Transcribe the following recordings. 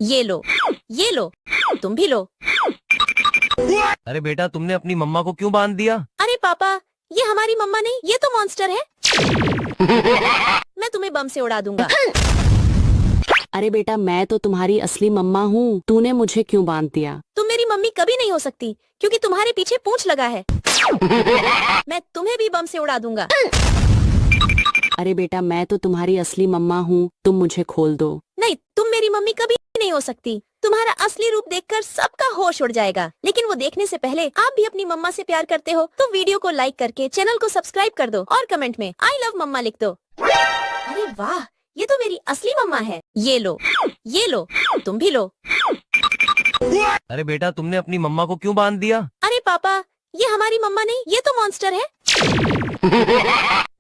ये लो, ये लो, तुम भी लो। अरे बेटा, तुमने अपनी मम्मा को क्यों बांध दिया? अरे पापा, ये हमारी मम्मा नहीं, ये तो मॉन्स्टर है। मैं तुम्हें बम से उड़ा दूंगा। अरे बेटा, मैं तो तुम्हारी असली मम्मा हूँ, तूने मुझे क्यों बांध दिया? तुम मेरी मम्मी कभी नहीं हो सकती, क्योंकि तुम्हारे पीछे पूंछ लगा है। मैं तुम्हें भी बम से उड़ा दूंगा। अरे बेटा, मैं तो तुम्हारी असली मम्मा हूँ, तुम मुझे खोल दो। नहीं, तुम मेरी मम्मी कभी नहीं हो सकती। तुम्हारा असली रूप देखकर सबका होश उड़ जाएगा। लेकिन वो देखने से पहले आप भी अपनी मम्मा से प्यार करते हो तो वीडियो को लाइक करके चैनल को सब्सक्राइब कर दो और कमेंट में आई लव मम्मा लिख दो। अरे वाह, ये तो मेरी असली मम्मा है। ये लो, ये लो, तुम भी लो। अरे बेटा, तुमने अपनी मम्मा को क्यों बांध दिया? अरे पापा, ये हमारी मम्मा नहीं, ये तो मॉन्स्टर है।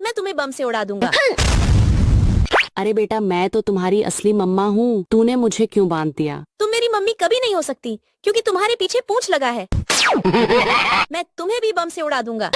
मैं तुम्हें बम से उड़ा दूंगा। अरे बेटा, मैं तो तुम्हारी असली मम्मा हूँ, तूने मुझे क्यों बांध दिया? तुम मेरी मम्मी कभी नहीं हो सकती, क्योंकि तुम्हारे पीछे पूंछ लगा है। मैं तुम्हें भी बम से उड़ा दूंगा।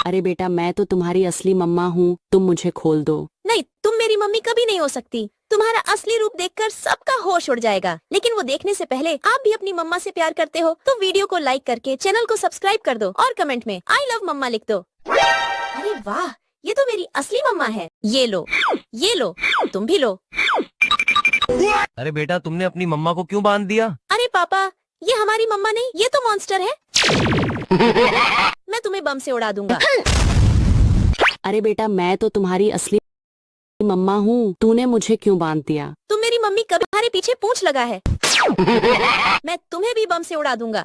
अरे बेटा, मैं तो तुम्हारी असली मम्मा हूँ, तुम मुझे खोल दो। नहीं, तुम मेरी मम्मी कभी नहीं हो सकती। तुम्हारा असली रूप देखकर सबका होश उड़ जाएगा। लेकिन वो देखने से पहले आप भी अपनी मम्मा से प्यार करते हो तो वीडियो को लाइक करके चैनल को सब्सक्राइब कर दो और कमेंट में आई लव मम्मा लिख दो। अरे वाह, ये तो मेरी असली मम्मा है। ये लो, ये लो, तुम भी लो। अरे बेटा, तुमने अपनी मम्मा को क्यों बांध दिया? अरे पापा, ये हमारी मम्मा नहीं, ये तो मॉन्स्टर है। मैं तुम्हें बम से उड़ा दूंगा। अरे बेटा, मैं तो तुम्हारी असली मम्मा हूँ, तूने मुझे क्यों बांध दिया? तुम मेरी मम्मी कभी तुम्हारे पीछे पूंछ लगा है। मैं तुम्हें भी बम से उड़ा दूंगा।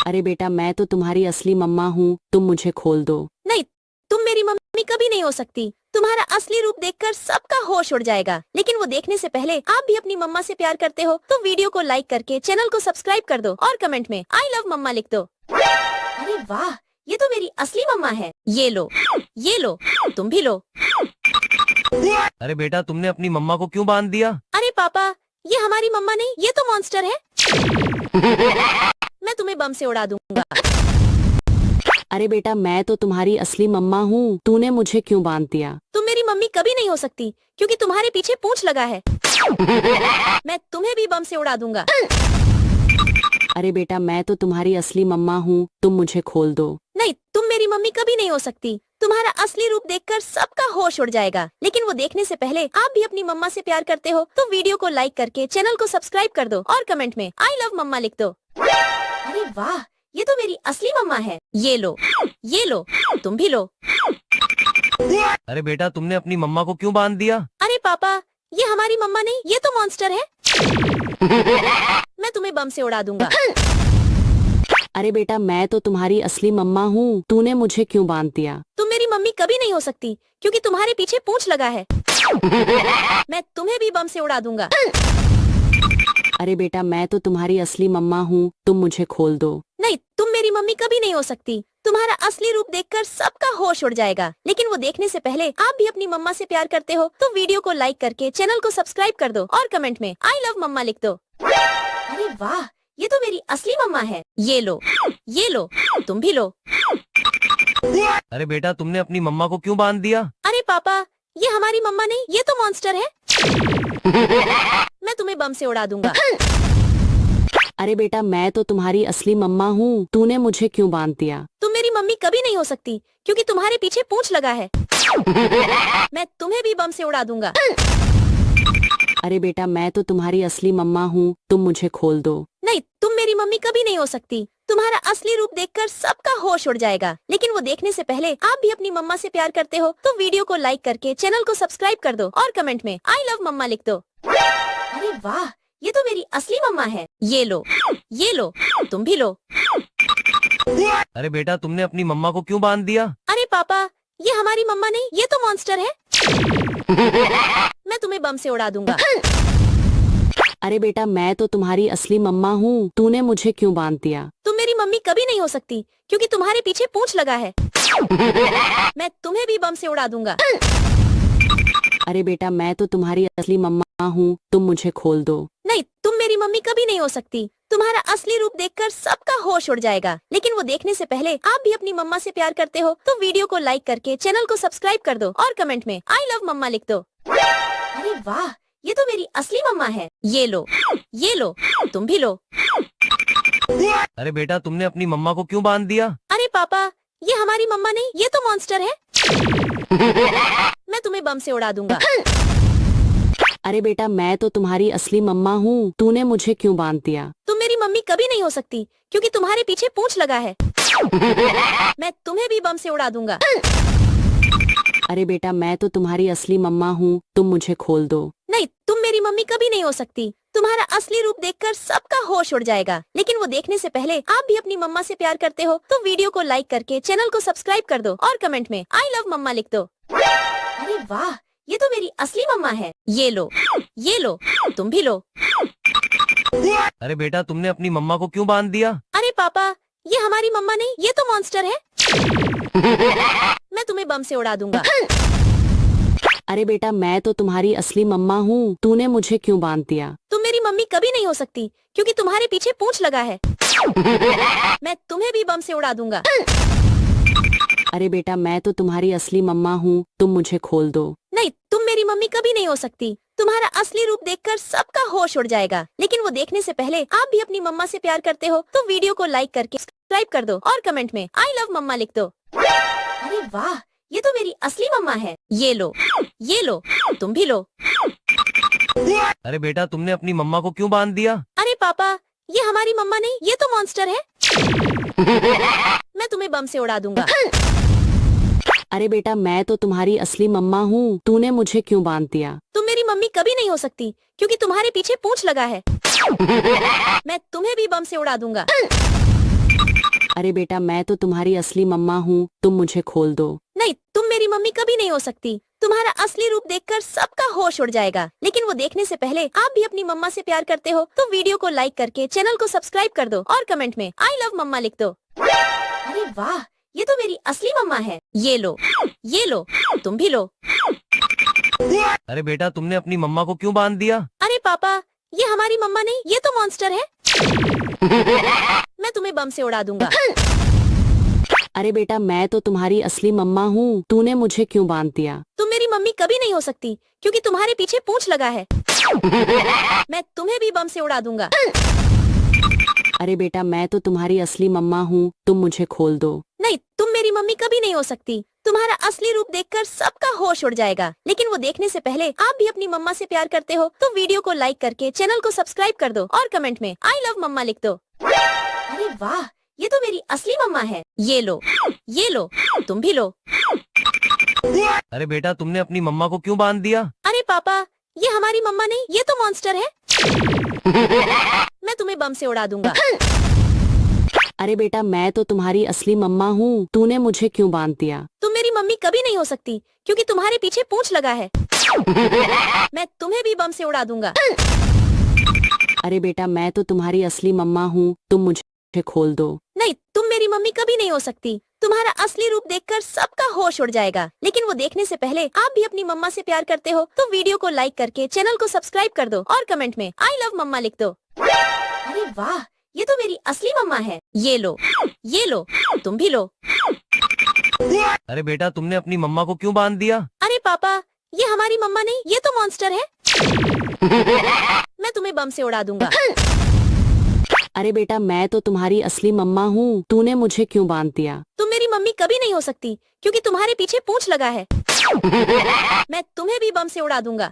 अरे बेटा, मैं तो तुम्हारी असली मम्मा हूँ, तुम मुझे खोल दो। नहीं, तुम मेरी मम्मी कभी नहीं हो सकती। तुम्हारा असली रूप देखकर सबका होश उड़ जाएगा। लेकिन वो देखने से पहले आप भी अपनी मम्मा से प्यार करते हो तो वीडियो को लाइक करके चैनल को सब्सक्राइब कर दो और कमेंट में आई लव मम्मा लिख दो। अरे वाह, ये तो मेरी असली मम्मा है। ये लो, ये लो, तुम भी लो। अरे बेटा, तुमने अपनी मम्मा को क्यों बांध दिया? अरे पापा, ये हमारी मम्मा नहीं, ये तो मॉन्स्टर है। मैं तुम्हें बम से उड़ा दूंगा। अरे बेटा, मैं तो तुम्हारी असली मम्मा हूँ, तूने मुझे क्यों बांध दिया? तुम मेरी मम्मी कभी नहीं हो सकती, क्योंकि तुम्हारे पीछे पूंछ लगा है। मैं तुम्हें भी बम से उड़ा दूंगा। अरे बेटा, मैं तो तुम्हारी असली मम्मा हूँ, तुम मुझे खोल दो। नहीं, तुम मेरी मम्मी कभी नहीं हो सकती। तुम्हारा असली रूप देखकर सबका होश उड़ जाएगा। लेकिन वो देखने से पहले आप भी अपनी मम्मा से प्यार करते हो तो वीडियो को लाइक करके चैनल को सब्सक्राइब कर दो और कमेंट में आई लव मम्मा लिख दो। अरे वाह, ये तो मेरी असली मम्मा है। ये लो, ये लो, तुम भी लो। अरे बेटा, तुमने अपनी मम्मा को क्यों बांध दिया? अरे पापा, ये हमारी मम्मा नहीं, ये तो मॉन्स्टर है। मैं तुम्हें बम से उड़ा दूंगा। अरे बेटा, मैं तो तुम्हारी असली मम्मा हूँ, तूने मुझे क्यों बांध दिया? तुम मेरी मम्मी कभी नहीं हो सकती, क्योंकि तुम्हारे पीछे पूंछ लगा है। मैं तुम्हें भी बम से उड़ा दूंगा। अरे बेटा, मैं तो तुम्हारी असली मम्मा हूँ, तुम मुझे खोल दो। नहीं, तुम मेरी मम्मी कभी नहीं हो सकती। तुम्हारा असली रूप देखकर सबका होश उड़ जाएगा। लेकिन वो देखने से पहले आप भी अपनी मम्मा से प्यार करते हो तो वीडियो को लाइक करके चैनल को सब्सक्राइब कर दो और कमेंट में आई लव मम्मा लिख दो। अरे वाह, ये तो मेरी असली मम्मा है। ये लो, ये लो, तुम भी लो। अरे बेटा, तुमने अपनी मम्मा को क्यों बांध दिया? अरे पापा, ये हमारी मम्मा नहीं, ये तो मॉन्स्टर है। मैं तुम्हें बम से उड़ा दूंगा। अरे बेटा, मैं तो तुम्हारी असली मम्मा हूँ, तूने मुझे क्यों बांध दिया? तुम मेरी मम्मी कभी नहीं हो सकती, क्योंकि तुम्हारे पीछे पूंछ लगा है। मैं तुम्हें भी बम से उड़ा दूंगा। अरे बेटा, मैं तो तुम्हारी असली मम्मा हूँ, तुम मुझे खोल दो। नहीं, तुम मेरी मम्मी कभी नहीं हो सकती। तुम्हारा असली रूप देखकर सबका होश उड़ जाएगा। लेकिन वो देखने से पहले आप भी अपनी मम्मा से प्यार करते हो तो वीडियो को लाइक करके चैनल को सब्सक्राइब कर दो और कमेंट में आई लव मम्मा लिख दो। अरे वाह, ये तो मेरी असली मम्मा है। ये लो, ये लो, तुम भी लो। अरे बेटा, तुमने अपनी मम्मा को क्यों बांध दिया? अरे पापा, ये हमारी मम्मा नहीं, ये तो मॉन्स्टर है। मैं तुम्हें बम से उड़ा दूंगा। अरे बेटा, मैं तो तुम्हारी असली मम्मा हूँ, तूने मुझे क्यों बांध दिया? तुम मेरी मम्मी कभी नहीं हो सकती, क्योंकि तुम्हारे पीछे पूंछ लगा है। मैं तुम्हें भी बम से उड़ा दूंगा। अरे बेटा, मैं तो तुम्हारी असली मम्मा हूँ, तुम मुझे खोल दो। नहीं, तुम मेरी मम्मी कभी नहीं हो सकती। तुम्हारा असली रूप देखकर सबका होश उड़ जाएगा। लेकिन वो देखने से पहले आप भी अपनी मम्मा से प्यार करते हो तो वीडियो को लाइक करके चैनल को सब्सक्राइब कर दो और कमेंट में आई लव मम्मा लिख दो। अरे वाह, ये तो मेरी असली मम्मा है। ये लो, तुम भी लो। अरे बेटा तुमने अपनी मम्मा को क्यों बांध दिया? अरे पापा, ये हमारी मम्मा नहीं, ये तो मॉन्स्टर है। मैं तुम्हें बम से उड़ा दूंगा। अरे बेटा मैं तो तुम्हारी असली मम्मा हूँ, तूने मुझे क्यों बांध दिया? तुम मेरी मम्मी कभी नहीं हो सकती क्योंकि तुम्हारे पीछे पूंछ लगा है। मैं तुम्हें भी बम से उड़ा दूंगा। अरे बेटा मैं तो तुम्हारी असली मम्मा हूँ, तुम मुझे खोल दो। नहीं, तुम मेरी मम्मी कभी नहीं हो सकती। तुम्हारा असली रूप देखकर सबका होश उड़ जाएगा। लेकिन वो देखने से पहले आप भी अपनी मम्मा से प्यार करते हो तो वीडियो को लाइक करके चैनल को सब्सक्राइब कर दो और कमेंट में आई लव मम्मा लिख दो। अरे वाह, ये तो मेरी असली मम्मा है। ये लो, तुम भी लो। अरे बेटा तुमने अपनी मम्मा को क्यों बांध दिया? अरे पापा, ये हमारी मम्मा नहीं, ये तो मॉन्स्टर है। मैं तुम्हें बम से उड़ा दूंगा। अरे बेटा मैं तो तुम्हारी असली मम्मा हूँ, तूने मुझे क्यों बांध दिया? तुम मेरी मम्मी कभी नहीं हो सकती क्योंकि तुम्हारे पीछे पूंछ लगा है। मैं तुम्हें भी बम से उड़ा दूंगा। अरे बेटा मैं तो तुम्हारी असली मम्मा हूँ, तुम मुझे खोल दो। नहीं, तुम मेरी मम्मी कभी नहीं हो सकती। तुम्हारा असली रूप देखकर सबका होश उड़ जाएगा। लेकिन वो देखने से पहले आप भी अपनी मम्मा से प्यार करते हो तो वीडियो को लाइक करके सब्सक्राइब कर दो और कमेंट में आई लव मम्मा लिख दो। अरे वाह, ये तो मेरी असली मम्मा है। ये लो, तुम भी लो। अरे बेटा तुमने अपनी मम्मा को क्यों बांध दिया? अरे पापा, ये हमारी मम्मा नहीं, ये तो मॉन्स्टर है। मैं तुम्हें बम से उड़ा दूंगा। अरे बेटा मैं तो तुम्हारी असली मम्मा हूँ, तूने मुझे क्यों बांध दिया? तुम मेरी मम्मी कभी नहीं हो सकती क्योंकि तुम्हारे पीछे पूंछ लगा है। मैं तुम्हें भी बम से उड़ा दूंगा। अरे बेटा मैं तो तुम्हारी असली मम्मा हूँ, तुम मुझे खोल दो। नहीं, तुम मेरी मम्मी कभी नहीं हो सकती। तुम्हारा असली रूप देखकर सबका होश उड़ जाएगा। लेकिन वो देखने से पहले आप भी अपनी मम्मा से प्यार करते हो तो वीडियो को लाइक करके चैनल को सब्सक्राइब कर दो और कमेंट में आई लव मम्मा लिख दो। अरे वाह, ये तो मेरी असली मम्मा है। ये लो, तुम भी लो। अरे बेटा तुमने अपनी मम्मा को क्यों बांध दिया? अरे पापा, ये हमारी मम्मा नहीं, ये तो मॉन्स्टर है। मैं तुम्हें बम से उड़ा दूंगा। अरे बेटा मैं तो तुम्हारी असली मम्मा हूँ, तूने मुझे क्यों बांध दिया? तुम मेरी मम्मी कभी नहीं हो सकती क्योंकि तुम्हारे पीछे पूंछ लगा है। मैं तुम्हें भी बम से उड़ा दूंगा। अरे बेटा मैं तो तुम्हारी असली मम्मा हूँ, तुम मुझे खोल दो। नहीं, तुम मेरी मम्मी कभी नहीं हो सकती। तुम्हारा असली रूप देखकर सबका होश उड़ जाएगा। लेकिन वो देखने से पहले आप भी अपनी मम्मा से प्यार करते हो तो वीडियो को लाइक करके चैनल को सब्सक्राइब कर दो और कमेंट में आई लव मम्मा लिख दो। अरे वाह, ये तो मेरी असली मम्मा है। ये लो, तुम भी लो। अरे बेटा तुमने अपनी मम्मा को क्यों बांध दिया? अरे पापा, ये हमारी मम्मा नहीं, ये तो मॉन्स्टर है। मैं तुम्हें बम से उड़ा दूंगा। अरे बेटा मैं तो तुम्हारी असली मम्मा हूँ, तूने मुझे क्यों बांध दिया? तुम मेरी मम्मी कभी नहीं हो सकती क्योंकि तुम्हारे पीछे पूंछ लगा है। मैं तुम्हें भी बम से उड़ा दूंगा। अरे बेटा मैं तो तुम्हारी असली मम्मा हूँ, तुम मुझे खोल दो। नहीं, तुम मेरी मम्मी कभी नहीं हो सकती। तुम्हारा असली रूप देखकर सबका होश उड़ जाएगा। लेकिन वो देखने से पहले आप भी अपनी मम्मा से प्यार करते हो तो वीडियो को लाइक करके चैनल को सब्सक्राइब कर दो और कमेंट में आई लव मम्मा लिख दो। अरे वाह, ये तो मेरी असली मम्मा है। ये लो, तुम भी लो। अरे बेटा तुमने अपनी मम्मा को क्यों बांध दिया? अरे पापा, ये हमारी मम्मा नहीं, ये तो मॉन्स्टर है। मैं तुम्हें बम से उड़ा दूंगा। अरे बेटा मैं तो तुम्हारी असली मम्मा हूँ, तूने मुझे क्यों बांध दिया? तुम मेरी मम्मी कभी नहीं हो सकती क्योंकि तुम्हारे पीछे पूंछ लगा है। मैं तुम्हें भी बम से उड़ा दूंगा।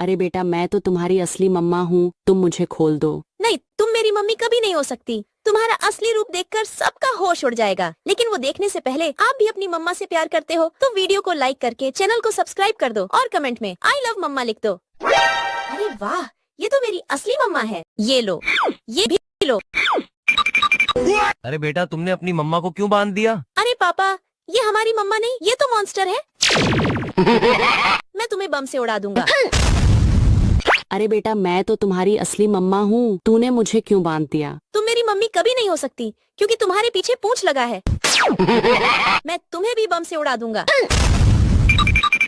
अरे बेटा मैं तो तुम्हारी असली मम्मा हूँ, तुम मुझे खोल दो। नहीं, तुम मेरी मम्मी कभी नहीं हो सकती। तुम्हारा असली रूप देखकर सबका होश उड़ जाएगा। लेकिन वो देखने से पहले आप भी अपनी मम्मा से प्यार करते हो तो वीडियो को लाइक करके चैनल को सब्सक्राइब कर दो और कमेंट में आई लव मम्मा लिख दो। अरे वाह, ये तो मेरी असली मम्मा है। ये लो, ये भी लो। अरे बेटा तुमने अपनी मम्मा को क्यों बांध दिया? अरे पापा, ये हमारी मम्मा नहीं, ये तो मॉन्स्टर है। मैं तुम्हें बम से उड़ा दूंगा। अरे बेटा मैं तो तुम्हारी असली मम्मा हूँ, तूने मुझे क्यों बांध दिया? तुम मेरी मम्मी कभी नहीं हो सकती क्योंकि तुम्हारे पीछे पूंछ लगा है। मैं तुम्हें भी बम से उड़ा दूंगा।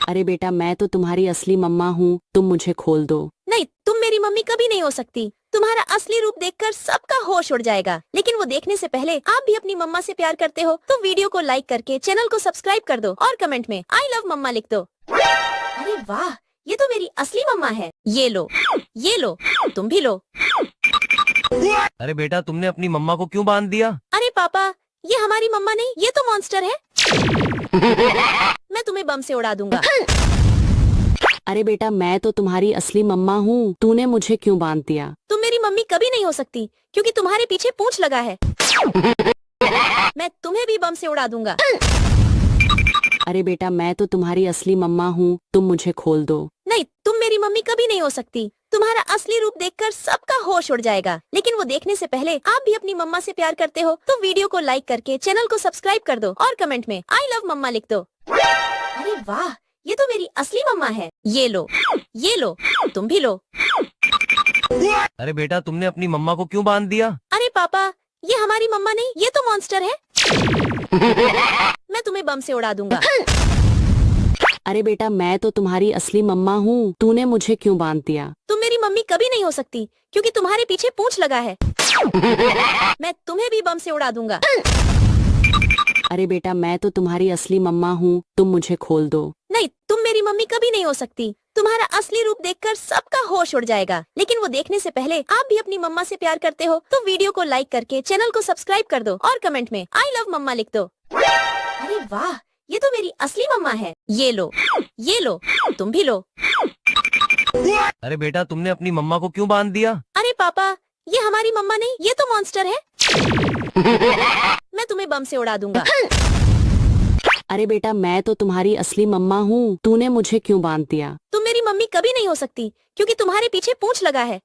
अरे बेटा मैं तो तुम्हारी असली मम्मा हूँ, तुम मुझे खोल दो। नहीं, तुम मेरी मम्मी कभी नहीं हो सकती। तुम्हारा असली रूप देखकर सबका होश उड़ जाएगा। लेकिन वो देखने से पहले आप भी अपनी मम्मा से प्यार करते हो तो वीडियो को लाइक करके चैनल को सब्सक्राइब कर दो और कमेंट में आई लव मम्मा लिख दो। अरे वाह, ये तो मेरी असली मम्मा है। ये लो, तुम भी लो। अरे बेटा तुमने अपनी मम्मा को क्यों बांध दिया? अरे पापा, ये हमारी मम्मा नहीं, ये तो मॉन्स्टर है। मैं तुम्हें बम से उड़ा दूंगा। अरे बेटा मैं तो तुम्हारी असली मम्मा हूँ, तूने मुझे क्यों बांध दिया? तुम मेरी मम्मी कभी नहीं हो सकती क्योंकि तुम्हारे पीछे पूंछ लगा है। मैं तुम्हें भी बम से उड़ा दूंगा। अरे बेटा मैं तो तुम्हारी असली मम्मा हूँ, तुम मुझे खोल दो। नहीं, तुम मेरी मम्मी कभी नहीं हो सकती। तुम्हारा असली रूप देखकर सबका होश उड़ जाएगा, लेकिन वो देखने से पहले आप भी अपनी मम्मा से प्यार करते हो तो वीडियो को लाइक करके चैनल को सब्सक्राइब कर दो और कमेंट में आई लव मम्मा लिख दो। अरे वाह, ये तो मेरी असली मम्मा है। ये लो, तुम भी लो। अरे बेटा तुमने अपनी मम्मा को क्यों बांध दिया? अरे पापा, ये हमारी मम्मा नहीं, ये तो मॉन्स्टर है। मैं तुम्हें बम से उड़ा दूंगा। अरे बेटा मैं तो तुम्हारी असली मम्मा हूँ, तूने मुझे क्यों बांध दिया? तुम मेरी मम्मी कभी नहीं हो सकती क्योंकि तुम्हारे पीछे पूंछ लगा है। मैं तुम्हें भी बम से उड़ा दूंगा। अरे बेटा मैं तो तुम्हारी असली मम्मा हूँ, तुम मुझे खोल दो। नहीं, तुम मेरी मम्मी कभी नहीं हो सकती। तुम्हारा असली रूप देखकर सबका होश उड़ जाएगा, लेकिन वो देखने से पहले आप भी अपनी मम्मा से प्यार करते हो तो वीडियो को लाइक करके चैनल को सब्सक्राइब कर दो और कमेंट में आई लव मम्मा लिख दो। अरे वाह, ये तो मेरी असली मम्मा है। ये लो, तुम भी लो। अरे बेटा तुमने अपनी मम्मा को क्यों बांध दिया? अरे पापा, ये हमारी मम्मा नहीं, ये तो मॉन्स्टर है। मैं तुम्हें बम से उड़ा दूंगा। अरे बेटा मैं तो तुम्हारी असली मम्मा हूँ, तूने मुझे क्यों बांध दिया? तुम मेरी मम्मी कभी नहीं हो सकती क्योंकि तुम्हारे पीछे पूंछ लगा है।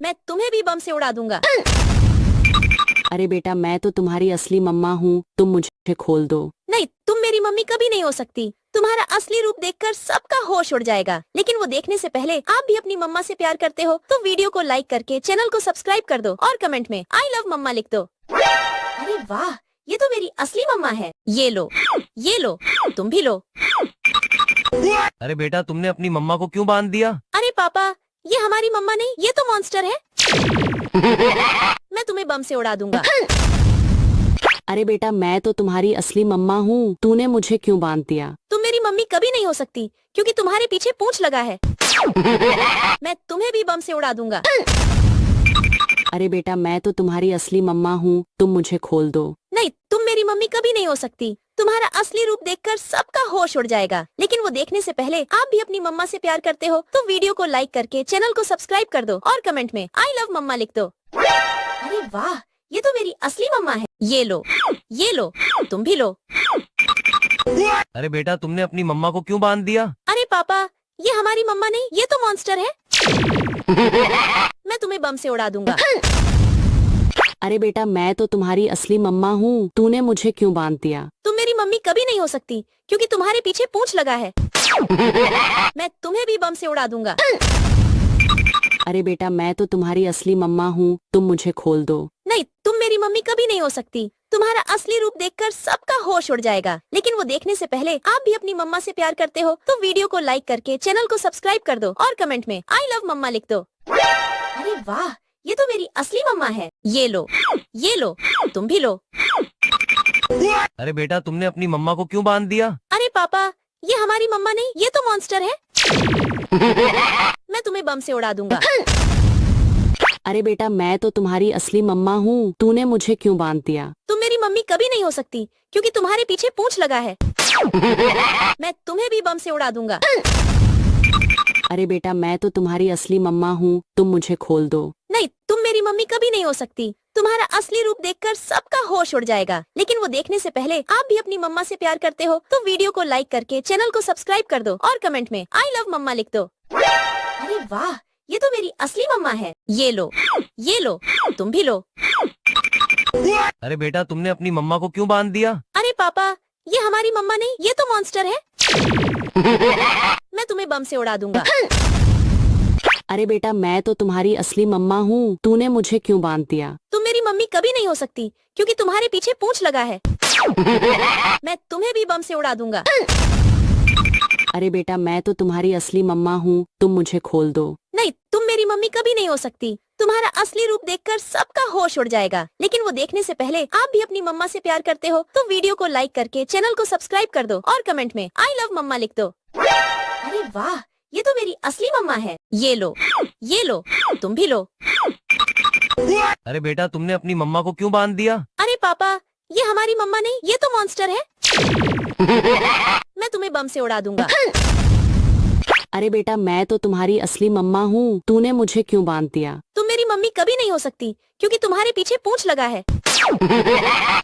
मैं तुम्हें भी बम से उड़ा दूंगा। अरे बेटा मैं तो तुम्हारी असली मम्मा हूँ, तुम मुझे खोल दो। नहीं, तुम मेरी मम्मी कभी नहीं हो सकती। तुम्हारा असली रूप देखकर सबका होश उड़ जाएगा, लेकिन वो देखने से पहले आप भी अपनी मम्मा से प्यार करते हो तो वीडियो को लाइक करके चैनल को सब्सक्राइब कर दो और कमेंट में आई लव मम्मा लिख दो। अरे वाह, ये तो मेरी असली मम्मा है। ये लो, तुम भी लो। अरे बेटा तुमने अपनी मम्मा को क्यों बांध दिया? अरे पापा, ये हमारी मम्मा नहीं, ये तो मॉन्स्टर है। मैं तुम्हें बम से उड़ा दूंगा। अरे बेटा मैं तो तुम्हारी असली मम्मा हूँ, तूने मुझे क्यों बांध दिया? तुम मेरी मम्मी कभी नहीं हो सकती क्योंकि तुम्हारे पीछे पूंछ लगा है। मैं तुम्हें भी बम से उड़ा दूंगा। अरे बेटा मैं तो तुम्हारी असली मम्मा हूँ, तुम मुझे खोल दो। नहीं, तुम मेरी मम्मी कभी नहीं हो सकती। तुम्हारा असली रूप देखकर सबका होश उड़ जाएगा, लेकिन वो देखने से पहले आप भी अपनी मम्मा से प्यार करते हो तो वीडियो को लाइक करके चैनल को सब्सक्राइब कर दो और कमेंट में आई लव मम्मा लिख दो। अरे वाह, ये तो मेरी असली मम्मा है। ये लो, तुम भी लो। अरे बेटा तुमने अपनी मम्मा को क्यों बांध दिया? अरे पापा, ये हमारी मम्मा नहीं, ये तो मॉन्स्टर है। मैं तुम्हें बम से उड़ा दूंगा। अरे बेटा मैं तो तुम्हारी असली मम्मा हूँ, तूने मुझे क्यों बांध दिया? तुम मेरी मम्मी कभी नहीं हो सकती क्योंकि तुम्हारे पीछे पूंछ लगा है। मैं तुम्हें भी बम से उड़ा दूंगा। अरे बेटा मैं तो तुम्हारी असली मम्मा हूँ, तुम मुझे खोल दो। नहीं, तुम मेरी मम्मी कभी नहीं हो सकती। तुम्हारा असली रूप देखकर सबका होश उड़ जाएगा, लेकिन वो देखने से पहले आप भी अपनी मम्मा से प्यार करते हो तो वीडियो को लाइक करके चैनल को सब्सक्राइब कर दो और कमेंट में आई लव मम्मा लिख दो। अरे वाह, ये तो मेरी असली मम्मा है। ये लो, तुम भी लो। अरे बेटा तुमने अपनी मम्मा को क्यों बांध दिया? अरे पापा, ये हमारी मम्मा नहीं, ये तो मॉन्स्टर है। मैं तुम्हें बम से उड़ा दूंगा। अरे बेटा मैं तो तुम्हारी असली मम्मा हूँ, तूने मुझे क्यों बांध दिया? तुम मेरी मम्मी कभी नहीं हो सकती क्योंकि तुम्हारे पीछे पूंछ लगा है। मैं तुम्हें भी बम से उड़ा दूंगा। अरे बेटा मैं तो तुम्हारी असली मम्मा हूँ, तुम मुझे खोल दो। नहीं, तुम मेरी मम्मी कभी नहीं हो सकती। तुम्हारा असली रूप देखकर सबका होश उड़ जाएगा, लेकिन वो देखने से पहले आप भी अपनी मम्मा से प्यार करते हो तो वीडियो को लाइक करके चैनल को सब्सक्राइब कर दो और कमेंट में आई लव मम्मा लिख दो। अरे वाह, ये तो मेरी असली मम्मा है। ये लो, तुम भी लो। अरे बेटा तुमने अपनी मम्मा को क्यों बांध दिया? अरे पापा, ये हमारी मम्मा नहीं, ये तो मॉन्स्टर है। मैं तुम्हें बम से उड़ा दूंगा। अरे बेटा मैं तो तुम्हारी असली मम्मा हूँ, तूने मुझे क्यों बांध दिया? तुम मेरी मम्मी कभी नहीं हो सकती क्योंकि तुम्हारे पीछे पूंछ लगा है। मैं तुम्हें भी बम से उड़ा दूंगा। अरे बेटा मैं तो तुम्हारी असली मम्मा हूँ, तुम मुझे खोल दो। नहीं, तुम मेरी मम्मी कभी नहीं हो सकती। तुम्हारा असली रूप देखकर सबका होश उड़ जाएगा, लेकिन वो देखने से पहले आप भी अपनी मम्मा से प्यार करते हो तो वीडियो को लाइक करके चैनल को सब्सक्राइब कर दो और कमेंट में आई लव मम्मा लिख दो। अरे अरे वाह, ये तो मेरी असली मम्मा है। ये लो, तुम भी लो। अरे बेटा तुमने अपनी मम्मा को क्यों बांध दिया? अरे पापा, ये हमारी मम्मा नहीं, ये तो मॉन्स्टर है। मैं तुम्हें बम से उड़ा दूंगा। अरे बेटा मैं तो तुम्हारी असली मम्मा हूँ, तूने मुझे क्यों बांध दिया? तुम मेरी मम्मी कभी नहीं हो सकती क्योंकि तुम्हारे पीछे पूंछ लगा है।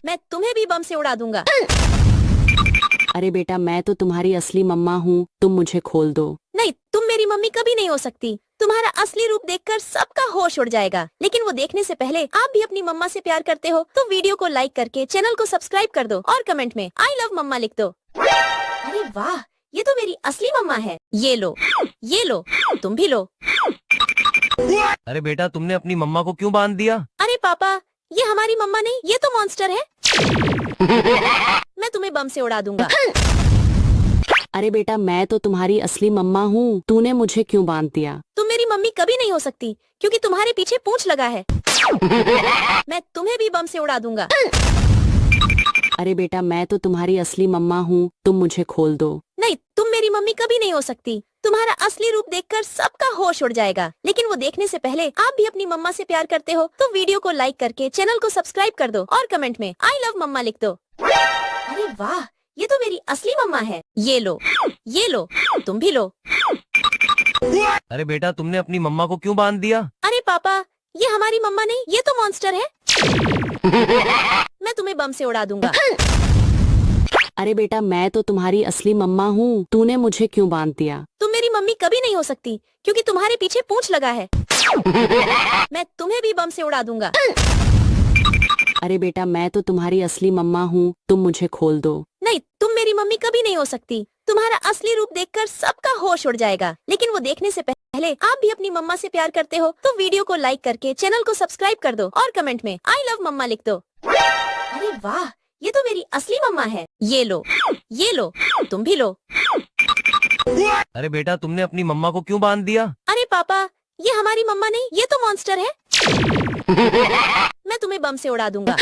मैं तुम्हें भी बम से उड़ा दूंगा। अरे बेटा मैं तो तुम्हारी असली मम्मा हूँ, तुम मुझे खोल दो। नहीं, तुम मेरी मम्मी कभी नहीं हो सकती। तुम्हारा असली रूप देखकर सबका होश उड़ जाएगा। लेकिन वो देखने से पहले आप भी अपनी मम्मा से प्यार करते हो तो वीडियो को लाइक करके चैनल को सब्सक्राइब कर दो और कमेंट में आई लव मम्मा लिख दो। अरे वाह, ये तो मेरी असली मम्मा है। ये लो, तुम भी लो। अरे बेटा तुमने अपनी मम्मा को क्यों बांध दिया? अरे पापा, ये हमारी मम्मा नहीं, ये तो मॉन्स्टर है। मैं तुम्हें बम से उड़ा दूंगा। अरे बेटा मैं तो तुम्हारी असली मम्मा हूँ, तूने मुझे क्यों बांध दिया? तुम मेरी मम्मी कभी नहीं हो सकती क्योंकि तुम्हारे पीछे पूंछ लगा है। मैं तुम्हें भी बम से उड़ा दूंगा। अरे बेटा मैं तो तुम्हारी असली मम्मा हूँ, तुम मुझे खोल दो। नहीं, तुम मेरी मम्मी कभी नहीं हो सकती। तुम्हारा असली रूप देखकर सबका होश उड़ जाएगा। लेकिन वो देखने से पहले आप भी अपनी मम्मा से प्यार करते हो तो वीडियो को लाइक करके चैनल को सब्सक्राइब कर दो और कमेंट में आई लव मम्मा लिख दो। अरे वाह, ये तो मेरी असली मम्मा है। ये लो, तुम भी लो। अरे बेटा तुमने अपनी मम्मा को क्यों बांध दिया? अरे पापा, ये हमारी मम्मा नहीं, ये तो मॉन्स्टर है। मैं तुम्हें बम से उड़ा दूंगा। अरे बेटा मैं तो तुम्हारी असली मम्मा हूँ, तूने मुझे क्यों बांध दिया? तुम मेरी मम्मी कभी नहीं हो सकती क्योंकि तुम्हारे पीछे पूंछ लगा है। मैं तुम्हें भी बम से उड़ा दूंगा। अरे बेटा मैं तो तुम्हारी असली मम्मा हूँ, तुम मुझे खोल दो। नहीं, तुम मेरी मम्मी कभी नहीं हो सकती। तुम्हारा असली रूप देखकर सबका होश उड़ जाएगा। लेकिन वो देखने से पहले आप भी अपनी मम्मा से प्यार करते हो तो वीडियो को लाइक करके चैनल को सब्सक्राइब कर दो और कमेंट में आई लव मम्मा लिख दो। अरे वाह, ये तो मेरी असली मम्मा है। ये लो, तुम भी लो। अरे बेटा तुमने अपनी मम्मा को क्यों बांध दिया? अरे पापा, ये हमारी मम्मा नहीं, ये तो मॉन्स्टर है। मैं तुम्हें बम से उड़ा दूंगा।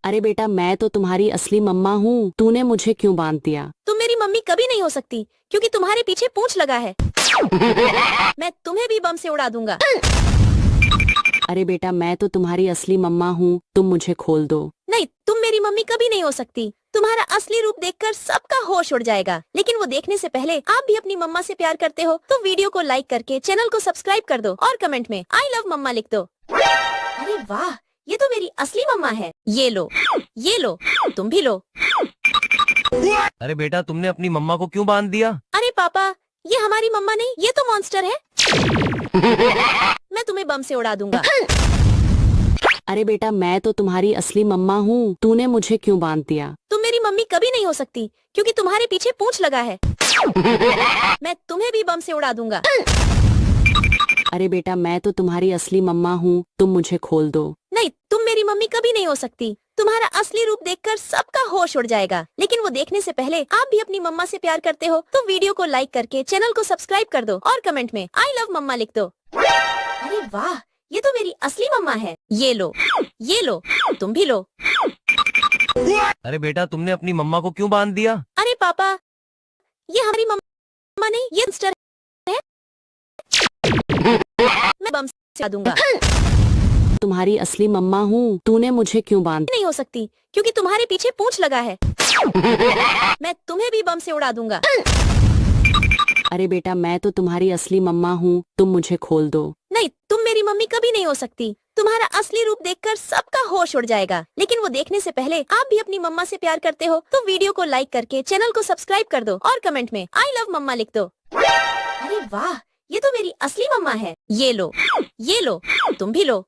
अरे बेटा मैं तो तुम्हारी असली मम्मा हूँ, तूने मुझे क्यों बांध दिया? तुम मेरी मम्मी कभी नहीं हो सकती क्योंकि तुम्हारे पीछे पूंछ लगा है। मैं तुम्हें भी बम से उड़ा दूंगा। अरे बेटा मैं तो तुम्हारी असली मम्मा हूँ, तुम मुझे खोल दो। नहीं, तुम मेरी मम्मी कभी नहीं हो सकती। तुम्हारा असली रूप देखकर सबका होश उड़ जाएगा। लेकिन वो देखने से पहले आप भी अपनी मम्मा से प्यार करते हो तो वीडियो को लाइक करके चैनल को सब्सक्राइब कर दो और कमेंट में आई लव मम्मा लिख दो। अरे वाह, ये तो मेरी असली मम्मा है। ये लो, तुम भी लो। अरे बेटा तुमने अपनी मम्मा को क्यों बांध दिया? अरे पापा, ये हमारी मम्मा नहीं, ये तो मॉन्स्टर है। मैं तुम्हें बम से उड़ा दूंगा। अरे बेटा मैं तो तुम्हारी असली मम्मा हूँ, तूने मुझे क्यों बांध दिया? तुम मेरी मम्मी कभी नहीं हो सकती क्योंकि तुम्हारे पीछे पूंछ लगा है। मैं तुम्हें भी बम से उड़ा दूंगा। अरे बेटा मैं तो तुम्हारी असली मम्मा हूँ, तुम मुझे खोल दो। नहीं, तुम मेरी मम्मी कभी नहीं हो सकती। तुम्हारा असली रूप देखकर सबका होश उड़ जाएगा। लेकिन वो देखने से पहले आप भी अपनी मम्मा से प्यार करते हो तो वीडियो को लाइक करके चैनल को सब्सक्राइब कर दो और कमेंट में आई लव मम्मा लिख दो। अरे वाह, ये तो मेरी असली मम्मा है। ये लो, तुम भी लो। अरे बेटा तुमने अपनी मम्मा को क्यों बांध दिया? अरे पापा, ये हमारी मम्मा नहीं, ये मॉन्स्टर है। मैं बम से उड़ा दूंगा। तुम्हारी असली मम्मा हूँ, तूने मुझे क्यों बांध? नहीं हो सकती क्योंकि तुम्हारे पीछे पूंछ लगा है। मैं तुम्हें भी बम से उड़ा दूंगा। अरे बेटा मैं तो तुम्हारी असली मम्मा हूँ, तुम मुझे खोल दो। नहीं, तुम मेरी मम्मी कभी नहीं हो सकती। तुम्हारा असली रूप देखकर सबका होश उड़ जाएगा। लेकिन वो देखने से पहले आप भी अपनी मम्मा से प्यार करते हो तो वीडियो को लाइक करके चैनल को सब्सक्राइब कर दो और कमेंट में आई लव मम्मा लिख दो। अरे वाह, ये तो मेरी असली मम्मा है। ये लो, तुम भी लो।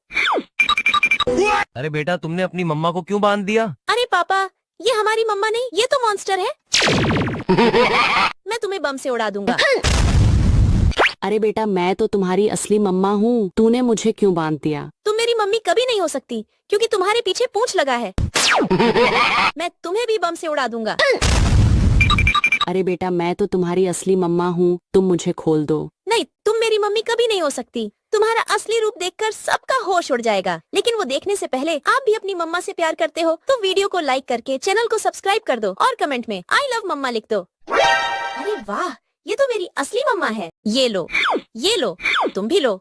अरे बेटा तुमने अपनी मम्मा को क्यों बांध दिया? अरे पापा, ये हमारी मम्मा नहीं, ये तो मॉन्स्टर है। मैं तुम्हें बम से उड़ा दूंगा। अरे बेटा मैं तो तुम्हारी असली मम्मा हूँ, तूने मुझे क्यों बांध दिया? तुम मेरी मम्मी कभी नहीं हो सकती क्योंकि तुम्हारे पीछे पूंछ लगा है। मैं तुम्हें भी बम से उड़ा दूंगा। अरे बेटा मैं तो तुम्हारी असली मम्मा हूँ, तुम मुझे खोल दो। नहीं, तुम मेरी मम्मी कभी नहीं हो सकती। तुम्हारा असली रूप देखकर सबका होश उड़ जाएगा। लेकिन वो देखने से पहले आप भी अपनी मम्मा से प्यार करते हो तो वीडियो को लाइक करके चैनल को सब्सक्राइब कर दो और कमेंट में आई लव मम्मा लिख दो। अरे वाह, ये तो मेरी असली मम्मा है। ये लो, तुम भी लो।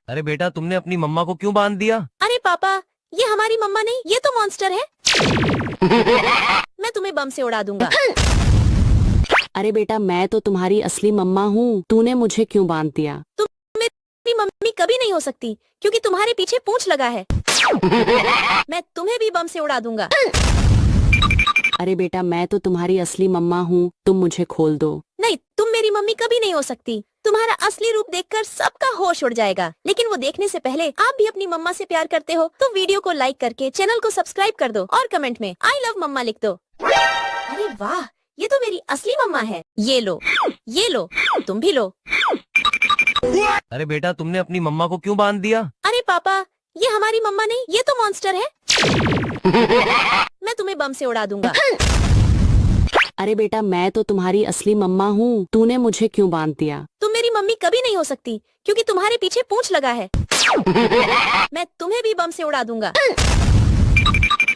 अरे बेटा तुमने अपनी मम्मा को क्यों बांध दिया? अरे पापा, ये हमारी मम्मा नहीं, ये तो मॉन्स्टर है। मैं तुम्हें बम से उड़ा दूंगा। अरे बेटा मैं तो तुम्हारी असली मम्मा हूँ, तूने मुझे क्यों बांध दिया? तुम मेरी मम्मी कभी नहीं हो सकती क्योंकि तुम्हारे पीछे पूंछ लगा है। मैं तुम्हें भी बम से उड़ा दूंगा। अरे बेटा मैं तो तुम्हारी असली मम्मा हूँ, तुम मुझे खोल दो। नहीं, तुम मेरी मम्मी कभी नहीं हो सकती। तुम्हारा असली रूप देखकर सबका होश उड़ जाएगा, लेकिन वो देखने से पहले आप भी अपनी मम्मा से प्यार करते हो तो वीडियो को लाइक करके चैनल को सब्सक्राइब कर दो और कमेंट में आई लव मम्मा लिख दो। अरे वाह, ये तो मेरी असली मम्मा है। ये लो, तुम भी लो। अरे बेटा तुमने अपनी मम्मा को क्यों बांध दिया? अरे पापा, ये हमारी मम्मा नहीं, ये तो मॉन्स्टर है। मैं तुम्हें बम से उड़ा दूंगा। अरे बेटा मैं तो तुम्हारी असली मम्मा हूँ, तूने मुझे क्यों बांध दिया? तुम मेरी मम्मी कभी नहीं हो सकती क्योंकि तुम्हारे पीछे पूंछ लगा है। मैं तुम्हें भी बम से उड़ा दूंगा।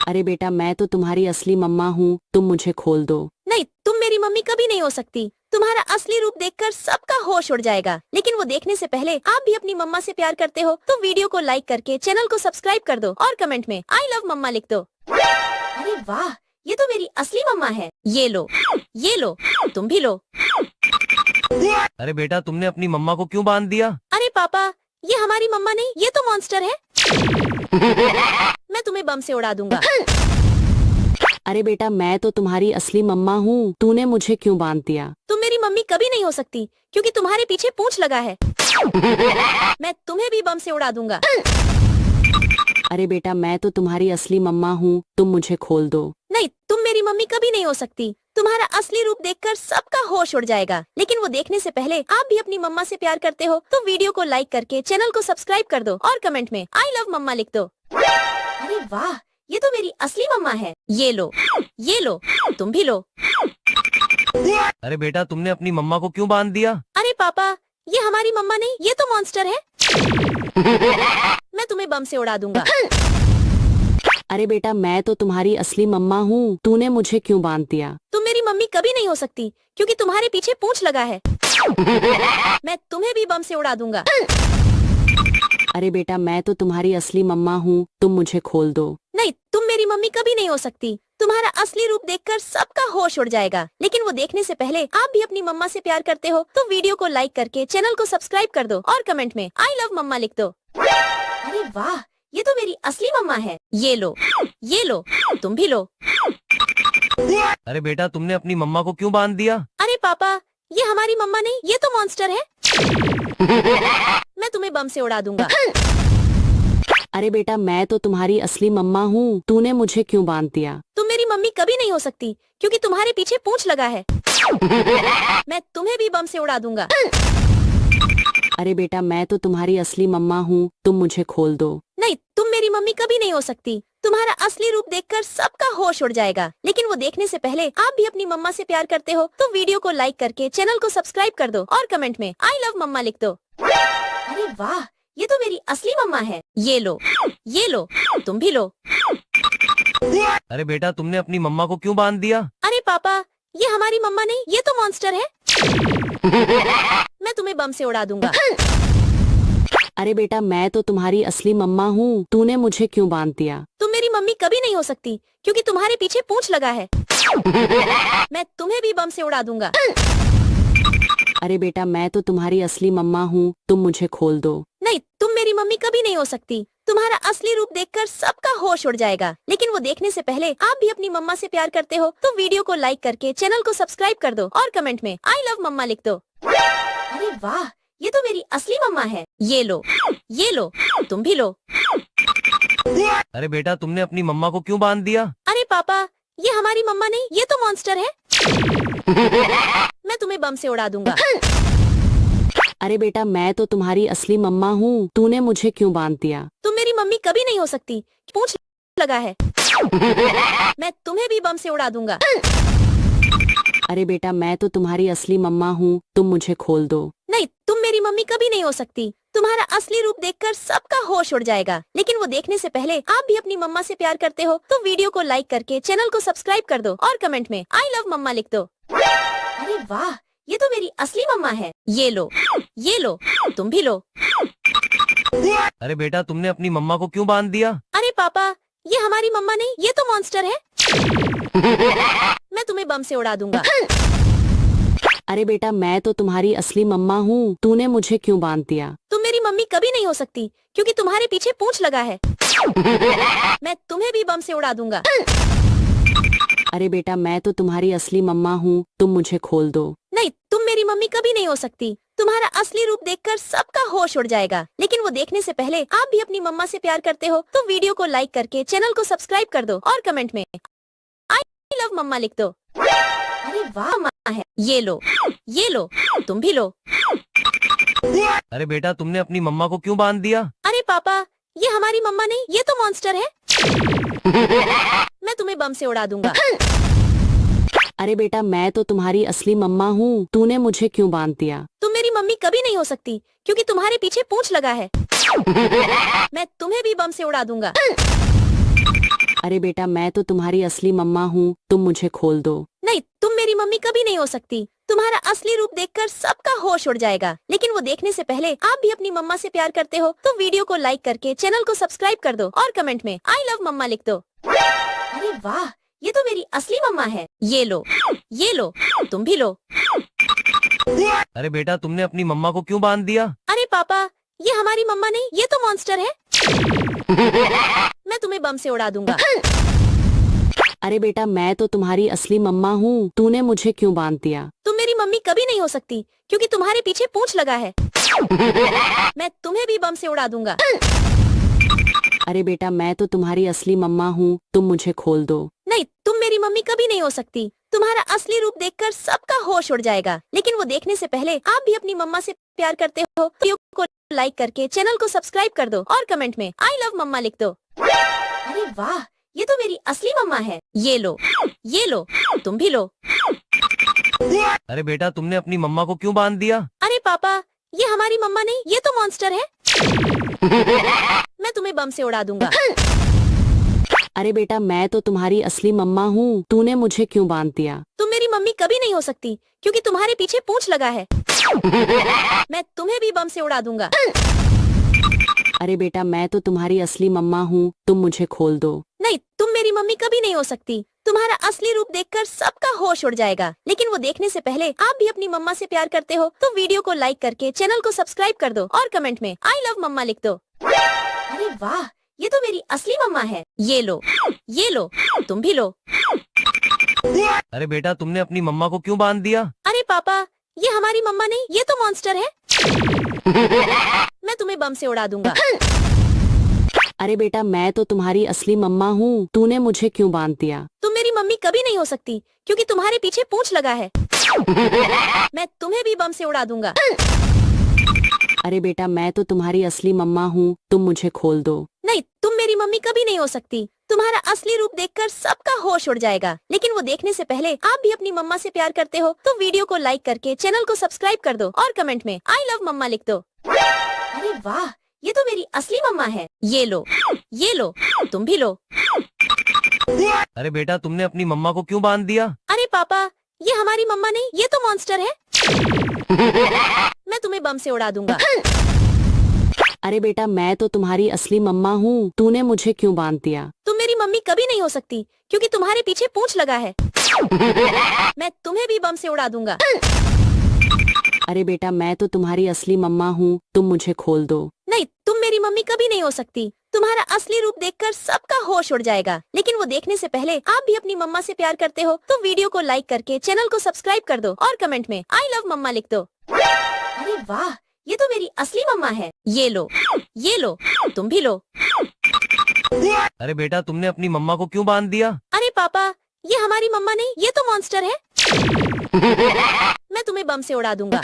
अरे बेटा मैं तो तुम्हारी असली मम्मा हूँ, तुम मुझे खोल दो। नहीं, तुम मेरी मम्मी कभी नहीं हो सकती। तुम्हारा असली रूप देखकर सबका होश उड़ जाएगा, लेकिन वो देखने से पहले आप भी अपनी मम्मा से प्यार करते हो तो वीडियो को लाइक करके चैनल को सब्सक्राइब कर दो और कमेंट में आई लव मम्मा लिख दो। अरे वाह, ये तो मेरी असली मम्मा है। ये लो, तुम भी लो। अरे बेटा तुमने अपनी मम्मा को क्यों बांध दिया? अरे पापा, ये हमारी मम्मा नहीं, ये तो मॉन्स्टर है। मैं तुम्हें बम से उड़ा दूंगा। अरे बेटा मैं तो तुम्हारी असली मम्मा हूँ, तूने मुझे क्यों बांध दिया? तुम मेरी मम्मी कभी नहीं हो सकती क्योंकि तुम्हारे पीछे पूंछ लगा है। मैं तुम्हें भी बम से उड़ा दूंगा। अरे बेटा मैं तो तुम्हारी असली मम्मा हूँ, तुम मुझे खोल दो। नहीं, तुम मेरी मम्मी कभी नहीं हो सकती। तुम्हारा असली रूप देखकर सबका होश उड़ जाएगा, लेकिन वो देखने से पहले आप भी अपनी मम्मा से प्यार करते हो तो वीडियो को लाइक करके चैनल को सब्सक्राइब कर दो और कमेंट में आई लव मम्मा लिख दो। अरे वाह, ये तो मेरी असली मम्मा है। ये लो, तुम भी लो। अरे बेटा तुमने अपनी मम्मा को क्यों बांध दिया? अरे पापा, ये हमारी मम्मा नहीं, ये तो मॉन्स्टर है। मैं तुम्हें बम से उड़ा दूंगा। अरे बेटा मैं तो तुम्हारी असली मम्मा हूँ, तूने मुझे क्यों बांध दिया? तुम मेरी मम्मी कभी नहीं हो सकती क्योंकि तुम्हारे पीछे पूंछ लगा है। मैं तुम्हें भी बम से उड़ा दूंगा। अरे बेटा मैं तो तुम्हारी असली मम्मा हूँ, तुम मुझे खोल दो। नहीं, तुम मेरी मम्मी कभी नहीं हो सकती। तुम्हारा असली रूप देखकर सबका होश उड़ जाएगा, लेकिन वो देखने से पहले आप भी अपनी मम्मा से प्यार करते हो तो वीडियो को लाइक करके चैनल को सब्सक्राइब कर दो और कमेंट में आई लव मम्मा लिख दो। अरे वाह, ये तो मेरी असली मम्मा है। ये लो, तुम भी लो। अरे बेटा तुमने अपनी मम्मा को क्यों बांध दिया? अरे पापा, ये हमारी मम्मा नहीं, ये तो मॉन्स्टर है। मैं तुम्हें बम से उड़ा दूंगा। अरे बेटा मैं तो तुम्हारी असली मम्मा हूँ, तूने मुझे क्यों बांध दिया? तुम मेरी मम्मी कभी नहीं हो सकती क्योंकि तुम्हारे पीछे पूंछ लगा है। मैं तुम्हें भी बम से उड़ा दूंगा। अरे बेटा मैं तो तुम्हारी असली मम्मा हूँ, तुम मुझे खोल दो। नहीं, तुम मेरी मम्मी कभी नहीं हो सकती। तुम्हारा असली रूप देखकर सबका होश उड़ जाएगा, लेकिन वो देखने से पहले आप भी अपनी मम्मा से प्यार करते हो तो वीडियो को लाइक करके चैनल को सब्सक्राइब कर दो और कमेंट में आई लव मम्मा लिख दो। अरे वाह, ये तो मेरी असली मम्मा है। ये लो, तुम भी लो। अरे बेटा तुमने अपनी मम्मा को क्यों बांध दिया? अरे पापा, ये हमारी मम्मा नहीं, ये तो मॉन्स्टर है। मैं तुम्हें बम से उड़ा दूंगा। अरे बेटा मैं तो तुम्हारी असली मम्मा हूँ, तूने मुझे क्यों बांध दिया? तुम मेरी मम्मी कभी नहीं हो सकती क्योंकि तुम्हारे पीछे पूंछ लगा है। मैं तुम्हें भी बम से उड़ा दूंगा। अरे बेटा मैं तो तुम्हारी असली मम्मा हूँ, तुम मुझे खोल दो। नहीं, तुम मेरी मम्मी कभी नहीं हो सकती। तुम्हारा असली रूप देखकर सबका होश उड़ जाएगा, लेकिन वो देखने से पहले आप भी अपनी मम्मा से प्यार करते हो तो वीडियो को लाइक करके चैनल को सब्सक्राइब कर दो और कमेंट में आई लव मम्मा लिख दो। अरे वाह, ये तो मेरी असली मम्मा है। ये लो, तुम भी लो। अरे बेटा तुमने अपनी मम्मा को क्यों बांध दिया? अरे पापा, ये हमारी मम्मा नहीं, ये तो मॉन्स्टर है। मैं तुम्हें बम से उड़ा दूंगा। अरे बेटा मैं तो तुम्हारी असली मम्मा हूँ, तूने मुझे क्यों बांध दिया? तुम मेरी मम्मी कभी नहीं हो सकती। पूंछ लगा है। मैं तुम्हें भी बम से उड़ा दूंगा। अरे बेटा मैं तो तुम्हारी असली मम्मा हूँ, तुम मुझे खोल दो। नहीं, तुम मेरी मम्मी कभी नहीं हो सकती। तुम्हारा असली रूप देखकर सबका होश उड़ जाएगा, लेकिन वो देखने से पहले आप भी अपनी मम्मा से प्यार करते हो तो वीडियो को लाइक करके चैनल को सब्सक्राइब कर दो और कमेंट में आई लव मम्मा लिख दो। अरे वाह, ये तो मेरी असली मम्मा है। ये लो, तुम भी लो। अरे बेटा तुमने अपनी मम्मा को क्यों बांध दिया? अरे पापा, ये हमारी मम्मा नहीं, ये तो मॉन्स्टर है। मैं तुम्हें बम से उड़ा दूंगा। अरे बेटा मैं तो तुम्हारी असली मम्मा हूँ, तूने मुझे क्यों बांध दिया? तुम मेरी मम्मी कभी नहीं हो सकती क्योंकि तुम्हारे पीछे पूंछ लगा है। मैं तुम्हें भी बम से उड़ा दूंगा। अरे बेटा मैं तो तुम्हारी असली मम्मा हूँ, तुम मुझे खोल दो। नहीं, तुम मेरी मम्मी कभी नहीं हो सकती। तुम्हारा असली रूप देखकर सबका होश उड़ जाएगा, लेकिन वो देखने से पहले आप भी अपनी मम्मा से प्यार करते हो तो वीडियो को लाइक करके चैनल को सब्सक्राइब कर दो और कमेंट में आई लव मम्मा लिख दो। अरे वाह, मम्मा है। ये लो, तुम भी लो। अरे बेटा तुमने अपनी मम्मा को क्यों बांध दिया? अरे पापा, ये हमारी मम्मा नहीं, ये तो मॉन्स्टर है। मैं तुम्हें बम से उड़ा दूंगा। अरे बेटा मैं तो तुम्हारी असली मम्मा हूँ, तूने मुझे क्यों बांध दिया? तुम मेरी मम्मी कभी नहीं हो सकती क्योंकि तुम्हारे पीछे पूंछ लगा है। मैं तुम्हें भी बम से उड़ा दूंगा। अरे बेटा मैं तो तुम्हारी असली मम्मा हूँ, तुम मुझे खोल दो। नहीं, तुम मेरी मम्मी कभी नहीं हो सकती। तुम्हारा असली रूप देखकर सबका होश उड़ जाएगा, लेकिन वो देखने से पहले आप भी अपनी मम्मा से प्यार करते हो तो वीडियो को लाइक करके चैनल को सब्सक्राइब कर दो और कमेंट में आई लव मम्मा लिख दो। अरे वाह, ये तो मेरी असली मम्मा है। ये लो, तुम भी लो। अरे बेटा तुमने अपनी मम्मा को क्यों बांध दिया? अरे पापा, ये हमारी मम्मा नहीं, ये तो मॉन्स्टर है। मैं तुम्हें बम से उड़ा दूंगा। अरे बेटा मैं तो तुम्हारी असली मम्मा हूँ, तूने मुझे क्यों बांध दिया? तुम मेरी मम्मी कभी नहीं हो सकती क्योंकि तुम्हारे पीछे पूंछ लगा है। मैं तुम्हें भी बम से उड़ा दूंगा। अरे बेटा मैं तो तुम्हारी असली मम्मा हूँ, तुम मुझे खोल दो। नहीं, तुम मेरी मम्मी कभी नहीं हो सकती। तुम्हारा असली रूप देखकर सबका होश उड़ जाएगा, लेकिन वो देखने से पहले आप भी अपनी मम्मा से प्यार करते हो तो वीडियो को लाइक करके चैनल को सब्सक्राइब कर दो और कमेंट में आई लव मम्मा लिख दो। अरे वाह, ये तो मेरी असली मम्मा है। ये लो, तुम भी लो। अरे बेटा तुमने अपनी मम्मा को क्यों बांध दिया? अरे पापा, ये हमारी मम्मा नहीं, ये तो मॉन्स्टर है। मैं तुम्हें बम से उड़ा दूंगा। अरे बेटा मैं तो तुम्हारी असली मम्मा हूँ, तूने मुझे क्यों बांध दिया? तुम मेरी मम्मी कभी नहीं हो सकती क्योंकि तुम्हारे पीछे पूंछ लगा है। मैं तुम्हें भी बम से उड़ा दूंगा। अरे बेटा मैं तो तुम्हारी असली मम्मा हूँ, तुम मुझे खोल दो। नहीं, तुम मेरी मम्मी कभी नहीं हो सकती। तुम्हारा असली रूप देखकर सबका होश उड़ जाएगा, लेकिन वो देखने से पहले आप भी अपनी मम्मा से प्यार करते हो तो वीडियो को लाइक करके चैनल को सब्सक्राइब कर दो और कमेंट में आई लव मम्मा लिख दो। अरे वाह, ये तो मेरी असली मम्मा है। ये लो, तुम भी लो। अरे बेटा तुमने अपनी मम्मा को क्यों बांध दिया? अरे पापा, ये हमारी मम्मा नहीं, ये तो मॉन्स्टर है। मैं तुम्हें बम से उड़ा दूंगा। अरे बेटा मैं तो तुम्हारी असली मम्मा हूँ, तूने मुझे क्यों बांध दिया? तुम मेरी मम्मी कभी नहीं हो सकती क्योंकि तुम्हारे पीछे पूंछ लगा है। मैं तुम्हें भी बम से उड़ा दूंगा। अरे बेटा मैं तो तुम्हारी असली मम्मा हूँ, तुम मुझे खोल दो। नहीं, तुम मेरी मम्मी कभी नहीं हो सकती। तुम्हारा असली रूप देखकर सबका होश उड़ जाएगा, लेकिन वो देखने से पहले आप भी अपनी मम्मा से प्यार करते हो तो वीडियो को लाइक करके चैनल को सब्सक्राइब कर दो और कमेंट में आई लव मम्मा लिख दो। अरे वाह, ये तो मेरी असली मम्मा है। ये लो, तुम भी लो। अरे बेटा तुमने अपनी मम्मा को क्यों बांध दिया? अरे पापा, ये हमारी मम्मा नहीं, ये तो मॉन्स्टर है। मैं तुम्हें बम से उड़ा दूंगा। अरे बेटा मैं तो तुम्हारी असली मम्मा हूँ, तूने मुझे क्यों बांध दिया? तुम मेरी मम्मी कभी नहीं हो सकती क्योंकि तुम्हारे पीछे पूंछ लगा है। मैं तुम्हें भी बम से उड़ा दूंगा। अरे बेटा मैं तो तुम्हारी असली मम्मा हूँ, तुम मुझे खोल दो। नहीं, तुम मेरी मम्मी कभी नहीं हो सकती। तुम्हारा असली रूप देखकर सबका होश उड़ जाएगा, लेकिन वो देखने से पहले आप भी अपनी मम्मा से प्यार करते हो तो वीडियो को लाइक करके चैनल को सब्सक्राइब कर दो और कमेंट में आई लव मम्मा लिख दो। अरे वाह, ये तो मेरी असली मम्मा है। ये लो, तुम भी लो। अरे बेटा तुमने अपनी मम्मा को क्यों बांध दिया? अरे पापा, ये हमारी मम्मा नहीं, ये तो मॉन्स्टर है। मैं तुम्हें बम से उड़ा दूंगा।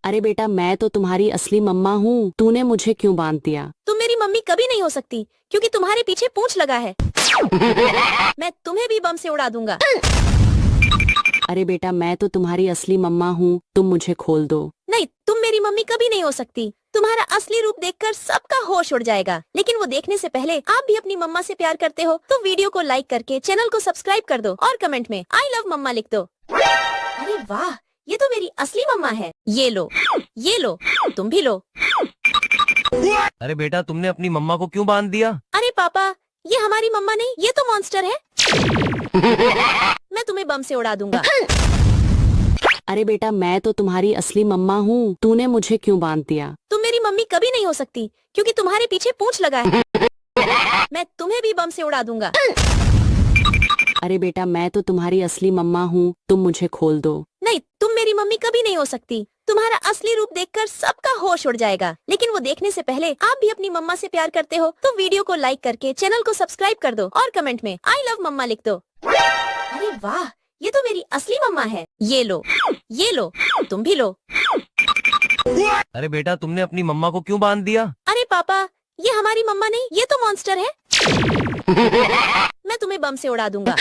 अरे बेटा मैं तो तुम्हारी असली मम्मा हूँ, तूने मुझे क्यों बांध दिया? तुम मेरी मम्मी कभी नहीं हो सकती क्योंकि तुम्हारे पीछे पूंछ लगा है। मैं तुम्हें भी बम से उड़ा दूंगा। अरे बेटा मैं तो तुम्हारी असली मम्मा हूँ, तुम मुझे खोल दो। नहीं, तुम मेरी मम्मी कभी नहीं हो सकती। तुम्हारा असली रूप देखकर सबका होश उड़ जाएगा, लेकिन वो देखने से पहले आप भी अपनी मम्मा से प्यार करते हो तो वीडियो को लाइक करके चैनल को सब्सक्राइब कर दो और कमेंट में आई लव मम्मा लिख दो। वाह, ये तो मेरी असली मम्मा है। ये लो, तुम भी लो। अरे बेटा तुमने अपनी मम्मा को क्यों बांध दिया? अरे पापा, ये हमारी मम्मा नहीं, ये तो मॉन्स्टर है। मैं तुम्हें बम से उड़ा दूंगा। अरे बेटा मैं तो तुम्हारी असली मम्मा हूँ, तूने मुझे क्यों बांध दिया? तुम मेरी मम्मी कभी नहीं हो सकती, क्योंकि तुम्हारे पीछे पूंछ लगा है। मैं तुम्हें भी बम से उड़ा दूंगा। अरे बेटा मैं तो तुम्हारी असली मम्मा हूँ, तुम मुझे खोल दो। नहीं, तुम मेरी मम्मी कभी नहीं हो सकती। तुम्हारा असली रूप देखकर सबका होश उड़ जाएगा। लेकिन वो देखने से पहले आप भी अपनी मम्मा से प्यार करते हो तो वीडियो को लाइक करके चैनल को सब्सक्राइब कर दो और कमेंट में आई लव मम्मा लिख दो। अरे वाह, ये तो मेरी असली मम्मा है। ये लो, तुम भी लो। अरे बेटा तुमने अपनी मम्मा को क्यों बांध दिया? अरे पापा, ये हमारी मम्मा नहीं, ये तो मॉन्स्टर है। मैं तुम्हें बम से उड़ा दूंगा।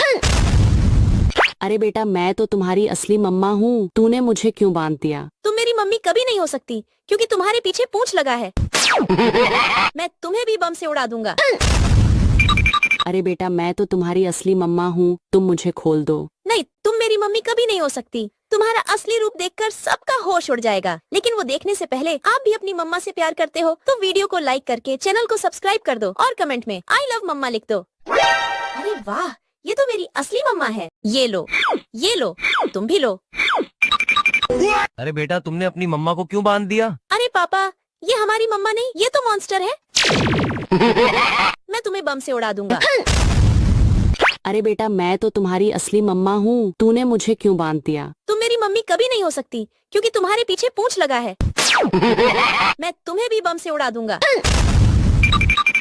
अरे बेटा मैं तो तुम्हारी असली मम्मा हूँ, तूने मुझे क्यों बांध दिया? तुम मेरी मम्मी कभी नहीं हो सकती, क्योंकि तुम्हारे पीछे पूंछ लगा है। मैं तुम्हें भी बम से उड़ा दूंगा। अरे बेटा मैं तो तुम्हारी असली मम्मा हूँ, तुम मुझे खोल दो। नहीं, तुम मेरी मम्मी कभी नहीं हो सकती। तुम्हारा असली रूप देखकर सबका होश उड़ जाएगा। लेकिन वो देखने से पहले आप भी अपनी मम्मा से प्यार करते हो तो वीडियो को लाइक करके चैनल को सब्सक्राइब कर दो और कमेंट में आई लव मम्मा लिख दो। अरे वाह, ये तो मेरी असली मम्मा है। ये लो, तुम भी लो। अरे बेटा तुमने अपनी मम्मा को क्यों बांध दिया? अरे पापा, ये हमारी मम्मा नहीं, ये तो मॉन्स्टर है। मैं तुम्हें बम से उड़ा दूंगा। अरे बेटा मैं तो तुम्हारी असली मम्मा हूँ, तूने मुझे क्यों बांध दिया? तुम मेरी मम्मी कभी नहीं हो सकती, क्योंकि तुम्हारे पीछे पूंछ लगा है। मैं तुम्हें भी बम से उड़ा दूंगा।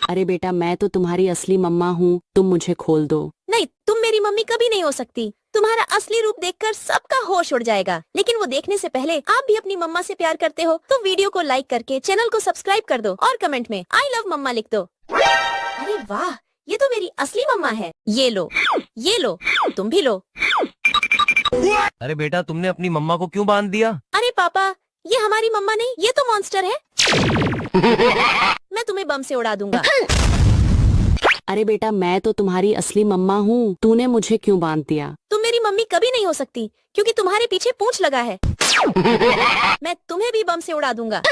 अरे बेटा मैं तो तुम्हारी असली मम्मा हूँ, तुम मुझे खोल दो। नहीं, तुम मेरी मम्मी कभी नहीं हो सकती। तुम्हारा असली रूप देखकर सबका होश उड़ जाएगा। लेकिन वो देखने से पहले आप भी अपनी मम्मा से प्यार करते हो तो वीडियो को लाइक करके चैनल को सब्सक्राइब कर दो और कमेंट में आई लव मम्मा लिख दो। अरे वाह, ये तो मेरी असली मम्मा है। ये लो, तुम भी लो। अरे बेटा तुमने अपनी मम्मा को क्यों बांध दिया? अरे पापा, ये हमारी मम्मा नहीं, ये तो मॉन्स्टर है। मैं तुम्हें बम से उड़ा दूंगा। अरे बेटा मैं तो तुम्हारी असली मम्मा हूँ, तूने मुझे क्यों बांध दिया? तुम मेरी मम्मी कभी नहीं हो सकती, क्योंकि तुम्हारे पीछे पूंछ लगा है। मैं तुम्हें भी बम से उड़ा दूंगा।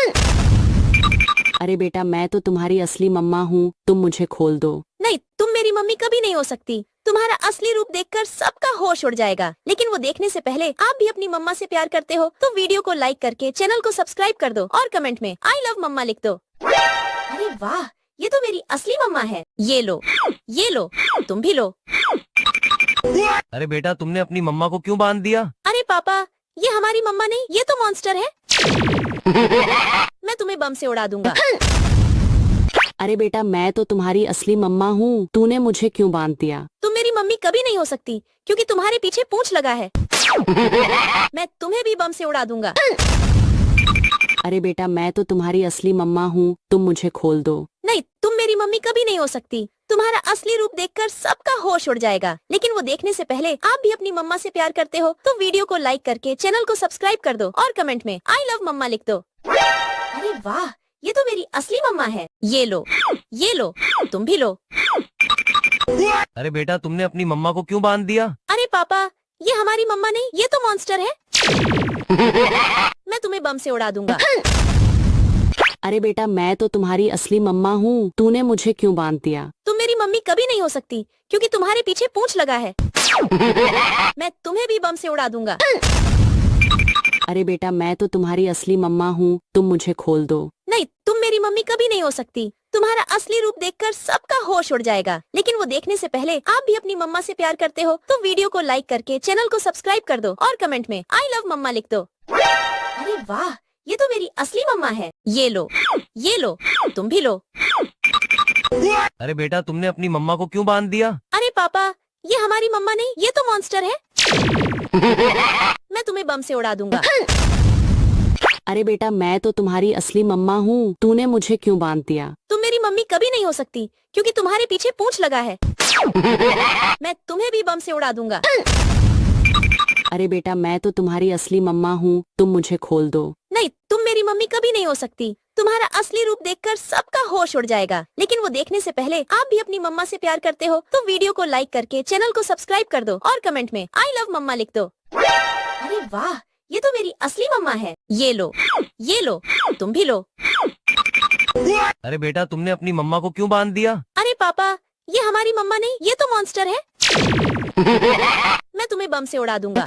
अरे बेटा मैं तो तुम्हारी असली मम्मा हूँ, तुम मुझे खोल दो। नहीं, तुम मेरी मम्मी कभी नहीं हो सकती। तुम्हारा असली रूप देखकर सबका होश उड़ जाएगा। लेकिन वो देखने से पहले आप भी अपनी मम्मा से प्यार करते हो तो वीडियो को लाइक करके चैनल को सब्सक्राइब कर दो और कमेंट में आई लव मम्मा लिख दो। अरे वाह, ये तो मेरी असली मम्मा है। ये लो, तुम भी लो। अरे बेटा तुमने अपनी मम्मा को क्यों बांध दिया? अरे पापा, ये हमारी मम्मा नहीं, ये तो मॉन्स्टर है। मैं तुम्हें बम से उड़ा दूंगा। अरे बेटा मैं तो तुम्हारी असली मम्मा हूँ, तूने मुझे क्यों बांध दिया? तुम मेरी मम्मी कभी नहीं हो सकती, क्योंकि तुम्हारे पीछे पूंछ लगा है। मैं तुम्हें भी बम से उड़ा दूंगा। अरे बेटा मैं तो तुम्हारी असली मम्मा हूँ, तुम मुझे खोल दो। नहीं, तुम मेरी मम्मी कभी नहीं हो सकती। तुम्हारा असली रूप देखकर सबका होश उड़ जाएगा। लेकिन वो देखने से पहले आप भी अपनी मम्मा से प्यार करते हो तो वीडियो को लाइक करके चैनल को सब्सक्राइब कर दो और कमेंट में आई लव मम्मा लिख दो। अरे वाह, ये तो मेरी असली मम्मा है। ये लो, तुम भी लो। अरे बेटा तुमने अपनी मम्मा को क्यों बांध दिया? अरे पापा, ये हमारी मम्मा नहीं, ये तो मॉन्स्टर है। मैं तुम्हें बम से उड़ा दूंगा। अरे बेटा मैं तो तुम्हारी असली मम्मा हूँ, तूने मुझे क्यों बांध दिया? तुम मेरी मम्मी कभी नहीं हो सकती, क्योंकि तुम्हारे पीछे पूंछ लगा है। मैं तुम्हें भी बम से उड़ा दूंगा। अरे बेटा मैं तो तुम्हारी असली मम्मा हूँ, तुम मुझे खोल दो। नहीं, तुम मेरी मम्मी कभी नहीं हो सकती। तुम्हारा असली रूप देखकर सबका होश उड़ जाएगा। लेकिन वो देखने से पहले आप भी अपनी मम्मा से प्यार करते हो तो वीडियो को लाइक करके चैनल को सब्सक्राइब कर दो और कमेंट में आई लव मम्मा लिख दो। अरे वाह, ये तो मेरी असली मम्मा है। ये लो, तुम भी लो। अरे बेटा तुमने अपनी मम्मा को क्यों बांध दिया? अरे पापा, ये हमारी मम्मा नहीं, ये तो मॉन्स्टर है। मैं तुम्हें बम से उड़ा दूंगा। अरे बेटा मैं तो तुम्हारी असली मम्मा हूँ, तूने मुझे क्यों बांध दिया? तुम मेरी मम्मी कभी नहीं हो सकती, क्योंकि तुम्हारे पीछे पूंछ लगा है। मैं तुम्हें भी बम से उड़ा दूंगा। अरे बेटा मैं तो तुम्हारी असली मम्मा हूँ, तुम मुझे खोल दो। नहीं, तुम मेरी मम्मी कभी नहीं हो सकती। तुम्हारा असली रूप देखकर सबका होश उड़ जाएगा। लेकिन वो देखने से पहले आप भी अपनी मम्मा से प्यार करते हो तो वीडियो को लाइक करके चैनल को सब्सक्राइब कर दो और कमेंट में आई लव मम्मा लिख दो। अरे वाह, ये तो मेरी असली मम्मा है। ये लो, तुम भी लो। अरे बेटा तुमने अपनी मम्मा को क्यों बांध दिया? अरे पापा, ये हमारी मम्मा नहीं, ये तो मॉन्स्टर है। मैं तुम्हें बम से उड़ा दूंगा।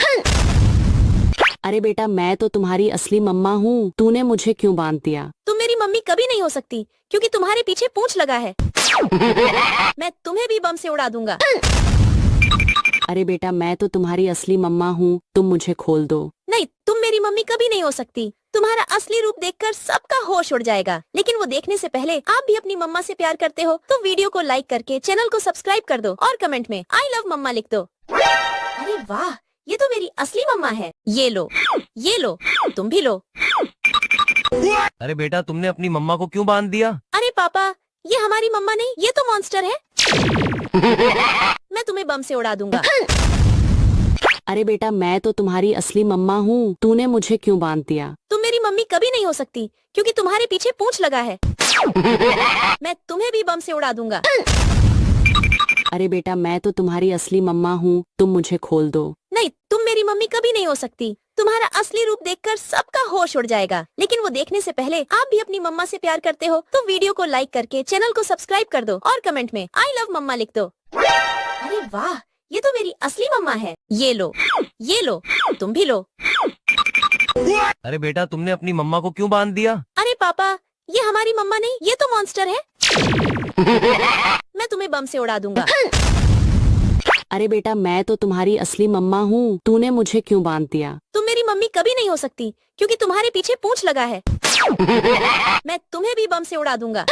अरे बेटा मैं तो तुम्हारी असली मम्मा हूँ, तूने मुझे क्यों बांध दिया? तुम मेरी मम्मी कभी नहीं हो सकती क्योंकि तुम्हारे पीछे पूंछ लगा है। मैं तुम्हें भी बम से उड़ा दूंगा। अरे बेटा मैं तो तुम्हारी असली मम्मा हूँ, तुम मुझे खोल दो। नहीं, तुम मेरी मम्मी कभी नहीं हो सकती। तुम्हारा असली रूप देखकर सबका होश उड़ जाएगा। लेकिन वो देखने से पहले आप भी अपनी मम्मा से प्यार करते हो तो वीडियो को लाइक करके चैनल को सब्सक्राइब कर दो और कमेंट में आई लव मम्मा लिख दो। अरे वाह, ये तो मेरी असली मम्मा है। ये लो, तुम भी लो। अरे बेटा तुमने अपनी मम्मा को क्यों बांध दिया? अरे पापा, ये हमारी मम्मा नहीं, ये तो मॉन्स्टर है। मैं तुम्हें बम से उड़ा दूंगा। अरे बेटा मैं तो तुम्हारी असली मम्मा हूँ, तूने मुझे क्यों बांध दिया? तुम मेरी मम्मी कभी नहीं हो सकती क्योंकि तुम्हारे पीछे पूंछ लगा है। मैं तुम्हें भी बम से उड़ा दूंगा। अरे बेटा मैं तो तुम्हारी असली मम्मा हूँ, तुम मुझे खोल दो। नहीं, तुम मेरी मम्मी कभी नहीं हो सकती। तुम्हारा असली रूप देखकर सबका होश उड़ जाएगा। लेकिन वो देखने से पहले आप भी अपनी मम्मा से प्यार करते हो तो वीडियो को लाइक करके चैनल को सब्सक्राइब कर दो और कमेंट में आई लव मम्मा लिख दो। अरे वाह, ये तो मेरी असली मम्मा है। ये लो, तुम भी लो। अरे बेटा तुमने अपनी मम्मा को क्यों बांध दिया? अरे पापा, ये हमारी मम्मा नहीं, ये तो मॉन्स्टर है। मैं तुम्हें बम से उड़ा दूंगा। अरे बेटा मैं तो तुम्हारी असली मम्मा हूँ, तूने मुझे क्यों बांध दिया? तुम मेरी मम्मी कभी नहीं हो सकती क्योंकि तुम्हारे पीछे पूंछ लगा है। मैं तुम्हें भी बम से उड़ा दूंगा।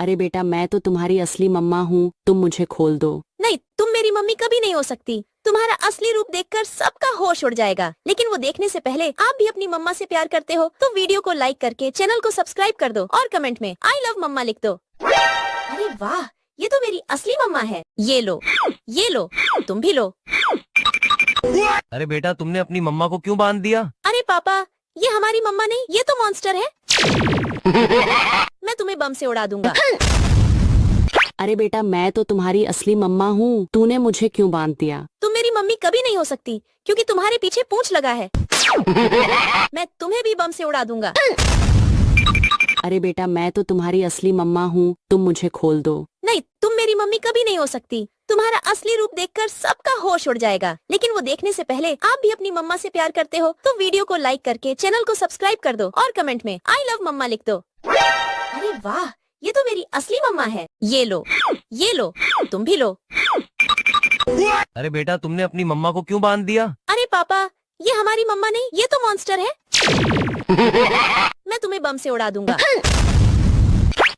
अरे बेटा मैं तो तुम्हारी असली मम्मा हूँ, तुम मुझे खोल दो। नहीं, तुम मेरी मम्मी कभी नहीं हो सकती। तुम्हारा असली रूप देखकर सबका होश उड़ जाएगा। लेकिन वो देखने से पहले आप भी अपनी मम्मा से प्यार करते हो तो वीडियो को लाइक करके चैनल को सब्सक्राइब कर दो और कमेंट में आई लव मम्मा लिख दो। अरे वाह, ये तो मेरी असली मम्मा है। ये लो, तुम भी लो। अरे बेटा तुमने अपनी मम्मा को क्यों बांध दिया? अरे पापा, ये हमारी मम्मा नहीं, ये तो मॉन्स्टर है। मैं तुम्हें बम से उड़ा दूंगा। अरे बेटा मैं तो तुम्हारी असली मम्मा हूँ, तूने मुझे क्यों बांध दिया? तुम मेरी मम्मी कभी नहीं हो सकती क्योंकि तुम्हारे पीछे पूंछ लगा है। मैं तुम्हें भी बम से उड़ा दूंगा। अरे बेटा मैं तो तुम्हारी असली मम्मा हूँ, तुम मुझे खोल दो। नहीं, तुम मेरी मम्मी कभी नहीं हो सकती। तुम्हारा असली रूप देखकर सबका होश उड़ जाएगा। लेकिन वो देखने से पहले आप भी अपनी मम्मा से प्यार करते हो तो वीडियो को लाइक करके चैनल को सब्सक्राइब कर दो और कमेंट में आई लव मम्मा लिख दो। अरे वाह, ये तो मेरी असली मम्मा है। ये लो, तुम भी लो। अरे बेटा तुमने अपनी मम्मा को क्यों बांध दिया? अरे पापा, ये हमारी मम्मा नहीं, ये तो मॉन्स्टर है। मैं तुम्हें बम से उड़ा दूंगा।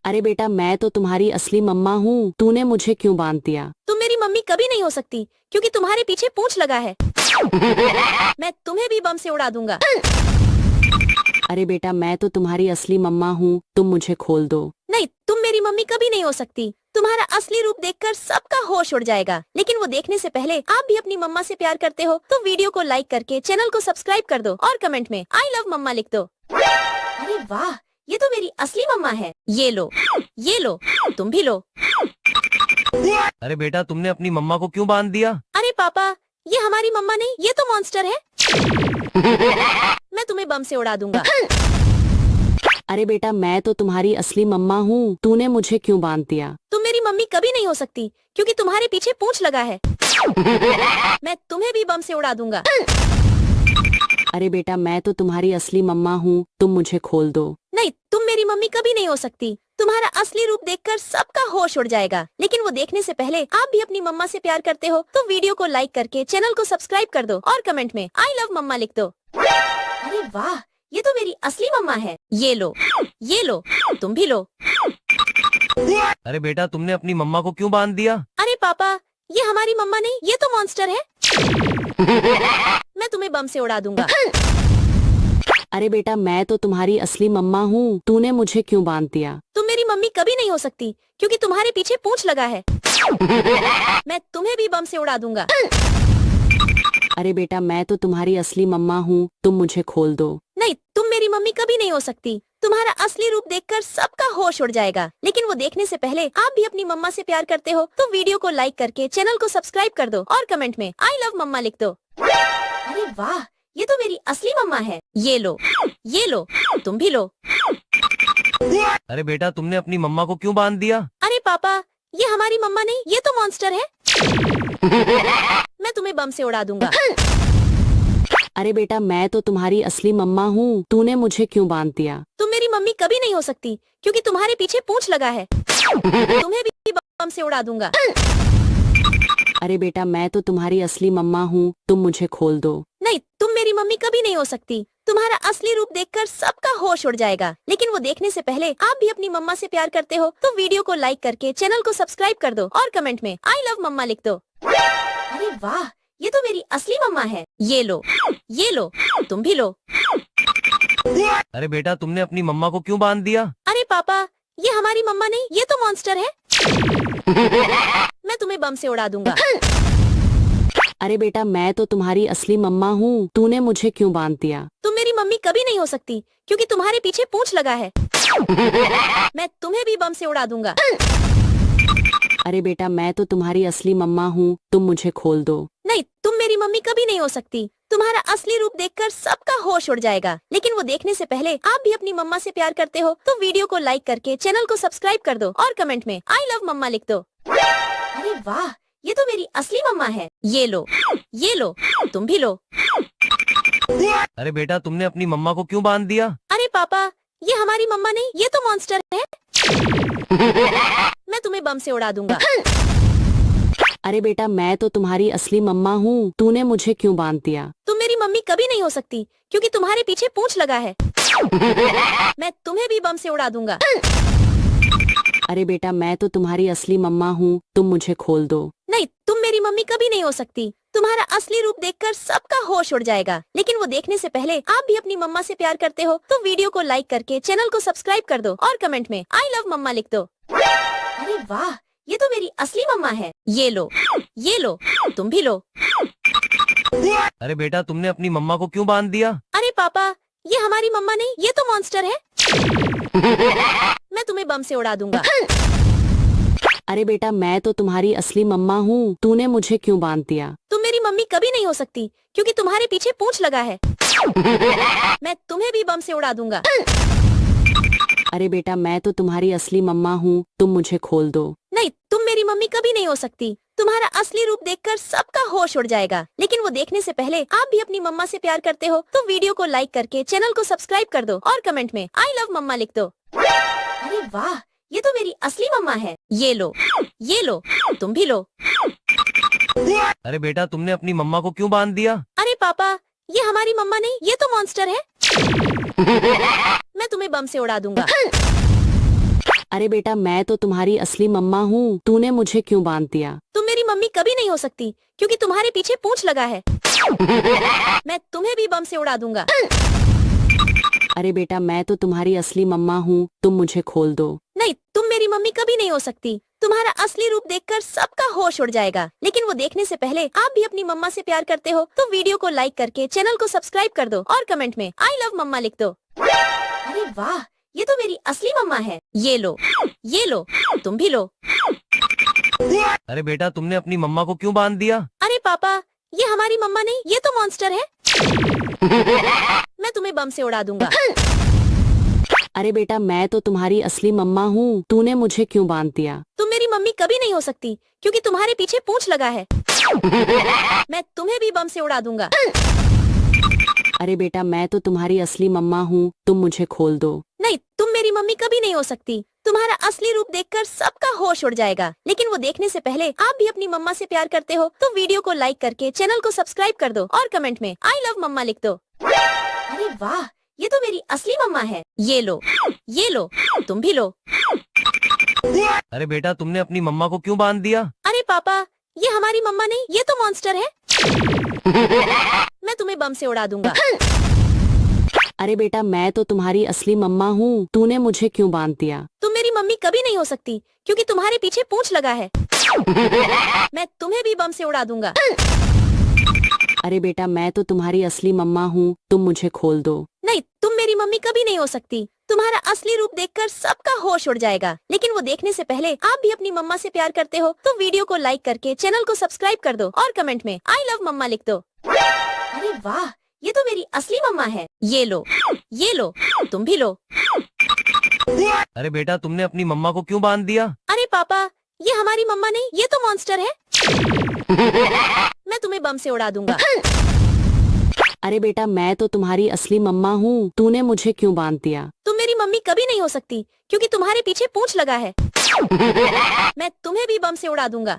अरे बेटा मैं तो तुम्हारी असली मम्मा हूँ, तूने मुझे क्यों बांध दिया? तुम मेरी मम्मी कभी नहीं हो सकती क्योंकि तुम्हारे पीछे पूंछ लगा है। मैं तुम्हें भी बम से उड़ा दूंगा। अरे बेटा मैं तो तुम्हारी असली मम्मा हूँ, तुम मुझे खोल दो। नहीं, तुम मेरी मम्मी कभी नहीं हो सकती। तुम्हारा असली रूप देखकर सबका होश उड़ जाएगा। लेकिन वो देखने से पहले आप भी अपनी मम्मा से प्यार करते हो तो वीडियो को लाइक करके चैनल को सब्सक्राइब कर दो और कमेंट में आई लव मम्मा लिख दो। अरे वाह, ये तो मेरी असली मम्मा है। ये लो, तुम भी लो। अरे बेटा तुमने अपनी मम्मा को क्यों बांध दिया? अरे पापा, ये हमारी मम्मा नहीं, ये तो मॉन्स्टर है। मैं तुम्हें बम से उड़ा दूंगा। अरे बेटा मैं तो तुम्हारी असली मम्मा हूँ, तूने मुझे क्यों बांध दिया? तुम मेरी मम्मी कभी नहीं हो सकती क्योंकि तुम्हारे पीछे पूंछ लगा है। मैं तुम्हें भी बम से उड़ा दूंगा। अरे बेटा मैं तो तुम्हारी असली मम्मा हूँ, तुम मुझे खोल दो। नहीं, तुम मेरी मम्मी कभी नहीं हो सकती। तुम्हारा असली रूप देखकर सबका होश उड़ जाएगा। लेकिन वो देखने से पहले आप भी अपनी मम्मा से प्यार करते हो तो वीडियो को लाइक करके चैनल को सब्सक्राइब कर दो और कमेंट में आई लव मम्मा लिख दो। अरे वाह, ये तो मेरी असली मम्मा है। ये लो, तुम भी लो। अरे बेटा तुमने अपनी मम्मा को क्यों बांध दिया? अरे पापा, ये हमारी मम्मा नहीं, ये तो मॉन्स्टर है। मैं तुम्हें बम से उड़ा दूंगा। अरे बेटा मैं तो तुम्हारी असली मम्मा हूँ, तूने मुझे क्यों बांध दिया? तुम मेरी मम्मी कभी नहीं हो सकती क्योंकि तुम्हारे पीछे पूंछ लगा है। मैं तुम्हें भी बम से उड़ा दूंगा। अरे बेटा मैं तो तुम्हारी असली मम्मा हूँ, तुम मुझे खोल दो। नहीं, तुम मेरी मम्मी कभी नहीं हो सकती। तुम्हारा असली रूप देखकर सबका होश उड़ जाएगा। लेकिन वो देखने से पहले आप भी अपनी मम्मा से प्यार करते हो तो वीडियो को लाइक करके चैनल को सब्सक्राइब कर दो और कमेंट में आई लव मम्मा लिख दो। अरे वाह, ये तो मेरी असली मम्मा है। ये लो, तुम भी लो। अरे बेटा तुमने अपनी मम्मा को क्यों बांध दिया? अरे पापा, ये हमारी मम्मा नहीं, ये तो मॉन्स्टर है। मैं तुम्हें बम से उड़ा दूंगा। अरे बेटा मैं तो तुम्हारी असली मम्मा हूँ, तूने मुझे क्यों बांध दिया? तुम मेरी मम्मी कभी नहीं हो सकती क्योंकि तुम्हारे पीछे पूंछ लगा है। तुम्हें भी बम से उड़ा दूंगा। अरे बेटा मैं तो तुम्हारी असली मम्मा हूँ, तुम मुझे खोल दो। नहीं, तुम मेरी मम्मी कभी नहीं हो सकती। तुम्हारा असली रूप देखकर सबका होश उड़ जाएगा। लेकिन वो देखने से पहले आप भी अपनी मम्मा से प्यार करते हो तो वीडियो को लाइक करके चैनल को सब्सक्राइब कर दो और कमेंट में आई लव मम्मा लिख दो। अरे वाह, ये तो मेरी असली मम्मा है। ये लो, तुम भी लो। अरे बेटा तुमने अपनी मम्मा को क्यों बांध दिया? अरे पापा, ये हमारी मम्मा नहीं, ये तो मॉन्स्टर है। मैं तुम्हें बम से उड़ा दूंगा। अरे बेटा मैं तो तुम्हारी असली मम्मा हूँ, तूने मुझे क्यों बांध दिया? तुम मेरी मम्मी कभी नहीं हो सकती क्योंकि तुम्हारे पीछे पूंछ लगा है। मैं तुम्हें भी बम से उड़ा दूंगा। अरे बेटा मैं तो तुम्हारी असली मम्मा हूँ, तुम मुझे खोल दो। नहीं, तुम मेरी मम्मी कभी नहीं हो सकती। तुम्हारा असली रूप देखकर सबका होश उड़ जाएगा। लेकिन वो देखने से पहले आप भी अपनी मम्मा से प्यार करते हो तो वीडियो को लाइक करके चैनल को सब्सक्राइब कर दो और कमेंट में आई लव मम्मा लिख दो। अरे वाह, ये तो मेरी असली मम्मा है। ये लो, तुम भी लो। अरे बेटा तुमने अपनी मम्मा को क्यों बांध दिया? अरे पापा, ये हमारी मम्मा नहीं, ये तो मॉन्स्टर है। मैं तुम्हें बम से उड़ा दूंगा। अरे बेटा मैं तो तुम्हारी असली मम्मा हूँ, तूने मुझे क्यों बांध दिया? तुम मेरी मम्मी कभी नहीं हो सकती क्योंकि तुम्हारे पीछे पूंछ लगा है। मैं तुम्हें भी बम से उड़ा दूंगा। अरे बेटा मैं तो तुम्हारी असली मम्मा हूँ, तुम मुझे खोल दो। नहीं, तुम मेरी मम्मी कभी नहीं हो सकती। तुम्हारा असली रूप देखकर सबका होश उड़ जाएगा। लेकिन वो देखने से पहले आप भी अपनी मम्मा से प्यार करते हो तो वीडियो को लाइक करके चैनल को सब्सक्राइब कर दो और कमेंट में आई लव मम्मा लिख दो। अरे वाह, ये तो मेरी असली मम्मा है। ये लो, तुम भी लो। अरे बेटा तुमने अपनी मम्मा को क्यों बांध दिया? अरे पापा, ये हमारी मम्मा नहीं, ये तो मॉन्स्टर है। मैं तुम्हें बम से उड़ा दूंगा। अरे बेटा मैं तो तुम्हारी असली मम्मा हूँ, तूने मुझे क्यों बांध दिया? तुम मेरी मम्मी कभी नहीं हो सकती क्योंकि तुम्हारे पीछे पूंछ लगा है। मैं तुम्हें भी बम से उड़ा दूंगा। अरे बेटा मैं तो तुम्हारी असली मम्मा हूँ, तुम मुझे खोल दो। नहीं, तुम मेरी मम्मी कभी नहीं हो सकती। तुम्हारा असली रूप देखकर सबका होश उड़ जाएगा। लेकिन वो देखने से पहले आप भी अपनी मम्मा से प्यार करते हो तो वीडियो को लाइक करके चैनल को सब्सक्राइब कर दो और कमेंट में आई लव मम्मा लिख दो। अरे वाह, ये तो मेरी असली मम्मा है। ये लो, तुम भी लो। अरे बेटा तुमने अपनी मम्मा को क्यों बांध दिया? अरे पापा, ये हमारी मम्मा नहीं, ये तो मॉन्स्टर है। मैं तुम्हें बम से उड़ा दूंगा। अरे बेटा मैं तो तुम्हारी असली मम्मा हूँ, तूने मुझे क्यों बांध दिया? तुम मेरी मम्मी कभी नहीं हो सकती क्योंकि तुम्हारे पीछे पूंछ लगा है। मैं तुम्हें भी बम से उड़ा दूंगा। अरे बेटा मैं तो तुम्हारी असली मम्मा हूँ, तुम मुझे खोल दो। नहीं, तुम मेरी मम्मी कभी नहीं हो सकती। तुम्हारा असली रूप देखकर सबका होश उड़ जाएगा। लेकिन वो देखने से पहले आप भी अपनी मम्मा से प्यार करते हो तो वीडियो को लाइक करके चैनल को सब्सक्राइब कर दो और कमेंट में आई लव मम्मा लिख दो। अरे वाह, ये तो मेरी असली मम्मा है। ये लो, तुम भी लो। अरे बेटा तुमने अपनी मम्मा को क्यों बांध दिया? अरे पापा, ये हमारी मम्मा नहीं, ये तो मॉन्स्टर है। मैं तुम्हें बम से उड़ा दूंगा। अरे बेटा मैं तो तुम्हारी असली मम्मा हूँ, तूने मुझे क्यों बांध दिया? तुम मेरी मम्मी कभी नहीं हो सकती क्योंकि तुम्हारे पीछे पूंछ लगा है। मैं तुम्हें भी बम से उड़ा दूंगा। अरे बेटा मैं तो तुम्हारी असली मम्मा हूँ, तुम मुझे खोल दो। नहीं, तुम मेरी मम्मी कभी नहीं हो सकती। तुम्हारा असली रूप देखकर सबका होश उड़ जाएगा। लेकिन वो देखने से पहले आप भी अपनी मम्मा से प्यार करते हो तो वीडियो को लाइक करके चैनल को सब्सक्राइब कर दो और कमेंट में आई लव मम्मा लिख दो। अरे वाह, ये तो मेरी असली मम्मा है। ये लो, तुम भी लो। अरे बेटा तुमने अपनी मम्मा को क्यों बांध दिया? अरे पापा, ये हमारी मम्मा नहीं, ये तो मॉन्स्टर है। मैं तुम्हें बम से उड़ा दूंगा। अरे बेटा मैं तो तुम्हारी असली मम्मा हूँ, तूने मुझे क्यों बांध दिया? तुम मेरी मम्मी कभी नहीं हो सकती क्योंकि तुम्हारे पीछे पूंछ लगा है। मैं तुम्हें भी बम से उड़ा दूंगा। अरे बेटा मैं तो तुम्हारी असली मम्मा हूँ, तुम मुझे खोल दो। नहीं, तुम मेरी मम्मी कभी नहीं हो सकती। तुम्हारा असली रूप देखकर सबका होश उड़ जाएगा। लेकिन वो देखने से पहले आप भी अपनी मम्मा से प्यार करते हो तो वीडियो को लाइक करके चैनल को सब्सक्राइब कर दो और कमेंट में आई लव मम्मा लिख दो। अरे वाह, ये तो मेरी असली मम्मा है। ये लो, तुम भी लो। अरे बेटा तुमने अपनी मम्मा को क्यों बांध दिया? अरे पापा, ये हमारी मम्मा नहीं, ये तो मॉन्स्टर है। मैं तुम्हें बम से उड़ा दूंगा। अरे बेटा मैं तो तुम्हारी असली मम्मा हूँ, तूने मुझे क्यों बांध दिया? तुम मेरी मम्मी कभी नहीं हो सकती क्योंकि तुम्हारे पीछे पूंछ लगा है। मैं तुम्हें भी बम से उड़ा दूंगा।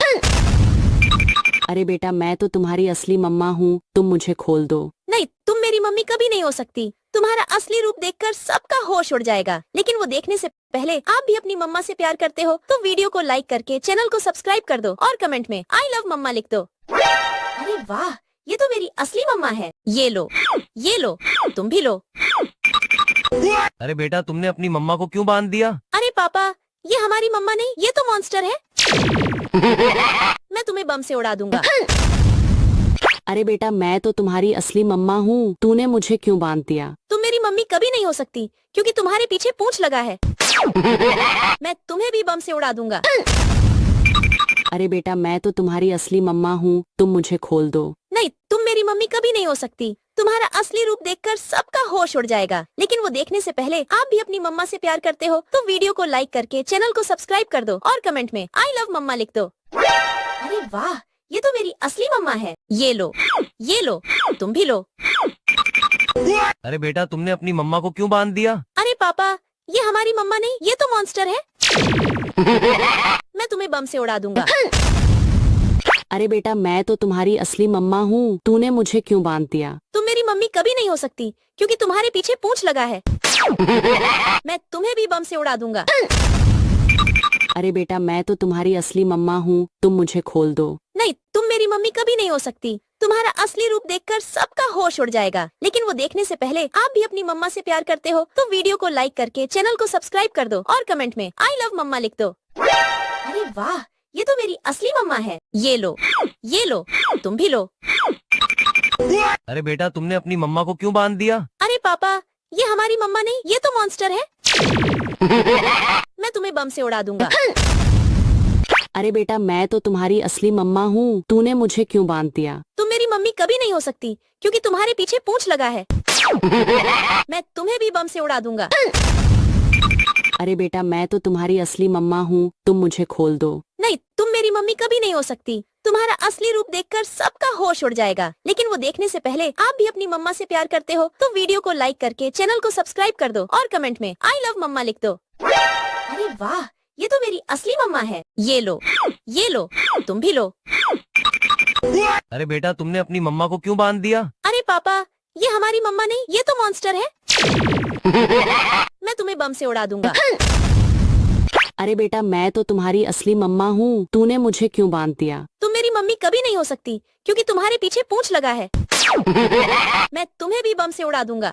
अरे बेटा मैं तो तुम्हारी असली मम्मा हूँ, तुम मुझे खोल दो। नहीं, तुम मेरी मम्मी कभी नहीं हो सकती। तुम्हारा असली रूप देखकर सबका होश उड़ जाएगा, लेकिन वो देखने से पहले आप भी अपनी मम्मा से प्यार करते हो तो वीडियो को लाइक करके चैनल को सब्सक्राइब कर दो और कमेंट में आई लव मम्मा लिख दो। अरे वाह, ये तो मेरी असली मम्मा है। ये लो, तुम भी लो। अरे बेटा तुमने अपनी मम्मा को क्यों बांध दिया? अरे पापा, ये हमारी मम्मा नहीं, ये तो मॉन्स्टर है। मैं तुम्हें बम से उड़ा दूंगा। अरे बेटा मैं तो तुम्हारी असली मम्मा हूँ, तूने मुझे क्यों बांध दिया? तुम मेरी मम्मी कभी नहीं हो सकती क्योंकि तुम्हारे पीछे पूंछ लगा है। मैं तुम्हें भी बम से उड़ा दूंगा। अरे बेटा मैं तो तुम्हारी असली मम्मा हूँ, तुम मुझे खोल दो। नहीं, तुम मेरी मम्मी कभी नहीं हो सकती। तुम्हारा असली रूप देखकर सबका होश उड़ जाएगा, लेकिन वो देखने से पहले आप भी अपनी मम्मा से प्यार करते हो तो वीडियो को लाइक करके चैनल को सब्सक्राइब कर दो और कमेंट में आई लव मम्मा लिख दो। अरे वाह, ये तो मेरी असली मम्मा है। ये लो, तुम भी लो। अरे बेटा तुमने अपनी मम्मा को क्यों बांध दिया? अरे पापा, ये हमारी मम्मा नहीं, ये तो मॉन्स्टर है। मैं तुम्हें बम से उड़ा दूंगा। अरे बेटा मैं तो तुम्हारी असली मम्मा हूँ, तूने मुझे क्यों बांध दिया? तुम मेरी मम्मी कभी नहीं हो सकती क्योंकि तुम्हारे पीछे पूंछ लगा है। मैं तुम्हें भी बम से उड़ा दूंगा। अरे बेटा मैं तो तुम्हारी असली मम्मा हूँ, तुम मुझे खोल दो। नहीं, तुम मेरी मम्मी कभी नहीं हो सकती। तुम्हारा असली रूप देखकर सबका होश उड़ जाएगा, लेकिन वो देखने से पहले आप भी अपनी मम्मा से प्यार करते हो तो वीडियो को लाइक करके चैनल को सब्सक्राइब कर दो और कमेंट में आई लव मम्मा लिख दो। अरे वाह, ये तो मेरी असली मम्मा है। ये लो, तुम भी लो। अरे बेटा तुमने अपनी मम्मा को क्यों बांध दिया? अरे पापा, ये हमारी मम्मा नहीं, ये तो मॉन्स्टर है। मैं तुम्हें बम से उड़ा दूंगा। अरे बेटा मैं तो तुम्हारी असली मम्मा हूँ, तूने मुझे क्यों बांध दिया? तुम मेरी मम्मी कभी नहीं हो सकती क्योंकि तुम्हारे पीछे पूंछ लगा है। मैं तुम्हें भी बम से उड़ा दूंगा। अरे बेटा मैं तो तुम्हारी असली मम्मा हूँ, तुम मुझे खोल दो। नहीं, तुम मेरी मम्मी कभी नहीं हो सकती। तुम्हारा असली रूप देखकर सबका होश उड़ जाएगा, लेकिन वो देखने से पहले आप भी अपनी मम्मा से प्यार करते हो तो वीडियो को लाइक करके चैनल को सब्सक्राइब कर दो और कमेंट में आई लव मम्मा लिख दो। अरे वाह, ये तो मेरी असली मम्मा है। ये लो, तुम भी लो। अरे बेटा तुमने अपनी मम्मा को क्यों बांध दिया? अरे पापा, ये हमारी मम्मा नहीं, ये तो मॉन्स्टर है। मैं तुम्हें बम से उड़ा दूंगा। अरे बेटा मैं तो तुम्हारी असली मम्मा हूँ, तूने मुझे क्यों बांध दिया? तुम मेरी मम्मी कभी नहीं हो सकती क्योंकि तुम्हारे पीछे पूंछ लगा है। मैं तुम्हें भी बम से उड़ा दूंगा।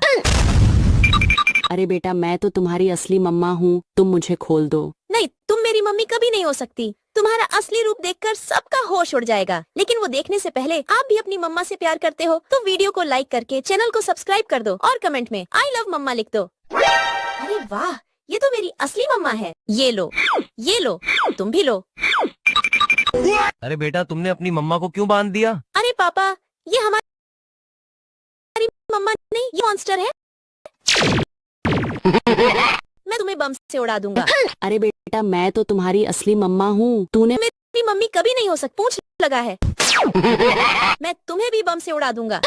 अरे बेटा मैं तो तुम्हारी असली मम्मा हूँ, तुम मुझे खोल दो। नहीं, तुम मेरी मम्मी कभी नहीं हो सकती। तुम्हारा असली रूप देखकर सबका होश उड़ जाएगा, लेकिन वो देखने से पहले आप भी अपनी मम्मा से प्यार करते हो तो वीडियो को लाइक करके चैनल को सब्सक्राइब कर दो और कमेंट में आई लव मम्मा लिख दो। अरे वाह, ये तो मेरी असली मम्मा है। ये लो, तुम भी लो। अरे बेटा तुमने अपनी मम्मा को क्यों बांध दिया? अरे पापा, ये हमारी मम्मा नहीं, ये मॉन्स्टर है। मैं तुम्हें बम से उड़ा दूंगा। अरे बेटा मैं तो तुम्हारी असली मम्मा हूँ, तूने मेरी मम्मी कभी नहीं हो सकती, पूंछ लगा है। मैं तुम्हें भी बम से उड़ा दूंगा।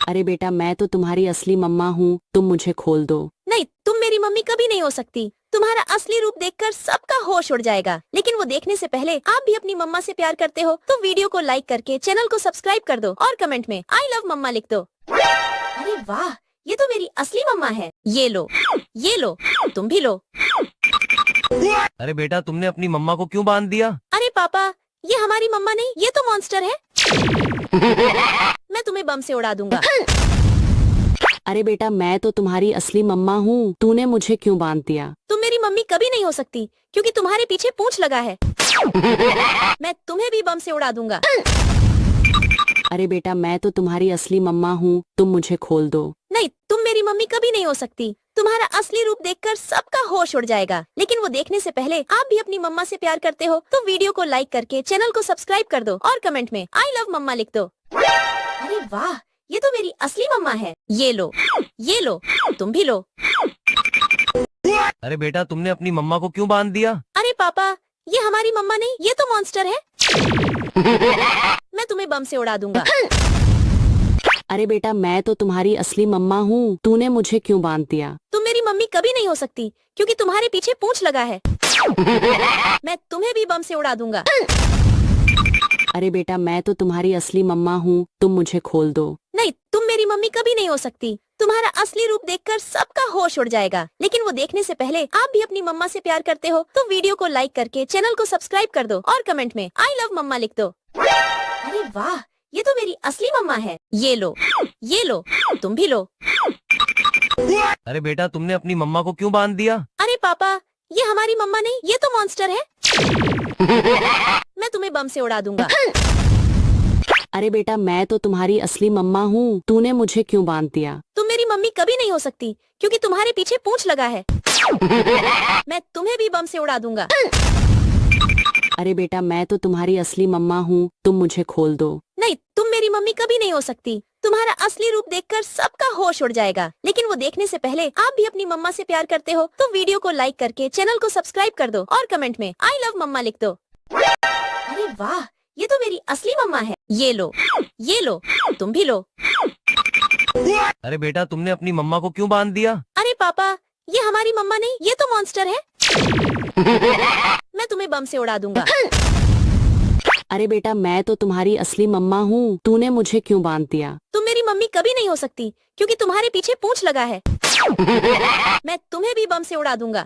अरे बेटा मैं तो तुम्हारी असली मम्मा हूँ, तुम मुझे खोल दो। नहीं, तुम मेरी मम्मी कभी नहीं हो सकती। तुम्हारा असली रूप देखकर सबका होश उड़ जाएगा, लेकिन वो देखने से पहले आप भी अपनी मम्मा से प्यार करते हो तो वीडियो को लाइक करके चैनल को सब्सक्राइब कर दो और कमेंट में आई लव मम्मा लिख दो। अरे वाह, ये तो मेरी असली मम्मा है। ये लो, तुम भी लो। अरे बेटा तुमने अपनी मम्मा को क्यों बांध दिया? अरे पापा, ये हमारी मम्मा नहीं, ये तो मॉन्स्टर है। मैं तुम्हें बम से उड़ा दूंगा। अरे बेटा मैं तो तुम्हारी असली मम्मा हूँ, तूने मुझे क्यों बांध दिया? तुम मेरी मम्मी कभी नहीं हो सकती क्योंकि तुम्हारे पीछे पूंछ लगा है। मैं तुम्हें भी बम से उड़ा दूंगा। अरे बेटा मैं तो तुम्हारी असली मम्मा हूँ, तुम मुझे खोल दो। नहीं, तुम मेरी मम्मी कभी नहीं हो सकती। तुम्हारा असली रूप देखकर सबका होश उड़ जाएगा, लेकिन वो देखने से पहले आप भी अपनी मम्मा से प्यार करते हो तो वीडियो को लाइक करके चैनल को सब्सक्राइब कर दो और कमेंट में आई लव मम्मा लिख दो। अरे वाह, ये तो मेरी असली मम्मा है। ये लो, तुम भी लो। अरे बेटा तुमने अपनी मम्मा को क्यों बांध दिया? अरे पापा, ये हमारी मम्मा नहीं, ये तो मॉन्स्टर है। मैं तुम्हें बम से उड़ा दूंगा। अरे बेटा मैं तो तुम्हारी असली मम्मा हूँ, तूने मुझे क्यों बांध दिया? तुम मेरी मम्मी कभी नहीं हो सकती क्योंकि तुम्हारे पीछे पूंछ लगा है। मैं तुम्हें भी बम से उड़ा दूंगा। अरे बेटा मैं तो तुम्हारी असली मम्मा हूँ, तुम मुझे खोल दो। नहीं, तुम मेरी मम्मी कभी नहीं हो सकती। तुम्हारा असली रूप देखकर सबका होश उड़ जाएगा। लेकिन वो देखने से पहले आप भी अपनी मम्मा से प्यार करते हो तो वीडियो को लाइक करके चैनल को सब्सक्राइब कर दो और कमेंट में आई लव मम्मा लिख दो। अरे वाह, ये तो मेरी असली मम्मा है। ये लो, तुम भी लो। अरे बेटा तुमने अपनी मम्मा को क्यों बांध दिया? अरे पापा, ये हमारी मम्मा नहीं, ये तो मॉन्स्टर है। मैं तुम्हें बम से उड़ा दूंगा। अरे बेटा मैं तो तुम्हारी असली मम्मा हूँ, तूने मुझे क्यों बांध दिया? तुम मेरी मम्मी कभी नहीं हो सकती क्योंकि तुम्हारे पीछे पूंछ लगा है। मैं तुम्हें भी बम से उड़ा दूंगा। अरे बेटा मैं तो तुम्हारी असली मम्मा हूँ, तुम मुझे खोल दो। नहीं, तुम मेरी मम्मी कभी नहीं हो सकती। तुम्हारा असली रूप देखकर सबका होश उड़ जाएगा। लेकिन वो देखने से पहले आप भी अपनी मम्मा से प्यार करते हो तो वीडियो को लाइक करके चैनल को सब्सक्राइब कर दो और कमेंट में आई लव मम्मा लिख दो। अरे वाह, ये तो मेरी असली मम्मा है। ये लो, तुम भी लो। अरे बेटा तुमने अपनी मम्मा को क्यों बांध दिया? अरे पापा, ये हमारी मम्मा नहीं, ये तो मॉन्स्टर है। मैं तुम्हें बम से उड़ा दूंगा। अरे बेटा मैं तो तुम्हारी असली मम्मा हूँ, तूने मुझे क्यों बांध दिया? तुम मेरी मम्मी कभी नहीं हो सकती क्योंकि तुम्हारे पीछे पूंछ लगा है। मैं तुम्हें भी बम से उड़ा दूंगा।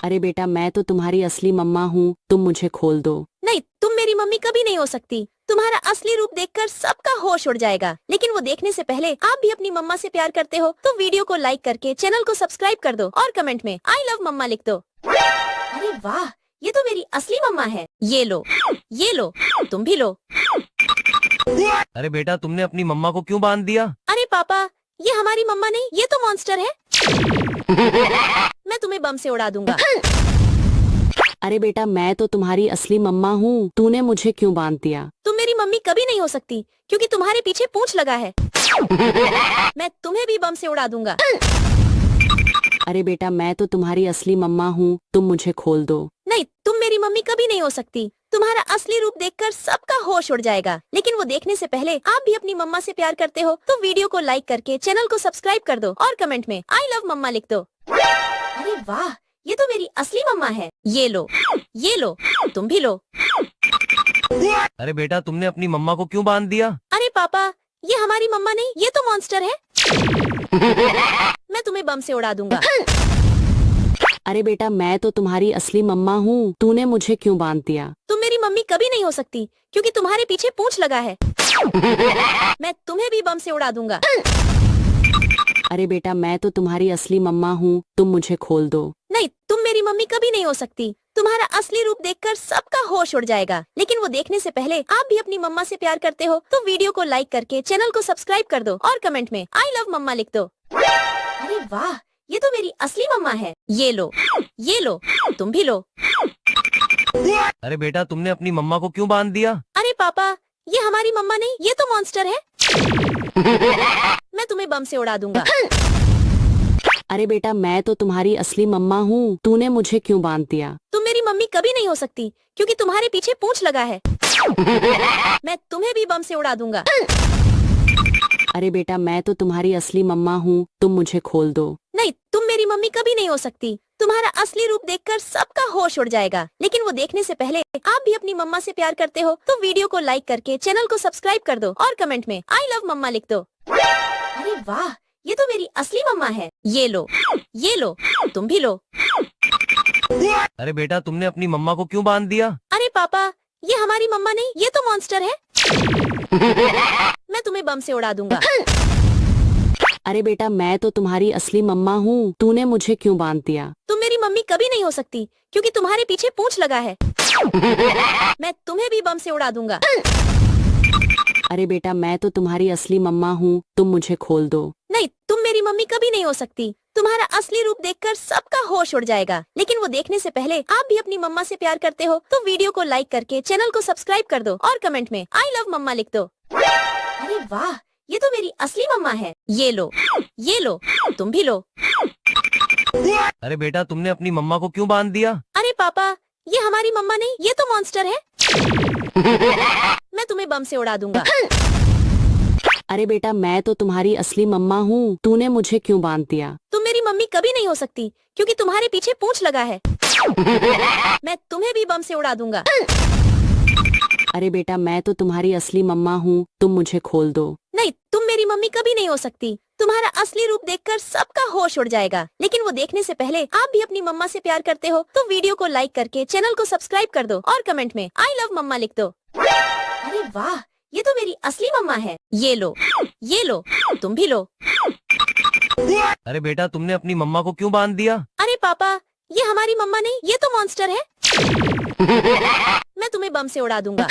अरे बेटा मैं तो तुम्हारी असली मम्मा हूँ, तुम मुझे खोल दो। नहीं, तुम मेरी मम्मी कभी नहीं हो सकती। तुम्हारा असली रूप देखकर सबका होश उड़ जाएगा। लेकिन वो देखने से पहले आप भी अपनी मम्मा से प्यार करते हो तो वीडियो को लाइक करके चैनल को सब्सक्राइब कर दो और कमेंट में आई लव मम्मा लिख दो। अरे वाह, ये तो मेरी असली मम्मा है। ये लो, तुम भी लो। अरे बेटा तुमने अपनी मम्मा को क्यों बांध दिया? अरे पापा, ये हमारी मम्मा नहीं, ये तो मॉन्स्टर है। मैं तुम्हें बम से उड़ा दूंगा। अरे बेटा मैं तो तुम्हारी असली मम्मा हूँ, तूने मुझे क्यों बांध दिया? तुम मेरी मम्मी कभी नहीं हो सकती क्योंकि तुम्हारे पीछे पूंछ लगा है। मैं तुम्हें भी बम से उड़ा दूंगा। अरे बेटा मैं तो तुम्हारी असली मम्मा हूँ, तुम मुझे खोल दो। नहीं, तुम मेरी मम्मी कभी नहीं हो सकती। तुम्हारा असली रूप देखकर सबका होश उड़ जाएगा। लेकिन वो देखने से पहले आप भी अपनी मम्मा से प्यार करते हो तो वीडियो को लाइक करके चैनल को सब्सक्राइब कर दो और कमेंट में आई लव मम्मा लिख दो। अरे वाह, ये तो मेरी असली मम्मा है। ये लो, तुम भी लो। अरे बेटा तुमने अपनी मम्मा को क्यों बांध दिया? अरे पापा, ये हमारी मम्मा नहीं, ये तो मॉन्स्टर है। मैं तुम्हें बम से उड़ा दूंगा। अरे बेटा मैं तो तुम्हारी असली मम्मा हूँ, तूने मुझे क्यों बांध दिया? तुम मेरी मम्मी कभी नहीं हो सकती क्योंकि तुम्हारे पीछे पूंछ लगा है। मैं तुम्हें भी बम से उड़ा दूंगा। अरे बेटा मैं तो तुम्हारी असली मम्मा हूँ, तुम मुझे खोल दो। नहीं, तुम मेरी मम्मी कभी नहीं हो सकती। तुम्हारा असली रूप देखकर सबका होश उड़ जाएगा। लेकिन वो देखने से पहले आप भी अपनी मम्मा से प्यार करते हो तो वीडियो को लाइक करके चैनल को सब्सक्राइब कर दो और कमेंट में आई लव मम्मा लिख दो। अरे वाह, ये तो मेरी असली मम्मा है। ये लो, तुम भी लो। अरे बेटा तुमने अपनी मम्मा को क्यों बांध दिया? अरे पापा, ये हमारी मम्मा नहीं, ये तो मॉन्स्टर है। मैं तुम्हें बम से उड़ा दूंगा। अरे बेटा मैं तो तुम्हारी असली मम्मा हूँ, तूने मुझे क्यों बांध दिया? तुम मेरी मम्मी कभी नहीं हो सकती क्योंकि तुम्हारे पीछे पूंछ लगा है। मैं तुम्हें भी बम से उड़ा दूंगा। अरे बेटा मैं तो तुम्हारी असली मम्मा हूँ, तुम मुझे खोल दो। नहीं, तुम मेरी मम्मी कभी नहीं हो सकती। तुम्हारा असली रूप देखकर सबका होश उड़ जाएगा। लेकिन वो देखने से पहले आप भी अपनी मम्मा से प्यार करते हो तो वीडियो को लाइक करके चैनल को सब्सक्राइब कर दो और कमेंट में आई लव मम्मा लिख दो। अरे वाह, ये तो मेरी असली मम्मा है। ये लो, तुम भी लो। अरे बेटा तुमने अपनी मम्मा को क्यों बांध दिया? अरे पापा, ये हमारी मम्मा नहीं, ये तो मॉन्स्टर है। मैं तुम्हें बम से उड़ा दूंगा। अरे बेटा मैं तो तुम्हारी असली मम्मा हूँ, तूने मुझे क्यों बांध दिया? तुम मेरी मम्मी कभी नहीं हो सकती क्योंकि तुम्हारे पीछे पूंछ लगा है। मैं तुम्हें भी बम से उड़ा दूंगा। अरे बेटा मैं तो तुम्हारी असली मम्मा हूँ, तुम मुझे खोल दो। नहीं, तुम मेरी मम्मी कभी नहीं हो सकती। तुम्हारा असली रूप देखकर सबका होश उड़ जाएगा। लेकिन वो देखने से पहले आप भी अपनी मम्मा से प्यार करते हो तो वीडियो को लाइक करके चैनल को सब्सक्राइब कर दो और कमेंट में आई लव मम्मा लिख दो। अरे वाह, ये तो मेरी असली मम्मा है। ये लो, तुम भी लो। अरे बेटा तुमने अपनी मम्मा को क्यों बांध दिया? अरे पापा, ये हमारी मम्मा नहीं, ये तो मॉन्स्टर है। मैं तुम्हें बम से उड़ा दूंगा। अरे बेटा मैं तो तुम्हारी असली मम्मा हूँ, तूने मुझे क्यों बांध दिया? तुम मेरी मम्मी कभी नहीं हो सकती, क्योंकि तुम्हारे पीछे पूंछ लगा है। मैं तुम्हें भी बम से उड़ा दूंगा। अरे बेटा मैं तो तुम्हारी असली मम्मा हूँ, तुम मुझे खोल दो। नहीं, तुम मेरी मम्मी कभी नहीं हो सकती। तुम्हारा असली रूप देखकर सबका होश उड़ जाएगा। लेकिन वो देखने से पहले आप भी अपनी मम्मा से प्यार करते हो तो वीडियो को लाइक करके चैनल को सब्सक्राइब कर दो और कमेंट में आई लव मम्मा लिख दो। अरे वाह, ये तो मेरी असली मम्मा है। ये लो, तुम भी लो। अरे बेटा तुमने अपनी मम्मा को क्यों बांध दिया? अरे पापा, ये हमारी मम्मा नहीं, ये तो मॉन्स्टर है। मैं तुम्हें बम से उड़ा दूंगा।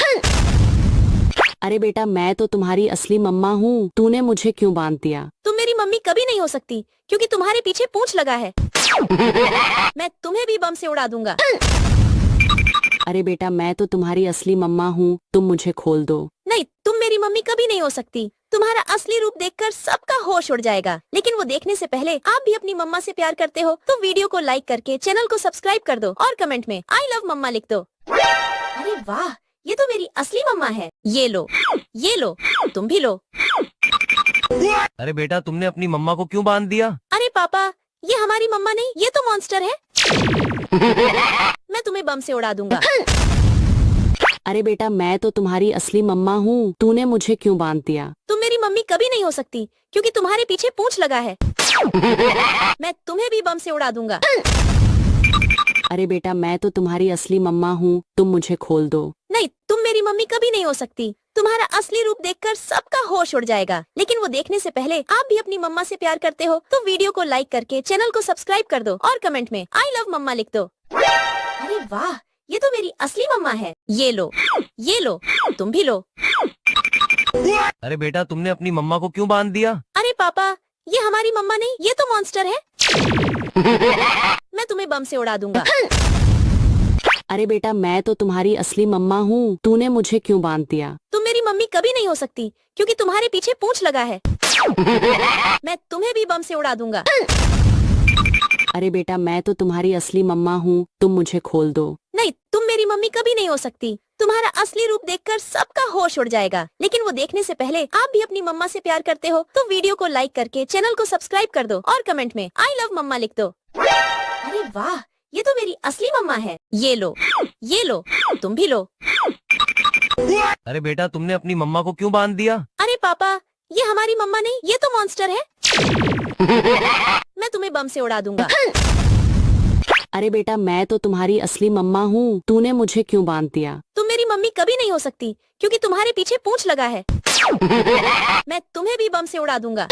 अरे बेटा मैं तो तुम्हारी असली मम्मा हूँ, तूने मुझे क्यों बांध दिया? तुम मेरी मम्मी कभी नहीं हो सकती, क्योंकि तुम्हारे पीछे पूंछ लगा है। मैं तुम्हें भी बम से उड़ा दूंगा। अरे बेटा मैं तो तुम्हारी असली मम्मा हूँ, तुम मुझे खोल दो। नहीं, तुम मेरी मम्मी कभी नहीं हो सकती। तुम्हारा असली रूप देखकर सबका होश उड़ जाएगा। लेकिन वो देखने से पहले आप भी अपनी मम्मा से प्यार करते हो तो वीडियो को लाइक करके चैनल को सब्सक्राइब कर दो और कमेंट में आई लव मम्मा लिख दो। अरे वाह, ये तो मेरी असली मम्मा है। ये लो, तुम भी लो। अरे बेटा तुमने अपनी मम्मा को क्यों बांध दिया? अरे पापा, ये हमारी मम्मा नहीं, ये तो मॉन्स्टर है। मैं तुम्हें बम से उड़ा दूंगा। अरे बेटा मैं तो तुम्हारी असली मम्मा हूँ, तूने मुझे क्यों बांध दिया? तुम मेरी मम्मी कभी नहीं हो सकती, क्योंकि तुम्हारे पीछे पूंछ लगा है। मैं तुम्हें भी बम से उड़ा दूंगा। अरे बेटा मैं तो तुम्हारी असली मम्मा हूँ, तुम मुझे खोल दो। नहीं, तुम मेरी मम्मी कभी नहीं हो सकती। तुम्हारा असली रूप देखकर सबका होश उड़ जाएगा। लेकिन वो देखने से पहले आप भी अपनी मम्मा से प्यार करते हो तो वीडियो को लाइक करके चैनल को सब्सक्राइब कर दो और कमेंट में आई लव मम्मा लिख दो। अरे वाह, ये तो मेरी असली मम्मा है। ये लो, तुम भी लो। अरे बेटा तुमने अपनी मम्मा को क्यों बांध दिया? अरे पापा, ये हमारी मम्मा नहीं, ये तो मॉन्स्टर है। मैं तुम्हें बम से उड़ा दूंगा। अरे बेटा मैं तो तुम्हारी असली मम्मा हूँ, तूने मुझे क्यों बांध दिया? तुम मेरी मम्मी कभी नहीं हो सकती, क्योंकि तुम्हारे पीछे पूंछ लगा है। मैं तुम्हें भी बम से उड़ा दूंगा। अरे बेटा मैं तो तुम्हारी असली मम्मा हूँ, तुम मुझे खोल दो। नहीं, तुम मेरी मम्मी कभी नहीं हो सकती। तुम्हारा असली रूप देखकर सबका होश उड़ जाएगा। लेकिन वो देखने से पहले आप भी अपनी मम्मा से प्यार करते हो तो वीडियो को लाइक करके चैनल को सब्सक्राइब कर दो और कमेंट में आई लव मम्मा लिख दो। अरे वाह, ये तो मेरी असली मम्मा है। ये लो, तुम भी लो। अरे बेटा तुमने अपनी मम्मा को क्यों बांध दिया? अरे पापा, ये हमारी मम्मा नहीं, ये तो मॉन्स्टर है। मैं तुम्हें बम से उड़ा दूंगा। अरे बेटा मैं तो तुम्हारी असली मम्मा हूँ, तूने मुझे क्यों बांध दिया? तुम मेरी मम्मी कभी नहीं हो सकती, क्योंकि तुम्हारे पीछे पूंछ लगा है। मैं तुम्हें भी बम से उड़ा दूंगा।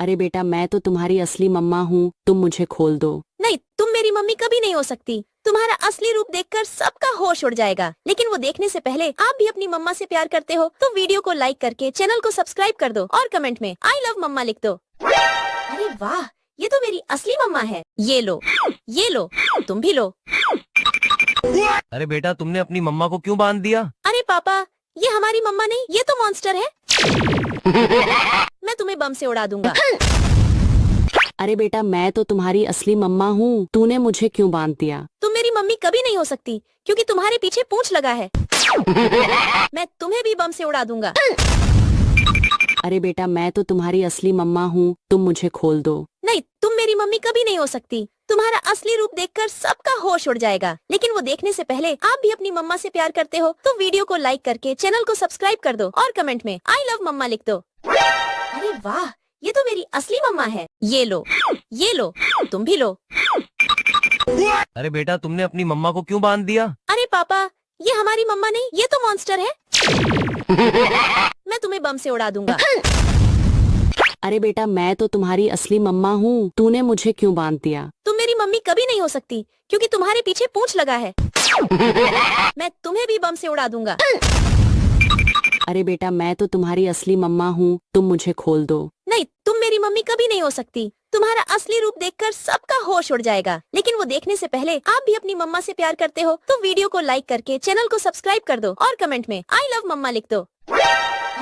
अरे बेटा मैं तो तुम्हारी असली मम्मा हूँ, तुम मुझे खोल दो। नहीं, तुम मेरी मम्मी कभी नहीं हो सकती। तुम्हारा असली रूप देखकर सबका होश उड़ जाएगा। लेकिन वो देखने से पहले आप भी अपनी मम्मा से प्यार करते हो तो वीडियो को लाइक करके चैनल को सब्सक्राइब कर दो और कमेंट में आई लव मम्मा लिख दो। अरे वाह, ये तो मेरी असली मम्मा है। ये लो, तुम भी लो। अरे बेटा तुमने अपनी मम्मा को क्यों बांध दिया? अरे पापा, ये हमारी मम्मा नहीं, ये तो मॉन्स्टर है। मैं तुम्हें बम से उड़ा दूंगा। अरे बेटा मैं तो तुम्हारी असली मम्मा हूँ, तूने मुझे क्यों बांध दिया? तुम मेरी मम्मी कभी नहीं हो सकती, क्योंकि तुम्हारे पीछे पूंछ लगा है। मैं तुम्हें भी बम से उड़ा दूंगा। अरे बेटा मैं तो तुम्हारी असली मम्मा हूँ, तुम मुझे खोल दो। नहीं, तुम मेरी मम्मी कभी नहीं हो सकती। तुम्हारा असली रूप देखकर सबका होश उड़ जाएगा। लेकिन वो देखने से पहले आप भी अपनी मम्मा से प्यार करते हो तो वीडियो को लाइक करके चैनल को सब्सक्राइब कर दो और कमेंट में आई लव मम्मा लिख दो। अरे वाह, ये तो मेरी असली मम्मा है। ये लो, तुम भी लो। अरे बेटा तुमने अपनी मम्मा को क्यों बांध दिया? अरे पापा, ये हमारी मम्मा नहीं, ये तो मॉन्स्टर है। मैं तुम्हें बम से उड़ा दूंगा। अरे बेटा मैं तो तुम्हारी असली मम्मा हूँ, तूने मुझे क्यों बांध दिया? तुम मेरी मम्मी कभी नहीं हो सकती, क्योंकि तुम्हारे पीछे पूंछ लगा है। मैं तुम्हें भी बम से उड़ा दूंगा। अरे बेटा मैं तो तुम्हारी असली मम्मा हूँ, तुम मुझे खोल दो। नहीं, तुम मेरी मम्मी कभी नहीं हो सकती। तुम्हारा असली रूप देखकर सबका होश उड़ जाएगा। लेकिन वो देखने से पहले आप भी अपनी मम्मा से प्यार करते हो तो वीडियो को लाइक करके चैनल को सब्सक्राइब कर दो और कमेंट में आई लव मम्मा लिख दो।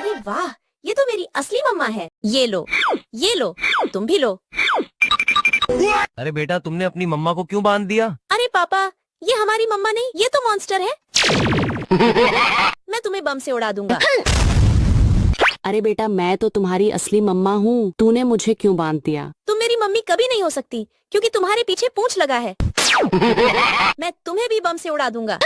अरे वाह, ये तो मेरी असली मम्मा है। ये लो, तुम भी लो। अरे बेटा तुमने अपनी मम्मा को क्यों बांध दिया? अरे पापा, ये हमारी मम्मा नहीं, ये तो मॉन्स्टर है। मैं तुम्हें बम से उड़ा दूंगा। अरे बेटा मैं तो तुम्हारी असली मम्मा हूँ, तूने मुझे क्यों बांध दिया? तुम मेरी मम्मी कभी नहीं हो सकती, क्योंकि तुम्हारे पीछे पूंछ लगा है। मैं तुम्हें भी बम से उड़ा दूंगा।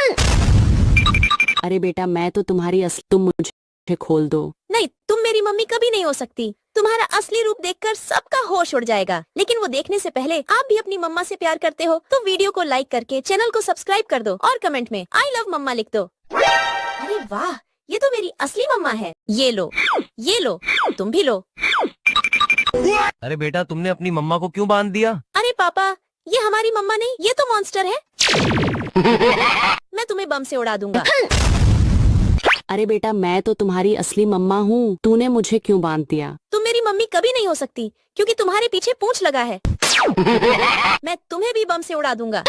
अरे बेटा मैं तो तुम्हारी तुम मुझे खोल दो। नहीं, तुम मेरी मम्मी कभी नहीं हो सकती। तुम्हारा असली रूप देखकर सबका होश उड़ जाएगा। लेकिन वो देखने से पहले आप भी अपनी मम्मा से प्यार करते हो तो वीडियो को लाइक करके चैनल को सब्सक्राइब कर दो और कमेंट में आई लव मम्मा लिख दो। अरे वाह, ये तो मेरी असली मम्मा है। ये लो, तुम भी लो। अरे बेटा तुमने अपनी मम्मा को क्यों बांध दिया? अरे पापा, ये हमारी मम्मा नहीं, ये तो मॉन्स्टर है। मैं तुम्हें बम से उड़ा दूंगा। अरे बेटा मैं तो तुम्हारी असली मम्मा हूँ, तूने मुझे क्यों बांध दिया? तुम मेरी मम्मी कभी नहीं हो सकती, क्योंकि तुम्हारे पीछे पूंछ लगा है। मैं तुम्हें भी बम से उड़ा दूंगा।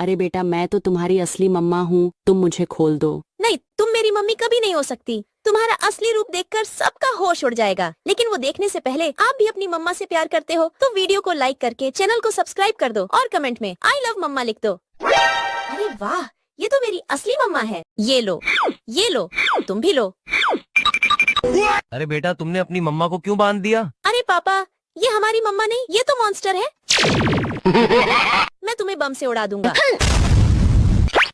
अरे बेटा मैं तो तुम्हारी असली मम्मा हूँ, तुम मुझे खोल दो। नहीं, तुम मेरी मम्मी कभी नहीं हो सकती। तुम्हारा असली रूप देखकर सबका होश उड़ जाएगा। लेकिन वो देखने से पहले आप भी अपनी मम्मा से प्यार करते हो तो वीडियो को लाइक करके चैनल को सब्सक्राइब कर दो और कमेंट में आई लव मम्मा लिख दो। अरे वाह, ये तो मेरी असली मम्मा है। ये लो, तुम भी लो। अरे बेटा तुमने अपनी मम्मा को क्यों बांध दिया? अरे पापा, ये हमारी मम्मा नहीं, ये तो मॉन्स्टर है। मैं तुम्हें बम से उड़ा दूंगा।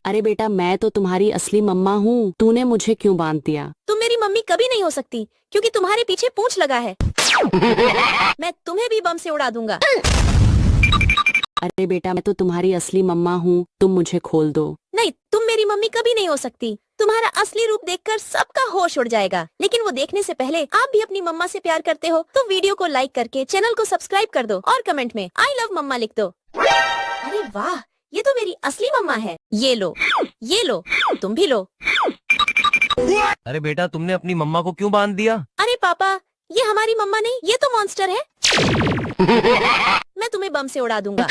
अरे बेटा मैं तो तुम्हारी असली मम्मा हूँ, तूने मुझे क्यों बांध दिया? तुम मेरी मम्मी कभी नहीं हो सकती, क्योंकि तुम्हारे पीछे पूंछ लगा है। मैं तुम्हें भी बम से उड़ा दूंगा। अरे बेटा मैं तो तुम्हारी असली मम्मा हूँ, तुम मुझे खोल दो। नहीं, तुम मेरी मम्मी कभी नहीं हो सकती। तुम्हारा असली रूप देखकर सबका होश उड़ जाएगा। लेकिन वो देखने से पहले आप भी अपनी मम्मा से प्यार करते हो तो वीडियो को लाइक करके चैनल को सब्सक्राइब कर दो और कमेंट में आई लव मम्मा लिख दो। अरे वाह, ये तो मेरी असली मम्मा है। ये लो, तुम भी लो। अरे बेटा तुमने अपनी मम्मा को क्यों बांध दिया? अरे पापा, ये हमारी मम्मा नहीं, ये तो मॉन्स्टर है। मैं तुम्हें बम से उड़ा दूंगा।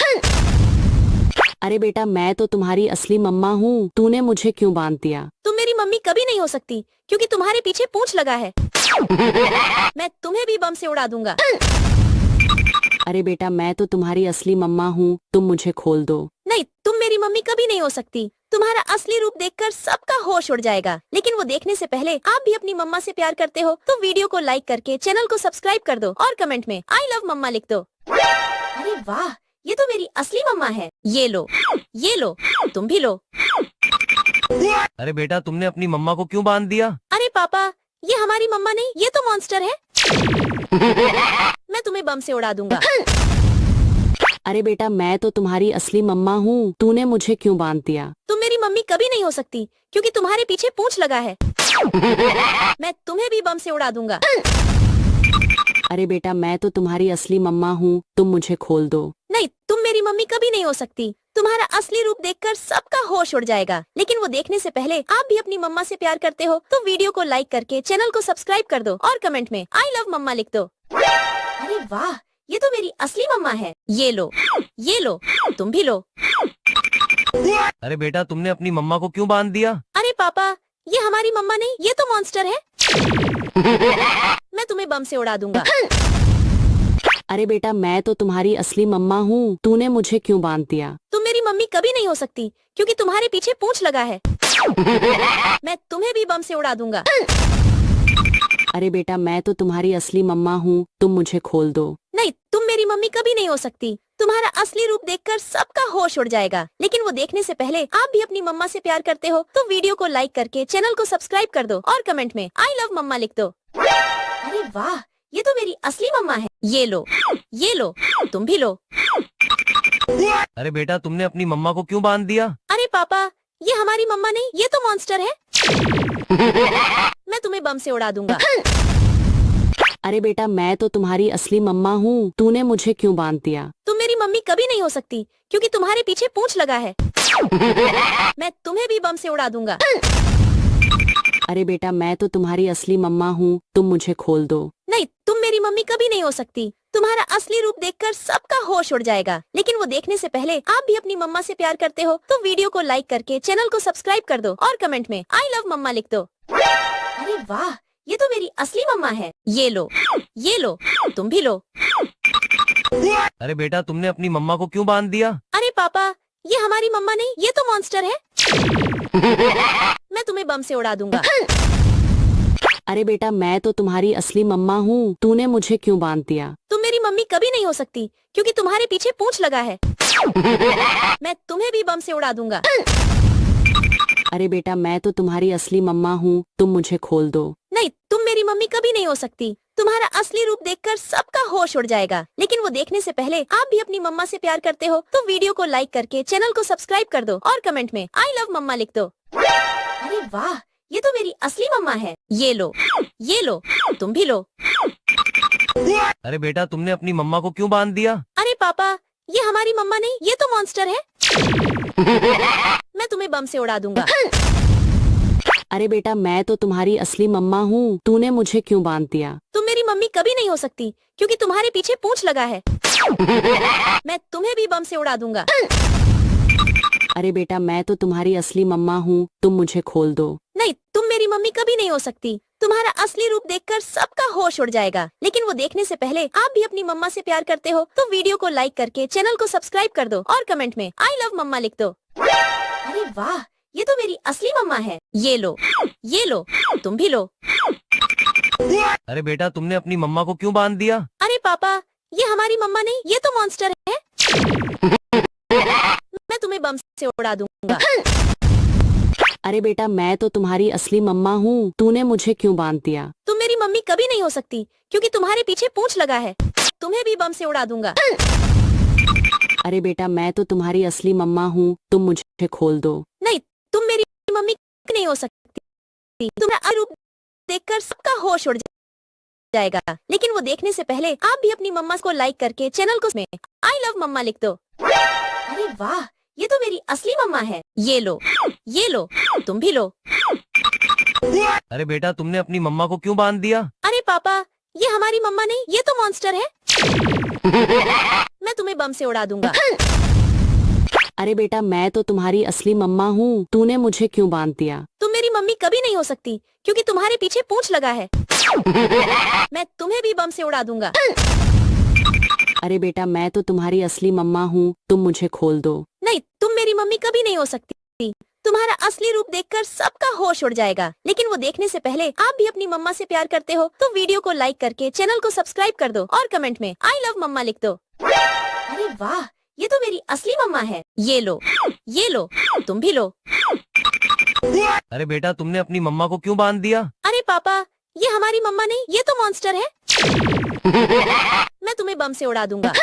अरे बेटा मैं तो तुम्हारी असली मम्मा हूँ, तूने मुझे क्यों बांध दिया? तुम मेरी मम्मी कभी नहीं हो सकती, क्योंकि तुम्हारे पीछे पूंछ लगा है। मैं तुम्हें भी बम से उड़ा दूंगा। अरे बेटा मैं तो तुम्हारी असली मम्मा हूँ, तुम मुझे खोल दो। नहीं, तुम मेरी मम्मी कभी नहीं हो सकती। तुम्हारा असली रूप देखकर सबका होश उड़ जाएगा। लेकिन वो देखने से पहले आप भी अपनी मम्मा से प्यार करते हो तो वीडियो को लाइक करके चैनल को सब्सक्राइब कर दो और कमेंट में आई लव मम्मा लिख दो। अरे वाह, ये तो मेरी असली मम्मा है। ये लो, तुम भी लो। अरे बेटा तुमने अपनी मम्मा को क्यों बांध दिया? अरे पापा, ये हमारी मम्मा नहीं, ये तो मॉन्स्टर है। मैं तुम्हें बम से उड़ा दूंगा। अरे बेटा मैं तो तुम्हारी असली मम्मा हूँ, तूने मुझे क्यों बांध दिया? तुम मेरी मम्मी कभी नहीं हो सकती, क्योंकि तुम्हारे पीछे पूंछ लगा है। मैं तुम्हें भी बम से उड़ा दूंगा। अरे बेटा मैं तो तुम्हारी असली मम्मा हूँ, तुम मुझे खोल दो। नहीं, तुम मेरी मम्मी कभी नहीं हो सकती। तुम्हारा असली रूप देखकर सबका होश उड़ जाएगा। लेकिन वो देखने से पहले आप भी अपनी मम्मा से प्यार करते हो तो वीडियो को लाइक करके चैनल को सब्सक्राइब कर दो और कमेंट में आई लव मम्मा लिख दो। अरे वाह, ये तो मेरी असली मम्मा है। ये लो, तुम भी लो। अरे बेटा तुमने अपनी मम्मा को क्यों बांध दिया? अरे पापा, ये हमारी मम्मा नहीं, ये तो मॉन्स्टर है। मैं तुम्हें बम से उड़ा दूंगा। अरे बेटा मैं तो तुम्हारी असली मम्मा हूँ, तूने मुझे क्यों बांध दिया? तुम मेरी मम्मी कभी नहीं हो सकती, क्योंकि तुम्हारे पीछे पूंछ लगा है। मैं तुम्हें भी बम से उड़ा दूंगा। अरे बेटा मैं तो तुम्हारी असली मम्मा हूँ, तुम मुझे खोल दो। नहीं, तुम मेरी मम्मी कभी नहीं हो सकती। तुम्हारा असली रूप देखकर सबका होश उड़ जाएगा। लेकिन वो देखने से पहले आप भी अपनी मम्मा से प्यार करते हो तो वीडियो को लाइक करके चैनल को सब्सक्राइब कर दो और कमेंट में आई लव मम्मा लिख दो। अरे वाह, ये तो मेरी असली मम्मा है। ये लो, तुम भी लो। अरे बेटा तुमने अपनी मम्मा को क्यों बांध दिया? अरे पापा, ये हमारी मम्मा नहीं, ये तो मॉन्स्टर है। मैं तुम्हें बम से उड़ा दूंगा। अरे बेटा मैं तो तुम्हारी असली मम्मा हूँ, तूने मुझे क्यों बांध दिया? तुम मेरी मम्मी कभी नहीं हो सकती, क्योंकि तुम्हारे पीछे पूंछ लगा है। मैं तुम्हें भी बम से उड़ा दूंगा। अरे बेटा मैं तो तुम्हारी असली मम्मा हूँ, तुम मुझे खोल दो। नहीं, तुम मेरी मम्मी कभी नहीं हो सकती। तुम्हारा असली रूप देखकर सबका होश उड़ जाएगा। लेकिन वो देखने से पहले आप भी अपनी मम्मा से प्यार करते हो तो वीडियो को लाइक करके चैनल को सब्सक्राइब कर दो और कमेंट में आई लव मम्मा लिख दो। अरे वाह, ये तो मेरी असली मम्मा है। ये लो, तुम भी लो। अरे बेटा तुमने अपनी मम्मा को क्यों बांध दिया? अरे पापा, ये हमारी मम्मा नहीं, ये तो मॉन्स्टर है। मैं तुम्हें बम से उड़ा दूंगा। अरे बेटा मैं तो तुम्हारी असली मम्मा हूँ, तूने मुझे क्यों बांध दिया? तुम मेरी मम्मी कभी नहीं हो सकती क्योंकि तुम्हारे पीछे पूंछ लगा है। मैं तुम्हें भी बम से उड़ा दूंगा। अरे बेटा मैं तो तुम्हारी असली मम्मा हूँ, तुम मुझे खोल दो। नहीं, तुम मेरी मम्मी कभी नहीं हो सकती। तुम्हारा असली रूप देखकर सबका होश उड़ जाएगा, लेकिन वो देखने से पहले आप भी अपनी मम्मा से प्यार करते हो तो वीडियो को लाइक करके चैनल को सब्सक्राइब कर दो और कमेंट में आई लव मम्मा लिख दो। अरे वाह, ये तो मेरी असली मम्मा है। ये लो, तुम भी लो। अरे बेटा तुमने अपनी मम्मा को क्यों बांध दिया? अरे पापा, ये हमारी मम्मा नहीं, ये तो मॉन्स्टर है। मैं तुम्हें बम से उड़ा दूंगा। अरे बेटा मैं तो तुम्हारी असली मम्मा हूँ, तूने मुझे क्यों बांध दिया? तुम मेरी मम्मी कभी नहीं हो सकती क्योंकि तुम्हारे पीछे पूंछ लगा है। मैं तुम्हें भी बम से उड़ा दूंगा। अरे बेटा मैं तो तुम्हारी असली मम्मा हूँ, तुम मुझे खोल दो। नहीं, तुम मेरी मम्मी कभी नहीं हो सकती। तुम्हारा असली रूप देखकर सबका होश उड़ जाएगा, लेकिन वो देखने से पहले आप भी अपनी मम्मा से प्यार करते हो तो वीडियो को लाइक करके चैनल को सब्सक्राइब कर दो और कमेंट में आई लव मम्मा लिख दो। अरे वाह, ये तो मेरी असली मम्मा है। ये लो, तुम भी लो। अरे बेटा तुमने अपनी मम्मा को क्यों बांध दिया? अरे पापा, ये हमारी मम्मा नहीं, ये तो मॉन्स्टर है। मैं तुम्हें बम से उड़ा दूंगा। अरे बेटा मैं तो तुम्हारी असली मम्मा हूँ, तूने मुझे क्यों बांध दिया? तुम मेरी मम्मी कभी नहीं हो सकती क्योंकि तुम्हारे पीछे पूंछ लगा है। तुम्हें भी बम से उड़ा दूंगा। अरे बेटा मैं तो तुम्हारी असली मम्मा हूँ, तुम मुझे खोल दो। नहीं, तुम मेरी मम्मी नहीं हो सकती। तुम्हारा रूप देखकर सबका होश उड़ जाएगा, लेकिन वो देखने से पहले आप भी अपनी मम्मा को लाइक करके चैनल को में आई लव मम्मा लिख दो। अरे वाह, ये तो मेरी असली मम्मा है। ये लो, तुम भी लो। अरे बेटा तुमने अपनी मम्मा को क्यों बांध दिया? अरे पापा, ये हमारी मम्मा नहीं, ये तो मॉन्स्टर है। मैं तुम्हें बम से उड़ा दूंगा। अरे बेटा मैं तो तुम्हारी असली मम्मा हूँ, तूने मुझे क्यों बांध दिया? तुम मेरी मम्मी कभी नहीं हो सकती क्योंकि तुम्हारे पीछे पूंछ लगा है। मैं तुम्हें भी बम से उड़ा दूंगा। अरे बेटा मैं तो तुम्हारी असली मम्मा हूँ, तुम मुझे खोल दो। नहीं, तुम मेरी मम्मी कभी नहीं हो सकती। तुम्हारा असली रूप देखकर सबका होश उड़ जाएगा, लेकिन वो देखने से पहले आप भी अपनी मम्मा से प्यार करते हो तो वीडियो को लाइक करके चैनल को सब्सक्राइब कर दो और कमेंट में आई लव मम्मा लिख दो। अरे वाह, ये तो मेरी असली मम्मा है। ये लो, तुम भी लो। अरे बेटा तुमने अपनी मम्मा को क्यों बांध दिया? अरे पापा, ये हमारी मम्मा नहीं, ये तो मॉन्स्टर है। मैं तुम्हें बम से उड़ा दूंगा।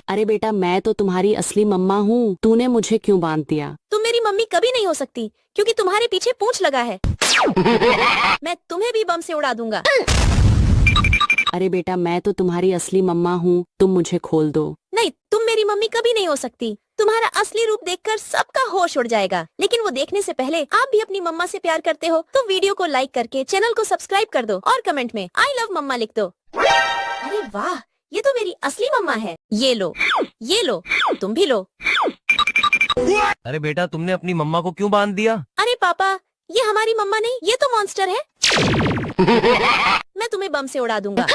अरे बेटा मैं तो तुम्हारी असली मम्मा हूँ, तूने मुझे क्यों बांध दिया? तुम मेरी मम्मी कभी नहीं हो सकती क्योंकि तुम्हारे पीछे पूंछ लगा है। मैं तुम्हें भी बम से उड़ा दूंगा। अरे बेटा मैं तो तुम्हारी असली मम्मा हूँ, तुम मुझे खोल दो। नहीं, तुम मेरी मम्मी कभी नहीं हो सकती। तुम्हारा असली रूप देखकर सबका होश उड़ जाएगा, लेकिन वो देखने से पहले आप भी अपनी मम्मा से प्यार करते हो तो वीडियो को लाइक करके चैनल को सब्सक्राइब कर दो और कमेंट में आई लव मम्मा लिख दो। अरे वाह, ये तो मेरी असली मम्मा है। ये लो, तुम भी लो। अरे बेटा तुमने अपनी मम्मा को क्यों बांध दिया? अरे पापा, ये हमारी मम्मा नहीं, ये तो मॉन्स्टर है। मैं तुम्हें बम से उड़ा दूंगा।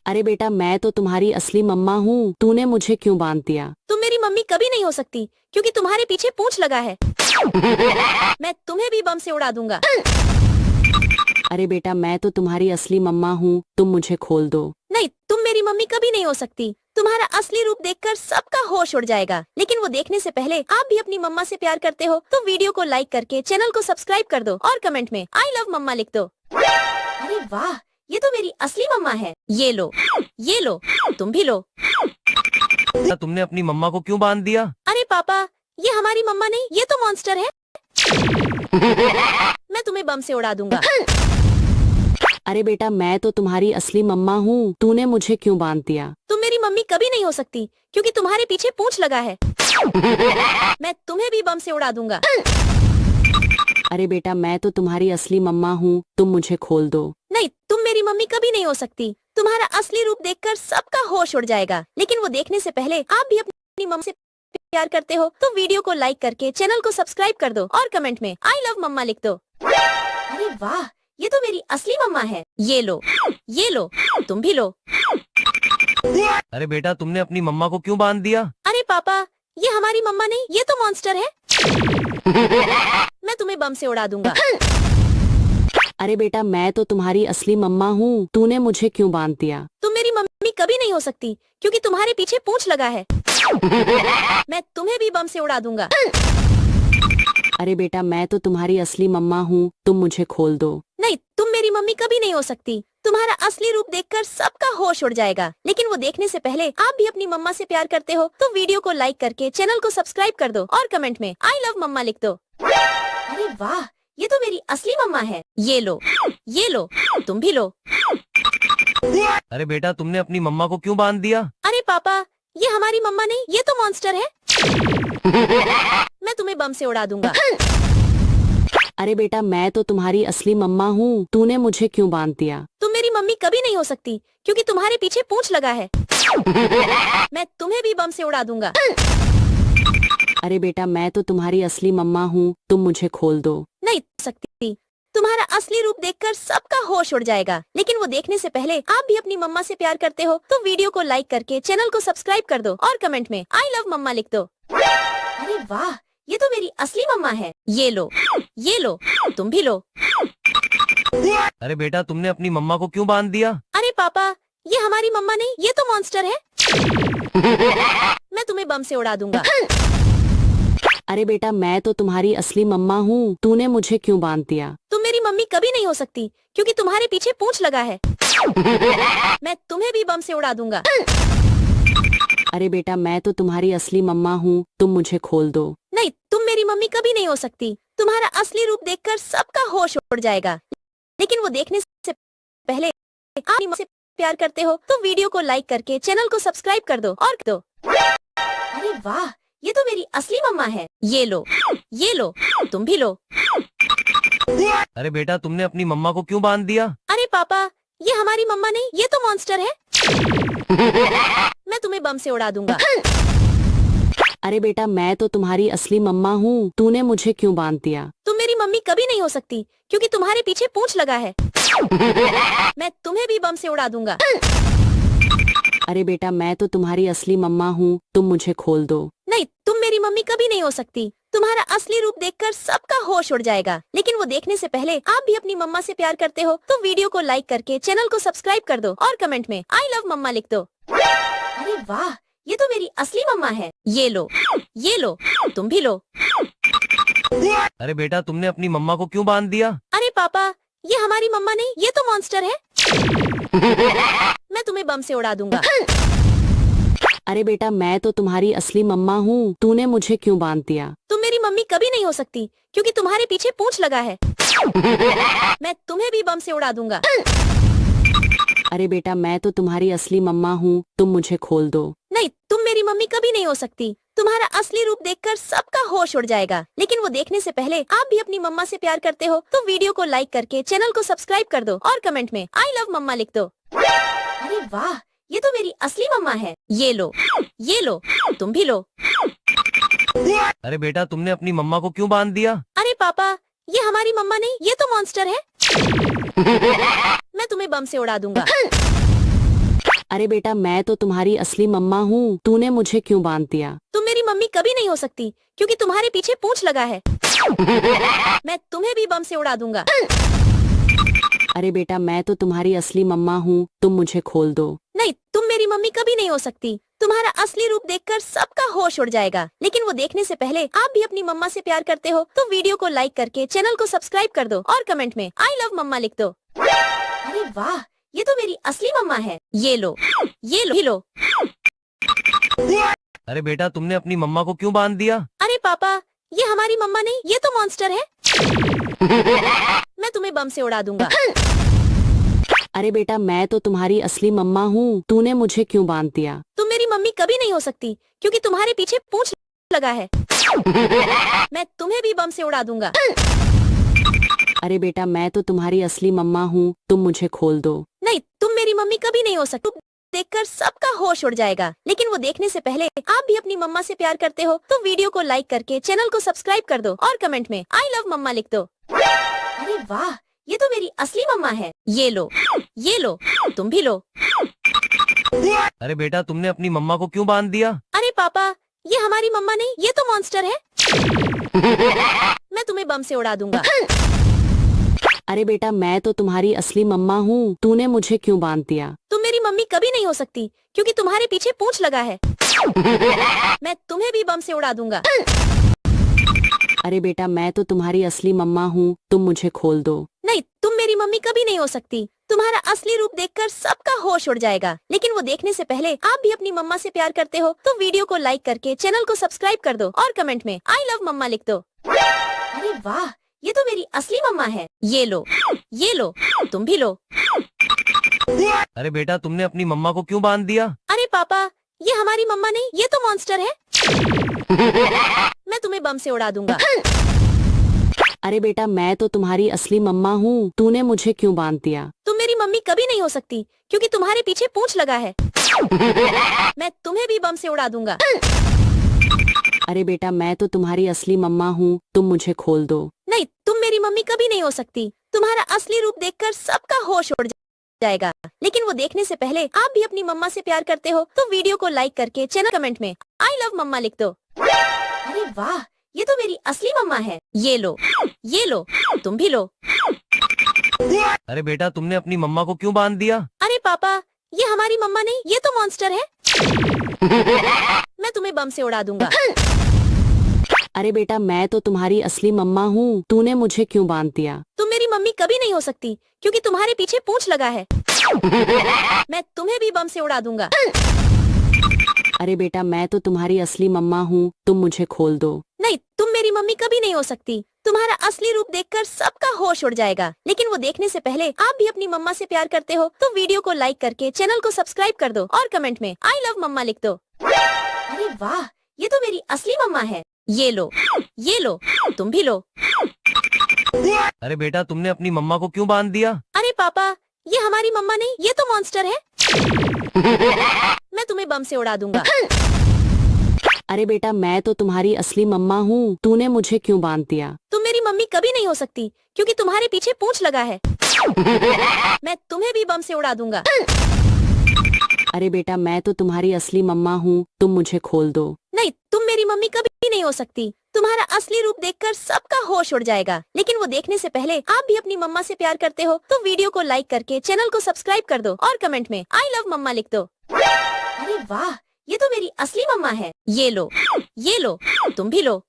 अरे बेटा मैं तो तुम्हारी असली मम्मा हूँ, तूने मुझे क्यों बांध दिया? तुम मेरी मम्मी कभी नहीं हो सकती क्योंकि तुम्हारे पीछे पूंछ लगा है। मैं तुम्हें भी बम से उड़ा दूंगा। अरे बेटा मैं तो तुम्हारी असली मम्मा हूँ, तुम मुझे खोल दो। नहीं, तुम मेरी मम्मी कभी नहीं हो सकती। तुम्हारा असली रूप देखकर सबका होश उड़ जाएगा, लेकिन वो देखने से पहले आप भी अपनी मम्मा से प्यार करते हो तो वीडियो को लाइक करके चैनल को सब्सक्राइब कर दो और कमेंट में आई लव मम्मा लिख दो। अरे वाह, ये तो मेरी असली मम्मा है। ये लो, तुम भी लो। तुमने अपनी मम्मा को क्यों बांध दिया? अरे पापा, ये हमारी मम्मा नहीं, ये तो मॉन्स्टर है। मैं तुम्हें बम से उड़ा दूंगा। अरे बेटा मैं तो तुम्हारी असली मम्मा हूँ, तूने मुझे क्यों बांध दिया? तुम मेरी मम्मी कभी नहीं हो सकती क्योंकि तुम्हारे पीछे पूंछ लगा है। मैं तुम्हें भी बम से उड़ा दूंगा। अरे बेटा मैं तो तुम्हारी असली मम्मा हूँ, तुम मुझे खोल दो। नहीं, तुम मेरी मम्मी कभी नहीं हो सकती। तुम्हारा असली रूप देखकर सबका होश उड़ जाएगा, लेकिन वो देखने से पहले आप भी अपनी मम्मी से प्यार करते हो तो वीडियो को लाइक करके चैनल को सब्सक्राइब कर दो और कमेंट में आई लव मम्मा लिख दो। अरे वाह, ये तो मेरी असली मम्मा है। ये लो, तुम भी लो। अरे बेटा तुमने अपनी मम्मा को क्यों बांध दिया? अरे पापा, ये हमारी मम्मा नहीं, ये तो मॉन्स्टर है। मैं तुम्हें बम से उड़ा दूंगा। अरे बेटा मैं तो तुम्हारी असली मम्मा हूँ, तूने मुझे क्यों बांध दिया? तुम मेरी मम्मी कभी नहीं हो सकती क्योंकि तुम्हारे पीछे पूंछ लगा है। मैं तुम्हें भी बम से उड़ा दूंगा। अरे बेटा मैं तो तुम्हारी असली मम्मा हूँ, तुम मुझे खोल दो। नहीं, तुम मेरी मम्मी कभी नहीं हो सकती। तुम्हारा असली रूप देखकर सबका होश उड़ जाएगा। लेकिन वो देखने से पहले आप भी अपनी मम्मा से प्यार करते हो तो वीडियो को लाइक करके चैनल को सब्सक्राइब कर दो और कमेंट में आई लव मम्मा लिख दो। अरे वाह, ये तो मेरी असली मम्मा है। ये लो, तुम भी लो। अरे बेटा तुमने अपनी मम्मा को क्यों बांध दिया? अरे पापा, ये हमारी मम्मा नहीं, ये तो मॉन्स्टर है। मैं तुम्हें बम से उड़ा दूंगा। अरे बेटा मैं तो तुम्हारी असली मम्मा हूँ, तूने मुझे क्यों बांध दिया? तुम मेरी मम्मी कभी नहीं हो सकती क्योंकि तुम्हारे पीछे पूंछ लगा है। मैं तुम्हें भी बम से उड़ा दूंगा। अरे बेटा मैं तो तुम्हारी असली मम्मा हूँ, तुम मुझे खोल दो। नहीं सकती। तुम्हारा असली रूप देखकर सबका होश उड़ जाएगा। लेकिन वो देखने से पहले आप भी अपनी मम्मा से प्यार करते हो तो वीडियो को लाइक करके चैनल को सब्सक्राइब कर दो और कमेंट में आई लव मम्मा लिख दो। अरे वाह, ये तो मेरी असली मम्मा है। ये लो, तुम भी लो। अरे बेटा तुमने अपनी मम्मा को क्यों बांध दिया? अरे पापा, ये हमारी मम्मा नहीं, ये तो मॉन्स्टर है। मैं तुम्हें बम से उड़ा दूंगा। अरे बेटा मैं तो तुम्हारी असली मम्मा हूँ, तूने मुझे क्यों बांध दिया? तुम मेरी मम्मी कभी नहीं हो सकती क्योंकि तुम्हारे पीछे पूंछ लगा है। मैं तुम्हें भी बम से उड़ा दूंगा। अरे बेटा मैं तो तुम्हारी असली मम्मा हूँ, तुम मुझे खोल दो। नहीं, तुम मेरी मम्मी कभी नहीं हो सकती। तुम्हारा असली रूप देखकर सबका होश उड़ जाएगा। लेकिन वो देखने से पहले आप अपनी मम्मी से प्यार करते हो तो वीडियो को लाइक करके चैनल को सब्सक्राइब कर दो और दो। अरे वाह, ये तो मेरी असली मम्मा है। ये लो, तुम भी लो। अरे बेटा तुमने अपनी मम्मा को क्यों बांध दिया? अरे पापा, ये हमारी मम्मा नहीं, ये तो मॉन्स्टर है। मैं तुम्हें बम से उड़ा दूंगा। अरे बेटा मैं तो तुम्हारी असली मम्मा हूँ, तूने मुझे क्यों बांध दिया? तुम मेरी मम्मी कभी नहीं हो सकती क्योंकि तुम्हारे पीछे पूंछ लगा है। मैं तुम्हें भी बम से उड़ा दूंगा। अरे बेटा मैं तो तुम्हारी असली मम्मा हूँ, तुम मुझे खोल दो। नहीं, तुम मेरी मम्मी कभी नहीं हो सकती। तुम्हारा असली रूप देखकर सबका होश उड़ जाएगा। लेकिन वो देखने से पहले आप भी अपनी मम्मा से प्यार करते हो तो वीडियो को लाइक करके चैनल को सब्सक्राइब कर दो और कमेंट में आई लव मम्मा लिख दो। अरे वाह, ये तो मेरी असली मम्मा है। ये लो, तुम भी लो। अरे बेटा तुमने अपनी मम्मा को क्यों बांध दिया? अरे पापा, ये हमारी मम्मा नहीं, ये तो मॉन्स्टर है। मैं तुम्हें बम से उड़ा दूंगा। अरे बेटा मैं तो तुम्हारी असली मम्मा हूँ, तूने मुझे क्यों बांध दिया? तुम मेरी मम्मी कभी नहीं हो सकती क्योंकि तुम्हारे पीछे पूंछ लगा है। मैं तुम्हें भी बम से उड़ा दूंगा। अरे बेटा मैं तो तुम्हारी असली मम्मा हूँ, तुम मुझे खोल दो। नहीं, तुम मेरी मम्मी कभी नहीं हो सकती। तुम्हारा असली रूप देखकर सबका होश उड़ जाएगा। लेकिन वो देखने से पहले आप भी अपनी मम्मा से प्यार करते हो तो वीडियो को लाइक करके चैनल को सब्सक्राइब कर दो और कमेंट में आई लव मम्मा लिख दो। अरे वाह, ये तो मेरी असली मम्मा है। ये लो, तुम भी लो। अरे बेटा तुमने अपनी मम्मा को क्यों बांध दिया? अरे पापा, ये हमारी मम्मा नहीं, ये तो मॉन्स्टर है। मैं तुम्हें बम से उड़ा दूंगा। अरे बेटा मैं तो तुम्हारी असली मम्मा हूँ, तूने मुझे क्यों बांध दिया? तुम मेरी मम्मी कभी नहीं हो सकती क्योंकि तुम्हारे पीछे पूंछ लगा है। मैं तुम्हें भी बम से उड़ा दूंगा। अरे बेटा मैं तो तुम्हारी असली मम्मा हूँ, तुम मुझे खोल दो। नहीं, तुम मेरी मम्मी कभी नहीं हो सकती। तुम्हारा असली रूप देखकर सबका होश उड़ जाएगा। लेकिन वो देखने से पहले आप भी अपनी मम्मा से प्यार करते हो तो वीडियो को लाइक करके चैनल को सब्सक्राइब कर दो और कमेंट में आई लव मम्मा लिख दो। अरे वाह, ये तो मेरी असली मम्मा है। ये लो। अरे बेटा तुमने अपनी मम्मा को क्यों बांध दिया? अरे पापा, ये हमारी मम्मा नहीं, ये तो मॉन्स्टर है। मैं तुम्हें बम से उड़ा दूंगा। अरे बेटा मैं तो तुम्हारी असली मम्मा हूँ, तूने मुझे क्यों बांध दिया? तुम मेरी मम्मी कभी नहीं हो सकती क्योंकि तुम्हारे पीछे पूंछ लगा है। मैं तुम्हें भी बम से उड़ा दूंगा। अरे बेटा मैं तो तुम्हारी असली मम्मा हूँ, तुम मुझे खोल दो। नहीं, तुम मेरी मम्मी कभी नहीं हो सकती। देखकर सबका होश उड़ जाएगा, लेकिन वो देखने से पहले आप भी अपनी मम्मा से प्यार करते हो तो वीडियो को लाइक करके चैनल को सब्सक्राइब कर दो और कमेंट में आई लव मम्मा लिख दो। अरे वाह, ये तो मेरी असली मम्मा है। ये लो, तुम भी लो। अरे बेटा तुमने अपनी मम्मा को क्यों बांध दिया? अरे पापा, ये हमारी मम्मा नहीं, ये तो मॉन्स्टर है। मैं तुम्हें बम से उड़ा दूंगा। अरे बेटा मैं तो तुम्हारी असली मम्मा हूँ, तूने मुझे क्यों बांध दिया? तुम मेरी मम्मी कभी नहीं हो सकती क्योंकि तुम्हारे पीछे पूंछ लगा है। मैं तुम्हें भी बम से उड़ा दूंगा। अरे बेटा मैं तो तुम्हारी असली मम्मा हूँ, तुम मुझे खोल दो। नहीं, तुम मेरी मम्मी कभी नहीं हो सकती। तुम्हारा असली रूप देखकर सबका होश उड़ जाएगा, लेकिन वो देखने से पहले आप भी अपनी मम्मा से प्यार करते हो तो वीडियो को लाइक करके चैनल को सब्सक्राइब कर दो और कमेंट में आई लव मम्मा लिख दो। अरे वाह, ये तो मेरी असली मम्मा है। ये लो, तुम भी लो। अरे बेटा तुमने अपनी मम्मा को क्यों बांध दिया? अरे पापा, ये हमारी मम्मा नहीं, ये तो मॉन्स्टर है। मैं तुम्हें बम से उड़ा दूंगा। अरे बेटा मैं तो तुम्हारी असली मम्मा हूँ, तूने मुझे क्यों बांध दिया? तुम मेरी मम्मी कभी नहीं हो सकती क्योंकि तुम्हारे पीछे पूंछ लगा है। मैं तुम्हें भी बम से उड़ा दूंगा। अरे बेटा मैं तो तुम्हारी असली मम्मा हूँ, तुम मुझे खोल दो। नहीं, तुम मेरी मम्मी कभी नहीं हो सकती। तुम्हारा असली रूप देखकर सबका होश उड़ जाएगा, लेकिन वो देखने से पहले आप भी अपनी मम्मा से प्यार करते हो तो वीडियो को लाइक करके चैनल कमेंट में आई लव मम्मा लिख दो। अरे वाह, ये तो मेरी असली मम्मा है। ये लो, तुम भी लो। अरे बेटा तुमने अपनी मम्मा को क्यों बांध दिया? अरे पापा, ये हमारी मम्मा नहीं, ये तो मॉन्स्टर है। मैं तुम्हें बम से उड़ा दूंगा। अरे बेटा मैं तो तुम्हारी असली मम्मा हूँ, तूने मुझे क्यों बांध दिया? तुम मेरी मम्मी कभी नहीं हो सकती क्योंकि तुम्हारे पीछे पूंछ लगा है। मैं तुम्हें भी बम से उड़ा दूंगा। अरे बेटा मैं तो तुम्हारी असली मम्मा हूँ, तुम मुझे खोल दो। नहीं, तुम मेरी मम्मी कभी नहीं हो सकती। तुम्हारा असली रूप देखकर सबका होश उड़ जाएगा, लेकिन वो देखने से पहले आप भी अपनी मम्मा से प्यार करते हो तो वीडियो को लाइक करके चैनल को सब्सक्राइब कर दो और कमेंट में आई लव मम्मा लिख दो। अरे वाह, ये तो मेरी असली मम्मा है। ये लो, तुम भी लो। अरे बेटा तुमने अपनी मम्मा को क्यों बांध दिया? अरे पापा, ये हमारी मम्मा नहीं, ये तो मॉन्स्टर है। मैं तुम्हें बम से उड़ा दूंगा। अरे बेटा मैं तो तुम्हारी असली मम्मा हूँ, तूने मुझे क्यों बांध दिया? तुम मेरी मम्मी कभी नहीं हो सकती क्योंकि तुम्हारे पीछे पूंछ लगा है। मैं तुम्हें भी बम से उड़ा दूंगा। अरे बेटा मैं तो तुम्हारी असली मम्मा हूँ, तुम मुझे खोल दो। नहीं, तुम मेरी मम्मी कभी नहीं हो सकती। तुम्हारा असली रूप देखकर सबका होश उड़ जाएगा, लेकिन वो देखने से पहले आप भी अपनी मम्मा से प्यार करते हो तो वीडियो को लाइक करके चैनल को सब्सक्राइब कर दो और कमेंट में आई लव मम्मा लिख दो। अरे वाह, ये तो मेरी असली मम्मा है। ये लो, तुम भी लो।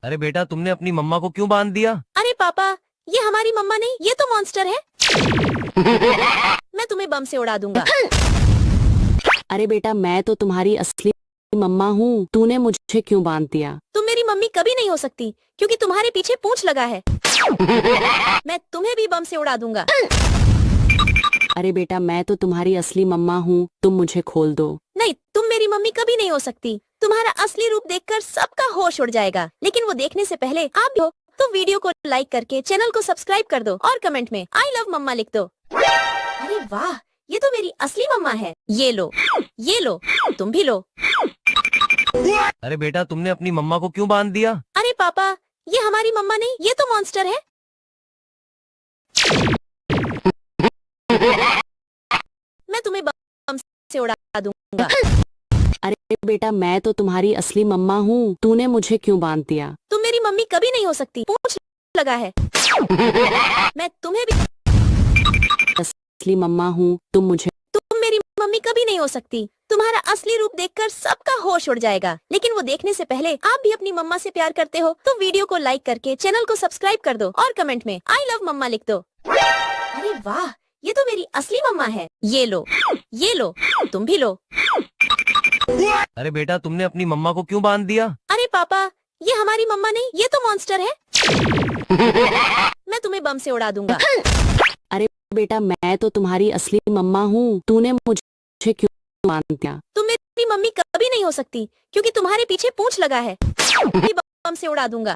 अरे बेटा तुमने अपनी मम्मा को क्यों बांध दिया? अरे पापा, ये हमारी मम्मा नहीं, ये तो मॉन्स्टर है। मैं तुम्हें बम से उड़ा दूंगा। अरे बेटा मैं तो तुम्हारी असली मम्मा हूँ, तूने मुझे क्यों बांध दिया? तुम मेरी मम्मी कभी नहीं हो सकती क्योंकि तुम्हारे पीछे पूंछ लगा है। मैं तुम्हें भी बम से उड़ा दूंगा। अरे बेटा मैं तो तुम्हारी असली मम्मा हूँ, तुम मुझे खोल दो। नहीं, तुम मेरी मम्मी कभी नहीं हो सकती। तुम्हारा असली रूप देखकर सबका होश उड़ जाएगा, लेकिन वो देखने से पहले आप भी हो तो वीडियो को लाइक करके चैनल को सब्सक्राइब कर दो और कमेंट में आई लव मम्मा लिख दो। अरे वाह, ये तो मेरी असली मम्मा है। ये लो, तुम भी लो। अरे बेटा तुमने अपनी मम्मा को क्यों बांध दिया? अरे पापा, ये हमारी मम्मा नहीं, ये तो मॉन्स्टर है। मैं तुम्हें बम से उड़ा दूंगा। अरे बेटा मैं तो तुम्हारी असली मम्मा हूँ, तूने मुझे क्यों बांध दिया? तुम मेरी मम्मी कभी नहीं हो सकती। पूंछ लगा है। मैं तुम्हें भी असली मम्मा हूँ, तुम मेरी मम्मी कभी नहीं हो सकती। तुम्हारा असली रूप देखकर सबका होश उड़ जाएगा, लेकिन वो देखने से पहले आप भी अपनी मम्मा से प्यार करते हो तो वीडियो को लाइक करके चैनल को सब्सक्राइब कर दो और कमेंट में आई लव मम्मा लिख दो। अरे वाह, ये तो मेरी असली मम्मा है। ये लो, तुम भी लो। अरे बेटा तुमने अपनी मम्मा को क्यों बांध दिया? अरे पापा, ये हमारी मम्मा नहीं, ये तो मॉन्स्टर है। मैं तुम्हें बम से उड़ा दूंगा। अरे बेटा मैं तो तुम्हारी असली मम्मा हूँ, तूने मुझे क्यों बांध दिया? तुम मेरी मम्मी कभी नहीं हो सकती क्योंकि तुम्हारे पीछे पूंछ लगा है। बम से उड़ा दूंगा।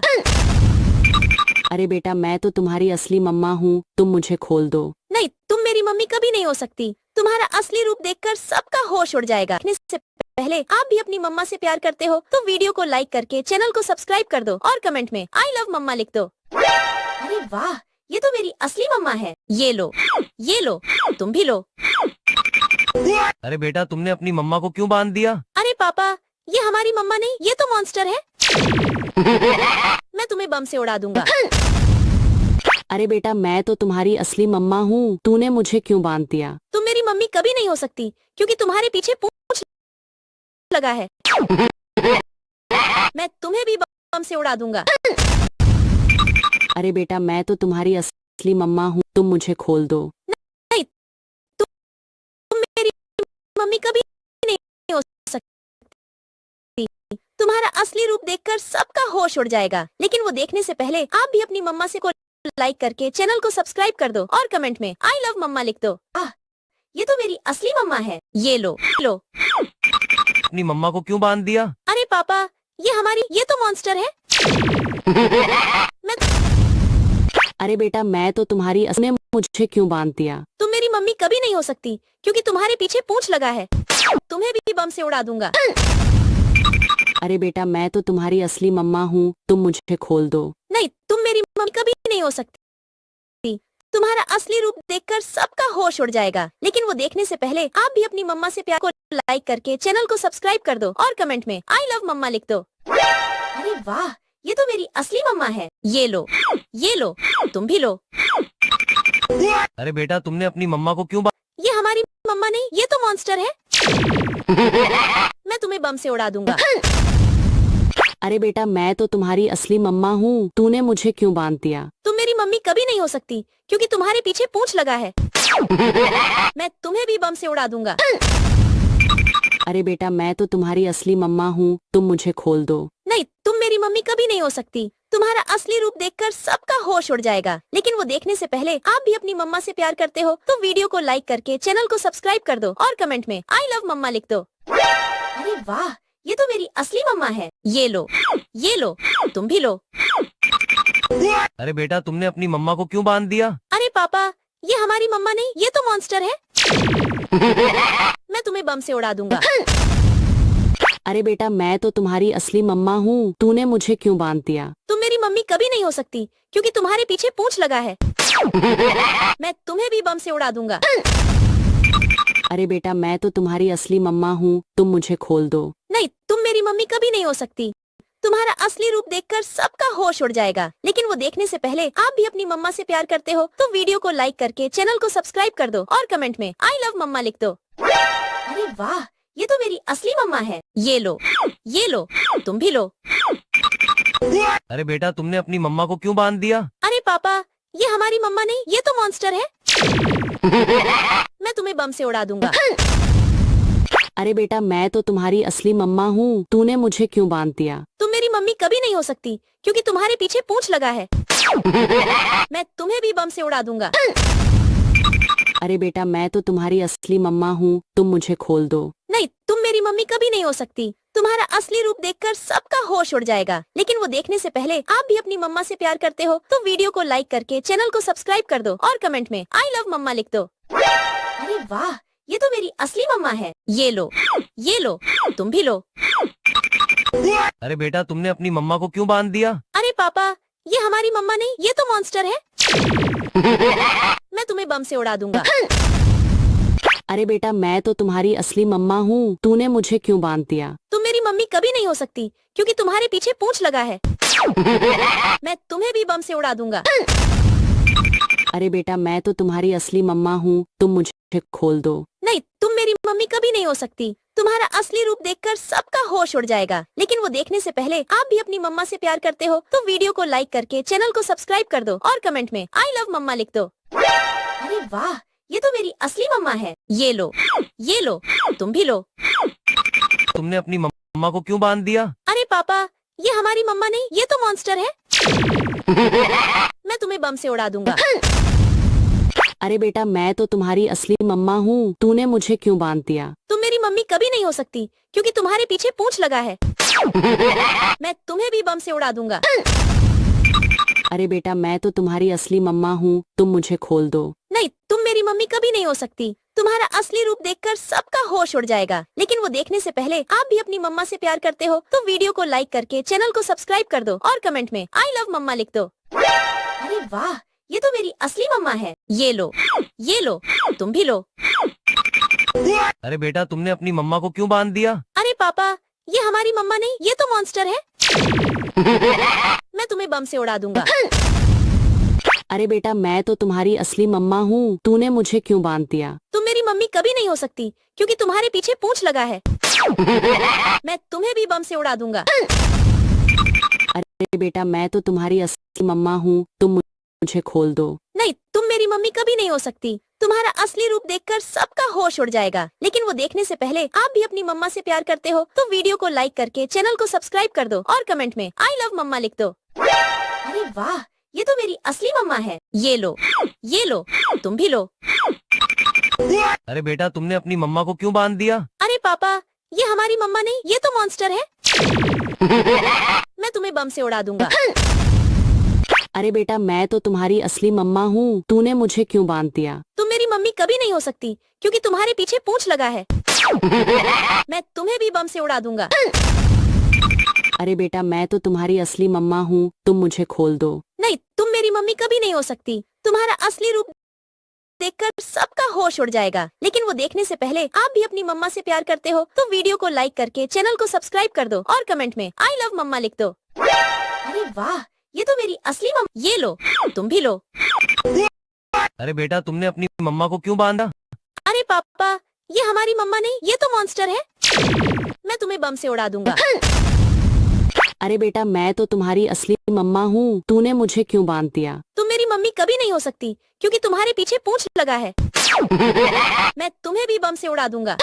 अरे बेटा मैं तो तुम्हारी असली मम्मा हूँ, तुम मुझे खोल दो। नहीं, तुम मेरी मम्मी कभी नहीं हो सकती। तुम्हारा असली रूप देखकर सबका होश उड़ जाएगा। देखने से पहले आप भी अपनी मम्मा से प्यार करते हो तो वीडियो को लाइक करके चैनल को सब्सक्राइब कर दो और कमेंट में आई लव मम्मा लिख दो। अरे वाह, ये तो मेरी असली मम्मा है। ये लो, तुम भी लो। अरे बेटा तुमने अपनी मम्मा को क्यों बांध दिया? अरे पापा, ये हमारी मम्मा नहीं, ये तो मॉन्स्टर है। मैं तुम्हें बम से उड़ा दूंगा। अरे बेटा मैं तो तुम्हारी असली मम्मा हूँ, तूने मुझे क्यों बांध दिया? तुम मेरी मम्मी कभी नहीं हो सकती क्योंकि तुम्हारे पीछे पूंछ लगा है। मैं तुम्हें भी बम से उड़ा दूंगा। अरे बेटा मैं तो तुम्हारी असली मम्मा हूँ, तुम मुझे खोल दो। नहीं, तुम मेरी मम्मी कभी नहीं हो सकती। तुम्हारा असली रूप देखकर सबका होश उड़ जाएगा। लेकिन वो देखने से पहले आप भी अपनी मम्मा से को लाइक करके चैनल को सब्सक्राइब कर दो और कमेंट में आई लव मम्मा लिख दो। ये तो मेरी असली मम्मा है। ये लो। अपनी मम्मा को क्यों बांध दिया? अरे पापा, ये तो मॉन्स्टर है। मैं अरे बेटा मैं तो तुम्हारी असली, मुझे क्यों बांध दिया? तुम मेरी मम्मी कभी नहीं हो सकती क्योंकि तुम्हारे पीछे पूंछ लगा है। तुम्हें भी बम से उड़ा दूंगा। अरे बेटा मैं तो तुम्हारी असली मम्मा हूँ, तुम मुझे खोल दो। नहीं, तुम मेरी मम्मी कभी नहीं हो सकती। तुम्हारा असली रूप देखकर सबका होश उड़ जाएगा। लेकिन वो देखने से पहले आप भी अपनी मम्मा से प्यार को लाइक करके चैनल को सब्सक्राइब कर दो और कमेंट में आई लव मम्मा लिख दो। अरे वाह, ये तो मेरी असली मम्मा है। ये लो, तुम भी लो। अरे बेटा तुमने अपनी मम्मा को क्यों ये हमारी मम्मा नहीं, ये तो मॉन्स्टर है। मैं तुम्हें बम से उड़ा दूंगा। अरे बेटा मैं तो तुम्हारी असली मम्मा हूँ, तूने मुझे क्यों बांध दिया? तुम मेरी मम्मी कभी नहीं हो सकती क्योंकि तुम्हारे पीछे पूंछ लगा है। मैं तुम्हें भी बम से उड़ा दूंगा। अरे बेटा मैं तो तुम्हारी असली मम्मा हूँ, तुम मुझे खोल दो। नहीं, तुम मेरी मम्मी कभी नहीं हो सकती। तुम्हारा असली रूप देखकर सबका होश उड़ जाएगा। लेकिन वो देखने से पहले आप भी अपनी मम्मा से प्यार करते हो तो वीडियो को लाइक करके चैनल को सब्सक्राइब कर दो और कमेंट में आई लव मम्मा लिख दो। अरे वाह, ये तो मेरी असली मम्मा है। ये लो, तुम भी लो। अरे बेटा तुमने अपनी मम्मा को क्यों बांध दिया? अरे पापा, ये हमारी मम्मा नहीं, ये तो मॉन्स्टर है। मैं तुम्हें बम से उड़ा दूंगा। अरे बेटा मैं तो तुम्हारी असली मम्मा हूँ, तूने मुझे क्यों बांध दिया? तुम मेरी मम्मी कभी नहीं हो सकती क्योंकि तुम्हारे पीछे पूंछ लगा है। मैं तुम्हें भी बम से उड़ा दूंगा। अरे बेटा मैं तो तुम्हारी असली मम्मा हूँ, तुम मुझे खोल दो। नहीं, तुम मेरी मम्मी कभी नहीं हो सकती। तुम्हारा असली रूप देखकर सबका होश उड़ जाएगा। लेकिन वो देखने से पहले आप भी अपनी मम्मा से प्यार करते हो तो वीडियो को लाइक करके चैनल को सब्सक्राइब कर दो और कमेंट में आई लव मम्मा लिख दो। अरे वाह, ये तो मेरी असली मम्मा है। ये लो, तुम भी लो। अरे बेटा तुमने अपनी मम्मा को क्यों बांध दिया? अरे पापा, ये हमारी मम्मा नहीं, ये तो मॉन्स्टर है। मैं तुम्हें बम से उड़ा दूंगा। अरे बेटा मैं तो तुम्हारी असली मम्मा हूँ, तूने मुझे क्यों बांध दिया? तुम मेरी मम्मी कभी नहीं हो सकती क्योंकि तुम्हारे पीछे पूंछ लगा है। मैं तुम्हें भी बम से उड़ा दूंगा। अरे बेटा मैं तो तुम्हारी असली मम्मा हूँ, तुम मुझे खोल दो। नहीं, तुम मेरी मम्मी कभी नहीं हो सकती। तुम्हारा असली रूप देखकर सबका होश उड़ जाएगा। लेकिन वो देखने से पहले आप भी अपनी मम्मा से प्यार करते हो तो वीडियो को लाइक करके चैनल को सब्सक्राइब कर दो और कमेंट में आई लव मम्मा लिख दो। अरे वाह, ये तो मेरी असली मम्मा है। ये लो, तुम भी लो। अरे बेटा तुमने अपनी मम्मा को क्यों बांध दिया? अरे पापा, ये हमारी मम्मा नहीं, ये तो मॉन्स्टर है। मैं तुम्हें बम से उड़ा दूंगा। अरे बेटा मैं तो तुम्हारी असली मम्मा हूँ, तूने मुझे क्यों बांध दिया? तुम मेरी मम्मी कभी नहीं हो सकती क्योंकि तुम्हारे पीछे पूंछ लगा है। मैं तुम्हें भी बम से उड़ा दूंगा। अरे बेटा मैं तो तुम्हारी असली मम्मा हूँ, तुम मुझे खोल दो। नहीं, तुम मेरी मम्मी कभी नहीं हो सकती। तुम्हारा असली रूप देखकर सबका होश उड़ जाएगा। लेकिन वो देखने से पहले आप भी अपनी मम्मा से प्यार करते हो तो वीडियो को लाइक करके चैनल को सब्सक्राइब कर दो और कमेंट में आई लव मम्मा लिख दो। अरे वाह, ये तो मेरी असली मम्मा है। ये लो, तुम भी लो। तुमने अपनी मम्मा को क्यों बांध दिया? अरे पापा, ये हमारी मम्मा नहीं, ये तो मॉन्स्टर है। मैं तुम्हें बम से उड़ा दूंगा। अरे बेटा मैं तो तुम्हारी असली मम्मा हूँ, तूने मुझे क्यों बांध दिया? तुम मेरी मम्मी कभी नहीं हो सकती क्योंकि तुम्हारे पीछे पूंछ लगा है। मैं तुम्हें भी बम से उड़ा दूंगा। अरे बेटा मैं तो तुम्हारी असली मम्मा हूँ, तुम मुझे खोल दो। नहीं, तुम मेरी मम्मी कभी नहीं हो सकती। तुम्हारा असली रूप देखकर सबका होश उड़ जाएगा। लेकिन वो देखने से पहले आप भी अपनी मम्मा से प्यार करते हो तो वीडियो को लाइक करके चैनल को सब्सक्राइब कर दो और कमेंट में आई लव मम्मा लिख दो। अरे वाह, ये तो मेरी असली मम्मा है। ये लो, तुम भी लो। अरे बेटा तुमने अपनी मम्मा को क्यों बांध दिया? अरे पापा, ये हमारी मम्मा नहीं, ये तो मॉन्स्टर है। मैं तुम्हें बम से उड़ा दूंगा। अरे बेटा मैं तो तुम्हारी असली मम्मा हूँ, तूने मुझे क्यों बांध दिया? तुम मेरी मम्मी कभी नहीं हो सकती क्योंकि तुम्हारे पीछे पूंछ लगा है। मैं तुम्हें भी बम से उड़ा दूंगा। अरे बेटा मैं तो तुम्हारी असली मम्मा हूँ, तुम मुझे खोल दो। नहीं, तुम मेरी मम्मी कभी नहीं हो सकती। तुम्हारा असली रूप देखकर सबका होश उड़ जाएगा। लेकिन वो देखने से पहले आप भी अपनी मम्मा से प्यार करते हो तो वीडियो को लाइक करके चैनल को सब्सक्राइब कर दो और कमेंट में आई लव मम्मा लिख दो। अरे वाह, ये तो मेरी असली मम्मा है। ये लो, तुम भी लो। अरे बेटा तुमने अपनी मम्मा को क्यों बांध दिया? अरे पापा, ये हमारी मम्मा नहीं, ये तो मॉन्स्टर है। मैं तुम्हें बम से उड़ा दूंगा। अरे बेटा मैं तो तुम्हारी असली मम्मा हूँ, तूने मुझे क्यों बांध दिया? तुम मेरी मम्मी कभी नहीं हो सकती क्योंकि तुम्हारे पीछे पूंछ लगा है। मैं तुम्हें भी बम से उड़ा दूंगा। अरे बेटा मैं तो तुम्हारी असली मम्मा हूँ, तुम मुझे खोल दो। नहीं, तुम मेरी मम्मी कभी नहीं हो सकती। तुम्हारा असली रूप देखकर सबका होश उड़ जाएगा। लेकिन वो देखने से पहले आप भी अपनी मम्मा से प्यार करते हो तो वीडियो को लाइक करके चैनल को सब्सक्राइब कर दो और कमेंट में आई लव मम्मा लिख दो। अरे वाह, ये तो मेरी असली मम्मा। ये लो, तुम भी लो। अरे बेटा तुमने अपनी मम्मा को क्यों बांधा? अरे पापा, ये हमारी मम्मा नहीं, ये तो मॉन्स्टर है। मैं तुम्हें बम से उड़ा दूंगा। अरे बेटा मैं तो तुम्हारी असली मम्मा हूँ, तूने मुझे क्यों बांध दिया? तुम मेरी मम्मी कभी नहीं हो सकती क्योंकि तुम्हारे पीछे पूंछ लगा है। मैं तुम्हें भी बम से उड़ा दूंगा।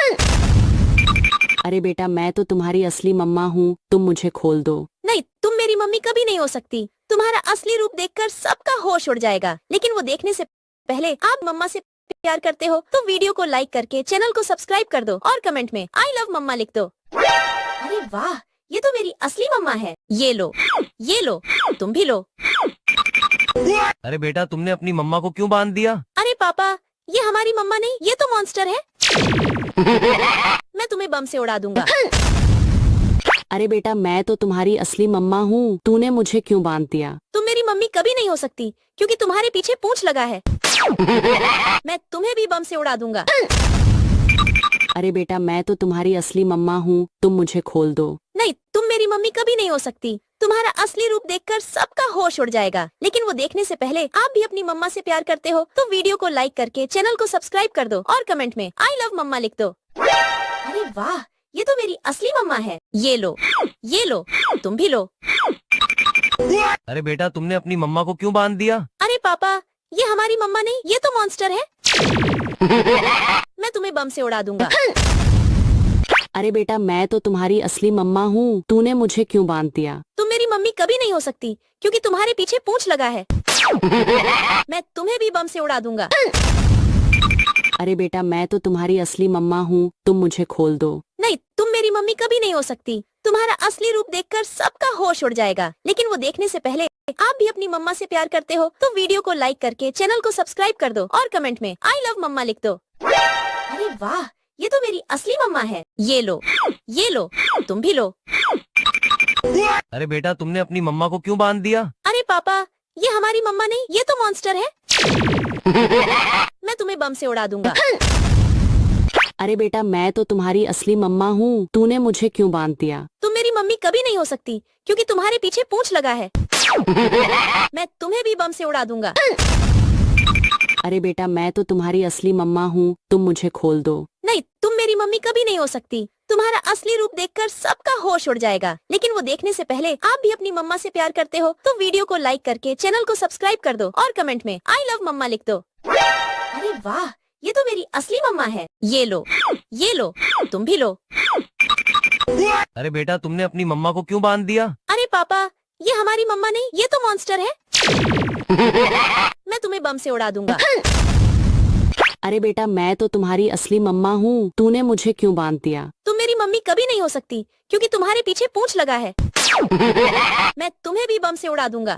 अरे बेटा मैं तो तुम्हारी असली मम्मा हूँ, तुम मुझे खोल दो। नहीं, तुम मेरी मम्मी कभी नहीं हो सकती। तुम्हारा असली रूप देखकर सबका होश उड़ जाएगा। लेकिन वो देखने से पहले आप मम्मा से प्यार करते हो तो वीडियो को लाइक करके चैनल को सब्सक्राइब कर दो और कमेंट में आई लव मम्मा लिख दो। अरे वाह, ये तो मेरी असली मम्मा है। ये लो, तुम भी लो। अरे बेटा तुमने अपनी मम्मा को क्यों बांध दिया? अरे पापा, ये हमारी मम्मा नहीं, ये तो मॉन्स्टर है। मैं तुम्हें बम से उड़ा दूंगा। अरे बेटा मैं तो तुम्हारी असली मम्मा हूँ, तूने मुझे क्यों बांध दिया? तुम मेरी मम्मी कभी नहीं हो सकती क्योंकि तुम्हारे पीछे पूंछ लगा है। मैं तुम्हें भी बम से उड़ा दूंगा। अरे बेटा मैं तो तुम्हारी असली मम्मा हूँ, तुम मुझे खोल दो। नहीं, तुम मेरी मम्मी कभी नहीं हो सकती। तुम्हारा असली रूप देखकर सबका होश उड़ जाएगा। लेकिन वो देखने से पहले आप भी अपनी मम्मा से प्यार करते हो तो वीडियो को लाइक करके चैनल को सब्सक्राइब कर दो और कमेंट में आई लव मम्मा लिख दो। अरे वाह, ये तो मेरी असली मम्मा है। ये लो, तुम भी लो। अरे बेटा तुमने अपनी मम्मा को क्यों बांध दिया? अरे पापा, ये हमारी मम्मा नहीं, ये तो मॉन्स्टर है। मैं तुम्हें बम से उड़ा दूंगा। अरे बेटा मैं तो तुम्हारी असली मम्मा हूँ, तूने मुझे क्यों बांध दिया? तुम मेरी मम्मी कभी नहीं हो सकती क्योंकि तुम्हारे पीछे पूंछ लगा है। मैं तुम्हें भी बम से उड़ा दूंगा। अरे बेटा मैं तो तुम्हारी असली मम्मा हूँ, तुम मुझे खोल दो। नहीं, तुम मेरी मम्मी कभी नहीं हो सकती। तुम्हारा असली रूप देखकर सबका होश उड़ जाएगा। लेकिन वो देखने से पहले आप भी अपनी मम्मा से प्यार करते हो तो वीडियो को लाइक करके चैनल को सब्सक्राइब कर दो और कमेंट में आई लव मम्मा लिख दो। अरे वाह, ये तो मेरी असली मम्मा है। ये लो, तुम भी लो। अरे बेटा तुमने अपनी मम्मा को क्यों बांध दिया? अरे पापा, ये हमारी मम्मा नहीं, ये तो मॉन्स्टर है। मैं तुम्हें बम से उड़ा दूंगा। अरे बेटा मैं तो तुम्हारी असली मम्मा हूँ, तूने मुझे क्यों बांध दिया? तुम मेरी मम्मी कभी नहीं हो सकती क्योंकि तुम्हारे पीछे पूंछ लगा है। मैं तुम्हें भी बम से उड़ा दूंगा। अरे बेटा मैं तो तुम्हारी असली मम्मा हूँ, तुम मुझे खोल दो। नहीं, तुम मेरी मम्मी कभी नहीं हो सकती। तुम्हारा असली रूप देखकर सबका होश उड़ जाएगा। लेकिन वो देखने से पहले आप भी अपनी मम्मा से प्यार करते हो तो वीडियो को लाइक करके चैनल को सब्सक्राइब कर दो और कमेंट में आई लव मम्मा लिख दो। अरे वाह, ये तो मेरी असली मम्मा है। ये लो, तुम भी लो। अरे बेटा तुमने अपनी मम्मा को क्यों बांध दिया? अरे पापा, ये हमारी मम्मा नहीं, ये तो मॉन्स्टर है। मैं तुम्हें बम से उड़ा दूंगा। अरे बेटा मैं तो तुम्हारी असली मम्मा हूँ, तूने मुझे क्यों बांध दिया? तुम मेरी मम्मी कभी नहीं हो सकती क्योंकि तुम्हारे पीछे पूंछ लगा है। मैं तुम्हें भी बम से उड़ा दूंगा।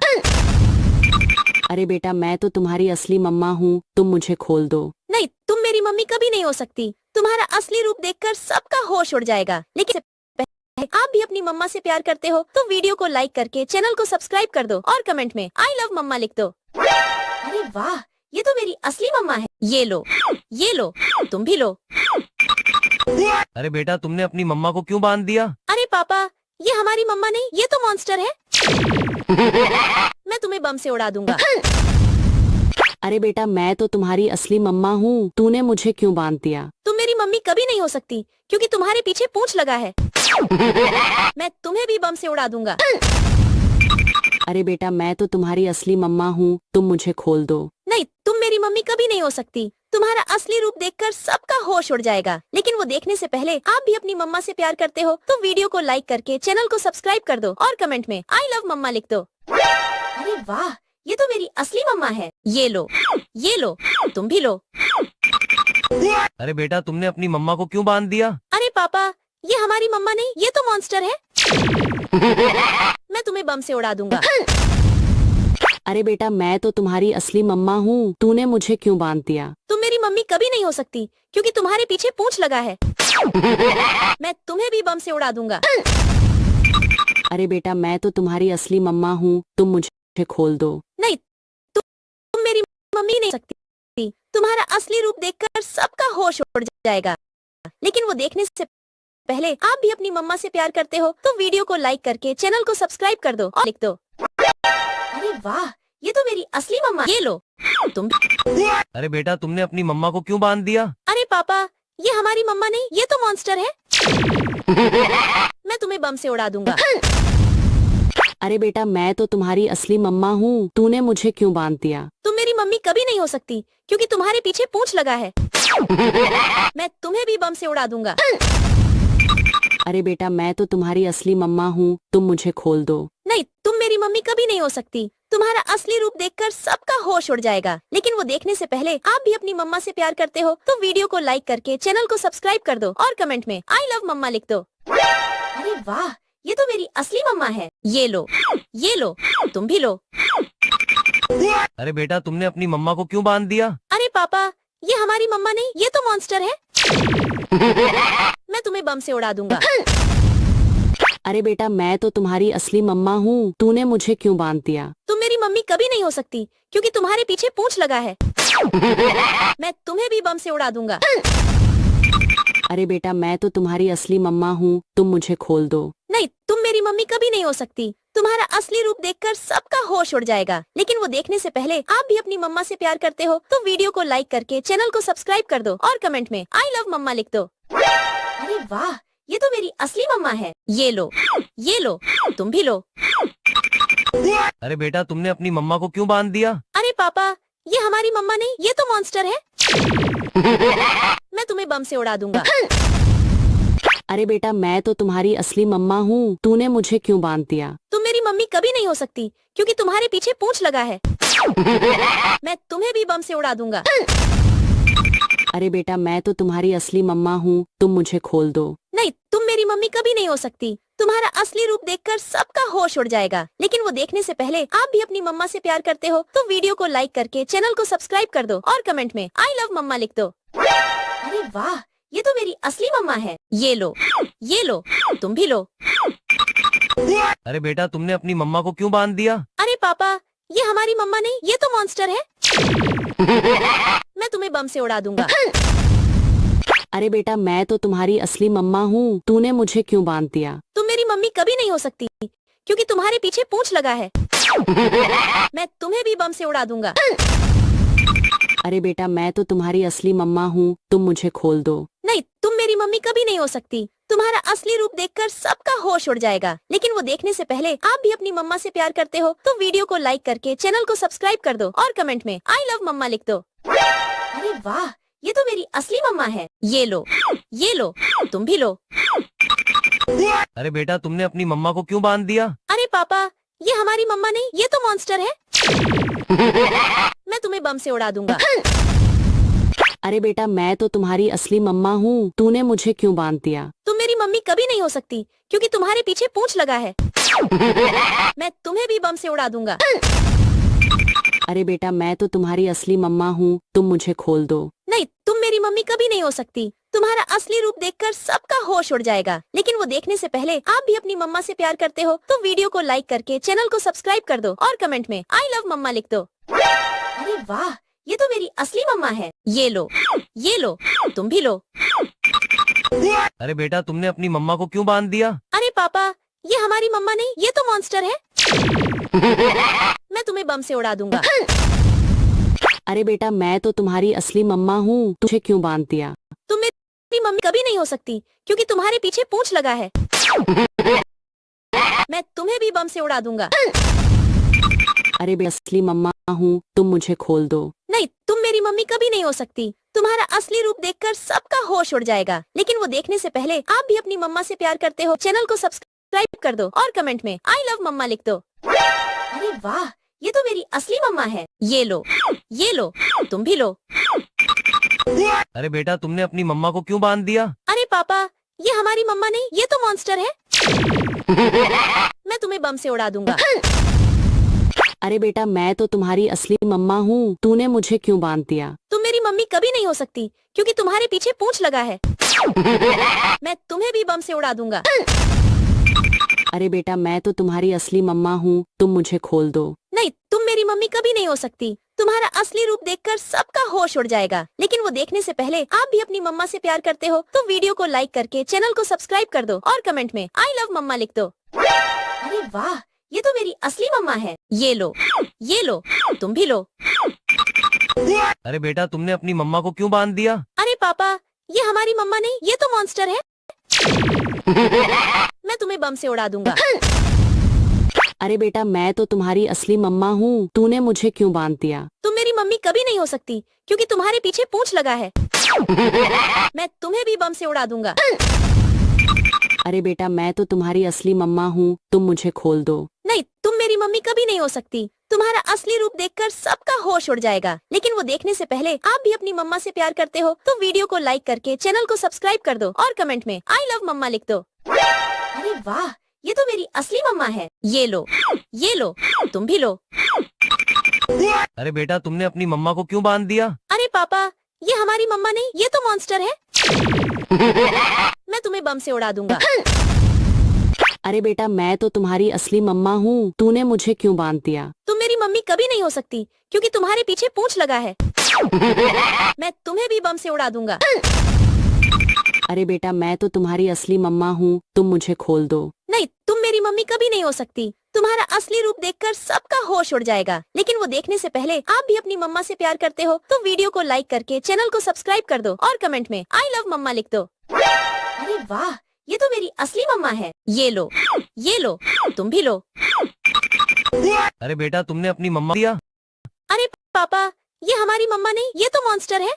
अरे बेटा मैं तो तुम्हारी असली मम्मा हूँ, तुम मुझे खोल दो। नहीं, तुम मेरी मम्मी कभी नहीं हो सकती। तुम्हारा असली रूप देखकर सबका होश उड़ जाएगा। लेकिन पहले आप भी अपनी मम्मा से प्यार करते हो तो वीडियो को लाइक करके चैनल को सब्सक्राइब कर दो और कमेंट में आई लव मम्मा लिख दो। अरे वाह, ये तो मेरी असली मम्मा है। ये लो, तुम भी लो। अरे बेटा तुमने अपनी मम्मा को क्यों बांध दिया? अरे पापा, ये हमारी मम्मा नहीं, ये तो मॉन्स्टर है। मैं तुम्हें बम से उड़ा दूंगा। अरे बेटा मैं तो तुम्हारी असली मम्मा हूँ, तूने मुझे क्यों बांध दिया? तुम मेरी मम्मी कभी नहीं हो सकती क्योंकि तुम्हारे पीछे पूंछ लगा है। मैं तुम्हें भी बम से उड़ा दूंगा। अरे बेटा मैं तो तुम्हारी असली मम्मा हूँ, तुम मुझे खोल दो। नहीं, तुम मेरी मम्मी कभी नहीं हो सकती। तुम्हारा असली रूप देखकर सबका होश उड़ जाएगा। लेकिन वो देखने से पहले आप भी अपनी मम्मा से प्यार करते हो तो वीडियो को लाइक करके चैनल को सब्सक्राइब कर दो और कमेंट में आई लव मम्मा लिख दो। अरे वाह, ये तो मेरी असली मम्मा है। ये लो, तुम भी लो। अरे बेटा तुमने अपनी मम्मा को क्यों बांध दिया? अरे पापा, ये हमारी मम्मा नहीं, ये तो मॉन्स्टर है। मैं तुम्हें बम से उड़ा दूंगा। अरे बेटा मैं तो तुम्हारी असली मम्मा हूँ, तूने मुझे क्यों बांध दिया? तुम मेरी मम्मी कभी नहीं हो सकती क्योंकि तुम्हारे पीछे पूंछ लगा है। मैं तुम्हें भी बम से उड़ा दूंगा। अरे बेटा मैं तो तुम्हारी असली मम्मा हूँ, तुम मुझे खोल दो। नहीं, तुम मेरी मम्मी नहीं हो सकती। तुम्हारा असली रूप देखकर सबका होश उड़ जाएगा। लेकिन वो देखने से पहले आप भी अपनी मम्मा से प्यार करते हो तो वीडियो को लाइक करके चैनल को सब्सक्राइब कर दो और लिख दो। अरे वाह, ये तो मेरी असली मम्मा। ये लो, तुम। अरे बेटा तुमने अपनी मम्मा को क्यों बांध दिया? अरे पापा, ये हमारी मम्मा नहीं, ये तो मॉन्स्टर है। मैं तुम्हें बम से उड़ा दूंगा। अरे बेटा मैं तो तुम्हारी असली मम्मा हूँ, तूने मुझे क्यों बांध दिया? तुम मेरी मम्मी कभी नहीं हो सकती क्योंकि तुम्हारे पीछे पूंछ लगा है। मैं तुम्हें भी बम से उड़ा दूंगा। अरे बेटा मैं तो तुम्हारी असली मम्मा हूँ, तुम मुझे खोल दो। नहीं, तुम मेरी मम्मी कभी नहीं हो सकती। तुम्हारा असली रूप देखकर सबका होश उड़ जाएगा। लेकिन वो देखने से पहले आप भी अपनी मम्मा से प्यार करते हो तो वीडियो को लाइक करके चैनल को सब्सक्राइब कर दो और कमेंट में आई लव मम्मा लिख दो। अरे वाह, ये तो मेरी असली मम्मा है। ये लो, तुम भी लो। अरे बेटा तुमने अपनी मम्मा को क्यों बांध दिया? अरे पापा, ये हमारी मम्मा नहीं, ये तो मॉन्स्टर है। मैं तुम्हें बम से उड़ा दूंगा। अरे बेटा मैं तो तुम्हारी असली मम्मा हूँ, तूने मुझे क्यों बांध दिया? तुम मेरी मम्मी कभी नहीं हो सकती क्योंकि तुम्हारे पीछे पूंछ लगा है। मैं तुम्हें भी बम से उड़ा दूंगा। अरे बेटा मैं तो तुम्हारी असली मम्मा हूँ, तुम मुझे खोल दो। नहीं, तुम मेरी मम्मी कभी नहीं हो सकती। तुम्हारा असली रूप देखकर सबका होश उड़ जाएगा। लेकिन वो देखने से पहले आप भी अपनी मम्मा से प्यार करते हो तो वीडियो को लाइक करके चैनल को सब्सक्राइब कर दो और कमेंट में आई लव मम्मा लिख दो। अरे वाह, ये तो मेरी असली मम्मा है। ये लो, तुम भी लो। अरे बेटा तुमने अपनी मम्मा को क्यों बांध दिया? अरे पापा, ये हमारी मम्मा नहीं, ये तो मॉन्स्टर है। मैं तुम्हें बम से उड़ा दूंगा। अरे बेटा मैं तो तुम्हारी असली मम्मा हूँ, तूने मुझे क्यों बांध दिया? तुम मेरी मम्मी कभी नहीं हो सकती क्योंकि तुम्हारे पीछे पूंछ लगा है। मैं तुम्हें भी बम से उड़ा दूंगा। अरे बेटा मैं तो तुम्हारी असली मम्मा हूँ, तुम मुझे खोल दो। नहीं, तुम मेरी मम्मी कभी नहीं हो सकती। तुम्हारा असली रूप देखकर सबका होश उड़ जाएगा। लेकिन वो देखने से पहले आप भी अपनी मम्मा से प्यार करते हो तो वीडियो को लाइक करके चैनल को सब्सक्राइब कर दो और कमेंट में आई लव मम्मा लिख दो। अरे वाह, ये तो मेरी असली मम्मा है। ये लो, तुम भी लो। अरे बेटा तुमने अपनी मम्मा को क्यों बांध दिया? अरे पापा, ये हमारी मम्मा नहीं, ये तो मॉन्स्टर है। मैं तुम्हें बम से उड़ा दूंगा। अरे बेटा मैं तो तुम्हारी असली मम्मा हूँ, तूने मुझे क्यों बांध दिया? तुम मेरी मम्मी कभी नहीं हो सकती क्योंकि तुम्हारे पीछे पूंछ लगा है। मैं तुम्हें भी बम से उड़ा दूंगा। अरे बेटा मैं तो तुम्हारी असली मम्मा हूँ, तुम मुझे खोल दो। नहीं, तुम मेरी मम्मी कभी नहीं हो सकती। तुम्हारा असली रूप देखकर सबका होश उड़ जाएगा। लेकिन वो देखने से पहले आप भी अपनी मम्मा से प्यार करते हो तो वीडियो को लाइक करके चैनल को सब्सक्राइब कर दो और कमेंट में आई लव मम्मा लिख दो। अरे वाह, ये तो मेरी असली मम्मा है। ये लो, तुम भी लो। अरे बेटा तुमने अपनी मम्मा को क्यों बांध दिया? अरे पापा, ये हमारी मम्मा नहीं, ये तो मॉन्स्टर है। मैं तुम्हें बम से उड़ा दूंगा। अरे बेटा मैं तो तुम्हारी असली मम्मा हूँ, तूने मुझे क्यों बांध दिया? तुम मेरी मम्मी कभी नहीं हो सकती क्योंकि तुम्हारे पीछे पूंछ लगा है। मैं तुम्हें भी बम से उड़ा दूंगा। अरे बेटा मैं तो तुम्हारी असली मम्मा हूँ, तुम मुझे खोल दो। नहीं, तुम मेरी मम्मी कभी नहीं हो सकती। तुम्हारा असली रूप देखकर सबका होश उड़ जाएगा। लेकिन वो देखने से पहले आप भी अपनी मम्मा से प्यार करते हो तो वीडियो को लाइक करके चैनल को सब्सक्राइब कर दो और कमेंट में आई लव मम्मा लिख दो। अरे वाह, ये तो मेरी असली मम्मा है। ये लो, तुम भी लो। अरे बेटा तुमने अपनी मम्मा को क्यों बांध दिया? अरे पापा, ये हमारी मम्मा नहीं, ये तो मॉन्स्टर है। मैं तुम्हें बम से उड़ा दूंगा। अरे बेटा मैं तो तुम्हारी असली मम्मा हूँ, तुझे क्यों बांध दिया? तुम मेरी मम्मी कभी नहीं हो सकती क्योंकि तुम्हारे पीछे पूंछ लगा है। मैं तुम्हें भी बम से उड़ा दूंगा। अरे बे असली मम्मा हूँ, तुम मुझे खोल दो। नहीं, तुम मेरी मम्मी कभी नहीं हो सकती। तुम्हारा असली रूप देखकर सबका होश उड़ जाएगा। लेकिन वो देखने से पहले आप भी अपनी मम्मा से प्यार करते हो चैनल को सब्सक्राइब कर दो और कमेंट में आई लव मम्मा लिख दो। अरे वाह, ये तो मेरी असली मम्मा है। ये लो, तुम भी लो। अरे बेटा तुमने अपनी मम्मा को क्यों बांध दिया? अरे पापा, ये हमारी मम्मा नहीं, ये तो मॉन्स्टर है। मैं तुम्हें बम से उड़ा दूंगा। अरे बेटा मैं तो तुम्हारी असली मम्मा हूँ, तूने मुझे क्यों बांध दिया? तुम मेरी मम्मी कभी नहीं हो सकती क्योंकि तुम्हारे पीछे पूंछ लगा है। मैं तुम्हें भी बम से उड़ा दूंगा। अरे बेटा मैं तो तुम्हारी असली मम्मा हूँ, तुम मुझे खोल दो। नहीं, तुम मेरी मम्मी कभी नहीं हो सकती। तुम्हारा असली रूप देखकर सबका होश उड़ जाएगा। लेकिन वो देखने से पहले आप भी अपनी मम्मा से प्यार करते हो तो वीडियो को लाइक करके चैनल को सब्सक्राइब कर दो और कमेंट में आई लव मम्मा लिख दो। अरे वाह, ये तो मेरी असली मम्मा है। ये लो, तुम भी लो। अरे बेटा तुमने अपनी मम्मा को क्यों बांध दिया? अरे पापा, ये हमारी मम्मा नहीं, ये तो मॉन्स्टर है। मैं तुम्हें बम से उड़ा दूंगा। अरे बेटा मैं तो तुम्हारी असली मम्मा हूँ, तूने मुझे क्यों बांध दिया? तुम मेरी मम्मी कभी नहीं हो सकती क्योंकि तुम्हारे पीछे पूंछ लगा है। मैं तुम्हें भी बम से उड़ा दूंगा। अरे बेटा मैं तो तुम्हारी असली मम्मा हूँ, तुम मुझे खोल दो। नहीं, तुम मेरी मम्मी कभी नहीं हो सकती। तुम्हारा असली रूप देखकर सबका होश उड़ जाएगा। लेकिन वो देखने से पहले आप भी अपनी मम्मा से प्यार करते हो तो वीडियो को लाइक करके चैनल को सब्सक्राइब कर दो और कमेंट में आई लव मम्मा लिख दो। अरे वाह, ये तो मेरी असली मम्मा है। ये लो, तुम भी लो। अरे बेटा तुमने अपनी मम्मा को क्यों बांध दिया? अरे पापा, ये हमारी मम्मा नहीं, ये तो मॉन्स्टर है। मैं तुम्हें बम से उड़ा दूंगा। अरे बेटा मैं तो तुम्हारी असली मम्मा हूँ, तूने मुझे क्यों बांध दिया? तुम मेरी मम्मी कभी नहीं हो सकती क्योंकि तुम्हारे पीछे पूंछ लगा है। मैं तुम्हें भी बम से उड़ा दूंगा। अरे बेटा मैं तो तुम्हारी असली मम्मा हूँ, तुम मुझे खोल दो। नहीं, तुम मेरी मम्मी कभी नहीं हो सकती। तुम्हारा असली रूप देखकर सबका होश उड़ जाएगा। लेकिन वो देखने से पहले आप भी अपनी मम्मा से प्यार करते हो तो वीडियो को लाइक करके चैनल को सब्सक्राइब कर दो और कमेंट में आई लव मम्मा लिख दो। अरे वाह, ये तो मेरी असली मम्मा है। ये लो, तुम भी लो। अरे बेटा तुमने अपनी मम्मा दिया? अरे पापा, ये हमारी मम्मा नहीं, ये तो मॉन्स्टर है।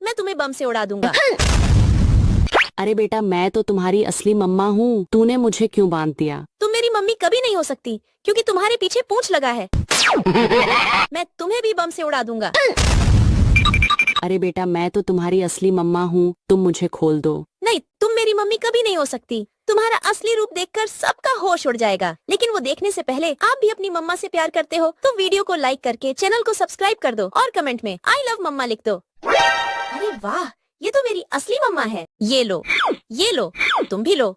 मैं तुम्हें बम से उड़ा दूंगा। अरे बेटा मैं तो तुम्हारी असली मम्मा हूँ, तूने मुझे क्यों बांध दिया? तुम मेरी मम्मी कभी नहीं हो सकती क्योंकि तुम्हारे पीछे पूंछ लगा है। मैं तुम्हें भी बम से उड़ा दूंगा। अरे बेटा मैं तो तुम्हारी असली मम्मा हूँ, तुम मुझे खोल दो। नहीं, तुम मेरी मम्मी कभी नहीं हो सकती। तुम्हारा असली रूप देखकर सबका होश उड़ जाएगा। लेकिन वो देखने से पहले आप भी अपनी मम्मा से प्यार करते हो तो वीडियो को लाइक करके चैनल को सब्सक्राइब कर दो और कमेंट में आई लव मम्मा लिख दो। अरे वाह, ये तो मेरी असली मम्मा है। ये लो, तुम भी लो।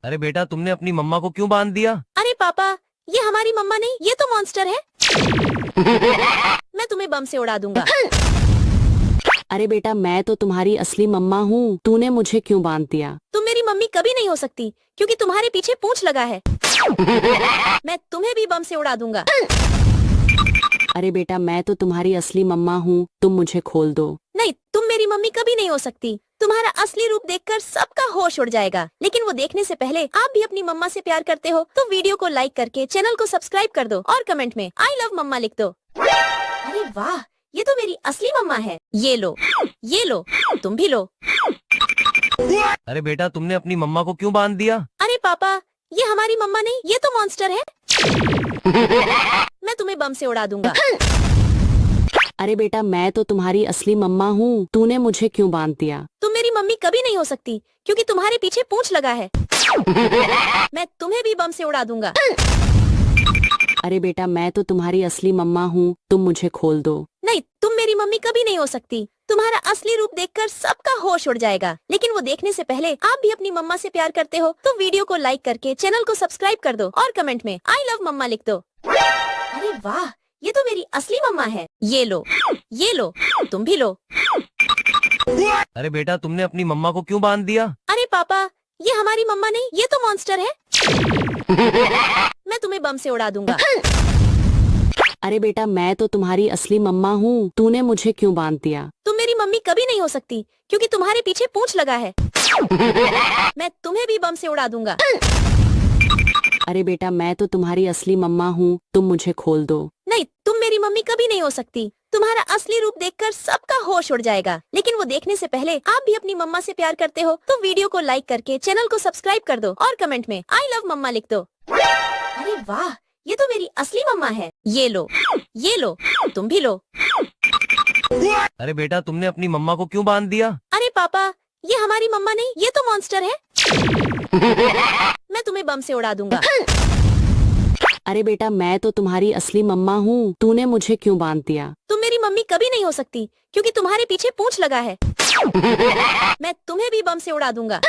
अरे बेटा तुमने अपनी मम्मा को क्यों बांध दिया? अरे पापा, ये हमारी मम्मा नहीं, ये तो मॉन्स्टर है। मैं तुम्हें बम से उड़ा दूंगा। अरे बेटा मैं तो तुम्हारी असली मम्मा हूँ, तूने मुझे क्यों बांध दिया? तुम मेरी मम्मी कभी नहीं हो सकती क्योंकि तुम्हारे पीछे पूंछ लगा है। मैं तुम्हें भी बम से उड़ा दूंगा। अरे बेटा मैं तो तुम्हारी असली मम्मा हूँ, तुम मुझे खोल दो। नहीं, तुम मेरी मम्मी कभी नहीं हो सकती। तुम्हारा असली रूप देखकर सबका होश उड़ जाएगा। लेकिन वो देखने से पहले आप भी अपनी मम्मा से प्यार करते हो तो वीडियो को लाइक करके चैनल को सब्सक्राइब कर दो और कमेंट में आई लव मम्मा लिख दो। अरे वाह, ये तो मेरी असली मम्मा है। ये लो, तुम भी लो। अरे बेटा तुमने अपनी मम्मा को क्यों बांध दिया? अरे पापा, ये हमारी मम्मा नहीं, ये तो मॉन्स्टर है। मैं तुम्हें बम से उड़ा दूंगा। अरे बेटा मैं तो तुम्हारी असली मम्मा हूँ, तूने मुझे क्यों बांध दिया? तुम मेरी मम्मी कभी नहीं हो सकती क्योंकि तुम्हारे पीछे पूंछ लगा है। मैं तुम्हें भी बम से उड़ा दूंगा। अरे बेटा मैं तो तुम्हारी असली मम्मा हूँ, तुम मुझे खोल दो। नहीं, तुम मेरी मम्मी कभी नहीं हो सकती। तुम्हारा असली रूप देखकर सबका होश उड़ जाएगा। लेकिन वो देखने से पहले आप भी अपनी मम्मा से प्यार करते हो तो वीडियो को लाइक करके चैनल को सब्सक्राइब कर दो और कमेंट में आई लव मम्मा लिख दो। अरे वाह, ये तो मेरी असली मम्मा है। ये लो, तुम भी लो। अरे बेटा तुमने अपनी मम्मा को क्यों बांध दिया? अरे पापा, ये हमारी मम्मा नहीं, ये तो मॉन्स्टर है। मैं तुम्हें बम से उड़ा दूंगा। अरे बेटा मैं तो तुम्हारी असली मम्मा हूँ, तूने मुझे क्यों बांध दिया? तुम मेरी मम्मी कभी नहीं हो सकती क्योंकि तुम्हारे पीछे पूंछ लगा है। मैं तुम्हें भी बम से उड़ा दूंगा। अरे बेटा मैं तो तुम्हारी असली मम्मा हूँ, तुम मुझे खोल दो। नहीं, तुम मेरी मम्मी कभी नहीं हो सकती। तुम्हारा असली रूप देखकर सबका होश उड़ जाएगा। लेकिन वो देखने से पहले आप भी अपनी मम्मा से प्यार करते हो तो वीडियो को लाइक करके चैनल को सब्सक्राइब कर दो और कमेंट में आई लव मम्मा लिख दो। अरे वाह, ये तो मेरी असली मम्मा है। ये लो, तुम भी लो। अरे बेटा तुमने अपनी मम्मा को क्यों बांध दिया? अरे पापा, ये हमारी मम्मा नहीं, ये तो मॉन्स्टर है। मैं तुम्हें बम से उड़ा दूंगा। अरे बेटा मैं तो तुम्हारी असली मम्मा हूँ, तूने मुझे क्यों बांध दिया? तुम मेरी मम्मी कभी नहीं हो सकती क्योंकि तुम्हारे पीछे पूंछ लगा है। मैं तुम्हें भी बम से उड़ा दूंगा।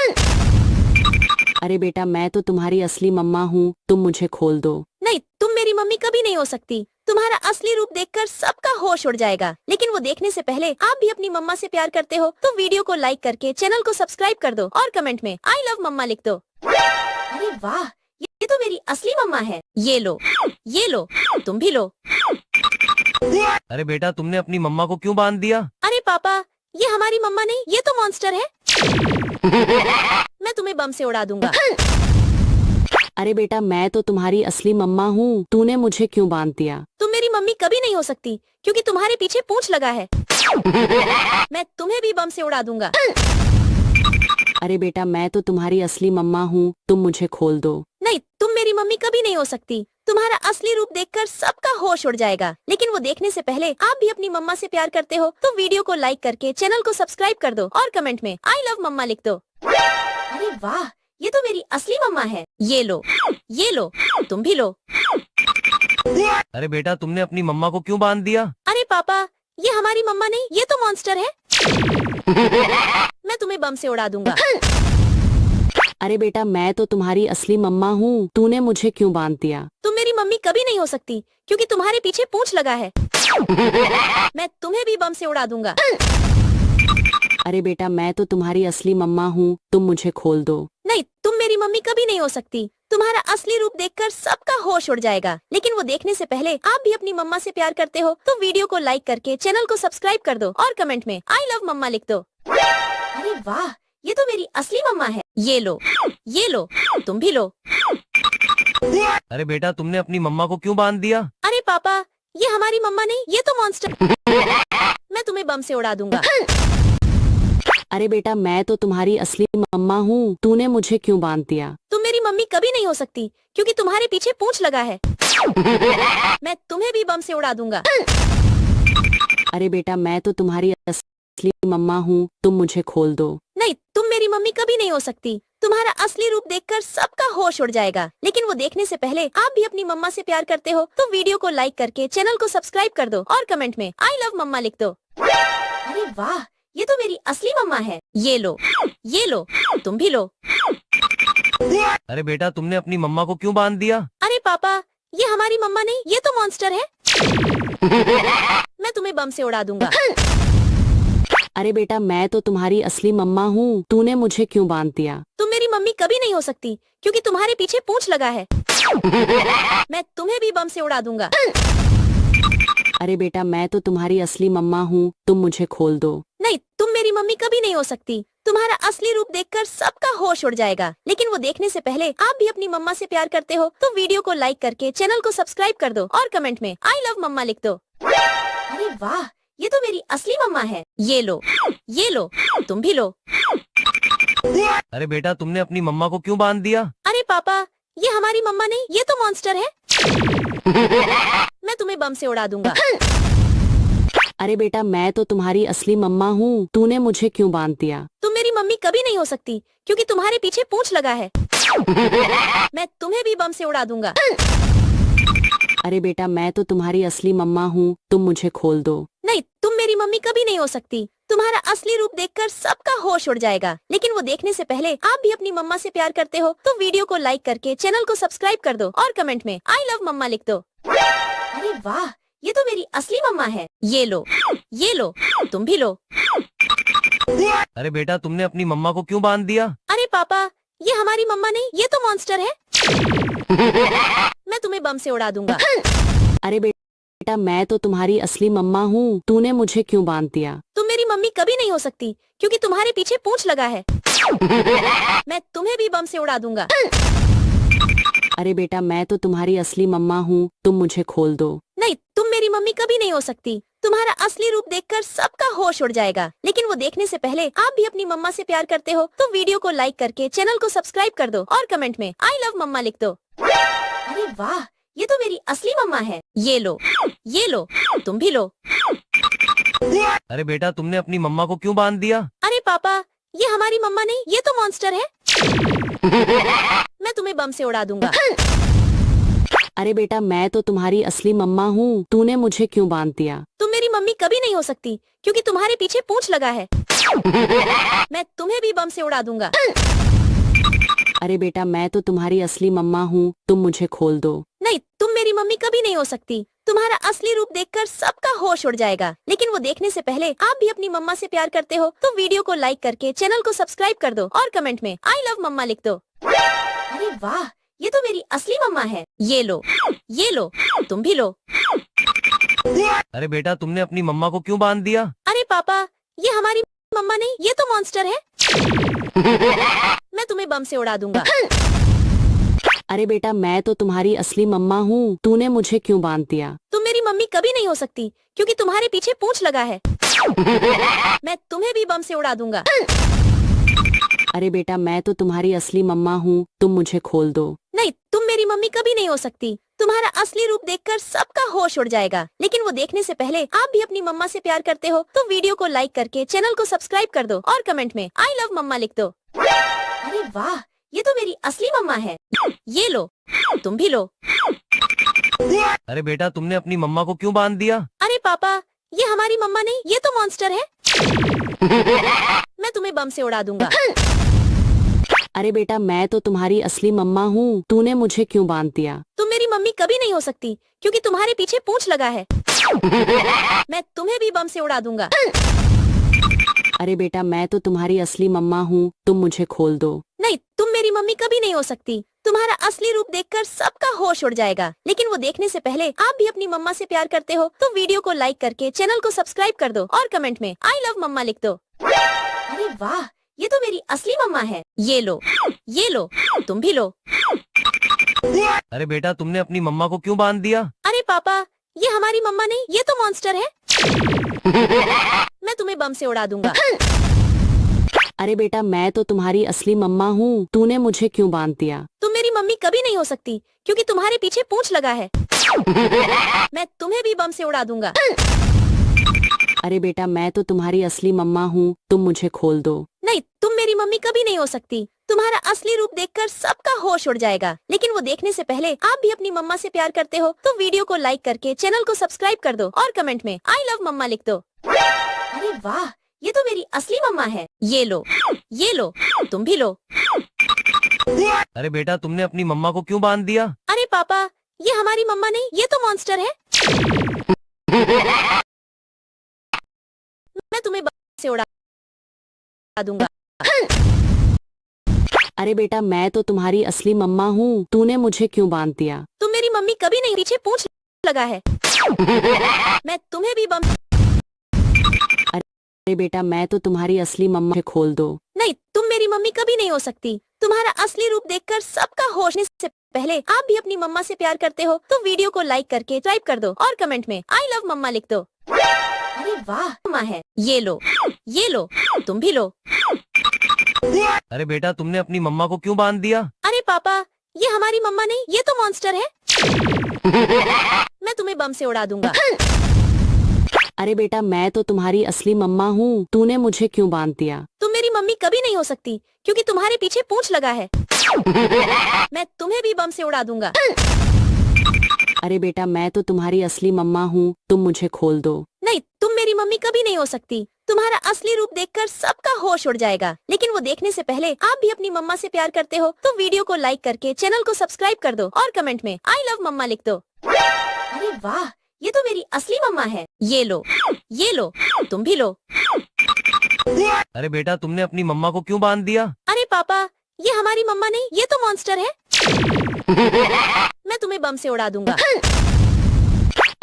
अरे बेटा मैं तो तुम्हारी असली मम्मा हूँ, तुम मुझे खोल दो। नहीं, तुम मेरी मम्मी कभी नहीं हो सकती। तुम्हारा असली रूप देखकर सबका होश उड़ जाएगा। लेकिन वो देखने से पहले आप भी अपनी मम्मा से प्यार करते हो तो वीडियो को लाइक करके चैनल को सब्सक्राइब कर दो और कमेंट में आई लव मम्मा लिख दो। अरे वाह, ये तो मेरी असली मम्मा है। ये लो, तुम भी लो। अरे बेटा तुमने अपनी मम्मा को क्यों बांध दिया? अरे पापा, ये हमारी मम्मा नहीं, ये तो मॉन्स्टर है। मैं तुम्हें बम से उड़ा दूंगा। अरे बेटा मैं तो तुम्हारी असली मम्मा हूँ, तूने मुझे क्यों बांध दिया? तुम मेरी मम्मी कभी नहीं हो सकती क्योंकि तुम्हारे पीछे पूंछ लगा है। मैं तुम्हें भी बम से उड़ा दूंगा। अरे बेटा मैं तो तुम्हारी असली मम्मा हूँ, तुम मुझे खोल दो। नहीं, तुम मेरी मम्मी कभी नहीं हो सकती। तुम्हारा असली रूप देखकर सबका होश उड़ जाएगा। लेकिन वो देखने से पहले आप भी अपनी मम्मा से प्यार करते हो तो वीडियो को लाइक करके चैनल को सब्सक्राइब कर दो और कमेंट में आई लव मम्मा लिख दो। अरे वाह, ये तो मेरी असली मम्मा है। ये लो, तुम भी लो। अरे बेटा तुमने अपनी मम्मा को क्यों बांध दिया? अरे पापा, ये हमारी मम्मा नहीं, ये तो मॉन्स्टर है। मैं तुम्हें बम से उड़ा दूंगा। अरे बेटा मैं तो तुम्हारी असली मम्मा हूँ, तूने मुझे क्यों बांध दिया? तुम मेरी मम्मी कभी नहीं हो सकती क्योंकि तुम्हारे पीछे पूंछ लगा है। मैं तुम्हें भी बम से उड़ा दूंगा। अरे बेटा मैं तो तुम्हारी असली मम्मा हूँ, तुम मुझे खोल दो। नहीं, तुम मेरी मम्मी कभी नहीं हो सकती। तुम्हारा असली रूप देखकर सबका होश उड़ जाएगा। लेकिन वो देखने से पहले आप भी अपनी मम्मा से प्यार करते हो तो वीडियो को लाइक करके चैनल को सब्सक्राइब कर दो और कमेंट में आई लव मम्मा लिख दो। अरे वाह, ये तो मेरी असली मम्मा है। ये लो, तुम भी लो। अरे बेटा तुमने अपनी मम्मा को क्यों बांध दिया? अरे पापा, ये हमारी मम्मा नहीं, ये तो मॉन्स्टर। मैं तुम्हें बम से उड़ा दूंगा। अरे बेटा मैं तो तुम्हारी असली मम्मा हूँ, तूने मुझे क्यों बांध दिया? तुम मेरी मम्मी कभी नहीं हो सकती क्योंकि तुम्हारे पीछे पूंछ लगा है। मैं तुम्हें भी बम से उड़ा दूंगा। अरे बेटा मैं तो तुम्हारी असली मम्मा हूँ, तुम मुझे खोल दो। नहीं, तुम मेरी मम्मी कभी नहीं हो सकती। तुम्हारा असली रूप देखकर सबका होश उड़ जाएगा। लेकिन वो देखने से पहले आप भी अपनी मम्मा से प्यार करते हो तो वीडियो को लाइक करके चैनल को सब्सक्राइब कर दो और कमेंट में आई लव मम्मा लिख दो। अरे वाह, ये तो मेरी असली मम्मा है। ये लो, तुम भी लो। अरे बेटा तुमने अपनी मम्मा को क्यों बांध दिया? अरे पापा, ये हमारी मम्मा नहीं, ये तो मॉन्स्टर है। मैं तुम्हें बम से उड़ा दूंगा। अरे बेटा मैं तो तुम्हारी असली मम्मा हूँ, तूने मुझे क्यों बांध दिया? तुम मेरी मम्मी कभी नहीं हो सकती क्योंकि तुम्हारे पीछे पूंछ लगा है। मैं तुम्हें भी बम से उड़ा दूंगा। अरे बेटा मैं तो तुम्हारी असली मम्मा हूँ, तुम मुझे खोल दो। नहीं, तुम मेरी मम्मी कभी नहीं हो सकती। तुम्हारा असली रूप देखकर सबका होश उड़ जाएगा। लेकिन वो देखने से पहले आप भी अपनी मम्मा से प्यार करते हो तो वीडियो को लाइक करके चैनल को सब्सक्राइब कर दो और कमेंट में आई लव मम्मा लिख दो। अरे वाह, ये तो मेरी असली मम्मा है। ये लो, तुम भी लो। अरे बेटा तुमने अपनी मम्मा को क्यों बांध दिया? अरे पापा, ये हमारी मम्मा नहीं, ये तो मॉन्स्टर है। मैं तुम्हें बम से उड़ा दूंगा। अरे बेटा मैं तो तुम्हारी असली मम्मा हूँ, तूने मुझे क्यों बांध दिया? तुम मेरी मम्मी कभी नहीं हो सकती क्योंकि तुम्हारे पीछे पूंछ लगा है। मैं तुम्हें भी बम से उड़ा दूंगा। अरे बेटा मैं तो तुम्हारी असली मम्मा हूँ, तुम मुझे खोल दो। नहीं, तुम मेरी मम्मी कभी नहीं हो सकती। तुम्हारा असली रूप देखकर सबका होश उड़ जाएगा। लेकिन वो देखने से पहले आप भी अपनी मम्मा से प्यार करते हो तो वीडियो को लाइक करके चैनल को सब्सक्राइब कर दो और कमेंट में आई लव मम्मा लिख दो। अरे वाह, ये तो मेरी असली मम्मा है। ये लो, तुम भी लो। अरे बेटा तुमने अपनी मम्मा को क्यों बांध दिया? अरे पापा, ये हमारी मम्मा नहीं, ये तो मॉन्स्टर है। मैं तुम्हें बम से उड़ा दूंगा। अरे बेटा मैं तो तुम्हारी असली मम्मा हूँ, तूने मुझे क्यों बांध दिया? तुम मेरी मम्मी कभी नहीं हो सकती क्योंकि तुम्हारे पीछे पूंछ लगा है। मैं तुम्हें भी बम से उड़ा दूंगा। अरे बेटा मैं तो तुम्हारी असली मम्मा हूँ, तुम मुझे खोल दो। नहीं, तुम मेरी मम्मी कभी नहीं हो सकती। तुम्हारा असली रूप देखकर सबका होश उड़ जाएगा। लेकिन वो देखने से पहले आप भी अपनी मम्मा से प्यार करते हो तो वीडियो को लाइक करके चैनल को सब्सक्राइब कर दो और कमेंट में आई लव मम्मा लिख दो। अरे वाह, ये तो मेरी असली मम्मा है। ये लो, तुम भी लो। अरे बेटा तुमने अपनी मम्मा को क्यों बांध दिया? अरे पापा, ये हमारी मम्मा नहीं, ये तो मॉन्स्टर है। मैं तुम्हें बम से उड़ा दूंगा। अरे बेटा मैं तो तुम्हारी असली मम्मा हूँ, तूने मुझे क्यों बांध दिया? तुम मेरी मम्मी कभी नहीं हो सकती क्योंकि तुम्हारे पीछे पूंछ लगा है। मैं तुम्हें भी बम से उड़ा दूंगा। अरे बेटा मैं तो तुम्हारी असली मम्मा हूँ, तुम मुझे खोल दो। नहीं, तुम मेरी मम्मी कभी नहीं हो सकती। तुम्हारा असली रूप देखकर सबका होश उड़ जाएगा। लेकिन वो देखने से पहले आप भी अपनी मम्मा से प्यार करते हो तो वीडियो को लाइक करके चैनल को सब्सक्राइब कर दो और कमेंट में आई लव मम्मा लिख दो। अरे वाह, ये तो मेरी असली मम्मा है। ये लो, तुम भी लो। अरे बेटा तुमने अपनी मम्मा को क्यों बांध दिया? अरे पापा, ये हमारी मम्मा नहीं, ये तो मॉन्स्टर है। मैं तुम्हें बम से उड़ा दूंगा। अरे बेटा मैं तो तुम्हारी असली मम्मा हूँ, तूने मुझे क्यों बांध दिया? तुम मेरी मम्मी कभी नहीं हो सकती क्योंकि तुम्हारे पीछे पूंछ लगा है। मैं तुम्हें भी बम से उड़ा दूंगा। अरे बेटा मैं तो तुम्हारी असली मम्मा हूँ, तुम मुझे खोल दो। नहीं, तुम मेरी मम्मी कभी नहीं हो सकती। तुम्हारा असली रूप देखकर सबका होश उड़ जाएगा। लेकिन वो देखने से पहले आप भी अपनी मम्मा से प्यार करते हो तो वीडियो को लाइक करके चैनल को सब्सक्राइब कर दो और कमेंट में आई लव मम्मा लिख दो। अरे वाह, ये तो मेरी असली मम्मा है। ये लो, तुम भी लो। अरे बेटा तुमने अपनी मम्मा को क्यों बांध दिया? अरे पापा, ये हमारी मम्मा नहीं, ये तो मॉन्स्टर है। मैं तुम्हें बम से उड़ा दूंगा। अरे बेटा मैं तो तुम्हारी असली मम्मा हूँ, तूने मुझे क्यों बांध दिया? तुम मेरी मम्मी कभी नहीं हो सकती क्योंकि तुम्हारे पीछे पूंछ लगा है। मैं तुम्हें भी बम से उड़ा दूंगा। अरे बेटा मैं तो तुम्हारी असली मम्मा हूँ, तुम मुझे खोल दो। नहीं, तुम मेरी मम्मी कभी नहीं हो सकती। तुम्हारा असली रूप देखकर सबका होश उड़ जाएगा। लेकिन वो देखने से पहले आप भी अपनी मम्मा से प्यार करते हो तो वीडियो को लाइक करके चैनल को सब्सक्राइब कर दो और कमेंट में आई लव मम्मा लिख दो। अरे वाह, ये तो मेरी असली मम्मा है। ये लो, तुम भी लो। अरे बेटा तुमने अपनी मम्मा को क्यों बांध दिया? अरे पापा, ये हमारी मम्मा नहीं, ये तो मॉन्स्टर है। मैं तुम्हें बम से उड़ा दूंगा। अरे बेटा मैं तो तुम्हारी असली मम्मा हूँ, तूने मुझे क्यों बांध दिया? तुम मेरी मम्मी कभी नहीं हो सकती क्योंकि तुम्हारे पीछे पूंछ लगा है। मैं तुम्हें भी बम से उड़ा दूंगा। अरे बेटा मैं तो तुम्हारी असली मम्मा हूँ, तुम मुझे खोल दो। नहीं, तुम मेरी मम्मी कभी नहीं हो सकती। तुम्हारा असली रूप देखकर सबका होश उड़ जाएगा। लेकिन वो देखने से पहले आप भी अपनी मम्मा से प्यार करते हो तो वीडियो को लाइक करके चैनल को सब्सक्राइब कर दो और कमेंट में आई लव मम्मा लिख दो। अरे वाह, ये तो मेरी असली मम्मा है। ये लो, तुम भी लो। अरे बेटा तुमने अपनी मम्मा को क्यों बांध दिया? अरे पापा, ये हमारी मम्मा नहीं, ये तो मॉन्स्टर है। मैं तुम्हें बम से उड़ा दूंगा। अरे बेटा मैं तो तुम्हारी असली मम्मा हूँ, तूने मुझे क्यों बांध दिया? तुम मेरी मम्मी कभी नहीं, पीछे पूंछ लगा है। मैं तुम्हें भी बम। अरे बेटा मैं तो तुम्हारी असली मम्मा, मुझे खोल दो। नहीं, तुम मेरी मम्मी कभी नहीं हो सकती। तुम्हारा असली रूप देखकर सबका होश से पहले आप भी अपनी मम्मा से प्यार करते हो तो वीडियो को लाइक करके सब्सक्राइब कर दो और कमेंट में आई लव मम्मा लिख दो। अरे वाह, मम्मा है। ये लो, तुम भी लो। अरे बेटा तुमने अपनी मम्मा को क्यों बांध दिया? अरे पापा, ये हमारी मम्मा नहीं, ये तो मॉन्स्टर है। मैं तुम्हें बम से उड़ा दूंगा। अरे बेटा मैं तो तुम्हारी असली मम्मा हूँ, तूने मुझे क्यों बांध दिया? तुम मेरी मम्मी कभी नहीं हो सकती क्योंकि तुम्हारे पीछे पूंछ लगा है। मैं तुम्हें भी बम से उड़ा दूंगा। अरे बेटा मैं तो तुम्हारी असली मम्मा हूँ, तुम मुझे खोल दो। नहीं, तुम मेरी मम्मी कभी नहीं हो सकती। तुम्हारा असली रूप देखकर सबका होश उड़ जाएगा। लेकिन वो देखने से पहले आप भी अपनी मम्मा से प्यार करते हो तो वीडियो को लाइक करके चैनल को सब्सक्राइब कर दो और कमेंट में आई लव मम्मा लिख दो। अरे वाह, ये तो मेरी असली मम्मा है। ये लो, तुम भी लो। अरे बेटा तुमने अपनी मम्मा को क्यों बांध दिया? अरे पापा, ये हमारी मम्मा नहीं, ये तो मॉन्स्टर है। मैं तुम्हें बम से उड़ा दूंगा।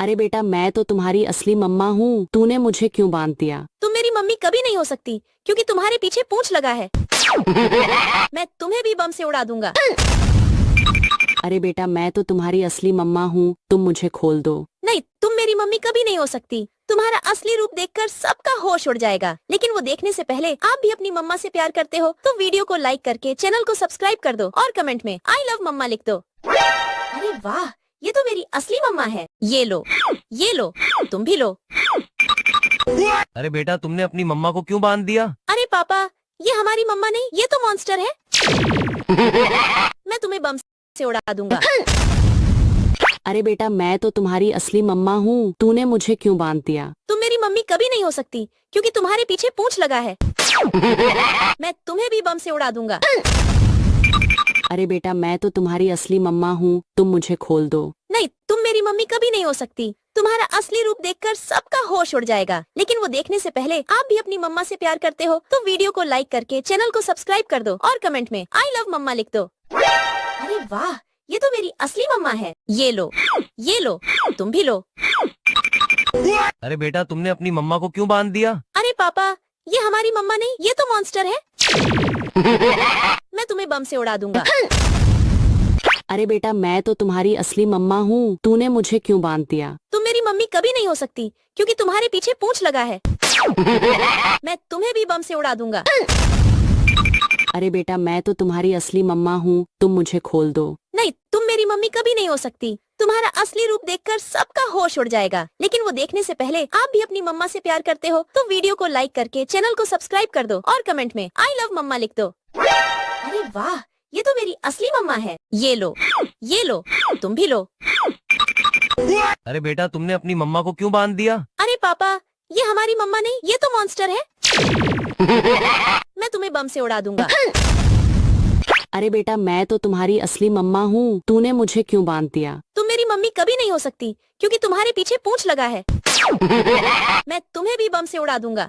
अरे बेटा मैं तो तुम्हारी असली मम्मा हूँ, तूने मुझे क्यों बांध दिया? तुम मेरी मम्मी कभी नहीं हो सकती क्योंकि तुम्हारे पीछे पूंछ लगा है। मैं तुम्हें भी बम से उड़ा दूंगा। अरे बेटा मैं तो तुम्हारी असली मम्मा हूँ, तुम मुझे खोल दो। नहीं, तुम मेरी मम्मी कभी नहीं हो सकती। तुम्हारा असली रूप देखकर सबका होश उड़ जाएगा। लेकिन वो देखने से पहले आप भी अपनी मम्मा से प्यार करते हो तो वीडियो को लाइक करके चैनल को सब्सक्राइब कर दो और कमेंट में आई लव मम्मा लिख दो। अरे वाह, ये तो मेरी असली मम्मा है। ये लो, तुम भी लो। अरे बेटा तुमने अपनी मम्मा को क्यों बांध दिया? अरे पापा, ये हमारी मम्मा नहीं, ये तो मॉन्स्टर है। मैं तुम्हें बम से उड़ा दूंगा। अरे बेटा मैं तो तुम्हारी असली मम्मा हूँ, तूने मुझे क्यों बांध दिया? तुम मेरी मम्मी कभी नहीं हो सकती क्योंकि तुम्हारे पीछे पूंछ लगा है। मैं तुम्हें भी बम से उड़ा दूंगा। अरे बेटा मैं तो तुम्हारी असली मम्मा हूँ, तुम मुझे खोल दो। नहीं, तुम मेरी मम्मी कभी नहीं हो सकती। तुम्हारा असली रूप देखकर सबका होश उड़ जाएगा। लेकिन वो देखने से पहले आप भी अपनी मम्मा से प्यार करते हो तो वीडियो को लाइक करके चैनल को सब्सक्राइब कर दो और कमेंट में आई लव मम्मा लिख दो। अरे वाह, ये तो मेरी असली मम्मा है। ये लो, तुम भी लो। अरे बेटा तुमने अपनी मम्मा को क्यों बांध दिया? अरे पापा, ये हमारी मम्मा नहीं, ये तो मॉन्स्टर है। मैं तुम्हें बम से उड़ा दूंगा। अरे बेटा मैं तो तुम्हारी असली मम्मा हूँ, तूने मुझे क्यों बांध दिया? तुम मेरी मम्मी कभी नहीं हो सकती क्योंकि तुम्हारे पीछे पूंछ लगा है। मैं तुम्हें भी बम से उड़ा दूंगा। अरे बेटा मैं तो तुम्हारी असली मम्मा हूँ, तुम मुझे खोल दो। नहीं, तुम मेरी मम्मी कभी नहीं हो सकती। तुम्हारा असली रूप देखकर सबका होश उड़ जाएगा। लेकिन वो देखने से पहले आप भी अपनी मम्मा से प्यार करते हो तो वीडियो को लाइक करके चैनल को सब्सक्राइब कर दो और कमेंट में आई लव मम्मा लिख दो। अरे वाह, ये तो मेरी असली मम्मा है। ये लो, तुम भी लो। अरे बेटा तुमने अपनी मम्मा को क्यों बांध दिया? अरे पापा, ये हमारी मम्मा नहीं, ये तो मॉन्स्टर है। मैं तुम्हें बम से उड़ा दूंगा। अरे बेटा मैं तो तुम्हारी असली मम्मा हूँ, तूने मुझे क्यों बांध दिया? तुम मेरी मम्मी कभी नहीं हो सकती क्योंकि तुम्हारे पीछे पूंछ लगा है। मैं तुम्हें भी बम से उड़ा दूंगा।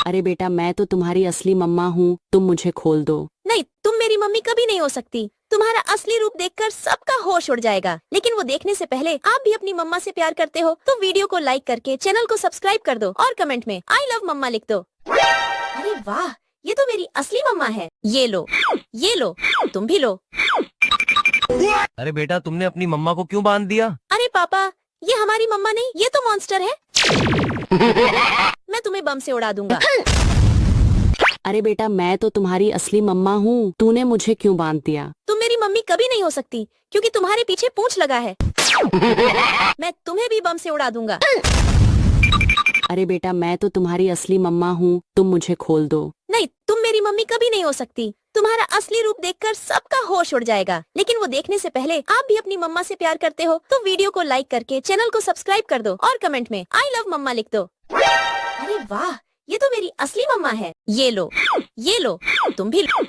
अरे बेटा मैं तो तुम्हारी असली मम्मा हूँ, तुम मुझे खोल दो। नहीं, तुम मेरी मम्मी कभी नहीं हो सकती। तुम्हारा असली रूप देखकर सबका होश उड़ जाएगा। लेकिन वो देखने से पहले आप भी अपनी मम्मा से प्यार करते हो तो वीडियो को लाइक करके चैनल को सब्सक्राइब कर दो और कमेंट में आई लव मम्मा लिख दो। अरे वाह, ये तो मेरी असली मम्मा है। ये लो, तुम भी लो। अरे बेटा तुमने अपनी मम्मा को क्यों बांध दिया? अरे पापा, ये हमारी मम्मा नहीं, ये तो मॉन्स्टर है। मैं तुम्हें बम से उड़ा दूंगा। अरे बेटा मैं तो तुम्हारी असली मम्मा हूँ, तूने मुझे क्यों बांध दिया? तुम मेरी मम्मी कभी नहीं हो सकती क्योंकि तुम्हारे पीछे पूंछ लगा है। मैं तुम्हें भी बम से उड़ा दूंगा। अरे बेटा मैं तो तुम्हारी असली मम्मा हूँ, तुम मुझे खोल दो। नहीं, तुम मेरी मम्मी कभी नहीं हो सकती। तुम्हारा असली रूप देखकर सबका होश उड़ जाएगा। लेकिन वो देखने से पहले आप भी अपनी मम्मा से प्यार करते हो तो वीडियो को लाइक करके चैनल को सब्सक्राइब कर दो और कमेंट में आई लव मम्मा लिख दो। अरे वाह, ये तो मेरी असली मम्मा है। ये लो, तुम भी लो।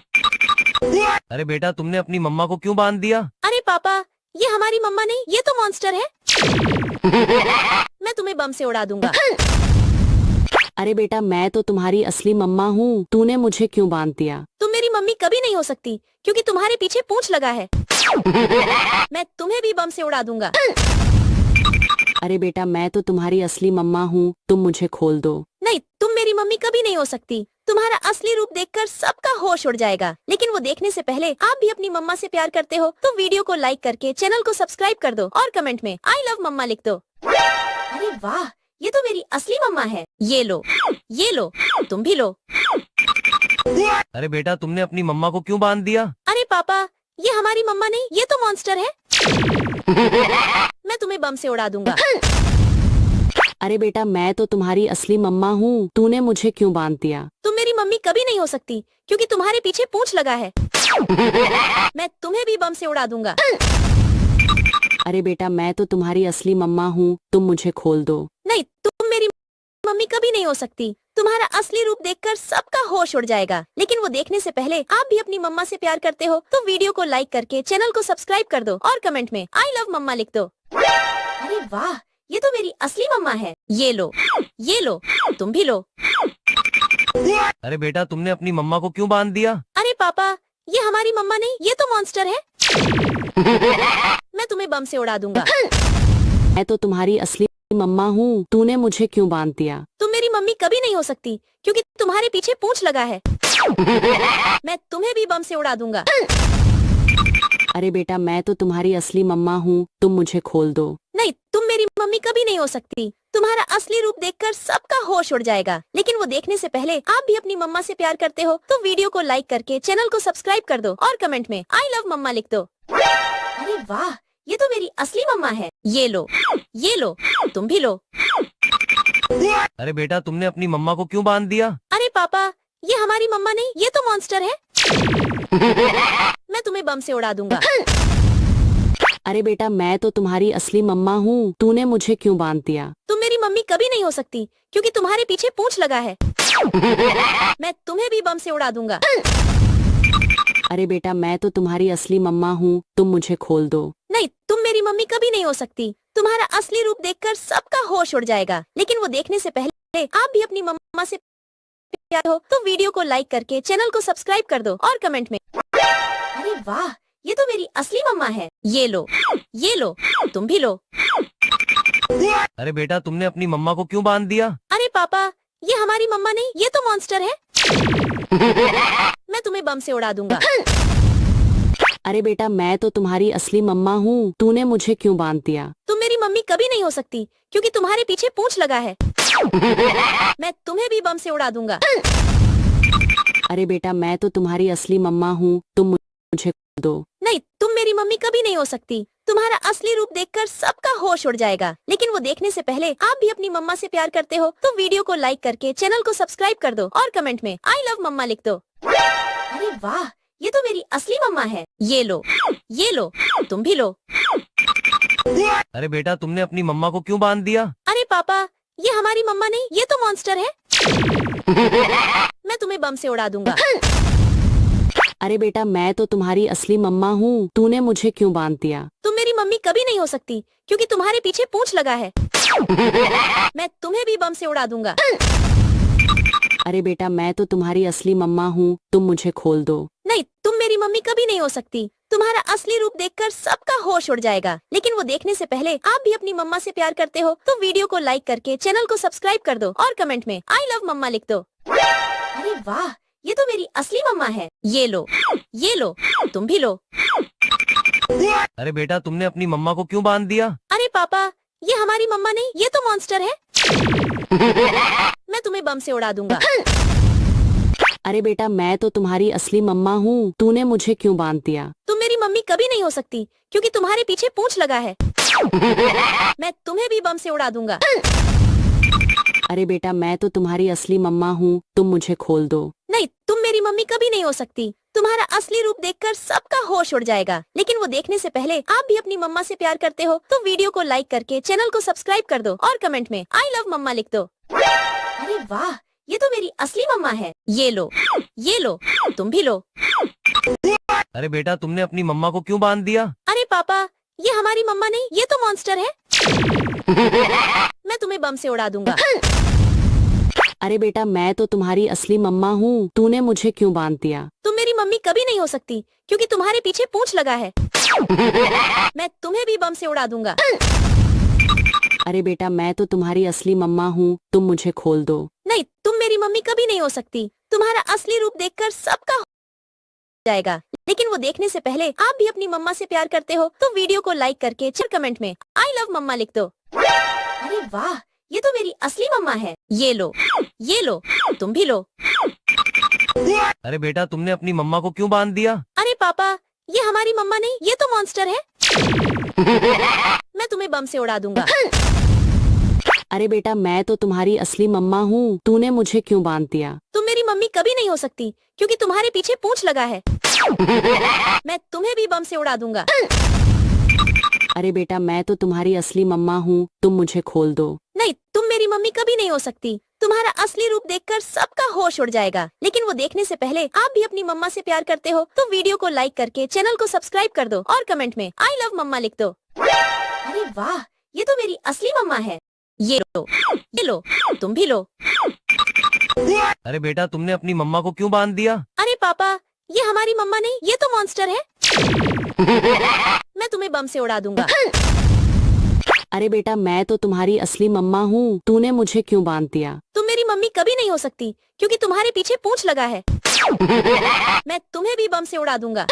अरे बेटा तुमने अपनी मम्मा को क्यों बांध दिया? अरे पापा, ये हमारी मम्मा नहीं, ये तो मॉन्स्टर है। मैं तुम्हें बम से उड़ा दूंगा। अरे बेटा मैं तो तुम्हारी असली मम्मा हूँ, तूने मुझे क्यों बांध दिया? तुम मेरी मम्मी कभी नहीं हो सकती क्योंकि तुम्हारे पीछे पूंछ लगा है। मैं तुम्हें भी बम से उड़ा दूंगा। अरे बेटा मैं तो तुम्हारी असली मम्मा हूँ, तुम मुझे खोल दो। नहीं, तुम मेरी मम्मी कभी नहीं हो सकती। तुम्हारा असली रूप देखकर सबका होश उड़ जाएगा। लेकिन वो देखने से पहले आप भी अपनी मम्मा से प्यार करते हो तो वीडियो को लाइक करके चैनल को सब्सक्राइब कर दो और कमेंट में आई लव मम्मा लिख दो। अरे वाह, ये तो मेरी असली मम्मा है। ये लो, तुम भी लो। अरे बेटा तुमने अपनी मम्मा को क्यों बांध दिया? अरे पापा, ये हमारी मम्मा नहीं, ये तो मॉन्स्टर है। मैं तुम्हें बम से उड़ा दूंगा। अरे बेटा मैं तो तुम्हारी असली मम्मा हूँ, तूने मुझे क्यों बांध दिया? तुम मेरी मम्मी कभी नहीं हो सकती क्योंकि तुम्हारे पीछे पूंछ लगा है। मैं तुम्हें भी बम से उड़ा दूंगा। अरे बेटा मैं तो तुम्हारी असली मम्मा हूँ, तुम मुझे खोल दो। नहीं, तुम मेरी मम्मी कभी नहीं हो सकती। तुम्हारा असली रूप देखकर सबका होश उड़ जाएगा। लेकिन वो देखने से पहले आप भी अपनी मम्मा से प्यार करते हो तो वीडियो को लाइक करके चैनल को सब्सक्राइब कर दो और कमेंट में आई लव मम्मा लिख दो। अरे वाह, ये तो मेरी असली मम्मा है। ये लो, तुम भी लो। अरे बेटा तुमने अपनी मम्मा को क्यों बांध दिया? अरे पापा, ये हमारी मम्मा नहीं, ये तो मॉन्स्टर है। मैं तुम्हें बम से उड़ा दूंगा। मैं तो तुम्हारी असली मम्मा हूँ, तूने मुझे क्यों बांध दिया? तुम मेरी मम्मी कभी नहीं हो सकती क्योंकि तुम्हारे पीछे पूंछ लगा है। मैं तुम्हें भी बम से उड़ा दूंगा। अरे बेटा मैं तो तुम्हारी असली मम्मा हूँ, तुम मुझे खोल दो। नहीं, तुम मेरी मम्मी कभी नहीं हो सकती। तुम्हारा असली रूप देखकर सबका होश उड़ जाएगा। लेकिन वो देखने से पहले आप भी अपनी मम्मा से प्यार करते हो तो वीडियो को लाइक करके चैनल को सब्सक्राइब कर दो और कमेंट में आई लव मम्मा लिख दो। अरे वाह, ये तो मेरी असली मम्मा है। ये लो, तुम भी लो। अरे बेटा तुमने अपनी मम्मा को क्यों बांध दिया? अरे पापा, ये हमारी मम्मा नहीं, ये तो मॉन्स्टर है। मैं तुम्हें बम से उड़ा दूंगा। अरे बेटा मैं तो तुम्हारी असली मम्मा हूँ, तूने मुझे क्यों बांध दिया? तुम मेरी मम्मी कभी नहीं हो सकती क्योंकि तुम्हारे पीछे पूंछ लगा है। मैं तुम्हें भी बम से उड़ा दूंगा। अरे बेटा मैं तो तुम्हारी असली मम्मा हूँ, तुम मुझे खोल दो। नहीं, तुम मेरी मम्मी कभी नहीं हो सकती। तुम्हारा असली रूप देखकर सबका होश उड़ जाएगा। लेकिन वो देखने से पहले आप भी अपनी मम्मा से प्यार हो तो वीडियो को लाइक करके चैनल को सब्सक्राइब कर दो और कमेंट में अरे वाह, ये तो मेरी असली मम्मा है। ये लो, तुम भी लो। अरे बेटा तुमने अपनी मम्मा को क्यों बांध दिया? अरे पापा, ये हमारी मम्मा नहीं, ये तो मॉन्स्टर है। मैं तुम्हें बम से उड़ा दूंगा। अरे बेटा मैं तो तुम्हारी असली मम्मा हूँ, तूने मुझे क्यों बांध दिया? तुम मेरी मम्मी कभी नहीं हो सकती क्योंकि तुम्हारे पीछे पूंछ लगा है। मैं तुम्हें भी बम से उड़ा दूंगा। अरे बेटा मैं तो तुम्हारी असली मम्मा हूँ, तुम मुझे खोल दो। नहीं, तुम मेरी मम्मी कभी नहीं हो सकती। तुम्हारा असली रूप देखकर सबका होश उड़ जाएगा। लेकिन वो देखने से पहले आप भी अपनी मम्मा से प्यार करते हो तो वीडियो को लाइक करके चैनल को सब्सक्राइब कर दो और कमेंट में आई लव मम्मा लिख दो। अरे वाह, ये तो मेरी असली मम्मा है। ये लो, तुम भी लो। अरे बेटा तुमने अपनी मम्मा को क्यों बांध दिया? अरे पापा, ये हमारी मम्मा नहीं, ये तो मॉन्स्टर है। मैं तुम्हें बम से उड़ा दूंगा। अरे बेटा मैं तो तुम्हारी असली मम्मा हूँ, तूने मुझे क्यों बांध दिया? तुम मेरी मम्मी कभी नहीं हो सकती क्योंकि तुम्हारे पीछे पूंछ लगा है। मैं तुम्हें भी बम से उड़ा दूंगा। अरे बेटा मैं तो तुम्हारी असली मम्मा हूँ, तुम मुझे खोल दो। नहीं, तुम मेरी मम्मी कभी नहीं हो सकती। तुम्हारा असली रूप देखकर सबका होश उड़ जाएगा। लेकिन वो देखने से पहले आप भी अपनी मम्मा से प्यार करते हो तो वीडियो को लाइक करके चैनल को सब्सक्राइब कर दो और कमेंट में आई लव मम्मा लिख दो। अरे वाह, ये तो मेरी असली मम्मा है। ये लो, तुम भी लो। अरे बेटा तुमने अपनी मम्मा को क्यों बांध दिया? अरे पापा, ये हमारी मम्मा नहीं, ये तो मॉन्स्टर है। मैं तुम्हें बम से उड़ा दूंगा। अरे बेटा मैं तो तुम्हारी असली मम्मा हूँ, तूने मुझे क्यों बांध दिया? तुम मेरी मम्मी कभी नहीं हो सकती क्योंकि तुम्हारे पीछे पूंछ लगा है। मैं तुम्हें भी बम से उड़ा दूंगा। अरे बेटा मैं तो तुम्हारी असली मम्मा हूँ, तुम मुझे खोल दो। नहीं, तुम मेरी मम्मी कभी नहीं हो सकती। तुम्हारा असली रूप देखकर सबका होश उड़ जाएगा। लेकिन वो देखने से पहले आप भी अपनी मम्मा से प्यार करते हो तो वीडियो को लाइक करके चैनल को सब्सक्राइब कर दो और कमेंट में आई लव मम्मा लिख दो। अरे वाह, ये तो मेरी असली मम्मा है। ये लो, तुम भी लो। अरे बेटा तुमने अपनी मम्मा को क्यों बांध दिया? अरे पापा, ये हमारी मम्मा नहीं, ये तो मॉन्स्टर है। मैं तुम्हें बम से उड़ा दूंगा। अरे बेटा मैं तो तुम्हारी असली मम्मा हूँ, तूने मुझे क्यों बांध दिया? तुम मेरी मम्मी कभी नहीं हो सकती क्योंकि तुम्हारे पीछे पूंछ लगा है। मैं तुम्हें भी बम से उड़ा दूंगा। अरे बेटा मैं तो तुम्हारी असली मम्मा हूँ, तुम मुझे खोल दो। नहीं, तुम मेरी मम्मी कभी नहीं हो सकती। तुम्हारा असली रूप देखकर सबका हो जाएगा। लेकिन वो देखने से पहले आप भी अपनी मम्मा से प्यार करते हो तो वीडियो को लाइक करके कमेंट में आई लव मम्मा लिख दो। अरे वाह, ये तो मेरी असली मम्मा है। ये लो, तुम भी लो। अरे बेटा तुमने अपनी मम्मा को क्यों बांध दिया? अरे पापा, ये हमारी मम्मा नहीं, ये तो मॉन्स्टर है। मैं तुम्हें बम से उड़ा दूंगा। अरे बेटा मैं तो तुम्हारी असली मम्मा हूँ, तूने मुझे क्यों बांध दिया? तुम मेरी मम्मी कभी नहीं हो सकती क्योंकि तुम्हारे पीछे पूंछ लगा है। मैं तुम्हें भी बम से उड़ा दूंगा। अरे बेटा मैं तो तुम्हारी असली मम्मा हूँ, तुम मुझे खोल दो। नहीं, तुम मेरी मम्मी कभी नहीं हो सकती। तुम्हारा असली रूप देखकर सबका होश उड़ जाएगा। लेकिन वो देखने से पहले आप भी अपनी मम्मा से प्यार करते हो तो वीडियो को लाइक करके चैनल को सब्सक्राइब कर दो और कमेंट में आई लव मम्मा लिख दो। अरे वाह, ये तो मेरी असली मम्मा है। ये लो, तुम भी लो। अरे बेटा तुमने अपनी मम्मा को क्यों बांध दिया? अरे पापा, ये हमारी मम्मा नहीं, ये तो मॉन्स्टर है। मैं तुम्हें बम से उड़ा दूंगा। अरे बेटा मैं तो तुम्हारी असली मम्मा हूँ, तूने मुझे क्यों बांध दिया? तुम मेरी मम्मी कभी नहीं हो सकती क्योंकि तुम्हारे पीछे पूंछ लगा है। मैं तुम्हें भी बम से उड़ा दूंगा।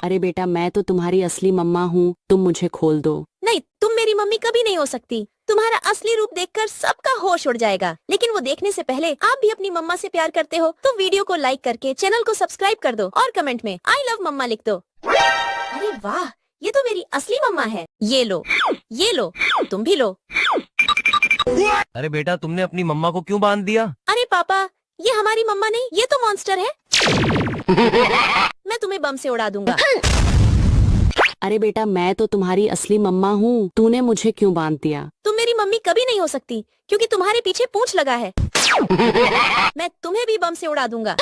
अरे बेटा मैं तो तुम्हारी असली मम्मा हूँ, तुम मुझे खोल दो। नहीं, तुम मेरी मम्मी कभी नहीं हो सकती। तुम्हारा असली रूप देखकर सबका होश उड़ जाएगा। लेकिन वो देखने से पहले आप भी अपनी मम्मा से प्यार करते हो तो वीडियो को लाइक करके चैनल को सब्सक्राइब कर दो और कमेंट में आई लव मम्मा लिख दो। अरे वाह, ये तो मेरी असली मम्मा है। ये लो, तुम भी लो। अरे बेटा तुमने अपनी मम्मा को क्यों बांध दिया? अरे पापा, ये हमारी मम्मा नहीं, ये तो मॉन्स्टर है। मैं तुम्हें बम से उड़ा दूंगा। अरे बेटा मैं तो तुम्हारी असली मम्मा हूँ, तूने मुझे क्यों बांध दिया? तुम मेरी मम्मी कभी नहीं हो सकती क्योंकि तुम्हारे पीछे पूंछ लगा है। मैं तुम्हें भी बम से उड़ा दूंगा।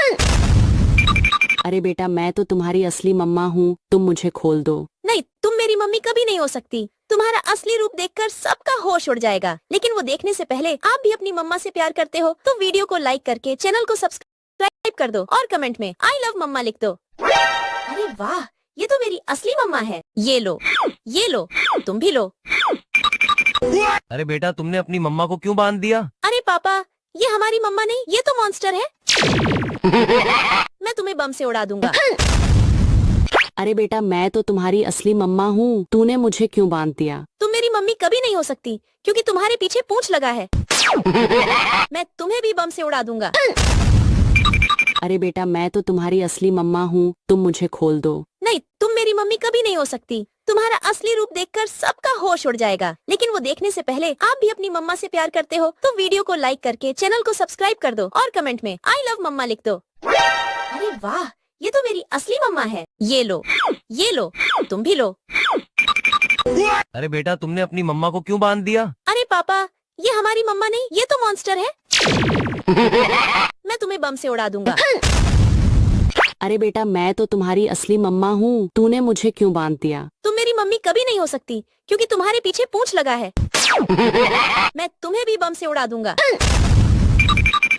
अरे बेटा मैं तो तुम्हारी असली मम्मा हूँ, तुम मुझे खोल दो। नहीं, तुम मेरी मम्मी कभी नहीं हो सकती। तुम्हारा असली रूप देखकर सबका होश उड़ जाएगा। लेकिन वो देखने से पहले आप भी अपनी मम्मा से प्यार करते हो तो वीडियो को लाइक करके चैनल को सब्सक्राइब कर दो और कमेंट में आई लव मम्मा लिख दो। अरे वाह, ये तो मेरी असली मम्मा है। ये लो, तुम भी लो। अरे बेटा तुमने अपनी मम्मा को क्यों बांध दिया? अरे पापा, ये हमारी मम्मा नहीं, ये तो मॉन्स्टर है। मैं तुम्हें बम से उड़ा दूंगा। अरे बेटा मैं तो तुम्हारी असली मम्मा हूँ, तूने मुझे क्यों बांध दिया? तुम मेरी मम्मी कभी नहीं हो सकती क्योंकि तुम्हारे पीछे पूंछ लगा है। मैं तुम्हें भी बम से उड़ा दूंगा। अरे बेटा मैं तो तुम्हारी असली मम्मा हूँ, तुम मुझे खोल दो। नहीं, तुम मेरी मम्मी कभी नहीं हो सकती। तुम्हारा असली रूप देखकर सबका होश उड़ जाएगा। लेकिन वो देखने से पहले आप भी अपनी मम्मा से प्यार करते हो तो वीडियो को लाइक करके चैनल को सब्सक्राइब कर दो और कमेंट में आई लव मम्मा लिख दो। अरे वाह, ये तो मेरी असली मम्मा है। ये लो, तुम भी लो। अरे बेटा तुमने अपनी मम्मा को क्यों बांध दिया? अरे पापा, ये हमारी मम्मा नहीं, ये तो मॉन्स्टर है। मैं तुम्हें बम से उड़ा दूंगा। अरे बेटा मैं तो तुम्हारी असली मम्मा हूँ, तूने मुझे क्यों बांध दिया? तुम मेरी मम्मी कभी नहीं हो सकती क्योंकि तुम्हारे पीछे पूंछ लगा है। मैं तुम्हें भी बम से उड़ा दूंगा।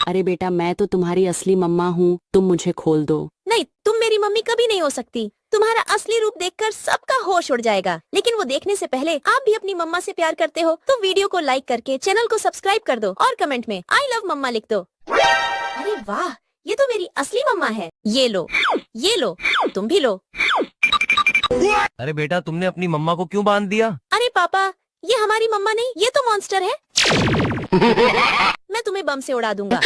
अरे बेटा मैं तो तुम्हारी असली मम्मा हूँ, तुम मुझे खोल दो। नहीं, तुम मेरी मम्मी कभी नहीं हो सकती। तुम्हारा असली रूप देखकर सबका होश उड़ जाएगा। लेकिन वो देखने से पहले आप भी अपनी मम्मा से प्यार करते हो तो वीडियो को लाइक करके चैनल को सब्सक्राइब कर दो और कमेंट में आई लव मम्मा लिख दो। अरे वाह, ये तो मेरी असली मम्मा है। ये लो, तुम भी लो। अरे बेटा तुमने अपनी मम्मा को क्यों बांध दिया? अरे पापा, ये हमारी मम्मा नहीं, ये तो मॉन्स्टर है। मैं तुम्हें बम से उड़ा दूंगा।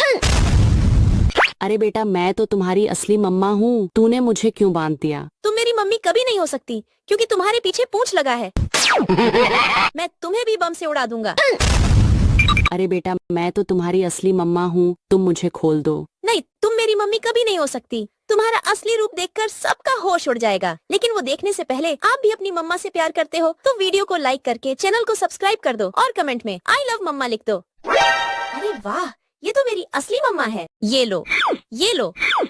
अरे बेटा मैं तो तुम्हारी असली मम्मा हूँ, तूने मुझे क्यों बांध दिया? तुम मेरी मम्मी कभी नहीं हो सकती क्योंकि तुम्हारे पीछे पूंछ लगा है। मैं तुम्हें भी बम से उड़ा दूंगा। अरे बेटा मैं तो तुम्हारी असली मम्मा हूँ, तुम मुझे खोल दो। नहीं, तुम मेरी मम्मी कभी नहीं हो सकती। तुम्हारा असली रूप देखकर सबका होश उड़ जाएगा। लेकिन वो देखने से पहले आप भी अपनी मम्मा से प्यार करते हो तो वीडियो को लाइक करके चैनल को सब्सक्राइब कर दो और कमेंट में आई लव मम्मा लिख दो। अरे वाह, ये तो मेरी असली मम्मा है। ये लो,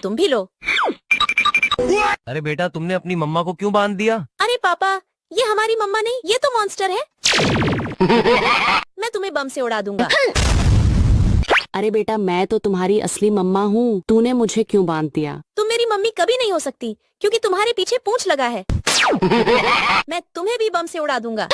तुम भी लो। अरे बेटा तुमने अपनी मम्मा को क्यों बांध दिया? अरे पापा, ये हमारी मम्मा नहीं, ये तो मॉन्स्टर है। मैं तुम्हें बम से उड़ा दूंगा। अरे बेटा मैं तो तुम्हारी असली मम्मा हूँ, तूने मुझे क्यों बांध दिया? तुम मेरी मम्मी कभी नहीं हो सकती क्योंकि तुम्हारे पीछे पूंछ लगा है। मैं तुम्हें भी बम से उड़ा दूंगा।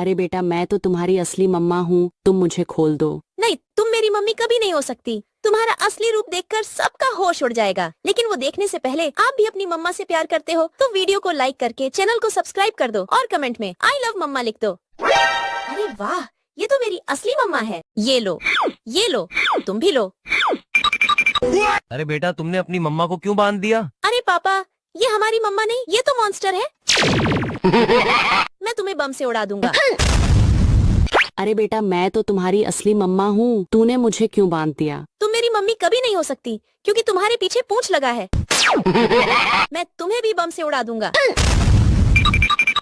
अरे बेटा मैं तो तुम्हारी असली मम्मा हूँ, तुम मुझे खोल दो। नहीं, तुम मेरी मम्मी कभी नहीं हो सकती। तुम्हारा असली रूप देखकर सबका होश उड़ जाएगा। लेकिन वो देखने से पहले आप भी अपनी मम्मा से प्यार करते हो तो वीडियो को लाइक करके चैनल को सब्सक्राइब कर दो और कमेंट में आई लव मम्मा लिख दो। अरे वाह, ये तो मेरी असली मम्मा है। ये लो, तुम भी लो। अरे बेटा तुमने अपनी मम्मा को क्यों बांध दिया? अरे पापा, ये हमारी मम्मा नहीं, ये तो मॉन्स्टर है। मैं तुम्हें बम से उड़ा दूंगा। अरे बेटा मैं तो तुम्हारी असली मम्मा हूँ, तूने मुझे क्यों बांध दिया? तुम मेरी मम्मी कभी नहीं हो सकती क्योंकि तुम्हारे पीछे पूंछ लगा है। मैं तुम्हें भी बम से उड़ा दूंगा।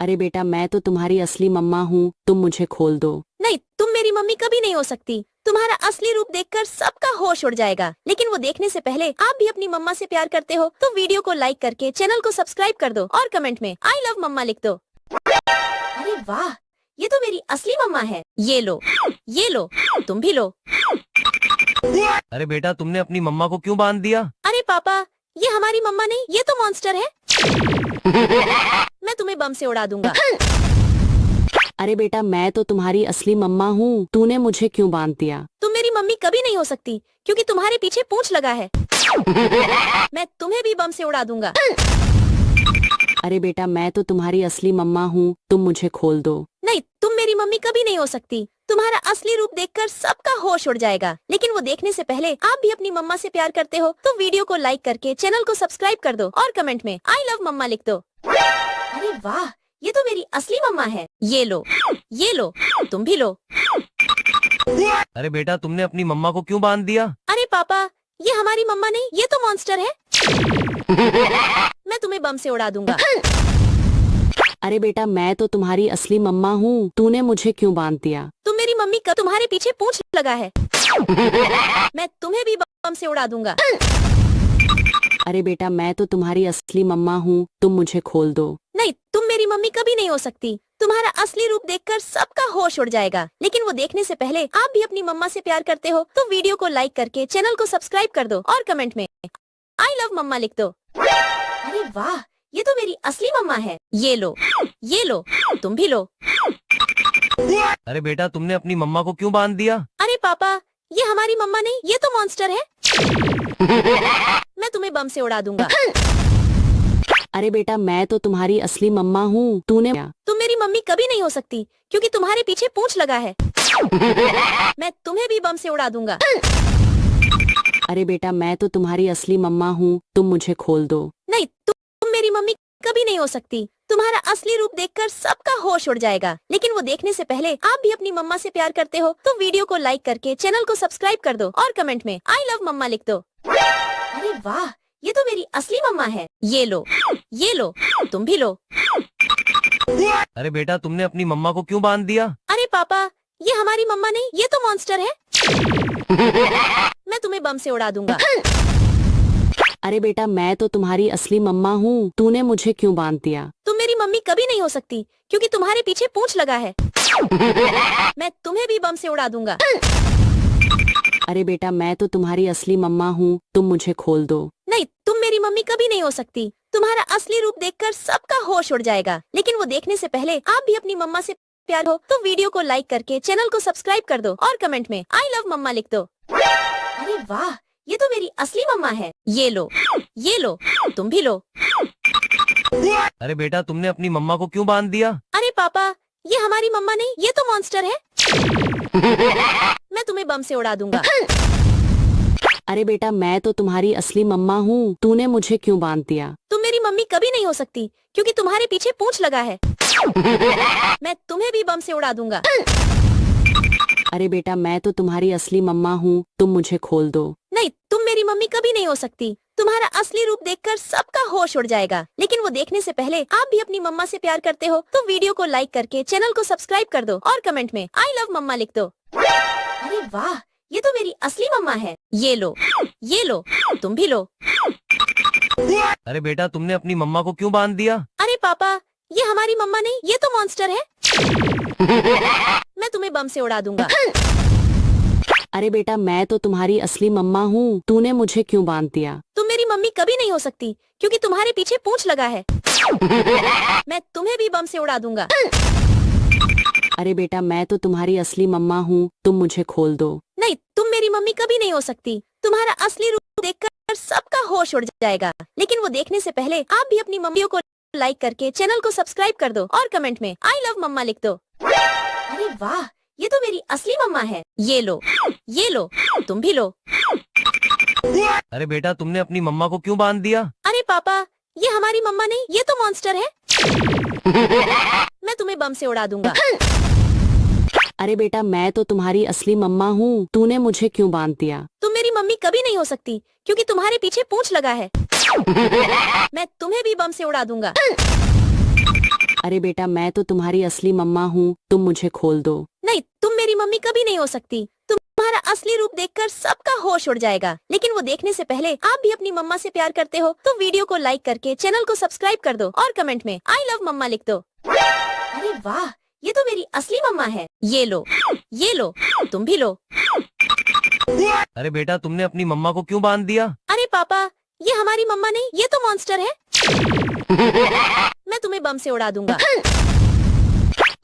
अरे बेटा मैं तो तुम्हारी असली मम्मा हूँ, तुम मुझे खोल दो। नहीं, तुम मेरी मम्मी कभी नहीं हो सकती। तुम्हारा असली रूप देखकर सबका होश उड़ जाएगा। लेकिन वो देखने से पहले आप भी अपनी मम्मा से प्यार करते हो तो वीडियो को लाइक करके चैनल को सब्सक्राइब कर दो और कमेंट में आई लव मम्मा लिख दो। अरे वाह, ये तो मेरी असली मम्मा है। ये लो, तुम भी लो। अरे बेटा तुमने अपनी मम्मा को क्यों बांध दिया? अरे पापा, ये हमारी मम्मा नहीं, ये तो मॉन्स्टर है। मैं तुम्हें बम से उड़ा दूंगा। अरे बेटा मैं तो तुम्हारी असली मम्मा हूँ, तूने मुझे क्यों बांध दिया? तुम मेरी मम्मी कभी नहीं हो सकती क्योंकि तुम्हारे पीछे पूंछ लगा है। मैं तुम्हें भी बम से उड़ा दूंगा। अरे बेटा मैं तो तुम्हारी असली मम्मा हूँ, तुम मुझे खोल दो। नहीं, तुम मेरी मम्मी कभी नहीं हो सकती। तुम्हारा असली रूप देखकर सबका होश उड़ जाएगा। लेकिन वो देखने से पहले आप भी अपनी मम्मा से प्यार करते हो तो वीडियो को लाइक करके चैनल को सब्सक्राइब कर दो और कमेंट में आई लव मम्मा लिख दो। अरे वाह, ये तो मेरी असली मम्मा है। ये लो, तुम भी लो। अरे बेटा तुमने अपनी मम्मा को क्यों बांध दिया? अरे पापा, ये हमारी मम्मा नहीं, ये तो मॉन्स्टर है। मैं तुम्हें बम से उड़ा दूंगा। अरे बेटा मैं तो तुम्हारी असली मम्मा हूँ, तूने मुझे क्यों बांध दिया? तुम मेरी मम्मी का तुम्हारे पीछे पूंछ लगा है। मैं तुम्हें भी बम से उड़ा दूंगा। अरे बेटा मैं तो तुम्हारी असली मम्मा हूँ, तुम मुझे खोल दो। नहीं, तुम मेरी मम्मी कभी नहीं हो सकती। तुम्हारा असली रूप देखकर सबका होश उड़ जाएगा। लेकिन वो देखने से पहले आप भी अपनी मम्मा से प्यार करते हो तो वीडियो को लाइक करके चैनल को सब्सक्राइब कर दो और कमेंट में आई लव मम्मा लिख दो। अरे वाह, ये तो मेरी असली मम्मा है। ये लो, तुम भी लो। अरे बेटा तुमने अपनी मम्मा को क्यों बांध दिया? अरे पापा, ये हमारी मम्मा नहीं, ये तो मॉन्स्टर है। मैं तुम्हें बम से उड़ा दूंगा। अरे बेटा मैं तो तुम्हारी असली मम्मा हूँ, तूने तुम मेरी मम्मी कभी नहीं हो सकती क्योंकि तुम्हारे पीछे पूंछ लगा है। मैं तुम्हें भी बम से उड़ा दूंगा। अरे बेटा मैं तो तुम्हारी असली मम्मा हूँ, तुम मुझे खोल दो। नहीं, तुम मेरी मम्मी कभी नहीं हो सकती। तुम्हारा असली रूप देखकर सबका होश उड़ जाएगा। लेकिन वो देखने से पहले आप भी अपनी मम्मा से प्यार करते हो तो वीडियो को लाइक करके चैनल को सब्सक्राइब कर दो और कमेंट में आई लव मम्मा लिख दो। अरे वाह, ये तो मेरी असली मम्मा है। ये लो, तुम भी लो। अरे बेटा तुमने अपनी मम्मा को क्यों बांध दिया? अरे पापा, ये हमारी मम्मा नहीं, ये तो मॉन्स्टर है। मैं तुम्हें बम से उड़ा दूंगा। अरे बेटा मैं तो तुम्हारी असली मम्मा हूँ, तूने मुझे क्यों बांध दिया? तुम मेरी मम्मी कभी नहीं हो सकती क्योंकि तुम्हारे पीछे पूंछ लगा है। मैं तुम्हें भी बम से उड़ा दूंगा। अरे बेटा मैं तो तुम्हारी असली मम्मा हूँ, तुम मुझे खोल दो। नहीं, तुम मेरी मम्मी कभी नहीं हो सकती। तुम्हारा असली रूप देखकर सबका होश उड़ जाएगा। लेकिन वो देखने से पहले आप भी अपनी मम्मा से प्यार हो तो वीडियो को लाइक करके चैनल को सब्सक्राइब कर दो और कमेंट में आई लव मम्मा लिख दो। अरे वाह, ये तो मेरी असली मम्मा है। ये लो, तुम भी लो। अरे बेटा तुमने अपनी मम्मा को क्यों बांध दिया? अरे पापा, ये हमारी मम्मा नहीं, ये तो मॉन्स्टर है। मैं तुम्हें बम से उड़ा दूंगा। अरे बेटा मैं तो तुम्हारी असली मम्मा हूँ, तूने मुझे क्यों बांध दिया? तुम मेरी मम्मी कभी नहीं हो सकती क्योंकि तुम्हारे पीछे पूंछ लगा है। मैं तुम्हें भी बम से उड़ा दूंगा। अरे बेटा मैं तो तुम्हारी असली मम्मा हूँ, तुम मुझे खोल दो। नहीं, तुम मेरी मम्मी कभी नहीं हो सकती। तुम्हारा असली रूप देखकर सबका होश उड़ जाएगा। लेकिन वो देखने से पहले आप भी अपनी मम्मा से प्यार करते हो तो वीडियो को लाइक करके चैनल को सब्सक्राइब कर दो और कमेंट में आई लव मम्मा लिख दो। अरे वाह, ये तो मेरी असली मम्मा है। ये लो, तुम भी लो। अरे बेटा तुमने अपनी मम्मा को क्यों बांध दिया? अरे पापा, ये हमारी मम्मा नहीं, ये तो मॉन्स्टर है। मैं तुम्हें बम से उड़ा दूंगा। अरे बेटा मैं तो तुम्हारी असली मम्मा हूँ, तूने मुझे क्यों बांध दिया? तुम मेरी मम्मी कभी नहीं हो सकती क्योंकि तुम्हारे पीछे पूंछ लगा है। मैं तुम्हें भी बम से उड़ा दूंगा। अरे बेटा मैं तो तुम्हारी असली मम्मा हूँ, तुम मुझे खोल दो। नहीं, तुम मेरी मम्मी कभी नहीं हो सकती। तुम्हारा असली रूप देखकर सबका होश उड़ जाएगा। लेकिन वो देखने से पहले आप भी अपनी मम्मियों को लाइक करके चैनल को सब्सक्राइब कर दो और कमेंट में आई लव मम्मा लिख दो। अरे वाह, ये तो मेरी असली मम्मा है। ये लो, तुम भी लो। अरे बेटा तुमने अपनी मम्मा को क्यों बांध दिया? अरे पापा, ये हमारी मम्मा नहीं, ये तो मॉन्स्टर है। मैं तुम्हें बम से उड़ा दूंगा। अरे बेटा मैं तो तुम्हारी असली मम्मा हूँ, तूने मुझे क्यों बांध दिया? तुम मेरी मम्मी कभी नहीं हो सकती क्योंकि तुम्हारे पीछे पूंछ लगा है। मैं तुम्हें भी बम से उड़ा दूंगा। अरे बेटा मैं तो तुम्हारी असली मम्मा हूँ, तुम मुझे खोल दो। नहीं, तुम मेरी मम्मी कभी नहीं हो सकती। तुम्हारा असली रूप देखकर सबका होश उड़ जाएगा। लेकिन वो देखने से पहले आप भी अपनी मम्मा से प्यार करते हो तो वीडियो को लाइक करके चैनल को सब्सक्राइब कर दो और कमेंट में आई लव मम्मा लिख दो। अरे वाह, ये तो मेरी असली मम्मा है। ये लो, तुम भी लो। अरे बेटा तुमने अपनी मम्मा को क्यों बांध दिया? अरे पापा, ये हमारी मम्मा नहीं, ये तो मॉन्स्टर है। मैं तुम्हें बम से उड़ा दूंगा।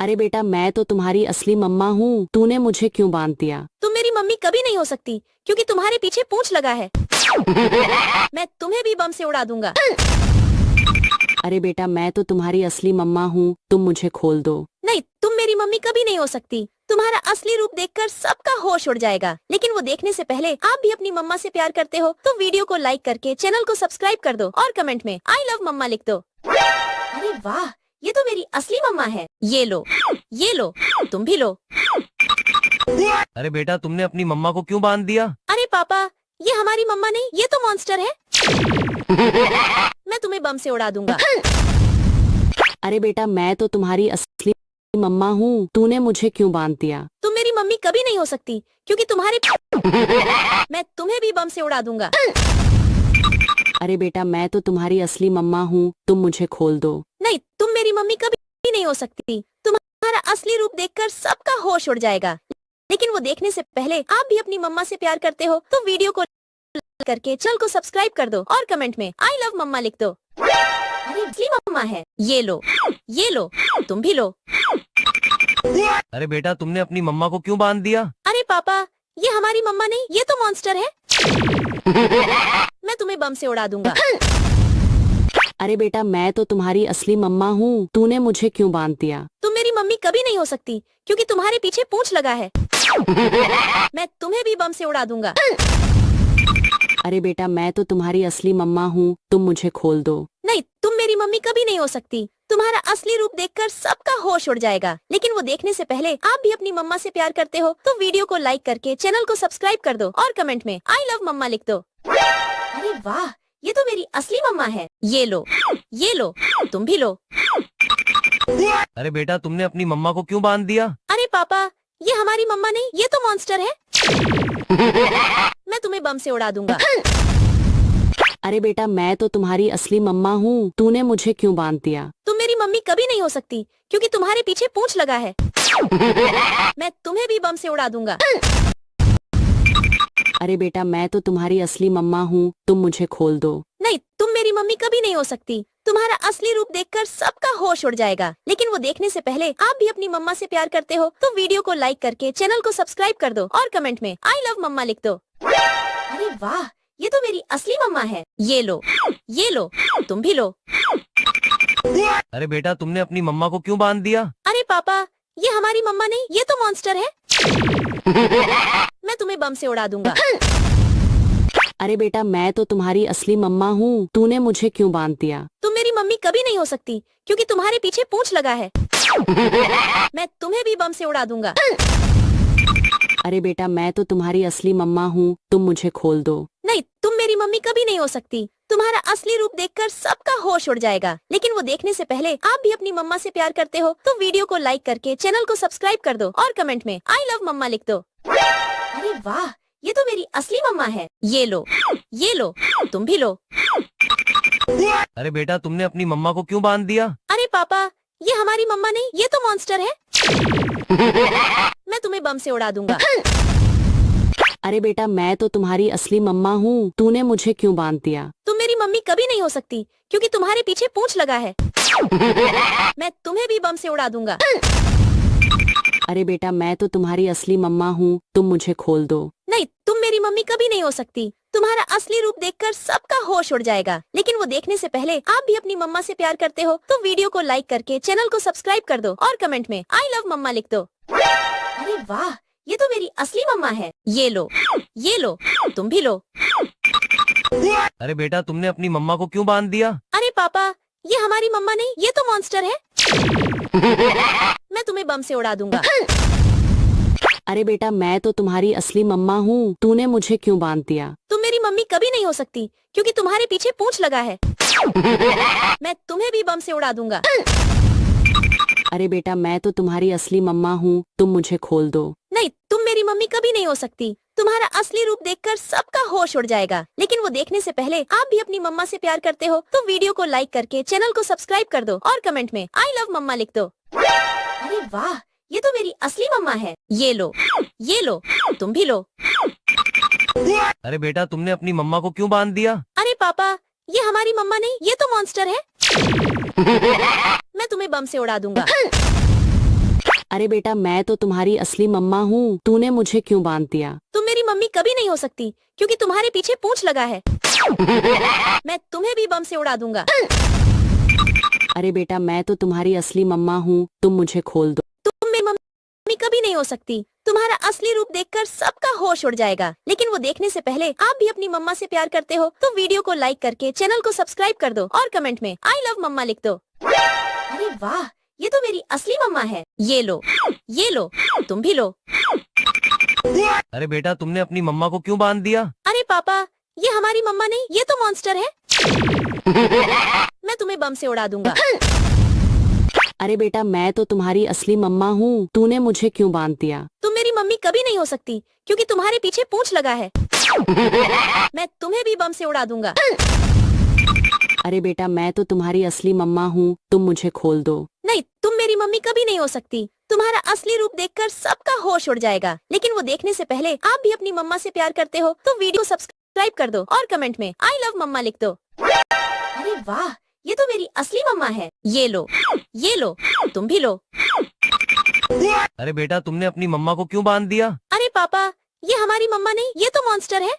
अरे बेटा मैं तो तुम्हारी असली मम्मा हूँ, तूने मुझे क्यों बांध दिया? तुम मेरी मम्मी कभी नहीं हो सकती क्योंकि तुम्हारे पीछे पूंछ लगा है। मैं तुम्हें भी बम से उड़ा दूंगा। अरे बेटा मैं तो तुम्हारी असली मम्मा हूँ, तुम मुझे खोल दो। नहीं, तुम मेरी मम्मी कभी नहीं हो सकती। तुम्हारा असली रूप देखकर सबका होश उड़ जाएगा। लेकिन वो देखने से पहले आप भी अपनी मम्मा से प्यार करते हो तो वीडियो को लाइक करके चैनल को सब्सक्राइब कर दो और कमेंट में आई लव मम्मा लिख दो। अरे वाह, ये तो मेरी असली मम्मा है। ये लो, तुम भी लो। अरे बेटा तुमने अपनी मम्मा को क्यों बांध दिया? अरे पापा, ये हमारी मम्मा नहीं, ये तो मॉन्स्टर है। मैं तुम्हें बम से उड़ा दूंगा। अरे बेटा मैं तो तुम्हारी असली मम्मा हूँ, तूने मुझे क्यों बांध दिया? तुम मेरी मम्मी कभी नहीं हो सकती क्योंकि तुम्हारे मैं तुम्हें भी बम से उड़ा दूंगा। अरे बेटा मैं तो तुम्हारी असली मम्मा हूँ, तुम मुझे खोल दो। नहीं, तुम मेरी मम्मी कभी नहीं हो सकती। तुम्हारा असली रूप देखकर सबका होश उड़ जाएगा। लेकिन वो देखने से पहले आप भी अपनी मम्मा से प्यार करते हो तो वीडियो को लाइक करके चैनल को सब्सक्राइब कर दो और कमेंट में आई लव मम्मा लिख दो। अरे असली मम्मा है। ये लो, तुम भी लो। अरे बेटा तुमने अपनी मम्मा को क्यों बांध दिया? अरे पापा, ये हमारी मम्मा नहीं, ये तो मॉन्स्टर है। मैं तुम्हें बम से उड़ा दूंगा। अरे बेटा मैं तो तुम्हारी असली मम्मा हूँ, तूने मुझे क्यों बांध दिया? तुम मेरी मम्मी कभी नहीं हो सकती क्योंकि तुम्हारे पीछे पूंछ लगा है। मैं तुम्हें भी बम से उड़ा दूंगा। अरे बेटा मैं तो तुम्हारी असली मम्मा हूँ, तुम मुझे खोल दो। नहीं, तुम मेरी मम्मी कभी नहीं हो सकती। तुम्हारा असली रूप देखकर सबका होश उड़ जाएगा। लेकिन वो देखने से पहले आप भी अपनी मम्मा से प्यार करते हो तो वीडियो को लाइक करके चैनल को सब्सक्राइब कर दो और कमेंट में आई लव मम्मा लिख दो। अरे वाह, ये तो मेरी असली मम्मा है। ये लो, तुम भी लो। अरे बेटा तुमने अपनी मम्मा को क्यों बांध दिया? अरे पापा, ये हमारी मम्मा नहीं, ये तो मॉन्स्टर है। मैं तुम्हें बम से उड़ा दूंगा। अरे बेटा मैं तो तुम्हारी असली मम्मा हूँ, तूने मुझे क्यों बांध दिया? तुम मेरी मम्मी कभी नहीं हो सकती क्योंकि तुम्हारे पीछे पूंछ लगा है। मैं तुम्हें भी बम से उड़ा दूंगा। अरे बेटा मैं तो तुम्हारी असली मम्मा हूँ, तुम मुझे खोल दो। नहीं, तुम मेरी मम्मी कभी नहीं हो सकती। तुम्हारा असली रूप देखकर सबका होश उड़ जाएगा। लेकिन वो देखने से पहले आप भी अपनी मम्मा से प्यार करते हो तो वीडियो को लाइक करके चैनल को सब्सक्राइब कर दो और कमेंट में आई लव मम्मा लिख दो। अरे वाह, ये तो मेरी असली मम्मा है। ये लो, तुम भी लो। अरे बेटा तुमने अपनी मम्मा को क्यों बांध दिया? अरे पापा, ये हमारी मम्मा नहीं, ये तो मॉन्स्टर है। मैं तुम्हें बम से उड़ा दूंगा। अरे बेटा मैं तो तुम्हारी असली मम्मा हूँ, तूने मुझे क्यों बांध दिया? तुम मेरी मम्मी कभी नहीं हो सकती क्योंकि तुम्हारे पीछे पूंछ लगा है। मैं तुम्हें भी बम से उड़ा दूंगा। अरे बेटा मैं तो तुम्हारी असली मम्मा हूँ, तुम मुझे खोल दो। नहीं, तुम मेरी मम्मी कभी नहीं हो सकती। तुम्हारा असली रूप देखकर सबका होश उड़ जाएगा। लेकिन वो देखने से पहले आप भी अपनी मम्मा से प्यार करते हो तो वीडियो को लाइक करके चैनल को सब्सक्राइब कर दो और कमेंट में आई लव मम्मा लिख दो। अरे वाह, ये तो मेरी असली मम्मा है। ये लो, तुम भी लो। अरे बेटा तुमने अपनी मम्मा को क्यों बांध दिया? अरे पापा, ये हमारी मम्मा नहीं, ये तो मॉन्स्टर है। मैं तुम्हें बम से उड़ा दूंगा। अरे बेटा मैं तो तुम्हारी असली मम्मा हूँ, तूने मुझे क्यों बांध दिया? तुम मेरी मम्मी कभी नहीं हो सकती क्योंकि तुम्हारे पीछे पूंछ लगा है। मैं तुम्हें भी बम से उड़ा दूंगा। अरे बेटा मैं तो तुम्हारी असली मम्मा हूँ, तुम मुझे खोल दो। नहीं, तुम मेरी मम्मी कभी नहीं हो सकती। तुम्हारा असली रूप देखकर सबका होश उड़ जाएगा। लेकिन वो देखने से पहले आप भी अपनी मम्मा से प्यार करते हो तो वीडियो को लाइक करके चैनल को सब्सक्राइब कर दो और कमेंट में आई लव मम्मा लिख दो। अरे वाह, ये तो मेरी असली मम्मा है। ये लो, तुम भी लो। अरे बेटा तुमने अपनी मम्मा को क्यों बांध दिया? अरे पापा, ये हमारी मम्मा नहीं, ये तो मॉन्स्टर है। मैं तुम्हें बम से उड़ा दूंगा। अरे बेटा मैं तो तुम्हारी असली मम्मा हूँ, तूने मुझे क्यों बांध दिया? तुम मेरी मम्मी कभी नहीं हो सकती क्योंकि तुम्हारे पीछे पूंछ लगा है। मैं तुम्हें भी बम से उड़ा दूंगा। अरे बेटा मैं तो तुम्हारी असली मम्मा हूँ, तुम मुझे खोल दो। नहीं, तुम मेरी मम्मी कभी नहीं हो सकती। तुम्हारा असली रूप देखकर सबका होश उड़ जाएगा। लेकिन वो देखने से पहले आप भी अपनी मम्मा से प्यार करते हो तो वीडियो को लाइक करके चैनल को सब्सक्राइब कर दो और कमेंट में आई लव मम्मा लिख दो। अरे वाह, ये तो मेरी असली मम्मा है। ये लो, तुम भी लो। अरे बेटा तुमने अपनी मम्मा को क्यों बांध दिया? अरे पापा, ये हमारी मम्मा नहीं, ये तो मॉन्स्टर है। मैं तुम्हें बम से उड़ा दूंगा। अरे बेटा मैं तो तुम्हारी असली मम्मा हूँ, तूने मुझे क्यों बांध दिया? तुम मेरी मम्मी कभी नहीं हो सकती क्योंकि तुम्हारे पीछे पूंछ लगा है। मैं तुम्हें भी बम से उड़ा दूंगा। अरे बेटा मैं तो तुम्हारी असली मम्मा हूँ, तुम मुझे खोल दो। तुम मेरी मम्मी कभी नहीं हो सकती। तुम्हारा असली रूप देखकर सबका होश उड़ जाएगा। लेकिन वो देखने से पहले आप भी अपनी मम्मा से प्यार करते हो तो वीडियो को लाइक करके चैनल को सब्सक्राइब कर दो और कमेंट में आई लव मम्मा लिख दो। अरे वाह, ये तो मेरी असली मम्मा है। ये लो, तुम भी लो। अरे बेटा तुमने अपनी मम्मा को क्यों बांध दिया? अरे पापा, ये हमारी मम्मा नहीं, ये तो मॉन्स्टर है। मैं तुम्हें बम से उड़ा दूंगा। अरे बेटा मैं तो तुम्हारी असली मम्मा हूँ, तूने मुझे क्यों बांध दिया? तुम मेरी मम्मी कभी नहीं हो सकती क्योंकि तुम्हारे पीछे पूंछ लगा है। मैं तुम्हें भी बम से उड़ा दूंगा। अरे बेटा मैं तो तुम्हारी असली मम्मा हूँ, तुम मुझे खोल दो। नहीं, तुम मेरी मम्मी कभी नहीं हो सकती। तुम्हारा असली रूप देखकर सबका होश उड़ जाएगा। लेकिन वो देखने से पहले आप भी अपनी मम्मा से प्यार करते हो तो वीडियो सब्सक्राइब कर दो और कमेंट में आई लव मम्मा लिख दो। अरे वाह, ये तो मेरी असली मम्मा है। ये लो, तुम भी लो। अरे बेटा तुमने अपनी मम्मा को क्यों बांध दिया? अरे पापा, ये हमारी मम्मा नहीं, ये तो मॉन्स्टर है।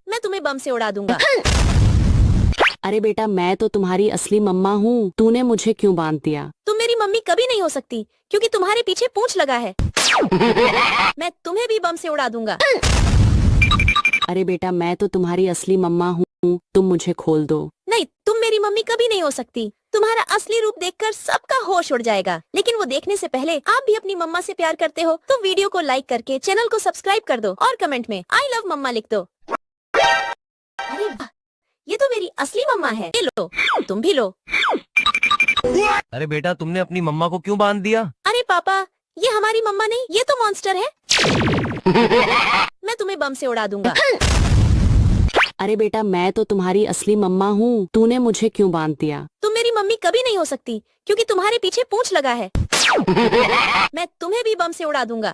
मैं तुम्हें बम से उड़ा दूंगा। अरे बेटा मैं तो तुम्हारी असली मम्मा हूँ, तूने मुझे क्यों बांध दिया? तुम मेरी मम्मी कभी नहीं हो सकती क्योंकि तुम्हारे पीछे पूंछ लगा है। मैं तुम्हें भी बम से उड़ा दूंगा। अरे बेटा मैं तो तुम्हारी असली मम्मा हूँ, तुम मुझे खोल दो। नहीं, तुम मेरी मम्मी कभी नहीं हो सकती। तुम्हारा असली रूप देखकर सबका होश उड़ जाएगा। लेकिन वो देखने से पहले आप भी अपनी मम्मा से प्यार करते हो तो वीडियो को लाइक करके चैनल को सब्सक्राइब कर दो और कमेंट में आई लव मम्मा लिख दो। अरे वाह, ये तो मेरी असली मम्मा है। ये लो, तुम भी लो। अरे बेटा तुमने अपनी मम्मा को क्यों बांध दिया? अरे पापा, ये हमारी मम्मा नहीं, ये तो मॉन्स्टर है। मैं तुम्हें बम से उड़ा दूंगा। अरे बेटा मैं तो तुम्हारी असली मम्मा हूँ, तूने मुझे क्यों बांध दिया? तुम मेरी मम्मी कभी नहीं हो सकती क्योंकि तुम्हारे पीछे पूंछ लगा है। मैं तुम्हें भी बम से उड़ा दूंगा।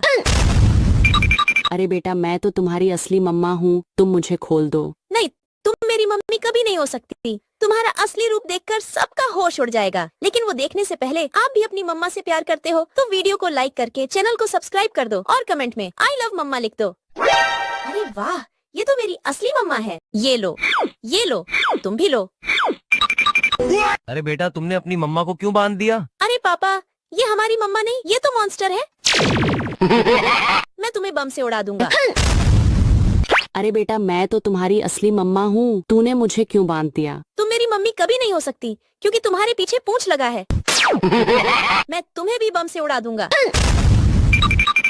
अरे बेटा मैं तो तुम्हारी असली मम्मा हूँ, तुम मुझे खोल दो। नहीं, तुम मेरी मम्मी कभी नहीं हो सकती। तुम्हारा असली रूप देखकर सबका होश उड़ जाएगा। लेकिन वो देखने से पहले आप भी अपनी मम्मा से प्यार करते हो तो वीडियो को लाइक करके चैनल को सब्सक्राइब कर दो और कमेंट में आई लव मम्मा लिख दो। अरे वाह, ये तो मेरी असली मम्मा है। ये लो, तुम भी लो। अरे बेटा तुमने अपनी मम्मा को क्यों बांध दिया? अरे पापा, ये हमारी मम्मा नहीं, ये तो मॉन्स्टर है। मैं तुम्हें बम से उड़ा दूंगा। अरे बेटा मैं तो तुम्हारी असली मम्मा हूँ, तूने मुझे क्यों बांध दिया? तुम मेरी मम्मी कभी नहीं हो सकती क्योंकि तुम्हारे पीछे पूंछ लगा है। मैं तुम्हें भी बम से उड़ा दूंगा।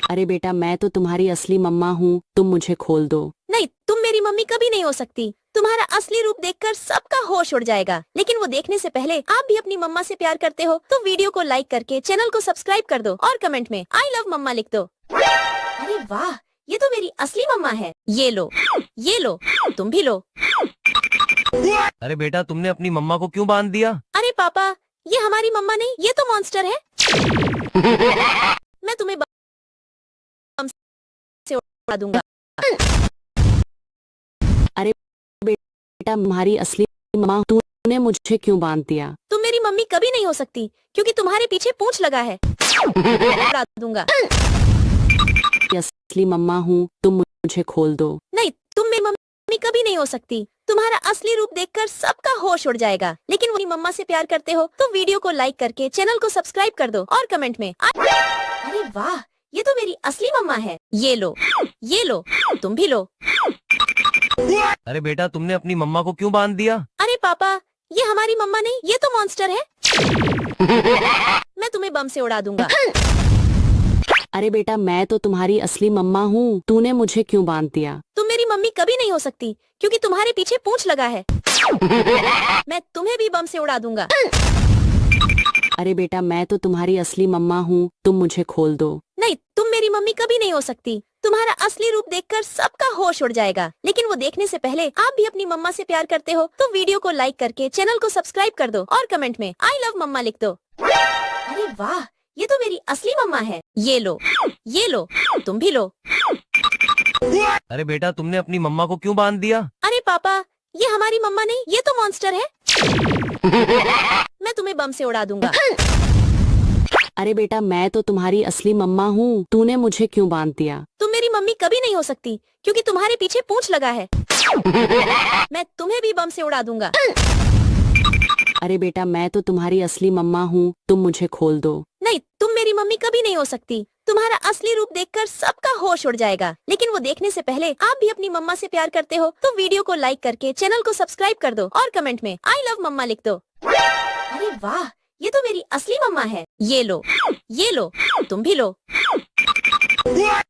अरे बेटा मैं तो तुम्हारी असली मम्मा हूँ, तुम मुझे खोल दो। नहीं, तुम मेरी मम्मी कभी नहीं हो सकती। तुम्हारा असली रूप देखकर सबका होश उड़ जाएगा। लेकिन वो देखने से पहले आप भी अपनी मम्मा से प्यार करते हो तो वीडियो को लाइक करके चैनल को सब्सक्राइब कर दो और कमेंट में आई लव मम्मा लिख दो। अरे वाह, ये तो मेरी असली मम्मा है। ये लो, तुम भी लो। अरे बेटा तुमने अपनी मम्मा को क्यों बांध दिया? अरे पापा, ये हमारी मम्मा नहीं, ये तो मॉन्स्टर है। मैं तुम्हें बम से उड़ा दूंगा। अरे बेटा तुम्हारी असली मम्मा, तूने मुझे क्यों बांध दिया? तुम मेरी मम्मी कभी नहीं हो सकती क्योंकि तुम्हारे पीछे पूंछ लगा है। उड़ा दूंगा। असली मम्मा हूँ, तुम मुझे खोल दो। नहीं, तुम मेरी मम्मी कभी नहीं हो सकती। तुम्हारा असली रूप देखकर सबका होश उड़ जाएगा। लेकिन वही मम्मा से प्यार करते हो तो वीडियो को लाइक करके चैनल को सब्सक्राइब कर दो और कमेंट में अरे वाह, ये तो मेरी असली मम्मा है। ये लो, तुम भी लो। अरे बेटा तुमने अपनी मम्मा को क्यों बांध दिया? अरे पापा, ये हमारी मम्मा नहीं, ये तो मॉन्स्टर है। मैं तुम्हें बम से उड़ा दूंगा। अरे बेटा मैं तो तुम्हारी असली मम्मा हूँ, तूने मुझे क्यों बांध दिया? तुम मेरी मम्मी कभी नहीं हो सकती क्योंकि तुम्हारे पीछे पूंछ लगा है। मैं तुम्हें भी बम से उड़ा दूंगा। अरे बेटा मैं तो तुम्हारी असली मम्मा हूँ, तुम मुझे खोल दो। नहीं, तुम मेरी मम्मी कभी नहीं हो सकती। तुम्हारा असली रूप देखकर सबका होश उड़ जाएगा। लेकिन वो देखने से पहले आप भी अपनी मम्मा से प्यार करते हो तो वीडियो को लाइक करके चैनल को सब्सक्राइब कर दो और कमेंट में आई लव मम्मा लिख दो। अरे वाह, ये तो मेरी असली मम्मा है। ये लो, तुम भी लो। अरे बेटा तुमने अपनी मम्मा को क्यों बांध दिया? अरे पापा, ये हमारी मम्मा नहीं, ये तो मॉन्स्टर है। मैं तुम्हें बम से उड़ा दूंगा। अरे बेटा मैं तो तुम्हारी असली मम्मा हूँ, तूने मुझे क्यों बांध दिया? तुम मेरी मम्मी कभी नहीं हो सकती क्योंकि तुम्हारे पीछे पूंछ लगा है। मैं तुम्हें भी बम से उड़ा दूंगा। अरे बेटा मैं तो तुम्हारी असली मम्मा हूँ, तुम मुझे खोल दो। नहीं, तुम मेरी मम्मी कभी नहीं हो सकती। तुम्हारा असली रूप देखकर सबका होश उड़ जाएगा। लेकिन वो देखने से पहले आप भी अपनी मम्मा से प्यार करते हो तो वीडियो को लाइक करके चैनल को सब्सक्राइब कर दो और कमेंट में आई लव मम्मा लिख दो। अरे वाह, ये तो मेरी असली मम्मा है। ये लो, तुम भी लो।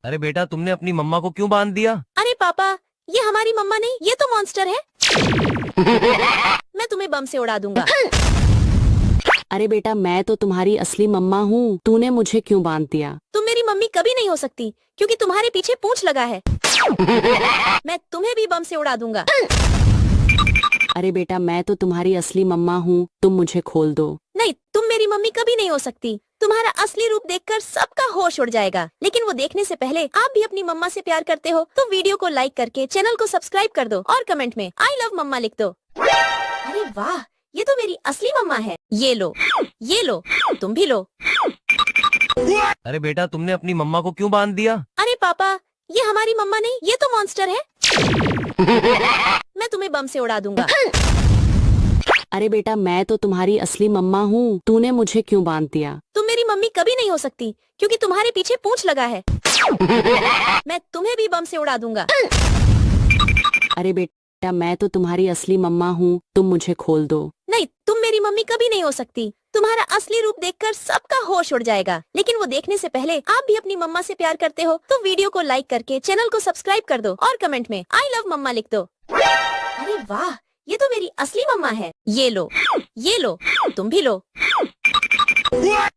अरे बेटा तुमने अपनी मम्मा को क्यों बांध दिया? अरे पापा, ये हमारी मम्मा नहीं, ये तो मॉन्स्टर है। मैं तुम्हें बम से उड़ा दूंगा। अरे बेटा मैं तो तुम्हारी असली मम्मा हूँ, तूने मुझे क्यों बांध दिया? तुम मेरी मम्मी कभी नहीं हो सकती क्योंकि तुम्हारे पीछे पूंछ लगा है। मैं तुम्हें भी बम से उड़ा दूंगा। अरे बेटा मैं तो तुम्हारी असली मम्मा हूँ, तुम मुझे खोल दो। नहीं, तुम मेरी मम्मी कभी नहीं हो सकती। तुम्हारा असली रूप देखकर सबका होश उड़ जाएगा। लेकिन वो देखने से पहले आप भी अपनी मम्मा से प्यार करते हो तो वीडियो को लाइक करके चैनल को सब्सक्राइब कर दो और कमेंट में आई लव मम्मा लिख दो। अरे वाह, ये तो मेरी असली मम्मा है। ये लो, तुम भी लो। अरे बेटा तुमने अपनी मम्मा को क्यों बांध दिया? अरे पापा, ये हमारी मम्मा नहीं, ये तो मॉन्स्टर है। मैं तुम्हें बम से उड़ा दूंगा। अरे बेटा मैं तो तुम्हारी असली मम्मा हूँ, तूने मुझे क्यों बांध दिया? तुम मेरी मम्मी कभी नहीं हो सकती क्योंकि तुम्हारे पीछे पूंछ लगा है। मैं तुम्हें भी बम से उड़ा दूंगा। अरे बेटा मैं तो तुम्हारी असली मम्मा हूँ, तुम मुझे खोल दो। नहीं, तुम मेरी मम्मी कभी नहीं हो सकती। तुम्हारा असली रूप देखकर सबका होश उड़ जाएगा। लेकिन वो देखने से पहले आप भी अपनी मम्मा से प्यार करते हो तो वीडियो को लाइक करके चैनल को सब्सक्राइब कर दो और कमेंट में आई लव मम्मा लिख दो। अरे वाह, ये तो मेरी असली मम्मा है। ये लो, तुम भी लो।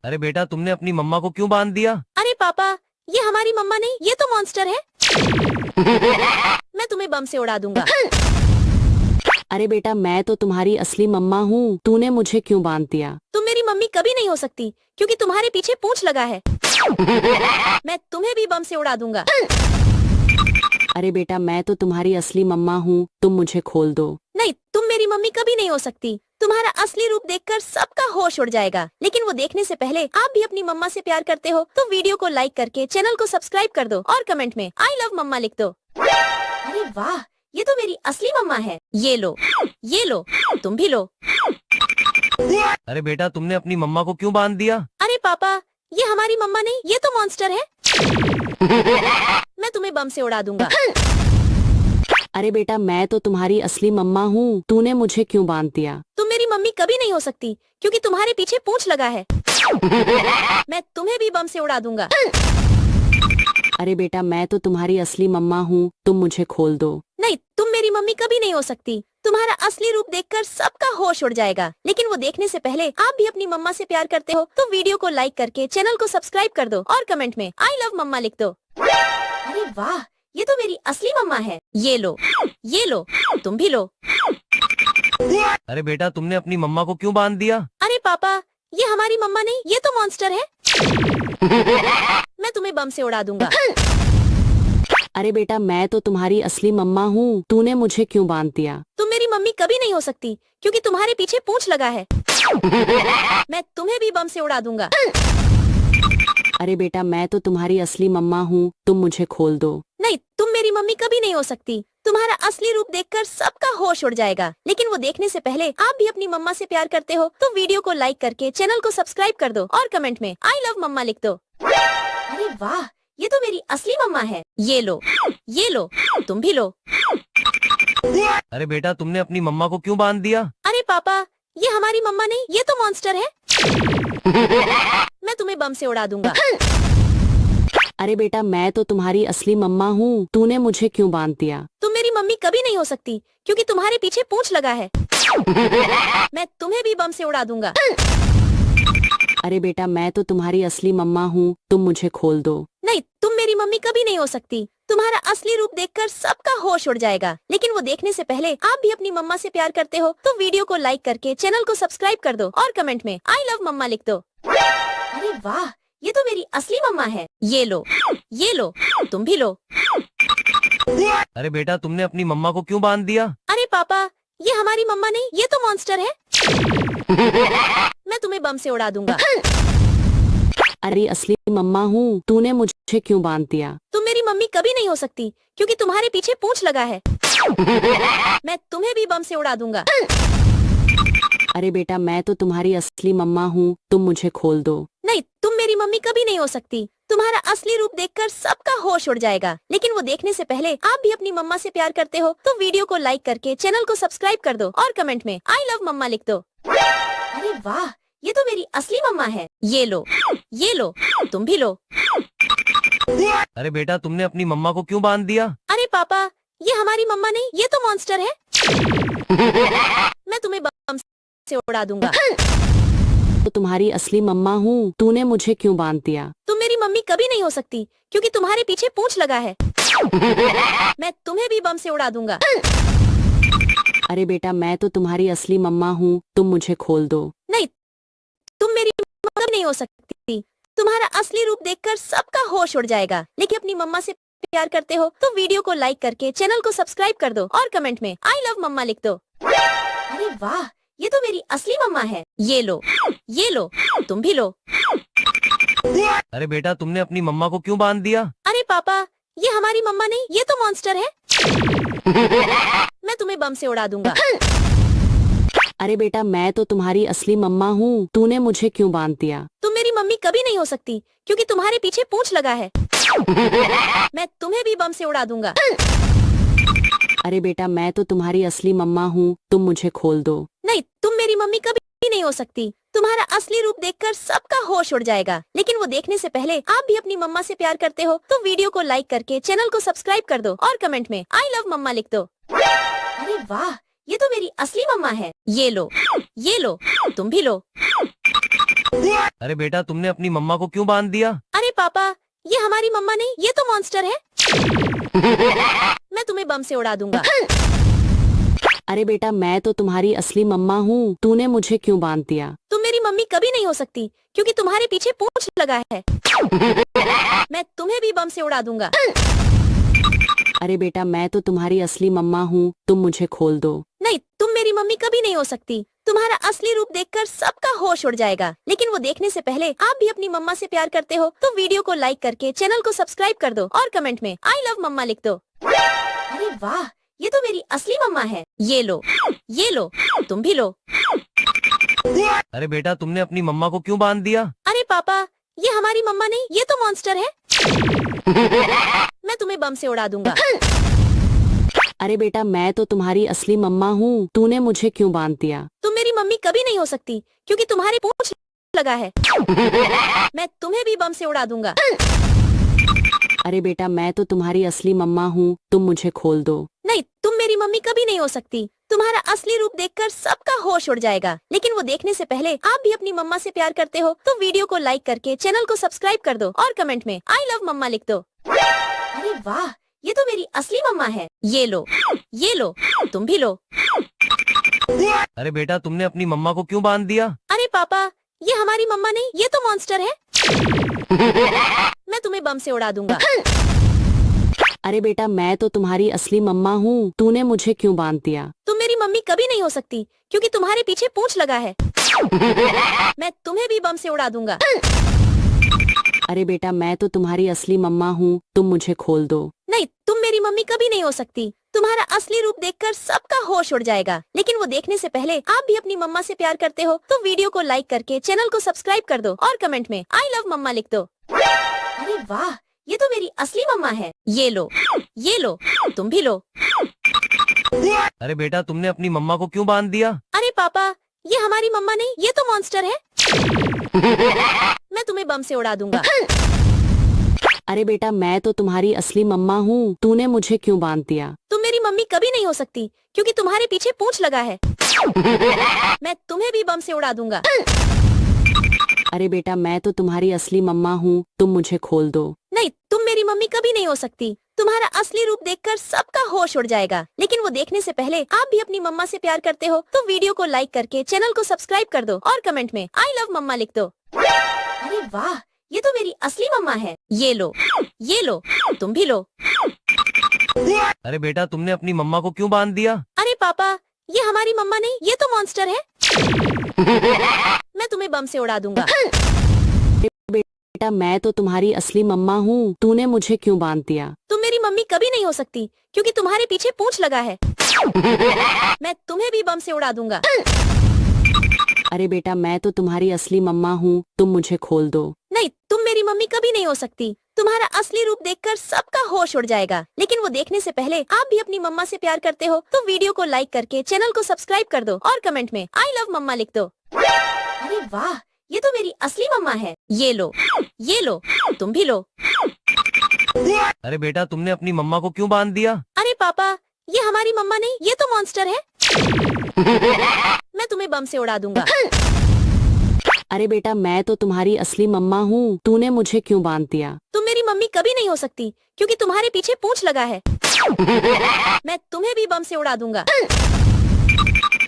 अरे बेटा तुमने अपनी मम्मा को क्यों बांध दिया? अरे पापा, ये हमारी मम्मा नहीं, ये तो मॉन्स्टर है। मैं तुम्हें बम से उड़ा दूंगा। अरे बेटा मैं तो तुम्हारी असली मम्मा हूँ, तूने मुझे क्यों बांध दिया? तुम मेरी मम्मी कभी नहीं हो सकती क्योंकि तुम्हारे पीछे पूंछ लगा है। मैं तुम्हें भी बम से उड़ा दूंगा। अरे बेटा मैं तो तुम्हारी असली मम्मा हूँ, तुम मुझे खोल दो। नहीं, तुम मेरी मम्मी कभी नहीं हो सकती। तुम्हारा असली रूप देखकर सबका होश उड़ जाएगा। लेकिन वो देखने से पहले आप भी अपनी मम्मा से प्यार करते हो तो वीडियो को लाइक करके चैनल को सब्सक्राइब कर दो और कमेंट में आई लव मम्मा लिख दो। अरे वाह, ये तो मेरी असली मम्मा है। ये लो, तुम भी लो। अरे बेटा तुमने अपनी मम्मा को क्यों बांध दिया? अरे पापा, ये हमारी मम्मा नहीं, ये तो मॉन्स्टर है। मैं तुम्हें बम से उड़ा दूंगा। अरे बेटा मैं तो तुम्हारी असली मम्मा हूँ, तूने मुझे क्यों बांध दिया? तुम मेरी मम्मी कभी नहीं हो सकती क्योंकि तुम्हारे पीछे पूंछ लगा है। मैं तुम्हें भी बम से उड़ा दूंगा। अरे बेटा मैं तो तुम्हारी असली मम्मा हूँ, तुम मुझे खोल दो। नहीं, तुम मेरी मम्मी कभी नहीं हो सकती। तुम्हारा असली रूप देखकर सबका होश उड़ जाएगा। लेकिन वो देखने से पहले आप भी अपनी मम्मा से प्यार करते हो तो वीडियो को लाइक करके चैनल को सब्सक्राइब कर दो और कमेंट में आई लव मम्मा लिख दो। अरे वाह, ये तो मेरी असली मम्मा है। ये लो, तुम भी लो। अरे बेटा तुमने अपनी मम्मा को क्यों बांध दिया? अरे पापा, ये हमारी मम्मा नहीं, ये तो मॉन्स्टर है। मैं तुम्हें बम से उड़ा दूंगा। अरे बेटा मैं तो तुम्हारी असली मम्मा हूँ, तूने मुझे क्यों बांध दिया? तुम मेरी मम्मी कभी नहीं हो सकती क्योंकि तुम्हारे पीछे पूंछ लगा है। मैं तुम्हें भी बम से उड़ा दूंगा। अरे बेटा मैं तो तुम्हारी असली मम्मा हूँ, तुम मुझे खोल दो। नहीं, तुम मेरी मम्मी कभी नहीं हो सकती। तुम्हारा असली रूप देखकर सबका होश उड़ जाएगा। लेकिन वो देखने से पहले आप भी अपनी मम्मा से प्यार करते हो तो वीडियो को लाइक करके चैनल को सब्सक्राइब कर दो और कमेंट में आई लव मम्मा लिख दो। अरे वाह, ये तो मेरी असली मम्मा है। ये लो, तुम भी लो। अरे बेटा तुमने अपनी मम्मा को क्यों बांध दिया? अरे पापा, ये हमारी मम्मा नहीं, ये तो मॉन्स्टर है। मैं तुम्हें बम से उड़ा दूंगा। अरे बेटा मैं तो तुम्हारी असली मम्मा हूँ, तूने मुझे क्यों बांध दिया? तुम मेरी मम्मी कभी नहीं हो सकती क्योंकि तुम्हारे पीछे पूंछ लगा है। मैं तुम्हें भी बम से उड़ा दूंगा। अरे बेटा मैं तो तुम्हारी असली मम्मा हूँ, तुम मुझे खोल दो। नहीं, तुम मेरी मम्मी कभी नहीं हो सकती। तुम्हारा असली रूप देखकर सबका होश उड़ जाएगा। लेकिन वो देखने से पहले आप भी अपनी मम्मा से प्यार करते हो तो वीडियो को लाइक करके चैनल को सब्सक्राइब कर दो और कमेंट में आई लव मम्मा लिख दो। अरे वाह, ये तो मेरी असली मम्मा है। ये लो, तुम भी लो। अरे बेटा तुमने अपनी मम्मा को क्यों बांध दिया? अरे पापा, ये हमारी मम्मा नहीं, ये तो मॉन्स्टर है। मैं तुम्हें बम से उड़ा दूंगा। अरे असली मम्मा हूँ, तूने मुझे क्यों बांध दिया? तुम मेरी मम्मी कभी नहीं हो सकती क्योंकि तुम्हारे पीछे पूंछ लगा है। मैं तुम्हें भी बम से उड़ा दूंगा। अरे बेटा मैं तो तुम्हारी असली मम्मा हूँ, तुम मुझे खोल दो। नहीं, तुम मेरी मम्मी कभी नहीं हो सकती। तुम्हारा असली रूप देखकर सबका होश उड़ जाएगा। लेकिन वो देखने से पहले आप भी अपनी मम्मा से प्यार करते हो तो वीडियो को लाइक करके चैनल को सब्सक्राइब कर दो और कमेंट में आई लव मम्मा लिख दो। अरे वाह, ये तो मेरी असली मम्मा है। ये लो, तुम भी लो। अरे बेटा तुमने अपनी मम्मा को क्यों बांध दिया? अरे पापा, ये हमारी मम्मा नहीं, ये तो मॉन्स्टर है। मैं तुम्हें बम से उड़ा दूंगा। तो तुम्हारी असली मम्मा हूँ, तूने मुझे क्यों बांध दिया? तुम मेरी मम्मी कभी नहीं हो सकती क्योंकि तुम्हारे पीछे पूंछ लगा है। मैं तुम्हें भी बम से उड़ा दूंगा। अरे बेटा मैं तो तुम्हारी असली मम्मा हूँ, तुम मुझे खोल दो। नहीं, तुम मेरी मम्मा कभी नहीं हो सकती। तुम्हारा असली रूप देखकर सबका होश उड़ जाएगा। लेकिन अपनी मम्मा से प्यार करते हो तो वीडियो को लाइक करके चैनल को सब्सक्राइब कर दो और कमेंट में आई लव मम्मा लिख दो। अरे वाह, ये तो मेरी असली मम्मा है। ये लो, तुम भी लो। अरे बेटा तुमने अपनी मम्मा को क्यों बांध दिया? अरे पापा, ये हमारी मम्मा नहीं, ये तो मॉन्स्टर है। मैं तुम्हें बम से उड़ा दूंगा। अरे बेटा मैं तो तुम्हारी असली मम्मा हूँ, तूने मुझे क्यों बांध दिया? तुम मेरी मम्मी कभी नहीं हो सकती क्योंकि तुम्हारे पीछे पूंछ लगा है। मैं तुम्हें भी बम से उड़ा दूंगा। अरे बेटा मैं तो तुम्हारी असली मम्मा हूँ, तुम मुझे खोल दो। नहीं, तुम मेरी मम्मी कभी नहीं हो सकती। तुम्हारा असली रूप देखकर सबका होश उड़ जाएगा। लेकिन वो देखने से पहले आप भी अपनी मम्मा से प्यार करते हो तो वीडियो को लाइक करके चैनल को सब्सक्राइब कर दो और कमेंट में आई लव मम्मा लिख दो। अरे वाह, ये तो मेरी असली मम्मा है। ये लो, तुम भी लो। अरे बेटा तुमने अपनी मम्मा को क्यों बांध दिया? अरे पापा, ये हमारी मम्मा नहीं, ये तो मॉन्स्टर है। मैं तुम्हें बम से उड़ा दूंगा। अरे बेटा मैं तो तुम्हारी असली मम्मा हूँ, तूने मुझे क्यों बांध दिया? तुम मेरी मम्मी कभी नहीं हो सकती क्योंकि तुम्हारे पीछे पूंछ लगा है। मैं तुम्हें भी बम से उड़ा दूंगा। अरे बेटा मैं तो तुम्हारी असली मम्मा हूँ, तुम मुझे खोल दो। नहीं, तुम मेरी मम्मी कभी नहीं हो सकती। तुम्हारा असली रूप देखकर सबका होश उड़ जाएगा। लेकिन वो देखने से पहले आप भी अपनी मम्मा से प्यार करते हो तो वीडियो को लाइक करके चैनल को सब्सक्राइब कर दो और कमेंट में आई लव मम्मा लिख दो। अरे वाह, ये तो मेरी असली मम्मा है। ये लो, तुम भी लो। अरे बेटा तुमने अपनी मम्मा को क्यों बांध दिया? अरे पापा, ये हमारी मम्मा नहीं, ये तो मॉन्स्टर है। मैं तुम्हें बम से उड़ा दूंगा। अरे बेटा मैं तो तुम्हारी असली मम्मा हूँ, तूने मुझे क्यों बांध दिया? तुम मेरी मम्मी कभी नहीं हो सकती क्योंकि तुम्हारे पूंछ लगा है। मैं तुम्हें भी बम से उड़ा दूंगा। अरे बेटा मैं तो तुम्हारी असली मम्मा हूँ, तुम मुझे खोल दो। नहीं, तुम मेरी मम्मी कभी नहीं हो सकती। तुम्हारा असली रूप देखकर सबका होश उड़ जाएगा। लेकिन वो देखने से पहले आप भी अपनी मम्मा से प्यार करते हो तो वीडियो को लाइक करके चैनल को सब्सक्राइब कर दो और कमेंट में आई लव मम्मा लिख दो। अरे वाह, ये तो मेरी असली मम्मा है। ये लो, तुम भी लो। अरे बेटा तुमने अपनी मम्मा को क्यों बांध दिया? अरे पापा, ये हमारी मम्मा नहीं, ये तो मॉन्स्टर है। मैं तुम्हें बम से उड़ा दूंगा। अरे बेटा मैं तो तुम्हारी असली मम्मा हूँ, तूने मुझे क्यों बांध दिया? तुम मेरी मम्मी कभी नहीं हो सकती क्योंकि तुम्हारे पीछे पूंछ लगा है। मैं तुम्हें भी बम से उड़ा दूंगा। अरे बेटा मैं तो तुम्हारी असली मम्मा हूँ, तुम मुझे खोल दो। नहीं, तुम मेरी मम्मी कभी नहीं हो सकती। तुम्हारा असली रूप देखकर सबका होश उड़ जाएगा। लेकिन वो देखने से पहले आप भी अपनी मम्मा से प्यार करते हो तो वीडियो को लाइक करके चैनल को सब्सक्राइब कर दो और कमेंट में आई लव मम्मा लिख दो। अरे वाह, ये तो मेरी असली मम्मा है। ये लो, तुम भी लो। अरे बेटा तुमने अपनी मम्मा को क्यों बांध दिया? अरे पापा, ये हमारी मम्मा नहीं, ये तो मॉन्स्टर है। मैं तुम्हें बम से उड़ा दूंगा। अरे बेटा मैं तो तुम्हारी असली मम्मा हूँ, तूने मुझे क्यों बांध दिया? तुम मेरी मम्मी कभी नहीं हो सकती क्योंकि तुम्हारे पीछे पूंछ लगा है। मैं तुम्हें भी बम से उड़ा दूंगा। अरे बेटा मैं तो तुम्हारी असली मम्मा हूँ, तुम मुझे खोल दो। नहीं, तुम मेरी मम्मी कभी नहीं हो सकती। तुम्हारा असली रूप देखकर सबका होश उड़ जाएगा। लेकिन वो देखने से पहले आप भी अपनी मम्मा से प्यार करते हो तो वीडियो को लाइक करके चैनल को सब्सक्राइब कर दो और कमेंट में आई लव मम्मा लिख दो। अरे वाह, ये तो मेरी असली मम्मा है। ये लो, तुम भी लो। अरे बेटा तुमने अपनी मम्मा को क्यों बांध दिया? अरे पापा, ये हमारी मम्मा नहीं, ये तो मॉन्स्टर है। मैं तुम्हें बम से उड़ा दूंगा। बेटा मैं तो तुम्हारी असली मम्मा हूँ, तूने मुझे क्यों बांध दिया? तुम मेरी मम्मी कभी नहीं हो सकती क्योंकि तुम्हारे पीछे पूंछ लगा है। मैं तुम्हें भी बम से उड़ा दूंगा। अरे बेटा मैं तो तुम्हारी असली मम्मा हूँ, तुम मुझे खोल दो। नहीं, तुम मेरी मम्मी कभी नहीं हो सकती। तुम्हारा असली रूप देखकर सबका होश उड़ जाएगा। लेकिन वो देखने से पहले आप भी अपनी मम्मा से प्यार करते हो तो वीडियो को लाइक करके चैनल को सब्सक्राइब कर दो और कमेंट में आई लव मम्मा लिख दो। अरे वाह, ये तो मेरी असली मम्मा है। ये लो, तुम भी लो। अरे बेटा तुमने अपनी मम्मा को क्यों बांध दिया? अरे पापा, ये हमारी मम्मा नहीं, ये तो मॉन्स्टर है। मैं तुम्हें बम से उड़ा दूंगा। अरे बेटा मैं तो तुम्हारी असली मम्मा हूँ, तूने मुझे क्यों बांध दिया? तुम मेरी मम्मी कभी नहीं हो सकती क्योंकि तुम्हारे पीछे पूंछ लगा है। मैं तुम्हें भी बम से उड़ा दूंगा।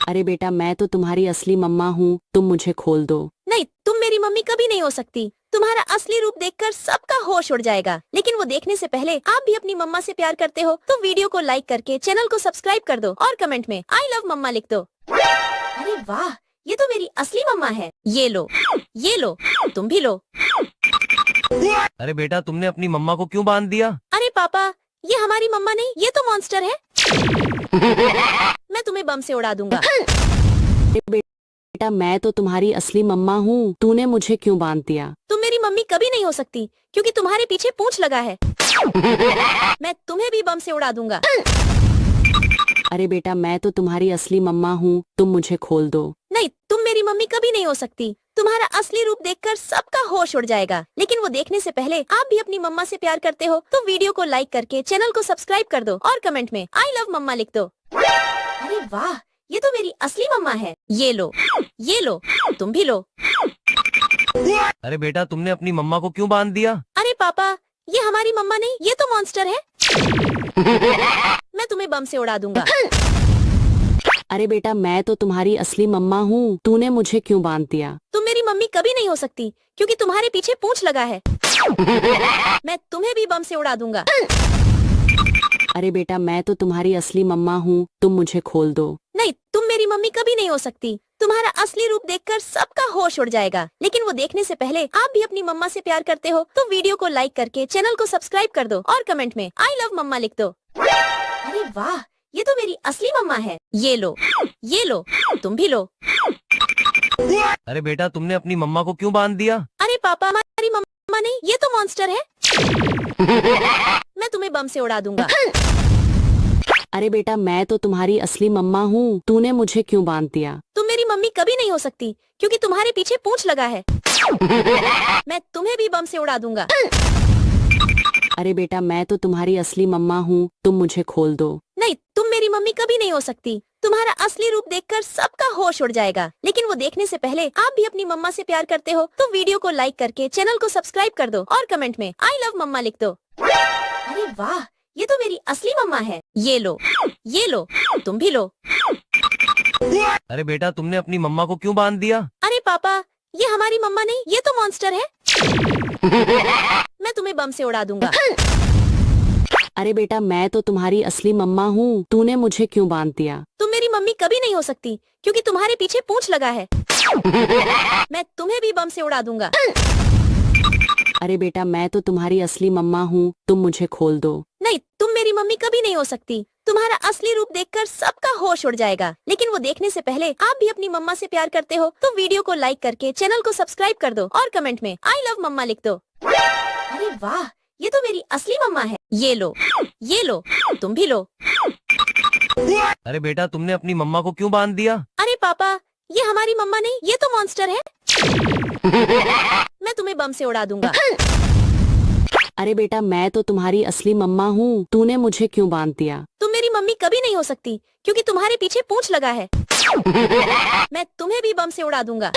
अरे बेटा मैं तो तुम्हारी असली मम्मा हूँ, तुम मुझे खोल दो। नहीं, तुम मेरी मम्मी कभी नहीं हो सकती। तुम्हारा असली रूप देखकर सबका होश उड़ जाएगा। लेकिन वो देखने से पहले आप भी अपनी मम्मा से प्यार करते हो तो वीडियो को लाइक करके चैनल को सब्सक्राइब कर दो और कमेंट में आई लव मम्मा लिख दो। अरे वाह, ये तो मेरी असली मम्मा है। ये लो, तुम भी लो। अरे बेटा तुमने अपनी मम्मा को क्यों बांध दिया? अरे पापा, ये हमारी मम्मा नहीं, ये तो मॉन्स्टर है। मैं तुम्हें बम से उड़ा दूंगा। बेटा मैं तो तुम्हारी असली मम्मा हूँ, तूने मुझे क्यों बांध दिया? तुम मेरी मम्मी कभी नहीं हो सकती क्योंकि तुम्हारे पीछे पूंछ लगा है। मैं तुम्हें भी बम से उड़ा दूंगा। अरे बेटा मैं तो तुम्हारी असली मम्मा हूँ, तुम मुझे खोल दो। नहीं, तुम मेरी मम्मी कभी नहीं हो सकती। तुम्हारा असली रूप देखकर सबका होश उड़ जाएगा। लेकिन वो देखने से पहले आप भी अपनी मम्मा से प्यार करते हो तो वीडियो को लाइक करके चैनल को सब्सक्राइब कर दो और कमेंट में आई लव मम्मा लिख दो। अरे वाह, ये तो मेरी असली मम्मा है। ये लो, तुम भी लो। अरे बेटा तुमने अपनी मम्मा को क्यों बांध दिया? अरे पापा, ये हमारी मम्मा नहीं, ये तो मॉन्स्टर है। मैं तुम्हें बम से उड़ा दूंगा। अरे बेटा मैं तो तुम्हारी असली मम्मा हूँ, तूने मुझे क्यों बांध दिया? तुम मेरी मम्मी कभी नहीं हो सकती क्योंकि तुम्हारे पीछे पूंछ लगा है। मैं तुम्हें भी बम से उड़ा दूंगा। अरे बेटा मैं तो तुम्हारी असली मम्मा हूँ, तुम मुझे खोल दो। नहीं, तुम मेरी मम्मी कभी नहीं हो सकती। तुम्हारा असली रूप देखकर सबका होश उड़ जाएगा। लेकिन वो देखने से पहले आप भी अपनी मम्मा से प्यार करते हो तो वीडियो को लाइक करके चैनल को सब्सक्राइब कर दो और कमेंट में आई लव मम्मा लिख दो। अरे वाह, ये तो मेरी असली मम्मा है। ये लो, तुम भी लो। अरे बेटा तुमने अपनी मम्मा को क्यों बांध दिया? अरे पापा, हमारी मम्मा नहीं, ये तो मॉन्स्टर है। मैं तुम्हें बम से उड़ा दूंगा। अरे बेटा मैं तो तुम्हारी असली मम्मा हूँ, तूने मुझे क्यों बांध दिया? तुम मेरी मम्मी कभी नहीं हो सकती क्योंकि तुम्हारे पीछे पूंछ लगा है। मैं तुम्हें भी बम से उड़ा दूंगा। अरे बेटा मैं तो तुम्हारी असली मम्मा हूँ, तुम मुझे खोल दो। नहीं, तुम मेरी मम्मी कभी नहीं हो सकती। तुम्हारा असली रूप देखकर सबका होश उड़ जाएगा। लेकिन वो देखने से पहले आप भी अपनी मम्मा से प्यार करते हो तो वीडियो को लाइक करके चैनल को सब्सक्राइब कर दो और कमेंट में आई लव मम्मा लिख दो। अरे वाह, ये तो मेरी असली मम्मा है। ये लो, तुम भी लो। अरे बेटा तुमने अपनी मम्मा को क्यों बांध दिया? अरे पापा, ये हमारी मम्मा नहीं, ये तो मॉन्स्टर है। मैं तुम्हें बम से उड़ा दूंगा। अरे बेटा मैं तो तुम्हारी असली मम्मा हूँ, तूने मुझे क्यों बांध दिया? तुम मेरी मम्मी कभी नहीं हो सकती क्योंकि तुम्हारे पीछे पूंछ लगा है। मैं तुम्हें भी बम से उड़ा दूंगा। अरे बेटा मैं तो तुम्हारी असली मम्मा हूँ, तुम मुझे खोल दो। नहीं, तुम मेरी मम्मी कभी नहीं हो सकती। तुम्हारा असली रूप देखकर सबका होश उड़ जाएगा। लेकिन वो देखने से पहले आप भी अपनी मम्मा से प्यार करते हो तो वीडियो को लाइक करके चैनल को सब्सक्राइब कर दो और कमेंट में आई लव मम्मा लिख दो। अरे वाह, ये तो मेरी असली मम्मा है। ये लो, तुम भी लो। अरे बेटा तुमने अपनी मम्मा को क्यों बांध दिया? अरे पापा, ये हमारी मम्मा नहीं, ये तो मॉन्स्टर है। मैं तुम्हें बम से उड़ा दूंगा। अरे बेटा मैं तो तुम्हारी असली मम्मा हूँ, तूने मुझे क्यों बांध दिया? तुम मेरी मम्मी कभी नहीं हो सकती क्योंकि तुम्हारे पीछे पूंछ लगा है। मैं तुम्हें भी बम से उड़ा दूंगा।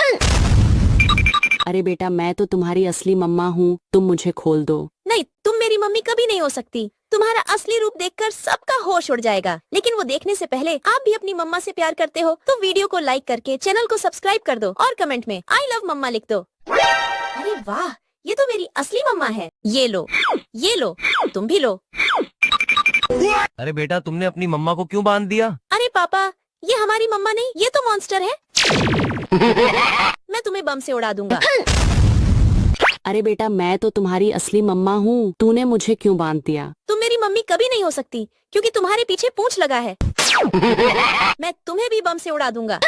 अरे बेटा मैं तो तुम्हारी असली मम्मा हूँ, तुम मुझे खोल दो। नहीं, तुम मेरी मम्मी कभी नहीं हो सकती। तुम्हारा असली रूप देखकर सबका होश उड़ जाएगा। लेकिन वो देखने से पहले आप भी अपनी मम्मा से प्यार करते हो तो वीडियो को लाइक करके चैनल को सब्सक्राइब कर दो और कमेंट में आई लव मम्मा लिख दो। अरे वाह, ये तो मेरी असली मम्मा है। ये लो, तुम भी लो। अरे बेटा तुमने अपनी मम्मा को क्यों बांध दिया? अरे पापा, ये हमारी मम्मा नहीं, ये तो मॉन्स्टर है। मैं तुम्हें बम से उड़ा दूंगा। अरे बेटा मैं तो तुम्हारी असली मम्मा हूँ, तूने मुझे क्यों बांध दिया? तुम मेरी मम्मी कभी नहीं हो सकती क्योंकि तुम्हारे पीछे पूंछ लगा है। मैं तुम्हें भी बम से उड़ा दूंगा।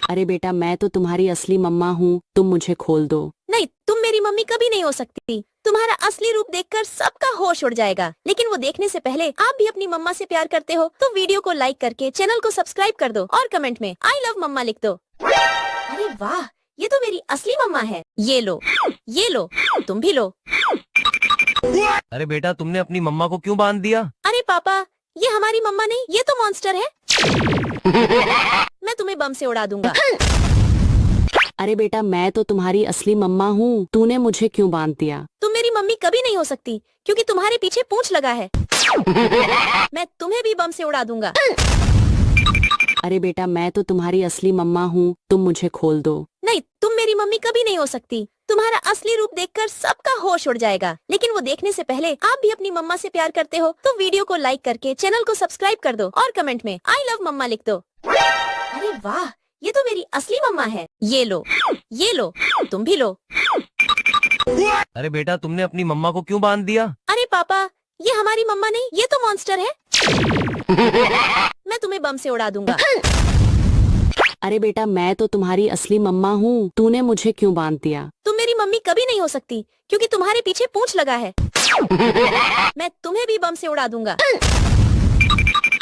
अरे बेटा मैं तो तुम्हारी असली मम्मा हूँ, तुम मुझे खोल दो। नहीं, तुम मेरी मम्मी कभी नहीं हो सकती। तुम्हारा असली रूप देखकर सबका होश उड़ जाएगा। लेकिन वो देखने से पहले आप भी अपनी मम्मा से प्यार करते हो तो वीडियो को लाइक करके चैनल को सब्सक्राइब कर दो और कमेंट में आई लव मम्मा लिख दो। अरे वाह, ये तो मेरी असली मम्मा है। ये लो, तुम भी लो। अरे बेटा तुमने अपनी मम्मा को क्यों बांध दिया? अरे पापा, ये हमारी मम्मा नहीं, ये तो मॉन्स्टर है। मैं तुम्हें बम से उड़ा दूंगा। अरे बेटा मैं तो तुम्हारी असली मम्मा हूँ, तूने मुझे क्यों बांध दिया? तुम मेरी मम्मी कभी नहीं हो सकती क्योंकि तुम्हारे पीछे पूंछ लगा है। मैं तुम्हें भी बम से उड़ा दूंगा। अरे बेटा मैं तो तुम्हारी असली मम्मा हूँ, तुम मुझे खोल दो। नहीं, तुम मेरी मम्मी कभी नहीं हो सकती। तुम्हारा असली रूप देखकर सबका होश उड़ जाएगा। लेकिन वो देखने से पहले आप भी अपनी मम्मा से प्यार करते हो तो वीडियो को लाइक करके चैनल को सब्सक्राइब कर दो और कमेंट में आई लव मम्मा लिख दो। अरे वाह, ये तो मेरी असली मम्मा है। ये लो, तुम भी लो। अरे बेटा तुमने अपनी मम्मा को क्यों बांध दिया? अरे पापा, ये हमारी मम्मा नहीं, ये तो मॉन्स्टर है। मैं तुम्हें बम से उड़ा दूंगा। अरे बेटा मैं तो तुम्हारी असली मम्मा हूँ, तूने मुझे क्यों बांध दिया? तुम मेरी मम्मी कभी नहीं हो सकती क्योंकि तुम्हारे पीछे पूंछ लगा है। मैं तुम्हें भी बम से उड़ा दूंगा।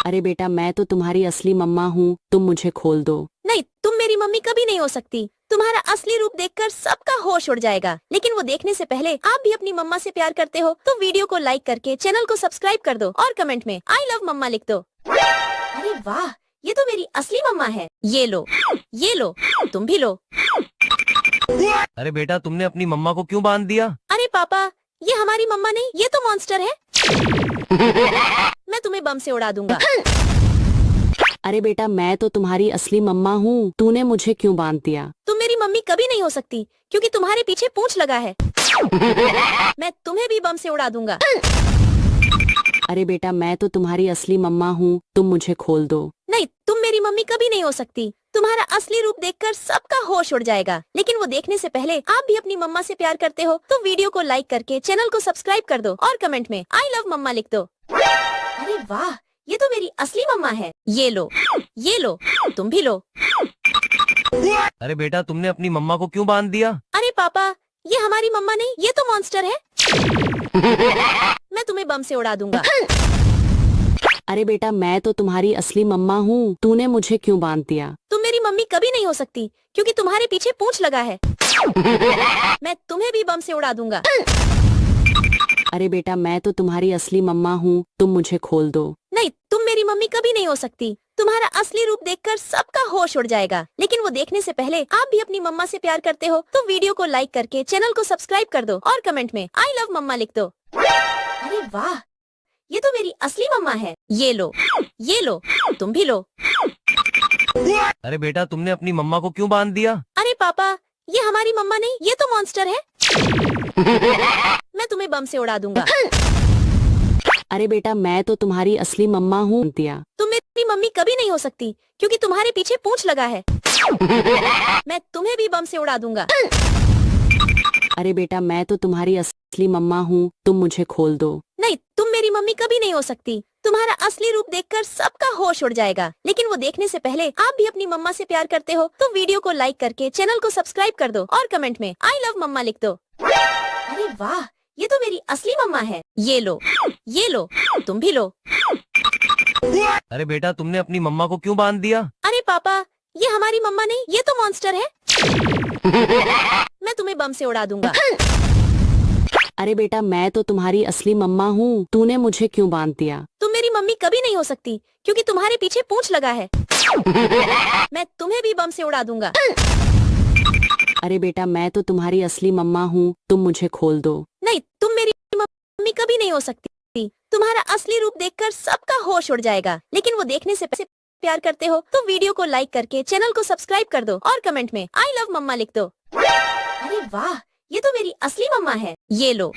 अरे बेटा मैं तो तुम्हारी असली मम्मा हूँ, तुम मुझे खोल दो। नहीं, तुम मेरी मम्मी कभी नहीं हो सकती। तुम्हारा असली रूप देखकर सबका होश उड़ जाएगा। लेकिन वो देखने से पहले आप भी अपनी मम्मा से प्यार करते हो तो वीडियो को लाइक करके चैनल को सब्सक्राइब कर दो और कमेंट में आई लव मम्मा लिख दो। अरे वाह, ये तो मेरी असली मम्मा है। ये लो, तुम भी लो। अरे बेटा तुमने अपनी मम्मा को क्यों बांध दिया? अरे पापा, ये हमारी मम्मा नहीं, ये तो मॉन्स्टर है। मैं तुम्हें बम से उड़ा दूंगा। अरे बेटा मैं तो तुम्हारी असली मम्मा हूँ, तूने मुझे क्यों बांध दिया? तुम मेरी मम्मी कभी नहीं हो सकती क्योंकि तुम्हारे पीछे पूंछ लगा है। मैं तुम्हें भी बम से उड़ा दूंगा। अरे बेटा मैं तो तुम्हारी असली मम्मा हूँ, तुम मुझे खोल दो। नहीं, तुम मेरी मम्मी कभी नहीं हो सकती। तुम्हारा असली रूप देखकर सबका होश उड़ जाएगा। लेकिन वो देखने से पहले आप भी अपनी मम्मा से प्यार करते हो तो वीडियो को लाइक करके चैनल को सब्सक्राइब कर दो और कमेंट में आई लव मम्मा लिख दो। अरे वाह, ये तो मेरी असली मम्मा है। ये लो, तुम भी लो। अरे बेटा तुमने अपनी मम्मा को क्यों बांध दिया? अरे पापा, ये हमारी मम्मा नहीं, ये तो मॉन्स्टर है। मैं तुम्हें बम से उड़ा दूंगा। अरे बेटा मैं तो तुम्हारी असली मम्मा हूँ, तूने मुझे क्यों बांध दिया? तुम मेरी मम्मी कभी नहीं हो सकती क्योंकि तुम्हारे पीछे पूंछ लगा है। मैं तुम्हें भी बम से उड़ा दूंगा। अरे बेटा मैं तो तुम्हारी असली मम्मा हूँ, तुम मुझे खोल दो। नहीं, तुम मेरी मम्मी कभी नहीं हो सकती। तुम्हारा असली रूप देखकर सबका होश उड़ जाएगा। लेकिन वो देखने से पहले आप भी अपनी मम्मा से प्यार करते हो तो वीडियो को लाइक करके चैनल को सब्सक्राइब कर दो और कमेंट में आई लव मम्मा लिख दो। अरे वाह, ये तो मेरी असली मम्मा है। ये लो, तुम भी लो। अरे बेटा तुमने अपनी मम्मा को क्यों बांध दिया? अरे पापा, ये हमारी मम्मा नहीं, ये तो मॉन्स्टर है। मैं तुम्हें बम से उड़ा दूंगा। अरे बेटा मैं तो तुम्हारी असली मम्मा हूँ दिया। तुम मेरी मम्मी कभी नहीं हो सकती क्योंकि तुम्हारे पीछे पूंछ लगा है। मैं तुम्हें भी बम से उड़ा दूंगा। अरे बेटा मैं तो तुम्हारी असली मम्मा हूँ, तुम मुझे खोल दो। नहीं, तुम मेरी मम्मी कभी नहीं हो सकती। तुम्हारा असली रूप देखकर सबका होश उड़ जाएगा। लेकिन वो देखने से पहले आप भी अपनी मम्मा से प्यार करते हो तो वीडियो को लाइक करके चैनल को सब्सक्राइब कर दो और कमेंट में आई लव मम्मा लिख दो। अरे वाह, ये तो मेरी असली मम्मा है। ये लो, तुम भी लो। अरे बेटा तुमने अपनी मम्मा को क्यों बांध दिया? अरे पापा, ये हमारी मम्मा नहीं, ये तो मॉन्स्टर है। मैं तुम्हें बम से उड़ा दूंगा। अरे बेटा मैं तो तुम्हारी असली मम्मा हूँ, तूने मुझे क्यों बांध दिया? तुम मेरी मम्मी कभी नहीं हो सकती क्योंकि तुम्हारे पीछे पूंछ लगा है। मैं तुम्हें भी बम से उड़ा दूंगा। अरे बेटा मैं तो तुम्हारी असली मम्मा हूँ, तुम मुझे खोल दो। नहीं, तुम मेरी मम्मी कभी नहीं हो सकती। तुम्हारा असली रूप देखकर सबका होश उड़ जाएगा। लेकिन वो देखने से पहले प्यार करते हो तो वीडियो को लाइक करके चैनल को सब्सक्राइब कर दो और कमेंट में आई लव मम्मा लिख दो। अरे वाह, ये तो मेरी असली मम्मा है। ये लो,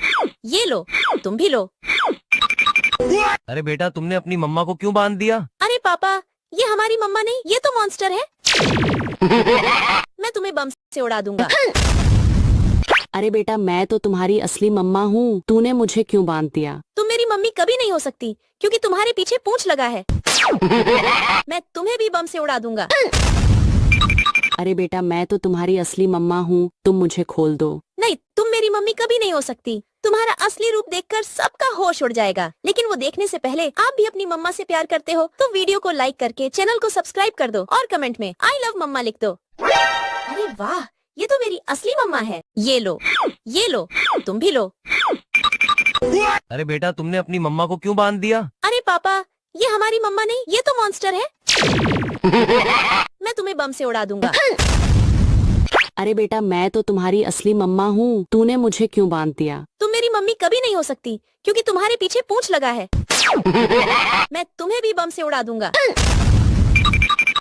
तुम भी लो। अरे बेटा तुमने अपनी मम्मा को क्यों बांध दिया? अरे पापा, ये हमारी मम्मा नहीं, ये तो मॉन्स्टर है। मैं तुम्हें बम से उड़ा दूंगा। अरे बेटा मैं तो तुम्हारी असली मम्मा हूँ, तूने मुझे क्यों बांध दिया? तुम मेरी मम्मी कभी नहीं हो सकती क्योंकि तुम्हारे पीछे पूंछ लगा है। मैं तुम्हें भी बम से उड़ा दूंगा। अरे बेटा मैं तो तुम्हारी असली मम्मा हूँ, तुम मुझे खोल दो। नहीं, तुम मेरी मम्मी कभी नहीं हो सकती। तुम्हारा असली रूप देखकर सबका होश उड़ जाएगा। लेकिन वो देखने से पहले आप भी अपनी मम्मा से प्यार करते हो तो वीडियो को लाइक करके चैनल को सब्सक्राइब कर दो और कमेंट में आई लव मम्मा लिख दो। अरे वाह, ये तो मेरी असली मम्मा है। ये लो, तुम भी लो। अरे बेटा तुमने अपनी मम्मा को क्यों बांध दिया? अरे पापा, ये हमारी मम्मा नहीं, ये तो मॉन्स्टर है। मैं तुम्हें बम से उड़ा दूंगा। अरे बेटा मैं तो तुम्हारी असली मम्मा हूँ, तूने मुझे क्यों बांध दिया? तुम मेरी मम्मी कभी नहीं हो सकती क्योंकि तुम्हारे पीछे पूंछ लगा है। मैं तुम्हें भी बम से उड़ा दूंगा।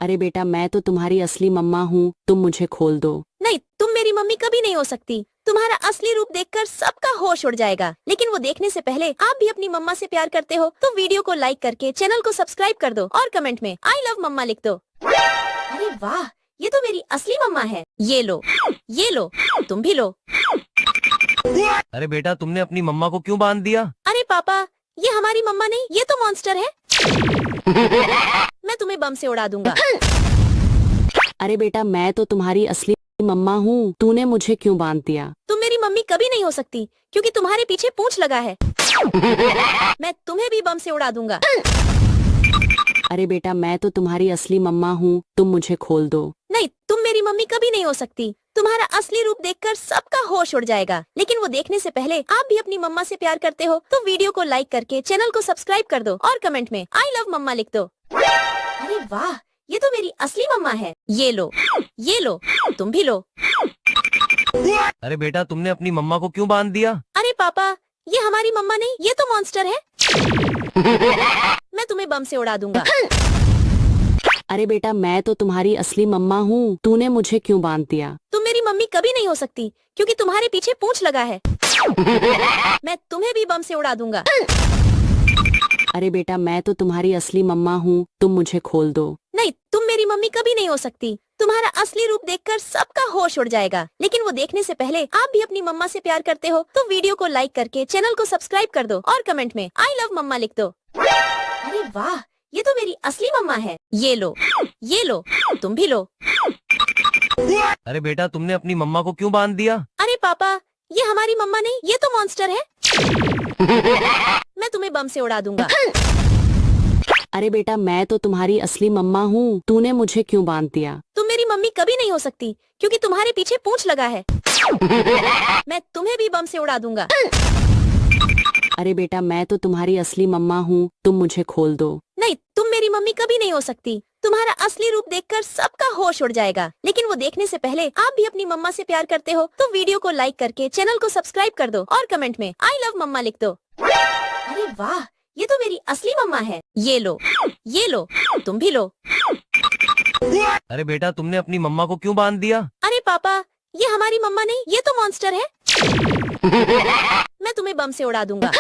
अरे बेटा मैं तो तुम्हारी असली मम्मा हूँ, तुम मुझे खोल दो। नहीं, तुम मेरी मम्मी कभी नहीं हो सकती। तुम्हारा असली रूप देखकर सबका होश उड़ जाएगा। लेकिन वो देखने से पहले आप भी अपनी मम्मा से प्यार करते हो तो वीडियो को लाइक करके चैनल को सब्सक्राइब कर दो और कमेंट में आई लव मम्मा लिख दो। अरे वाह, ये तो मेरी असली मम्मा है। ये लो, तुम भी लो। अरे बेटा तुमने अपनी मम्मा को क्यों बांध दिया? अरे पापा, ये हमारी मम्मा नहीं, ये तो मॉन्स्टर है। मैं तुम्हें बम से उड़ा दूंगा। अरे बेटा मैं तो तुम्हारी असली मम्मा हूँ, तूने मुझे क्यों बांध दिया? तुम मेरी मम्मी कभी नहीं हो सकती क्योंकि तुम्हारे पीछे पूंछ लगा है। मैं तुम्हें भी बम से उड़ा दूंगा। अरे बेटा मैं तो तुम्हारी असली मम्मा हूँ, तुम मुझे खोल दो। नहीं, तुम मेरी मम्मी कभी नहीं हो सकती। तुम्हारा असली रूप देखकर सबका होश उड़ जाएगा। लेकिन वो देखने से पहले आप भी अपनी मम्मा से प्यार करते हो तो वीडियो को लाइक करके चैनल को सब्सक्राइब कर दो और कमेंट में आई लव मम्मा लिख दो। अरे वाह, ये तो मेरी असली मम्मा है। ये लो, तुम भी लो। अरे बेटा तुमने अपनी मम्मा को क्यों बांध दिया? अरे पापा, ये हमारी मम्मा नहीं, ये तो मॉन्स्टर है। मैं तुम्हें बम से उड़ा दूंगा। अरे बेटा मैं तो तुम्हारी असली मम्मा हूँ, तूने मुझे क्यों बांध दिया? तुम मेरी मम्मी कभी नहीं हो सकती क्योंकि तुम्हारे पीछे पूंछ लगा है। मैं तुम्हें भी बम से उड़ा दूंगा। अरे बेटा मैं तो तुम्हारी असली मम्मा हूँ, तुम मुझे खोल दो। नहीं, तुम मेरी मम्मी कभी नहीं हो सकती। तुम्हारा असली रूप देखकर सबका होश उड़ जाएगा। लेकिन वो देखने से पहले आप भी अपनी मम्मा से प्यार करते हो तो वीडियो को लाइक करके चैनल को सब्सक्राइब कर दो और कमेंट में आई लव मम्मा लिख दो। अरे वाह, ये तो मेरी असली मम्मा है। ये लो, तुम भी लो। अरे बेटा तुमने अपनी मम्मा को क्यों बांध दिया? अरे पापा, ये हमारी मम्मा नहीं, ये तो मॉन्स्टर है। मैं तुम्हें बम से उड़ा दूंगा। अरे बेटा मैं तो तुम्हारी असली मम्मा हूँ, तूने मुझे क्यों बांध दिया? तुम मेरी मम्मी कभी नहीं हो सकती क्योंकि तुम्हारे पीछे पूंछ लगा है। मैं तुम्हें भी बम से उड़ा दूंगा। अरे बेटा मैं तो तुम्हारी असली मम्मा हूँ, तुम मुझे खोल दो। नहीं, तुम मेरी मम्मी कभी नहीं हो सकती। तुम्हारा असली रूप देखकर सबका होश उड़ जाएगा। लेकिन वो देखने से पहले आप भी अपनी मम्मा से प्यार करते हो तो वीडियो को लाइक करके चैनल को सब्सक्राइब कर दो और कमेंट में आई लव मम्मा लिख दो। अरे वाह, ये तो मेरी असली मम्मा है। ये लो, तुम भी लो। अरे बेटा तुमने अपनी मम्मा को क्यों बांध दिया? अरे पापा, ये हमारी मम्मा नहीं, ये तो मॉन्स्टर है। मैं तुम्हें बम से उड़ा दूंगा।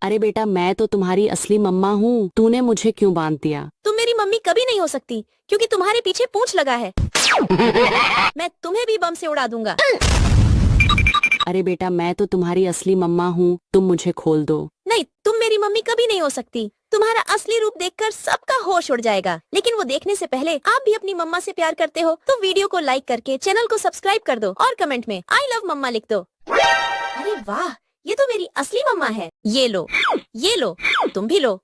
अरे बेटा मैं तो तुम्हारी असली मम्मा हूँ, तूने मुझे क्यों बांध दिया? तुम मेरी मम्मी कभी नहीं हो सकती क्योंकि तुम्हारे पीछे पूंछ लगा है। मैं तुम्हें भी बम से उड़ा दूंगा। अरे बेटा मैं तो तुम्हारी असली मम्मा हूँ, तुम मुझे खोल दो। नहीं, तुम मेरी मम्मी कभी नहीं हो सकती। तुम्हारा असली रूप देखकर सबका होश उड़ जाएगा। लेकिन वो देखने से पहले आप भी अपनी मम्मा से प्यार करते हो तो वीडियो को लाइक करके चैनल को सब्सक्राइब कर दो और कमेंट में आई लव मम्मा लिख दो। अरे वाह, ये तो मेरी असली मम्मा है। ये लो, तुम भी लो।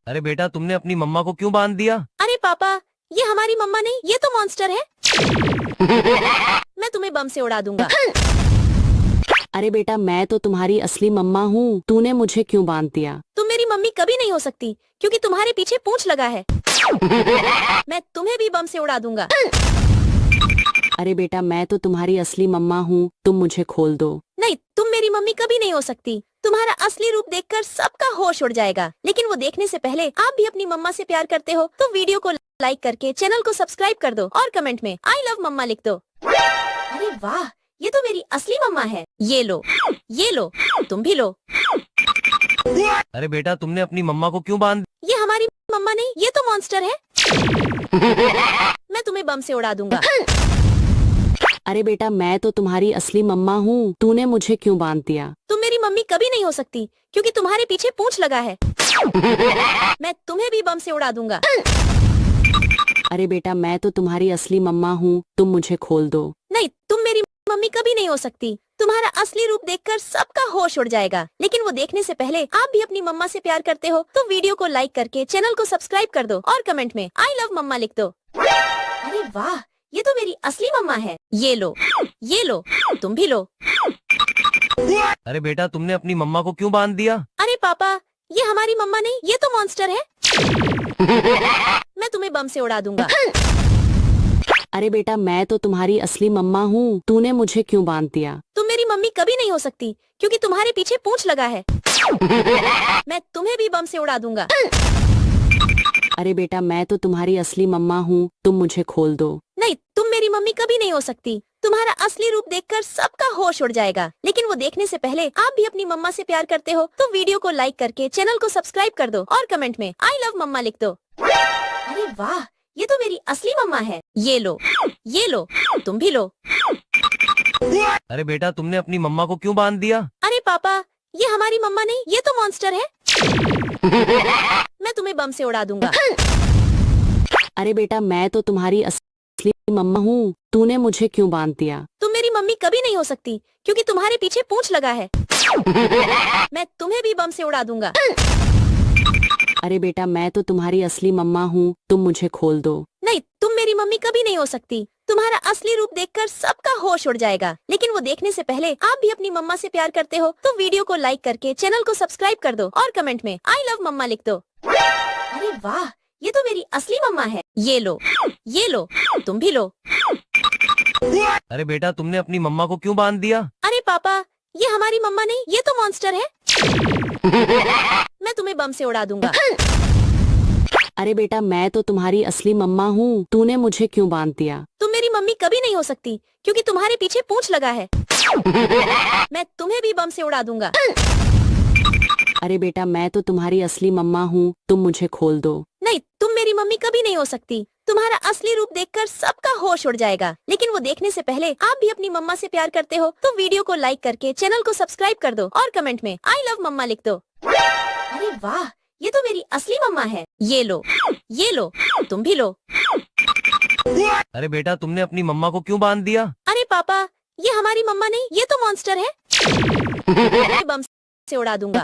अरे बेटा तुमने अपनी मम्मा को क्यों बांध दिया? अरे पापा, ये हमारी मम्मा नहीं, ये तो मॉन्स्टर है। मैं तुम्हें बम से उड़ा दूंगा। अरे बेटा मैं तो तुम्हारी असली मम्मा हूँ, तूने मुझे क्यों बांध दिया? तुम मेरी मम्मी कभी नहीं हो सकती क्योंकि तुम्हारे पीछे पूंछ लगा है। मैं तुम्हें भी बम से उड़ा दूंगा। अरे बेटा मैं तो तुम्हारी असली मम्मा हूँ, तुम मुझे खोल दो। नहीं, तुम मेरी मम्मी कभी नहीं हो सकती। तुम्हारा असली रूप देखकर सबका होश उड़ जाएगा। लेकिन वो देखने से पहले आप भी अपनी मम्मा से प्यार करते हो तो वीडियो को लाइक करके चैनल को सब्सक्राइब कर दो और कमेंट में आई लव मम्मा लिख दो। अरे वाह, ये तो मेरी असली मम्मा है। ये लो, तुम भी लो। अरे बेटा तुमने अपनी मम्मा को क्यों बांध ये हमारी मम्मा नहीं, ये तो मॉन्स्टर है। मैं तुम्हें बम से उड़ा दूंगा। अरे बेटा मैं तो तुम्हारी असली मम्मा हूँ, तूने मुझे क्यों बांध दिया? तुम मेरी मम्मी कभी नहीं हो सकती क्योंकि तुम्हारे पीछे पूंछ लगा है। मैं तुम्हें भी बम से उड़ा दूंगा। अरे बेटा मैं तो तुम्हारी असली मम्मा हूँ, तुम मुझे खोल दो। नहीं, तुम मेरी मम्मी कभी नहीं हो सकती। तुम्हारा असली रूप देखकर सबका होश उड़ जाएगा। लेकिन वो देखने से पहले आप भी अपनी मम्मा से प्यार करते हो तो वीडियो को लाइक करके चैनल को सब्सक्राइब कर दो और कमेंट में आई लव मम्मा लिख दो। अरे वाह, ये तो मेरी असली मम्मा है। ये लो, तुम भी लो। अरे बेटा तुमने अपनी मम्मा को क्यों बांध दिया? अरे पापा, ये हमारी मम्मा नहीं, ये तो मॉन्स्टर है। मैं तुम्हें बम से उड़ा दूंगा। अरे बेटा मैं तो तुम्हारी असली मम्मा हूँ, तूने मुझे क्यों बांध दिया? तुम मेरी मम्मी कभी नहीं हो सकती क्योंकि तुम्हारे पीछे पूंछ लगा है। मैं तुम्हें भी बम से उड़ा दूंगा। अरे बेटा मैं तो तुम्हारी असली मम्मा हूँ, तुम मुझे खोल दो। नहीं, तुम मेरी मम्मी कभी नहीं हो सकती। तुम्हारा असली रूप देखकर सबका होश उड़ जाएगा। लेकिन वो देखने से पहले आप भी अपनी मम्मा से प्यार करते हो तो वीडियो को लाइक करके चैनल को सब्सक्राइब कर दो और कमेंट में आई लव मम्मा लिख दो। अरे वाह, ये तो मेरी असली मम्मा है। ये लो, तुम भी लो। अरे बेटा तुमने अपनी मम्मा को क्यों बांध दिया? अरे पापा, ये हमारी मम्मा नहीं, ये तो मॉन्स्टर है। मैं तुम्हें बम से उड़ा दूंगा। अरे बेटा मैं तो तुम्हारी असली मम्मा हूँ, तूने मुझे क्यों बांध दिया? तुम मेरी मम्मी कभी नहीं हो सकती क्योंकि तुम्हारे पीछे पूंछ लगा है। मैं तुम्हें भी बम से उड़ा दूंगा। अरे बेटा मैं तो तुम्हारी असली मम्मा हूँ, तुम मुझे खोल दो। नहीं, तुम मेरी मम्मी कभी नहीं हो सकती। तुम्हारा असली रूप देखकर सबका होश उड़ जाएगा। लेकिन वो देखने से पहले आप भी अपनी मम्मा से प्यार करते हो तो वीडियो को लाइक करके चैनल को सब्सक्राइब कर दो और कमेंट में आई लव मम्मा लिख दो। अरे वाह, ये तो मेरी असली मम्मा है। ये लो, तुम भी लो। अरे बेटा तुमने अपनी मम्मा को क्यों बांध दिया? अरे पापा, ये हमारी मम्मा नहीं, ये तो मॉन्स्टर है। मैं तुम्हें बम से उड़ा दूंगा। अरे बेटा मैं तो तुम्हारी असली मम्मा हूँ, तूने मुझे क्यों बांध दिया? तुम मेरी मम्मी कभी नहीं हो सकती क्योंकि तुम्हारे पीछे पूंछ लगा है। मैं तुम्हें भी बम से उड़ा दूंगा। अरे बेटा मैं तो तुम्हारी असली मम्मा हूँ, तुम मुझे खोल दो। नहीं, तुम मेरी मम्मी कभी नहीं हो सकती। तुम्हारा असली रूप देखकर सबका होश उड़ जाएगा। लेकिन वो देखने से पहले आप भी अपनी मम्मा से प्यार करते हो तो वीडियो को लाइक करके चैनल को सब्सक्राइब कर दो और कमेंट में आई लव मम्मा लिख दो। अरे वाह, ये तो मेरी असली मम्मा है। ये लो, तुम भी लो। अरे बेटा तुमने अपनी मम्मा को क्यों बांध दिया? अरे पापा, ये हमारी मम्मा नहीं, ये तो मॉन्स्टर है। मैं बम से उड़ा दूंगा।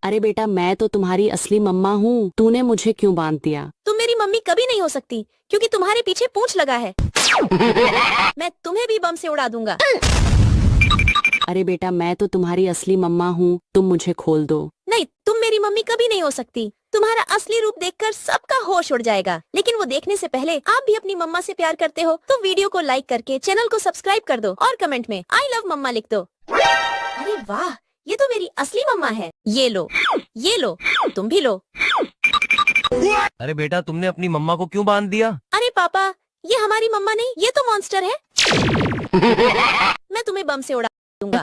अरे बेटा मैं तो तुम्हारी असली मम्मा हूँ, तूने मुझे क्यों बांध दिया? तुम मेरी मम्मी कभी नहीं हो सकती क्योंकि तुम्हारे पीछे पूंछ लगा है। मैं तुम्हें भी बम से उड़ा दूंगा। अरे बेटा मैं तो तुम्हारी असली मम्मा हूँ, तुम मुझे खोल दो। नहीं, तुम मेरी मम्मी कभी नहीं हो सकती। तुम्हारा असली रूप देखकर सबका होश उड़ जाएगा। लेकिन वो देखने से पहले आप भी अपनी मम्मा से प्यार करते हो तो वीडियो को लाइक करके चैनल को सब्सक्राइब कर दो और कमेंट में आई लव मम्मा लिख दो। अरे वाह, ये तो मेरी असली मम्मा है। ये लो, तुम भी लो। अरे बेटा तुमने अपनी मम्मा को क्यों बांध दिया? अरे पापा, ये हमारी मम्मा नहीं, ये तो मॉन्स्टर है। मैं तुम्हें बम से उड़ा दूंगा।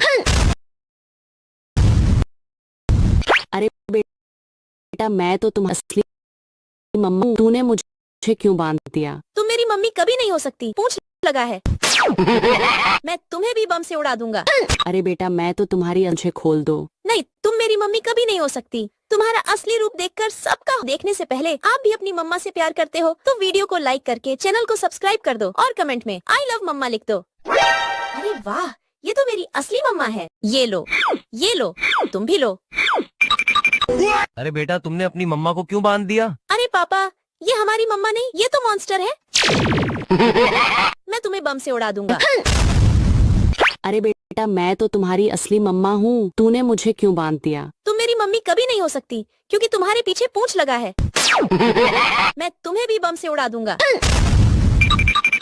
अरे बेटा मैं तो तुम्हारी असली मम्मा हूँ, तूने मुझे क्यों बांध दिया? तुम मेरी मम्मी कभी नहीं हो सकती, पूंछ लगा है। मैं तुम्हें भी बम से उड़ा दूंगा। अरे बेटा मैं तो तुम्हारी मुझे खोल दो। नहीं, तुम मेरी मम्मी कभी नहीं हो सकती। तुम्हारा असली रूप देखकर सबका देखने से पहले आप भी अपनी मम्मा से प्यार करते हो तो वीडियो को लाइक करके चैनल को सब्सक्राइब कर दो और कमेंट में आई लव मम्मा लिख दो। अरे वाह, ये तो मेरी असली मम्मा है। ये लो, तुम भी लो। अरे बेटा तुमने अपनी मम्मा को क्यों बांध दिया? अरे पापा, ये हमारी मम्मा नहीं, ये तो मॉन्स्टर है। मैं तुम्हें बम से उड़ा दूंगा। अरे बेटा मैं तो तुम्हारी असली मम्मा हूँ, तूने मुझे क्यों बांध दिया? तुम मेरी मम्मी कभी नहीं हो सकती क्योंकि तुम्हारे पीछे पूंछ लगा है। मैं तुम्हें भी बम से उड़ा दूंगा।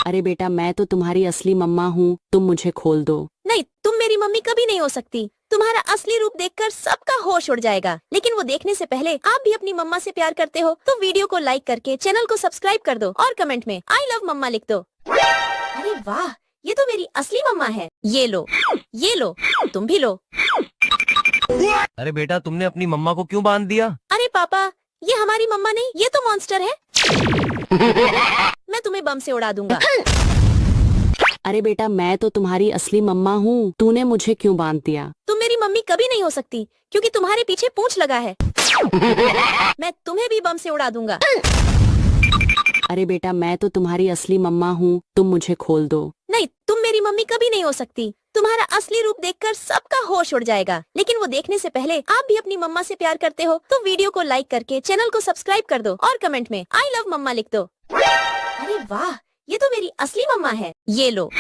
अरे बेटा मैं तो तुम्हारी असली मम्मा हूँ, तुम मुझे खोल दो। नहीं, तुम मेरी मम्मी कभी नहीं हो सकती। तुम्हारा असली रूप देखकर सबका होश उड़ जाएगा। लेकिन वो देखने से पहले आप भी अपनी मम्मा से प्यार करते हो तो वीडियो को लाइक करके चैनल को सब्सक्राइब कर दो और कमेंट में आई लव मम्मा लिख दो। अरे वाह, ये तो मेरी असली मम्मा है। ये लो, तुम भी लो। अरे बेटा तुमने अपनी मम्मा को क्यों बांध दिया? अरे पापा, ये हमारी मम्मा नहीं, ये तो मॉन्स्टर है। मैं तुम्हें बम से उड़ा दूंगा। अरे बेटा मैं तो तुम्हारी असली मम्मा हूँ, तूने मुझे क्यों बांध दिया? तुम मेरी मम्मी कभी नहीं हो सकती क्योंकि तुम्हारे पीछे पूंछ लगा है। मैं तुम्हें भी बम से उड़ा दूंगा। अरे बेटा मैं तो तुम्हारी असली मम्मा हूँ, तुम मुझे खोल दो। नहीं, तुम मेरी मम्मी कभी नहीं हो सकती। तुम्हारा असली रूप देखकर सबका होश उड़ जाएगा। लेकिन वो देखने से पहले आप भी अपनी मम्मा से प्यार करते हो तो वीडियो को लाइक करके चैनल को सब्सक्राइब कर दो और कमेंट में आई लव मम्मा लिख दो। अरे वाह, ये तो मेरी असली मम्मा है। ये लो,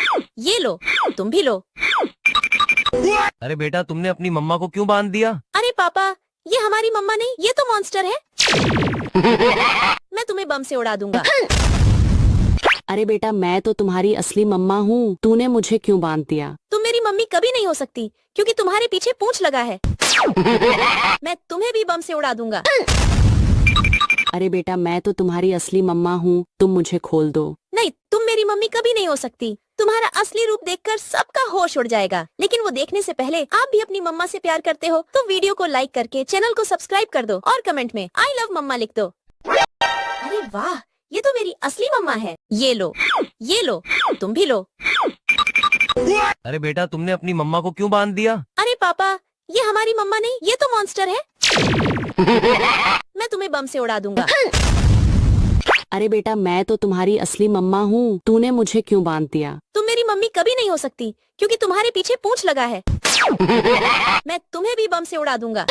तुम भी लो। अरे बेटा तुमने अपनी मम्मा को क्यों बांध दिया? अरे पापा, ये हमारी मम्मा नहीं, ये तो मॉन्स्टर है। मैं तुम्हें बम से उड़ा दूंगा। अरे बेटा मैं तो तुम्हारी असली मम्मा हूँ, तूने मुझे क्यों बांध दिया? तुम मेरी मम्मी कभी नहीं हो सकती क्योंकि तुम्हारे पीछे पूंछ लगा है। मैं तुम्हें भी बम से उड़ा दूंगा। अरे बेटा मैं तो तुम्हारी असली मम्मा हूँ, तुम मुझे खोल दो। नहीं, तुम मेरी मम्मी कभी नहीं हो सकती। तुम्हारा असली रूप देखकर सबका होश उड़ जाएगा। लेकिन वो देखने से पहले आप भी अपनी मम्मा से प्यार करते हो तो वीडियो को लाइक करके चैनल को सब्सक्राइब कर दो और कमेंट में आई लव मम्मा लिख दो। अरे वाह, ये तो मेरी असली मम्मा है। ये लो, तुम भी लो। अरे बेटा तुमने अपनी मम्मा को क्यों बांध दिया? अरे पापा, ये हमारी मम्मा नहीं, ये तो मॉन्स्टर है। मैं तुम्हें बम से उड़ा दूंगा। अरे बेटा मैं तो तुम्हारी असली मम्मा हूँ, तूने मुझे क्यों बांध दिया? तुम मेरी मम्मी कभी नहीं हो सकती क्योंकि तुम्हारे पीछे पूंछ लगा है। मैं तुम्हें भी बम से उड़ा दूंगा।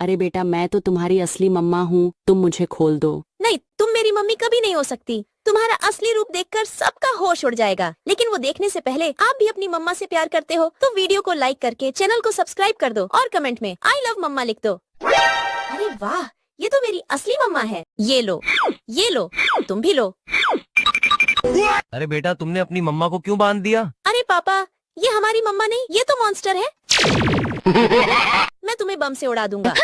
अरे बेटा मैं तो तुम्हारी असली मम्मा हूँ, तुम मुझे खोल दो। नहीं, तुम मेरी मम्मी कभी नहीं हो सकती। तुम्हारा असली रूप देखकर सबका होश उड़ जाएगा। लेकिन वो देखने से पहले आप भी अपनी मम्मा से प्यार करते हो तो वीडियो को लाइक करके चैनल को सब्सक्राइब कर दो और कमेंट में आई लव मम्मा लिख दो। अरे वाह, ये तो मेरी असली मम्मा है। ये लो, तुम भी लो। अरे बेटा तुमने अपनी मम्मा को क्यों बांध दिया? अरे पापा, ये हमारी मम्मा नहीं, ये तो मॉन्स्टर है। मैं तुम्हें बम से उड़ा दूंगा।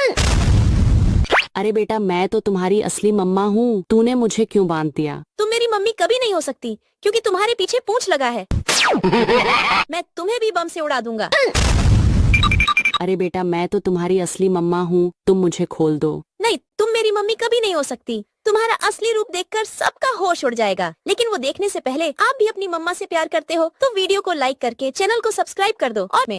अरे बेटा मैं तो तुम्हारी असली मम्मा हूँ, तूने मुझे क्यों बांध दिया? तुम मेरी मम्मी कभी नहीं हो सकती क्योंकि तुम्हारे पीछे पूंछ लगा है। मैं तुम्हें भी बम से उड़ा दूंगा। अरे बेटा मैं तो तुम्हारी असली मम्मा हूँ, तुम मुझे खोल दो। नहीं, तुम मेरी मम्मी कभी नहीं हो सकती। तुम्हारा असली रूप देखकर सबका होश उड़ जाएगा। लेकिन वो देखने से पहले आप भी अपनी मम्मा से प्यार करते हो तो वीडियो को लाइक करके चैनल को सब्सक्राइब कर दो और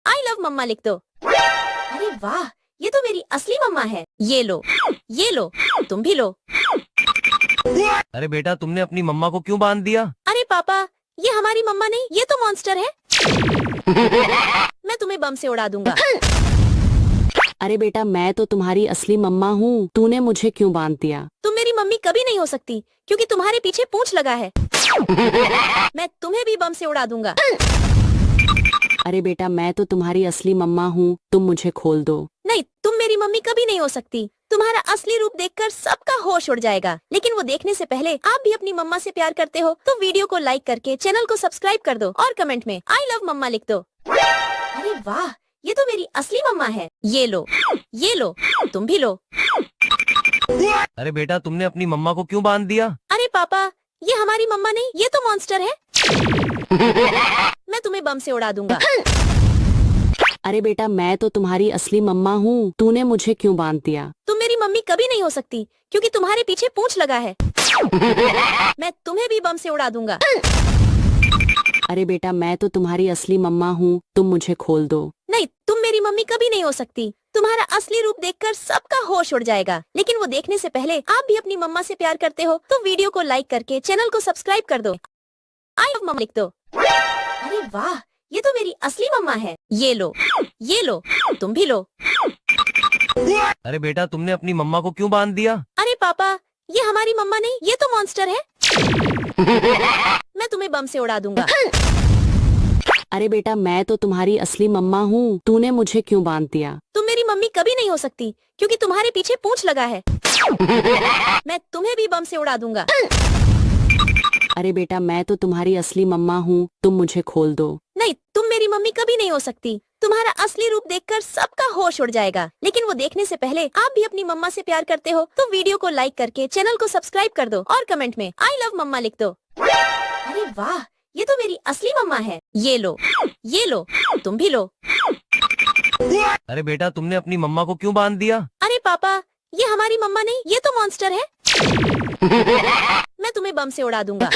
आई लव मम्मा लिख दो। अरे वाह, ये तो मेरी असली मम्मा है। ये लो, तुम भी लो। अरे बेटा तुमने अपनी मम्मा को क्यों बांध दिया? अरे पापा, ये हमारी मम्मा नहीं, ये तो मॉन्स्टर है। मैं तुम्हें बम से उड़ा दूंगा। अरे बेटा मैं तो तुम्हारी असली मम्मा हूँ, तूने मुझे क्यों बांध दिया? तुम मेरी मम्मी कभी नहीं हो सकती क्योंकि तुम्हारे पीछे पूंछ लगा है। मैं तुम्हें भी बम से उड़ा दूंगा। अरे बेटा मैं तो तुम्हारी असली मम्मा हूँ, तुम मुझे खोल दो। नहीं, तुम मेरी मम्मी कभी नहीं हो सकती। तुम्हारा असली रूप देखकर सबका होश उड़ जाएगा। लेकिन वो देखने से पहले आप भी अपनी मम्मा से प्यार करते हो तो वीडियो को लाइक करके चैनल को सब्सक्राइब कर दो और कमेंट में आई लव मम्मा लिख दो। अरे वाह, ये तो मेरी असली मम्मा है। ये लो, तुम भी लो। अरे बेटा तुमने अपनी मम्मा को क्यों बांध दिया? अरे पापा, ये हमारी मम्मा नहीं, ये तो मॉन्स्टर है। मैं तुम्हें बम से उड़ा दूंगा। अरे बेटा मैं तो तुम्हारी असली मम्मा हूँ, तूने मुझे क्यों बांध दिया? तुम मेरी मम्मी कभी नहीं हो सकती क्योंकि तुम्हारे पीछे पूंछ लगा है। मैं तुम्हें भी बम से उड़ा दूंगा। अरे बेटा मैं तो तुम्हारी असली मम्मा हूँ, तुम मुझे खोल दो। नहीं, तुम मेरी मम्मी कभी नहीं हो सकती। तुम्हारा असली रूप देखकर सबका होश उड़ जाएगा। लेकिन वो देखने से पहले आप भी अपनी मम्मा से प्यार करते हो तो वीडियो को लाइक करके चैनल को सब्सक्राइब कर दो। आई लव मम्मा लिख दो। अरे वाह, ये तो मेरी असली मम्मा है। ये लो, तुम भी लो। अरे बेटा तुमने अपनी मम्मा को क्यों बांध दिया? अरे पापा, ये हमारी मम्मा नहीं, ये तो मॉन्स्टर है। मैं तुम्हें बम से उड़ा दूंगा। अरे बेटा मैं तो तुम्हारी असली मम्मा हूँ, तूने मुझे क्यों बांध दिया? तुम मेरी मम्मी कभी नहीं हो सकती क्योंकि तुम्हारे पीछे पूंछ लगा है। मैं तुम्हें भी बम से उड़ा दूंगा। अरे बेटा मैं तो तुम्हारी असली मम्मा हूँ, तुम मुझे खोल दो। नहीं, तुम मेरी मम्मी कभी नहीं हो सकती। तुम्हारा असली रूप देखकर सबका होश उड़ जाएगा। लेकिन वो देखने से पहले आप भी अपनी मम्मा से प्यार करते हो तो वीडियो को लाइक करके चैनल को सब्सक्राइब कर दो और कमेंट में आई लव मम्मा लिख दो। अरे वाह, ये तो मेरी असली मम्मा है। ये लो, तुम भी लो। अरे बेटा तुमने अपनी मम्मा को क्यों बांध दिया? अरे पापा, ये हमारी मम्मा नहीं, ये तो मॉन्स्टर है। मैं तुम्हें बम से उड़ा दूंगा।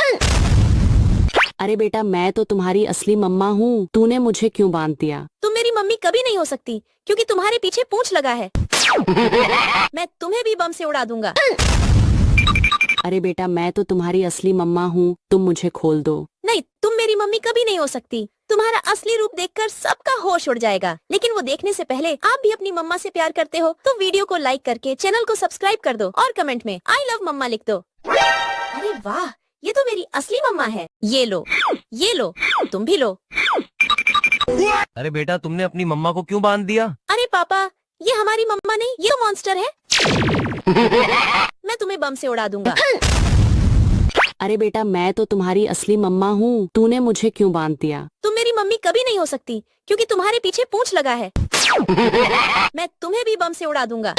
अरे बेटा मैं तो तुम्हारी असली मम्मा हूँ, तूने मुझे क्यों बांध दिया? तुम मेरी मम्मी कभी नहीं हो सकती क्योंकि तुम्हारे पीछे पूंछ लगा है। मैं तुम्हें भी बम से उड़ा दूंगा। अरे बेटा मैं तो तुम्हारी असली मम्मा हूँ, तुम मुझे खोल दो। नहीं, तुम मेरी मम्मी कभी नहीं हो सकती। तुम्हारा असली रूप देखकर सबका होश उड़ जाएगा। लेकिन वो देखने से पहले आप भी अपनी मम्मा से प्यार करते हो तो वीडियो को लाइक करके चैनल को सब्सक्राइब कर दो और कमेंट में आई लव मम्मा लिख दो। अरे वाह, ये तो मेरी असली मम्मा है। ये लो, तुम भी लो। अरे बेटा तुमने अपनी मम्मा को क्यों बांध दिया? अरे पापा, ये हमारी मम्मा नहीं, ये तो मॉन्स्टर है। मैं तुम्हें बम से उड़ा दूंगा। अरे बेटा मैं तो तुम्हारी असली मम्मा हूँ, तूने मुझे क्यों बांध दिया? तुम मेरी मम्मी कभी नहीं हो सकती क्योंकि तुम्हारे पीछे पूंछ लगा है। मैं तुम्हें भी बम से उड़ा दूंगा।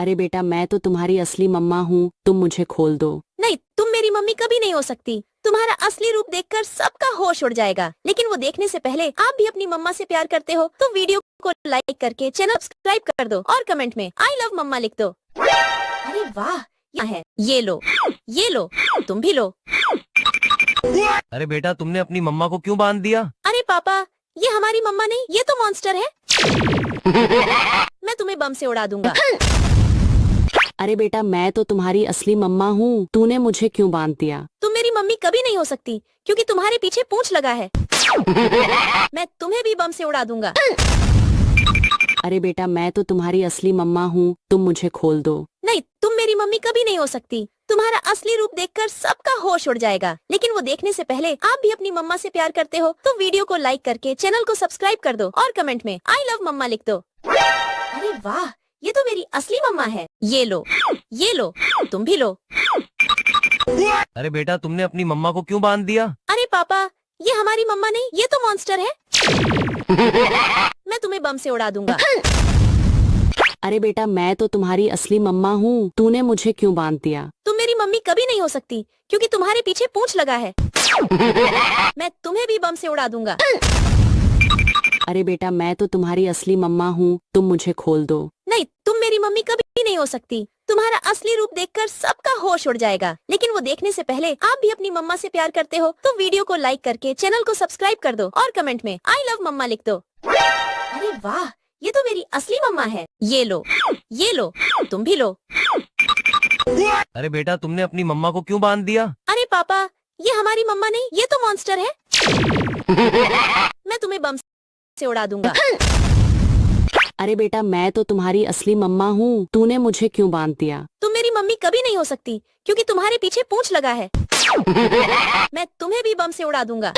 अरे बेटा मैं तो तुम्हारी असली मम्मा हूँ, तुम मुझे खोल दो। नहीं, तुम मेरी मम्मी कभी नहीं हो सकती। तुम्हारा असली रूप देखकर सबका होश उड़ जाएगा। लेकिन वो देखने से पहले आप भी अपनी मम्मा से प्यार करते हो तो वीडियो को लाइक करके चैनल सब्सक्राइब कर दो और कमेंट में आई लव मम्मा लिख दो। अरे वाह, ये है। ये लो, तुम भी लो। अरे बेटा तुमने अपनी मम्मा को क्यों बांध दिया? अरे पापा, ये हमारी मम्मा नहीं, ये तो मॉन्स्टर है। मैं तुम्हें बम से उड़ा दूंगा। अरे बेटा मैं तो तुम्हारी असली मम्मा हूँ, तूने मुझे क्यों बांध दिया? तुम मेरी मम्मी कभी नहीं हो सकती क्योंकि तुम्हारे पीछे पूंछ लगा है। मैं तुम्हें भी बम से उड़ा दूंगा। अरे बेटा मैं तो तुम्हारी असली मम्मा हूँ, तुम मुझे खोल दो। नहीं, तुम मेरी मम्मी कभी नहीं हो सकती। तुम्हारा असली रूप देखकर सबका होश उड़ जाएगा। लेकिन वो देखने से पहले आप भी अपनी मम्मा से प्यार करते हो तो वीडियो को लाइक करके चैनल को सब्सक्राइब कर दो और कमेंट में आई लव मम्मा लिख दो। अरे वाह, ये तो मेरी असली मम्मा है। ये लो, तुम भी लो। अरे बेटा तुमने अपनी मम्मा को क्यों बांध दिया? अरे पापा, ये हमारी मम्मा नहीं, ये तो मॉन्स्टर है। मैं तुम्हें बम से उड़ा दूंगा। अरे बेटा मैं तो तुम्हारी असली मम्मा हूँ, तूने मुझे क्यों बांध दिया? तुम मेरी मम्मी कभी नहीं हो सकती क्योंकि तुम्हारे पीछे पूंछ लगा है। मैं तुम्हें भी बम से उड़ा दूंगा। अरे बेटा मैं तो तुम्हारी असली मम्मा हूँ, तुम मुझे खोल दो। नहीं, तुम मेरी मम्मी कभी नहीं हो सकती। तुम्हारा असली रूप देखकर सबका होश उड़ जाएगा। लेकिन वो देखने से पहले आप भी अपनी मम्मा से प्यार करते हो तो वीडियो को लाइक करके चैनल को सब्सक्राइब कर दो और कमेंट में आई लव मम्मा लिख दो। अरे वाह, ये तो मेरी असली मम्मा है। ये लो, तुम भी लो। अरे बेटा तुमने अपनी मम्मा को क्यों बांध दिया? अरे पापा, ये हमारी मम्मा नहीं, ये तो मॉन्स्टर है। मैं तुम्हें बम से उड़ा दूंगा। अरे बेटा मैं तो तुम्हारी असली मम्मा हूँ, तूने मुझे क्यों बांध दिया? तुम मेरी मम्मी कभी नहीं हो सकती क्योंकि तुम्हारे पीछे पूंछ लगा है। मैं तुम्हें भी बम से उड़ा दूंगा।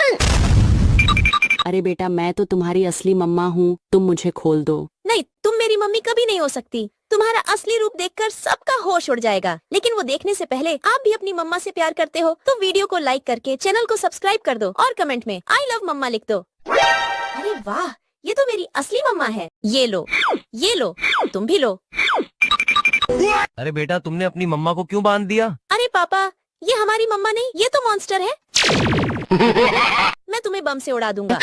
अरे बेटा मैं तो तुम्हारी असली मम्मा हूँ, तुम मुझे खोल दो। नहीं, तुम मेरी मम्मी कभी नहीं हो सकती। तुम्हारा असली रूप देखकर सबका होश उड़ जाएगा। लेकिन वो देखने से पहले आप भी अपनी मम्मा से प्यार करते हो तो वीडियो को लाइक करके चैनल को सब्सक्राइब कर दो और कमेंट में आई लव मम्मा लिख दो। अरे वाह, ये तो मेरी असली मम्मा है। ये लो, तुम भी लो। अरे बेटा तुमने अपनी मम्मा को क्यों बांध दिया? अरे पापा, ये हमारी मम्मा नहीं, ये तो मॉन्स्टर है। मैं तुम्हें बम से उड़ा दूंगा।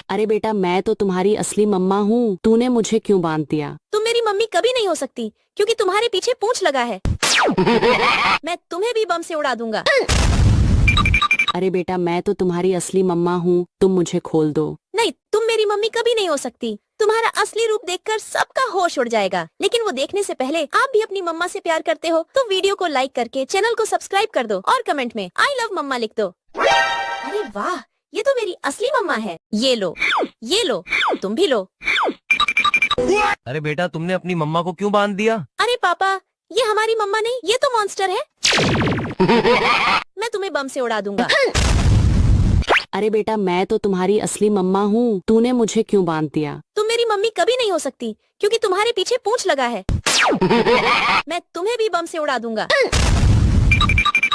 अरे बेटा मैं तो तुम्हारी असली मम्मा हूँ, तूने मुझे क्यों बांध दिया? तुम मेरी मम्मी कभी नहीं हो सकती क्योंकि तुम्हारे पीछे पूंछ लगा है। मैं तुम्हें भी बम से उड़ा दूंगा। अरे बेटा मैं तो तुम्हारी असली मम्मा हूँ, तुम मुझे खोल दो। नहीं, तुम मेरी मम्मी कभी नहीं हो सकती। तुम्हारा असली रूप देखकर सबका होश उड़ जाएगा। लेकिन वो देखने से पहले आप भी अपनी मम्मा से प्यार करते हो तो वीडियो को लाइक करके चैनल को सब्सक्राइब कर दो और कमेंट में आई लव मम्मा लिख दो। अरे वाह, ये तो मेरी असली मम्मा है। ये लो, तुम भी लो। अरे बेटा तुमने अपनी मम्मा को क्यों बांध दिया? अरे पापा, ये हमारी मम्मा नहीं, ये तो मॉन्स्टर है। मैं तुम्हें बम से उड़ा दूंगा। अरे बेटा मैं तो तुम्हारी असली मम्मा हूँ, तूने मुझे क्यों बांध दिया? तुम मेरी मम्मी कभी नहीं हो सकती क्योंकि तुम्हारे पीछे पूंछ लगा है। मैं तुम्हें भी बम से उड़ा दूंगा।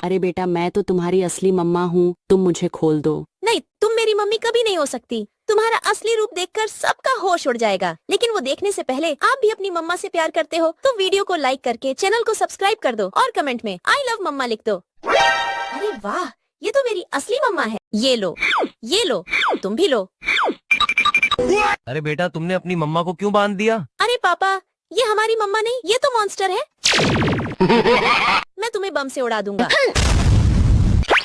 अरे बेटा मैं तो तुम्हारी असली मम्मा हूँ, तुम मुझे खोल दो। नहीं, तुम मेरी मम्मी कभी नहीं हो सकती। तुम्हारा असली रूप देखकर सबका होश उड़ जाएगा। लेकिन वो देखने से पहले आप भी अपनी मम्मा से प्यार करते हो तो वीडियो को लाइक करके चैनल को सब्सक्राइब कर दो और कमेंट में आई लव मम्मा लिख दो। अरे वाह, ये तो मेरी असली मम्मा है। ये लो, तुम भी लो। अरे बेटा तुमने अपनी मम्मा को क्यों बांध दिया? अरे पापा, ये हमारी मम्मा नहीं, ये तो मॉन्स्टर है। मैं तुम्हें बम से उड़ा दूंगा।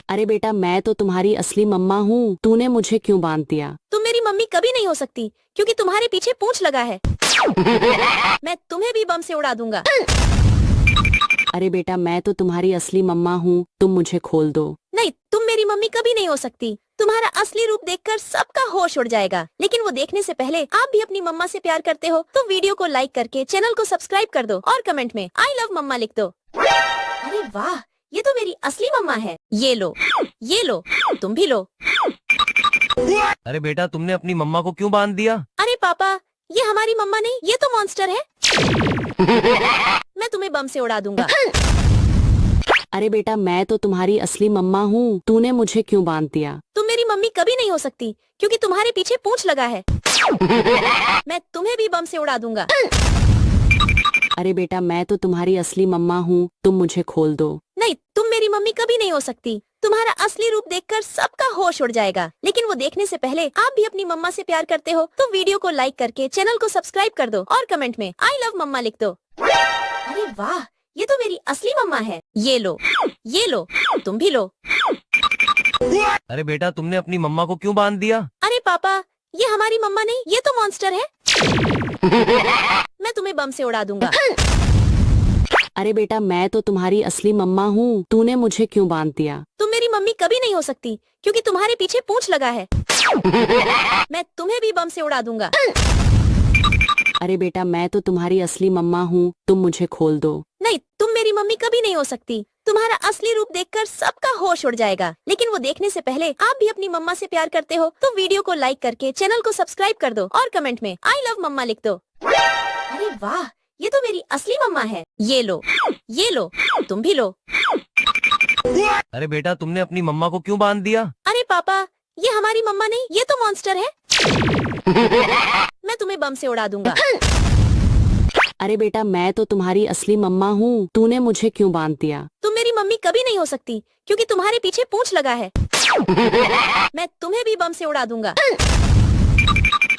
अरे बेटा मैं तो तुम्हारी असली मम्मा हूँ, तूने मुझे क्यों बांध दिया? तुम मेरी मम्मी कभी नहीं हो सकती क्योंकि तुम्हारे पीछे पूंछ लगा है। मैं तुम्हें भी बम से उड़ा दूंगा। अरे बेटा मैं तो तुम्हारी असली मम्मा हूँ, तुम मुझे खोल दो। नहीं, तुम मेरी मम्मी कभी नहीं हो सकती। तुम्हारा असली रूप देखकर सबका होश उड़ जाएगा। लेकिन वो देखने से पहले आप भी अपनी मम्मा से प्यार करते हो तो वीडियो को लाइक करके चैनल को सब्सक्राइब कर दो और कमेंट में आई लव मम्मा लिख दो। अरे वाह, ये तो मेरी असली मम्मा है। ये लो, तुम भी लो। अरे बेटा तुमने अपनी मम्मा को क्यों बांध दिया? अरे पापा, ये हमारी मम्मा नहीं, ये तो मॉन्स्टर है। मैं तुम्हें बम से उड़ा दूंगा। अरे बेटा मैं तो तुम्हारी असली मम्मा हूँ, तूने मुझे क्यों बांध दिया? तुम मेरी मम्मी कभी नहीं हो सकती क्योंकि तुम्हारे पीछे पूंछ लगा है। मैं तुम्हें भी बम से उड़ा दूंगा। अरे बेटा मैं तो तुम्हारी असली मम्मा हूँ, तुम मुझे खोल दो। नहीं, तुम मेरी मम्मी कभी नहीं हो सकती। तुम्हारा असली रूप देखकर सबका होश उड़ जाएगा। लेकिन वो देखने से पहले आप भी अपनी मम्मा से प्यार करते हो तो वीडियो को लाइक करके चैनल को सब्सक्राइब कर दो और कमेंट में आई लव मम्मा लिख दो। अरे वाह, ये तो मेरी असली मम्मा है। ये लो, तुम भी लो। अरे बेटा तुमने अपनी मम्मा को क्यों बांध दिया? अरे पापा, ये हमारी मम्मा नहीं, ये तो मॉन्स्टर है। मैं तुम्हें बम से उड़ा दूंगा। अरे बेटा मैं तो तुम्हारी असली मम्मा हूँ, तूने मुझे क्यों बांध दिया? तुम मेरी मम्मी कभी नहीं हो सकती क्योंकि तुम्हारे पीछे पूंछ लगा है। मैं तुम्हें भी बम से उड़ा दूंगा। अरे बेटा मैं तो तुम्हारी असली मम्मा हूँ, तुम मुझे खोल दो। नहीं, तुम मेरी मम्मी कभी नहीं हो सकती। तुम्हारा असली रूप देखकर सबका होश उड़ जाएगा। लेकिन वो देखने से पहले आप भी अपनी मम्मा से प्यार करते हो तो वीडियो को लाइक करके चैनल को सब्सक्राइब कर दो और कमेंट में आई लव मम्मा लिख दो। अरे वाह, ये तो मेरी असली मम्मा है। ये लो, तुम भी लो। अरे बेटा तुमने अपनी मम्मा को क्यों बांध दिया? अरे पापा, ये हमारी मम्मा नहीं, ये तो मॉन्स्टर है। मैं तुम्हें बम से उड़ा दूंगा। अरे बेटा मैं तो तुम्हारी असली मम्मा हूँ, तूने मुझे क्यों बांध दिया? तुम मेरी मम्मी कभी नहीं हो सकती क्योंकि तुम्हारे पीछे पूंछ लगा है। मैं तुम्हें भी बम से उड़ा दूंगा।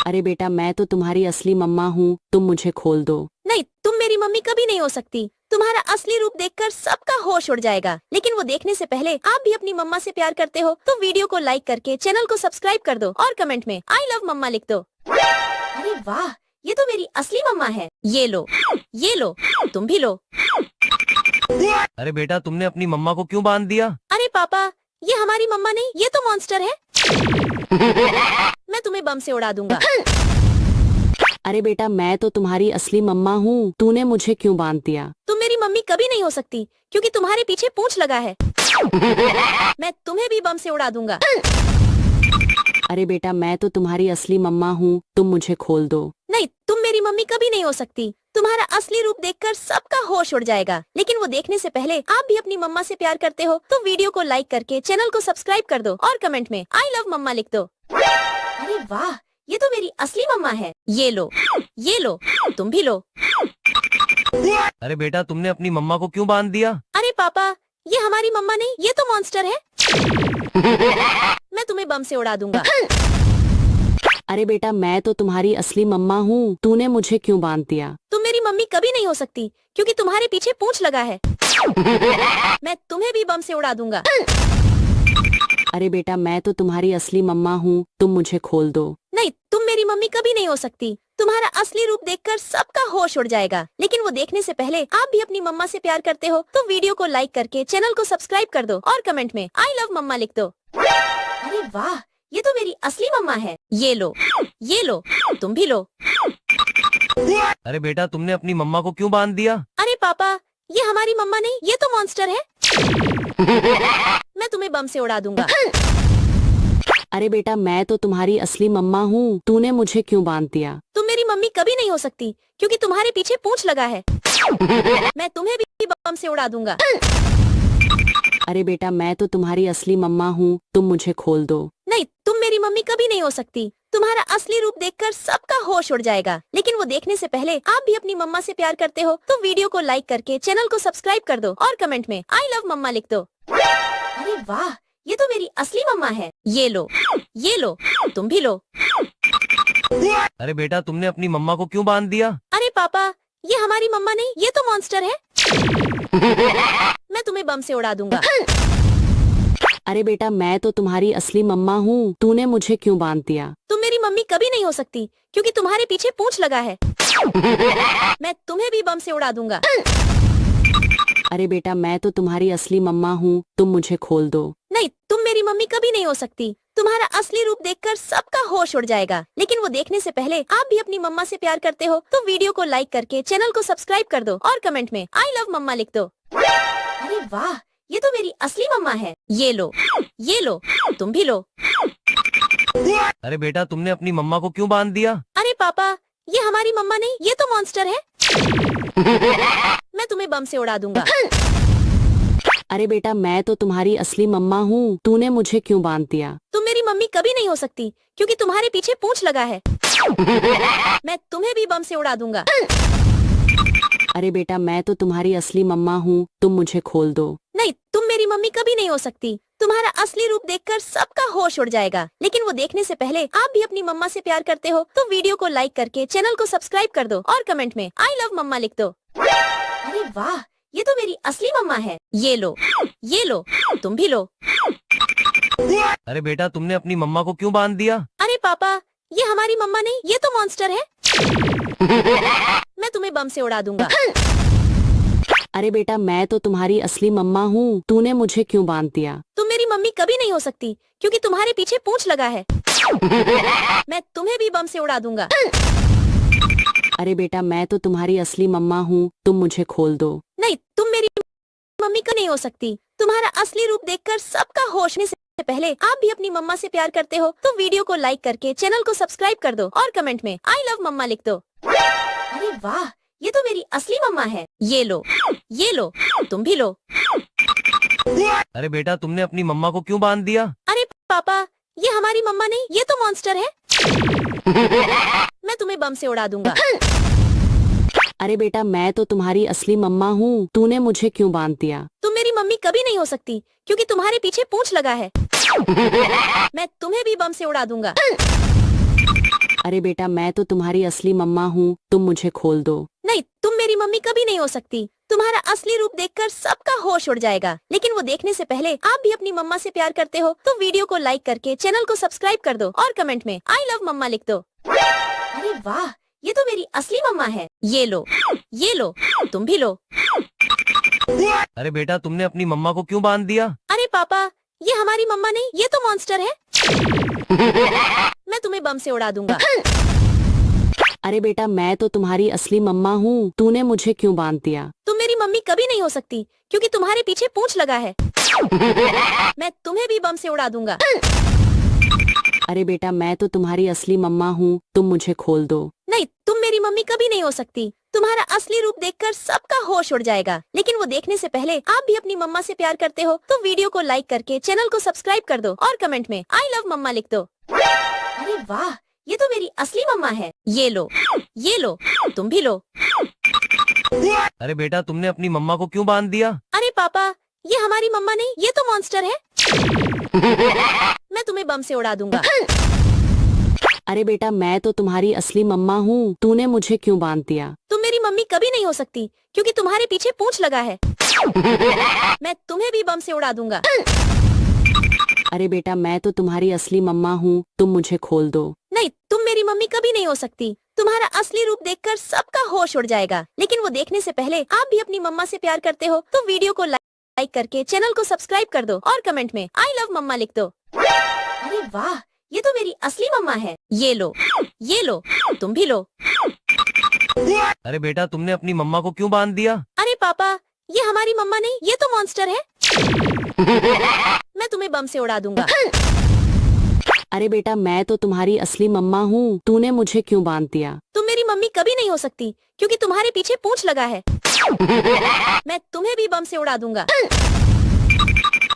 अरे बेटा मैं तो तुम्हारी असली मम्मा हूँ, तुम मुझे खोल दो। नहीं, तुम मेरी मम्मी कभी नहीं हो सकती। तुम्हारा असली रूप देखकर सबका होश उड़ जाएगा। लेकिन वो देखने से पहले आप भी अपनी मम्मा से प्यार करते हो तो वीडियो को लाइक करके चैनल को सब्सक्राइब कर दो और कमेंट में आई लव मम्मा लिख दो। अरे वाह, ये तो मेरी असली मम्मा है। ये लो, तुम भी लो। अरे बेटा तुमने अपनी मम्मा को क्यों बांध दिया? अरे पापा, ये हमारी मम्मा नहीं, ये तो मॉन्स्टर है। मैं तुम्हें बम से उड़ा दूंगा। अरे बेटा मैं तो तुम्हारी असली मम्मा हूँ, तूने मुझे क्यों बांध दिया? तुम मेरी मम्मी कभी नहीं हो सकती क्योंकि तुम्हारे पीछे पूंछ लगा है। मैं तुम्हें भी बम से उड़ा दूंगा। अरे बेटा मैं तो तुम्हारी असली मम्मा हूँ, तुम मुझे खोल दो। नहीं, तुम मेरी मम्मी कभी नहीं हो सकती। तुम्हारा असली रूप देखकर सबका होश उड़ जाएगा। लेकिन वो देखने से पहले आप भी अपनी मम्मा से प्यार करते हो तो वीडियो को लाइक करके चैनल को सब्सक्राइब कर दो और कमेंट में आई लव मम्मा लिख दो। अरे वाह, ये तो मेरी असली मम्मा है। ये लो, तुम भी लो। अरे बेटा तुमने अपनी मम्मा को क्यों बांध दिया? अरे पापा, ये हमारी मम्मा नहीं, ये तो मॉन्स्टर है। मैं तुम्हें बम से उड़ा दूंगा। अरे बेटा मैं तो तुम्हारी असली मम्मा हूँ, तूने मुझे क्यों बांध दिया? तुम मेरी मम्मी कभी नहीं हो सकती क्योंकि तुम्हारे पीछे पूंछ लगा है। मैं तुम्हें भी बम से उड़ा दूंगा। अरे बेटा मैं तो तुम्हारी असली मम्मा हूँ, तुम मुझे खोल दो। नहीं, तुम मेरी मम्मी कभी नहीं हो सकती। तुम्हारा असली रूप देखकर सबका होश उड़ जाएगा। लेकिन वो देखने से पहले आप भी अपनी मम्मा से प्यार करते हो तो वीडियो को लाइक करके चैनल को सब्सक्राइब कर दो और कमेंट में आई लव मम्मा लिख दो। अरे वाह, ये तो मेरी असली मम्मा है। ये लो, तुम भी लो। अरे बेटा तुमने अपनी मम्मा को क्यों बांध दिया? अरे पापा, ये हमारी मम्मा नहीं, ये तो मॉन्स्टर है। मैं तुम्हें बम से उड़ा दूंगा। अरे बेटा मैं तो तुम्हारी असली मम्मा हूँ, तूने मुझे क्यों बांध दिया? तुम मेरी मम्मी कभी नहीं हो सकती क्योंकि तुम्हारे पीछे पूंछ लगा है। मैं तुम्हें भी बम से उड़ा दूंगा। अरे बेटा मैं तो तुम्हारी असली मम्मा हूँ, तुम मुझे खोल दो। नहीं, तुम मेरी मम्मी कभी नहीं हो सकती। तुम्हारा असली रूप देखकर सबका होश उड़ जाएगा। लेकिन वो देखने से पहले आप भी अपनी मम्मा से प्यार करते हो तो वीडियो को लाइक करके चैनल को सब्सक्राइब कर दो और कमेंट में आई लव मम्मा लिख दो। अरे वाह, ये तो मेरी असली मम्मा है। ये लो, तुम भी लो। अरे बेटा तुमने अपनी मम्मा को क्यों बांध दिया? अरे पापा, ये हमारी मम्मा नहीं, ये तो मॉन्स्टर है। मैं तुम्हें बम से उड़ा दूंगा। अरे बेटा मैं तो तुम्हारी असली मम्मा हूँ, तूने मुझे क्यों बांध दिया? तुम मेरी मम्मी कभी नहीं हो सकती क्योंकि तुम्हारे पीछे पूंछ लगा है। मैं तुम्हें भी बम से उड़ा दूंगा। अरे बेटा मैं तो तुम्हारी असली मम्मा हूँ, तुम मुझे खोल दो। नहीं, तुम मेरी मम्मी कभी नहीं हो सकती। तुम्हारा असली रूप देखकर सबका होश उड़ जाएगा। लेकिन वो देखने से पहले आप भी अपनी मम्मा से प्यार करते हो तो वीडियो को लाइक करके चैनल को सब्सक्राइब कर दो और कमेंट में आई लव मम्मा लिख दो। अरे वाह, ये तो मेरी असली मम्मा है। ये लो, तुम भी लो। अरे बेटा तुमने अपनी मम्मा को क्यों बांध दिया? अरे पापा, ये हमारी मम्मा नहीं, ये तो मॉन्स्टर है। मैं तुम्हें बम से उड़ा दूंगा। अरे बेटा मैं तो तुम्हारी असली मम्मा हूँ, तूने मुझे क्यों बांध दिया? तुम मेरी मम्मी कभी नहीं हो सकती क्योंकि तुम्हारे पीछे पूंछ लगा है। मैं तुम्हें भी बम से उड़ा दूंगा। अरे बेटा मैं तो तुम्हारी असली मम्मा हूँ, तुम मुझे खोल दो। नहीं, तुम मेरी मम्मी कभी नहीं हो सकती। तुम्हारा असली रूप देखकर सबका होश उड़ जाएगा। लेकिन वो देखने से पहले आप भी अपनी मम्मा से प्यार करते हो तो वीडियो को लाइक करके चैनल को सब्सक्राइब कर दो और कमेंट में आई लव मम्मा लिख दो। अरे वाह, ये तो मेरी असली मम्मा है। ये लो, तुम भी लो। अरे बेटा तुमने अपनी मम्मा को क्यों बांध दिया? अरे पापा, ये हमारी मम्मा नहीं, ये तो मॉन्स्टर है। मैं तुम्हें बम से उड़ा दूंगा। अरे बेटा मैं तो तुम्हारी असली मम्मा हूँ, तूने मुझे क्यों बांध दिया? तुम मेरी मम्मी कभी नहीं हो सकती क्योंकि तुम्हारे पीछे पूंछ लगा है। मैं तुम्हें भी बम से उड़ा दूंगा। अरे बेटा मैं तो तुम्हारी असली मम्मा हूँ, तुम मुझे खोल दो। नहीं, तुम मेरी मम्मी का नहीं हो सकती। तुम्हारा असली रूप देखकर सबका होश होने से पहले आप भी अपनी मम्मा से प्यार करते हो तो वीडियो को लाइक करके चैनल को सब्सक्राइब कर दो और कमेंट में आई लव मम्मा लिख दो। अरे वाह, ये तो मेरी असली मम्मा है। ये लो, तुम भी लो। अरे बेटा तुमने अपनी मम्मा को क्यों बांध दिया? अरे पापा, ये हमारी मम्मा नहीं, ये तो मॉन्स्टर है। मैं तुम्हें बम से उड़ा दूंगा। अरे बेटा मैं तो तुम्हारी असली मम्मा हूँ, तूने मुझे क्यों बांध दिया? तुम मेरी मम्मी कभी नहीं हो सकती क्योंकि तुम्हारे पीछे पूंछ लगा है। मैं तुम्हें भी बम से उड़ा दूंगा। अरे बेटा मैं तो तुम्हारी असली मम्मा हूँ, तुम मुझे खोल दो। नहीं, तुम मेरी मम्मी कभी नहीं हो सकती। तुम्हारा असली रूप देखकर सबका होश उड़ जाएगा। लेकिन वो देखने से पहले आप भी अपनी मम्मा से प्यार करते हो तो वीडियो को लाइक करके चैनल को सब्सक्राइब कर दो और कमेंट में आई लव मम्मा लिख दो। अरे वाह, ये तो मेरी असली मम्मा है। ये लो, तुम भी लो। अरे बेटा तुमने अपनी मम्मा को क्यों बांध दिया? अरे पापा, ये हमारी मम्मा नहीं, ये तो मॉन्स्टर है। मैं तुम्हें बम से उड़ा दूंगा। अरे बेटा मैं तो तुम्हारी असली मम्मा हूँ, तूने मुझे क्यों बांध दिया? तुम मेरी मम्मी कभी नहीं हो सकती क्योंकि तुम्हारे पीछे पूंछ लगा है। मैं तुम्हें भी बम से उड़ा दूंगा। अरे बेटा मैं तो तुम्हारी असली मम्मा हूँ, तुम मुझे खोल दो। नहीं, तुम मेरी मम्मी कभी नहीं हो सकती। तुम्हारा असली रूप देखकर सबका होश उड़ जाएगा। लेकिन वो देखने से पहले आप भी अपनी मम्मा से प्यार करते हो तो वीडियो को लाइक करके चैनल को सब्सक्राइब कर दो और कमेंट में आई लव मम्मा लिख दो। अरे वाह, ये तो मेरी असली मम्मा है। ये लो, तुम भी लो। अरे बेटा तुमने अपनी मम्मा को क्यों बांध दिया? अरे पापा, ये हमारी मम्मा नहीं, ये तो मॉन्स्टर है। मैं तुम्हें बम से उड़ा दूंगा। अरे बेटा मैं तो तुम्हारी असली मम्मा हूँ, तूने मुझे क्यों बांध दिया? तुम मेरी मम्मी कभी नहीं हो सकती क्योंकि तुम्हारे पीछे पूंछ लगा है। मैं तुम्हें भी बम से उड़ा दूंगा। अरे बेटा मैं तो तुम्हारी असली मम्मा हूँ, तुम मुझे खोल दो। नहीं, तुम मेरी मम्मी कभी नहीं हो सकती। तुम्हारा असली रूप देखकर सबका होश उड़ जाएगा। लेकिन वो देखने से पहले आप भी अपनी मम्मा से प्यार करते हो तो वीडियो को लाइक करके चैनल को सब्सक्राइब कर दो और कमेंट में आई लव मम्मा लिख दो। अरे वाह, ये तो मेरी असली मम्मा है। ये लो, तुम भी लो। अरे बेटा तुमने अपनी मम्मा को क्यों बांध दिया? अरे पापा, ये हमारी मम्मा नहीं, ये तो मॉन्स्टर है। मैं तुम्हें बम से उड़ा दूंगा। अरे बेटा मैं तो तुम्हारी असली मम्मा हूँ, तूने मुझे क्यों बांध दिया? तुम मेरी मम्मी कभी नहीं हो सकती क्योंकि तुम्हारे पीछे पूंछ लगा है। मैं तुम्हें भी बम से उड़ा दूंगा।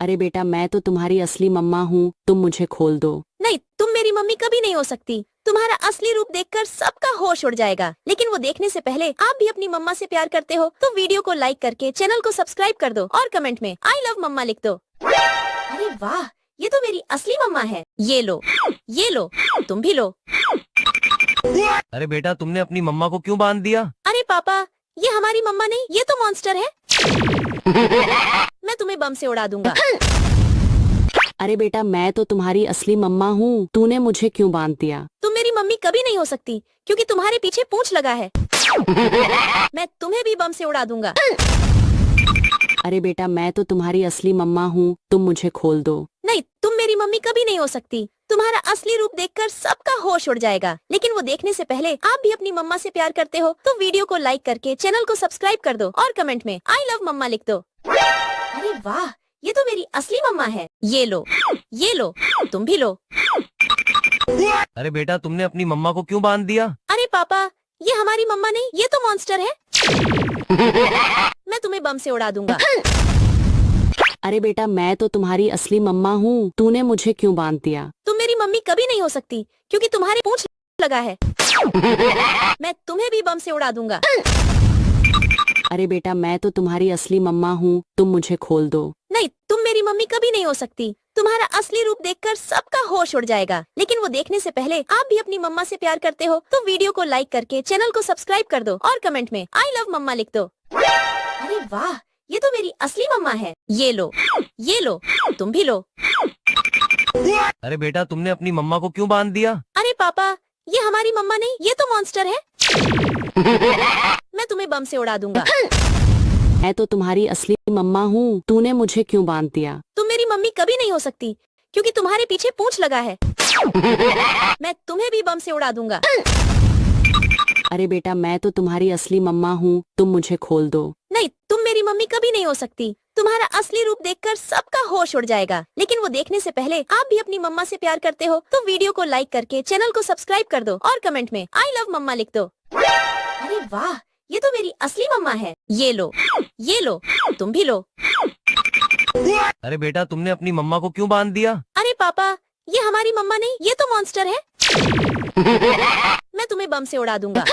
अरे बेटा मैं तो तुम्हारी असली मम्मा हूँ, तुम मुझे खोल दो। नहीं, तुम मेरी मम्मी कभी नहीं हो सकती। तुम्हारा असली रूप देखकर सबका होश उड़ जाएगा। लेकिन वो देखने से पहले आप भी अपनी मम्मा से प्यार करते हो तो वीडियो को लाइक करके चैनल को सब्सक्राइब कर दो और कमेंट में आई लव मम्मा लिख दो। अरे वाह, ये तो मेरी असली मम्मा है। ये लो, तुम भी लो। अरे बेटा तुमने अपनी मम्मा को क्यों बांध दिया? अरे पापा, ये हमारी मम्मा नहीं, ये तो मॉन्स्टर है। मैं तुम्हें बम से उड़ा दूंगा। अरे बेटा मैं तो तुम्हारी असली मम्मा हूँ, तूने मुझे क्यों बांध दिया? तुम मेरी मम्मी कभी नहीं हो सकती क्योंकि तुम्हारे पीछे पूंछ लगा है। मैं तुम्हें भी बम से उड़ा दूंगा। अरे बेटा मैं तो तुम्हारी असली मम्मा हूँ, तुम मुझे खोल दो। नहीं, तुम मेरी मम्मी कभी नहीं हो सकती। तुम्हारा असली रूप देखकर सबका होश उड़ जाएगा। लेकिन वो देखने से पहले आप भी अपनी मम्मा से प्यार करते हो तो वीडियो को लाइक करके चैनल को सब्सक्राइब कर दो और कमेंट में आई लव मम्मा लिख दो। अरे वाह, ये तो मेरी असली मम्मा है। ये लो, तुम भी लो। अरे बेटा तुमने अपनी मम्मा को क्यों बांध दिया? अरे पापा, ये हमारी मम्मा नहीं, ये तो मॉन्स्टर है। मैं तुम्हें बम से उड़ा दूंगा। अरे बेटा मैं तो तुम्हारी असली मम्मा हूँ, तूने मुझे क्यों बांध दिया? तुम मेरी मम्मी कभी नहीं हो सकती क्योंकि तुम्हारे पूंछ लगा है। मैं तुम्हें भी बम से उड़ा दूंगा। अरे बेटा मैं तो तुम्हारी असली मम्मा हूँ, तुम मुझे खोल दो। नहीं, तुम मेरी मम्मी कभी नहीं हो सकती। तुम्हारा असली रूप देखकर सबका होश उड़ जाएगा। लेकिन वो देखने से पहले आप भी अपनी मम्मा से प्यार करते हो तो वीडियो को लाइक करके चैनल को सब्सक्राइब कर दो और कमेंट में आई लव मम्मा लिख दो। अरे वाह, ये तो मेरी असली मम्मा है। ये लो, तुम भी लो। अरे बेटा तुमने अपनी मम्मा को क्यों बांध दिया? अरे पापा, ये हमारी मम्मा नहीं, ये तो मॉन्स्टर है। मैं तुम्हें बम से उड़ा दूंगा। मैं तो तुम्हारी असली मम्मा हूँ, तूने मुझे क्यों बांध दिया? तुम मेरी मम्मी कभी नहीं हो सकती क्योंकि तुम्हारे पीछे पूंछ लगा है। मैं तुम्हें भी बम से उड़ा दूंगा। अरे बेटा मैं तो तुम्हारी असली मम्मा हूँ, तुम मुझे खोल दो। नहीं, तुम मेरी मम्मी कभी नहीं हो सकती। तुम्हारा असली रूप देखकर सबका होश उड़ जाएगा। लेकिन वो देखने से पहले आप भी अपनी मम्मा से प्यार करते हो तो वीडियो को लाइक करके चैनल को सब्सक्राइब कर दो और कमेंट में आई लव मम्मा लिख दो। अरे वाह, ये तो मेरी असली मम्मा है। ये लो, तुम भी लो। अरे बेटा तुमने अपनी मम्मा को क्यों बांध दिया? अरे पापा, ये हमारी मम्मा नहीं, ये तो मॉन्स्टर है। मैं तुम्हें बम से उड़ा दूंगा।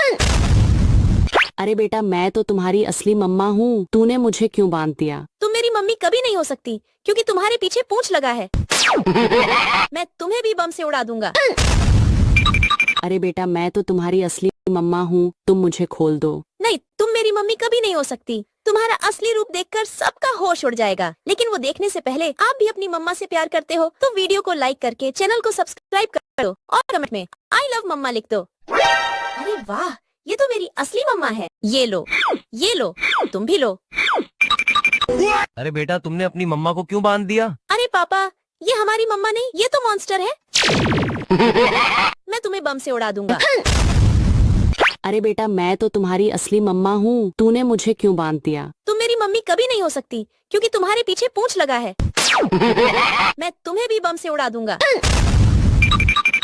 अरे बेटा मैं तो तुम्हारी असली मम्मा हूँ, तूने मुझे क्यों बांध दिया? तुम मेरी मम्मी कभी नहीं हो सकती क्योंकि तुम्हारे पीछे पूंछ लगा है। मैं तुम्हें भी बम से उड़ा दूंगा। अरे बेटा मैं तो तुम्हारी असली मम्मा हूँ, तुम मुझे खोल दो। नहीं, तुम मेरी मम्मी कभी नहीं हो सकती। तुम्हारा असली रूप देखकर सबका होश उड़ जाएगा। लेकिन वो देखने से पहले आप भी अपनी मम्मा से प्यार करते हो तो वीडियो को लाइक करके चैनल को सब्सक्राइब कर दो और कमेंट में आई लव मम्मा लिख दो। अरे वाह, ये तो मेरी असली मम्मा है। ये लो, तुम भी लो। अरे बेटा तुमने अपनी मम्मा को क्यों बांध दिया? अरे पापा, ये हमारी मम्मा नहीं, ये तो मॉन्स्टर है। मैं तुम्हें बम से उड़ा दूंगा। अरे बेटा मैं तो तुम्हारी असली मम्मा हूँ, तूने मुझे क्यों बांध दिया? तुम मेरी मम्मी कभी नहीं हो सकती क्योंकि तुम्हारे पीछे पूंछ लगा है। मैं तुम्हें भी बम से उड़ा दूंगा।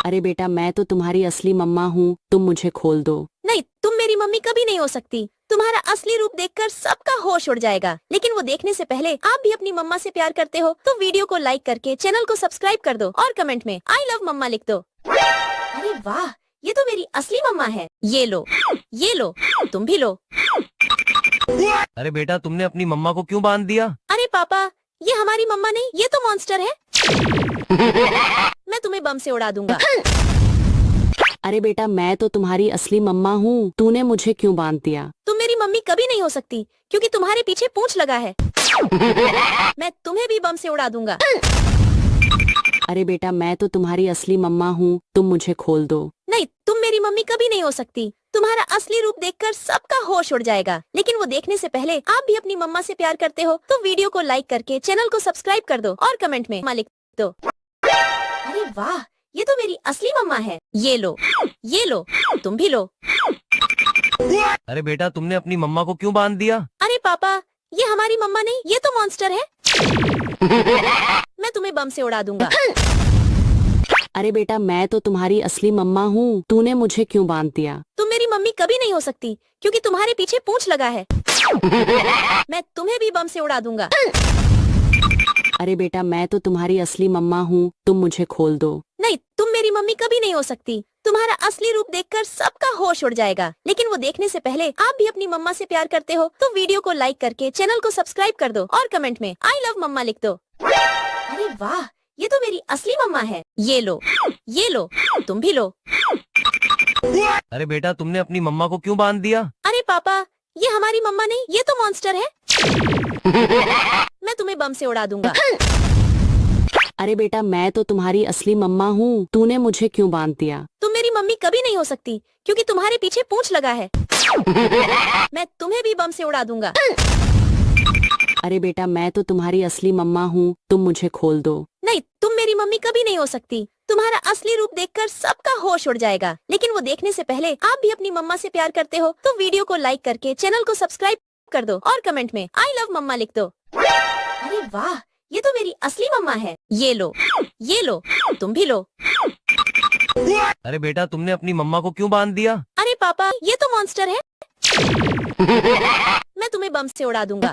अरे बेटा मैं तो तुम्हारी असली मम्मा हूँ, तुम मुझे खोल दो। नहीं, तुम मेरी मम्मी कभी नहीं हो सकती। तुम्हारा असली रूप देखकर सबका होश उड़ जाएगा। लेकिन वो देखने से पहले आप भी अपनी मम्मा से प्यार करते हो तो वीडियो को लाइक करके चैनल को सब्सक्राइब कर दो और कमेंट में आई लव मम्मा लिख दो। अरे वाह, ये तो मेरी असली मम्मा है। ये लो, तुम भी लो। अरे बेटा तुमने अपनी मम्मा को क्यों बांध दिया? अरे पापा, ये हमारी मम्मा नहीं, ये तो मॉन्स्टर है। मैं तुम्हें बम से उड़ा दूंगा। अरे बेटा मैं तो तुम्हारी असली मम्मा हूँ, तूने मुझे क्यों बांध दिया? तुम मेरी मम्मी कभी नहीं हो सकती क्योंकि तुम्हारे पीछे पूंछ लगा है। मैं तुम्हें भी बम से उड़ा दूंगा। अरे बेटा मैं तो तुम्हारी असली मम्मा हूँ, तुम मुझे खोल दो। नहीं, तुम मेरी मम्मी कभी नहीं हो सकती। तुम्हारा असली रूप देखकर सबका होश उड़ जाएगा। लेकिन वो देखने से पहले आप भी अपनी मम्मा से प्यार करते हो तो वीडियो को लाइक करके चैनल को सब्सक्राइब कर दो और कमेंट में लिख दो। अरे वाह, ये तो मेरी असली मम्मा है। ये लो, तुम भी लो। अरे बेटा तुमने अपनी मम्मा को क्यों बांध दिया? अरे पापा, ये हमारी मम्मा नहीं, ये तो मॉन्स्टर है। मैं तुम्हें बम से उड़ा दूंगा। अरे बेटा मैं तो तुम्हारी असली मम्मा हूँ, तूने मुझे क्यों बांध दिया? तुम मेरी मम्मी कभी नहीं हो सकती क्योंकि तुम्हारे पीछे पूंछ लगा है। मैं तुम्हें भी बम से उड़ा दूंगा। अरे बेटा मैं तो तुम्हारी असली मम्मा हूँ, तुम मुझे खोल दो। नहीं, तुम मेरी मम्मी कभी नहीं हो सकती। तुम्हारा असली रूप देखकर सबका होश उड़ जाएगा। लेकिन वो देखने से पहले आप भी अपनी मम्मा से प्यार करते हो तो वीडियो को लाइक करके चैनल को सब्सक्राइब कर दो और कमेंट में आई लव मम्मा लिख दो। अरे वाह, ये तो मेरी असली मम्मा है। ये लो, तुम भी लो। अरे बेटा तुमने अपनी मम्मा को क्यों बांध दिया? अरे पापा, ये हमारी मम्मा नहीं, ये तो मॉन्स्टर है। मैं तुम्हें बम से उड़ा दूंगा। अरे बेटा मैं तो तुम्हारी असली मम्मा हूँ, तूने मुझे क्यों बांध दिया? तुम मेरी मम्मी कभी नहीं हो सकती क्योंकि तुम्हारे पीछे पूंछ लगा है। मैं तुम्हें भी बम से उड़ा दूंगा। अरे बेटा मैं तो तुम्हारी असली मम्मा हूँ, तुम मुझे खोल दो। नहीं, तुम मेरी मम्मी कभी नहीं हो सकती। तुम्हारा असली रूप देखकर सबका होश उड़ जाएगा। लेकिन वो देखने से पहले आप भी अपनी मम्मा से प्यार करते हो तो वीडियो को लाइक करके चैनल को सब्सक्राइब कर दो और कमेंट में आई लव मम्मा लिख दो। अरे वाह, ये तो मेरी असली मम्मा है। ये लो, तुम भी लो। अरे बेटा तुमने अपनी मम्मा को क्यों बांध दिया? अरे पापा, ये तो मॉन्स्टर है। मैं तुम्हें बम से उड़ा दूंगा।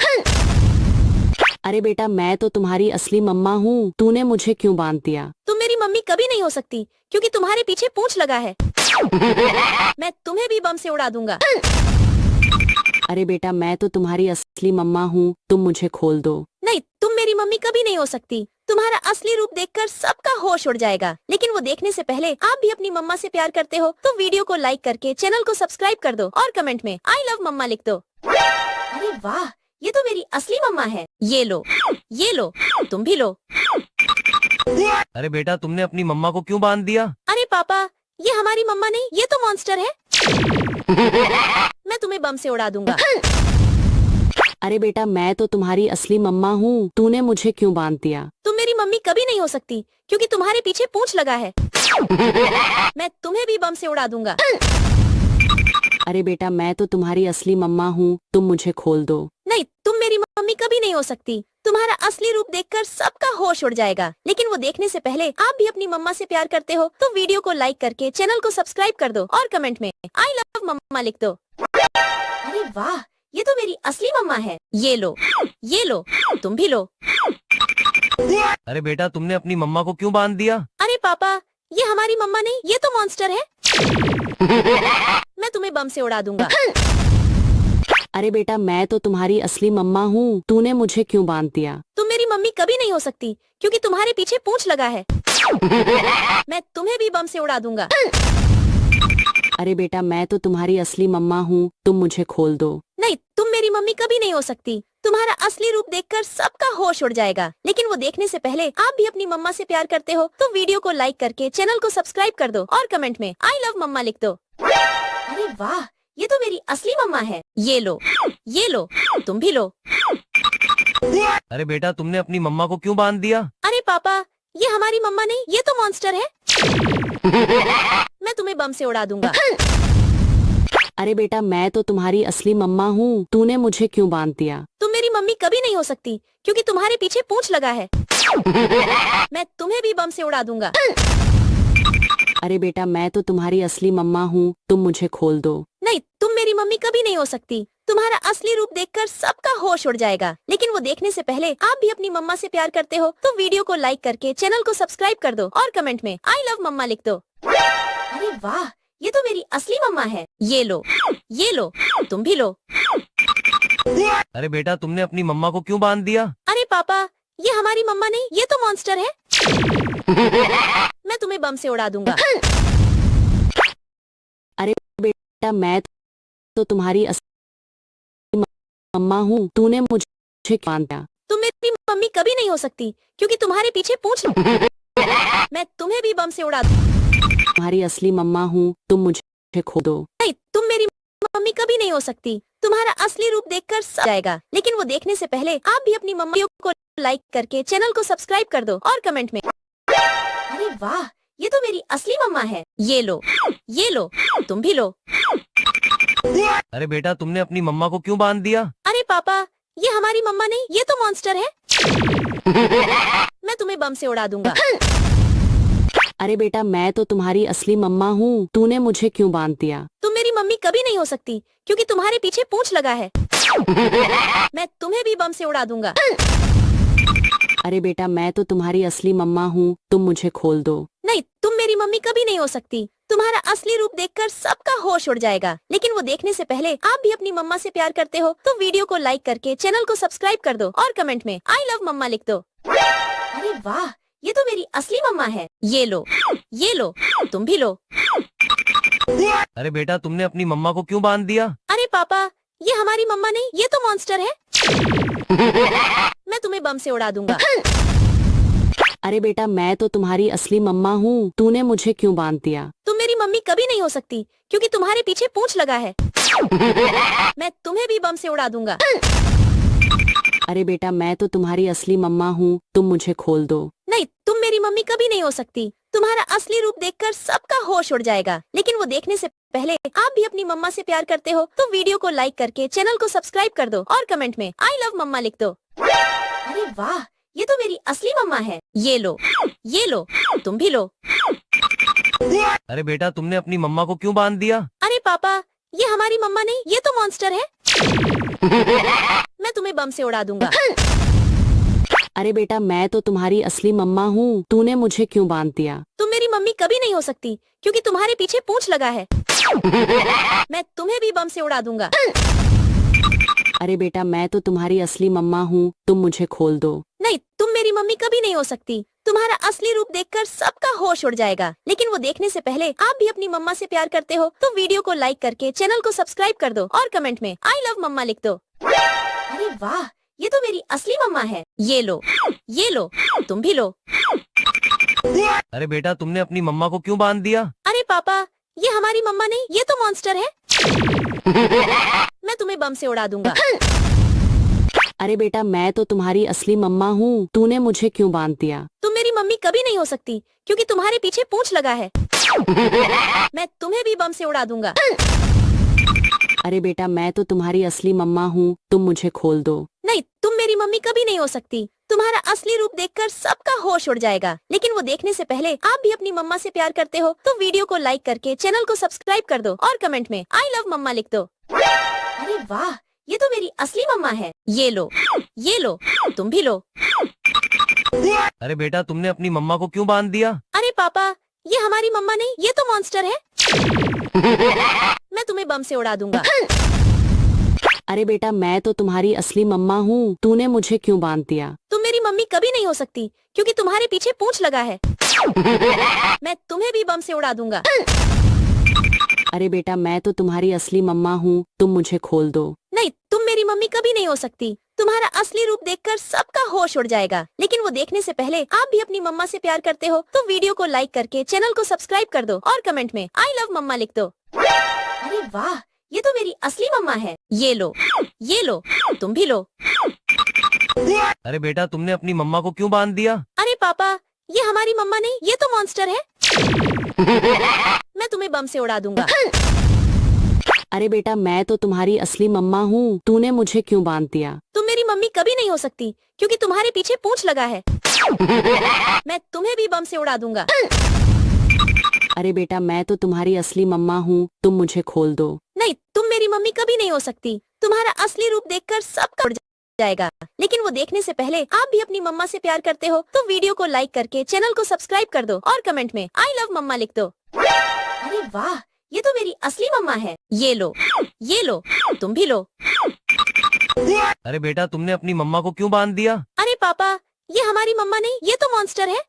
अरे बेटा मैं तो तुम्हारी असली मम्मा हूँ, तूने मुझे क्यों बांध दिया? तुम मेरी मम्मी कभी नहीं हो सकती क्योंकि तुम्हारे पीछे पूंछ लगा है। मैं तुम्हें भी बम से उड़ा दूंगा। अरे बेटा मैं तो तुम्हारी असली मम्मा हूँ, तुम मुझे खोल दो। नहीं, तुम मेरी मम्मी कभी नहीं हो सकती। तुम्हारा असली रूप देखकर सबका होश उड़ जाएगा। लेकिन वो देखने से पहले आप भी अपनी मम्मा से प्यार करते हो तो वीडियो को लाइक करके चैनल को सब्सक्राइब कर दो और कमेंट में आई लव मम्मा लिख दो। अरे वाह, ये तो मेरी असली मम्मा है। ये लो, तुम भी लो। अरे बेटा तुमने अपनी मम्मा को क्यों बांध दिया? अरे पापा, ये हमारी मम्मा नहीं, ये तो मॉन्स्टर है। मैं तुम्हें बम से उड़ा दूंगा। अरे बेटा मैं तो तुम्हारी असली मम्मा हूँ, तूने मुझे क्यों बांध दिया? तुम मेरी मम्मी कभी नहीं हो सकती क्योंकि तुम्हारे पीछे पूंछ लगा है। मैं तुम्हें भी बम से उड़ा दूंगा। अरे बेटा मैं तो तुम्हारी असली मम्मा हूँ, तुम मुझे खोल दो। नहीं, तुम मेरी मम्मी कभी नहीं हो सकती। तुम्हारा असली रूप देखकर सबका होश उड़ जाएगा। लेकिन वो देखने से पहले आप भी अपनी मम्मा से प्यार करते हो तो वीडियो को लाइक करके चैनल को सब्सक्राइब कर दो और कमेंट में आई लव मम्मा लिख दो। अरे वाह, ये तो मेरी असली मम्मा है। ये लो, तुम भी लो। अरे बेटा तुमने अपनी मम्मा को क्यों बांध दिया? अरे पापा, ये हमारी मम्मा नहीं, ये तो मॉन्स्टर है। मैं तुम्हें बम से उड़ा दूंगा। अरे बेटा मैं तो तुम्हारी असली मम्मा हूँ, तूने मुझे क्यों बांध दिया? तुम मेरी मम्मी कभी नहीं हो सकती क्योंकि तुम्हारे पीछे पूंछ लगा है। मैं तुम्हें भी बम से उड़ा दूंगा। अरे बेटा मैं तो तुम्हारी असली मम्मा हूँ, तुम मुझे खोल दो। नहीं, तुम मेरी मम्मी कभी नहीं हो सकती। तुम्हारा असली रूप देखकर सबका होश उड़ जाएगा। लेकिन वो देखने से पहले आप भी अपनी मम्मा से प्यार करते हो तो वीडियो को लाइक करके चैनल को सब्सक्राइब कर दो और कमेंट में आई लव मम्मा लिख दो। अरे वाह, ये तो मेरी असली मम्मा है। ये लो, तुम भी लो। अरे बेटा तुमने अपनी मम्मा को क्यों बांध दिया? अरे पापा, ये हमारी मम्मा नहीं, ये तो मॉन्स्टर है। मैं तुम्हें बम से उड़ा दूंगा। अरे बेटा मैं तो तुम्हारी असली मम्मा हूँ, तूने मुझे क्यों बांध दिया? तुम मेरी मम्मी कभी नहीं हो सकती क्योंकि तुम्हारे पीछे पूंछ लगा है। मैं तुम्हें भी बम से उड़ा दूंगा। अरे बेटा मैं तो तुम्हारी असली मम्मा हूँ, तुम मुझे खोल दो। नहीं, तुम मेरी मम्मी कभी नहीं हो सकती। तुम्हारा असली रूप देखकर सबका होश उड़ जाएगा। लेकिन वो देखने से पहले आप भी अपनी मम्मा से प्यार करते हो तो वीडियो को लाइक करके चैनल को सब्सक्राइब कर दो और कमेंट में आई लव मम्मा लिख दो। अरे वाह, ये तो मेरी असली मम्मा है। ये लो, तुम भी लो। अरे बेटा तुमने अपनी मम्मा को क्यों बांध दिया? अरे पापा, ये हमारी मम्मा नहीं, ये तो मॉन्स्टर है। मैं तुम्हें बम से उड़ा दूंगा। अरे बेटा मैं तो तुम्हारी असली मम्मा हूँ, तूने मुझे क्यों बांध दिया? तुम मेरी मम्मी कभी नहीं हो सकती क्योंकि तुम्हारे पीछे पूंछ। मैं तुम्हें भी बम से उड़ा तुम्हारी असली मम्मा हूँ, तुम मुझे खो दो। नहीं, तुम मेरी मम्मी कभी नहीं हो सकती। तुम्हारा असली रूप देखकर सब जाएगा। लेकिन वो देखने से पहले आप भी अपनी मम्मी को लाइक करके चैनल को सब्सक्राइब कर दो और कमेंट में अरे वाह, ये तो मेरी असली मम्मा है। ये लो, तुम भी लो। अरे बेटा तुमने अपनी मम्मा को क्यों बांध दिया? अरे पापा, ये हमारी मम्मा नहीं, ये तो मॉन्स्टर है। मैं तुम्हें बम से उड़ा दूंगा। अरे बेटा मैं तो तुम्हारी असली मम्मा हूँ, तूने मुझे क्यों बांध दिया? तुम मेरी मम्मी कभी नहीं हो सकती क्योंकि तुम्हारे पीछे पूंछ लगा है। मैं तुम्हें भी बम से उड़ा दूंगा। अरे बेटा मैं तो तुम्हारी असली मम्मा हूँ, तुम मुझे खोल दो। नहीं, तुम मेरी मम्मी कभी नहीं हो सकती। तुम्हारा असली रूप देखकर सबका होश उड़ जाएगा। लेकिन वो देखने से पहले आप भी अपनी मम्मा से प्यार करते हो तो वीडियो को लाइक करके चैनल को सब्सक्राइब कर दो और कमेंट में आई लव मम्मा लिख दो। अरे वाह, ये तो मेरी असली मम्मा है। ये लो, तुम भी लो। अरे बेटा तुमने अपनी मम्मा को क्यों बांध दिया? अरे पापा, ये हमारी मम्मा नहीं, ये तो मॉन्स्टर है। मैं तुम्हें बम से उड़ा दूंगा। अरे बेटा मैं तो तुम्हारी असली मम्मा हूँ, तूने मुझे क्यों बांध दिया? तुम मेरी मम्मी कभी नहीं हो सकती क्योंकि तुम्हारे पीछे पूंछ लगा है। मैं तुम्हें भी बम से उड़ा दूंगा। अरे बेटा मैं तो तुम्हारी असली मम्मा हूँ, तुम मुझे खोल दो। नहीं, तुम मेरी मम्मी कभी नहीं हो सकती। तुम्हारा असली रूप देखकर सबका होश उड़ जाएगा। लेकिन वो देखने से पहले आप भी अपनी मम्मा से प्यार करते हो तो वीडियो को लाइक करके चैनल को सब्सक्राइब कर दो और कमेंट में आई लव मम्मा लिख दो। अरे वाह, ये तो मेरी असली मम्मा है। ये लो, तुम भी लो। अरे बेटा तुमने अपनी मम्मा को क्यों बांध दिया? अरे पापा, ये हमारी मम्मा नहीं, ये तो मॉन्स्टर है। मैं तुम्हें बम से उड़ा दूंगा। अरे बेटा मैं तो तुम्हारी असली मम्मा हूँ, तूने मुझे क्यों बांध दिया? तुम मेरी मम्मी कभी नहीं हो सकती क्योंकि तुम्हारे पीछे पूंछ लगा है। मैं तुम्हें भी बम से उड़ा दूंगा। अरे बेटा मैं तो तुम्हारी असली मम्मा हूँ, तुम मुझे खोल दो। नहीं, तुम मेरी मम्मी कभी नहीं हो सकती। तुम्हारा असली रूप देखकर सबका होश उड़ जाएगा। लेकिन वो देखने से पहले आप भी अपनी मम्मा से प्यार करते हो तो वीडियो को लाइक करके चैनल को सब्सक्राइब कर दो और कमेंट में आई लव मम्मा लिख दो। अरे वाह, ये तो मेरी असली मम्मा है। ये लो, तुम भी लो। अरे बेटा तुमने अपनी मम्मा को क्यों बांध दिया? अरे पापा, ये हमारी मम्मा नहीं, ये तो मॉन्स्टर है। मैं तुम्हें बम से उड़ा दूंगा। अरे बेटा मैं तो तुम्हारी असली मम्मा हूँ, तूने मुझे क्यों बांध दिया? तुम मेरी मम्मी कभी नहीं हो सकती क्योंकि तुम्हारे पीछे पूंछ लगा है। मैं तुम्हें भी बम से उड़ा दूंगा। अरे बेटा मैं तो तुम्हारी असली मम्मा हूँ, तुम मुझे खोल दो। नहीं, तुम मेरी मम्मी कभी नहीं हो सकती। तुम्हारा असली रूप देखकर सबका होश उड़ जाएगा। लेकिन वो देखने से पहले आप भी अपनी मम्मा से प्यार करते हो तो वीडियो को लाइक करके चैनल को सब्सक्राइब कर दो और कमेंट में आई लव मम्मा लिख दो। अरे वाह, ये तो मेरी असली मम्मा है। ये लो, तुम भी लो। अरे बेटा तुमने अपनी मम्मा को क्यों बांध दिया? अरे पापा, ये हमारी मम्मा नहीं, ये तो मॉन्स्टर है। मैं तुम्हें बम से उड़ा दूंगा। अरे बेटा मैं तो तुम्हारी असली मम्मा हूँ, तूने मुझे क्यों बांध दिया? तुम मेरी मम्मी कभी नहीं हो सकती क्योंकि तुम्हारे पीछे पूंछ लगा है। मैं तुम्हें भी बम से उड़ा दूंगा। अरे बेटा मैं तो तुम्हारी असली मम्मा हूँ, तुम मुझे खोल दो। नहीं, तुम मेरी मम्मी कभी नहीं हो सकती। तुम्हारा असली रूप देखकर सबका होश उड़ जाएगा। लेकिन वो देखने से पहले आप भी अपनी मम्मा से प्यार करते हो तो वीडियो को लाइक करके चैनल को सब्सक्राइब कर दो और कमेंट में आई लव मम्मा लिख दो। अरे वाह, ये तो मेरी असली मम्मा है। ये लो, तुम भी लो। अरे बेटा तुमने अपनी मम्मा को क्यों बांध दिया? अरे पापा, ये हमारी मम्मा नहीं, ये तो मॉन्स्टर है। मैं तुम्हें बम से उड़ा दूंगा। अरे बेटा मैं तो तुम्हारी असली मम्मा हूँ, तूने मुझे क्यों बांध दिया? तुम मेरी मम्मी कभी नहीं हो सकती क्योंकि तुम्हारे पीछे पूंछ लगा है। मैं तुम्हें भी बम से उड़ा दूंगा। अरे बेटा मैं तो तुम्हारी असली मम्मा हूँ, तुम मुझे खोल दो। नहीं, तुम मेरी मम्मी कभी नहीं हो सकती। तुम्हारा असली रूप देखकर सबका उड़ जाएगा। लेकिन वो देखने से पहले आप भी अपनी मम्मा से प्यार करते हो तो वीडियो को लाइक करके चैनल को सब्सक्राइब कर दो और कमेंट में आई लव मम्मा लिख दो। अरे वाह, ये तो मेरी असली मम्मा है। ये लो, तुम भी लो। अरे बेटा तुमने अपनी मम्मा को क्यों बांध दिया? अरे पापा, ये हमारी मम्मा नहीं, ये तो मॉन्स्टर है।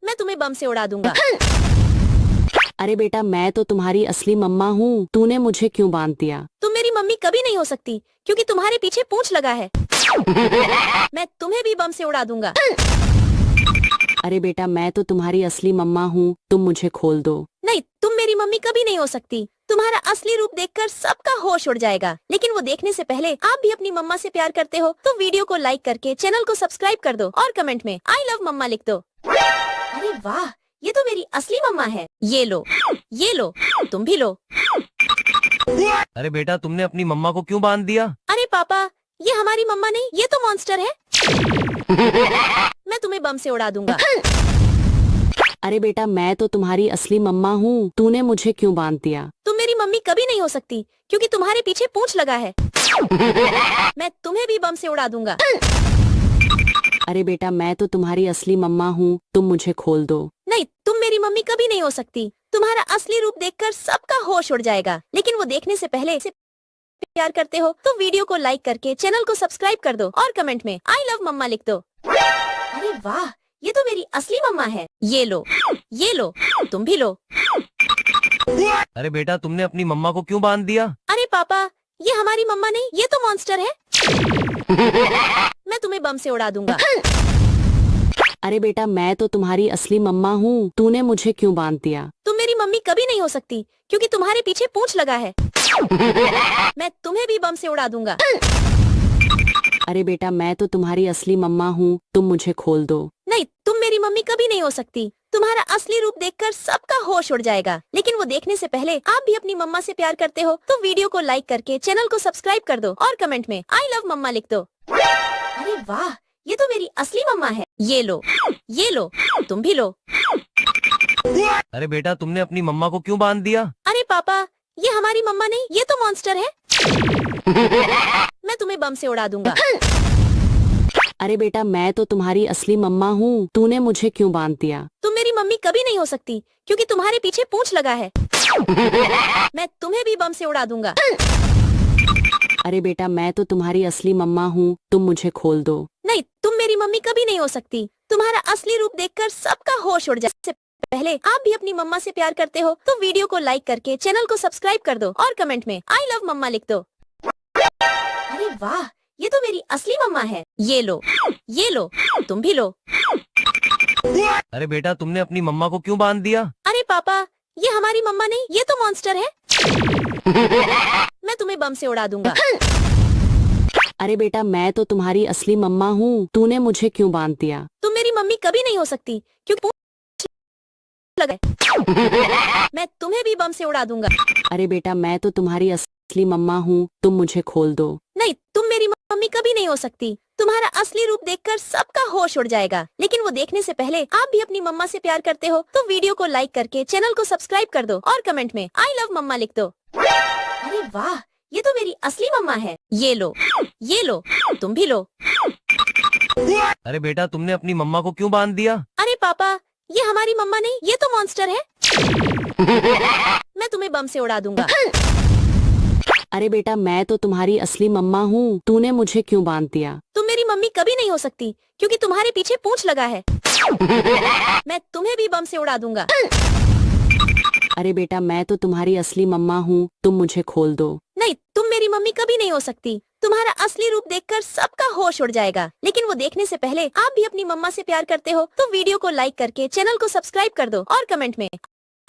मैं तुम्हें बम से उड़ा दूंगा। अरे बेटा मैं तो तुम्हारी असली मम्मा हूँ, तूने मुझे क्यों बांध दिया? तुम मेरी मम्मी कभी नहीं हो सकती क्योंकि तुम्हारे पीछे पूंछ लगा है। मैं तुम्हें भी बम से उड़ा दूंगा। अरे बेटा मैं तो तुम्हारी असली मम्मा हूँ, तुम मुझे खोल दो। नहीं, तुम मेरी मम्मी कभी नहीं हो सकती। तुम्हारा असली रूप देखकर सबका होश उड़ जाएगा। लेकिन वो देखने से पहले आप भी अपनी मम्मा से प्यार करते हो तो वीडियो को लाइक करके चैनल को सब्सक्राइब कर दो और कमेंट में आई लव मम्मा लिख दो। अरे वाह, ये तो मेरी असली मम्मा है। ये लो, तुम भी लो। अरे बेटा तुमने अपनी मम्मा को क्यों बांध दिया? अरे पापा, ये हमारी मम्मा नहीं, ये तो मॉन्स्टर है। मैं तुम्हें बम से उड़ा दूंगा। अरे बेटा मैं तो तुम्हारी असली मम्मा हूँ, तूने मुझे क्यों बांध दिया? तुम मेरी मम्मी कभी नहीं हो सकती क्योंकि तुम्हारे पीछे पूंछ लगा है। मैं तुम्हें भी बम से उड़ा दूंगा। अरे बेटा मैं तो तुम्हारी असली मम्मा हूँ, तुम मुझे खोल दो। नहीं, तुम मेरी मम्मी कभी नहीं हो सकती। तुम्हारा असली रूप देखकर सबका होश उड़ जाएगा, लेकिन वो देखने से पहले इसे प्यार करते हो तो वीडियो को लाइक करके चैनल को सब्सक्राइब कर दो और कमेंट में आई लव मम्मा लिख दो। अरे वाह, ये तो मेरी असली मम्मा है। ये लो, तुम भी लो। अरे बेटा तुमने अपनी मम्मा को क्यों बांध दिया? अरे पापा, ये हमारी मम्मा नहीं, ये तो मॉन्स्टर है। मैं तुम्हें बम से उड़ा दूंगा। अरे बेटा मैं तो तुम्हारी असली मम्मा हूँ, तूने मुझे क्यों बांध दिया? तुम मेरी मम्मी कभी नहीं हो सकती क्योंकि तुम्हारे पीछे पूंछ लगा है। मैं तुम्हें भी बम से उड़ा दूंगा। अरे बेटा मैं तो तुम्हारी असली मम्मा हूँ, तुम मुझे खोल दो। नहीं, तुम मेरी मम्मी कभी नहीं हो सकती। तुम्हारा असली रूप देखकर सबका होश उड़ जाएगा, लेकिन वो देखने से पहले आप भी अपनी मम्मा से प्यार करते हो तो वीडियो को लाइक करके चैनल को सब्सक्राइब कर दो और कमेंट में आई लव मम्मा लिख दो। अरे वाह, ये तो मेरी असली मम्मा है। ये लो, तुम भी लो। अरे बेटा तुमने अपनी मम्मा को क्यों बांध दिया? अरे पापा, ये हमारी मम्मा नहीं, ये तो मॉन्स्टर है। मैं तुम्हें बम से उड़ा दूंगा। अरे बेटा मैं तो तुम्हारी असली मम्मा हूँ, तूने मुझे क्यों बांध दिया? तुम मेरी मम्मी कभी नहीं हो सकती क्योंकि तुम्हारे पीछे पूंछ लगा है। मैं तुम्हें भी बम से उड़ा दूंगा। अरे बेटा मैं तो तुम्हारी असली मम्मा हूँ, तुम मुझे खोल दो। नहीं, तुम मेरी मम्मी कभी नहीं हो सकती। तुम्हारा असली रूप देखकर सबका होश उड़ जाए। इससे पहले आप भी अपनी मम्मा से प्यार करते हो तो वीडियो को लाइक करके चैनल को सब्सक्राइब कर दो और कमेंट में आई लव मम्मा लिख दो। अरे वाह, ये तो मेरी असली मम्मा है। ये लो, तुम भी लो। अरे बेटा तुमने अपनी मम्मा को क्यों बांध दिया? अरे पापा, ये हमारी मम्मा नहीं, ये तो मॉन्स्टर है। मैं तुम्हें बम से उड़ा दूंगा। अरे बेटा मैं तो तुम्हारी असली मम्मा हूँ, तूने मुझे क्यों बांध दिया? तुम मेरी मम्मी कभी नहीं हो सकती क्योंकि पूंछ लगा है। मैं तुम्हें भी बम से उड़ा दूंगा। अरे बेटा मैं तो तुम्हारी असली मम्मा हूँ, तुम मुझे खोल दो। नहीं, तुम मेरी मम्मी कभी नहीं हो सकती। तुम्हारा असली रूप देखकर सबका होश उड़ जाएगा, लेकिन वो देखने से पहले आप भी अपनी मम्मा से प्यार करते हो तो वीडियो को लाइक करके चैनल को सब्सक्राइब कर दो और कमेंट में आई लव मम्मा लिख दो। अरे वाह, ये तो मेरी असली मम्मा है। ये लो, तुम भी लो। अरे बेटा तुमने अपनी मम्मा को क्यों बांध दिया? अरे पापा, ये हमारी मम्मा नहीं, ये तो मॉन्स्टर है। मैं तुम्हें बम से उड़ा दूंगा। अरे बेटा मैं तो तुम्हारी असली मम्मा हूँ, तूने मुझे क्यों बांध दिया? तुम मेरी मम्मी कभी नहीं हो सकती क्योंकि तुम्हारे पीछे पूंछ लगा है। मैं तुम्हें भी बम से उड़ा दूंगा। अरे बेटा मैं तो तुम्हारी असली मम्मा हूँ, तुम मुझे खोल दो। नहीं, तुम मेरी मम्मी कभी नहीं हो सकती। तुम्हारा असली रूप देखकर सबका होश उड़ जाएगा, लेकिन वो देखने से पहले आप भी अपनी मम्मा से प्यार करते हो तो वीडियो को लाइक करके चैनल को सब्सक्राइब कर दो और कमेंट में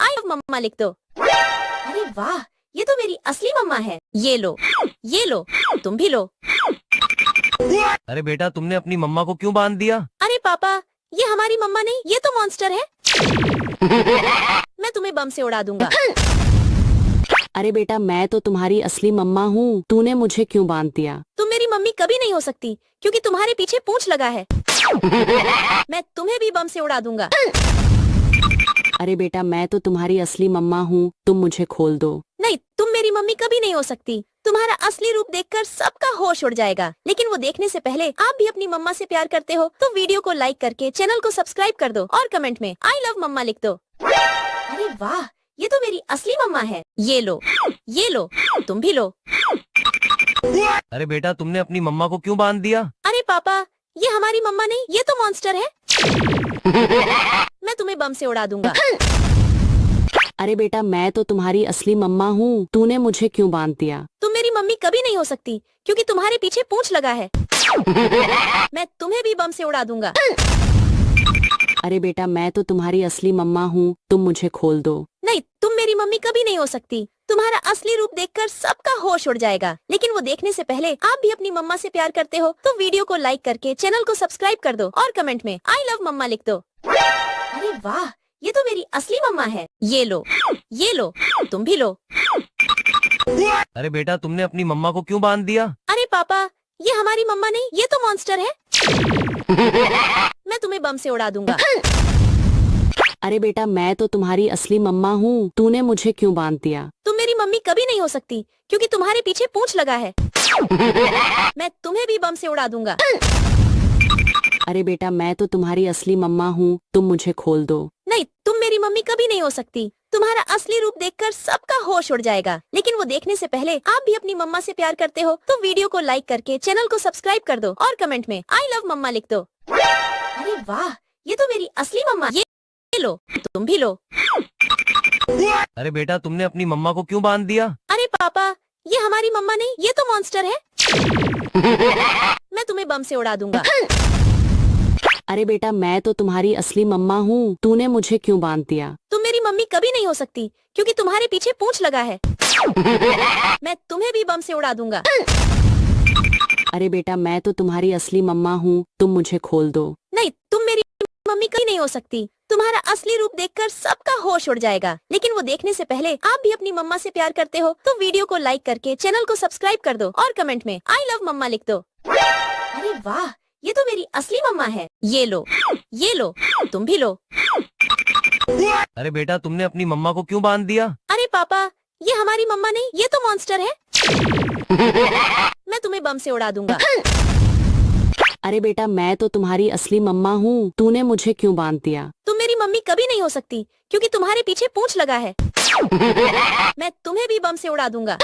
आई लव मम्मा लिख दो। अरे वाह, ये तो मेरी असली मम्मा है। ये लो, तुम भी लो। अरे बेटा तुमने अपनी मम्मा को क्यों बांध दिया? अरे पापा, ये हमारी मम्मा नहीं, ये तो मॉन्स्टर है। मैं तुम्हें बम से उड़ा दूंगा। अरे बेटा मैं तो तुम्हारी असली मम्मा हूँ, तूने मुझे क्यों बांध दिया? तुम मेरी मम्मी कभी नहीं हो सकती क्योंकि तुम्हारे पीछे पूंछ लगा है। मैं तुम्हें भी बम से उड़ा दूंगा। अरे बेटा मैं तो तुम्हारी असली मम्मा हूँ, तुम मुझे खोल दो। नहीं, तुम मेरी मम्मी कभी नहीं हो सकती। तुम्हारा असली रूप देखकर सबका होश उड़ जाएगा, लेकिन वो देखने से पहले आप भी अपनी मम्मा से प्यार करते हो तो वीडियो को लाइक करके चैनल को सब्सक्राइब कर दो और कमेंट में आई लव मम्मा लिख दो। अरे वाह, ये तो मेरी असली मम्मा है। ये लो, तुम भी लो। अरे बेटा तुमने अपनी मम्मा को क्यों बांध दिया? अरे पापा, ये हमारी मम्मा नहीं, ये तो मॉन्स्टर है। मैं तुम्हें बम से उड़ा दूंगा। अरे बेटा मैं तो तुम्हारी असली मम्मा हूँ, तूने मुझे क्यों बांध दिया? तुम मेरी मम्मी कभी नहीं हो सकती क्योंकि तुम्हारे पीछे पूंछ लगा है। मैं तुम्हें भी बम से उड़ा दूंगा। अरे बेटा मैं तो तुम्हारी असली मम्मा हूँ, तुम मुझे खोल दो। नहीं, तुम मेरी मम्मी कभी नहीं हो सकती। तुम्हारा असली रूप देखकर सबका होश उड़ जाएगा, लेकिन वो देखने से पहले आप भी अपनी मम्मा से प्यार करते हो तो वीडियो को लाइक करके चैनल को सब्सक्राइब कर दो और कमेंट में आई लव मम्मा लिख दो। अरे वाह, ये तो मेरी असली मम्मा है। ये लो, तुम भी लो। अरे बेटा तुमने अपनी मम्मा को क्यों बांध दिया? अरे पापा, ये हमारी मम्मा नहीं, ये तो मॉन्स्टर है। मैं तुम्हें बम से उड़ा दूंगा। अरे बेटा मैं तो तुम्हारी असली मम्मा हूँ, तूने मुझे क्यों बांध दिया? तुम मेरी मम्मी कभी नहीं हो सकती क्योंकि तुम्हारे पीछे पूंछ लगा है। मैं तुम्हें भी बम से उड़ा दूंगा। अरे बेटा मैं तो तुम्हारी असली मम्मा हूँ, तुम मुझे खोल दो। नहीं, तुम मेरी मम्मी कभी नहीं हो सकती। तुम्हारा असली रूप देखकर सबका होश उड़ जाएगा। लेकिन वो देखने से पहले आप भी अपनी मम्मा से प्यार करते हो तो वीडियो को लाइक करके चैनल को सब्सक्राइब कर दो और कमेंट में आई लव मम्मा लिख दो। अरे वाह, ये तो मेरी असली मम्मा। ये लो, तुम भी लो। अरे बेटा तुमने अपनी मम्मा को क्यों बांध दिया? अरे पापा, ये हमारी मम्मा नहीं, ये तो मॉन्स्टर है। मैं तुम्हें बम से उड़ा दूंगा। अरे बेटा मैं तो तुम्हारी असली मम्मा हूँ, तूने मुझे क्यों बांध दिया? तुम मेरी मम्मी कभी नहीं हो सकती क्योंकि तुम्हारे पीछे पूंछ लगा है। मैं तुम्हें भी बम से उड़ा दूंगा। अरे बेटा मैं तो तुम्हारी असली मम्मा हूँ, तुम मुझे खोल दो। नहीं, तुम मेरी मम्मी कभी नहीं हो सकती। तुम्हारा असली रूप देखकर सबका होश उड़ जाएगा। लेकिन वो देखने से पहले आप भी अपनी मम्मा से प्यार करते हो तो वीडियो को लाइक करके चैनल को सब्सक्राइब कर दो और कमेंट में आई लव मम्मा लिख दो। अरे वाह, ये तो मेरी असली मम्मा है। ये लो, तुम भी लो। अरे बेटा तुमने अपनी मम्मा को क्यों बांध दिया? अरे पापा, ये हमारी मम्मा नहीं, ये तो मॉन्स्टर है। मैं तुम्हें बम से उड़ा दूंगा। अरे बेटा मैं तो तुम्हारी असली मम्मा हूँ, तूने मुझे क्यों बांध दिया? तुम मेरी मम्मी कभी नहीं हो सकती क्योंकि तुम्हारे पीछे पूंछ लगा है। मैं तुम्हें भी बम से उड़ा दूंगा।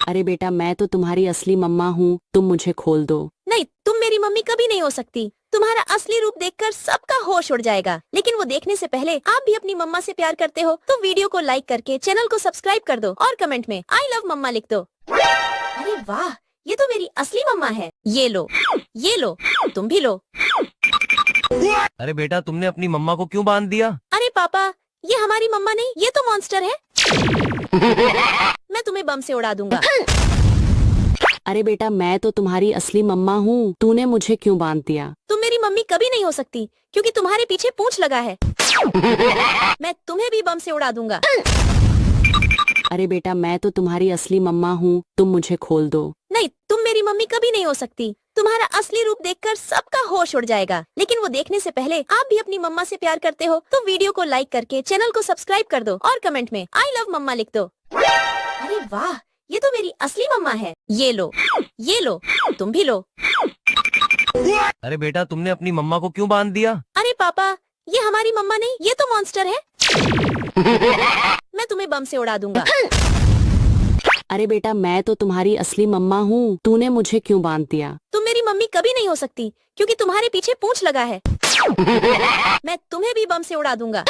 अरे बेटा मैं तो तुम्हारी असली मम्मा हूँ, तुम मुझे खोल दो। नहीं, तुम मेरी मम्मी कभी नहीं हो सकती। तुम्हारा असली रूप देखकर सबका होश उड़ जाएगा। लेकिन वो देखने से पहले आप भी अपनी मम्मा से प्यार करते हो तो वीडियो को लाइक करके चैनल को सब्सक्राइब कर दो और कमेंट में आई लव मम्मा लिख दो। अरे वाह, ये तो मेरी असली मम्मा है। ये लो, तुम भी लो। अरे बेटा तुमने अपनी मम्मा को क्यों बांध दिया? अरे पापा, ये हमारी मम्मा नहीं, ये तो मॉन्स्टर है। मैं तुम्हें बम से उड़ा दूंगा। अरे बेटा मैं तो तुम्हारी असली मम्मा हूँ, तूने मुझे क्यों बांध दिया? तुम मेरी मम्मी कभी नहीं हो सकती क्योंकि तुम्हारे पीछे पूंछ लगा है। मैं तुम्हें भी बम से उड़ा दूंगा। अरे बेटा मैं तो तुम्हारी असली मम्मा हूँ, तुम मुझे खोल दो। नहीं, तुम मेरी मम्मी कभी नहीं हो सकती। तुम्हारा असली रूप देखकर सबका होश उड़ जाएगा। लेकिन वो देखने से पहले आप भी अपनी मम्मा से प्यार करते हो तो वीडियो को लाइक करके चैनल को सब्सक्राइब कर दो और कमेंट में आई लव मम्मा लिख दो। अरे वाह, ये तो मेरी असली मम्मा है। ये लो, तुम भी लो। अरे बेटा तुमने अपनी मम्मा को क्यों बांध दिया? अरे पापा, ये हमारी मम्मा नहीं, ये तो मॉन्स्टर है। मैं तुम्हें बम से उड़ा दूंगा। अरे बेटा मैं तो तुम्हारी असली मम्मा हूँ, तूने मुझे क्यों बांध दिया? तुम मेरी मम्मी कभी नहीं हो सकती क्योंकि तुम्हारे पीछे पूंछ लगा है। मैं तुम्हें भी बम से उड़ा दूंगा।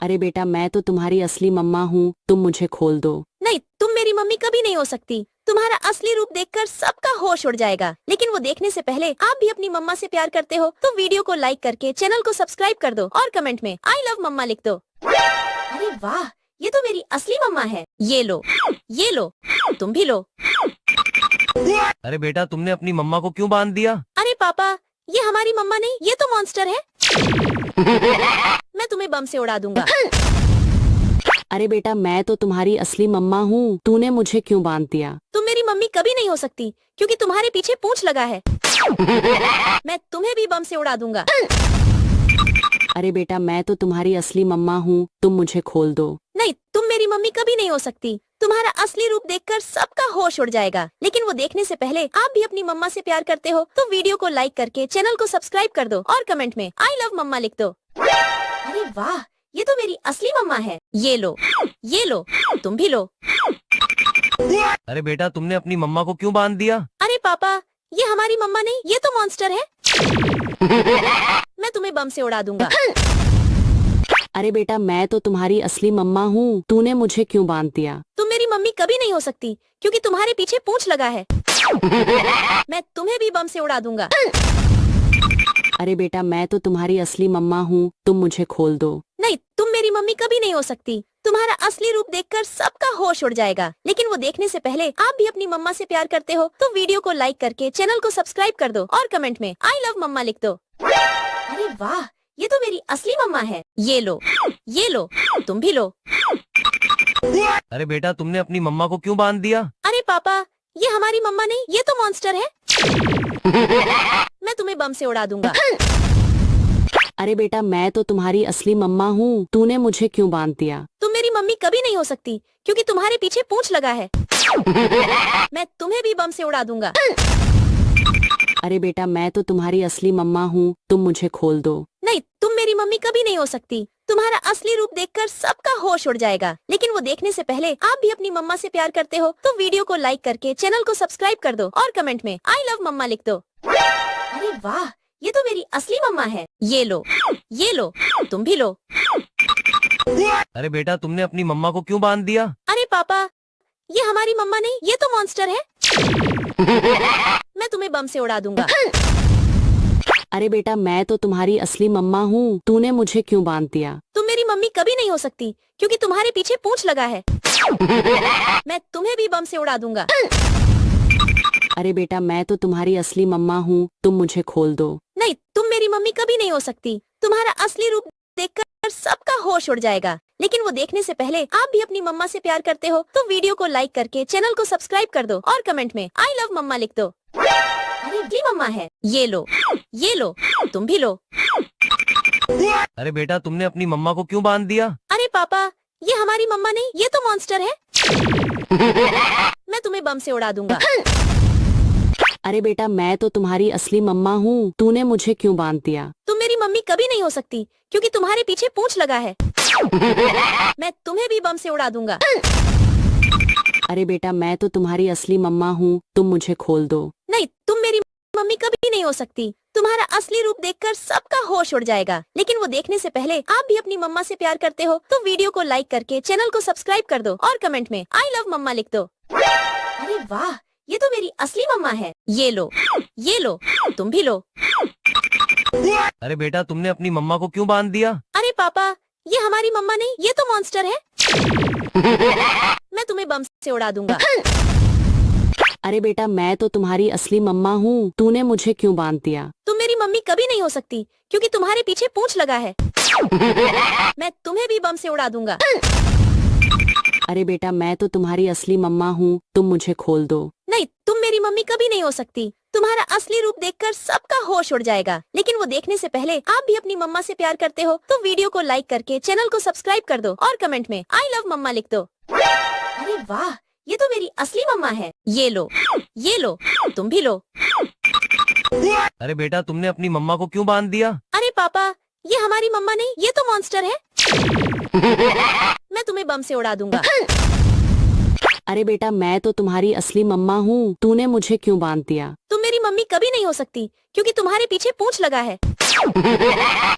अरे बेटा मैं तो तुम्हारी असली मम्मा हूँ, तुम मुझे खोल दो। नहीं, तुम मेरी मम्मी कभी नहीं हो सकती। तुम्हारा असली रूप देखकर सबका होश उड़ जाएगा। लेकिन वो देखने से पहले आप भी अपनी मम्मा से प्यार करते हो तो वीडियो को लाइक करके चैनल को सब्सक्राइब कर दो और कमेंट में आई लव मम्मा लिख दो। अरे वाह, ये तो मेरी असली मम्मा है। ये लो, तुम भी लो। अरे बेटा तुमने अपनी मम्मा को क्यों बांध दिया? अरे पापा, ये हमारी मम्मा नहीं, ये तो मॉन्स्टर है। मैं तुम्हें बम से उड़ा दूंगा। अरे बेटा मैं तो तुम्हारी असली मम्मा हूँ, तूने मुझे क्यों बांध दिया? तुम मेरी मम्मी कभी नहीं हो सकती क्योंकि तुम्हारे पीछे पूंछ लगा है। मैं तुम्हें भी बम से उड़ा दूंगा। अरे बेटा मैं तो तुम्हारी असली मम्मा हूँ, तुम मुझे खोल दो। नहीं, तुम मेरी मम्मी कभी नहीं हो सकती। तुम्हारा असली रूप देखकर सबका होश उड़ जाएगा। लेकिन वो देखने से पहले आप भी अपनी मम्मा से प्यार करते हो तो वीडियो को लाइक करके चैनल को सब्सक्राइब कर दो और कमेंट में आई लव मम्मा लिख दो। अरे वाह, ये तो मेरी असली मम्मा है। ये लो, तुम भी लो। अरे बेटा तुमने अपनी मम्मा को क्यों बांध दिया? अरे पापा, ये हमारी मम्मा नहीं, ये तो मॉन्स्टर है। मैं तुम्हें बम से उड़ा दूंगा। अरे बेटा मैं तो तुम्हारी असली मम्मा हूँ, तूने मुझे क्यों बांध दिया? तुम मेरी मम्मी कभी नहीं हो सकती क्योंकि तुम्हारे पीछे पूंछ लगा है। मैं तुम्हें भी बम से उड़ा दूंगा। अरे बेटा मैं तो तुम्हारी असली मम्मा हूँ, तुम मुझे खोल दो। नहीं, तुम मेरी मम्मी कभी नहीं हो सकती। तुम्हारा असली रूप देखकर सबका होश उड़ जाएगा। लेकिन वो देखने से पहले आप भी अपनी मम्मा से प्यार करते हो तो वीडियो को लाइक करके चैनल को सब्सक्राइब कर दो और कमेंट में आई लव मम्मा लिख दो। अरे वाह, ये तो मेरी असली मम्मा है। ये लो, तुम भी लो। अरे बेटा तुमने अपनी मम्मा को क्यों बांध दिया? अरे पापा, ये हमारी मम्मा नहीं, ये तो मॉन्स्टर है। मैं तुम्हें बम से उड़ा दूंगा। अरे बेटा मैं तो तुम्हारी असली मम्मा हूँ, तूने मुझे क्यों बांध दिया? तुम मेरी मम्मी कभी नहीं हो सकती क्योंकि तुम्हारे पीछे पूंछ लगा है। मैं तुम्हें भी बम से उड़ा दूंगा। अरे बेटा मैं तो तुम्हारी असली मम्मा हूँ, तुम मुझे खोल दो। नहीं, तुम मेरी मम्मी कभी नहीं हो सकती। तुम्हारा असली रूप देखकर सबका होश उड़ जाएगा। लेकिन वो देखने से पहले आप भी अपनी मम्मा से प्यार करते हो तो वीडियो को लाइक करके चैनल को सब्सक्राइब कर दो और कमेंट में आई लव मम्मा लिख दो। अरे वाह, ये तो मेरी असली मम्मा है। ये लो, तुम भी लो। अरे बेटा तुमने अपनी मम्मा को क्यों बांध दिया? अरे पापा, ये हमारी मम्मा नहीं, ये तो मॉन्स्टर है। मैं तुम्हें बम से उड़ा दूंगा। अरे बेटा मैं तो तुम्हारी असली मम्मा हूँ, तूने मुझे क्यों बांध दिया? तुम मेरी मम्मी कभी नहीं हो सकती क्योंकि तुम्हारे पीछे पूंछ लगा है। मैं तुम्हें भी बम से उड़ा दूंगा। अरे बेटा मैं तो तुम्हारी असली मम्मा हूँ, तुम मुझे खोल दो। नहीं, तुम मेरी मम्मी कभी नहीं हो सकती। तुम्हारा असली रूप देखकर सबका होश उड़ जाएगा। लेकिन वो देखने से पहले आप भी अपनी मम्मा से प्यार करते हो तो वीडियो को लाइक करके चैनल को सब्सक्राइब कर दो और कमेंट में आई लव मम्मा लिख दो। अरे असली मम्मा है। ये लो, तुम भी लो। अरे बेटा तुमने अपनी मम्मा को क्यों बांध दिया? अरे पापा, ये हमारी मम्मा नहीं, ये तो मॉन्स्टर है। मैं तुम्हें बम से उड़ा दूंगा। अरे बेटा मैं तो तुम्हारी असली मम्मा हूँ, तूने मुझे क्यों बांध दिया? तुम मेरी मम्मी कभी नहीं हो सकती क्योंकि तुम्हारे पीछे पूंछ लगा है। मैं तुम्हें भी बम से उड़ा दूंगा। अरे बेटा मैं तो तुम्हारी असली मम्मा हूँ, तुम मुझे खोल दो। नहीं, तुम मेरी मम्मी कभी नहीं हो सकती। तुम्हारा असली रूप देखकर सबका होश उड़ जाएगा। लेकिन वो देखने से पहले आप भी अपनी मम्मा से प्यार करते हो तो वीडियो को लाइक करके चैनल को सब्सक्राइब कर दो और कमेंट में आई लव मम्मा लिख दो। अरे वाह, ये तो मेरी असली मम्मा है। ये लो, तुम भी लो। अरे बेटा तुमने अपनी मम्मा को क्यों बांध दिया? अरे पापा, ये हमारी मम्मा नहीं, ये तो मॉन्स्टर है। मैं तुम्हें बम से उड़ा दूंगा। अरे बेटा मैं तो तुम्हारी असली मम्मा हूँ, तूने मुझे क्यों बांध दिया? तुम मेरी मम्मी कभी नहीं हो सकती क्योंकि तुम्हारे पीछे पूंछ लगा है। मैं तुम्हें भी बम से उड़ा दूंगा। अरे बेटा मैं तो तुम्हारी असली मम्मा हूँ, तुम मुझे खोल दो। नहीं, तुम मेरी मम्मी कभी नहीं हो सकती। तुम्हारा असली रूप देखकर सबका होश उड़ जाएगा। लेकिन वो देखने से पहले आप भी अपनी मम्मा से प्यार करते हो तो वीडियो को लाइक करके चैनल को सब्सक्राइब कर दो और कमेंट में आई लव मम्मा लिख दो। अरे वाह, ये तो मेरी असली मम्मा है। ये लो, तुम भी लो। अरे बेटा तुमने अपनी मम्मा को क्यों बांध दिया? अरे पापा, ये हमारी मम्मा नहीं, ये तो मॉन्स्टर है। मैं तुम्हें बम से उड़ा दूंगा। अरे बेटा मैं तो तुम्हारी असली मम्मा हूँ, तूने मुझे क्यों बांध दिया? तुम मेरी मम्मी कभी नहीं हो सकती क्योंकि तुम्हारे पीछे पूंछ लगा है।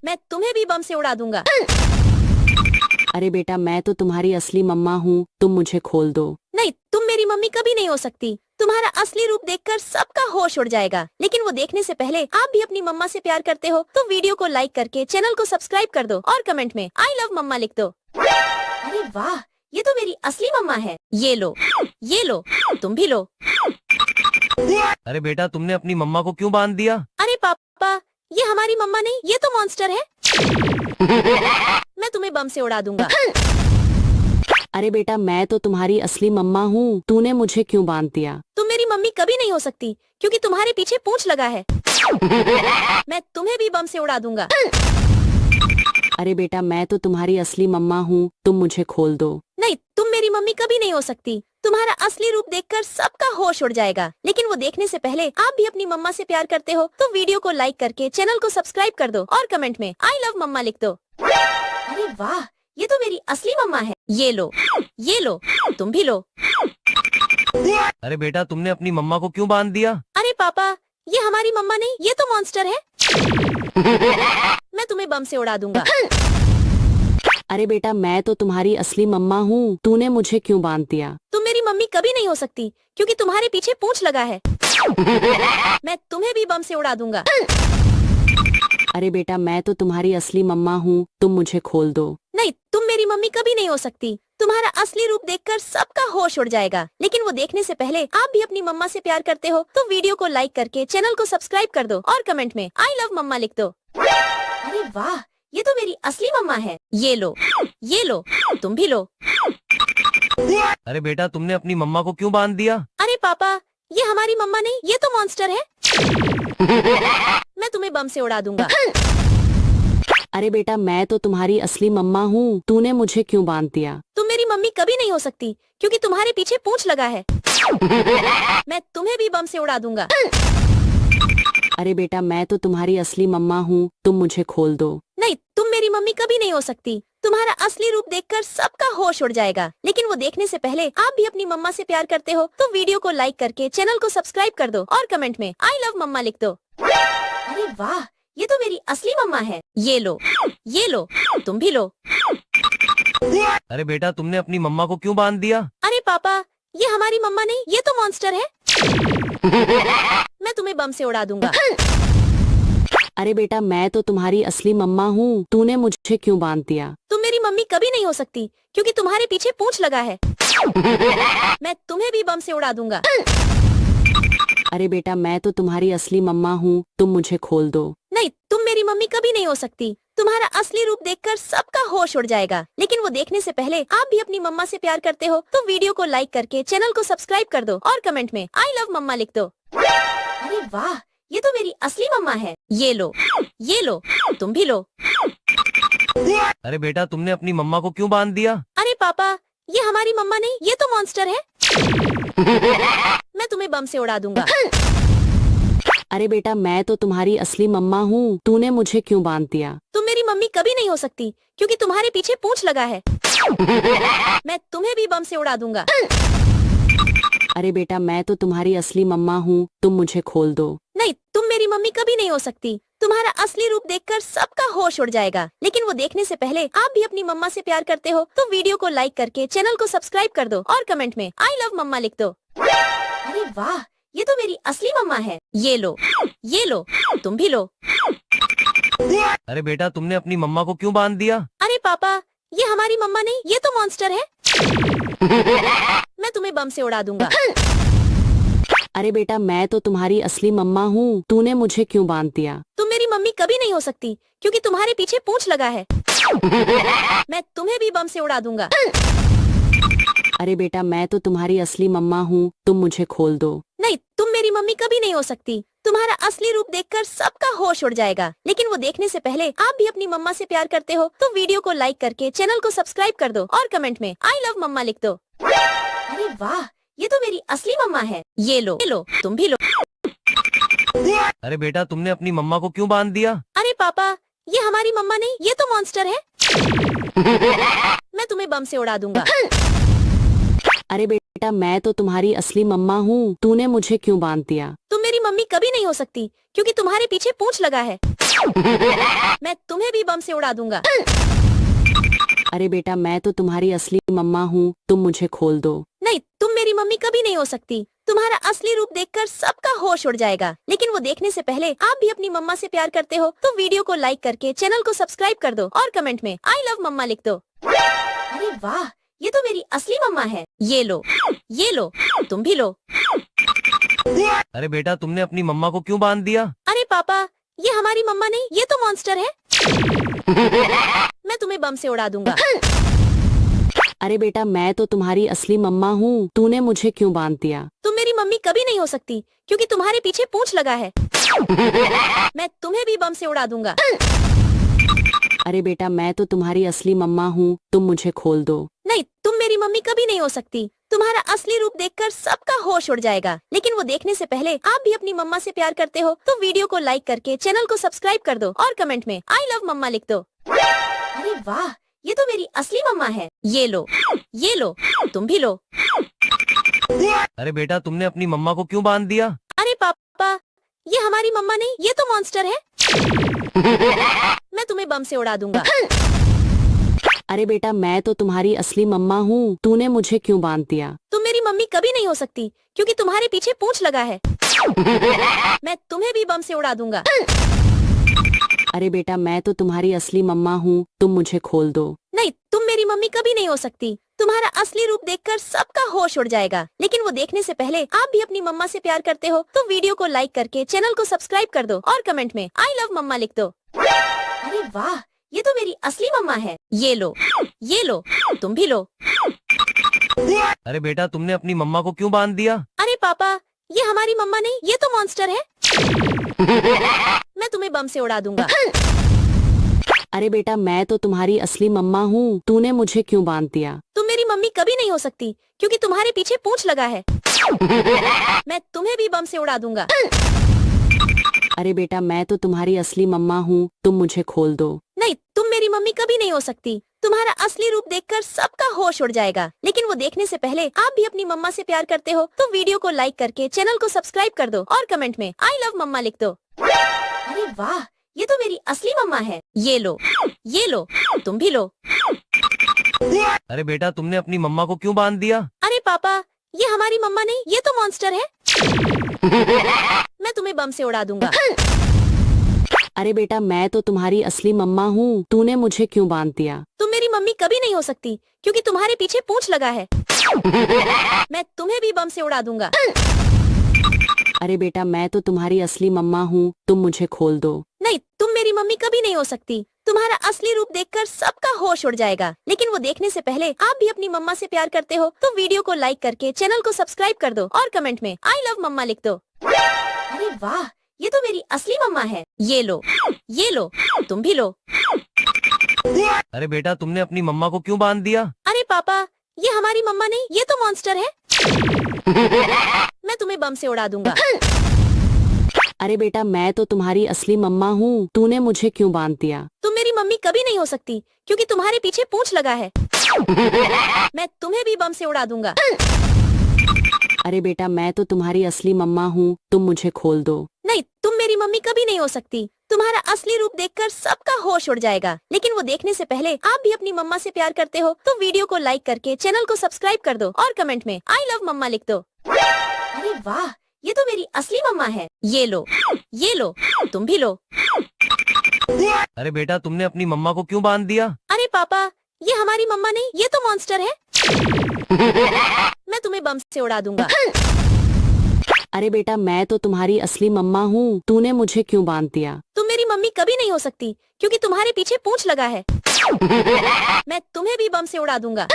मैं तुम्हें भी बम से उड़ा दूंगा। अरे बेटा मैं तो तुम्हारी असली मम्मा हूँ, तुम मुझे खोल दो। नहीं, तुम मेरी मम्मी कभी नहीं हो सकती। तुम्हारा असली रूप देखकर सबका होश उड़ जाएगा। लेकिन वो देखने से पहले आप भी अपनी मम्मा से प्यार करते हो तो वीडियो को लाइक करके चैनल को सब्सक्राइब कर दो और कमेंट में आई लव मम्मा लिख दो। अरे वाह, ये तो मेरी असली मम्मा है। ये लो, तुम भी लो। अरे बेटा तुमने अपनी मम्मा को क्यों बांध दिया? अरे पापा, ये हमारी मम्मा नहीं, ये तो मॉन्स्टर है। मैं तुम्हें बम से उड़ा दूंगा। अरे बेटा मैं तो तुम्हारी असली मम्मा हूँ, तूने मुझे क्यों बांध दिया? तुम मेरी मम्मी कभी नहीं हो सकती क्योंकि तुम्हारे पीछे पूंछ लगा है। मैं तुम्हें भी बम से उड़ा दूंगा। अरे बेटा मैं तो तुम्हारी असली मम्मा हूँ, तुम मुझे खोल दो। नहीं, तुम मेरी मम्मी कभी नहीं हो सकती। तुम्हारा असली रूप देखकर सबका होश उड़ जाएगा। लेकिन वो देखने से पहले आप भी अपनी मम्मा से प्यार करते हो तो वीडियो को लाइक करके चैनल को सब्सक्राइब कर दो और कमेंट में आई लव मम्मा लिख दो। अरे वाह, ये तो मेरी असली मम्मा है। ये लो, तुम भी लो। अरे बेटा तुमने अपनी मम्मा को क्यों बांध दिया? अरे पापा, ये हमारी मम्मा नहीं, ये तो मॉन्स्टर है। मैं तुम्हें बम से उड़ा दूंगा। अरे बेटा मैं तो तुम्हारी असली मम्मा हूँ, तूने मुझे क्यों बांध दिया? तुम मेरी मम्मी कभी नहीं हो सकती क्योंकि तुम्हारे पीछे पूंछ लगा है। मैं तुम्हें भी बम से उड़ा दूंगा। अरे बेटा मैं तो तुम्हारी असली मम्मा हूँ, तुम मुझे खोल दो। नहीं, तुम मेरी मम्मी कभी नहीं हो सकती। तुम्हारा असली रूप देखकर सबका होश उड़ जाएगा। लेकिन वो देखने से पहले आप भी अपनी मम्मा से प्यार करते हो तो वीडियो को लाइक करके चैनल को सब्सक्राइब कर दो और कमेंट में आई लव मम्मा लिख दो। अरे वाह, ये तो मेरी असली मम्मा है। ये लो, तुम भी लो। अरे बेटा तुमने अपनी मम्मा को क्यों बांध दिया? अरे पापा, ये हमारी मम्मा नहीं, ये तो मॉन्स्टर है। मैं तुम्हें बम से उड़ा दूंगा। अरे बेटा मैं तो तुम्हारी असली मम्मा हूँ, तूने मुझे क्यों बांध दिया? तुम मेरी मम्मी कभी नहीं हो सकती क्योंकि तुम्हारे पीछे पूंछ लगा है। मैं तुम्हें भी बम से उड़ा दूंगा। अरे बेटा मैं तो तुम्हारी असली मम्मा हूँ, तुम मुझे खोल दो। नहीं, तुम मेरी मम्मी कभी नहीं हो सकती। तुम्हारा असली रूप देखकर सबका होश उड़ जाएगा। लेकिन वो देखने से पहले आप भी अपनी मम्मा से प्यार करते हो तो वीडियो को लाइक करके चैनल को सब्सक्राइब कर दो और कमेंट में आई लव मम्मा लिख दो। अरे वाह, ये तो मेरी असली मम्मा है। ये लो, तुम भी लो। अरे बेटा तुमने अपनी मम्मा को क्यों बांध दिया? अरे पापा, ये हमारी मम्मा नहीं, ये तो मॉन्स्टर है। मैं तुम्हें बम से उड़ा दूंगा। अरे बेटा मैं तो तुम्हारी असली मम्मा हूँ, तूने मुझे क्यों बांध दिया? तुम मेरी मम्मी कभी नहीं हो सकती क्योंकि तुम्हारे पीछे पूंछ लगा है। मैं तुम्हें भी बम से उड़ा दूंगा। अरे बेटा मैं तो तुम्हारी असली मम्मा हूँ, तुम मुझे खोल दो। नहीं, तुम मेरी मम्मी कभी नहीं हो सकती। तुम्हारा असली रूप देखकर सबका होश उड़ जाएगा। लेकिन वो देखने से पहले आप भी अपनी मम्मा से प्यार करते हो तो वीडियो को लाइक करके चैनल को सब्सक्राइब कर दो और कमेंट में आई लव मम्मा लिख दो। अरे वाह, ये तो मेरी असली मम्मा है। ये लो, तुम भी लो। अरे बेटा तुमने अपनी मम्मा को क्यों बांध दिया? अरे पापा, ये हमारी मम्मा नहीं, ये तो मॉन्स्टर है। मैं तुम्हें बम से उड़ा दूंगा। अरे बेटा मैं तो तुम्हारी असली मम्मा हूँ, तूने मुझे क्यों बांध दिया? तुम मेरी मम्मी कभी नहीं हो सकती क्योंकि तुम्हारे पीछे पूंछ लगा है। मैं तुम्हें भी बम से उड़ा दूंगा। अरे बेटा मैं तो तुम्हारी असली मम्मा हूँ, तुम मुझे खोल दो। नहीं, तुम मेरी मम्मी कभी नहीं हो सकती। तुम्हारा असली रूप देखकर सबका होश उड़ जाएगा। लेकिन वो देखने से पहले आप भी अपनी मम्मा से प्यार करते हो तो वीडियो को लाइक करके चैनल को सब्सक्राइब कर दो और कमेंट में आई लव मम्मा लिख दो। अरे वाह, ये तो मेरी असली मम्मा है। ये लो, तुम भी लो। अरे बेटा तुमने अपनी मम्मा को क्यों बांध दिया? अरे पापा, ये हमारी मम्मा नहीं, ये तो मॉन्स्टर है। मैं तुम्हें बम से उड़ा दूंगा। अरे बेटा मैं तो तुम्हारी असली मम्मा हूँ, तूने मुझे क्यों बांध दिया? तुम मेरी मम्मी कभी नहीं हो सकती क्योंकि तुम्हारे पीछे पूंछ लगा है। मैं तुम्हें भी बम से उड़ा दूंगा। अरे बेटा मैं तो तुम्हारी असली मम्मा हूँ, तुम मुझे खोल दो। नहीं, तुम मेरी मम्मी कभी नहीं हो सकती। तुम्हारा असली रूप देखकर सबका होश उड़ जाएगा। लेकिन वो देखने से पहले आप भी अपनी मम्मा से प्यार करते हो तो वीडियो को लाइक करके चैनल को सब्सक्राइब कर दो और कमेंट में आई लव मम्मा लिख दो। अरे वाह, ये तो मेरी असली मम्मा है। ये लो, तुम भी लो। अरे बेटा तुमने अपनी मम्मा को क्यों बांध दिया? अरे पापा, ये हमारी मम्मा नहीं, ये तो मॉन्स्टर है। मैं तुम्हें बम से उड़ा दूंगा। अरे बेटा मैं तो तुम्हारी असली मम्मा हूँ, तूने मुझे क्यों बांध दिया? तुम मेरी मम्मी कभी नहीं हो सकती क्योंकि तुम्हारे पीछे पूंछ लगा है। मैं तुम्हें भी बम से उड़ा दूंगा। अरे बेटा मैं तो तुम्हारी असली मम्मा हूँ, तुम मुझे खोल दो। नहीं, तुम मेरी मम्मी कभी नहीं हो सकती। तुम्हारा असली रूप देखकर सबका होश उड़ जाएगा। लेकिन वो देखने से पहले आप भी अपनी मम्मा से प्यार करते हो तो वीडियो को लाइक करके चैनल को सब्सक्राइब कर दो और कमेंट में आई लव मम्मा लिख दो। अरे वाह, ये तो मेरी असली मम्मा है। ये लो, तुम भी लो। अरे बेटा तुमने अपनी मम्मा को क्यों बांध दिया? अरे पापा, ये हमारी मम्मा नहीं, ये तो मॉन्स्टर है। मैं तुम्हें बम से उड़ा दूंगा। अरे बेटा मैं तो तुम्हारी असली मम्मा हूँ, तूने मुझे क्यों बांध दिया? तुम मेरी मम्मी कभी नहीं हो सकती क्योंकि तुम्हारे पीछे पूंछ लगा है। मैं तुम्हें भी बम से उड़ा दूंगा। अरे बेटा मैं तो तुम्हारी असली मम्मा हूँ, तुम मुझे खोल दो। नहीं, तुम मेरी मम्मी कभी नहीं हो सकती। तुम्हारा असली रूप देखकर सबका होश उड़ जाएगा। लेकिन वो देखने से पहले आप भी अपनी मम्मा से प्यार करते हो तो वीडियो को लाइक करके चैनल को सब्सक्राइब कर दो और कमेंट में आई लव मम्मा लिख दो। अरे वाह, ये तो मेरी असली मम्मा है। ये लो, तुम भी लो। अरे बेटा तुमने अपनी मम्मा को क्यों बांध दिया? अरे पापा, ये हमारी मम्मा नहीं, ये तो मॉन्स्टर है। मैं तुम्हें बम से उड़ा दूंगा। अरे बेटा मैं तो तुम्हारी असली मम्मा हूँ, तूने मुझे क्यों बांध दिया? तुम मेरी मम्मी कभी नहीं हो सकती क्योंकि तुम्हारे पीछे पूंछ लगा है। मैं तुम्हें भी बम से उड़ा दूंगा। अरे बेटा मैं तो तुम्हारी असली मम्मा हूँ, तुम मुझे खोल दो। नहीं, तुम मेरी मम्मी कभी नहीं हो सकती। तुम्हारा असली रूप देखकर सबका होश उड़ जाएगा। लेकिन वो देखने से पहले आप भी अपनी मम्मा से प्यार करते हो तो वीडियो को लाइक करके चैनल को सब्सक्राइब कर दो और कमेंट में आई लव मम्मा लिख दो। अरे वाह, ये तो मेरी असली मम्मा है। ये लो, तुम भी लो। अरे बेटा तुमने अपनी मम्मा को क्यों बांध दिया? अरे पापा, ये हमारी मम्मा नहीं, ये तो मॉन्स्टर है। मैं तुम्हें बम से उड़ा दूंगा। अरे बेटा मैं तो तुम्हारी असली मम्मा हूँ, तूने मुझे क्यों बांध दिया? तुम मेरी मम्मी कभी नहीं हो सकती क्योंकि तुम्हारे पीछे पूंछ लगा है। मैं तुम्हें भी बम से उड़ा दूंगा। अरे बेटा मैं तो तुम्हारी असली मम्मा हूँ, तुम मुझे खोल दो। नहीं, तुम मेरी मम्मी कभी नहीं हो सकती। तुम्हारा असली रूप देखकर सबका होश उड़ जाएगा। लेकिन वो देखने से पहले आप भी अपनी मम्मा से प्यार करते हो तो वीडियो को लाइक करके चैनल को सब्सक्राइब कर दो और कमेंट में आई लव मम्मा लिख दो। अरे वाह, ये तो मेरी असली मम्मा है। ये लो, तुम भी लो। अरे बेटा तुमने अपनी मम्मा को क्यों बांध दिया? अरे पापा, ये हमारी मम्मा नहीं, ये तो मॉन्स्टर है। मैं तुम्हें बम से उड़ा दूंगा। अरे बेटा मैं तो तुम्हारी असली मम्मा हूँ, तूने मुझे क्यों बांध दिया? तुम मेरी मम्मी कभी नहीं हो सकती क्योंकि तुम्हारे पीछे पूंछ लगा है। मैं तुम्हें भी बम से उड़ा दूंगा। अरे बेटा मैं तो तुम्हारी असली मम्मा हूँ, तुम मुझे खोल दो। नहीं, तुम मेरी मम्मी कभी नहीं हो सकती। तुम्हारा असली रूप देखकर सबका होश उड़ जाएगा। लेकिन वो देखने से पहले आप भी अपनी मम्मा से प्यार करते हो तो वीडियो को लाइक करके चैनल को सब्सक्राइब कर दो और कमेंट में आई लव मम्मा लिख दो। अरे वाह, ये तो मेरी असली मम्मा है। ये लो, तुम भी लो। अरे बेटा तुमने अपनी मम्मा को क्यों बांध दिया? अरे पापा, ये हमारी मम्मा नहीं, ये तो मॉन्स्टर है। मैं तुम्हें बम से उड़ा दूंगा। अरे बेटा मैं तो तुम्हारी असली मम्मा हूँ, तूने मुझे क्यों बांध दिया? तुम मेरी मम्मी कभी नहीं हो सकती क्योंकि तुम्हारे पीछे पूंछ लगा है। मैं तुम्हें भी बम से उड़ा दूंगा। अरे बेटा मैं तो तुम्हारी असली मम्मा हूँ, तुम मुझे खोल दो। नहीं, तुम मेरी मम्मी कभी नहीं हो सकती। तुम्हारा असली रूप देखकर सबका होश उड़ जाएगा। लेकिन वो देखने से पहले आप भी अपनी मम्मा से प्यार करते हो तो वीडियो को लाइक करके चैनल को सब्सक्राइब कर दो और कमेंट में आई लव मम्मा लिख दो। अरे वाह, ये तो मेरी असली मम्मा है। ये लो, तुम भी लो। अरे बेटा तुमने अपनी मम्मा को क्यों बांध दिया? अरे पापा, ये हमारी मम्मा नहीं, ये तो मॉन्स्टर है। मैं तुम्हें बम से उड़ा दूंगा। अरे बेटा मैं तो तुम्हारी असली मम्मा हूँ, तूने मुझे क्यों बांध दिया? तुम मेरी मम्मी कभी नहीं हो सकती क्योंकि तुम्हारे पीछे पूंछ लगा है। मैं तुम्हें भी बम से उड़ा दूंगा।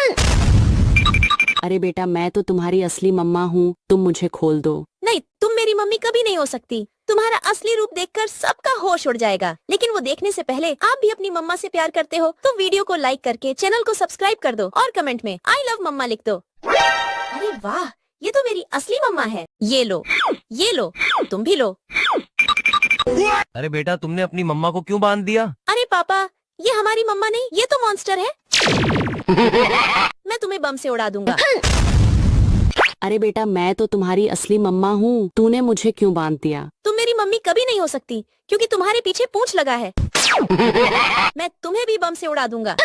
अरे बेटा मैं तो तुम्हारी असली मम्मा हूँ, तुम मुझे खोल दो। नहीं, तुम मेरी मम्मी कभी नहीं हो सकती। तुम्हारा असली रूप देखकर सबका होश उड़ जाएगा। लेकिन वो देखने से पहले आप भी अपनी मम्मा से प्यार करते हो तो वीडियो को लाइक करके चैनल को सब्सक्राइब कर दो और कमेंट में आई लव मम्मा लिख दो। अरे वाह, ये तो मेरी असली मम्मा है। ये लो, तुम भी लो। अरे बेटा तुमने अपनी मम्मा को क्यों बांध दिया? अरे पापा, ये हमारी मम्मा नहीं, ये तो मॉन्स्टर है। मैं तुम्हें बम से उड़ा दूंगा। अरे बेटा मैं तो तुम्हारी असली मम्मा हूँ, तूने मुझे क्यों बांध दिया? तुम मेरी मम्मी कभी नहीं हो सकती क्योंकि तुम्हारे पीछे पूंछ लगा है। मैं तुम्हें भी बम से उड़ा दूंगा।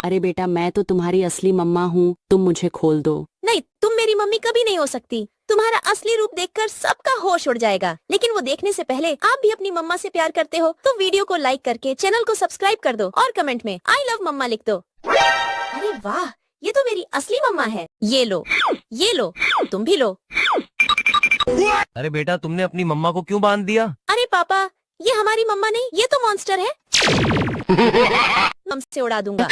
अरे बेटा मैं तो तुम्हारी असली मम्मा हूँ, तुम मुझे खोल दो। नहीं, तुम मेरी मम्मी कभी नहीं हो सकती। तुम्हारा असली रूप देखकर सबका होश उड़ जाएगा। लेकिन वो देखने से पहले आप भी अपनी मम्मा से प्यार करते हो तो वीडियो को लाइक करके चैनल को सब्सक्राइब कर दो और कमेंट में आई लव मम्मा लिख दो। अरे वाह, ये तो मेरी असली मम्मा है। ये लो, तुम भी लो। अरे बेटा तुमने अपनी मम्मा को क्यों बांध दिया? अरे पापा, ये हमारी मम्मा नहीं, ये तो मॉन्स्टर है। बम से उड़ा दूंगा।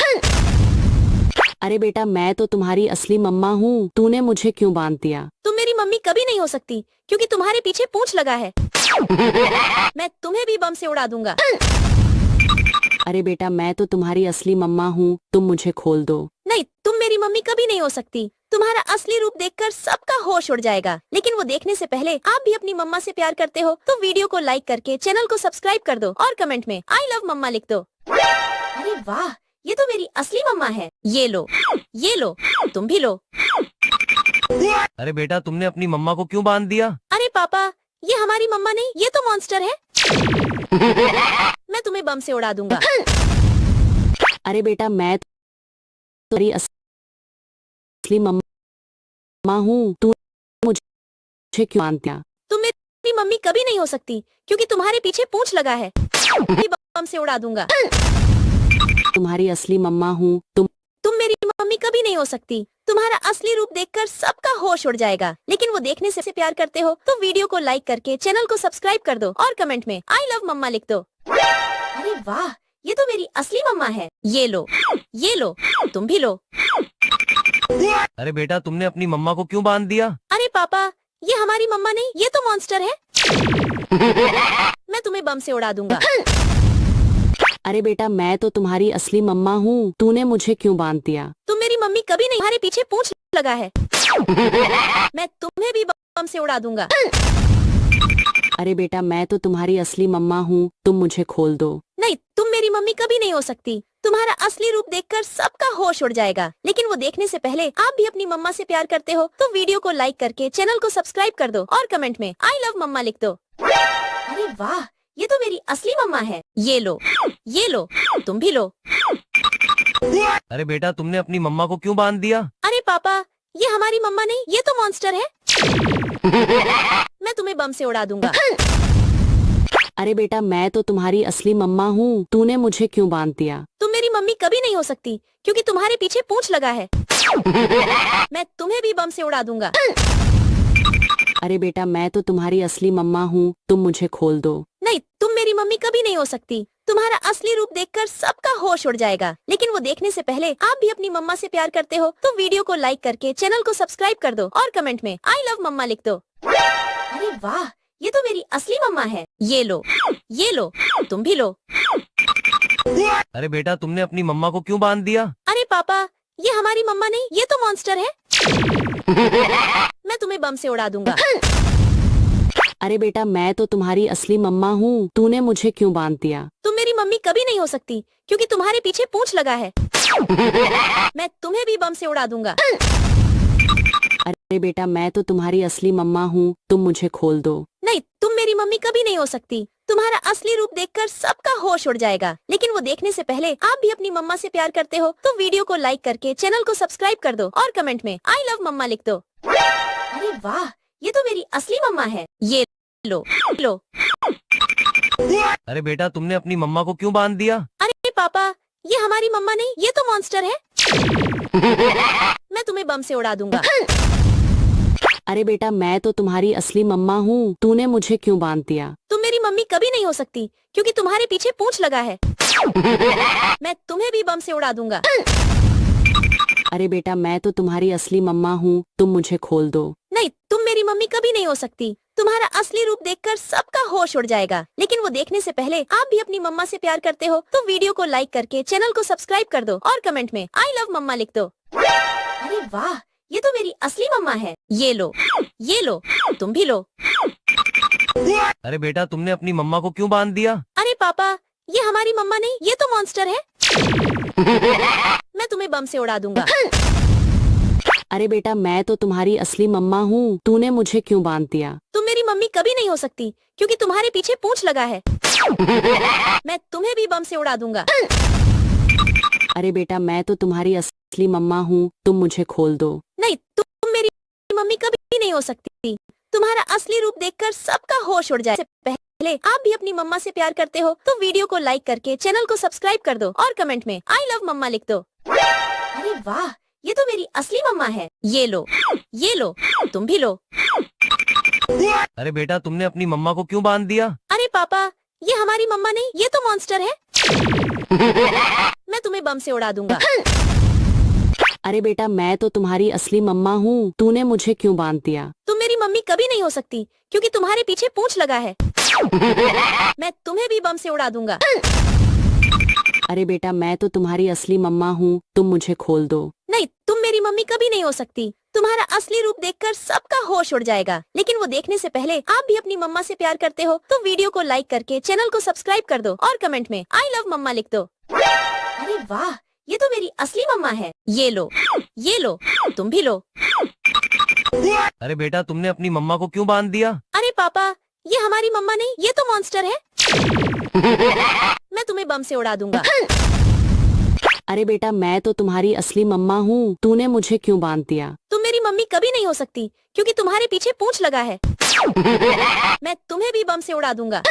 अरे बेटा मैं तो तुम्हारी असली मम्मा हूँ, तूने मुझे क्यों बांध दिया? तुम मेरी मम्मी कभी नहीं हो सकती क्योंकि तुम्हारे पीछे पूंछ लगा है। मैं तुम्हें भी बम से उड़ा दूंगा। अरे बेटा मैं तो तुम्हारी असली मम्मा हूँ, तुम मुझे खोल दो। नहीं, तुम मेरी मम्मी कभी नहीं हो सकती। तुम्हारा असली रूप देखकर सबका होश उड़ जाएगा। लेकिन वो देखने से पहले आप भी अपनी मम्मा से प्यार करते हो तो वीडियो को लाइक करके चैनल को सब्सक्राइब कर दो और कमेंट में आई लव मम्मा लिख दो। अरे वाह, ये तो मेरी असली मम्मा है। ये लो, तुम भी लो। अरे बेटा तुमने अपनी मम्मा को क्यों बांध दिया? अरे पापा, ये हमारी मम्मा नहीं, ये तो मॉन्स्टर है। मैं तुम्हें बम से उड़ा दूंगा। अरे बेटा मैं तो तुम्हारी असली मम्मा हूँ, तू मुझे क्यों बांध दिया? तुम मेरी मम्मी कभी नहीं हो सकती क्योंकि तुम्हारे पीछे पूंछ लगा है। मैं बम से उड़ा दूंगा। तुम्हारी असली मम्मा हूँ, तुम मेरी मम्मी कभी नहीं हो सकती। तुम्हारा असली रूप देखकर सबका होश उड़ जाएगा। लेकिन वो देखने से प्यार करते हो तो वीडियो को लाइक करके चैनल को सब्सक्राइब कर दो और कमेंट में आई लव मम्मा लिख दो। अरे वाह, ये तो मेरी असली मम्मा है। ये लो, तुम भी लो। अरे बेटा तुमने अपनी मम्मा को क्यों बांध दिया? अरे पापा, ये हमारी मम्मा नहीं, ये तो मॉन्स्टर है। मैं तुम्हें बम से उड़ा दूंगा। अरे बेटा मैं तो तुम्हारी असली मम्मा हूँ, तूने मुझे क्यों बांध दिया? तुम मेरी मम्मी कभी नहीं, तुम्हारे पीछे पूंछ लगा है। मैं तुम्हें भी बम से उड़ा दूंगा। अरे बेटा मैं तो तुम्हारी असली मम्मा हूँ, तुम मुझे खोल दो। नहीं, तुम मेरी मम्मी कभी नहीं हो सकती। तुम्हारा असली रूप देखकर सबका होश उड़ जाएगा। लेकिन वो देखने से पहले आप भी अपनी मम्मा से प्यार करते हो तो वीडियो को लाइक करके चैनल को सब्सक्राइब कर दो और कमेंट में आई लव मम्मा लिख दो। अरे वाह, ये तो मेरी असली मम्मा है। ये लो, तुम भी लो। अरे बेटा तुमने अपनी मम्मा को क्यों बांध दिया? अरे पापा, ये हमारी मम्मा नहीं, ये तो मॉन्स्टर है। मैं तुम्हें बम से उड़ा दूंगा। अरे बेटा मैं तो तुम्हारी असली मम्मा हूँ, तूने मुझे क्यों बांध दिया? तुम मेरी मम्मी कभी नहीं हो सकती क्योंकि तुम्हारे पीछे पूंछ लगा है। मैं तुम्हें भी बम से उड़ा दूंगा। अरे बेटा मैं तो तुम्हारी असली मम्मा हूँ, तुम मुझे खोल दो। नहीं, तुम मेरी मम्मी कभी नहीं हो सकती। तुम्हारा असली रूप देखकर सबका होश उड़ जाएगा। लेकिन वो देखने से पहले आप भी अपनी मम्मा से प्यार करते हो तो वीडियो को लाइक करके चैनल को सब्सक्राइब कर दो और कमेंट में आई लव मम्मा लिख दो। अरे वाह, ये तो मेरी असली मम्मा है। ये लो, तुम भी लो। अरे बेटा तुमने अपनी मम्मा को क्यों बांध दिया? अरे पापा, ये हमारी मम्मा नहीं, ये तो मॉन्स्टर है। मैं तुम्हें बम से उड़ा दूंगा। अरे बेटा मैं तो तुम्हारी असली मम्मा हूँ, तूने मुझे क्यों बांध दिया? तुम मेरी मम्मी कभी नहीं हो सकती क्योंकि तुम्हारे पीछे पूंछ लगा है। मैं तुम्हें भी बम से उड़ा दूंगा। अरे बेटा मैं तो तुम्हारी असली मम्मा हूँ, तुम मुझे खोल दो। नहीं, तुम मेरी मम्मी कभी नहीं हो सकती। तुम्हारा असली रूप देखकर सबका होश उड़ जाएगा। लेकिन वो देखने से पहले आप भी अपनी मम्मा से प्यार करते हो तो वीडियो को लाइक करके चैनल को सब्सक्राइब कर दो और कमेंट में आई लव मम्मा लिख दो। अरे वाह, ये तो मेरी असली मम्मा है। ये लो। अरे बेटा तुमने अपनी मम्मा को क्यों बांध दिया? अरे पापा, ये हमारी मम्मा नहीं, ये तो मॉन्स्टर है। मैं तुम्हें बम से उड़ा दूंगा। अरे बेटा मैं तो तुम्हारी असली मम्मा हूँ, तूने मुझे क्यों बांध दिया? तुम मेरी मम्मी कभी नहीं हो सकती क्योंकि तुम्हारे पीछे पूंछ लगा है। मैं तुम्हें भी बम से उड़ा दूंगा। अरे बेटा मैं तो तुम्हारी असली मम्मा हूँ, तुम मुझे खोल दो। नहीं, तुम मेरी मम्मी कभी नहीं हो सकती। तुम्हारा असली रूप देखकर सबका होश उड़ जाएगा। लेकिन वो देखने से पहले आप भी अपनी मम्मा से प्यार करते हो तो वीडियो को लाइक करके चैनल को सब्सक्राइब कर दो और कमेंट में आई लव मम्मा लिख दो। अरे वाह, ये तो मेरी असली मम्मा है। ये लो, तुम भी लो। अरे बेटा तुमने अपनी मम्मा को क्यों बांध दिया? अरे पापा, ये हमारी मम्मा नहीं, ये तो मॉन्स्टर है। मैं तुम्हें बम से उड़ा दूंगा। अरे बेटा मैं तो तुम्हारी असली मम्मा हूँ, तूने मुझे क्यों बांध दिया? तुम मेरी मम्मी कभी नहीं हो सकती क्योंकि तुम्हारे पीछे पूंछ लगा है। मैं तुम्हें भी बम से उड़ा दूंगा। अरे बेटा मैं तो तुम्हारी असली मम्मा हूँ, तुम मुझे खोल दो। नहीं, तुम मेरी मम्मी कभी नहीं हो सकती। तुम्हारा असली रूप देखकर सबका होश उड़ जाए। इससे पहले आप भी अपनी मम्मा से प्यार करते हो तो वीडियो को लाइक करके चैनल को सब्सक्राइब कर दो और कमेंट में आई लव मम्मा लिख दो। अरे वाह, ये तो मेरी असली मम्मा है। ये लो, तुम भी लो। अरे बेटा तुमने अपनी मम्मा को क्यों बांध दिया? अरे पापा, ये हमारी मम्मा नहीं, ये तो मॉन्स्टर है। मैं तुम्हें बम से उड़ा दूंगा। अरे बेटा मैं तो तुम्हारी असली मम्मा हूँ, तूने मुझे क्यों बांध दिया? तुम मेरी मम्मी कभी नहीं हो सकती क्योंकि तुम्हारे पीछे पूंछ लगा है। मैं तुम्हें भी बम से उड़ा दूंगा। अरे बेटा मैं तो तुम्हारी असली मम्मा हूँ, तुम मुझे खोल दो। नहीं, तुम मेरी मम्मी कभी नहीं हो सकती। तुम्हारा असली रूप देखकर सबका होश उड़ जाएगा। लेकिन वो देखने से पहले आप भी अपनी मम्मा से प्यार करते हो तो वीडियो को लाइक करके चैनल को सब्सक्राइब कर दो और कमेंट में आई लव मम्मा लिख दो। अरे वाह, ये तो मेरी असली मम्मा है। ये लो, तुम भी लो। अरे बेटा तुमने अपनी मम्मा को क्यों बांध दिया? अरे पापा, ये हमारी मम्मा नहीं, ये तो मॉन्स्टर है। मैं तुम्हें बम से उड़ा दूंगा। अरे बेटा मैं तो तुम्हारी असली मम्मा हूँ, तूने मुझे क्यों बांध दिया? तुम मेरी मम्मी कभी नहीं हो सकती क्योंकि तुम्हारे पीछे पूंछ लगा है। मैं तुम्हें भी बम से उड़ा दूंगा।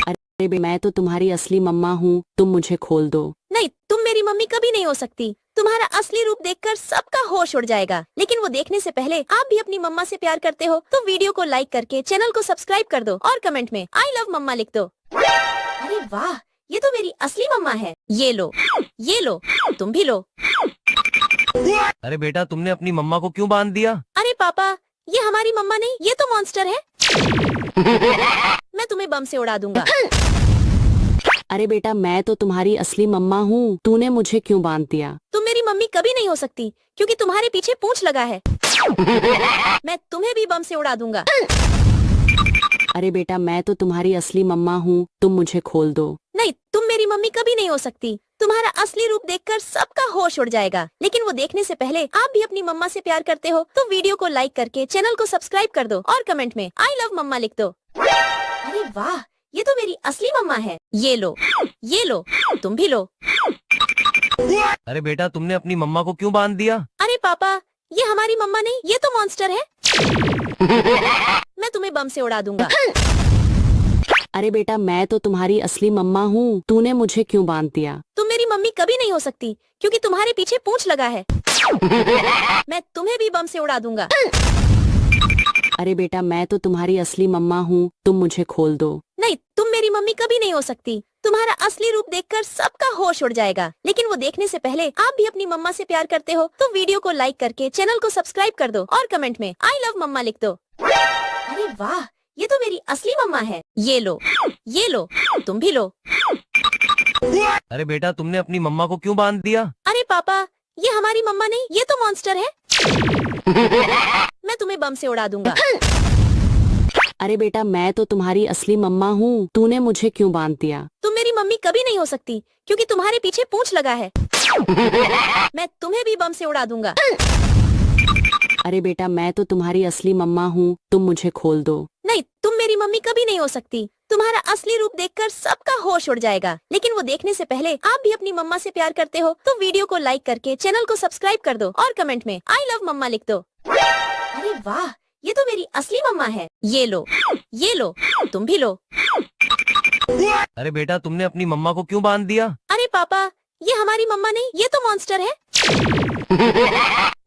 अरे मैं तो तुम्हारी असली मम्मा हूँ, तुम मुझे खोल दो। नहीं, तुम मेरी मम्मी कभी नहीं हो सकती। तुम्हारा असली रूप देखकर सबका होश उड़ जाएगा। लेकिन वो देखने से पहले आप भी अपनी मम्मा से प्यार करते हो तो वीडियो को लाइक करके चैनल को सब्सक्राइब कर दो और कमेंट में आई लव मम्मा लिख दो। अरे वाह, ये तो मेरी असली मम्मा है। ये लो, तुम भी लो। अरे बेटा तुमने अपनी मम्मा को क्यों बांध दिया? अरे पापा, ये हमारी मम्मा नहीं, ये तो मॉन्स्टर है। मैं तुम्हें बम से उड़ा दूंगा। अरे बेटा मैं तो तुम्हारी असली मम्मा हूँ, तूने मुझे क्यों बांध दिया? तुम मेरी मम्मी कभी नहीं हो सकती क्योंकि तुम्हारे पीछे पूंछ लगा है। मैं तुम्हें भी बम से उड़ा दूंगा। अरे बेटा मैं तो तुम्हारी असली मम्मा हूँ, तुम मुझे खोल दो। नहीं, तुम मेरी मम्मी कभी नहीं हो सकती। तुम्हारा असली रूप देखकर सबका होश उड़ जाएगा। लेकिन वो देखने से पहले आप भी अपनी मम्मा से प्यार करते हो तो वीडियो को लाइक करके चैनल को सब्सक्राइब कर दो और कमेंट में आई लव मम्मा लिख दो। अरे वाह, ये तो मेरी असली मम्मा है। ये लो, तुम भी लो। अरे बेटा तुमने अपनी मम्मा को क्यों बांध दिया? अरे पापा, ये हमारी मम्मा नहीं, ये तो मॉन्स्टर है। मैं तुम्हें बम से उड़ा दूंगा। अरे बेटा मैं तो तुम्हारी असली मम्मा हूँ, तूने मुझे क्यों बांध दिया? तुम मेरी मम्मी कभी नहीं हो सकती क्योंकि तुम्हारे पीछे पूंछ लगा है। मैं तुम्हें भी बम से उड़ा दूंगा। अरे बेटा मैं तो तुम्हारी असली मम्मा हूँ, तुम मुझे खोल दो। नहीं, तुम मेरी मम्मी कभी नहीं हो सकती। तुम्हारा असली रूप देखकर सबका होश उड़ जाएगा। लेकिन वो देखने से पहले आप भी अपनी मम्मा से प्यार करते हो तो वीडियो को लाइक करके चैनल को सब्सक्राइब कर दो और कमेंट में आई लव मम्मा लिख दो। अरे वाह, ये तो मेरी असली मम्मा है। ये लो, तुम भी लो। अरे बेटा तुमने अपनी मम्मा को क्यों बांध दिया? अरे पापा, ये हमारी मम्मा नहीं, ये तो मॉन्स्टर है। मैं तुम्हें बम से उड़ा दूंगा। अरे बेटा मैं तो तुम्हारी असली मम्मा हूँ, तूने मुझे क्यों बांध दिया? तुम मेरी मम्मी कभी नहीं हो सकती क्योंकि तुम्हारे पीछे पूंछ लगा है। मैं तुम्हें भी बम से उड़ा दूंगा। अरे बेटा मैं तो तुम्हारी असली मम्मा हूँ, तुम मुझे खोल दो। नहीं, तुम मेरी मम्मी कभी नहीं हो सकती। तुम्हारा असली रूप देखकर सबका होश उड़ जाएगा। लेकिन वो देखने से पहले आप भी अपनी मम्मा से प्यार करते हो तो वीडियो को लाइक करके चैनल को सब्सक्राइब कर दो और कमेंट में आई लव मम्मा लिख दो। अरे वाह, ये तो मेरी असली मम्मा है। ये लो, तुम भी लो। अरे बेटा तुमने अपनी मम्मा को क्यों बांध दिया? अरे पापा, ये हमारी मम्मा नहीं, ये तो मॉन्स्टर है।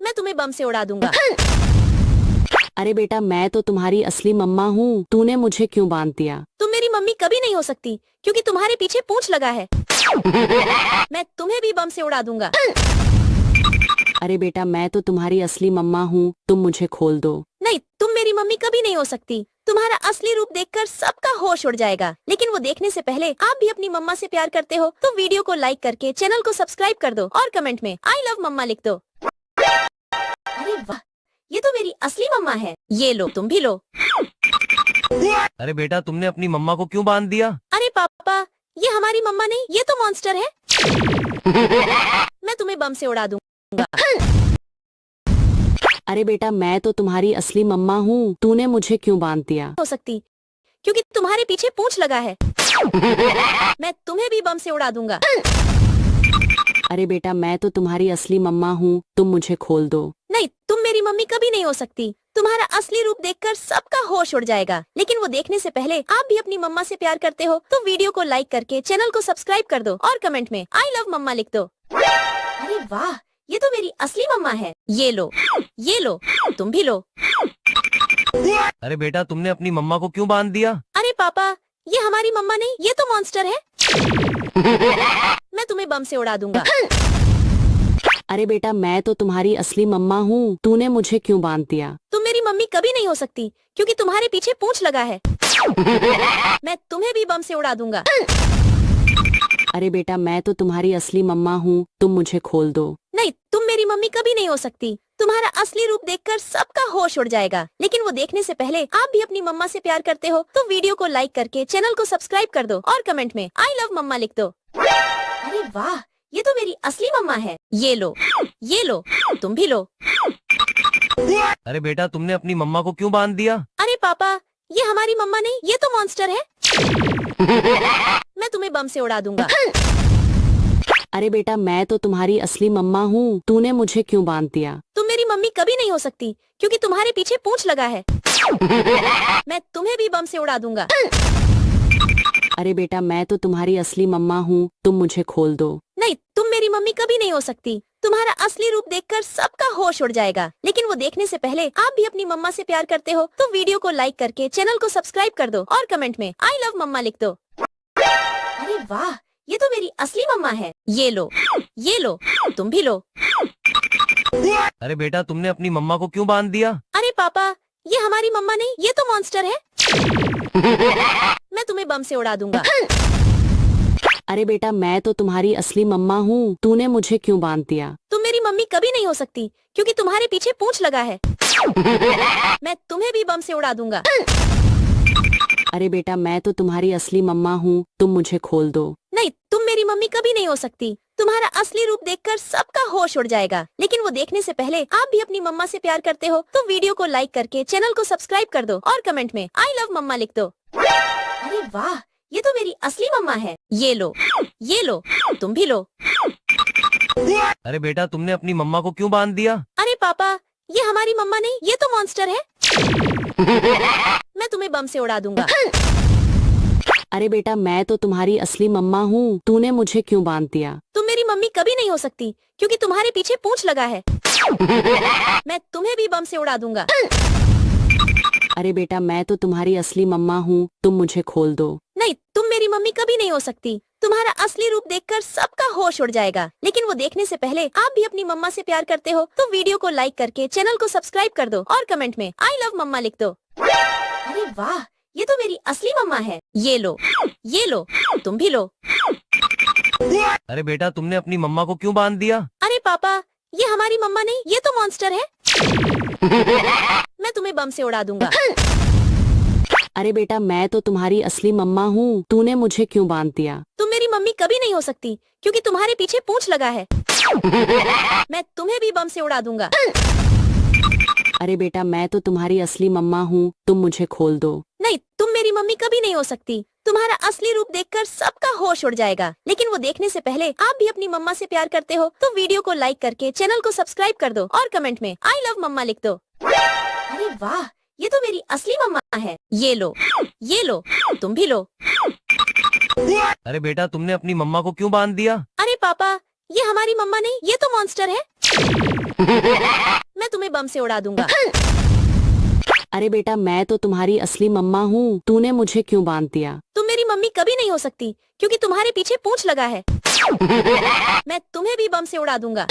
मैं तुम्हें बम से उड़ा दूंगा। अरे बेटा मैं तो तुम्हारी असली मम्मा हूँ, तूने मुझे क्यों बांध दिया? तुम मेरी मम्मी कभी नहीं हो सकती क्योंकि तुम्हारे पीछे पूंछ लगा है। मैं तुम्हें भी बम से उड़ा दूंगा। अरे बेटा मैं तो तुम्हारी असली मम्मा हूँ, तुम मुझे खोल दो। नहीं, तुम मेरी मम्मी कभी नहीं हो सकती। तुम्हारा असली रूप देखकर सबका होश उड़ जाएगा। लेकिन वो देखने से पहले आप भी अपनी मम्मा से प्यार करते हो तो वीडियो को लाइक करके चैनल को सब्सक्राइब कर दो और कमेंट में आई लव मम्मा लिख दो। अरे वाह, ये तो मेरी असली मम्मा है। ये लो, तुम भी लो। अरे बेटा तुमने अपनी मम्मा को क्यों बांध दिया? अरे पापा, ये हमारी मम्मा नहीं, ये तो मॉन्स्टर है। मैं तुम्हें बम से उड़ा दूंगा। अरे बेटा मैं तो तुम्हारी असली मम्मा हूँ, तूने मुझे क्यों बांध दिया? हो सकती क्योंकि तुम्हारे पीछे पूंछ लगा है। मैं तुम्हें भी बम से उड़ा दूंगा। अरे बेटा मैं तो तुम्हारी असली मम्मा हूँ, तुम मुझे खोल दो। नहीं, तुम मेरी मम्मी कभी नहीं हो सकती। तुम्हारा असली रूप देखकर सबका होश उड़ जाएगा। लेकिन वो देखने से पहले आप भी अपनी मम्मा से प्यार करते हो तो वीडियो को लाइक करके चैनल को सब्सक्राइब कर दो और कमेंट में आई लव मम्मा लिख दो। अरे वाह, ये तो मेरी असली मम्मा है। ये लो, तुम भी लो। अरे बेटा तुमने अपनी मम्मा को क्यों बांध दिया? अरे पापा, ये हमारी मम्मा नहीं, ये तो मॉन्स्टर है। मैं तुम्हें बम से उड़ा दूंगा। अरे बेटा मैं तो तुम्हारी असली मम्मा हूँ, तूने मुझे क्यों बांध दिया? तुम मेरी मम्मी कभी नहीं हो सकती क्योंकि तुम्हारे पीछे पूंछ लगा है। मैं तुम्हें भी बम से उड़ा दूंगा। अरे बेटा मैं तो तुम्हारी असली मम्मा हूँ, तुम मुझे खोल दो। नहीं, तुम मेरी मम्मी कभी नहीं हो सकती। तुम्हारा असली रूप देखकर सबका होश उड़ जाएगा। लेकिन वो देखने से पहले आप भी अपनी मम्मा से प्यार करते हो तो वीडियो को लाइक करके चैनल को सब्सक्राइब कर दो और कमेंट में आई लव मम्मा लिख दो। अरे वाह, ये तो मेरी असली मम्मा है। ये लो, तुम भी लो। अरे बेटा तुमने अपनी मम्मा को क्यों बांध दिया? अरे पापा, ये हमारी मम्मा नहीं, ये तो मॉन्स्टर है। मैं तुम्हें बम से उड़ा दूंगा। अरे बेटा मैं तो तुम्हारी असली मम्मा हूँ, तूने मुझे क्यों बांध दिया? तुम मेरी मम्मी कभी नहीं हो सकती क्योंकि तुम्हारे पीछे पूंछ लगा है। मैं तुम्हें भी बम से उड़ा दूंगा। अरे बेटा मैं तो तुम्हारी असली मम्मा हूँ, तुम मुझे खोल दो। नहीं, तुम मेरी मम्मी कभी नहीं हो सकती। तुम्हारा असली रूप देखकर सबका होश उड़ जाएगा। लेकिन वो देखने से पहले आप भी अपनी मम्मा से प्यार करते हो तो वीडियो को लाइक करके चैनल को सब्सक्राइब कर दो और कमेंट में आई लव मम्मा लिख दो। अरे वाह, ये तो मेरी असली मम्मा है। ये लो, तुम भी लो। अरे बेटा तुमने अपनी मम्मा को क्यों बांध दिया? अरे पापा, ये हमारी मम्मा नहीं, ये तो मॉन्स्टर है। मैं तुम्हें बम से उड़ा दूंगा। अरे बेटा मैं तो तुम्हारी असली मम्मा हूँ, तूने मुझे क्यों बांध दिया? तुम मेरी मम्मी कभी नहीं हो सकती क्योंकि तुम्हारे पीछे पूंछ लगा है। मैं तुम्हें भी बम से उड़ा दूंगा। अरे बेटा मैं तो तुम्हारी असली मम्मा हूँ, तुम मुझे खोल दो। नहीं, तुम मेरी मम्मी कभी नहीं हो सकती। तुम्हारा असली रूप देखकर सबका होश उड़ जाएगा। लेकिन वो देखने से पहले आप भी अपनी मम्मा से प्यार करते हो तो वीडियो को लाइक करके चैनल को सब्सक्राइब कर दो और कमेंट में आई लव मम्मा लिख दो। अरे वाह, ये तो मेरी असली मम्मा है। ये लो, तुम भी लो। अरे बेटा तुमने अपनी मम्मा को क्यों बांध दिया? अरे पापा, ये हमारी मम्मा नहीं, ये तो मॉन्स्टर है। मैं तुम्हें बम से उड़ा दूंगा। अरे बेटा मैं तो तुम्हारी असली मम्मा हूँ, तूने मुझे क्यों बांध दिया? तुम मेरी मम्मी कभी नहीं हो सकती क्योंकि तुम्हारे पीछे पूंछ लगा है। मैं तुम्हें भी बम से उड़ा दूंगा। अरे बेटा मैं तो तुम्हारी असली मम्मा हूँ, तुम मुझे खोल दो। नहीं, तुम मेरी मम्मी कभी नहीं हो सकती। तुम्हारा असली रूप देखकर सबका होश उड़ जाएगा। लेकिन वो देखने से पहले आप भी अपनी मम्मा से प्यार करते हो तो वीडियो को लाइक करके चैनल को सब्सक्राइब कर दो और कमेंट में आई लव मम्मा लिख दो। अरे वाह, ये तो मेरी असली मम्मा है। ये लो, तुम भी लो। अरे बेटा तुमने अपनी मम्मा को क्यों बांध दिया? अरे पापा, ये हमारी मम्मा नहीं, ये तो मॉन्स्टर है। मैं तुम्हें बम से उड़ा दूंगा। अरे बेटा मैं तो तुम्हारी असली मम्मा हूँ, तूने मुझे क्यों बांध दिया? तुम मेरी मम्मी कभी नहीं हो सकती क्योंकि तुम्हारे पीछे पूंछ लगा है। मैं तुम्हें भी बम से उड़ा दूंगा। अरे बेटा मैं तो तुम्हारी असली मम्मा हूँ, तुम मुझे खोल दो। नहीं, तुम मेरी मम्मी कभी नहीं हो सकती। तुम्हारा असली रूप देखकर सबका होश उड़ जाएगा। लेकिन वो देखने से पहले आप भी अपनी मम्मा से प्यार करते हो तो वीडियो को लाइक करके चैनल को सब्सक्राइब कर दो और कमेंट में आई लव मम्मा लिख दो। अरे वाह, ये तो मेरी असली मम्मा है। ये लो, तुम भी लो। अरे बेटा तुमने अपनी मम्मा को क्यों बांध दिया? अरे पापा, ये हमारी मम्मा नहीं, ये तो मॉन्स्टर है। मैं तुम्हें बम से उड़ा दूंगा। अरे बेटा मैं तो तुम्हारी असली मम्मा हूँ, तूने मुझे क्यों बांध दिया? तुम मेरी मम्मी कभी नहीं हो सकती क्योंकि तुम्हारे पीछे पूंछ लगा है। मैं तुम्हें भी बम से उड़ा दूंगा।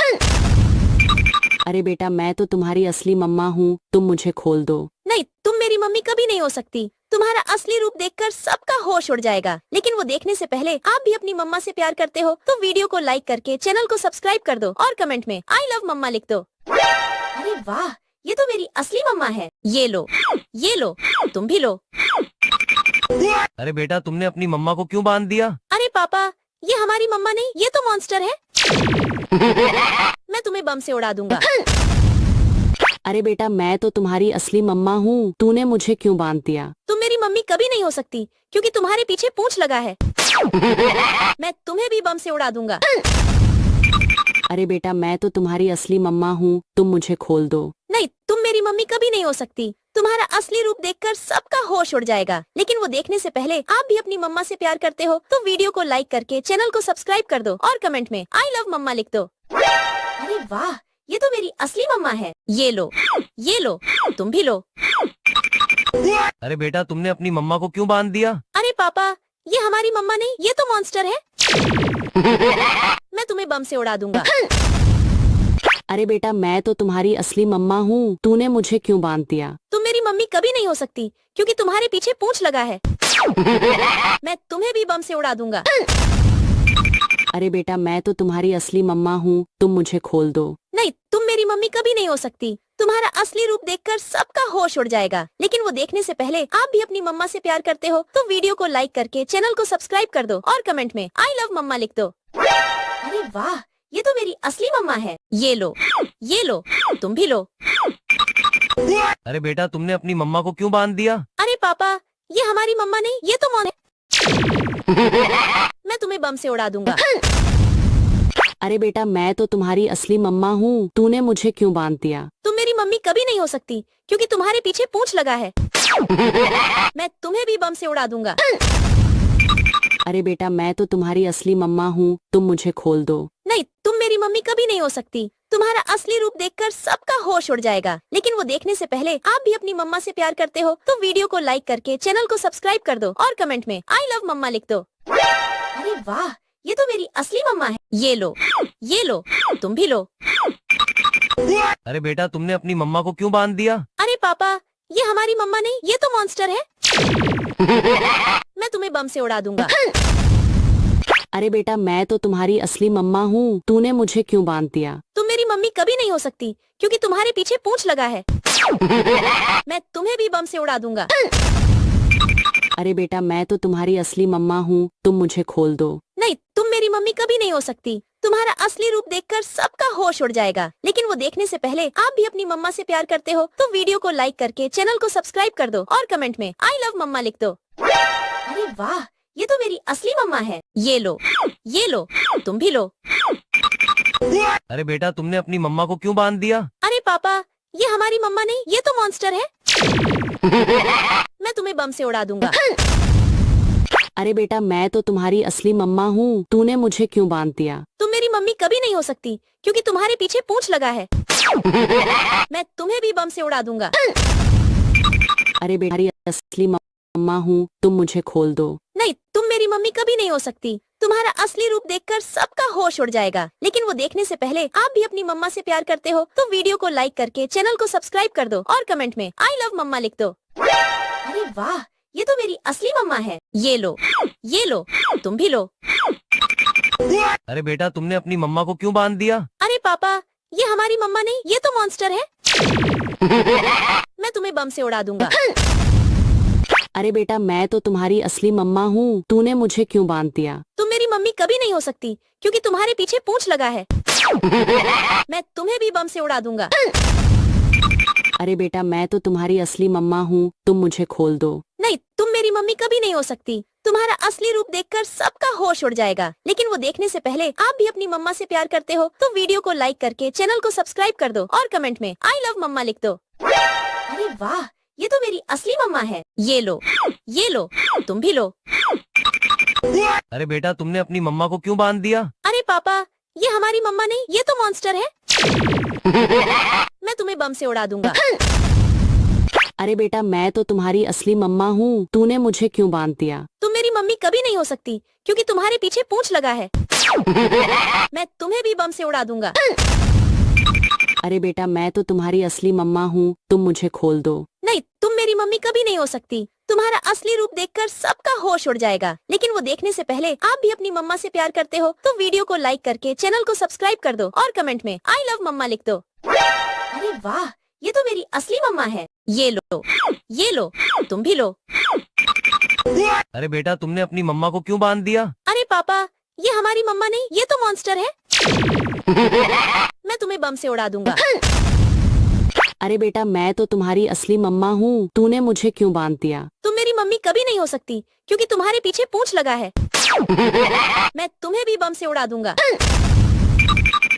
अरे बेटा मैं तो तुम्हारी असली मम्मा हूँ, तुम मुझे खोल दो। नहीं, तुम मेरी मम्मी कभी नहीं हो सकती। तुम्हारा असली रूप देखकर सबका होश उड़ जाएगा। लेकिन वो देखने से पहले आप भी अपनी मम्मा से प्यार करते हो तो वीडियो को लाइक करके चैनल को सब्सक्राइब कर दो और कमेंट में आई लव मम्मा लिख दो। अरे वाह, ये तो मेरी असली मम्मा है। ये लो, तुम भी लो। अरे बेटा तुमने अपनी मम्मा को क्यों बांध दिया? अरे पापा, ये हमारी मम्मा नहीं, ये तो मॉन्स्टर है। मैं तुम्हें बम से उड़ा दूंगा। अरे बेटा मैं तो तुम्हारी असली मम्मा हूँ, तूने मुझे क्यों बांध दिया? तुम मेरी मम्मी कभी नहीं हो सकती क्योंकि तुम्हारे पीछे पूंछ लगा है। मैं तुम्हें भी बम से उड़ा दूंगा। अरे बेटा मैं तो तुम्हारी असली मम्मा हूँ, तुम मुझे खोल दो। नहीं, तुम मेरी मम्मी कभी नहीं हो सकती। तुम्हारा असली रूप देखकर सबका होश उड़ जाएगा। लेकिन वो देखने से पहले आप भी अपनी मम्मा से प्यार करते हो तो वीडियो को लाइक करके चैनल को सब्सक्राइब कर दो और कमेंट में आई लव मम्मा लिख दो। अरे वाह, ये तो मेरी असली मम्मा है। ये लो, तुम भी लो। अरे बेटा तुमने अपनी मम्मा को क्यों बांध दिया? अरे पापा, ये हमारी मम्मा नहीं, ये तो मॉन्स्टर है। मैं तुम्हें बम से उड़ा दूंगा। अरे बेटा मैं तो तुम्हारी असली मम्मा हूँ, तूने मुझे क्यों बांध दिया? तुम मेरी मम्मी कभी नहीं हो सकती क्योंकि तुम्हारे पीछे पूंछ लगा है। मैं तुम्हें भी बम से उड़ा दूंगा। अरे बेटा मैं तो तुम्हारी असली मम्मा हूँ, तुम मुझे खोल दो। नहीं, तुम मेरी मम्मी कभी नहीं हो सकती। तुम्हारा असली रूप देखकर सबका होश उड़ जाएगा। लेकिन वो देखने से पहले आप भी अपनी मम्मा से प्यार करते हो तो वीडियो को लाइक करके चैनल को सब्सक्राइब कर दो और कमेंट में आई लव मम्मा लिख दो। अरे वाह, ये तो मेरी असली मम्मा है। ये लो, तुम भी लो। अरे बेटा तुमने अपनी मम्मा को क्यों बांध दिया? अरे पापा, ये हमारी मम्मा नहीं, ये तो मॉन है। मैं तुम्हें बम से उड़ा दूंगा। अरे बेटा मैं तो तुम्हारी असली मम्मा हूँ, तूने मुझे क्यों बांध दिया? तुम मेरी मम्मी कभी नहीं हो सकती क्योंकि तुम्हारे पीछे पूंछ लगा है। मैं तुम्हें भी बम से उड़ा दूंगा। अरे बेटा मैं तो तुम्हारी असली मम्मा हूँ, तुम मुझे खोल दो। नहीं, तुम मेरी मम्मी कभी नहीं हो सकती। तुम्हारा असली रूप देखकर सबका होश उड़ जाएगा। लेकिन वो देखने से पहले आप भी अपनी मम्मा से प्यार करते हो तो वीडियो को लाइक करके चैनल को सब्सक्राइब कर दो और कमेंट में आई लव मम्मा लिख दो। अरे वाह, ये तो मेरी असली मम्मा है। ये लो, तुम भी लो। अरे बेटा तुमने अपनी मम्मा को क्यों बांध दिया? अरे पापा, ये हमारी मम्मा नहीं, ये तो मॉन्स्टर है। मैं तुम्हें बम से उड़ा दूंगा। अरे बेटा मैं तो तुम्हारी असली मम्मा हूँ, तूने मुझे क्यों बांध दिया? तुम मेरी मम्मी कभी नहीं हो सकती क्योंकि तुम्हारे पीछे पूंछ लगा है। मैं तुम्हें भी बम से उड़ा दूंगा। अरे बेटा मैं तो तुम्हारी असली मम्मा हूँ, तुम मुझे खोल दो। नहीं, तुम मेरी मम्मी कभी नहीं हो सकती। तुम्हारा असली रूप देखकर सबका होश उड़ जाएगा। लेकिन वो देखने से पहले आप भी अपनी मम्मा से प्यार करते हो तो वीडियो को लाइक करके चैनल को सब्सक्राइब कर दो और कमेंट में आई लव मम्मा लिख दो। अरे वाह, ये तो मेरी असली मम्मा है। ये लो, तुम भी लो। अरे बेटा तुमने अपनी मम्मा को क्यों बांध दिया? अरे पापा, ये हमारी मम्मा नहीं, ये तो मॉन्स्टर है। मैं तुम्हें बम से उड़ा दूंगा। अरे बेटा मैं तो तुम्हारी असली मम्मा हूँ, तूने मुझे क्यों बांध दिया? तुम मेरी मम्मी कभी नहीं हो सकती क्योंकि तुम्हारे पीछे पूंछ लगा है। मैं तुम्हें भी बम से उड़ा दूंगा। अरे बेटा तुम्हारी असली मम्मा हूँ, तुम मुझे खोल दो। नहीं, तुम मेरी मम्मी कभी नहीं हो सकती। तुम्हारा असली रूप देखकर सबका होश उड़ जाएगा। लेकिन वो देखने से पहले आप भी अपनी मम्मा से प्यार करते हो तो वीडियो को लाइक करके चैनल को सब्सक्राइब कर दो और कमेंट में आई लव मम्मा लिख दो। अरे वाह, ये तो मेरी असली मम्मा है। ये लो, तुम भी लो। अरे बेटा तुमने अपनी मम्मा को क्यों बांध दिया? अरे पापा, ये हमारी मम्मा नहीं, ये तो मॉन्स्टर है। मैं तुम्हें बम से उड़ा दूंगा। अरे बेटा मैं तो तुम्हारी असली मम्मा हूँ, तूने मुझे क्यों बांध दिया? तुम मेरी मम्मी कभी नहीं हो सकती क्योंकि तुम्हारे पीछे पूंछ लगा है। मैं तुम्हें भी बम से उड़ा दूंगा। अरे बेटा मैं तो तुम्हारी असली मम्मा हूँ, तुम मुझे खोल दो। नहीं, तुम मेरी मम्मी कभी नहीं हो सकती। तुम्हारा असली रूप देखकर सबका होश उड़ जाएगा। लेकिन वो देखने से पहले आप भी अपनी मम्मा से प्यार करते हो तो वीडियो को लाइक करके चैनल को सब्सक्राइब कर दो और कमेंट में आई लव मम्मा लिख दो। अरे वाह, ये तो मेरी असली मम्मा है। ये लो, तुम भी लो। अरे बेटा तुमने अपनी मम्मा को क्यों बांध दिया? अरे पापा, ये हमारी मम्मा नहीं, ये तो मॉन्स्टर है। मैं तुम्हें बम से उड़ा दूंगा। अरे बेटा मैं तो तुम्हारी असली मम्मा हूँ, तूने मुझे क्यों बांध दिया? तुम मेरी मम्मी कभी नहीं हो सकती क्योंकि तुम्हारे पीछे पूंछ लगा है। मैं तुम्हें भी बम से उड़ा दूंगा। अरे बेटा मैं तो तुम्हारी असली मम्मा हूँ, तुम मुझे खोल दो। नहीं, तुम मेरी मम्मी कभी नहीं हो सकती। तुम्हारा असली रूप देखकर सबका होश उड़ जाएगा। लेकिन वो देखने से पहले आप भी अपनी मम्मा से प्यार करते हो तो वीडियो को लाइक करके चैनल को सब्सक्राइब कर दो और कमेंट में आई लव मम्मा लिख दो। अरे वाह, ये तो मेरी असली मम्मा है। ये लो, तुम भी लो। अरे बेटा तुमने अपनी मम्मा को क्यों बांध दिया? अरे पापा, ये हमारी मम्मा नहीं, ये तो मॉन्स्टर है। मैं तुम्हें बम से उड़ा दूंगा। अरे बेटा मैं तो तुम्हारी असली मम्मा हूँ, तूने मुझे क्यों बांध दिया? तुम मेरी मम्मी कभी नहीं हो सकती क्योंकि तुम्हारे पीछे पूंछ लगा है। मैं तुम्हें भी बम से उड़ा दूंगा।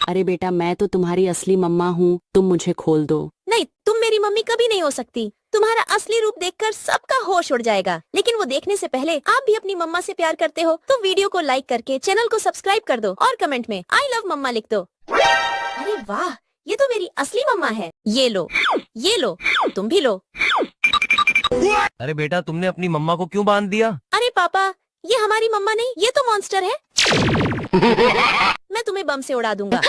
अरे बेटा मैं तो तुम्हारी असली मम्मा हूँ, तुम मुझे खोल दो। नहीं, तुम मेरी मम्मी कभी नहीं हो सकती। तुम्हारा असली रूप देखकर सबका होश उड़ जाएगा। लेकिन वो देखने से पहले आप भी अपनी मम्मा से प्यार करते हो तो वीडियो को लाइक करके चैनल को सब्सक्राइब कर दो और कमेंट में आई लव मम्मा लिख दो। अरे वाह, ये तो मेरी असली मम्मा है। ये लो, तुम भी लो। अरे बेटा तुमने अपनी मम्मा को क्यों बांध दिया? अरे पापा, ये हमारी मम्मा नहीं, ये तो मॉन्स्टर है। मैं तुम्हें बम से उड़ा दूंगा।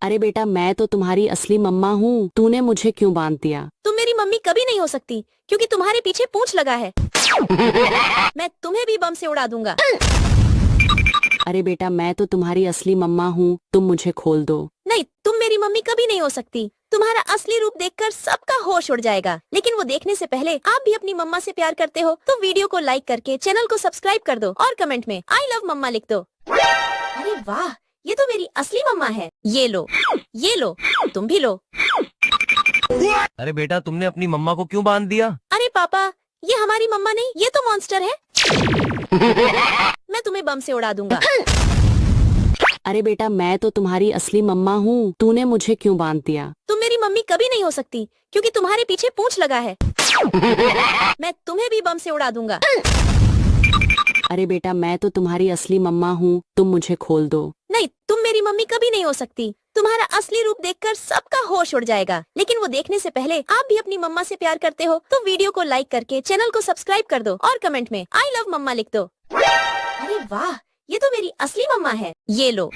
अरे बेटा मैं तो तुम्हारी असली मम्मा हूँ, तूने मुझे क्यों बांध दिया? तुम मेरी मम्मी कभी नहीं हो सकती क्योंकि तुम्हारे पीछे पूंछ लगा है। मैं तुम्हें भी बम से उड़ा दूंगा। अरे बेटा मैं तो तुम्हारी असली मम्मा हूँ, तुम मुझे खोल दो। नहीं, तुम मेरी मम्मी कभी नहीं हो सकती। तुम्हारा असली रूप देखकर सबका होश उड़ जाएगा। लेकिन वो देखने से पहले आप भी अपनी मम्मा से प्यार करते हो तो वीडियो को लाइक करके चैनल को सब्सक्राइब कर दो और कमेंट में आई लव मम्मा लिख दो। अरे वाह, ये तो मेरी असली मम्मा है। ये लो, तुम भी लो। अरे बेटा तुमने अपनी मम्मा को क्यों बांध दिया? अरे पापा, ये हमारी मम्मा नहीं, ये तो मॉन्स्टर है। मैं तुम्हें बम से उड़ा दूंगा। अरे बेटा मैं तो तुम्हारी असली मम्मा हूँ, तूने मुझे क्यों बांध दिया? तुम मेरी मम्मी कभी नहीं हो सकती क्योंकि तुम्हारे पीछे पूंछ लगा है। मैं तुम्हें भी बम से उड़ा दूंगा। अरे बेटा मैं तो तुम्हारी असली मम्मा हूँ, तुम मुझे खोल दो। नहीं, तुम मेरी मम्मी कभी नहीं हो सकती। तुम्हारा असली रूप देखकर सबका होश उड़ जाएगा। लेकिन वो देखने से पहले आप भी अपनी मम्मा से प्यार करते हो तो वीडियो को लाइक करके चैनल को सब्सक्राइब कर दो और कमेंट में आई लव मम्मा लिख दो। अरे वाह, ये तो मेरी असली मम्मा है। ये लो,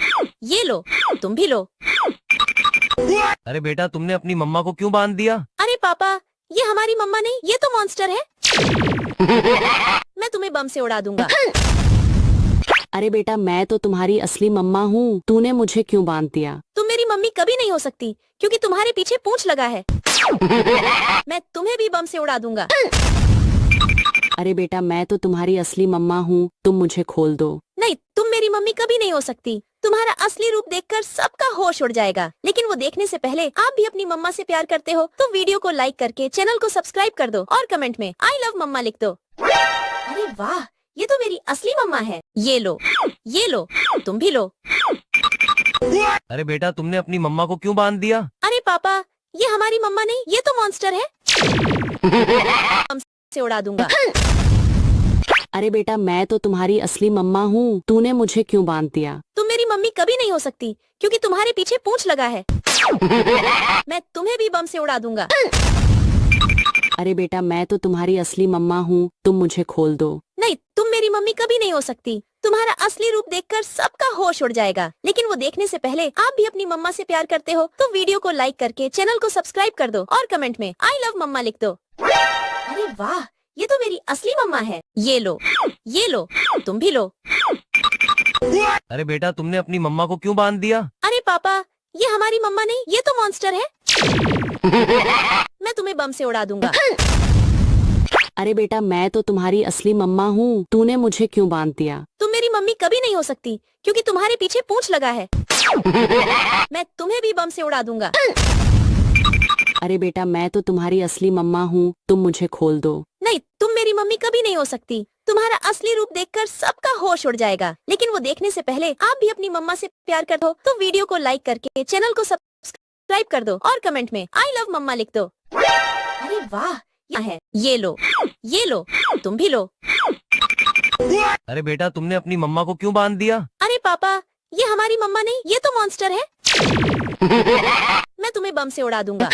तुम भी लो। अरे बेटा तुमने अपनी मम्मा को क्यों बांध दिया? अरे पापा, ये हमारी मम्मा नहीं, ये तो मॉन्स्टर है। मैं तुम्हें बम से उड़ा दूंगा। अरे बेटा मैं तो तुम्हारी असली मम्मा हूँ, तूने मुझे क्यों बांध दिया? तुम मेरी मम्मी कभी नहीं हो सकती क्योंकि तुम्हारे पीछे पूंछ लगा है। मैं तुम्हें भी बम से उड़ा दूंगा। अरे बेटा मैं तो तुम्हारी असली मम्मा हूँ, तुम मुझे खोल दो। नहीं, तुम मेरी मम्मी कभी नहीं हो सकती। तुम्हारा असली रूप देखकर सबका होश उड़ जाएगा। लेकिन वो देखने से पहले आप भी अपनी मम्मा से प्यार करते हो तो वीडियो को लाइक करके चैनल को सब्सक्राइब कर दो और कमेंट में आई लव मम्मा लिख दो। अरे वाह, ये तो मेरी असली मम्मा है। ये लो, तुम भी लो। अरे बेटा तुमने अपनी मम्मा को क्यों बांध दिया? अरे पापा, ये हमारी मम्मा नहीं, ये तो मॉन्स्टर है। हम से उड़ा दूंगा। अरे बेटा मैं तो तुम्हारी असली मम्मा हूँ, तूने मुझे क्यों बांध दिया? तुम मेरी मम्मी कभी नहीं हो सकती क्योंकि तुम्हारे पीछे पूंछ लगा है। मैं तुम्हें भी बम से उड़ा दूंगा। अरे बेटा मैं तो तुम्हारी असली मम्मा हूँ, तुम मुझे खोल दो। नहीं, तुम मेरी मम्मी कभी नहीं हो सकती। तुम्हारा असली रूप देखकर सबका होश उड़ जाएगा। लेकिन वो देखने से पहले आप भी अपनी मम्मा से प्यार करते हो तो वीडियो को लाइक करके चैनल को सब्सक्राइब कर दो और कमेंट में आई लव मम्मा लिख दो। अरे वाह, ये तो मेरी असली मम्मा है। ये लो, तुम भी लो। अरे बेटा तुमने अपनी मम्मा को क्यों बांध दिया? अरे पापा, ये हमारी मम्मा नहीं, ये तो मॉन्स्टर है। मैं तुम्हें बम से उड़ा दूंगा। अरे बेटा मैं तो तुम्हारी असली मम्मा हूँ, तूने मुझे क्यों बांध दिया? तुम मेरी मम्मी कभी नहीं हो सकती क्योंकि तुम्हारे पीछे पूंछ लगा है। मैं तुम्हें भी बम से उड़ा दूंगा। अरे बेटा मैं तो तुम्हारी असली मम्मा हूँ, तुम मुझे खोल दो। नहीं, तुम मेरी मम्मी कभी नहीं हो सकती। तुम्हारा असली रूप देखकर सबका होश उड़ जाएगा। लेकिन वो देखने से पहले आप भी अपनी मम्मा से प्यार करते हो तो वीडियो को लाइक करके चैनल को सब्सक्राइब कर दो और कमेंट में आई लव मम्मा लिख दो। अरे वाह, यह है। ये लो, तुम भी लो। अरे बेटा तुमने अपनी मम्मा को क्यों बांध दिया? अरे पापा, ये हमारी मम्मा नहीं, ये तो मॉन्स्टर है। मैं तुम्हें बम से उड़ा दूंगा।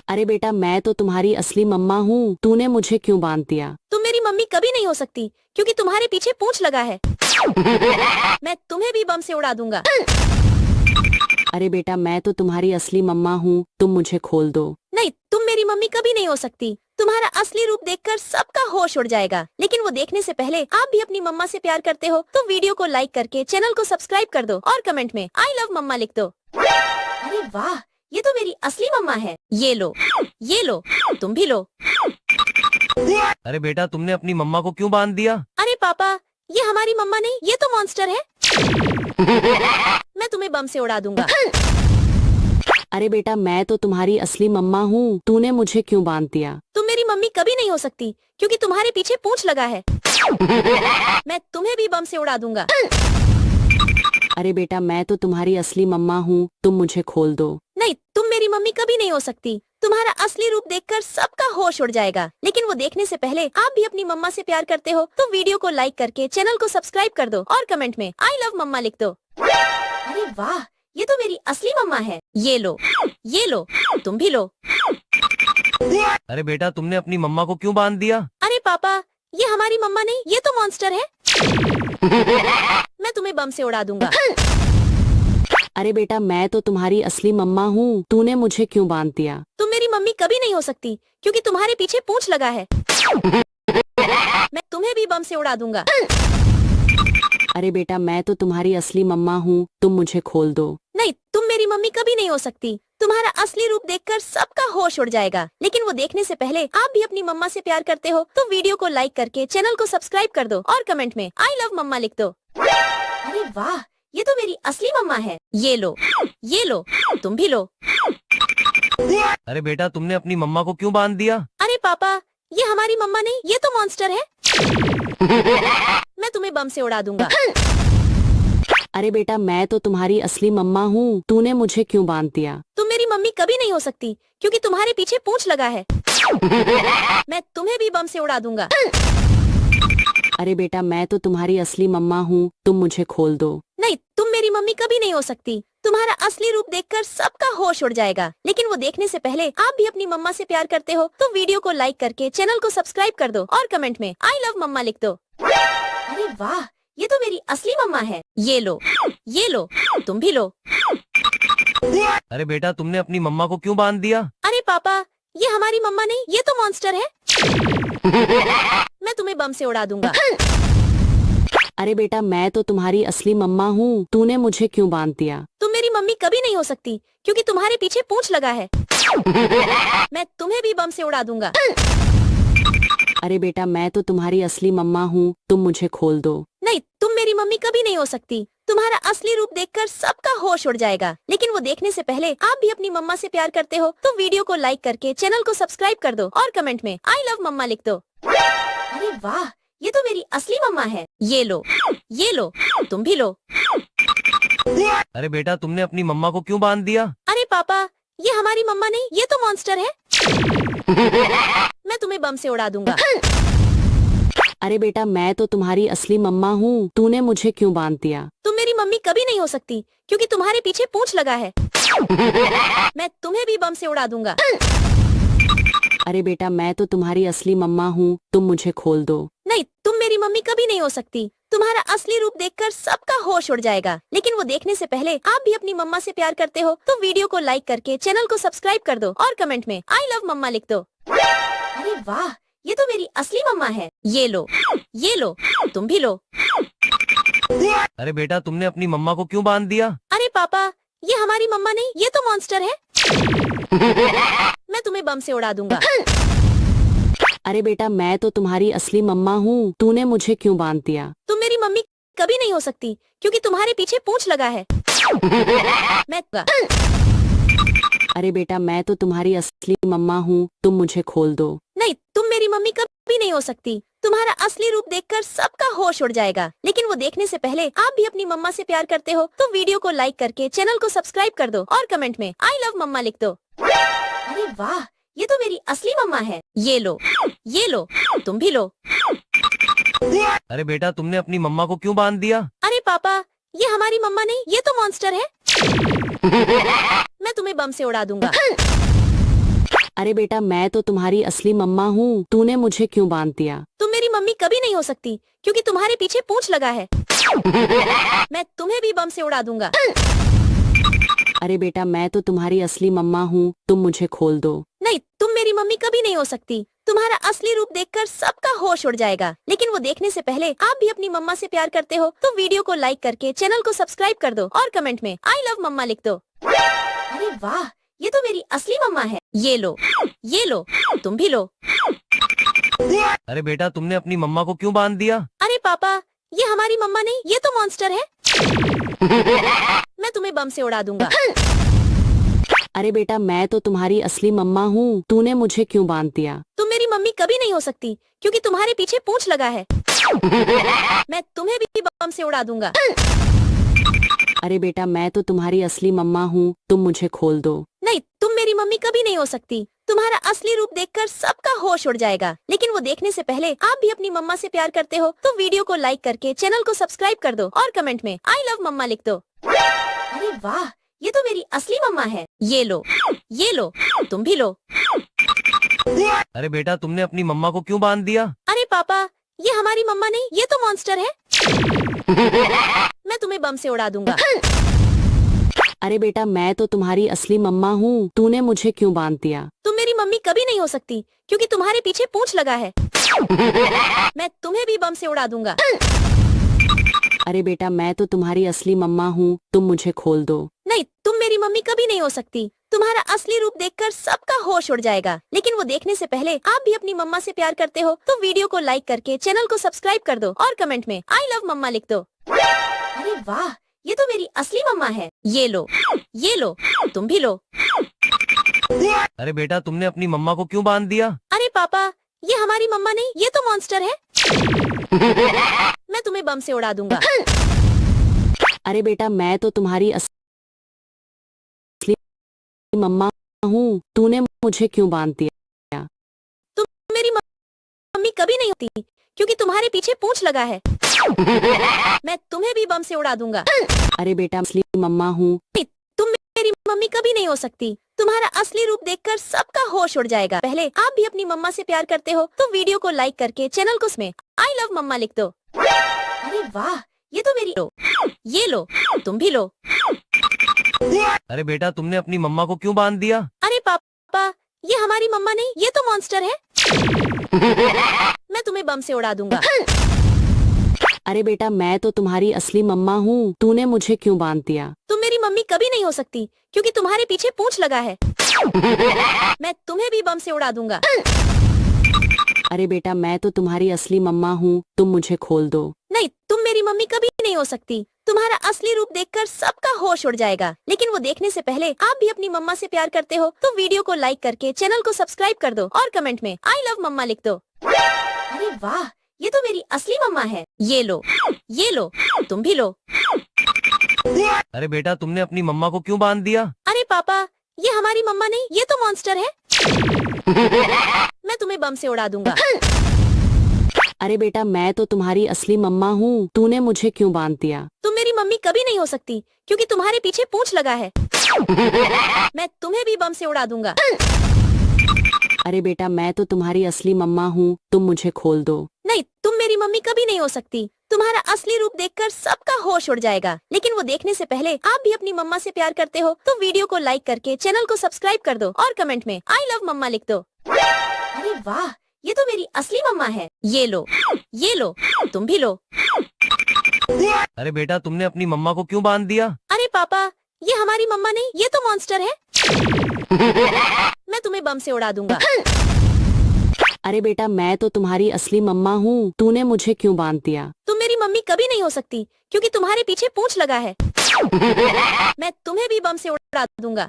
अरे बेटा मैं तो तुम्हारी असली मम्मा हूँ, तूने मुझे क्यों बांध दिया? तुम मेरी मम्मी कभी नहीं हो सकती क्योंकि तुम्हारे पीछे पूंछ लगा है। मैं तुम्हें भी बम से उड़ा दूंगा। अरे बेटा मैं तो तुम्हारी असली मम्मा हूँ, तुम मुझे खोल दो। नहीं, तुम मेरी मम्मी कभी नहीं हो सकती। तुम्हारा असली रूप देखकर सबका होश उड़ जाएगा। लेकिन वो देखने से पहले आप भी अपनी मम्मा से प्यार करते हो तो वीडियो को लाइक करके चैनल को सब्सक्राइब कर दो और कमेंट में आई लव मम्मा लिख दो। अरे वाह, ये तो मेरी असली मम्मा है। ये लो, तुम भी लो। अरे बेटा तुमने अपनी मम्मा को क्यों बांध दिया? अरे पापा, ये हमारी मम्मा नहीं, ये तो मॉन्स्टर है। मैं तुम्हें बम से उड़ा दूंगा। अरे बेटा मैं तो तुम्हारी असली मम्मा हूँ, तूने मुझे क्यों बांध दिया? तुम मेरी मम्मी कभी नहीं हो सकती क्योंकि तुम्हारे पीछे पूंछ लगा है। मैं तुम्हें भी बम से उड़ा दूंगा। अरे बेटा मैं तो तुम्हारी असली मम्मा हूँ, तुम मुझे खोल दो। नहीं, तुम मेरी मम्मी कभी नहीं हो सकती। तुम्हारा असली रूप देखकर सबका होश उड़ जाएगा। लेकिन वो देखने से पहले आप भी अपनी मम्मा से प्यार करते हो तो वीडियो को लाइक करके चैनल को सब्सक्राइब कर दो और कमेंट में आई लव मम्मा लिख दो। अरे वाह, ये तो मेरी असली मम्मा है। ये लो, तुम भी लो। अरे बेटा तुमने अपनी मम्मा को क्यों बांध दिया? अरे पापा, ये हमारी मम्मा नहीं, ये तो मॉन्स्टर है। मैं तुम्हें बम से उड़ा दूंगा। अरे बेटा मैं तो तुम्हारी असली मम्मा हूँ, तूने मुझे क्यों बांध दिया? तुम मेरी मम्मी कभी नहीं हो सकती क्योंकि तुम्हारे पीछे पूंछ लगा है। मैं तुम्हें भी बम से उड़ा दूंगा। अरे बेटा मैं तो तुम्हारी असली मम्मा हूँ, तुम मुझे खोल दो। नहीं, तुम मेरी मम्मी कभी नहीं हो सकती। तुम्हारा असली रूप देखकर सबका होश उड़ जाएगा। लेकिन वो देखने से पहले आप भी अपनी मम्मा से प्यार करते हो तो वीडियो को लाइक करके चैनल को सब्सक्राइब कर दो और कमेंट में आई लव मम्मा लिख दो। अरे वाह, ये तो मेरी असली मम्मा है। ये लो, तुम भी लो। अरे बेटा तुमने अपनी मम्मा को क्यों बांध दिया? अरे पापा, ये हमारी मम्मा नहीं, ये तो मॉन्स्टर है। मैं तुम्हें बम से उड़ा दूंगा। अरे बेटा मैं तो तुम्हारी असली मम्मा हूँ, तूने मुझे क्यों बांध दिया? तुम मेरी मम्मी कभी नहीं हो सकती क्योंकि तुम्हारे पीछे पूंछ लगा है। मैं तुम्हें भी बम से उड़ा दूंगा। अरे बेटा मैं तो तुम्हारी असली मम्मा हूँ, तुम मुझे खोल दो। नहीं, तुम मेरी मम्मी कभी नहीं हो सकती। तुम्हारा असली रूप देखकर सबका होश उड़ जाएगा। लेकिन वो देखने से पहले आप भी अपनी मम्मा से प्यार करते हो तो वीडियो को लाइक करके चैनल को सब्सक्राइब कर दो और कमेंट में आई लव मम्मा लिख दो। अरे वाह, ये तो मेरी असली मम्मा है। ये लो, तुम भी लो। अरे बेटा तुमने अपनी मम्मा को क्यों बांध दिया? अरे पापा, ये हमारी मम्मा नहीं, ये तो मॉन्स्टर है। मैं तुम्हें बम से उड़ा दूंगा। अरे बेटा मैं तो तुम्हारी असली मम्मा हूँ, तूने मुझे क्यों बांध दिया? तुम मेरी मम्मी कभी नहीं हो सकती क्योंकि तुम्हारे पीछे पूंछ लगा है। मैं तुम्हें भी बम से उड़ा दूंगा। अरे बेटा मैं तो तुम्हारी असली मम्मा हूँ, तुम मुझे खोल दो। नहीं, तुम मेरी मम्मी कभी नहीं हो सकती। तुम्हारा असली रूप देखकर सबका होश उड़ जाएगा। लेकिन वो देखने से पहले आप भी अपनी मम्मा से प्यार करते हो तो वीडियो को लाइक करके चैनल को सब्सक्राइब कर दो और कमेंट में आई लव मम्मा लिख दो। अरे वाह, ये तो मेरी असली मम्मा है। ये लो, तुम भी लो। अरे बेटा तुमने अपनी मम्मा को क्यों बांध दिया? अरे पापा, ये हमारी मम्मा नहीं, ये तो मॉन्स्टर है। मैं तुम्हें बम से उड़ा दूंगा। अरे बेटा मैं तो तुम्हारी असली मम्मा हूँ, तूने मुझे क्यों बांध दिया? तुम मेरी मम्मी कभी नहीं हो सकती क्योंकि तुम्हारे पीछे पूंछ लगा है। मैं तुम्हें भी बम से उड़ा दूंगा। अरे बेटा मैं तो तुम्हारी असली मम्मा हूँ, तुम मुझे खोल दो। नहीं, तुम मेरी मम्मी कभी नहीं हो सकती। तुम्हारा असली रूप देखकर सबका होश उड़ जाएगा। लेकिन वो देखने से पहले आप भी अपनी मम्मा से प्यार करते हो तो वीडियो को लाइक करके चैनल को सब्सक्राइब कर दो और कमेंट में आई लव मम्मा लिख दो। अरे वाह, ये तो मेरी असली मम्मा है। ये लो, तुम भी लो। अरे बेटा तुमने अपनी मम्मा को क्यों बांध दिया? अरे पापा, ये हमारी मम्मा नहीं, ये तो मॉन्स्टर है। मैं तुम्हें बम से उड़ा दूंगा। अरे बेटा मैं तो तुम्हारी असली मम्मा हूँ, तूने मुझे क्यों बांध दिया? तुम मेरी मम्मी कभी नहीं हो सकती क्योंकि तुम्हारे पीछे पूंछ लगा है। मैं अरे बेटा मैं तो तुम्हारी असली मम्मा हूँ, तुम मुझे खोल दो। नहीं, तुम मेरी मम्मी कभी नहीं हो सकती। तुम्हारा असली रूप देखकर सबका होश उड़ जाएगा। लेकिन वो देखने से पहले आप भी अपनी मम्मा से प्यार करते हो तो वीडियो को लाइक करके चैनल को सब्सक्राइब कर दो और कमेंट में आई लव मम्मा लिख दो। अरे वाह, ये तो मेरी असली मम्मा है। ये लो, तुम भी लो। अरे बेटा तुमने अपनी मम्मा को क्यों बांध दिया? अरे पापा, ये हमारी मम्मा नहीं, ये तो मॉन्स्टर है। मैं तुम्हें बम से उड़ा दूंगा। अरे बेटा मैं तो तुम्हारी असली मम्मा हूँ, तूने मुझे क्यों बांध दिया? तुम मेरी मम्मी कभी नहीं हो सकती क्योंकि तुम्हारे पीछे पूंछ लगा है। मैं तुम्हें भी बम से उड़ा दूंगा। अरे बेटा मैं तो तुम्हारी असली मम्मा हूँ, तुम मुझे खोल दो। नहीं, तुम मेरी मम्मी कभी नहीं हो सकती। तुम्हारा असली रूप देखकर सबका होश उड़ जाएगा। लेकिन वो देखने से पहले आप भी अपनी मम्मा से प्यार करते हो तो वीडियो को लाइक करके चैनल को सब्सक्राइब कर दो और कमेंट में आई लव मम्मा लिख दो। अरे वाह, ये तो मेरी असली मम्मा है। ये लो, तुम भी लो। अरे बेटा तुमने अपनी मम्मा को क्यों बांध दिया? अरे पापा, ये हमारी मम्मा नहीं, ये तो मॉन्स्टर है। मैं तुम्हें बम से उड़ा दूंगा। अरे बेटा मैं तो तुम्हारी असली मम्मा हूँ, तूने मुझे क्यों बांध दिया? तुम मेरी मम्मी कभी नहीं हो सकती क्योंकि तुम्हारे पीछे पूंछ लगा है। मैं तुम्हें भी बम से उड़ा दूंगा। अरे बेटा मैं तो तुम्हारी असली मम्मा हूँ, तुम मुझे खोल दो। नहीं, तुम मेरी मम्मी कभी नहीं हो सकती। तुम्हारा असली रूप देखकर सबका होश उड़ जाएगा। लेकिन वो देखने से पहले आप भी अपनी मम्मा से प्यार करते हो तो वीडियो को लाइक करके चैनल को सब्सक्राइब कर दो और कमेंट में आई लव मम्मा लिख दो। अरे वाह, ये तो मेरी असली मम्मा है। ये लो, तुम भी लो। अरे बेटा तुमने अपनी मम्मा को क्यों बांध दिया? अरे पापा, ये हमारी मम्मा नहीं, ये तो मॉन्स्टर है। मैं तुम्हें बम से उड़ा दूंगा। अरे बेटा मैं तो तुम्हारी असली मम्मा हूँ, तूने मुझे क्यों बांध दिया? तुम मेरी मम्मी कभी नहीं हो सकती क्योंकि तुम्हारे पीछे पूंछ लगा है। मैं तुम्हें भी बम से उड़ा दूंगा। अरे बेटा मैं तो तुम्हारी असली मम्मा हूँ, तुम मुझे खोल दो। नहीं, तुम मेरी मम्मी कभी नहीं हो सकती। तुम्हारा असली रूप देखकर सबका होश उड़ जाएगा। लेकिन वो देखने से पहले आप भी अपनी मम्मा से प्यार करते हो तो वीडियो को लाइक करके चैनल को सब्सक्राइब कर दो और कमेंट में आई लव मम्मा लिख दो। अरे वाह, ये तो मेरी असली मम्मा है। ये लो, तुम भी लो। अरे बेटा तुमने अपनी मम्मा को क्यों बांध दिया? अरे पापा, ये हमारी मम्मा नहीं, ये तो मॉन्स्टर है। मैं तुम्हें बम से उड़ा दूंगा। अरे बेटा मैं तो तुम्हारी असली मम्मा हूँ, तूने मुझे क्यों बांध दिया? तुम मेरी मम्मी कभी नहीं होती क्योंकि तुम्हारे पीछे पूंछ लगा है। मैं तुम्हें भी बम से उड़ा दूंगा। अरे बेटा असली मम्मा हूँ। तुम मेरी मम्मी कभी नहीं हो सकती। तुम्हारा असली रूप देखकर सबका होश उड़ जाएगा। पहले आप भी अपनी मम्मा से प्यार करते हो तो वीडियो को लाइक करके चैनल को उसमें आई लव मम्मा लिख दो। अरे वाह, ये तो मेरी ये लो, तुम भी लो। अरे बेटा तुमने अपनी मम्मा को क्यों बांध दिया? अरे पापा, ये हमारी मम्मा नहीं, ये तो मॉन्स्टर है। मैं तुम्हें बम से उड़ा दूंगा। अरे बेटा मैं तो तुम्हारी असली मम्मा हूँ, तूने मुझे क्यों बांध दिया? तुम मेरी मम्मी कभी नहीं हो सकती क्योंकि तुम्हारे पीछे पूंछ लगा है। मैं तुम्हें भी बम से उड़ा दूंगा। अरे बेटा मैं तो तुम्हारी असली मम्मा हूँ, तुम मुझे खोल दो। नहीं, तुम मेरी मम्मी कभी नहीं हो सकती। तुम्हारा असली रूप देखकर सबका होश उड़ जाएगा। लेकिन वो देखने से पहले आप भी अपनी मम्मा से प्यार करते हो तो वीडियो को लाइक करके चैनल को सब्सक्राइब कर दो और कमेंट में आई लव मम्मा लिख दो। अरे वाह, ये तो मेरी असली मम्मा है। ये लो, तुम भी लो। अरे बेटा तुमने अपनी मम्मा को क्यों बांध दिया? अरे पापा, ये हमारी मम्मा नहीं, ये तो मॉन्स्टर है। मैं तुम्हें बम से उड़ा दूंगा। अरे बेटा मैं तो तुम्हारी असली मम्मा हूँ, तूने मुझे क्यों बांध दिया? तुम मेरी मम्मी कभी नहीं हो सकती क्योंकि तुम्हारे पीछे पूंछ लगा है। मैं तुम्हें भी बम से उड़ा दूंगा। अरे बेटा मैं तो तुम्हारी असली मम्मा हूँ, तुम मुझे खोल दो। नहीं, तुम मेरी मम्मी कभी नहीं हो सकती। तुम्हारा असली रूप देखकर सबका होश उड़ जाएगा। लेकिन वो देखने से पहले आप भी अपनी मम्मा से प्यार करते हो तो वीडियो को लाइक करके चैनल को सब्सक्राइब कर दो और कमेंट में आई लव मम्मा लिख दो। अरे वाह, ये तो मेरी असली मम्मा है। ये लो, तुम भी लो। अरे बेटा तुमने अपनी मम्मा को क्यों बांध दिया? अरे पापा, ये हमारी मम्मा नहीं, ये तो मॉन्स्टर है। मैं तुम्हें बम से उड़ा दूंगा। अरे बेटा मैं तो तुम्हारी असली मम्मा हूँ, तूने मुझे क्यों बांध दिया? तुम मेरी मम्मी कभी नहीं हो सकती क्योंकि तुम्हारे पीछे पूंछ लगा है। मैं तुम्हें भी बम से उड़ा दूंगा।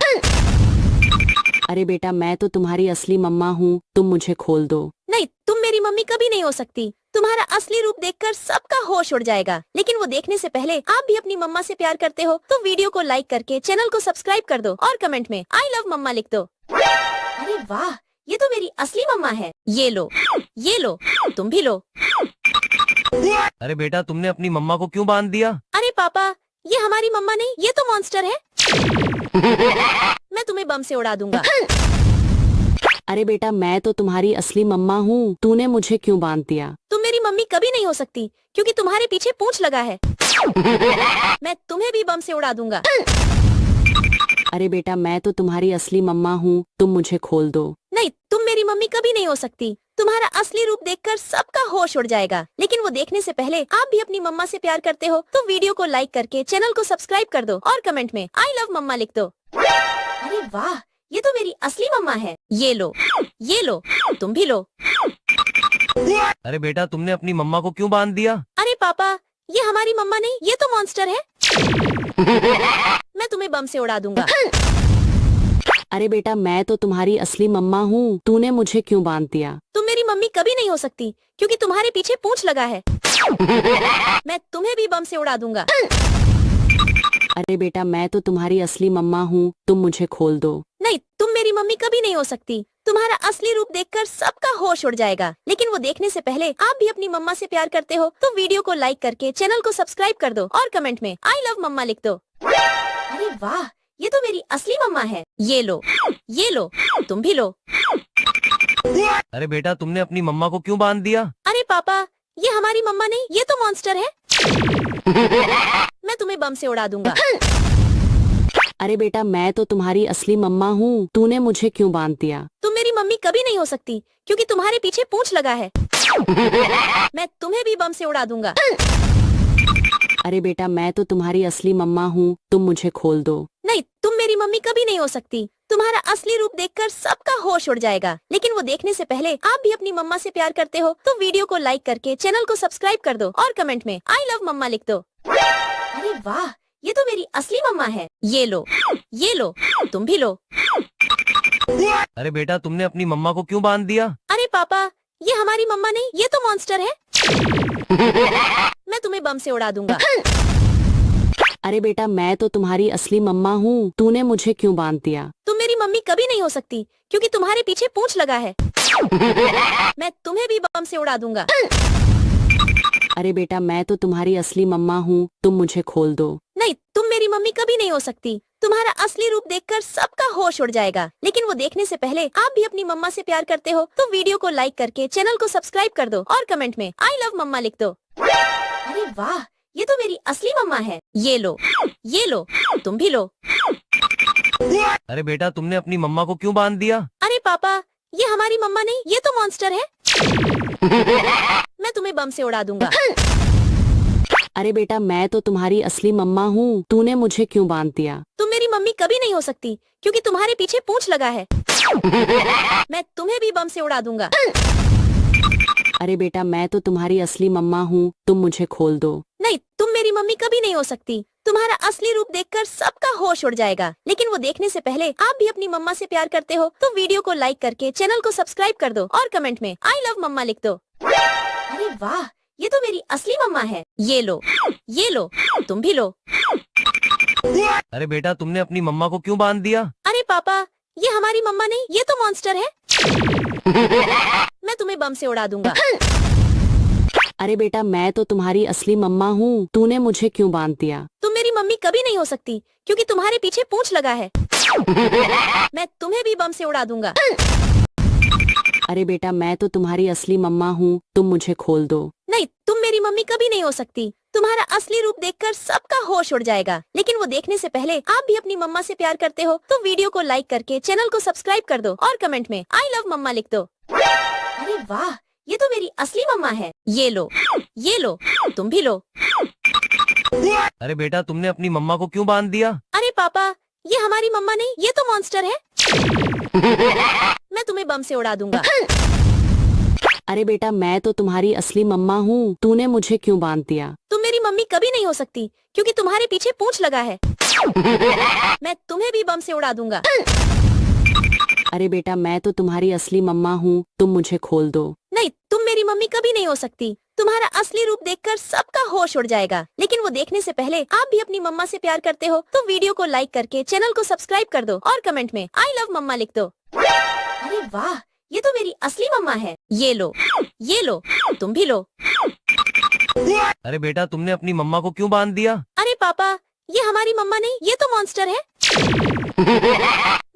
अरे बेटा मैं तो तुम्हारी असली मम्मा हूँ, तुम मुझे खोल दो। नहीं, तुम मेरी मम्मी कभी नहीं हो सकती। तुम्हारा असली रूप देखकर सबका होश उड़ जाएगा। लेकिन वो देखने से पहले आप भी अपनी मम्मा से प्यार करते हो तो वीडियो को लाइक करके चैनल को सब्सक्राइब कर दो और कमेंट में आई लव मम्मा लिख दो। अरे वाह, ये तो मेरी असली मम्मा है। ये लो, तुम भी लो। अरे बेटा तुमने अपनी मम्मा को क्यों बांध दिया? अरे पापा, ये हमारी मम्मा नहीं, ये तो मॉन्स्टर है। मैं तुम्हें बम से उड़ा दूंगा। अरे बेटा मैं तो तुम्हारी असली मम्मा हूँ, तूने मुझे क्यों बांध दिया? तुम मेरी मम्मी कभी नहीं हो सकती क्योंकि तुम्हारे पीछे पूंछ लगा है। मैं तुम्हें भी बम से उड़ा दूंगा। अरे बेटा मैं तो तुम्हारी असली मम्मा हूँ, तुम मुझे खोल दो। नहीं, तुम मेरी मम्मी कभी नहीं हो सकती। तुम्हारा असली रूप देखकर सबका होश उड़ जाएगा। लेकिन वो देखने से पहले आप भी अपनी मम्मा से प्यार करते हो तो वीडियो को लाइक करके चैनल को सब्सक्राइब कर दो और कमेंट में आई लव मम्मा लिख दो। अरे वाह, ये तो मेरी असली मम्मा है। ये लो, तुम भी लो। अरे बेटा तुमने अपनी मम्मा को क्यों बांध दिया? अरे पापा, ये हमारी मम्मा नहीं, ये तो मॉन्स्टर है। मैं तुम्हें बम से उड़ा दूंगा। अरे बेटा मैं तो तुम्हारी असली मम्मा हूँ, तूने मुझे क्यों बांध दिया? तुम मेरी मम्मी कभी नहीं हो सकती क्योंकि तुम्हारे पीछे पूंछ लगा है। मैं तुम्हें भी बम से उड़ा दूंगा। अरे बेटा मैं तो तुम्हारी असली मम्मा हूँ, तुम मुझे खोल दो। नहीं, तुम मेरी मम्मी कभी नहीं हो सकती। तुम्हारा असली रूप देखकर सबका होश उड़ जाएगा। लेकिन वो देखने से पहले आप भी अपनी मम्मा से प्यार करते हो तो वीडियो को लाइक करके चैनल को सब्सक्राइब कर दो और कमेंट में आई लव मम्मा लिख दो। अरे वाह, ये तो मेरी असली मम्मा है। ये लो, तुम भी लो। अरे बेटा तुमने अपनी मम्मा को क्यों बांध दिया? अरे पापा, ये हमारी मम्मा नहीं, ये तो मॉन्स्टर है। मैं तुम्हें बम से उड़ा दूंगा। अरे बेटा मैं तो तुम्हारी असली मम्मा हूँ, तूने मुझे क्यों बांध दिया? तुम मेरी मम्मी कभी नहीं हो सकती क्योंकि तुम्हारे पीछे पूंछ लगा है। मैं तुम्हें भी बम से उड़ा दूंगा। अरे बेटा मैं तो तुम्हारी असली मम्मा हूँ, तुम मुझे खोल दो। नहीं, तुम मेरी मम्मी कभी नहीं हो सकती। तुम्हारा असली रूप देखकर सबका होश उड़ जाएगा। लेकिन वो देखने से पहले आप भी अपनी मम्मा से प्यार करते हो तो वीडियो को लाइक करके चैनल को सब्सक्राइब कर दो और कमेंट में आई लव मम्मा लिख दो। अरे वाह, ये तो मेरी असली मम्मा है। ये लो, तुम भी लो। अरे बेटा तुमने अपनी मम्मा को क्यों बांध दिया? अरे पापा, ये हमारी मम्मा नहीं, ये तो मॉन्स्टर है। मैं तुम्हें बम से उड़ा दूंगा। अरे बेटा मैं तो तुम्हारी असली मम्मा हूँ, तूने मुझे क्यों बांध दिया? तुम मेरी मम्मी कभी नहीं हो सकती क्योंकि तुम्हारे पीछे पूंछ लगा है। मैं तुम्हें भी बम से उड़ा दूंगा। अरे बेटा मैं तो तुम्हारी असली मम्मा हूँ, तुम मुझे खोल दो। नहीं, तुम मेरी मम्मी कभी नहीं हो सकती। तुम्हारा असली रूप देखकर सबका होश उड़ जाएगा। लेकिन वो देखने से पहले आप भी अपनी मम्मा से प्यार करते हो तो वीडियो को लाइक करके चैनल को सब्सक्राइब कर दो और कमेंट में आई लव मम्मा लिख दो। अरे वाह, ये तो मेरी असली मम्मा है। ये लो, तुम भी लो। अरे बेटा तुमने अपनी मम्मा को क्यों बांध दिया? अरे पापा, ये हमारी मम्मा नहीं, ये तो मॉन्स्टर है। मैं तुम्हें बम से उड़ा दूंगा। अरे बेटा मैं तो तुम्हारी असली मम्मा हूँ, तूने मुझे क्यों बांध दिया? तुम मेरी मम्मी कभी नहीं हो सकती क्योंकि तुम्हारे पीछे पूंछ लगा है। मैं तुम्हें भी बम से उड़ा दूंगा। अरे बेटा मैं तो तुम्हारी असली मम्मा हूँ, तुम मुझे खोल दो। नहीं, तुम मेरी मम्मी कभी नहीं हो सकती। तुम्हारा असली रूप देखकर सबका होश उड़ जाएगा। लेकिन वो देखने से पहले आप भी अपनी मम्मा से प्यार करते हो तो वीडियो को लाइक करके चैनल को सब्सक्राइब कर दो और कमेंट में आई लव मम्मा लिख दो। अरे वाह, ये तो मेरी असली मम्मा है। ये लो, तुम भी लो। अरे बेटा तुमने अपनी मम्मा को क्यों बांध दिया? अरे पापा, ये हमारी मम्मा नहीं, ये तो मॉन्स्टर है। मैं तुम्हें बम से उड़ा दूंगा। अरे बेटा मैं तो तुम्हारी असली मम्मा हूँ, तूने मुझे क्यों बांध दिया? तुम मेरी मम्मी कभी नहीं हो सकती क्योंकि तुम्हारे पीछे पूंछ लगा है। मैं तुम्हें भी बम से उड़ा दूंगा। अरे बेटा मैं तो तुम्हारी असली मम्मा हूँ, तुम मुझे खोल दो। नहीं, तुम मेरी मम्मी कभी नहीं हो सकती। तुम्हारा असली रूप देखकर सबका होश उड़ जाएगा। लेकिन वो देखने से पहले आप भी अपनी मम्मा से प्यार करते हो तो वीडियो को लाइक करके चैनल को सब्सक्राइब कर दो और कमेंट में आई लव मम्मा लिख दो। अरे वाह, ये तो मेरी असली मम्मा है। ये लो, तुम भी लो। अरे बेटा तुमने अपनी मम्मा को क्यों बांध दिया? अरे पापा, ये हमारी मम्मा नहीं, ये तो मॉन्स्टर है। मैं तुम्हें बम से उड़ा दूंगा। अरे बेटा मैं तो तुम्हारी असली मम्मा हूँ, तूने मुझे क्यों बांध दिया? तुम मेरी मम्मी कभी नहीं हो सकती क्योंकि तुम्हारे पीछे पूंछ लगा है। मैं तुम्हें भी बम से उड़ा दूंगा। अरे बेटा मैं तो तुम्हारी असली मम्मा हूँ, तुम मुझे खोल दो। नहीं, तुम मेरी मम्मी कभी नहीं हो सकती। तुम्हारा असली रूप देखकर सबका होश उड़ जाएगा। लेकिन वो देखने से पहले आप भी अपनी मम्मा से प्यार करते हो तो वीडियो को लाइक करके चैनल को सब्सक्राइब कर दो और कमेंट में आई लव मम्मा लिख दो। अरे वाह, ये तो मेरी असली मम्मा है। ये लो, तुम भी लो। अरे बेटा तुमने अपनी मम्मा को क्यों बांध दिया? अरे पापा, ये हमारी मम्मा नहीं, ये तो मॉन्स्टर है।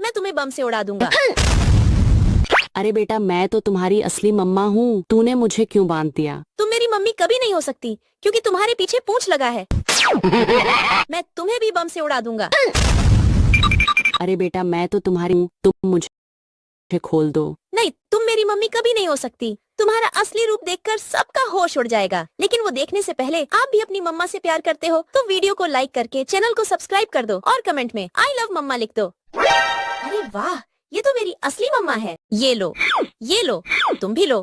मैं तुम्हें बम से उड़ा दूंगा। अरे बेटा मैं तो तुम्हारी असली मम्मा हूँ, तूने मुझे क्यों बांध दिया? तुम मेरी मम्मी कभी नहीं हो सकती क्योंकि तुम्हारे पीछे पूंछ लगा है। मैं तुम्हें भी बम से उड़ा दूंगा। अरे बेटा मैं तो तुम्हारी हूँ, तुम मुझे खोल दो। नहीं, तुम मेरी मम्मी कभी नहीं हो सकती। तुम्हारा असली रूप देखकर सबका होश उड़ जाएगा। लेकिन वो देखने से पहले आप भी अपनी मम्मा से प्यार करते हो तो वीडियो को लाइक करके चैनल को सब्सक्राइब कर दो और कमेंट में आई लव मम्मा लिख दो। अरे वाह, ये तो मेरी असली मम्मा है। ये लो, तुम भी लो।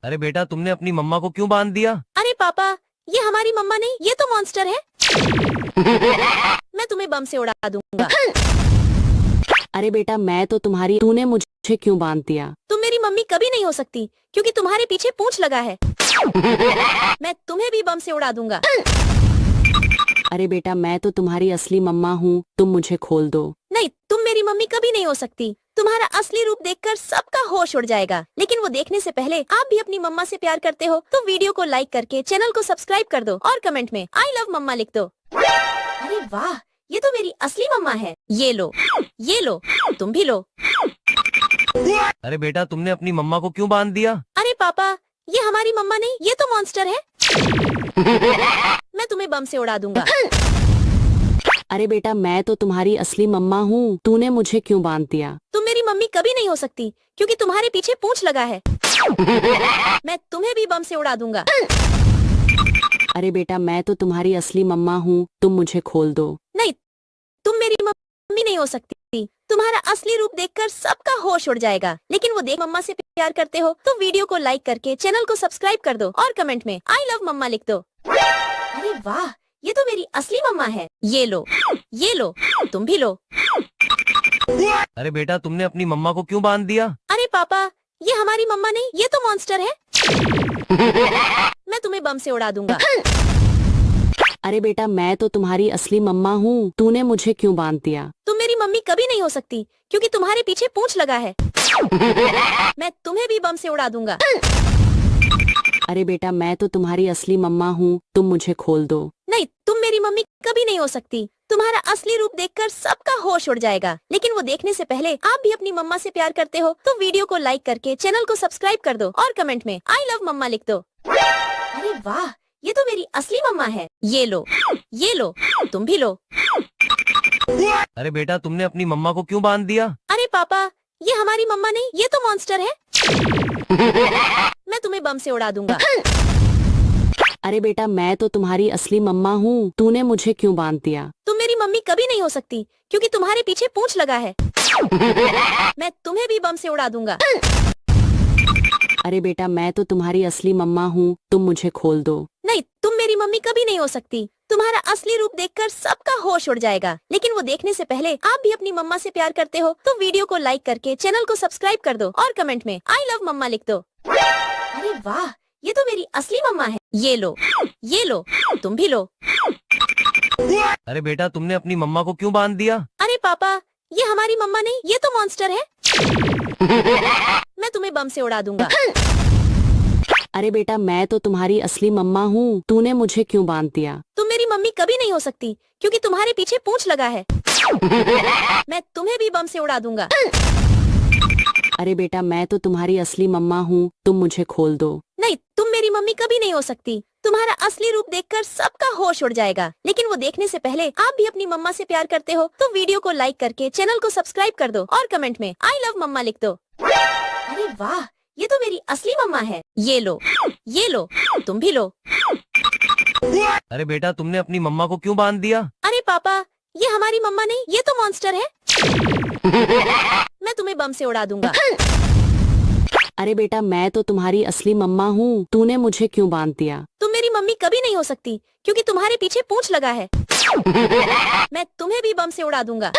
अरे बेटा तुमने अपनी मम्मा को क्यों बांध दिया? अरे पापा, ये हमारी मम्मा नहीं, ये तो मॉन्स्टर है। मैं तुम्हें बम से उड़ा दूंगा। अरे बेटा मैं तो तुम्हारी, तूने मुझे क्यों बांध दिया? तुम मेरी मम्मी कभी नहीं हो सकती क्योंकि तुम्हारे पीछे पूंछ लगा है। मैं तुम्हें भी बम से उड़ा दूंगा। अरे बेटा मैं तो तुम्हारी असली मम्मा हूँ, तुम मुझे खोल दो। नहीं, तुम मेरी मम्मी कभी नहीं हो सकती। तुम्हारा असली रूप देखकर सबका होश उड़ जाएगा। लेकिन वो देखने से पहले आप भी अपनी मम्मा से प्यार करते हो तो वीडियो को लाइक करके चैनल को सब्सक्राइब कर दो और कमेंट में आई लव मम्मा लिख दो। अरे वाह, ये तो मेरी असली मम्मा है। ये लो, तुम भी लो। अरे बेटा तुमने अपनी मम्मा को क्यों बांध दिया? अरे पापा, ये हमारी मम्मा नहीं, ये तो मॉन्स्टर है। मैं तुम्हें बम से उड़ा दूंगा। अरे बेटा मैं तो तुम्हारी असली मम्मा हूँ, तूने मुझे क्यों बांध दिया? तुम मेरी मम्मी कभी नहीं हो सकती क्योंकि तुम्हारे पीछे पूंछ लगा है। मैं तुम्हें भी बम से उड़ा दूंगा। अरे बेटा मैं तो तुम्हारी असली मम्मा हूँ, तुम मुझे खोल दो। नहीं, तुम मेरी मम्मी नहीं हो सकती। तुम्हारा असली रूप देखकर सबका होश उड़ जाएगा। लेकिन वो देख मम्मा से प्यार करते हो तो वीडियो को लाइक करके चैनल को सब्सक्राइब कर दो और कमेंट में आई लव मम्मा लिख दो। अरे वाह, ये तो मेरी असली मम्मा है। ये लो, तुम भी लो। अरे बेटा तुमने अपनी मम्मा को क्यों बांध दिया? अरे पापा, ये हमारी मम्मा नहीं, ये तो मॉन्स्टर है। मैं तुम्हें बम से उड़ा दूंगा। अरे बेटा मैं तो तुम्हारी असली मम्मा हूँ, तूने मुझे क्यों बांध दिया? तुम मेरी मम्मी कभी नहीं हो सकती क्योंकि तुम्हारे पीछे पूंछ लगा है। मैं तुम्हें भी बम से उड़ा दूंगा। अरे बेटा मैं तो तुम्हारी असली मम्मा हूँ, तुम मुझे खोल दो। नहीं, तुम मेरी मम्मी कभी नहीं हो सकती। तुम्हारा असली रूप देखकर सबका होश उड़ जाएगा। लेकिन वो देखने से पहले आप भी अपनी मम्मा से प्यार करते हो तो वीडियो को लाइक करके चैनल को सब्सक्राइब कर दो और कमेंट में आई लव मम्मा लिख दो। अरे वाह, ये तो मेरी असली मम्मा है। ये लो, तुम भी लो। अरे बेटा तुमने अपनी मम्मा को क्यों बांध दिया? अरे पापा, ये हमारी मम्मा नहीं, ये तो मॉन्स्टर है। मैं तुम्हें बम से उड़ा दूंगा। अरे बेटा मैं तो तुम्हारी असली मम्मा हूँ, तूने मुझे क्यों बांध दिया? तुम मेरी मम्मी कभी नहीं हो सकती क्योंकि तुम्हारे पीछे पूंछ लगा है। मैं तुम्हें भी बम से उड़ा दूंगा। अरे बेटा मैं तो तुम्हारी असली मम्मा हूँ, तुम मुझे खोल दो। नहीं, तुम मेरी मम्मी कभी नहीं हो सकती। तुम्हारा असली रूप देखकर सबका होश उड़ जाएगा। लेकिन वो देखने से पहले आप भी अपनी मम्मा से प्यार करते हो तो वीडियो को लाइक करके चैनल को सब्सक्राइब कर दो और कमेंट में आई लव मम्मा लिख दो। अरे वाह, ये तो मेरी असली मम्मा है। ये लो, तुम भी लो। अरे बेटा तुमने अपनी मम्मा को क्यों बांध दिया? अरे पापा, ये हमारी मम्मा नहीं, ये तो मॉन्स्टर है। मैं तुम्हें बम से उड़ा दूंगा। अरे बेटा मैं तो तुम्हारी असली मम्मा हूँ, तूने मुझे क्यों बांध दिया? तुम मेरी मम्मी कभी नहीं हो सकती क्योंकि तुम्हारे पीछे पूंछ लगा है। मैं तुम्हें भी बम से उड़ा दूंगा। अरे बेटा मैं तो तुम्हारी असली मम्मा हूँ, तुम मुझे खोल दो। नहीं, तुम मेरी मम्मी कभी नहीं हो सकती। तुम्हारा असली रूप देखकर सबका होश उड़ जाएगा। लेकिन वो देखने से पहले आप भी अपनी मम्मा से प्यार करते हो तो वीडियो को लाइक करके चैनल को सब्सक्राइब कर दो और कमेंट में आई लव मम्मा लिख दो। अरे वाह, ये तो मेरी असली मम्मा है। ये लो, तुम भी लो। अरे बेटा तुमने अपनी मम्मा को क्यों बांध दिया? अरे पापा, ये हमारी मम्मा नहीं, ये तो मॉन्स्टर है। मैं तुम्हें बम से उड़ा दूंगा। अरे बेटा मैं तो तुम्हारी असली मम्मा हूँ, तूने मुझे क्यों बांध दिया? तुम मेरी मम्मी कभी नहीं हो सकती क्योंकि तुम्हारे पीछे पूंछ लगा है। मैं तुम्हें भी बम से उड़ा दूंगा।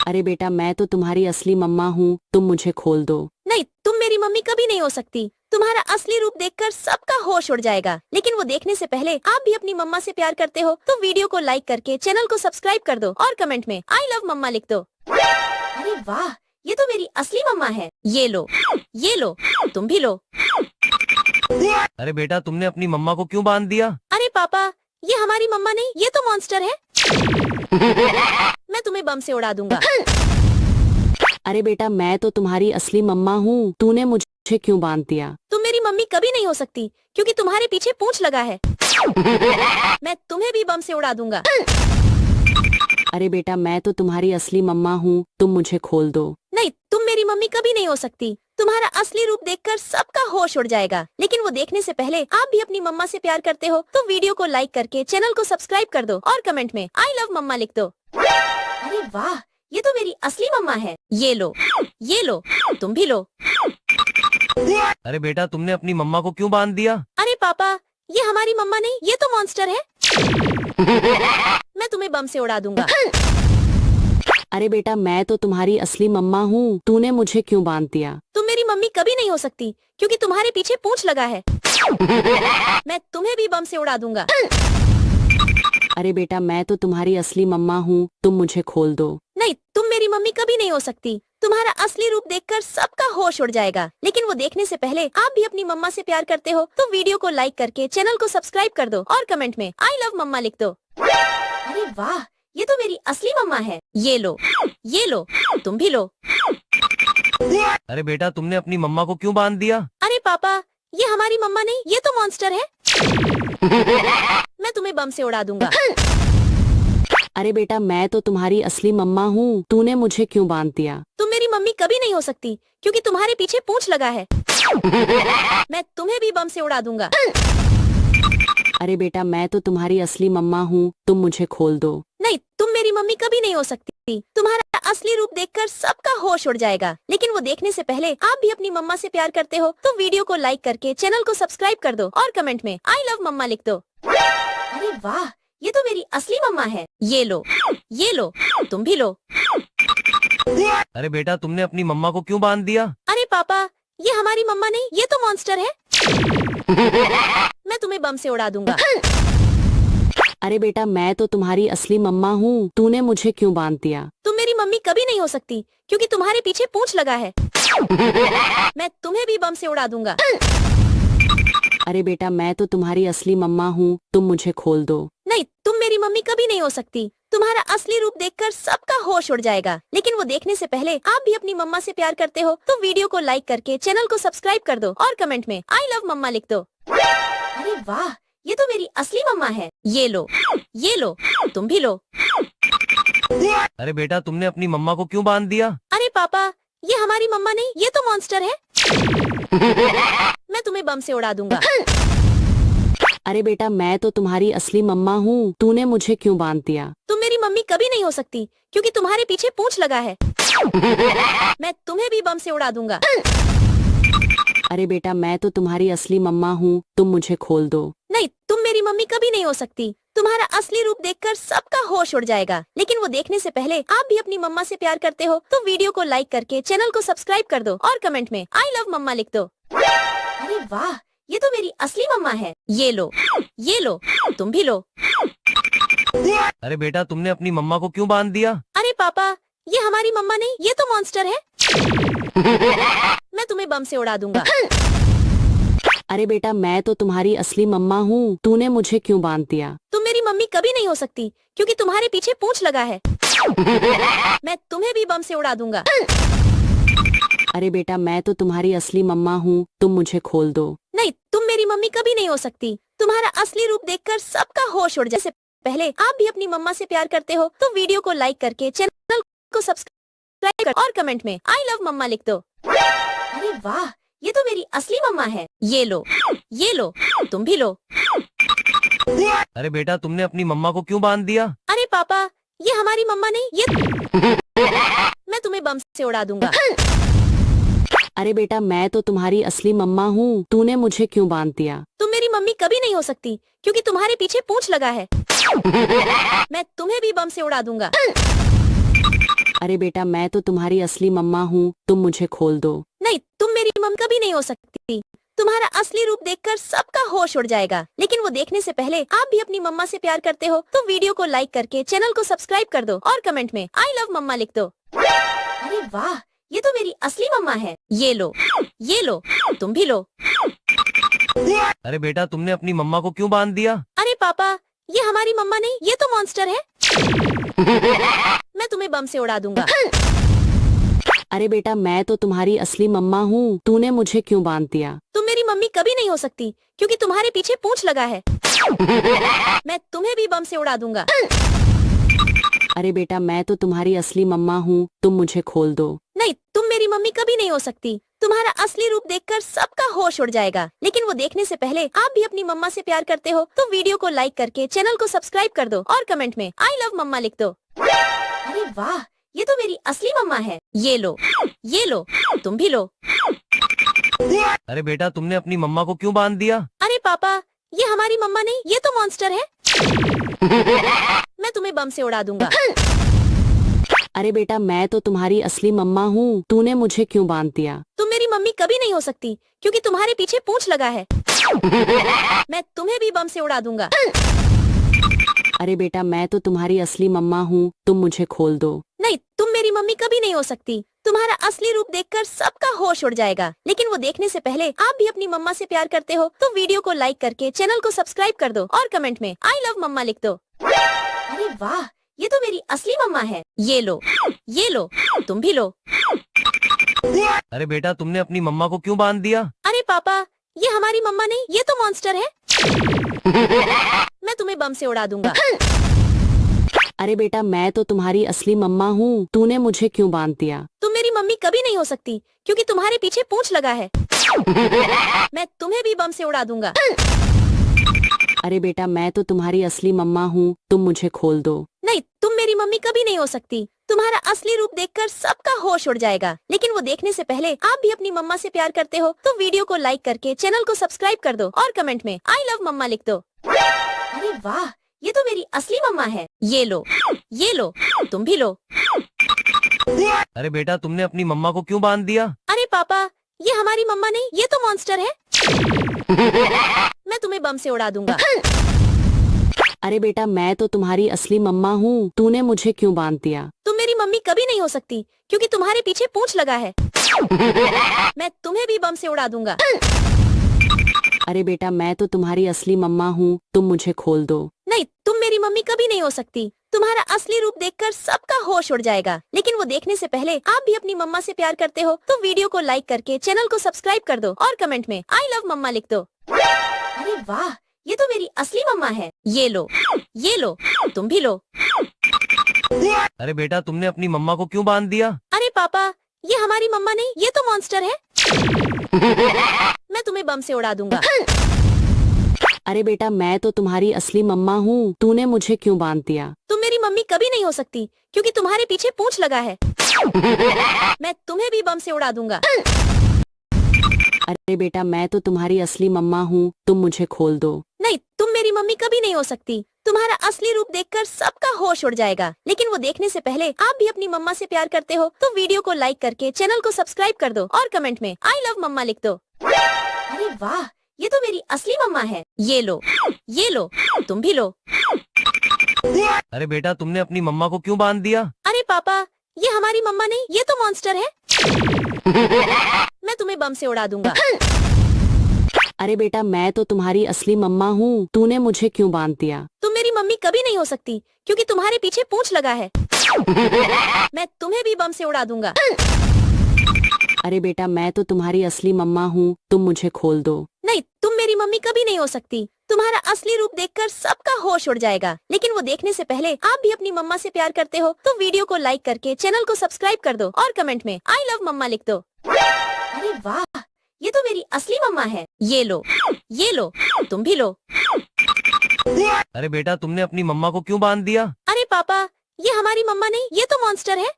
अरे बेटा मैं तो तुम्हारी असली मम्मा हूँ, तुम मुझे खोल दो। नहीं, तुम मेरी मम्मी कभी नहीं हो सकती। तुम्हारा असली रूप देखकर सबका होश उड़ जाएगा। लेकिन वो देखने से पहले आप भी अपनी मम्मा से प्यार करते हो तो वीडियो को लाइक करके चैनल को सब्सक्राइब कर दो और कमेंट में आई लव मम्मा लिख दो। अरे वाह, ये तो मेरी असली मम्मा है। ये लो, तुम भी लो। अरे बेटा तुमने अपनी मम्मा को क्यों बांध दिया? अरे पापा, ये हमारी मम्मा नहीं, ये तो मॉन्स्टर है। मैं तुम्हें बम से उड़ा दूंगा। अरे बेटा मैं तो तुम्हारी असली मम्मा हूँ, तूने मुझे क्यों बांध दिया? तुम मेरी मम्मी कभी नहीं हो सकती क्योंकि तुम्हारे पीछे पूंछ लगा है। मैं तुम्हें भी बम से उड़ा दूंगा। अरे बेटा मैं तो तुम्हारी असली मम्मा हूँ, तुम मुझे खोल दो। नहीं, तुम मेरी मम्मी कभी नहीं हो सकती। तुम्हारा असली रूप देखकर सबका होश उड़ जाएगा। लेकिन वो देखने से पहले आप भी अपनी मम्मा से प्यार करते हो तो वीडियो को लाइक करके चैनल को सब्सक्राइब कर दो और कमेंट में आई लव मम्मा लिख दो। अरे वाह, ये तो मेरी असली मम्मा है। ये लो, तुम भी लो। अरे बेटा तुमने अपनी मम्मा को क्यों बांध दिया? अरे पापा, ये हमारी मम्मा नहीं, ये तो मॉन्स्टर है। मैं तुम्हें बम से उड़ा दूंगा। अरे बेटा मैं तो तुम्हारी असली मम्मा हूँ, तूने मुझे क्यों बांध दिया? तुम मेरी मम्मी कभी नहीं हो सकती क्योंकि तुम्हारे पीछे पूंछ लगा है। मैं तुम्हें भी बम से उड़ा दूंगा। अरे बेटा मैं तो तुम्हारी असली मम्मा हूँ, तुम मुझे खोल दो। नहीं, तुम मेरी मम्मी कभी नहीं हो सकती। तुम्हारा असली रूप देखकर सबका होश उड़ जाएगा। लेकिन वो देखने से पहले आप भी अपनी मम्मा से प्यार करते हो तो वीडियो को लाइक करके चैनल को सब्सक्राइब कर दो और कमेंट में आई लव मम्मा लिख दो। अरे वाह, ये तो मेरी असली मम्मा है। ये लो, तुम भी लो। अरे बेटा तुमने अपनी मम्मा को क्यों बांध दिया? अरे पापा, ये हमारी मम्मा नहीं, ये तो मॉन्स्टर है। मैं तुम्हें बम से उड़ा दूंगा। अरे बेटा मैं तो तुम्हारी असली मम्मा हूँ, तूने मुझे क्यों बांध दिया? तुम मेरी मम्मी कभी नहीं हो सकती क्योंकि तुम्हारे पीछे पूंछ लगा है। मैं तुम्हें भी बम से उड़ा दूंगा। अरे बेटा मैं तो तुम्हारी असली मम्मा हूँ, तुम मुझे खोल दो। नहीं, तुम मेरी मम्मी कभी नहीं हो सकती। तुम्हारा असली रूप देखकर सबका होश उड़ जाएगा। लेकिन वो देखने से पहले आप भी अपनी मम्मा से प्यार करते हो तो वीडियो को लाइक करके चैनल को सब्सक्राइब कर दो और कमेंट में आई लव मम्मा लिख दो। अरे वाह, ये तो मेरी असली मम्मा है। ये लो, तुम भी लो। अरे बेटा तुमने अपनी मम्मा को क्यों बांध दिया? अरे पापा, ये हमारी मम्मा नहीं, ये तो मॉन्स्टर है। मैं तुम्हें बम से उड़ा दूंगा। अरे बेटा मैं तो तुम्हारी असली मम्मा हूँ, तूने मुझे क्यों बांध दिया? तुम मेरी मम्मी कभी नहीं हो सकती क्योंकि तुम्हारे पीछे पूंछ लगा है। मैं तुम्हें भी बम से उड़ा दूंगा। अरे बेटा मैं तो तुम्हारी असली मम्मा हूँ, तुम मुझे खोल दो। नहीं, तुम मेरी मम्मी कभी नहीं हो सकती। तुम्हारा असली रूप देखकर सबका होश उड़ जाएगा। लेकिन वो देखने से पहले आप भी अपनी मम्मा से प्यार करते हो तो वीडियो को लाइक करके चैनल को सब्सक्राइब कर दो और कमेंट में आई लव मम्मा लिख दो। अरे वाह, ये तो मेरी असली मम्मा है। ये लो, तुम भी लो। अरे बेटा तुमने अपनी मम्मा को क्यों बांध दिया? अरे पापा, ये हमारी मम्मा नहीं, ये तो मॉन्स्टर है। मैं तुम्हें बम से उड़ा दूंगा। अरे बेटा मैं तो तुम्हारी असली मम्मा हूँ, तूने मुझे क्यों बांध दिया? तुम मेरी मम्मी कभी नहीं हो सकती क्योंकि तुम्हारे पीछे पूंछ लगा है। मैं तुम्हें भी बम से उड़ा दूंगा। अरे बेटा मैं तो तुम्हारी असली मम्मा हूँ, तुम मुझे खोल दो। नहीं, तुम मेरी मम्मी कभी नहीं हो सकती। तुम्हारा असली रूप देखकर सबका होश उड़ जाएगा। लेकिन वो देखने से पहले आप भी अपनी मम्मा से प्यार करते हो तो वीडियो को लाइक करके चैनल को सब्सक्राइब कर दो और कमेंट में आई लव मम्मा लिख दो। अरे वाह, ये तो मेरी असली मम्मा है। ये लो, तुम भी लो। अरे बेटा तुमने अपनी मम्मा को क्यों बांध दिया? अरे पापा, ये हमारी मम्मा नहीं, ये तो मॉन्स्टर है। मैं तुम्हें बम से उड़ा दूंगा। अरे बेटा मैं तो तुम्हारी असली मम्मा हूँ, तूने मुझे क्यों बांध दिया? तुम मेरी मम्मी कभी नहीं हो सकती क्योंकि तुम्हारे पीछे पूंछ लगा है। मैं तुम्हें भी बम से उड़ा दूंगा। अरे बेटा मैं तो तुम्हारी असली मम्मा हूँ, तुम मुझे खोल दो। नहीं, तुम मेरी मम्मी कभी नहीं हो सकती। तुम्हारा असली रूप देखकर सबका होश उड़ जाए। से पहले आप भी अपनी मम्मा से प्यार करते हो तो वीडियो को लाइक करके चैनल को सब्सक्राइब कर और कमेंट में आई लव मम्मा लिख दो। अरे वाह, ये तो मेरी असली मम्मा है। ये लो, तुम भी लो। अरे बेटा तुमने अपनी मम्मा को क्यों बांध दिया? अरे पापा, ये हमारी मम्मा नहीं, ये मैं तुम्हें बम से उड़ा दूंगा। अरे बेटा मैं तो तुम्हारी असली मम्मा हूँ, तूने मुझे क्यों बांध दिया? तुम मेरी मम्मी कभी नहीं हो सकती क्योंकि तुम्हारे पीछे पूंछ लगा है। मैं तुम्हें भी बम से उड़ा दूंगा। अरे बेटा मैं तो तुम्हारी असली मम्मा हूँ, तुम मुझे खोल दो। नहीं, तुम मेरी मम्मी कभी नहीं हो सकती। तुम्हारा असली रूप देखकर सबका होश उड़ जाएगा। लेकिन वो देखने से पहले आप भी अपनी मम्मा से प्यार करते हो तो वीडियो को लाइक करके चैनल को सब्सक्राइब कर दो और कमेंट में आई लव मम्मा लिख दो। अरे वाह, ये तो मेरी असली मम्मा है। ये लो, तुम भी लो। अरे बेटा तुमने अपनी मम्मा को क्यों बांध दिया? अरे पापा, ये हमारी मम्मा नहीं, ये तो मॉन्स्टर है। मैं तुम्हें बम से उड़ा दूंगा। अरे बेटा मैं तो तुम्हारी असली मम्मा हूँ, तूने मुझे क्यों बांध दिया? तुम मेरी मम्मी कभी नहीं हो सकती क्योंकि तुम्हारे पीछे पूंछ लगा है। मैं तुम्हें भी बम से उड़ा दूंगा। अरे बेटा मैं तो तुम्हारी असली मम्मा हूँ, तुम मुझे खोल दो। नहीं, तुम मेरी मम्मी कभी नहीं हो सकती। तुम्हारा असली रूप देखकर सबका होश उड़ जाएगा। लेकिन वो देखने से पहले आप भी अपनी मम्मा से प्यार करते हो तो वीडियो को लाइक करके चैनल को सब्सक्राइब कर दो और कमेंट में आई लव मम्मा लिख दो। अरे वाह, ये तो मेरी असली मम्मा है। ये लो, तुम भी लो। अरे बेटा तुमने अपनी मम्मा को क्यों बांध दिया? अरे पापा, ये हमारी मम्मा नहीं, ये तो मॉन्स्टर है। मैं तुम्हें बम से उड़ा दूंगा। अरे बेटा मैं तो तुम्हारी असली मम्मा हूँ, तूने मुझे क्यों बांध दिया? तुम मेरी मम्मी कभी नहीं हो सकती क्योंकि तुम्हारे पीछे पूंछ लगा है। मैं तुम्हें भी बम से उड़ा दूंगा। अरे बेटा मैं तो तुम्हारी असली मम्मा हूँ, तुम मुझे खोल दो। नहीं, तुम मेरी मम्मी कभी नहीं हो सकती। तुम्हारा असली रूप देखकर सबका होश उड़ जाएगा। लेकिन वो देखने से पहले आप भी अपनी मम्मा से प्यार करते हो तो वीडियो को लाइक करके चैनल को सब्सक्राइब कर दो और कमेंट में आई लव मम्मा लिख दो। अरे वाह, ये तो मेरी असली मम्मा है। ये लो, तुम भी लो। अरे बेटा तुमने अपनी मम्मा को क्यों बांध दिया? अरे पापा, ये हमारी मम्मा नहीं, ये तो मॉन्स्टर है। मैं तुम्हें बम से उड़ा दूंगा। अरे बेटा मैं तो तुम्हारी असली मम्मा हूँ, तूने मुझे क्यों बांध दिया? तुम मेरी मम्मी कभी नहीं हो सकती क्योंकि तुम्हारे पीछे पूंछ लगा है। मैं तुम्हें भी बम से उड़ा दूंगा। अरे बेटा मैं तो तुम्हारी असली मम्मा हूँ, तुम मुझे खोल दो। नहीं, तुम मेरी मम्मी कभी नहीं हो सकती। तुम्हारा असली रूप देखकर सबका होश उड़ जाएगा। लेकिन वो देखने से पहले आप भी अपनी मम्मा से प्यार करते हो तो वीडियो को लाइक करके चैनल को सब्सक्राइब कर दो और कमेंट में आई लव मम्मा लिख दो। अरे वाह, ये तो मेरी असली मम्मा है। ये लो, तुम भी लो। अरे बेटा तुमने अपनी मम्मा को क्यों बांध दिया? अरे पापा, ये हमारी मम्मा नहीं, ये तो मॉन्स्टर है। मैं तुम्हें बम से उड़ा दूंगा। अरे बेटा मैं तो तुम्हारी असली मम्मा हूँ, तूने मुझे क्यों बांध दिया? तुम मेरी मम्मी कभी नहीं हो सकती क्योंकि तुम्हारे पीछे पूंछ लगा है। मैं तुम्हें भी बम से उड़ा दूंगा। अरे बेटा मैं तो तुम्हारी असली मम्मा हूँ, तुम मुझे खोल दो। नहीं, तुम मेरी मम्मी कभी नहीं हो सकती। तुम्हारा असली रूप देखकर सबका होश उड़ जाएगा। लेकिन वो देखने से पहले आप भी अपनी मम्मा से प्यार करते हो तो वीडियो को लाइक करके चैनल को सब्सक्राइब कर दो और कमेंट में आई लव मम्मा लिख दो। अरे वाह, ये तो मेरी असली मम्मा है। ये लो, तुम भी लो। अरे बेटा तुमने अपनी मम्मा को क्यों बांध दिया? अरे पापा, ये हमारी मम्मा नहीं, ये तो मॉन्स्टर है। मैं तुम्हें बम से उड़ा दूंगा। अरे बेटा मैं तो तुम्हारी असली मम्मा हूँ, तूने मुझे क्यों बांध दिया? तुम मेरी मम्मी कभी नहीं हो सकती क्योंकि तुम्हारे पीछे पूंछ लगा है। मैं तुम्हें भी बम से उड़ा दूंगा। अरे बेटा मैं तो तुम्हारी असली मम्मा हूँ, तुम मुझे खोल दो। नहीं, तुम मेरी मम्मी कभी नहीं हो सकती। तुम्हारा असली रूप देखकर सबका होश उड़ जाएगा। लेकिन वो देखने से पहले आप भी अपनी मम्मा से प्यार करते हो तो वीडियो को लाइक करके चैनल को सब्सक्राइब कर दो और कमेंट में आई लव मम्मा लिख दो। अरे वाह, ये तो मेरी असली मम्मा है। ये लो, तुम भी लो। अरे बेटा तुमने अपनी मम्मा को क्यों बांध दिया? अरे पापा, ये हमारी मम्मा नहीं, ये तो मॉन्स्टर है। मैं तुम्हें बम से उड़ा दूंगा। अरे बेटा मैं तो तुम्हारी असली मम्मा हूँ, तूने मुझे क्यों बांध दिया? तुम मेरी मम्मी कभी नहीं हो सकती क्योंकि तुम्हारे पीछे पूंछ लगा है। मैं तुम्हें भी बम से उड़ा दूंगा। अरे बेटा मैं तो तुम्हारी असली मम्मा हूँ, तुम मुझे खोल दो। नहीं, तुम मेरी मम्मी कभी नहीं हो सकती। तुम्हारा असली रूप देखकर सबका होश उड़ जाएगा। लेकिन वो देखने से पहले आप भी अपनी मम्मा से प्यार करते हो तो वीडियो को लाइक करके चैनल को सब्सक्राइब कर दो और कमेंट में आई लव मम्मा लिख दो। अरे वाह, ये तो मेरी असली मम्मा है। ये लो, तुम भी लो। अरे बेटा तुमने अपनी मम्मा को क्यों बांध दिया? अरे पापा, ये हमारी मम्मा नहीं, ये तो मॉन्स्टर है।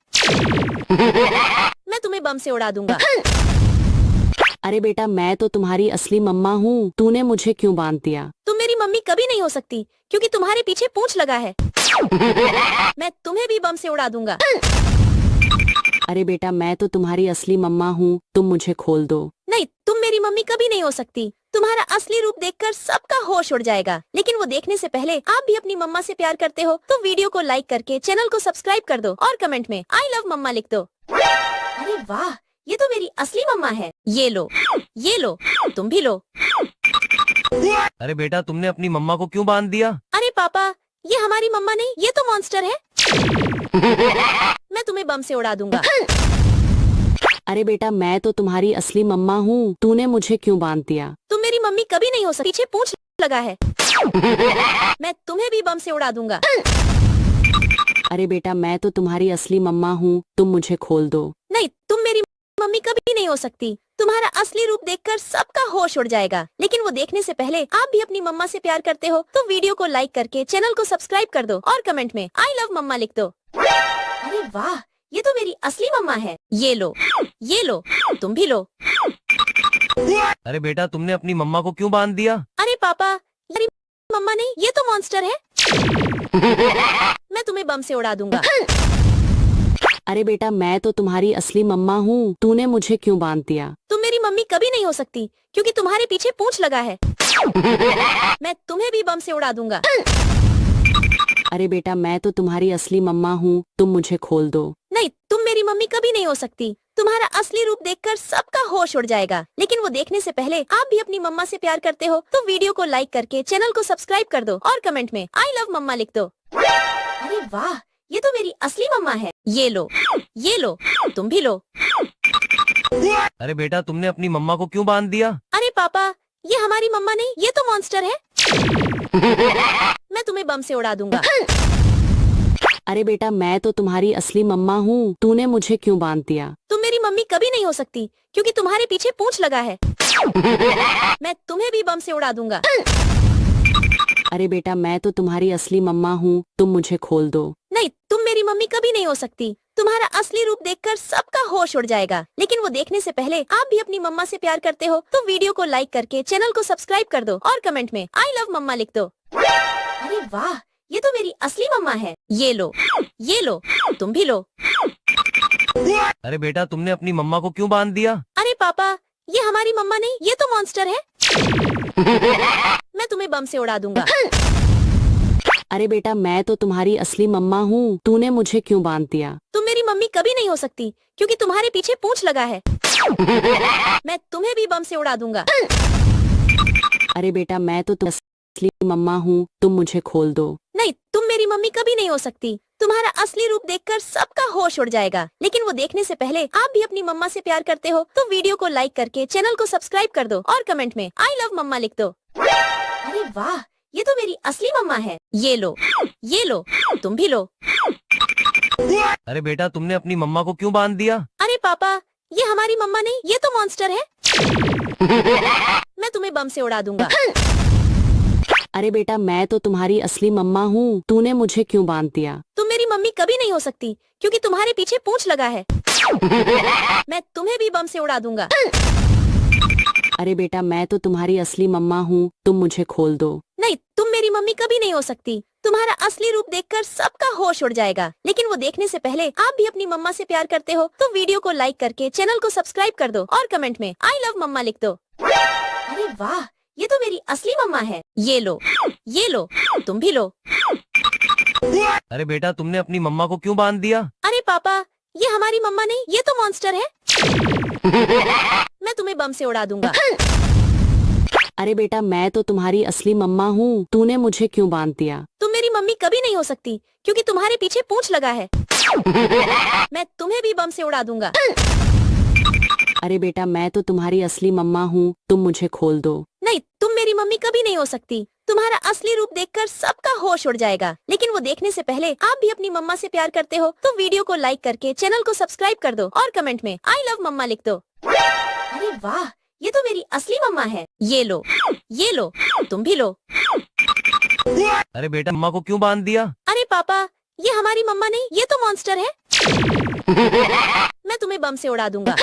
मैं तुम्हें बम से उड़ा दूंगा। अरे बेटा मैं तो तुम्हारी असली मम्मा हूँ, तूने मुझे क्यों बांध दिया? तुम मेरी मम्मी कभी नहीं हो सकती क्योंकि तुम्हारे पीछे पूंछ लगा है। मैं तुम्हें भी बम से उड़ा दूंगा। अरे बेटा मैं तो तुम्हारी असली मम्मा हूँ, तुम मुझे खोल दो। नहीं, तुम मेरी मम्मी कभी नहीं हो सकती। तुम्हारा असली रूप देखकर सबका होश उड़ जाएगा। लेकिन वो देखने से पहले आप भी अपनी मम्मा से प्यार करते हो तो वीडियो को लाइक करके चैनल को सब्सक्राइब कर दो और कमेंट में आई लव मम्मा लिख दो। अरे वाह, ये तो मेरी असली मम्मा है। ये लो, तुम भी लो। अरे बेटा तुमने अपनी मम्मा को क्यों बांध दिया? अरे पापा, ये हमारी मम्मा नहीं, ये तो मॉन्स्टर है। मैं तुम्हें बम से उड़ा दूंगा। अरे बेटा मैं तो तुम्हारी असली मम्मा हूँ, तूने मुझे क्यों बांध दिया? तुम मेरी मम्मी कभी नहीं हो सकती। पीछे पूंछ लगा है। मैं तुम्हें भी बम से उड़ा दूंगा। अरे बेटा मैं तो तुम्हारी असली मम्मा हूँ, तुम मुझे खोल दो। नहीं, तुम मेरी मम्मी कभी नहीं हो सकती। तुम्हारा असली रूप देखकर सबका होश उड़ जाएगा। लेकिन वो देखने से पहले आप भी अपनी मम्मा से प्यार करते हो तो वीडियो को लाइक करके चैनल को सब्सक्राइब कर दो और कमेंट में आई लव मम्मा लिख दो। अरे वाह, ये तो मेरी असली मम्मा है। ये लो, तुम भी लो। अरे बेटा तुमने अपनी मम्मा को क्यों बांध दिया? अरे पापा, मेरी मम्मा नहीं, ये तो मॉन्स्टर है। मैं तुम्हें बम से उड़ा दूंगा। अरे बेटा मैं तो तुम्हारी असली मम्मा हूँ, तूने मुझे क्यों बांध दिया? तुम मेरी मम्मी कभी नहीं हो सकती क्योंकि तुम्हारे पीछे पूंछ लगा है। मैं तुम्हें भी बम से उड़ा दूंगा। अरे बेटा मैं तो तुम्हारी असली मम्मा हूँ, तुम मुझे खोल दो। नहीं, तुम मेरी मम्मी कभी नहीं हो सकती। तुम्हारा असली रूप देखकर सबका होश उड़ जाएगा। लेकिन वो देखने से पहले आप भी अपनी मम्मा से प्यार करते हो तो वीडियो को लाइक करके चैनल को सब्सक्राइब कर दो और कमेंट में आई लव मम्मा लिख दो। अरे वाह, ये तो मेरी असली मम्मा है। ये लो, तुम भी लो। अरे बेटा तुमने अपनी मम्मा को क्यों बांध दिया? अरे पापा, ये हमारी मम्मा नहीं, ये तो मॉन्स्टर है। मैं तुम्हें बम से उड़ा दूंगा। अरे बेटा मैं तो तुम्हारी असली मम्मा हूँ, तूने मुझे क्यों बांध दिया? तुम मेरी मम्मी कभी नहीं हो सकती क्योंकि तुम्हारे पीछे पूंछ लगा है। मैं तुम्हें भी बम से उड़ा दूंगा। अरे बेटा मैं तो तुम्हारी असली मम्मा हूँ, तुम मुझे खोल दो। नहीं, तुम मेरी मम्मी कभी नहीं हो सकती। तुम्हारा असली रूप देखकर सबका होश उड़ जाएगा। लेकिन वो देखने से पहले आप भी अपनी मम्मा से प्यार करते हो तो वीडियो को लाइक करके चैनल को सब्सक्राइब कर दो और कमेंट में आई लव मम्मा लिख दो। अरे वाह, ये तो मेरी असली मम्मा है। ये लो, तुम भी लो। अरे बेटा तुमने अपनी मम्मा को क्यों बांध दिया? अरे पापा, ये हमारी मम्मा नहीं, ये तो मॉन्स्टर है। मैं तुम्हें बम से उड़ा दूंगा। अरे बेटा मैं तो तुम्हारी असली मम्मा हूँ, तूने मुझे क्यों बांध दिया? तुम मेरी मम्मी कभी नहीं हो सकती क्योंकि तुम्हारे पीछे पूंछ लगा है। मैं तुम्हें भी बम से उड़ा दूंगा। अरे बेटा मैं तो असली मम्मा हूँ, तुम मुझे खोल दो। नहीं, तुम मेरी मम्मी कभी नहीं हो सकती। तुम्हारा असली रूप देखकर सबका होश उड़ जाएगा। लेकिन वो देखने से पहले आप भी अपनी मम्मा से प्यार करते हो तो वीडियो को लाइक करके चैनल को सब्सक्राइब कर दो और कमेंट में आई लव मम्मा लिख दो। अरे वाह, ये तो मेरी असली मम्मा है। ये लो, तुम भी लो। अरे बेटा तुमने अपनी मम्मा को क्यों बांध दिया? अरे पापा, ये हमारी मम्मा नहीं, ये तो मॉन्स्टर है। मैं तुम्हें बम से उड़ा दूंगा। अरे बेटा मैं तो तुम्हारी असली मम्मा हूँ, तूने मुझे क्यों बांध दिया? तुम मेरी मम्मी कभी नहीं हो सकती क्योंकि तुम्हारे पीछे पूंछ लगा है। मैं तुम्हें भी बम से उड़ा दूंगा। अरे बेटा मैं तो तुम्हारी असली मम्मा हूँ, तुम मुझे खोल दो। नहीं, तुम मेरी मम्मी कभी नहीं हो सकती। तुम्हारा असली रूप देखकर सबका होश उड़ जाएगा। लेकिन वो देखने से पहले आप भी अपनी मम्मा से प्यार करते हो तो वीडियो को लाइक करके चैनल को सब्सक्राइब कर दो और कमेंट में आई लव मम्मा लिख दो। अरे वाह, ये तो मेरी असली मम्मा है। ये लो, तुम भी लो। अरे बेटा तुमने अपनी मम्मा को क्यों बांध दिया? अरे पापा, ये हमारी मम्मा नहीं, ये तो मॉन्स्टर है। मैं तुम्हें बम से उड़ा दूंगा। अरे बेटा मैं तो तुम्हारी असली मम्मा हूँ, तूने मुझे क्यों बांध दिया? तुम मेरी मम्मी कभी नहीं हो सकती क्योंकि तुम्हारे पीछे पूंछ लगा है। मैं तुम्हें भी बम से उड़ा दूंगा। अरे बेटा मैं तो तुम्हारी असली मम्मा हूँ, तुम मुझे खोल दो। नहीं, तुम मेरी मम्मी कभी नहीं हो सकती। तुम्हारा असली रूप देखकर सबका होश उड़ जाएगा। लेकिन वो देखने से पहले आप भी अपनी मम्मा से प्यार करते हो तो वीडियो को लाइक करके चैनल को सब्सक्राइब कर दो और कमेंट में आई लव मम्मा लिख दो। अरे वाह, ये तो मेरी असली मम्मा है। ये लो, तुम भी लो। अरे बेटा मम्मा को क्यों बांध दिया? अरे पापा, ये हमारी मम्मा नहीं, ये तो मॉन्स्टर है। मैं तुम्हें बम से उड़ा दूंगा।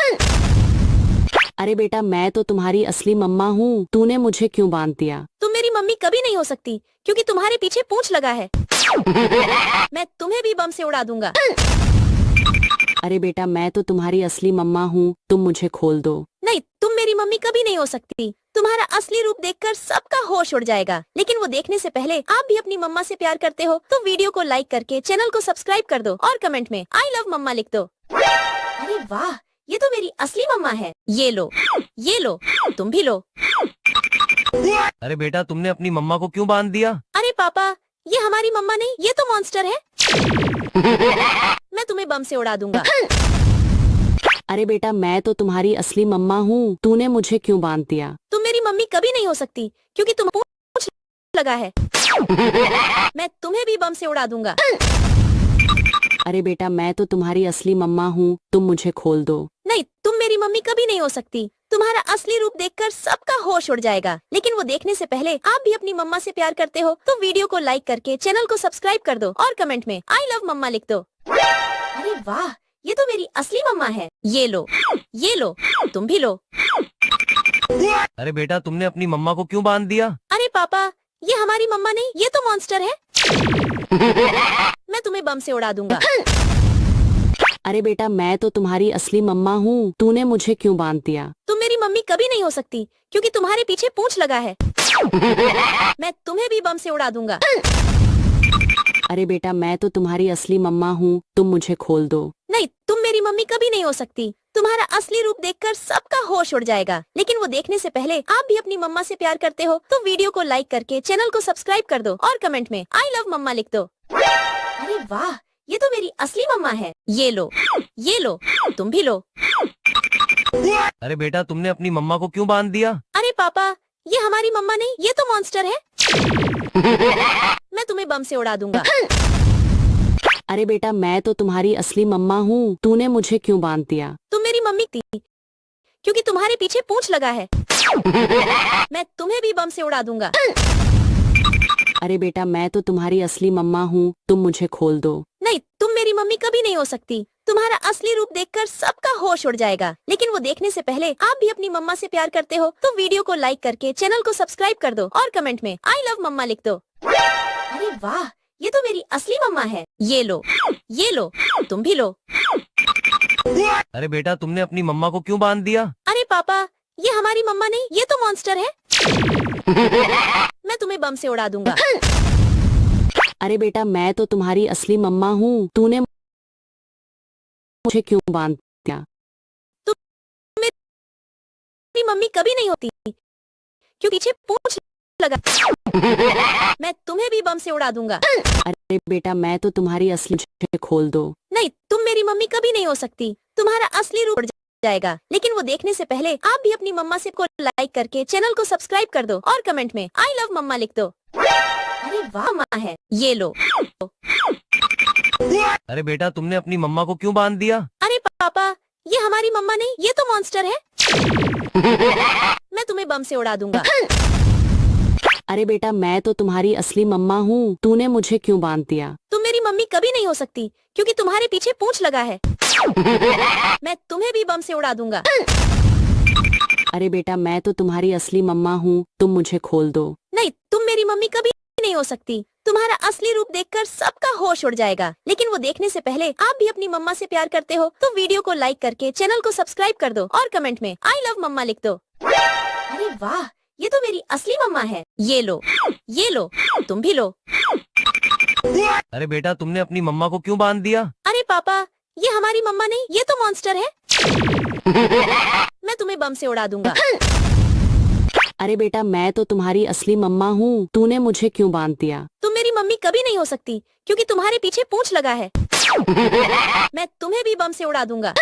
अरे बेटा मैं तो तुम्हारी असली मम्मा हूँ, तूने मुझे क्यों बांध दिया? तुम मेरी मम्मी कभी नहीं हो सकती क्योंकि तुम्हारे पीछे पूंछ लगा है। मैं तुम्हें भी बम से उड़ा दूंगा। अरे बेटा मैं तो तुम्हारी असली मम्मा हूँ, तुम मुझे खोल दो। नहीं, तुम मेरी मम्मी कभी नहीं हो सकती। तुम्हारा असली रूप देखकर सबका होश उड़ जाएगा। लेकिन वो देखने से पहले आप भी अपनी मम्मा से प्यार करते हो तो वीडियो को लाइक करके चैनल को सब्सक्राइब कर दो और कमेंट में आई लव मम्मा लिख दो। अरे वाह, ये तो मेरी असली मम्मा है। ये लो, तुम भी लो। अरे बेटा तुमने अपनी मम्मा को क्यों बांध दिया? अरे पापा, ये हमारी मम्मा नहीं, ये तो मॉन्स्टर है। मैं तुम्हें बम से उड़ा दूंगा। अरे बेटा मैं तो तुम्हारी असली मम्मा हूँ, तूने मुझे क्यों बांध दिया? तुम मेरी मम्मी कभी नहीं हो सकती क्योंकि तुम पूंछ लगा है। मैं तुम्हें भी बम से उड़ा दूंगा। अरे बेटा मैं तो तुम्हारी असली मम्मा हूँ, तुम मुझे खोल दो। नहीं, तुम मेरी मम्मी कभी नहीं हो सकती। तुम्हारा असली रूप देखकर सबका होश उड़ जाएगा। लेकिन वो देखने से पहले आप भी अपनी मम्मा से प्यार करते हो तो वीडियो को लाइक करके चैनल को सब्सक्राइब कर दो और कमेंट में आई लव मम्मा लिख दो। अरे वाह, ये तो मेरी असली मम्मा है। ये लो, तुम भी लो। अरे बेटा तुमने अपनी मम्मा को क्यों बांध दिया? अरे पापा, ये हमारी मम्मा नहीं, ये तो मॉन्स्टर है। मैं तुम्हें बम से उड़ा दूंगा। अरे बेटा मैं तो तुम्हारी असली मम्मा हूँ, तूने मुझे क्यों बांध दिया? तुम मेरी मम्मी कभी नहीं हो सकती क्योंकि तुम्हारे पीछे पूंछ लगा है। मैं तुम्हें भी बम से उड़ा दूंगा। अरे बेटा मैं तो तुम्हारी असली मम्मा हूँ, तुम मुझे खोल दो। नहीं, तुम मेरी मम्मी कभी नहीं हो सकती। तुम्हारा असली रूप देखकर सबका होश उड़ जाएगा। लेकिन वो देखने से पहले आप भी अपनी मम्मा से प्यार करते हो तो वीडियो को लाइक करके चैनल को सब्सक्राइब कर दो और कमेंट में आई लव मम्मा लिख दो। अरे वाह, ये तो मेरी असली मम्मा है। ये लो, तुम भी लो। अरे बेटा तुमने अपनी मम्मा को क्यों बांध दिया? अरे पापा, ये हमारी मम्मा नहीं, ये तो मॉन्स्टर है। मैं तुम्हें बम से उड़ा दूंगा। अरे बेटा मैं तो तुम्हारी असली मम्मा हूँ, तूने मुझे क्यों बांध दिया? तुम मेरी मम्मी थी क्योंकि तुम्हारे पीछे पूंछ लगा है। मैं तुम्हें भी बम से उड़ा दूंगा। अरे बेटा मैं तो तुम्हारी असली मम्मा हूँ, तुम मुझे खोल दो। नहीं, तुम मेरी मम्मी कभी नहीं हो सकती। तुम्हारा असली रूप देखकर सबका होश उड़ जाएगा। लेकिन वो देखने से पहले आप भी अपनी मम्मा से प्यार करते हो तो वीडियो को लाइक करके चैनल को सब्सक्राइब कर दो और कमेंट में आई लव मम्मा लिख दो। अरे वाह, ये तो मेरी असली मम्मा है। ये लो, तुम भी लो। अरे बेटा तुमने अपनी मम्मा को क्यों बांध दिया? अरे पापा, ये हमारी मम्मा नहीं, ये तो मॉन्स्टर है। मैं तुम्हें बम से उड़ा दूंगा। अरे बेटा मैं तो तुम्हारी असली मम्मा हूँ, तूने मुझे क्यों बांध दिया? मेरी मम्मी कभी नहीं होती क्योंकि पीछे पूंछ लगा। मैं तुम्हें भी बम से उड़ा दूंगा। अरे बेटा मैं तो तुम्हारी असली, मुझे खोल दो। नहीं, तुम मेरी मम्मी कभी नहीं हो सकती। तुम्हारा असली रूप उड़ जाएगा। लेकिन वो देखने से पहले आप भी अपनी मम्मा से को लाइक करके चैनल को सब्सक्राइब कर दो और कमेंट में आई लव मम्मा लिख दो। अरे वाह माँ है। ये लो। अरे बेटा तुमने अपनी मम्मा को क्यों बांध दिया? अरे पापा, ये हमारी मम्मा नहीं, ये तो मॉन्स्टर है। मैं तुम्हें बम से उड़ा दूंगा। अरे बेटा मैं तो तुम्हारी असली मम्मा हूँ, तूने मुझे क्यों बांध दिया? तुम मेरी मम्मी कभी नहीं हो सकती क्योंकि तुम्हारे पीछे पूंछ लगा है। मैं तुम्हें भी बम से उड़ा दूंगा। अरे बेटा मैं तो तुम्हारी असली मम्मा हूँ, तुम मुझे खोल दो। नहीं, तुम मेरी मम्मी कभी नहीं हो सकती। तुम्हारा असली रूप देखकर सबका होश उड़ जाएगा। लेकिन वो देखने से पहले आप भी अपनी मम्मा से प्यार करते हो तो वीडियो को लाइक करके चैनल को सब्सक्राइब कर दो और कमेंट में आई लव मम्मा लिख दो। अरे वाह, ये तो मेरी असली मम्मा है। ये लो, तुम भी लो। अरे बेटा तुमने अपनी मम्मा को क्यों बांध दिया? अरे पापा, ये हमारी मम्मा नहीं, ये तो मॉन्स्टर है। मैं तुम्हें बम से उड़ा दूंगा। अरे बेटा मैं तो तुम्हारी असली मम्मा हूँ, तूने मुझे क्यों बांध दिया? तुम मेरी मम्मी कभी नहीं हो सकती क्योंकि तुम्हारे पीछे पूंछ लगा है। मैं तुम्हें भी बम से उड़ा दूंगा।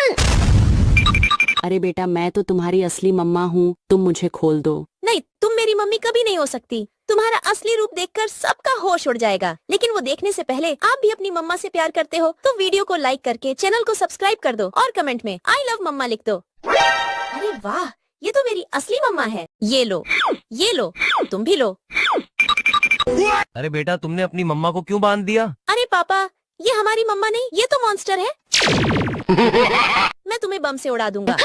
अरे बेटा मैं तो तुम्हारी असली मम्मा हूँ, तुम मुझे खोल दो। नहीं, तुम मेरी मम्मी कभी नहीं हो सकती। तुम्हारा असली रूप देखकर सबका होश उड़ जाएगा। लेकिन वो देखने से पहले आप भी अपनी मम्मा से प्यार करते हो तो वीडियो को लाइक करके चैनल को सब्सक्राइब कर दो और कमेंट में आई लव मम्मा लिख दो। अरे वाह, ये तो मेरी असली मम्मा है। ये लो, तुम भी लो। अरे बेटा तुमने अपनी मम्मा को क्यों बांध दिया? अरे पापा, ये हमारी मम्मा नहीं, ये तो मॉन्स्टर है। मैं तुम्हें बम से उड़ा दूंगा।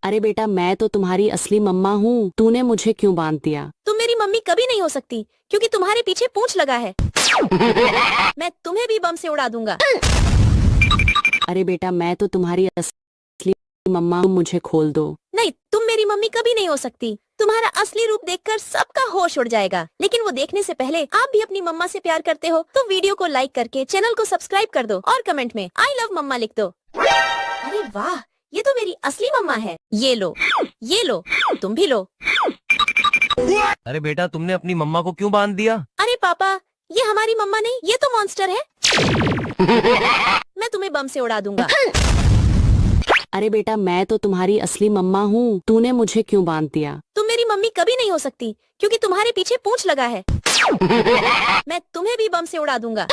अरे बेटा मैं तो तुम्हारी असली मम्मा हूँ, तूने मुझे क्यों बांध दिया? तुम मेरी मम्मी कभी नहीं हो सकती क्योंकि तुम्हारे पीछे पूंछ लगा है। मैं तुम्हें भी बम से उड़ा दूंगा। अरे बेटा मैं तो तुम्हारी असली मम्मा, तुम मुझे खोल दो। नहीं, तुम मेरी मम्मी कभी नहीं हो सकती। तुम्हारा असली रूप देखकर सबका होश उड़ जाएगा। लेकिन वो देखने से पहले आप भी अपनी मम्मा से प्यार करते हो तो वीडियो को लाइक करके चैनल को सब्सक्राइब कर दो और कमेंट में आई लव मम्मा लिख दो। अरे वाह, ये तो मेरी असली मम्मा है। ये लो, तुम भी लो। अरे बेटा तुमने अपनी मम्मा को क्यों बांध दिया? अरे पापा, ये हमारी मम्मा नहीं, ये तो मॉन्स्टर है। मैं तुम्हें बम से उड़ा दूंगा। अरे बेटा मैं तो तुम्हारी असली मम्मा हूँ, तूने मुझे क्यों बांध दिया? तुम मेरी मम्मी कभी नहीं हो सकती क्योंकि तुम्हारे पीछे पूंछ लगा है। मैं तुम्हें भी बम से उड़ा दूंगा।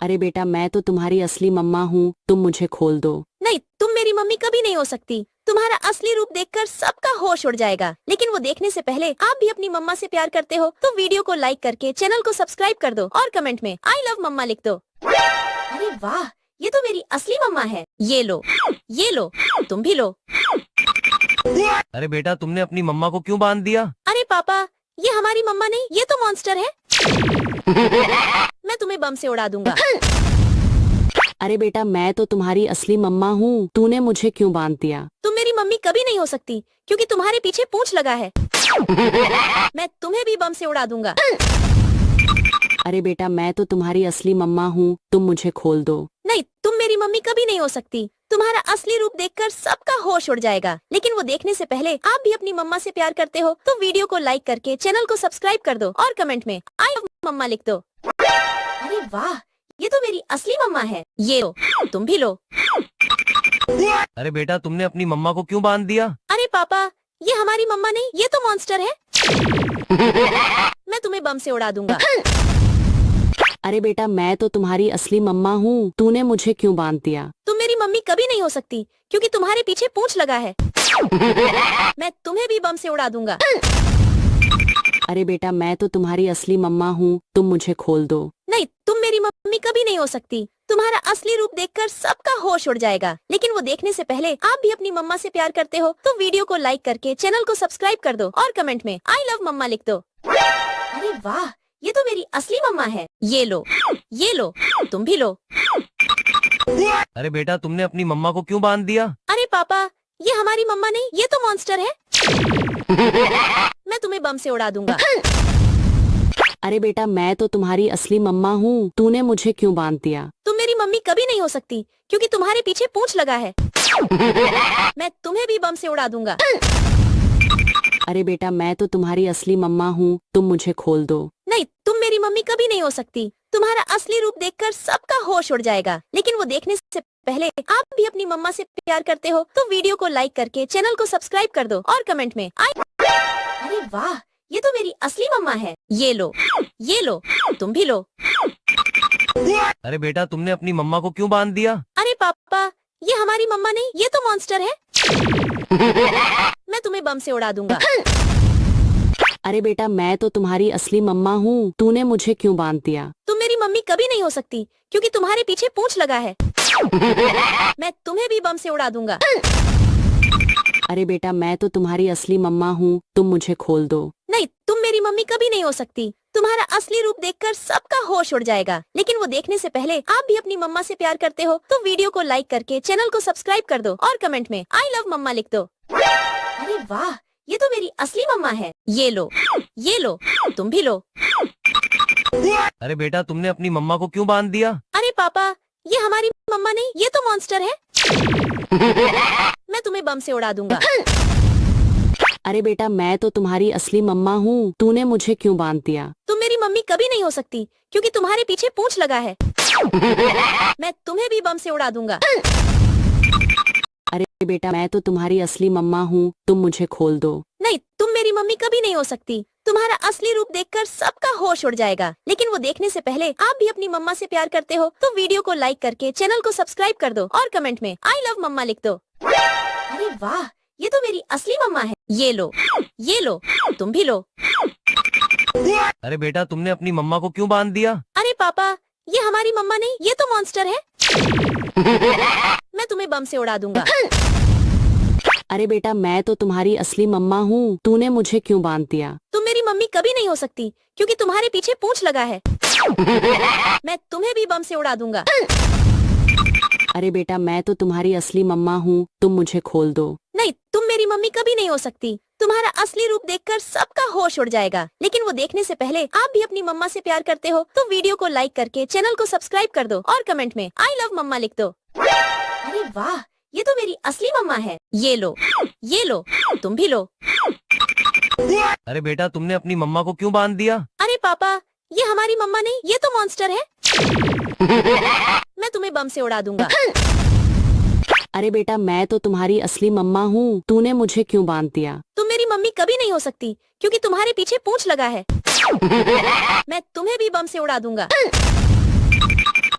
अरे बेटा मैं तो तुम्हारी असली मम्मा हूँ, तुम मुझे खोल दो। नहीं, तुम मेरी मम्मी कभी नहीं हो सकती। तुम्हारा असली रूप देखकर सबका होश उड़ जाएगा। लेकिन वो देखने से पहले आप भी अपनी मम्मा से प्यार करते हो तो वीडियो को लाइक करके चैनल को सब्सक्राइब कर दो और कमेंट में आई लव मम्मा लिख दो। अरे वाह, ये तो मेरी असली मम्मा है। ये लो, तुम भी लो। अरे बेटा तुमने अपनी मम्मा को क्यों बांध दिया? अरे पापा, ये हमारी मम्मा नहीं, ये तो मॉन्स्टर है। मैं तुम्हें बम से उड़ा दूंगा। अरे बेटा मैं तो तुम्हारी असली मम्मा हूँ, तूने मुझे क्यों बांध दिया? तुम मेरी मम्मी कभी नहीं हो सकती क्योंकि तुम्हारे पीछे पूंछ लगा है। मैं तुम्हें भी बम से उड़ा दूंगा। अरे बेटा मैं तो तुम्हारी असली मम्मा हूँ, तुम मुझे खोल दो। नहीं, तुम मेरी मम्मी कभी नहीं हो सकती। तुम्हारा असली रूप देखकर सबका होश उड़ जाएगा। लेकिन वो देखने से पहले आप भी अपनी मम्मा से प्यार करते हो तो वीडियो को लाइक करके चैनल को सब्सक्राइब कर दो और कमेंट में आई लव मम्मा लिख दो। अरे वाह, ये तो मेरी असली मम्मा है। ये लो, तुम भी लो। अरे बेटा तुमने अपनी मम्मा को क्यों बांध दिया? अरे पापा, ये हमारी मम्मा नहीं, ये तो मॉन्स्टर है। मैं तुम्हें बम से उड़ा दूंगा। अरे बेटा मैं तो तुम्हारी असली मम्मा हूँ, तूने मुझे क्यों बांध दिया? तुम मेरी मम्मी कभी नहीं हो सकती क्योंकि तुम्हारे पीछे पूंछ लगा है। मैं तुम्हें भी बम से उड़ा दूंगा। अरे बेटा मैं तो तुम्हारी असली मम्मा हूँ, तुम मुझे खोल दो। नहीं, तुम मेरी मम्मी कभी नहीं हो सकती। तुम्हारा असली रूप देखकर सबका होश उड़ जाएगा। लेकिन वो देखने से पहले आप भी अपनी मम्मा से प्यार करते हो तो वीडियो को लाइक करके चैनल को सब्सक्राइब कर दो और कमेंट में आई लव मम्मा लिख दो। अरे वाह, ये तो मेरी असली मम्मा है। ये लो, तुम भी लो। अरे बेटा तुमने अपनी मम्मा को क्यों बांध दिया? अरे पापा, ये हमारी मम्मा नहीं, ये तो मॉन्स्टर है। मैं तुम्हें बम से उड़ा दूंगा। अरे बेटा मैं तो तुम्हारी असली मम्मा हूँ, तूने मुझे क्यों बांध दिया? तुम मेरी मम्मी कभी नहीं हो सकती क्योंकि तुम्हारे पीछे पूंछ लगा है। मैं तुम्हें भी बम से उड़ा दूंगा। अरे बेटा मैं तो तुम्हारी असली मम्मा हूँ, तुम मुझे खोल दो। नहीं, तुम मेरी मम्मी कभी नहीं हो सकती। तुम्हारा असली रूप देखकर सबका होश उड़ जाएगा। लेकिन वो देखने से पहले आप भी अपनी मम्मा से प्यार करते हो तो वीडियो को लाइक करके चैनल को सब्सक्राइब कर दो और कमेंट में आई। अरे वाह, ये तो मेरी असली मम्मा है। ये लो, तुम भी लो। अरे बेटा तुमने अपनी मम्मा को क्यों बांध दिया? अरे पापा, ये हमारी मम्मा नहीं, ये तो मॉन्स्टर है। मैं तुम्हें बम से उड़ा दूंगा। अरे बेटा मैं तो तुम्हारी असली मम्मा हूँ, तूने मुझे क्यों बांध दिया? तुम मेरी मम्मी कभी नहीं हो सकती क्योंकि तुम्हारे पीछे पूंछ लगा है। मैं तुम्हें भी बम से उड़ा दूंगा। अरे बेटा मैं तो तुम्हारी असली मम्मा हूँ, तुम मुझे खोल दो। नहीं, तुम मेरी मम्मी कभी नहीं हो सकती। तुम्हारा असली रूप देखकर सबका होश उड़ जाएगा। लेकिन वो देखने से पहले आप भी अपनी मम्मा से प्यार करते हो तो वीडियो को लाइक करके चैनल को सब्सक्राइब कर दो और कमेंट में आई लव मम्मा लिख दो। अरे वाह, ये तो मेरी असली मम्मा है। ये लो, तुम भी लो। अरे बेटा तुमने अपनी मम्मा को क्यों बांध दिया? अरे पापा, ये हमारी मम्मा नहीं, ये तो मॉन्स्टर है। मैं तुम्हें बम से उड़ा दूंगा। अरे बेटा मैं तो तुम्हारी असली मम्मा हूँ, तूने मुझे क्यों बांध दिया? तुम मेरी मम्मी कभी नहीं हो सकती क्योंकि तुम्हारे पीछे पूंछ लगा है। मैं तुम्हें भी बम से उड़ा दूंगा। अरे बेटा मैं तो तुम्हारी असली मम्मा हूँ, तुम मुझे खोल दो। नहीं, तुम मेरी मम्मी कभी नहीं हो सकती। तुम्हारा असली रूप देखकर सबका होश उड़ जाएगा। लेकिन वो देखने से पहले आप भी अपनी मम्मा से प्यार करते हो तो वीडियो को लाइक करके चैनल को सब्सक्राइब कर दो और कमेंट में आई लव मम्मा लिख दो। अरे वाह, ये तो मेरी असली मम्मा है। ये लो, तुम भी लो। अरे बेटा तुमने अपनी मम्मा को क्यों बांध दिया? अरे पापा, ये हमारी मम्मा नहीं, ये तो मॉन्स्टर है। मैं तुम्हें बम से उड़ा दूंगा। अरे बेटा मैं तो तुम्हारी असली मम्मा हूँ, तूने मुझे क्यों बांध दिया? तुम मेरी मम्मी कभी नहीं हो सकती क्योंकि तुम्हारे पीछे पूंछ लगा है। मैं तुम्हें भी बम से उड़ा दूंगा। अरे बेटा मैं तो तुम्हारी असली मम्मा हूँ, तुम मुझे खोल दो। नहीं, तुम मेरी मम्मी कभी नहीं हो सकती। तुम्हारा असली रूप देखकर सबका होश उड़ जाएगा। लेकिन वो देखने से पहले आप भी अपनी मम्मा से प्यार करते हो तो वीडियो को लाइक करके चैनल को सब्सक्राइब कर दो और कमेंट में आई लव मम्मा लिख दो। अरे वाह, ये तो मेरी असली मम्मा है। ये लो, तुम भी लो। अरे बेटा तुमने अपनी मम्मा को क्यों बांध दिया? अरे पापा, ये हमारी मम्मा नहीं, ये तो मॉन्स्टर है। मैं तुम्हें बम से उड़ा दूंगा। अरे बेटा मैं तो तुम्हारी असली मम्मा हूँ, तूने मुझे क्यों बांध दिया? तुम मेरी मम्मी कभी नहीं हो सकती क्योंकि तुम्हारे पीछे पूंछ लगा है। मैं तुम्हें भी बम से उड़ा दूंगा।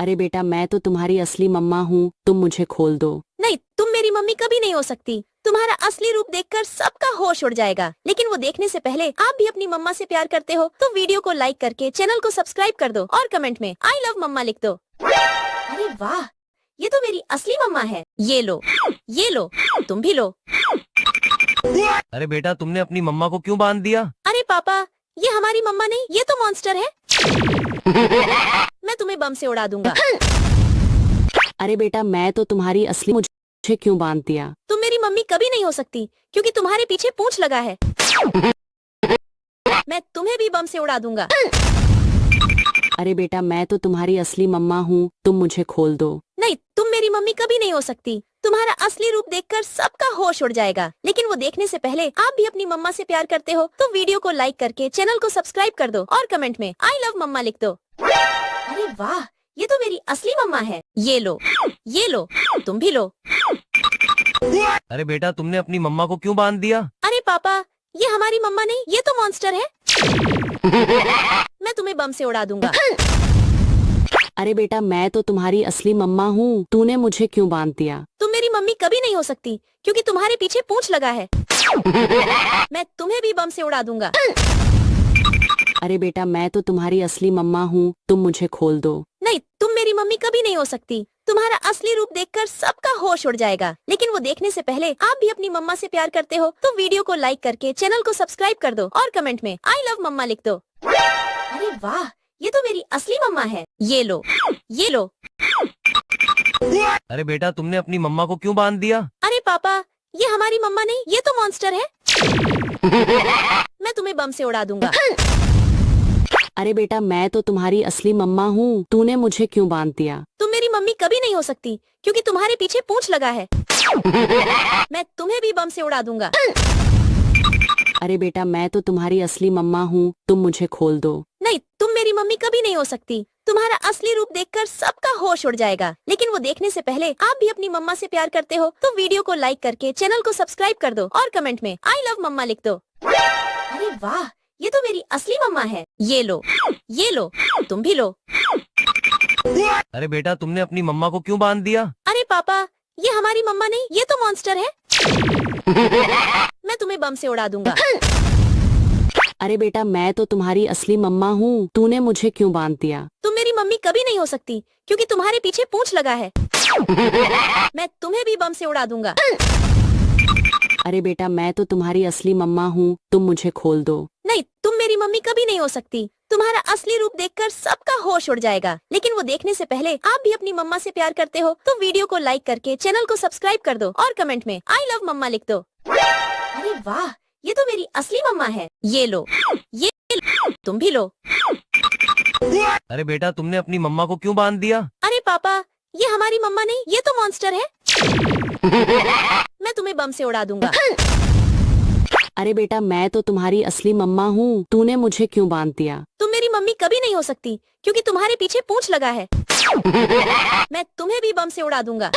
अरे बेटा मैं तो तुम्हारी असली मम्मा हूँ, तुम मुझे खोल दो। नहीं, तुम मेरी मम्मी कभी नहीं हो सकती। तुम्हारा असली रूप देखकर सबका होश उड़ जाएगा। लेकिन वो देखने से पहले आप भी अपनी मम्मा से प्यार करते हो तो वीडियो को लाइक करके चैनल को सब्सक्राइब कर दो और कमेंट में आई लव मम्मा लिख दो। अरे वाह, ये तो मेरी असली मम्मा है। ये लो, तुम भी लो। अरे बेटा तुमने अपनी मम्मा को क्यों बांध दिया? अरे पापा, ये हमारी मम्मा नहीं, ये तो मॉन्स्टर है। मैं तुम्हें बम से उड़ा दूंगा। अरे बेटा मैं तो तुम्हारी असली, मुझे क्यों बांध दिया? तुम मेरी मम्मी कभी नहीं हो सकती क्योंकि तुम्हारे पीछे पूंछ लगा है। मैं तुम्हें भी बम से उड़ा दूंगा। अरे बेटा मैं तो तुम्हारी असली मम्मा हूँ, तुम मुझे खोल दो। नहीं, तुम मेरी मम्मी कभी नहीं हो सकती। तुम्हारा असली रूप देखकर सबका होश उड़ जाएगा। लेकिन वो देखने से पहले आप भी अपनी मम्मा से प्यार करते हो तो वीडियो को लाइक करके चैनल को सब्सक्राइब कर दो और कमेंट में आई लव मम्मा लिख दो। अरे वाह, ये तो मेरी असली मम्मा है। ये लो, तुम भी लो। अरे बेटा तुमने अपनी मम्मा को क्यों बांध दिया? अरे पापा, ये हमारी मम्मा नहीं, ये तो मॉन्स्टर है। मैं तुम्हें बम से उड़ा दूंगा। अरे बेटा मैं तो तुम्हारी असली मम्मा हूँ, तूने मुझे क्यों बांध दिया? तुम मेरी मम्मी कभी नहीं हो सकती क्योंकि तुम्हारे पीछे पूंछ लगा है। मैं तुम्हें भी बम से उड़ा दूंगा। अरे बेटा मैं तो तुम्हारी असली मम्मा हूँ, तुम मुझे खोल दो। नहीं, तुम मेरी मम्मी कभी नहीं हो सकती। तुम्हारा असली रूप देखकर सबका होश उड़ जाएगा। लेकिन वो देखने से पहले आप भी अपनी मम्मा से प्यार करते हो तो वीडियो को लाइक करके चैनल को सब्सक्राइब कर दो और कमेंट में आई लव मम्मा लिख दो। अरे वाह, ये तो मेरी असली मम्मा है। ये लो। अरे बेटा तुमने अपनी मम्मा को क्यों बांध दिया? अरे पापा, ये हमारी मम्मा नहीं, ये तो मॉन्स्टर है। मैं तुम्हें बम से उड़ा दूंगा। अरे बेटा मैं तो तुम्हारी असली मम्मा हूँ, तूने मुझे क्यों बांध दिया? तुम मेरी मम्मी कभी नहीं हो सकती क्योंकि तुम्हारे पीछे पूंछ लगा है। मैं तुम्हें भी बम से उड़ा दूंगा। अरे बेटा मैं तो तुम्हारी असली मम्मा हूँ, तुम मुझे खोल दो। नहीं, तुम मेरी मम्मी कभी नहीं हो सकती। तुम्हारा असली रूप देखकर सबका होश उड़ जाएगा। लेकिन वो देखने से पहले आप भी अपनी मम्मा से प्यार करते हो तो वीडियो को लाइक करके चैनल को सब्सक्राइब कर दो और कमेंट में आई लव मम्मा लिख दो। अरे वाह, ये तो मेरी असली मम्मा है। ये लो, तुम भी लो। अरे बेटा तुमने अपनी मम्मा को क्यों बांध दिया? अरे पापा, ये हमारी मम्मा नहीं, ये तो मॉन्स्टर है। मैं तुम्हें बम से उड़ा दूंगा। अरे बेटा मैं तो तुम्हारी असली मम्मा हूँ, तूने मुझे क्यों बांध दिया? तुम मेरी मम्मी कभी नहीं हो सकती क्योंकि तुम्हारे पीछे पूंछ लगा है। मैं तुम्हें भी बम से उड़ा दूंगा। अरे बेटा मैं तो तुम्हारी असली मम्मा हूँ, तुम मुझे खोल दो। नहीं, तुम मेरी मम्मी कभी नहीं हो सकती। तुम्हारा असली रूप देखकर सबका होश उड़ जाएगा। लेकिन वो देखने से पहले आप भी अपनी मम्मा से प्यार करते हो तो वीडियो को लाइक करके चैनल को सब्सक्राइब कर दो और कमेंट में आई लव मम्मा लिख दो। अरे वाह, ये तो मेरी असली मम्मा है। ये लो, ये लो, तुम भी लो। अरे बेटा तुमने अपनी मम्मा को क्यों बांध दिया? अरे पापा, ये हमारी मम्मा नहीं, ये तो मॉन्स्टर है। मैं तुम्हें बम से उड़ा दूंगा। अरे बेटा मैं तो तुम्हारी असली मम्मा हूँ, तूने मुझे क्यों बांध दिया? तुम मेरी मम्मी कभी नहीं हो सकती क्योंकि तुम्हारे पीछे पूंछ लगा है। मैं तुम्हें भी बम से उड़ा दूंगा।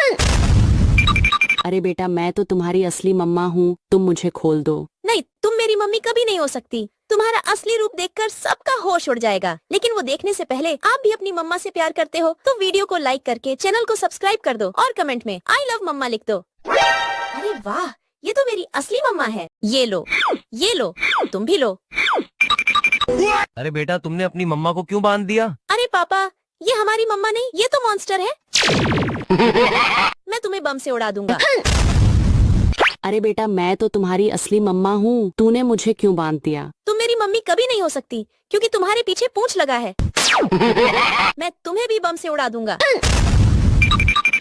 अरे बेटा मैं तो तुम्हारी असली मम्मा हूँ, तुम मुझे खोल दो। नहीं, तुम मेरी मम्मी कभी नहीं हो सकती। तुम्हारा असली रूप देखकर सबका होश उड़ जाएगा। लेकिन वो देखने से पहले आप भी अपनी मम्मा से प्यार करते हो तो वीडियो को लाइक करके चैनल को सब्सक्राइब कर दो और कमेंट में आई लव मम्मा लिख दो। अरे वाह, ये तो मेरी असली मम्मा है। ये लो, ये लो, तुम भी लो। अरे बेटा तुमने अपनी मम्मा को क्यों बांध दिया? अरे पापा, ये हमारी मम्मा नहीं, ये तो मॉन्स्टर है। मैं तुम्हें बम से उड़ा दूंगा। अरे बेटा मैं तो तुम्हारी असली मम्मा हूँ, तूने मुझे क्यों बांध दिया? तुम मेरी मम्मी कभी नहीं हो सकती क्योंकि तुम्हारे पीछे पूंछ लगा है। मैं तुम्हें भी बम से उड़ा दूंगा।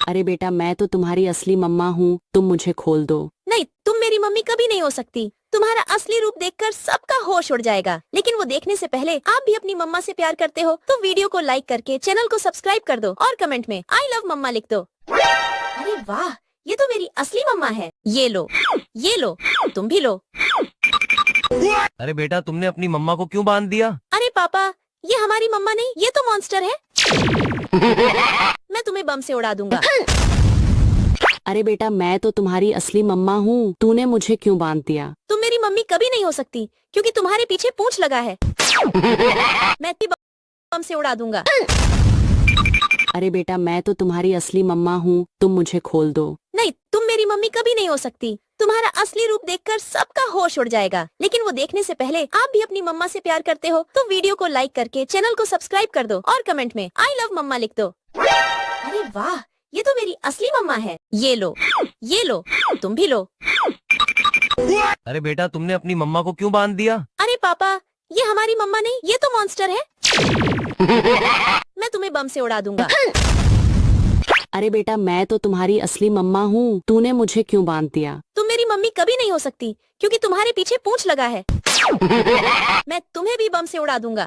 अरे बेटा मैं तो तुम्हारी असली मम्मा हूँ, तुम मुझे खोल दो। नहीं, तुम मेरी मम्मी कभी नहीं हो सकती। तुम्हारा असली रूप देखकर सबका होश उड़ जाएगा। लेकिन वो देखने से पहले आप भी अपनी मम्मा से प्यार करते हो तो वीडियो को लाइक करके चैनल को सब्सक्राइब कर दो और कमेंट में आई लव मम्मा लिख दो। अरे वाह, ये तो मेरी असली मम्मा है। ये लो, ये लो, तुम भी लो। अरे बेटा तुमने अपनी मम्मा को क्यों बांध दिया? अरे पापा, ये हमारी मम्मा नहीं, ये तो मॉन्स्टर है। मैं तुम्हें बम से उड़ा दूंगा। अरे बेटा मैं तो तुम्हारी असली मम्मा हूँ, तूने मुझे क्यों बांध दिया? तुम मेरी मम्मी कभी नहीं हो सकती क्योंकि तुम्हारे पीछे पूंछ लगा है। मैं भी बम से उड़ा दूंगा। अरे बेटा मैं तो तुम्हारी असली मम्मा हूँ, तुम मुझे खोल दो। नहीं, तुम मेरी मम्मी कभी नहीं हो सकती। तुम्हारा असली रूप देखकर सबका होश उड़ जाएगा। लेकिन वो देखने से पहले आप भी अपनी मम्मा से प्यार करते हो तो वीडियो को लाइक करके चैनल को सब्सक्राइब कर दो और कमेंट में आई लव मम्मा लिख दो। अरे वाह, ये तो मेरी असली मम्मा है। ये लो, ये लो, तुम भी लो। अरे बेटा तुमने अपनी मम्मा को क्यों बांध दिया? अरे पापा, ये हमारी मम्मा नहीं, ये तो मॉन्स्टर है। मैं तुम्हें बम से उड़ा दूंगा। अरे बेटा मैं तो तुम्हारी असली मम्मा हूँ, तूने मुझे क्यों बांध दिया? तुम मेरी मम्मी कभी नहीं हो सकती क्योंकि तुम्हारे पीछे पूंछ लगा है। मैं तुम्हें भी बम से उड़ा दूंगा।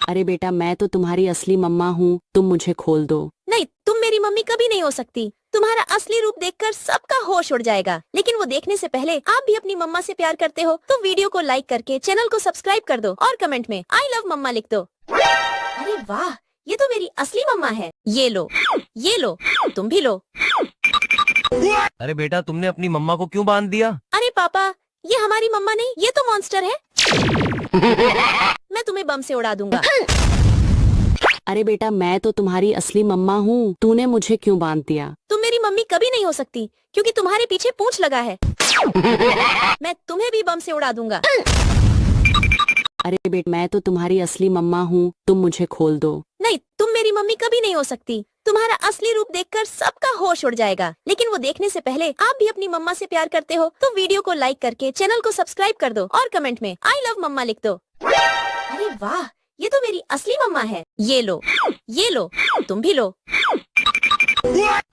अरे बेटा मैं तो तुम्हारी असली मम्मा हूँ, तुम मुझे खोल दो। नहीं, तुम मेरी मम्मी कभी नहीं हो सकती। तुम्हारा असली रूप देखकर सबका होश उड़ जाएगा। लेकिन वो देखने से पहले आप भी अपनी मम्मा से प्यार करते हो तो वीडियो को लाइक करके चैनल को सब्सक्राइब कर दो और कमेंट में आई लव मम्मा लिख दो। अरे वाह, ये तो मेरी असली मम्मा है। ये लो, ये लो, तुम भी लो। अरे बेटा तुमने अपनी मम्मा को क्यों बांध दिया? अरे पापा, ये हमारी मम्मा नहीं, ये तो मॉन्स्टर है। मैं तुम्हें बम से उड़ा दूंगा। अरे बेटा मैं तो तुम्हारी असली मम्मा हूँ, तूने मुझे क्यों बांध दिया? तुम मेरी मम्मी कभी नहीं हो सकती क्योंकि तुम्हारे पीछे पूंछ लगा है। मैं तुम्हें भी बम से उड़ा दूंगा। अरे बेटा मैं तो तुम्हारी असली मम्मा हूँ, तुम मुझे खोल दो। नहीं, तुम मेरी मम्मी कभी नहीं हो सकती। तुम्हारा असली रूप देखकर सबका होश उड़ जाएगा। लेकिन वो देखने से पहले आप भी अपनी मम्मा से प्यार करते हो तो वीडियो को लाइक करके चैनल को सब्सक्राइब कर दो और कमेंट में आई लव मम्मा लिख दो। अरे वाह, ये तो मेरी असली मम्मा है। ये लो, ये लो, तुम भी लो।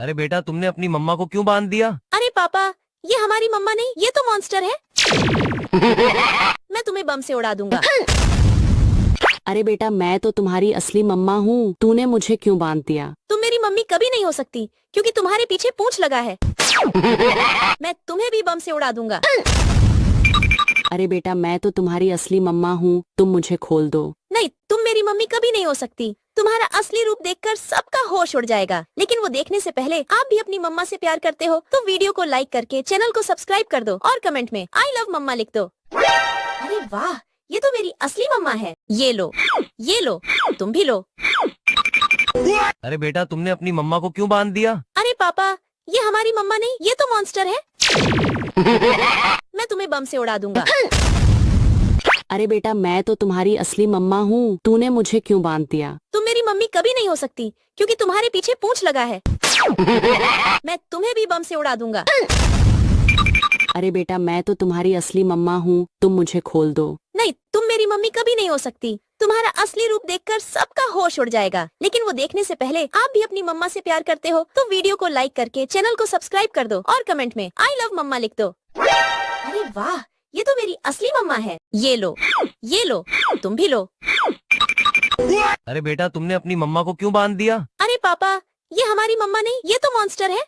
अरे बेटा तुमने अपनी मम्मा को क्यों बांध दिया? अरे पापा, ये हमारी मम्मा नहीं, ये तो मॉन्स्टर है। मैं तुम्हें बम से उड़ा दूंगा। अरे बेटा मैं तो तुम्हारी असली मम्मा हूँ, तूने मुझे क्यों बांध दिया? तुम मेरी मम्मी कभी नहीं हो सकती क्योंकि तुम्हारे पीछे पूंछ लगा है। मैं तुम्हें भी बम से उड़ा दूंगा। अरे बेटा मैं तो तुम्हारी असली मम्मा हूँ, तुम मुझे खोल दो। नहीं, तुम मेरी मम्मी कभी नहीं हो सकती। तुम्हारा असली रूप देखकर सबका होश उड़ जाएगा। लेकिन वो देखने से पहले आप भी अपनी मम्मा से प्यार करते हो तो वीडियो को लाइक करके चैनल को सब्सक्राइब कर दो और कमेंट में आई लव मम्मा लिख दो। अरे वाह, ये तो मेरी असली मम्मा है। ये लो, ये लो, तुम भी लो। अरे बेटा तुमने अपनी मम्मा को क्यों बांध दिया? अरे पापा, ये हमारी मम्मा नहीं, ये तो मॉन्स्टर है। मैं तुम्हें बम से उड़ा दूंगा। अरे बेटा मैं तो तुम्हारी असली मम्मा हूँ, तूने मुझे क्यों बांध दिया? तुम मेरी मम्मी कभी नहीं हो सकती क्योंकि तुम्हारे पीछे पूंछ लगा है। मैं तुम्हें भी बम से उड़ा दूंगा। अरे बेटा मैं तो तुम्हारी असली मम्मा हूँ, तुम मुझे खोल दो। नहीं, तुम मेरी मम्मी कभी नहीं हो सकती। तुम्हारा असली रूप देखकर सबका होश उड़ जाएगा। लेकिन वो देखने से पहले आप भी अपनी मम्मा से प्यार करते हो तो वीडियो को लाइक करके चैनल को सब्सक्राइब कर दो और कमेंट में आई लव मम्मा लिख दो। अरे वाह, ये तो मेरी असली मम्मा है। ये लो, तुम भी लो। अरे बेटा तुमने अपनी मम्मा को क्यों बांध दिया? अरे पापा, ये हमारी मम्मा नहीं, ये तो मॉन्स्टर है।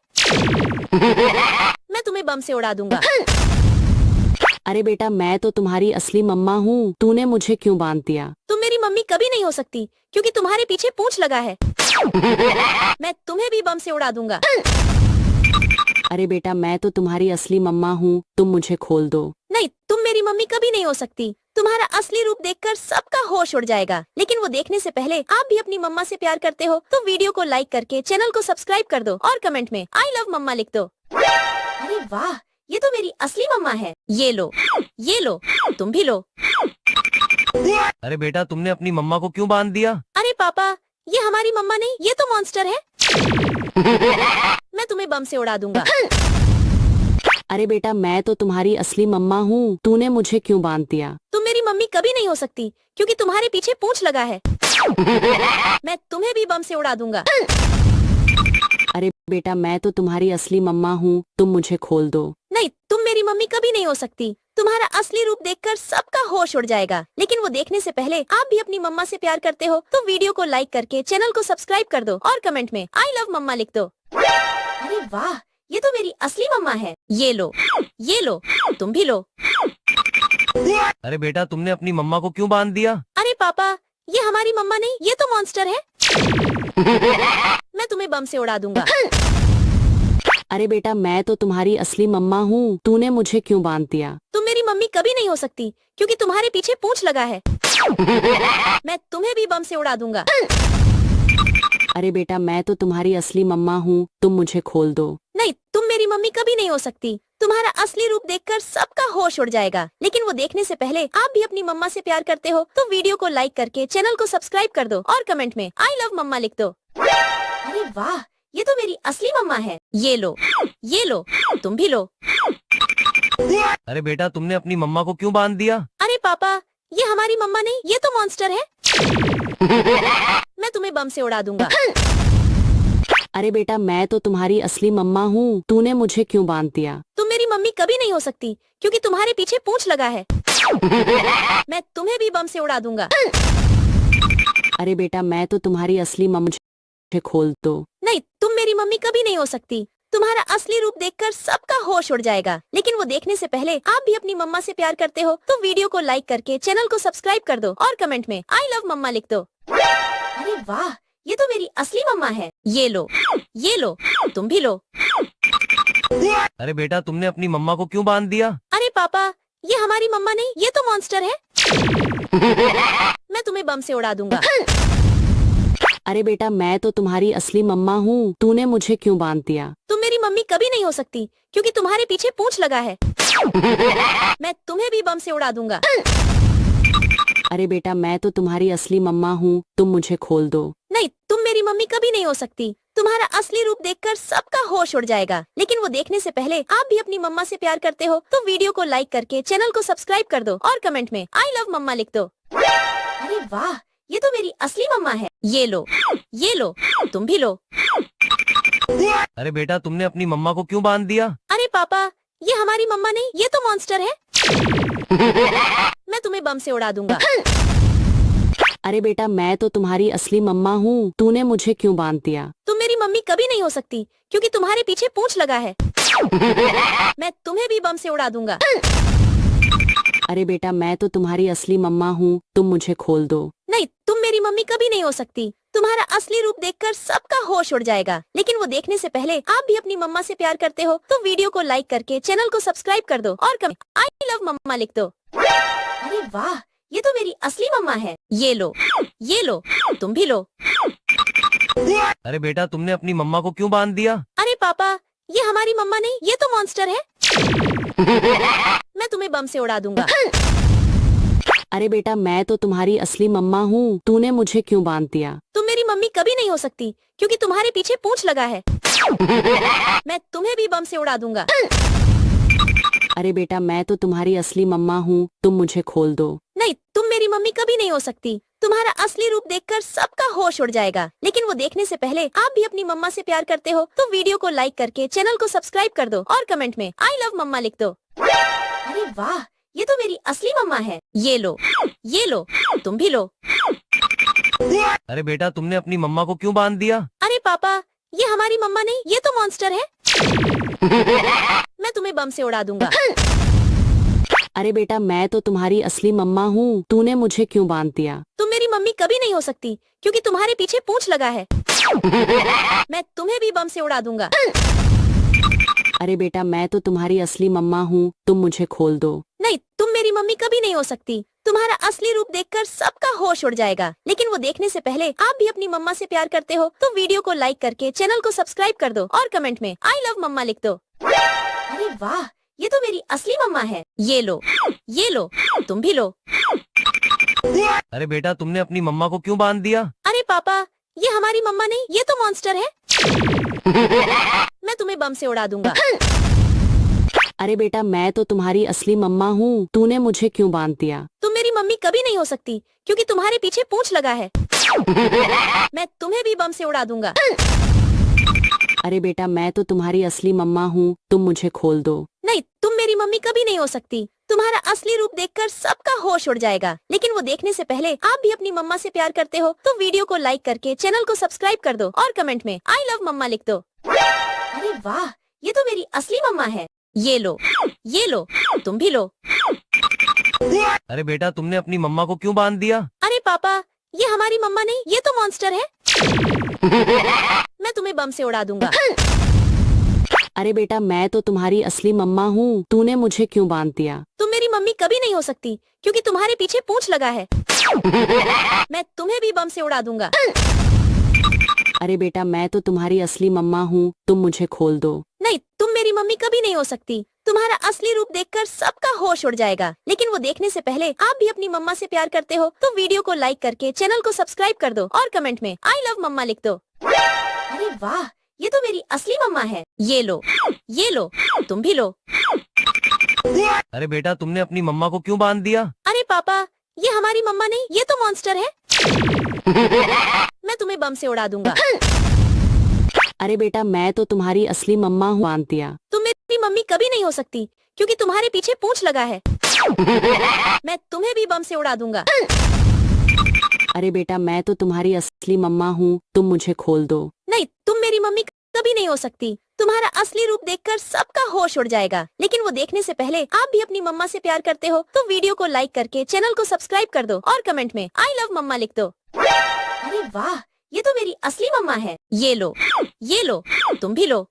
मैं तुम्हें बम से उड़ा दूंगा। अरे बेटा मैं तो तुम्हारी असली मम्मा हूँ, तूने मुझे क्यों बांध दिया? तुम मेरी मम्मी कभी नहीं हो सकती क्योंकि तुम्हारे पीछे पूंछ लगा है। मैं तुम्हें भी बम से उड़ा दूंगा। अरे बेटा मैं तो तुम्हारी असली मम्मा हूँ, तुम मुझे खोल दो। नहीं, तुम मेरी मम्मी कभी नहीं हो सकती। तुम्हारा असली रूप देखकर सबका होश उड़ जाएगा। लेकिन वो देखने से पहले आप भी अपनी मम्मा से प्यार करते हो तो वीडियो को लाइक करके चैनल को सब्सक्राइब कर दो और कमेंट में आई लव मम्मा लिख दो। अरे वाह, ये तो मेरी असली मम्मा है। ये लो, तुम भी लो। अरे बेटा तुमने अपनी मम्मा को क्यों बांध दिया? अरे पापा, ये हमारी मम्मा नहीं, ये तो मॉन्स्टर है। मैं तुम्हें बम से उड़ा दूंगा। अरे बेटा मैं तो तुम्हारी असली मम्मा हूँ, तूने मुझे क्यों बांध दिया? तुम मेरी मम्मी कभी नहीं हो सकती क्योंकि तुम्हारे पीछे पूंछ लगा है। मैं तुम्हें भी बम से उड़ा दूंगा। अरे बेटा मैं तो तुम्हारी असली मम्मा हूँ, तुम मुझे खोल दो। नहीं, तुम मेरी मम्मी कभी नहीं हो सकती। तुम्हारा असली रूप देखकर सबका होश उड़ जाएगा। लेकिन वो देखने से पहले आप भी अपनी मम्मा से प्यार करते हो तो वीडियो को लाइक करके चैनल को सब्सक्राइब कर दो और कमेंट में आई लव मम्मा लिख दो। अरे वाह, ये तो मेरी असली मम्मा है। ये लो, तुम भी लो। अरे बेटा तुमने अपनी मम्मा को क्यों बांध दिया? अरे पापा, ये हमारी मम्मा नहीं, ये तो मॉन्स्टर है। मैं तुम्हें बम से उड़ा दूंगा। अरे बेटा मैं तो तुम्हारी असली मम्मा हूँ, तूने मुझे क्यों बांध दिया? तुम मेरी मम्मी कभी नहीं हो सकती क्योंकि तुम्हारे पीछे पूंछ लगा है। मैं तुम्हें भी बम से उड़ा दूंगा। अरे बेटा मैं तो तुम्हारी असली मम्मा हूँ, तुम मुझे खोल दो। नहीं, तुम मेरी मम्मी कभी नहीं हो सकती। तुम्हारा असली रूप देखकर सबका होश उड़ जाएगा। लेकिन वो देखने से पहले आप भी अपनी मम्मा से प्यार करते हो तो वीडियो को लाइक करके चैनल को सब्सक्राइब कर दो और कमेंट में आई लव मम्मा लिख दो। अरे वाह, ये तो मेरी असली मम्मा है। ये लो, तुम भी लो। अरे बेटा तुमने अपनी मम्मा को क्यों बांध दिया? अरे पापा, ये हमारी मम्मा नहीं, ये तो मॉन्स्टर है। मैं तुम्हें बम से उड़ा दूंगा। अरे बेटा मैं तो तुम्हारी असली मम्मा हूँ, तूने मुझे क्यों बांध दिया? तुम मेरी मम्मी कभी नहीं हो सकती क्योंकि तुम्हारे पीछे पूंछ लगा है। मैं तुम्हें भी बम से उड़ा दूंगा। अरे बेटा मैं तो तुम्हारी असली मम्मा, मुझे खोल दो। नहीं, तुम मेरी मम्मी कभी नहीं हो सकती। तुम्हारा असली रूप देखकर सबका होश उड़ जाएगा। लेकिन वो देखने से पहले आप भी अपनी मम्मा से प्यार करते हो तो वीडियो को लाइक करके चैनल को सब्सक्राइब कर दो और कमेंट में आई लव मम्मा लिख दो। अरे वाह, ये तो मेरी असली मम्मा है। ये लो, तुम भी लो। अरे बेटा तुमने अपनी मम्मा को क्यों बांध दिया? अरे पापा, ये हमारी मम्मा नहीं, ये तो मॉन्स्टर है। मैं तुम्हें बम से उड़ा दूंगा। अरे बेटा मैं तो तुम्हारी असली मम्मा हूँ, तूने मुझे क्यों बांध दिया? तुम मेरी मम्मी कभी नहीं हो सकती क्योंकि तुम्हारे पीछे पूंछ लगा है। मैं तुम्हें भी बम से उड़ा दूंगा। अरे बेटा मैं तो तुम्हारी असली मम्मा हूँ, तुम मुझे खोल दो। नहीं, तुम मेरी मम्मी कभी नहीं हो सकती। तुम्हारा असली रूप देखकर सबका होश उड़ जाएगा। लेकिन वो देखने से पहले आप भी अपनी मम्मा से प्यार करते हो तो वीडियो को लाइक करके चैनल को सब्सक्राइब कर दो और कमेंट में आई लव मम्मा लिख दो। अरे वाह, ये तो मेरी असली मम्मा है। ये लो, तुम भी लो। अरे बेटा तुमने अपनी मम्मा को क्यों बांध दिया? अरे पापा, ये हमारी मम्मा नहीं, ये तो मॉन्स्टर है। मैं तुम्हें बम से उड़ा दूंगा। अरे बेटा मैं तो तुम्हारी असली मम्मा हूँ, तूने मुझे क्यों बांध दिया? तुम मेरी मम्मी कभी नहीं हो सकती क्योंकि तुम्हारे पीछे पूंछ लगा है। मैं तुम्हें भी बम से उड़ा दूंगा। अरे बेटा मैं तो तुम्हारी असली मम्मा हूँ, तुम मुझे खोल दो। नहीं, तुम मेरी मम्मी कभी नहीं हो सकती। तुम्हारा असली रूप देखकर सबका होश उड़ जाएगा। लेकिन वो देखने से पहले आप भी अपनी मम्मा से प्यार करते हो तो वीडियो को लाइक करके चैनल को सब्सक्राइब कर दो और कमेंट आई लव मम्मा लिख दो। अरे वाह, ये तो मेरी असली मम्मा है। ये लो, तुम भी लो। अरे बेटा तुमने अपनी मम्मा को क्यों बांध दिया? अरे पापा, ये हमारी मम्मा नहीं, ये तो मॉन्स्टर है। मैं तुम्हें बम से उड़ा दूंगा। अरे बेटा मैं तो तुम्हारी असली मम्मा हूँ, तूने मुझे क्यों बांध दिया? तुम मेरी मम्मी कभी नहीं हो सकती क्योंकि तुम्हारे पीछे पूंछ लगा है। मैं तुम्हें भी बम से उड़ा दूंगा। अरे बेटा मैं तो तुम्हारी असली मम्मा हूँ, तुम मुझे खोल दो। नहीं, तुम मेरी मम्मी कभी नहीं हो सकती। तुम्हारा असली रूप देखकर सबका होश उड़ जाएगा। लेकिन वो देखने से पहले आप भी अपनी मम्मा से प्यार करते हो तो वीडियो को लाइक करके चैनल को सब्सक्राइब कर दो और कमेंट में आई लव मम्मा लिख दो। अरे वाह, ये तो मेरी असली मम्मा है। ये लो, तुम भी लो। अरे बेटा तुमने अपनी मम्मा को क्यों बांध दिया? अरे पापा, ये हमारी मम्मा नहीं, ये तो मॉन्स्टर है। मैं तुम्हें बम से उड़ा दूंगा। अरे बेटा मैं तो तुम्हारी असली मम्मा हूँ, तूने मुझे क्यों बांध दिया? तुम मेरी मम्मी कभी नहीं हो सकती क्योंकि तुम्हारे पीछे पूंछ लगा है। मैं तुम्हें भी बम से उड़ा दूंगा। अरे बेटा मैं तो तुम्हारी असली मम्मा हूँ, तुम मुझे खोल दो। नहीं, तुम मेरी मम्मी कभी नहीं हो सकती। तुम्हारा असली रूप देखकर सबका होश उड़ जाएगा। लेकिन वो देखने से पहले आप भी अपनी मम्मा से प्यार करते हो तो वीडियो को लाइक करके चैनल को सब्सक्राइब कर दो और कमेंट में आई लव मम्मा लिख दो। अरे वाह, ये तो मेरी असली मम्मा है। ये लो, तुम भी लो। अरे बेटा तुमने अपनी मम्मा को क्यों बांध दिया? अरे पापा, ये हमारी मम्मा नहीं, ये तो मॉन्स्टर है। मैं तुम्हें बम से उड़ा दूंगा। अरे बेटा मैं तो तुम्हारी असली मम्मा हूँ, तूने मुझे क्यों बांध दिया? तुम मेरी मम्मी कभी नहीं हो सकती क्योंकि तुम्हारे पीछे पूंछ लगा है। मैं तुम्हें भी बम से उड़ा दूंगा। अरे बेटा मैं तो तुम्हारी असली मम्मा हूँ, तुम मुझे खोल दो। नहीं, तुम मेरी मम्मी कभी नहीं हो सकती। तुम्हारा असली रूप देखकर सबका होश उड़ जाएगा। लेकिन वो देखने से पहले आप भी अपनी मम्मा से प्यार करते हो तो वीडियो को लाइक करके चैनल को सब्सक्राइब कर दो और कमेंट में आई लव मम्मा लिख दो। अरे वाह, ये तो मेरी असली मम्मा है। ये लो, तुम भी लो। अरे बेटा तुमने अपनी मम्मा को क्यों बांध दिया? अरे पापा, ये हमारी मम्मा नहीं, ये तो मॉन्स्टर है। मैं तुम्हें बम से उड़ा दूंगा। अरे बेटा मैं तो तुम्हारी असली मम्मा हूँ, तूने मुझे क्यों बांध दिया? तुम मेरी मम्मी कभी नहीं हो सकती क्योंकि तुम्हारे पीछे पूंछ लगा है। मैं तुम्हें भी बम से उड़ा दूंगा। अरे बेटा मैं तो तुम्हारी असली मम्मा हूँ, तुम मुझे खोल दो। नहीं, तुम मेरी मम्मी कभी नहीं हो सकती। तुम्हारा असली रूप देखकर सबका होश उड़ जाएगा। लेकिन वो देखने से पहले आप भी अपनी मम्मा से प्यार करते हो तो वीडियो को लाइक करके चैनल को सब्सक्राइब कर दो और कमेंट में आई लव मम्मा लिख दो। अरे वाह, ये तो मेरी असली मम्मा है। ये लो, तुम भी लो। अरे बेटा तुमने अपनी मम्मा को क्यों बांध दिया? अरे पापा, ये हमारी मम्मा नहीं, ये तो मॉन्स्टर है। मैं तुम्हें बम से उड़ा दूंगा। अरे बेटा मैं तो तुम्हारी असली मम्मा हूँ, बांध दिया। तुम मेरी मम्मी कभी नहीं हो सकती क्योंकि तुम्हारे पीछे पूंछ लगा है। मैं तुम्हें भी बम से उड़ा दूंगा। अरे बेटा मैं तो तुम्हारी असली मम्मा हूँ, तुम मुझे खोल दो। नहीं, तुम मेरी मम्मी कभी नहीं हो सकती। तुम्हारा असली रूप देखकर सबका होश उड़ जाएगा। लेकिन वो देखने से पहले आप भी अपनी मम्मा से प्यार करते हो तो वीडियो को लाइक करके चैनल को सब्सक्राइब कर दो और कमेंट में आई लव मम्मा लिख दो। अरे वाह, ये तो मेरी असली मम्मा है। ये लो, तुम भी लो।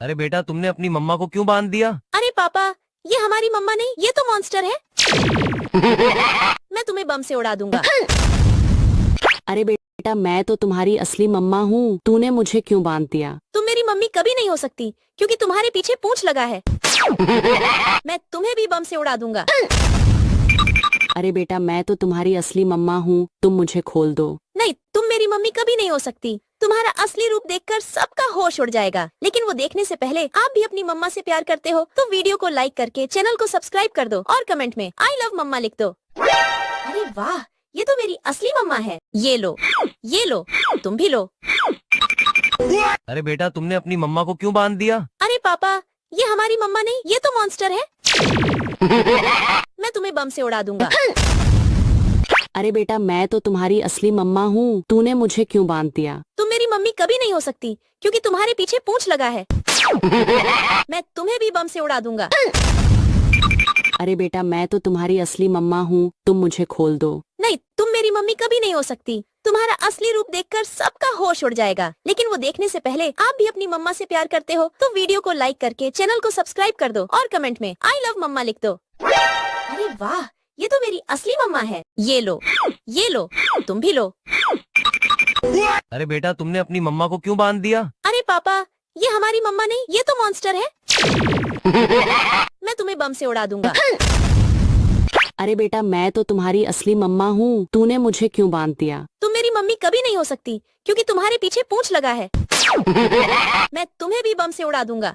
अरे बेटा तुमने अपनी मम्मा को क्यों बांध दिया? अरे पापा, ये हमारी मम्मा नहीं, ये तो मॉन्स्टर है। मैं तुम्हें बम से उड़ा दूंगा। अरे बेटा मैं तो तुम्हारी असली मम्मा हूँ, तूने मुझे क्यों बांध दिया? तुम मेरी मम्मी कभी नहीं हो सकती क्योंकि तुम्हारे पीछे पूंछ लगा है। मैं तुम्हें भी बम से उड़ा दूंगा। अरे बेटा मैं तो तुम्हारी असली मम्मा हूँ, तुम मुझे खोल दो। नहीं, तुम मेरी मम्मी कभी नहीं हो सकती। तुम्हारा असली रूप देखकर सबका होश उड़ जाएगा। लेकिन वो देखने से पहले आप भी अपनी मम्मा से प्यार करते हो तो वीडियो को लाइक करके चैनल को सब्सक्राइब कर दो और कमेंट में आई लव मम्मा लिख दो। अरे वाह, ये तो मेरी असली मम्मा है। ये लो, तुम भी लो। अरे बेटा तुमने अपनी मम्मा को क्यों बांध दिया? अरे पापा, ये हमारी मम्मा नहीं, ये तो मॉन्स्टर है। मैं तुम्हें बम से उड़ा दूंगा। अरे बेटा मैं तो तुम्हारी असली मम्मा हूँ, तूने मुझे क्यों बांध दिया? तुम मेरी मम्मी कभी नहीं हो सकती क्योंकि तुम्हारे पीछे पूंछ लगा है। मैं तुम्हें भी बम से उड़ा दूंगा। अरे बेटा मैं तो तुम्हारी असली मम्मा हूँ, तुम मुझे खोल दो। नहीं, तुम मेरी मम्मी कभी नहीं हो सकती। तुम्हारा असली रूप देखकर सबका होश उड़ जाएगा। लेकिन वो देखने से पहले आप भी अपनी मम्मा से प्यार करते हो तो वीडियो को लाइक करके चैनल को सब्सक्राइब कर दो और कमेंट में आई लव मम्मा लिख दो। अरे वाह, ये तो मेरी असली मम्मा है। ये लो, तुम भी लो। अरे बेटा तुमने अपनी मम्मा को क्यों बांध दिया? अरे पापा, ये हमारी मम्मा नहीं, ये तो मॉन्स्टर है। मैं तुम्हें बम से उड़ा दूंगा। अरे बेटा मैं तो तुम्हारी असली मम्मा हूँ, तूने मुझे क्यों बांध दिया? तुम मेरी मम्मी कभी नहीं हो सकती क्योंकि तुम्हारे पीछे पूंछ लगा है। मैं तुम्हें भी बम से उड़ा दूंगा।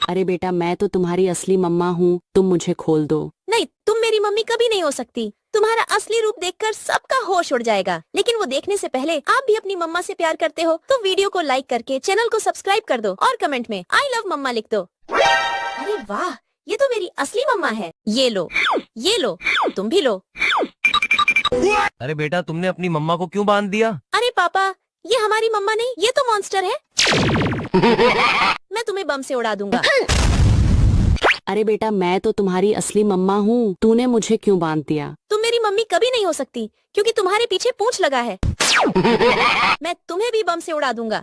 अरे बेटा मैं तो तुम्हारी असली मम्मा हूँ, तुम मुझे खोल दो। नहीं, तुम मेरी मम्मी कभी नहीं हो सकती। तुम्हारा असली रूप देखकर सबका होश उड़ जाएगा। लेकिन वो देखने से पहले आप भी अपनी मम्मा से प्यार करते हो तो वीडियो को लाइक करके चैनल को सब्सक्राइब कर दो और कमेंट में आई लव मम्मा लिख दो। अरे वाह, ये तो मेरी असली मम्मा है। ये लो, तुम भी लो। अरे बेटा तुमने अपनी मम्मा को क्यों बांध दिया? अरे पापा, ये हमारी मम्मा नहीं, ये तो मॉन्स्टर है। मैं तुम्हें बम से उड़ा दूंगा। अरे बेटा मैं तो तुम्हारी असली मम्मा हूँ, तूने मुझे क्यों बांध दिया? तुम मेरी मम्मी कभी नहीं हो सकती क्योंकि तुम्हारे पीछे पूंछ लगा है। मैं तुम्हें भी बम से उड़ा दूंगा।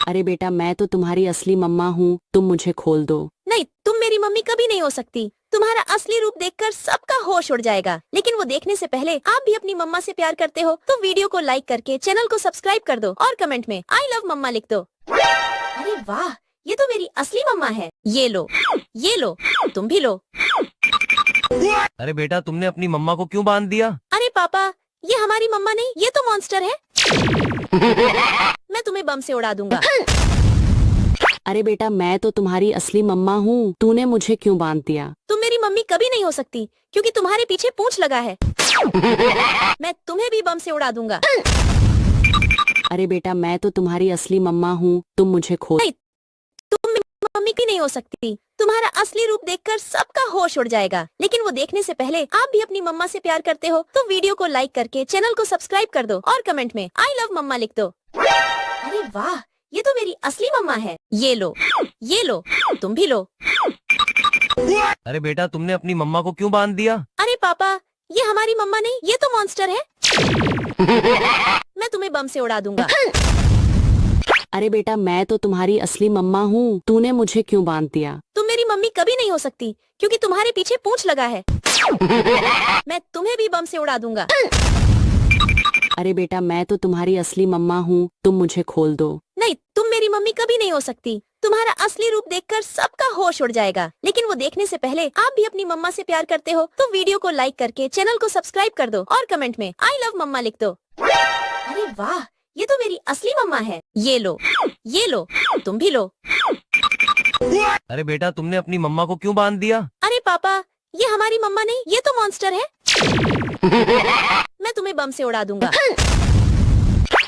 अरे बेटा मैं तो तुम्हारी असली मम्मा हूँ, तुम मुझे खोल दो। नहीं, तुम मेरी मम्मी कभी नहीं हो सकती। तुम्हारा असली रूप देखकर सबका होश उड़ जाएगा। लेकिन वो देखने से पहले आप भी अपनी मम्मा से प्यार करते हो तो वीडियो को लाइक करके चैनल को सब्सक्राइब कर दो और कमेंट में आई लव मम्मा लिख दो। अरे वाह, ये तो मेरी असली मम्मा है। ये लो, तुम भी लो। अरे बेटा तुमने अपनी मम्मा को क्यों बांध दिया? अरे पापा, ये हमारी मम्मा नहीं, ये तो मॉन्स्टर है। मैं तुम्हें बम से उड़ा दूंगा। अरे बेटा मैं तो तुम्हारी असली मम्मा हूँ, तूने मुझे क्यों बांध दिया? तुम मेरी मम्मी कभी नहीं हो सकती क्योंकि तुम्हारे पीछे पूंछ लगा है। मैं तुम्हें भी बम से उड़ा दूंगा। अरे बेटा मैं तो तुम्हारी असली मम्मा हूँ, तुम मुझे खोल। नहीं, तुम मेरी मम्मी भी नहीं हो सकती। तुम्हारा असली रूप देखकर सबका होश उड़ जाएगा। लेकिन वो देखने से पहले आप भी अपनी मम्मा से प्यार करते हो तो वीडियो को लाइक करके चैनल को सब्सक्राइब कर दो और कमेंट में आई लव मम्मा लिख दो। अरे वाह, ये तो मेरी असली मम्मा है। ये लो, तुम भी लो। अरे बेटा तुमने अपनी मम्मा को क्यों बांध दिया? अरे पापा, ये हमारी मम्मा नहीं, ये तो मॉन्स्टर है। मैं तुम्हें बम से उड़ा दूंगा। अरे बेटा मैं तो तुम्हारी असली मम्मा हूँ, तूने मुझे क्यों बांध दिया? तुम मेरी मम्मी कभी नहीं हो सकती क्योंकि तुम्हारे पीछे पूंछ लगा है। मैं तुम्हें भी बम से उड़ा दूंगा। अरे बेटा मैं तो तुम्हारी असली मम्मा हूँ, तुम मुझे खोल दो। नहीं, तुम मेरी मम्मी कभी नहीं हो सकती। तुम्हारा असली रूप देखकर सबका होश उड़ जाएगा। लेकिन वो देखने से पहले आप भी अपनी मम्मा से प्यार करते हो तो वीडियो को लाइक करके चैनल को सब्सक्राइब कर दो और कमेंट में आई लव मम्मा लिख दो। अरे वाह, ये तो मेरी असली मम्मा है। ये लो, तुम भी लो। अरे बेटा तुमने अपनी मम्मा को क्यों बांध दिया? अरे पापा, ये हमारी मम्मा नहीं, ये तो मॉन्स्टर है। मैं तुम्हें बम से उड़ा दूंगा।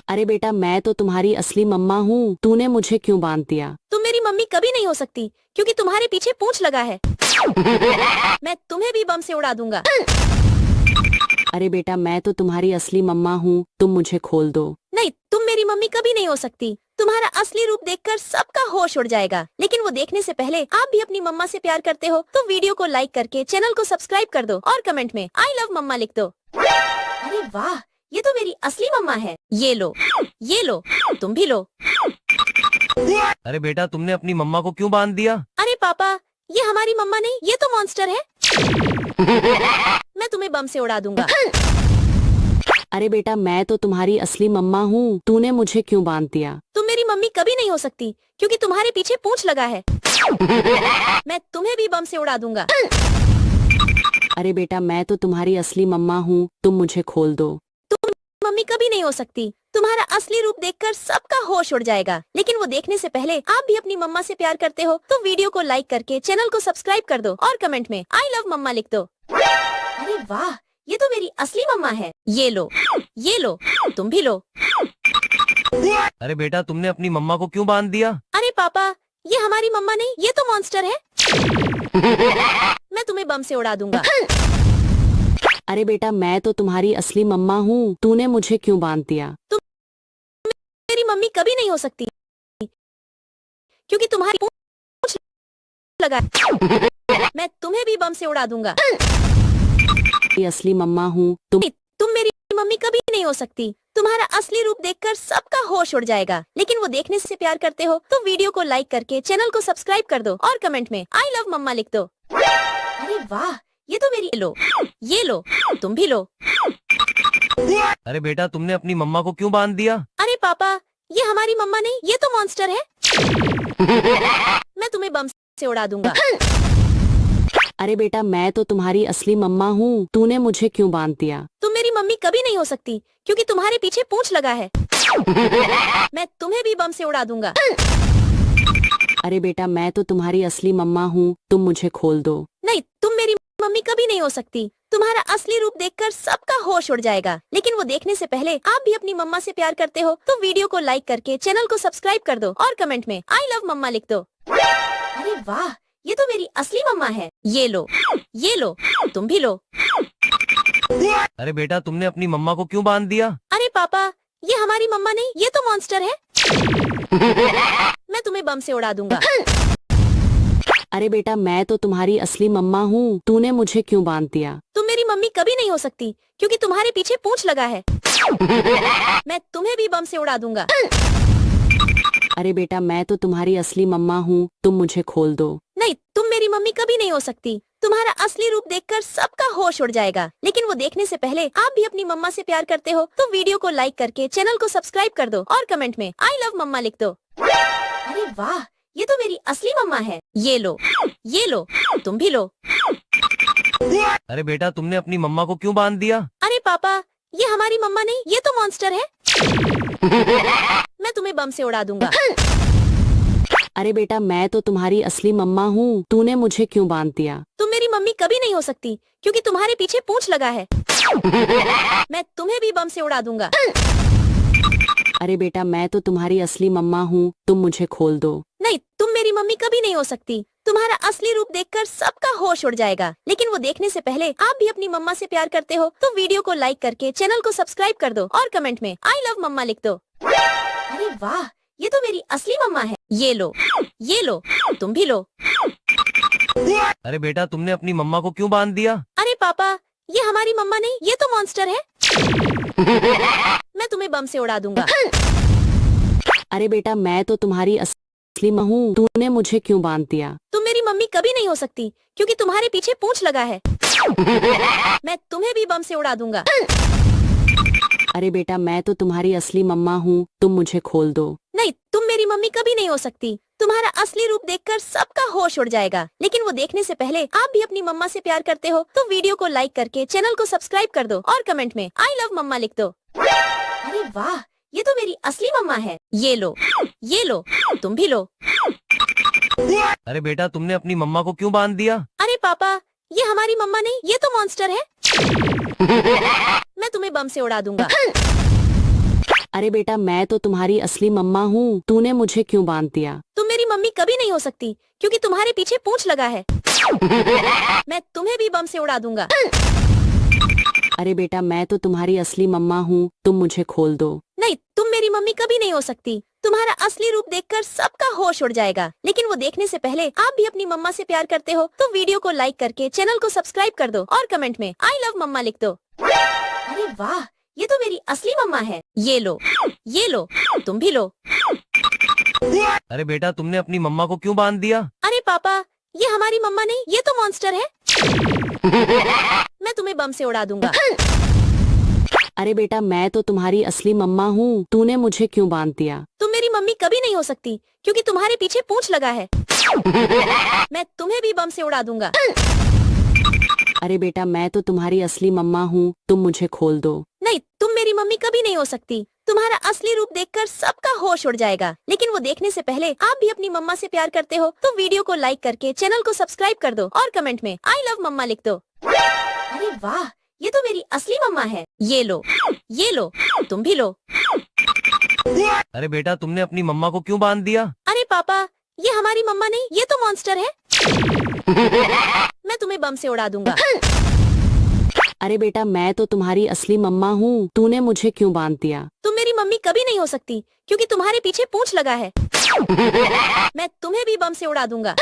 अरे बेटा मैं तो तुम्हारी असली मम्मा हूँ, तूने मुझे क्यों बांध दिया? तुम मेरी मम्मी कभी नहीं हो सकती क्योंकि तुम्हारे पीछे पूंछ लगा है। मैं तुम्हें भी बम से उड़ा दूंगा। अरे बेटा मैं तो तुम्हारी असली मम्मा हूँ, तुम मुझे खोल दो। नहीं, तुम मेरी मम्मी कभी नहीं हो सकती। तुम्हारा असली रूप देखकर सबका होश उड़ जाएगा। लेकिन वो देखने से पहले आप भी अपनी मम्मा से प्यार करते हो तो वीडियो को लाइक करके चैनल को सब्सक्राइब कर दो और कमेंट में आई लव मम्मा लिख दो। अरे वाह, ये तो मेरी असली मम्मा है। ये लो, तुम भी लो। अरे बेटा तुमने अपनी मम्मा को क्यों बांध दिया? अरे पापा, ये हमारी मम्मा नहीं, ये तो मॉन्स्टर है। मैं तुम्हें बम से उड़ा दूंगा। अरे बेटा मैं तो तुम्हारी असली मम्मा हूँ, तूने मुझे क्यों बांध दिया? तुम मेरी मम्मी कभी नहीं हो सकती क्योंकि तुम्हारे पीछे पूंछ लगा है। मैं तुम्हें भी बम से उड़ा दूंगा। अरे बेटा मैं तो तुम्हारी असली मम्मा हूँ, तुम मुझे खोल दो। मम्मी कभी नहीं हो सकती। तुम्हारा असली रूप देखकर सबका होश उड़ जाएगा। लेकिन वो देखने से पहले आप भी अपनी मम्मा से प्यार करते हो तो वीडियो को लाइक करके चैनल को सब्सक्राइब कर दो और कमेंट में आई लव मम्मा लिख दो। अरे वाह, ये तो मेरी असली मम्मा है। ये लो, तुम भी लो। अरे बेटा तुमने अपनी मम्मा को क्यों बांध दिया? अरे पापा, ये हमारी मम्मा नहीं, ये तो मॉन्स्टर है। मैं तुम्हें बम से उड़ा दूंगा। अरे बेटा मैं तो तुम्हारी असली मम्मा हूँ, तूने मुझे क्यों बांध दिया? मेरी मम्मी कभी नहीं हो सकती क्योंकि तुम्हारी पूंछ लगा है। मैं तुम्हें भी बम से उड़ा दूंगा। ये असली मम्मा हूँ, तुम मेरी मम्मी कभी नहीं हो सकती। तुम्हारा असली रूप देखकर सबका होश उड़ जाएगा। लेकिन वो देखने से प्यार करते हो तो वीडियो को लाइक करके चैनल को सब्सक्राइब कर दो और कमेंट में आई लव मम्मा लिख दो। अरे वाह, ये तो मेरी ये लो, तुम भी लो। अरे बेटा तुमने अपनी मम्मा को क्यों बांध दिया? अरे पापा, ये हमारी मम्मा नहीं, ये तो मॉन्स्टर है। मैं तुम्हें बम से उड़ा दूंगा। अरे बेटा मैं तो तुम्हारी असली मम्मा हूँ, तूने मुझे क्यों बांध दिया? तुम मेरी मम्मी कभी नहीं हो सकती क्योंकि तुम्हारे पीछे पूंछ लगा है। मैं तुम्हें भी बम से उड़ा दूंगा। अरे बेटा मैं तो तुम्हारी असली मम्मा हूँ, तुम मुझे खोल दो। नहीं, तुम मेरी मम्मी कभी नहीं हो सकती। तुम्हारा असली रूप देखकर सबका होश उड़ जाएगा। लेकिन वो देखने से पहले आप भी अपनी मम्मा से प्यार करते हो तो वीडियो को लाइक करके चैनल को सब्सक्राइब कर दो और कमेंट में आई लव मम्मा लिख दो। अरे वाह, ये तो मेरी असली मम्मा है। ये लो, तुम भी लो। अरे बेटा तुमने अपनी मम्मा को क्यों बांध दिया? अरे पापा, ये हमारी मम्मा नहीं, ये तो मॉन्स्टर है। मैं तुम्हें बम से उड़ा दूंगा। अरे बेटा मैं तो तुम्हारी असली मम्मा हूँ, तूने मुझे क्यों बांध दिया? तुम मेरी मम्मी कभी नहीं हो सकती क्योंकि तुम्हारे पीछे पूंछ लगा है। मैं तुम्हें भी बम से उड़ा दूंगा। अरे बेटा मैं तो तुम्हारी असली मम्मा हूँ, तुम मुझे खोल दो। नहीं, तुम मेरी मम्मी कभी नहीं हो सकती। तुम्हारा असली रूप देखकर सबका होश उड़ जाएगा। लेकिन वो देखने से पहले आप भी अपनी मम्मा से प्यार करते हो तो वीडियो को लाइक करके चैनल को सब्सक्राइब कर दो और कमेंट में आई लव मम्मा लिख दो। अरे वाह, ये तो मेरी असली मम्मा है। ये लो, तुम भी लो। अरे बेटा तुमने अपनी मम्मा को क्यों बांध दिया? अरे पापा, ये हमारी मम्मा नहीं, ये तो मॉन्स्टर है। मैं तुम्हें बम से उड़ा दूंगा। अरे बेटा मैं तो तुम्हारी असली मम्मा हूँ, तूने मुझे क्यों बांध दिया? तुम मेरी मम्मी कभी नहीं हो सकती क्योंकि तुम्हारे पीछे पूंछ लगा है। मैं तुम्हें भी बम से उड़ा दूंगा। अरे बेटा मैं तो तुम्हारी असली मम्मा हूँ, तुम मुझे खोल दो। नहीं, तुम मेरी मम्मी कभी नहीं हो सकती। तुम्हारा असली रूप देखकर सबका होश उड़ जाएगा। लेकिन वो देखने से पहले आप भी अपनी मम्मा से प्यार करते हो तो वीडियो को लाइक करके चैनल को सब्सक्राइब कर दो और कमेंट में आई लव मम्मा लिख दो। अरे वाह, ये तो मेरी असली मम्मा है। ये लो, तुम भी लो। अरे बेटा तुमने अपनी मम्मा को क्यों बांध दिया? अरे पापा, ये हमारी मम्मा नहीं, ये तो मॉन्स्टर है। मैं तुम्हें बम से उड़ा दूंगा। अरे बेटा मैं तो तुम्हारी असली मम्मा हूँ, तूने मुझे क्यों बांध दिया? तुम मेरी मम्मी कभी नहीं हो सकती क्योंकि तुम्हारे पीछे पूंछ लगा है। मैं तुम्हें भी बम से उड़ा दूंगा। अरे बेटा मैं तो तुम्हारी असली मम्मा हूँ, तुम मुझे खोल दो। नहीं, तुम मेरी मम्मी कभी नहीं हो सकती। तुम्हारा असली रूप देखकर सबका होश उड़ जाएगा। लेकिन वो देखने से पहले आप भी अपनी मम्मा से प्यार करते हो तो वीडियो को लाइक करके चैनल को सब्सक्राइब कर दो और कमेंट में आई लव मम्मा लिख दो। अरे वाह, ये तो मेरी असली मम्मा है। ये लो, तुम भी लो। अरे बेटा तुमने अपनी मम्मा को क्यों बांध दिया? अरे पापा, ये हमारी मम्मा नहीं, ये तो मॉन्स्टर है। मैं तुम्हें बम से उड़ा दूंगा। अरे बेटा मैं तो तुम्हारी असली मम्मा हूँ, तूने मुझे क्यों बांध दिया? तुम मेरी मम्मी कभी नहीं हो सकती क्योंकि तुम्हारे पीछे पूंछ लगा है। मैं तुम्हें भी बम से उड़ा दूंगा। अरे बेटा मैं तो तुम्हारी असली मम्मा हूँ, तुम मुझे खोल दो। नहीं, तुम मेरी मम्मी कभी नहीं हो सकती। तुम्हारा असली रूप देखकर सबका होश उड़ जाएगा। लेकिन वो देखने से पहले आप भी अपनी मम्मा से प्यार करते हो तो वीडियो को लाइक करके चैनल को सब्सक्राइब कर दो और कमेंट में आई लव मम्मा लिख दो। अरे वाह, ये तो मेरी असली मम्मा है। ये लो, तुम भी लो। अरे बेटा तुमने अपनी मम्मा को क्यों बांध दिया? अरे पापा, ये हमारी मम्मा नहीं, ये तो मॉन्स्टर है। मैं तुम्हें बम से उड़ा दूंगा। अरे बेटा मैं तो तुम्हारी असली मम्मा हूँ, तूने मुझे क्यों बांध दिया? तुम मेरी मम्मी कभी नहीं हो सकती क्योंकि तुम्हारे पीछे पूंछ लगा है। मैं तुम्हें भी बम से उड़ा दूंगा। अरे बेटा मैं तो तुम्हारी असली मम्मा हूँ, तुम मुझे खोल दो। नहीं, तुम मेरी मम्मी कभी नहीं हो सकती। तुम्हारा असली रूप देखकर सबका होश उड़ जाएगा। लेकिन वो देखने से पहले आप भी अपनी मम्मा से प्यार करते हो तो वीडियो को लाइक करके चैनल को सब्सक्राइब कर दो और कमेंट में आई लव मम्मा लिख दो। अरे वाह, ये तो मेरी असली मम्मा है। ये लो, तुम भी लो। अरे बेटा तुमने अपनी मम्मा को क्यों बांध दिया? अरे पापा, ये हमारी मम्मा नहीं, ये तो मॉन्स्टर है। मैं तुम्हें बम से उड़ा दूंगा। अरे बेटा मैं तो तुम्हारी असली मम्मा हूँ, तूने मुझे क्यों बांध दिया? तुम मेरी मम्मी कभी नहीं हो सकती क्योंकि तुम्हारे पीछे पूंछ लगा है। मैं तुम्हें भी बम से उड़ा दूंगा।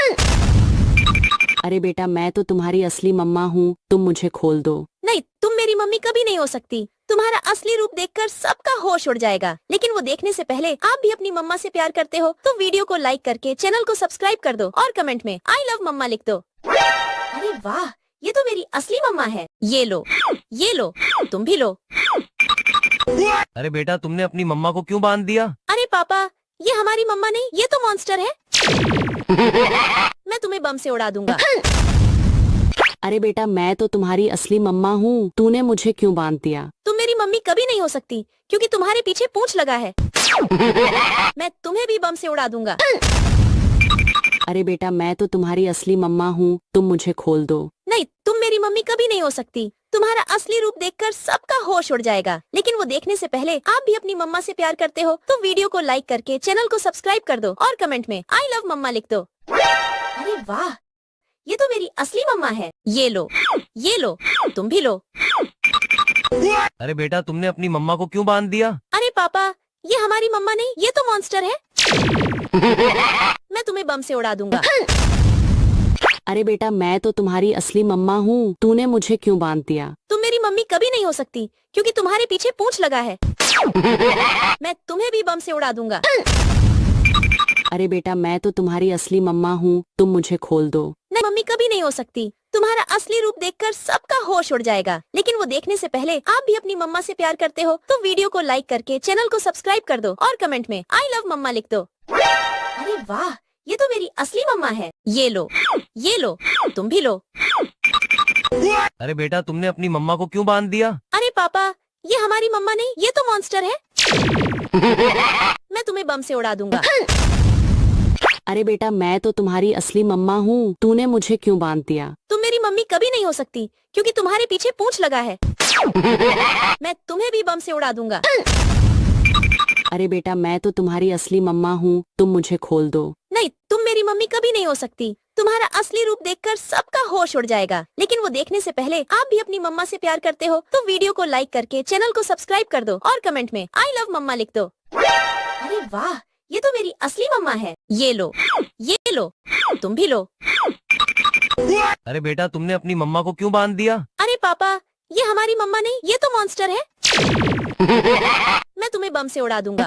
अरे बेटा मैं तो तुम्हारी असली मम्मा हूँ, तुम मुझे खोल दो। नहीं, तुम मेरी मम्मी कभी नहीं हो सकती। तुम्हारा असली रूप देखकर सबका होश उड़ जाएगा। लेकिन वो देखने से पहले आप भी अपनी मम्मा से प्यार करते हो तो वीडियो को लाइक करके चैनल को सब्सक्राइब कर दो और कमेंट में आई लव मम्मा लिख दो। अरे वाह, ये तो मेरी असली मम्मा है। ये लो, तुम भी लो। अरे बेटा तुमने अपनी मम्मा को क्यों बांध दिया? अरे पापा, ये हमारी मम्मा नहीं, ये तो मॉन्स्टर है। मैं तुम्हें बम से उड़ा दूंगा। अरे बेटा मैं तो तुम्हारी असली मम्मा हूँ, तूने मुझे क्यों बांध दिया? तुम मेरी मम्मी कभी नहीं हो सकती क्योंकि तुम्हारे पीछे पूंछ लगा है। मैं तुम्हें भी बम से उड़ा दूंगा। अरे बेटा मैं तो तुम्हारी असली मम्मा हूँ, तुम मुझे खोल दो। नहीं, तुम मेरी मम्मी कभी नहीं हो सकती। तुम्हारा असली रूप देखकर सबका होश उड़ जाएगा। लेकिन वो देखने से पहले आप भी अपनी मम्मा से प्यार करते हो तो वीडियो को लाइक करके चैनल को सब्सक्राइब कर दो और कमेंट में आई लव मम्मा लिख दो। अरे वाह, ये तो मेरी असली मम्मा है। ये लो, तुम भी लो। अरे बेटा तुमने अपनी मम्मा को क्यों बांध दिया? अरे पापा, ये हमारी मम्मा नहीं, ये तो मॉन्स्टर है। मैं तुम्हें बम से उड़ा दूंगा। अरे बेटा मैं तो तुम्हारी असली मम्मा हूँ, तूने मुझे क्यों बांध दिया? तुम मेरी मम्मी कभी नहीं हो सकती क्योंकि तुम्हारे पीछे पूंछ लगा है। मैं तुम्हें भी बम से उड़ा दूंगा। अरे बेटा मैं तो तुम्हारी असली मम्मा हूँ, तुम मुझे खोल दो। नहीं, मम्मी कभी नहीं हो सकती। तुम्हारा असली रूप देखकर सबका होश उड़ जाएगा। लेकिन वो देखने से पहले आप भी अपनी मम्मा से प्यार करते हो तो वीडियो को लाइक करके चैनल को सब्सक्राइब कर दो और कमेंट में आई लव मम्मा लिख दो। अरे वाह, ये तो मेरी असली मम्मा है। ये लो, तुम भी लो। अरे बेटा तुमने अपनी मम्मा को क्यों बांध दिया? अरे पापा, ये हमारी मम्मा नहीं, ये तो मॉन्स्टर है। मैं तुम्हें बम से उड़ा दूंगा। अरे बेटा मैं तो तुम्हारी असली मम्मा हूँ, तूने मुझे क्यों बांध दिया? तुम मेरी मम्मी कभी नहीं हो सकती क्योंकि तुम्हारे पीछे पूंछ लगा है। मैं तुम्हें भी बम से उड़ा दूंगा। अरे बेटा मैं तो तुम्हारी असली मम्मा हूँ, तुम मुझे खोल दो। नहीं, तुम मेरी मम्मी कभी नहीं हो सकती। तुम्हारा असली रूप देखकर सबका होश उड़ जाएगा। लेकिन वो देखने से पहले आप भी अपनी मम्मा से प्यार करते हो तो वीडियो को लाइक करके चैनल को सब्सक्राइब कर दो और कमेंट में आई लव मम्मा लिख दो। अरे वाह, ये तो मेरी असली मम्मा है। ये लो, तुम भी लो। अरे बेटा तुमने अपनी मम्मा को क्यों बांध दिया? अरे पापा, ये हमारी मम्मा नहीं, ये तो मॉन्स्टर है। मैं तुम्हें बम से उड़ा दूंगा।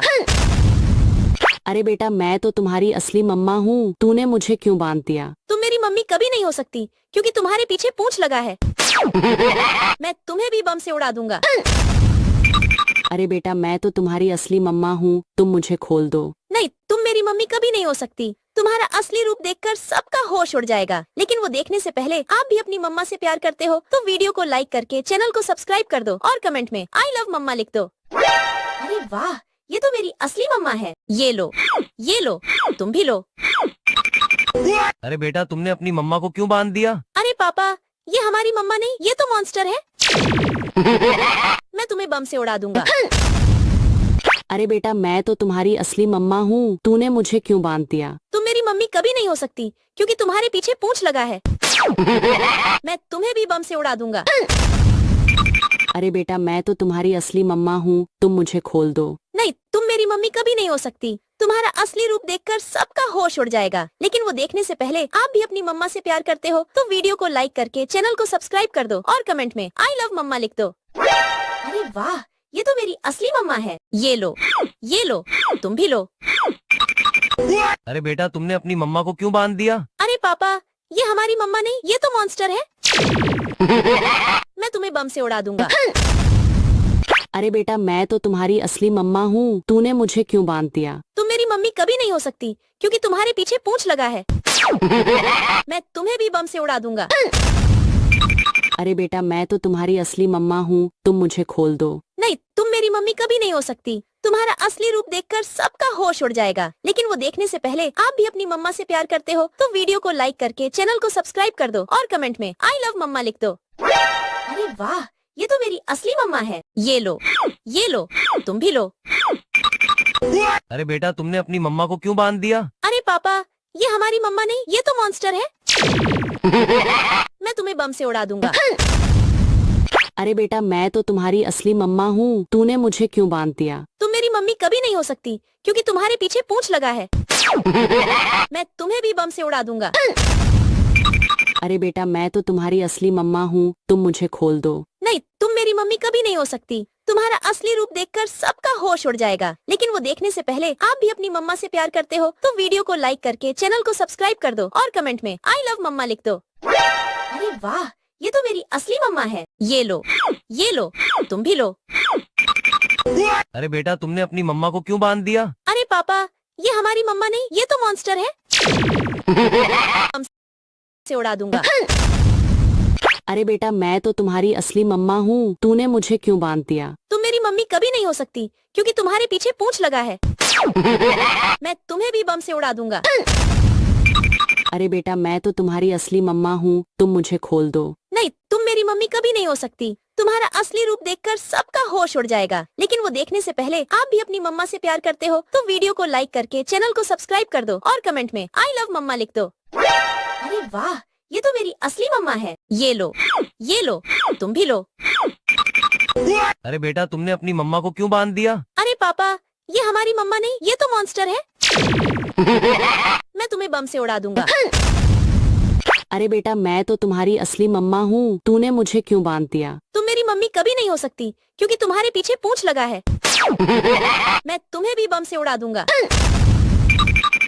अरे बेटा मैं तो तुम्हारी असली मम्मा हूँ, तूने मुझे क्यों बांध दिया? तुम मेरी मम्मी कभी नहीं हो सकती क्योंकि तुम्हारे पीछे पूंछ लगा है। मैं तुम्हें भी बम से उड़ा दूंगा। अरे बेटा मैं तो तुम्हारी असली मम्मा हूँ, तुम मुझे खोल दो। नहीं, तुम मेरी मम्मी कभी नहीं हो सकती। तुम्हारा असली रूप देखकर सबका होश उड़ जाएगा। लेकिन वो देखने से पहले आप भी अपनी मम्मा से प्यार करते हो तो वीडियो को लाइक करके चैनल को सब्सक्राइब कर दो और कमेंट में आई लव मम्मा लिख दो। अरे वाह, ये तो मेरी असली मम्मा है। ये लो, तुम भी लो। अरे बेटा तुमने अपनी मम्मा को क्यों बांध दिया? अरे पापा, ये हमारी मम्मा नहीं, ये तो मॉन्स्टर है। मैं तुम्हें बम से उड़ा दूंगा। अरे बेटा मैं तो तुम्हारी असली मम्मा हूँ, तूने मुझे क्यों बांध दिया? तुम मेरी मम्मी कभी नहीं हो सकती क्योंकि तुम्हारे पीछे पूंछ लगा है। मैं तुम्हें भी बम से उड़ा दूंगा। अरे बेटा मैं तो तुम्हारी असली मम्मा हूँ, तुम मुझे खोल दो। नहीं, तुम मेरी मम्मी कभी नहीं हो सकती। तुम्हारा असली रूप देखकर सबका होश उड़ जाएगा। लेकिन वो देखने से पहले आप भी अपनी मम्मा से प्यार करते हो तो वीडियो को लाइक करके चैनल को सब्सक्राइब कर दो और कमेंट में आई लव मम्मा लिख दो। अरे वाह, ये तो मेरी असली मम्मा है। ये लो, तुम भी लो। अरे बेटा तुमने अपनी मम्मा को क्यों बांध दिया? अरे पापा, ये हमारी मम्मा नहीं, ये तो मॉन्स्टर है। मैं तुम्हें बम से उड़ा दूंगा। अरे बेटा मैं तो तुम्हारी असली मम्मा हूँ, तूने मुझे क्यों बांध दिया? तुम मेरी मम्मी कभी नहीं हो सकती क्योंकि तुम्हारे पीछे पूंछ लगा है। मैं तुम्हें भी बम से उड़ा दूंगा। अरे बेटा मैं तो तुम्हारी असली मम्मा हूँ, तुम मुझे खोल दो। नहीं, तुम मेरी मम्मी कभी नहीं हो सकती। तुम्हारा असली रूप देखकर सबका होश उड़ जाएगा। लेकिन वो देखने से पहले आप भी अपनी मम्मा से प्यार करते हो तो वीडियो को लाइक करके चैनल को सब्सक्राइब कर दो और कमेंट में आई लव मम्मा लिख दो। अरे वाह, ये तो मेरी असली मम्मा है। ये लो, तुम भी लो। अरे बेटा तुमने अपनी मम्मा को क्यों बांध दिया? अरे पापा, ये हमारी मम्मा नहीं, ये तो मॉन्स्टर है। मैं तुम्हें बम से उड़ा दूंगा। अरे बेटा मैं तो तुम्हारी असली मम्मा हूँ, तूने मुझे क्यों बांध दिया? तुम मेरी मम्मी कभी नहीं हो सकती क्योंकि तुम्हारे पीछे पूंछ लगा है। मैं तुम्हें भी बम से उड़ा दूंगा। अरे बेटा मैं तो तुम्हारी असली मम्मा हूँ, तुम मुझे खोल दो। नहीं, तुम मेरी मम्मी कभी नहीं हो सकती। तुम्हारा असली रूप देखकर सबका होश उड़ जाएगा। लेकिन वो देखने से पहले आप भी अपनी मम्मा से प्यार करते हो तो वीडियो को लाइक करके चैनल को सब्सक्राइब कर दो और कमेंट में आई लव मम्मा लिख दो। अरे वाह, ये तो मेरी असली मम्मा है। ये लो, तुम भी लो। अरे बेटा तुमने अपनी मम्मा को क्यों बांध दिया? अरे पापा, ये हमारी मम्मा नहीं, ये तो मॉन्स्टर है। बम से उड़ा दूंगा। अरे बेटा मैं तो तुम्हारी असली मम्मा हूँ, तूने मुझे क्यों बांध दिया? तुम मेरी मम्मी कभी नहीं हो सकती क्योंकि तुम्हारे पीछे पूंछ लगा है। मैं तुम्हें भी बम से उड़ा दूंगा। अरे बेटा मैं तो तुम्हारी असली मम्मा हूँ, तुम मुझे खोल दो। नहीं, तुम मेरी मम्मी कभी नहीं हो सकती। तुम्हारा असली रूप देखकर सबका होश उड़ जाएगा। लेकिन वो देखने से पहले आप भी अपनी मम्मा से प्यार करते हो तो वीडियो को लाइक करके चैनल को सब्सक्राइब कर दो और कमेंट में आई लव मम्मा लिख दो। अरे वाह, ये तो मेरी असली मम्मा है। ये लो, तुम भी लो। अरे बेटा तुमने अपनी मम्मा को क्यों बांध दिया? अरे पापा, ये हमारी मम्मा नहीं, ये तो मॉन्स्टर है। मैं तुम्हें बम से उड़ा दूंगा। अरे बेटा मैं तो तुम्हारी असली मम्मा हूँ, तूने मुझे क्यों बांध दिया? तुम मेरी मम्मी कभी नहीं हो सकती क्योंकि तुम्हारे पीछे पूंछ लगा है। मैं तुम्हें भी बम से उड़ा दूंगा।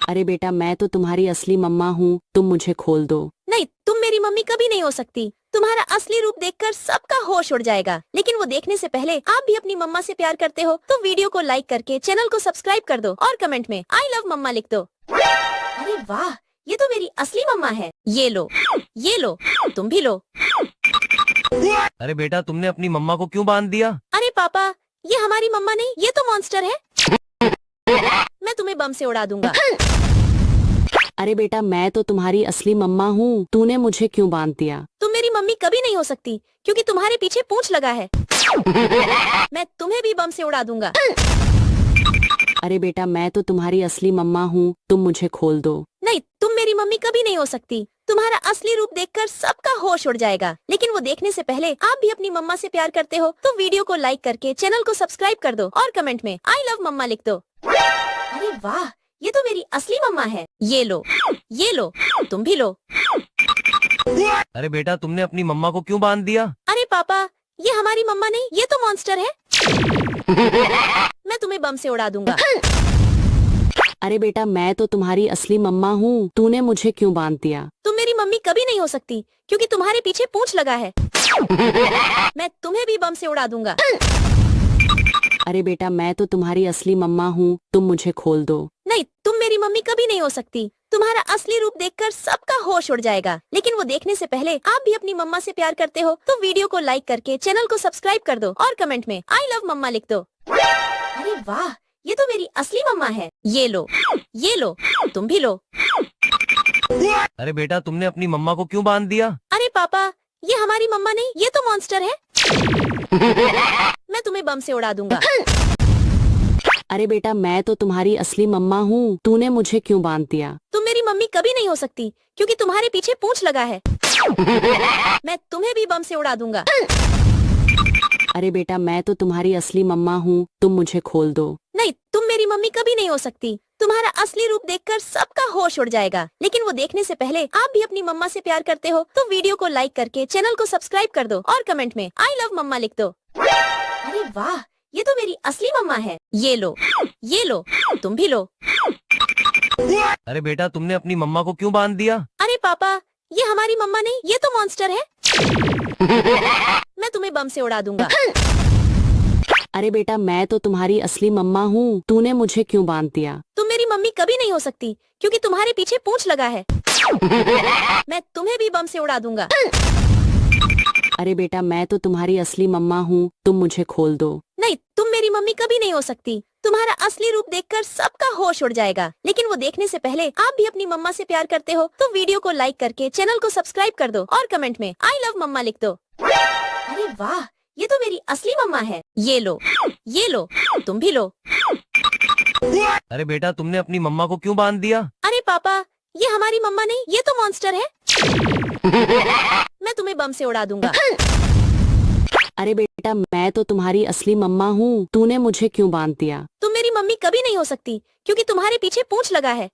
अरे बेटा मैं तो तुम्हारी असली मम्मा हूँ, तुम मुझे खोल दो। नहीं, तुम मेरी मम्मी कभी नहीं हो सकती। तुम्हारा असली रूप देखकर सबका होश उड़ जाएगा। लेकिन वो देखने से पहले आप भी अपनी मम्मा से प्यार करते हो तो वीडियो को लाइक करके चैनल को सब्सक्राइब कर दो और कमेंट में आई लव मम्मा लिख दो। अरे वाह, ये तो मेरी असली मम्मा है। ये लो, तुम भी लो। अरे बेटा तुमने अपनी मम्मा को क्यों बांध दिया? अरे पापा, ये हमारी मम्मा नहीं, ये तो मॉन्स्टर है। मैं तुम्हें बम से उड़ा दूंगा। अरे बेटा मैं तो तुम्हारी असली मम्मा हूँ, तूने मुझे क्यों बांध दिया? तुम मेरी मम्मी कभी नहीं हो सकती क्योंकि तुम्हारे पीछे पूंछ लगा है। मैं तुम्हें भी बम से उड़ा दूंगा। अरे बेटा मैं तो तुम्हारी असली मम्मा हूँ, तुम मुझे खोल दो। नहीं, तुम मेरी मम्मी कभी नहीं हो सकती। तुम्हारा असली रूप देखकर सबका होश उड़ जाएगा। लेकिन वो देखने से पहले आप भी अपनी मम्मा से प्यार करते हो तो वीडियो को लाइक करके चैनल को सब्सक्राइब कर दो और कमेंट में आई लव मम्मा लिख दो। अरे वाह, ये तो मेरी असली मम्मा है। ये लो, तुम भी लो। अरे बेटा तुमने अपनी मम्मा को क्यों बांध दिया? अरे पापा, ये हमारी मम्मा नहीं, ये तो मॉन्स्टर है। मैं तुम्हें बम से उड़ा दूंगा। अरे बेटा मैं तो तुम्हारी असली मम्मा हूँ, तूने मुझे क्यों बांध दिया? तुम मेरी मम्मी कभी नहीं हो सकती क्योंकि तुम्हारे पीछे पूंछ लगा है। मैं तुम्हें भी बम से उड़ा दूंगा। अरे बेटा मैं तो तुम्हारी असली मम्मा हूँ, तुम मुझे खोल दो। नहीं, तुम मेरी मम्मी कभी नहीं हो सकती। तुम्हारा असली रूप देखकर सबका होश उड़ जाएगा। लेकिन वो देखने से पहले आप भी अपनी मम्मा से प्यार करते हो तो वीडियो को लाइक करके चैनल को सब्सक्राइब कर दो और कमेंट में आई लव मम्मा लिख दो। अरे वाह, ये तो मेरी असली मम्मा है। ये लो, तुम भी लो। अरे बेटा तुमने अपनी मम्मा को क्यों बांध दिया? अरे पापा, ये हमारी मम्मा नहीं, ये तो मॉन्स्टर है। मैं तुम्हें बम से उड़ा दूंगा। अरे बेटा मैं तो तुम्हारी असली मम्मा हूँ, तूने मुझे क्यों बांध दिया? तुम मेरी मम्मी कभी नहीं हो सकती क्योंकि तुम्हारे पीछे पूंछ लगा है। मैं तुम्हें भी बम से उड़ा दूंगा। अरे बेटा मैं तो तुम्हारी असली मम्मा हूँ, तुम मुझे खोल दो। नहीं, तुम मेरी मम्मी कभी नहीं हो सकती। तुम्हारा असली रूप देखकर सबका होश उड़ जाएगा। लेकिन वो देखने से पहले आप भी अपनी मम्मा से प्यार करते हो तो वीडियो को लाइक करके चैनल को सब्सक्राइब कर दो और कमेंट में आई लव मम्मा लिख दो। अरे वाह, ये तो मेरी असली मम्मा है। ये लो, तुम भी लो। अरे बेटा तुमने अपनी मम्मा को क्यों बांध दिया? अरे पापा, ये हमारी मम्मा नहीं, ये तो मॉन्स्टर है। मैं तुम्हें बम से उड़ा दूंगा। अरे बेटा मैं तो तुम्हारी असली मम्मा हूँ, तूने मुझे क्यों बांध दिया? तुम मेरी मम्मी कभी नहीं हो सकती क्योंकि तुम्हारे पीछे पूंछ लगा है। मैं तुम्हें भी बम से उड़ा दूंगा। अरे बेटा मैं तो तुम्हारी असली मम्मा हूँ, तुम मुझे खोल दो। नहीं, तुम मेरी मम्मी कभी नहीं हो सकती। तुम्हारा असली रूप देखकर सबका होश उड़ जाएगा। लेकिन वो देखने से पहले आप भी अपनी मम्मा से प्यार करते हो तो वीडियो को लाइक करके चैनल को सब्सक्राइब कर दो और कमेंट में आई लव मम्मा लिख दो। अरे वाह, ये तो मेरी असली मम्मा है। ये लो, तुम भी लो। अरे बेटा तुमने अपनी मम्मा को क्यों बांध दिया? अरे पापा, ये हमारी मम्मा नहीं, ये तो मॉन्स्टर है। मैं तुम्हें बम से उड़ा दूंगा। अरे बेटा मैं तो तुम्हारी असली मम्मा हूँ, तूने मुझे क्यों बांध दिया? तुम मेरी मम्मी कभी नहीं हो सकती क्योंकि तुम्हारे पीछे पूंछ लगा है।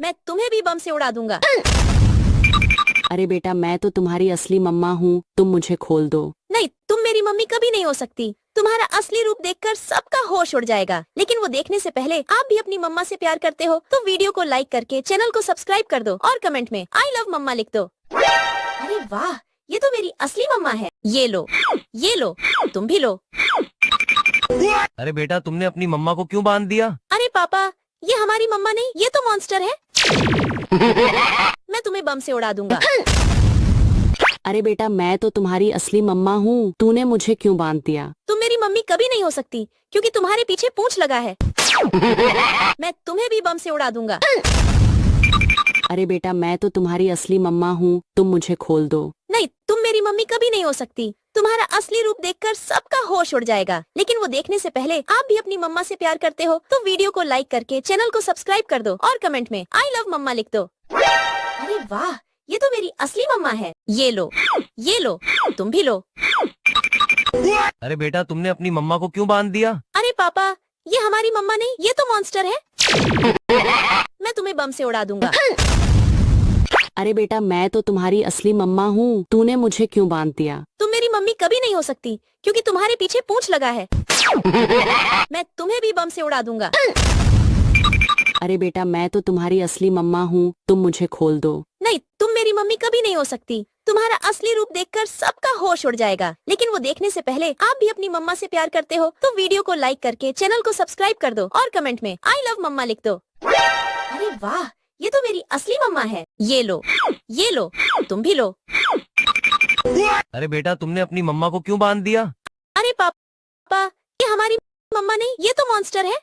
मैं तुम्हें भी बम से उड़ा दूंगा। अरे बेटा मैं तो तुम्हारी असली मम्मा हूँ, तुम मुझे खोल दो। नहीं, तुम मेरी मम्मी कभी नहीं हो सकती। तुम्हारा असली रूप देखकर सबका होश उड़ जाएगा। लेकिन वो देखने से पहले आप भी अपनी मम्मा से प्यार करते हो तो वीडियो को लाइक करके चैनल को सब्सक्राइब कर दो और कमेंट में आई लव मम्मा लिख दो। अरे वाह, ये तो मेरी असली मम्मा है। ये लो, तुम भी लो। अरे बेटा तुमने अपनी मम्मा को क्यों बांध दिया? अरे पापा, ये हमारी मम्मा नहीं, ये तो मॉन्स्टर है। मैं तुम्हें बम से उड़ा दूंगा। अरे बेटा मैं तो तुम्हारी असली मम्मा हूँ, तूने मुझे क्यों बांध दिया? तुम मेरी मम्मी कभी नहीं हो सकती क्योंकि तुम्हारे पीछे पूंछ लगा है। मैं तुम्हें भी बम से उड़ा दूंगा। अरे बेटा मैं तो तुम्हारी असली मम्मा हूँ, तुम मुझे खोल दो। नहीं, तुम मेरी मम्मी कभी नहीं हो सकती। तुम्हारा असली रूप देखकर सबका होश उड़ जाएगा। लेकिन वो देखने से पहले आप भी अपनी मम्मा से प्यार करते हो तो वीडियो को लाइक करके चैनल को सब्सक्राइब कर दो और कमेंट में आई लव मम्मा लिख दो। अरे वाह, ये तो मेरी असली मम्मा है। ये लो, तुम भी लो। अरे बेटा तुमने अपनी मम्मा को क्यों बांध दिया? अरे पापा, ये हमारी मम्मा नहीं, ये तो मॉन्स्टर है। मैं तुम्हें बम से उड़ा दूंगा। अरे बेटा मैं तो तुम्हारी असली मम्मा हूँ, तूने मुझे क्यों बांध दिया? तुम मेरी मम्मी कभी नहीं हो सकती क्योंकि तुम्हारे पीछे पूंछ लगा है। मैं तुम्हें भी बम से उड़ा दूंगा। अरे बेटा मैं तो तुम्हारी असली मम्मा हूँ, तुम मुझे खोल दो। नहीं, तुम मेरी मम्मी कभी नहीं हो सकती। तुम्हारा असली रूप देखकर सबका होश उड़ जाएगा। लेकिन वो देखने से पहले आप भी अपनी मम्मा से प्यार करते हो तो वीडियो को लाइक करके चैनल को सब्सक्राइब कर दो और कमेंट में आई लव मम्मा लिख दो। अरे वाह, ये तो मेरी असली मम्मा है। ये लो, तुम भी लो। अरे बेटा तुमने अपनी मम्मा को क्यों बांध दिया? अरे पापा, ये हमारी मम्मा नहीं, ये तो मॉन्स्टर है।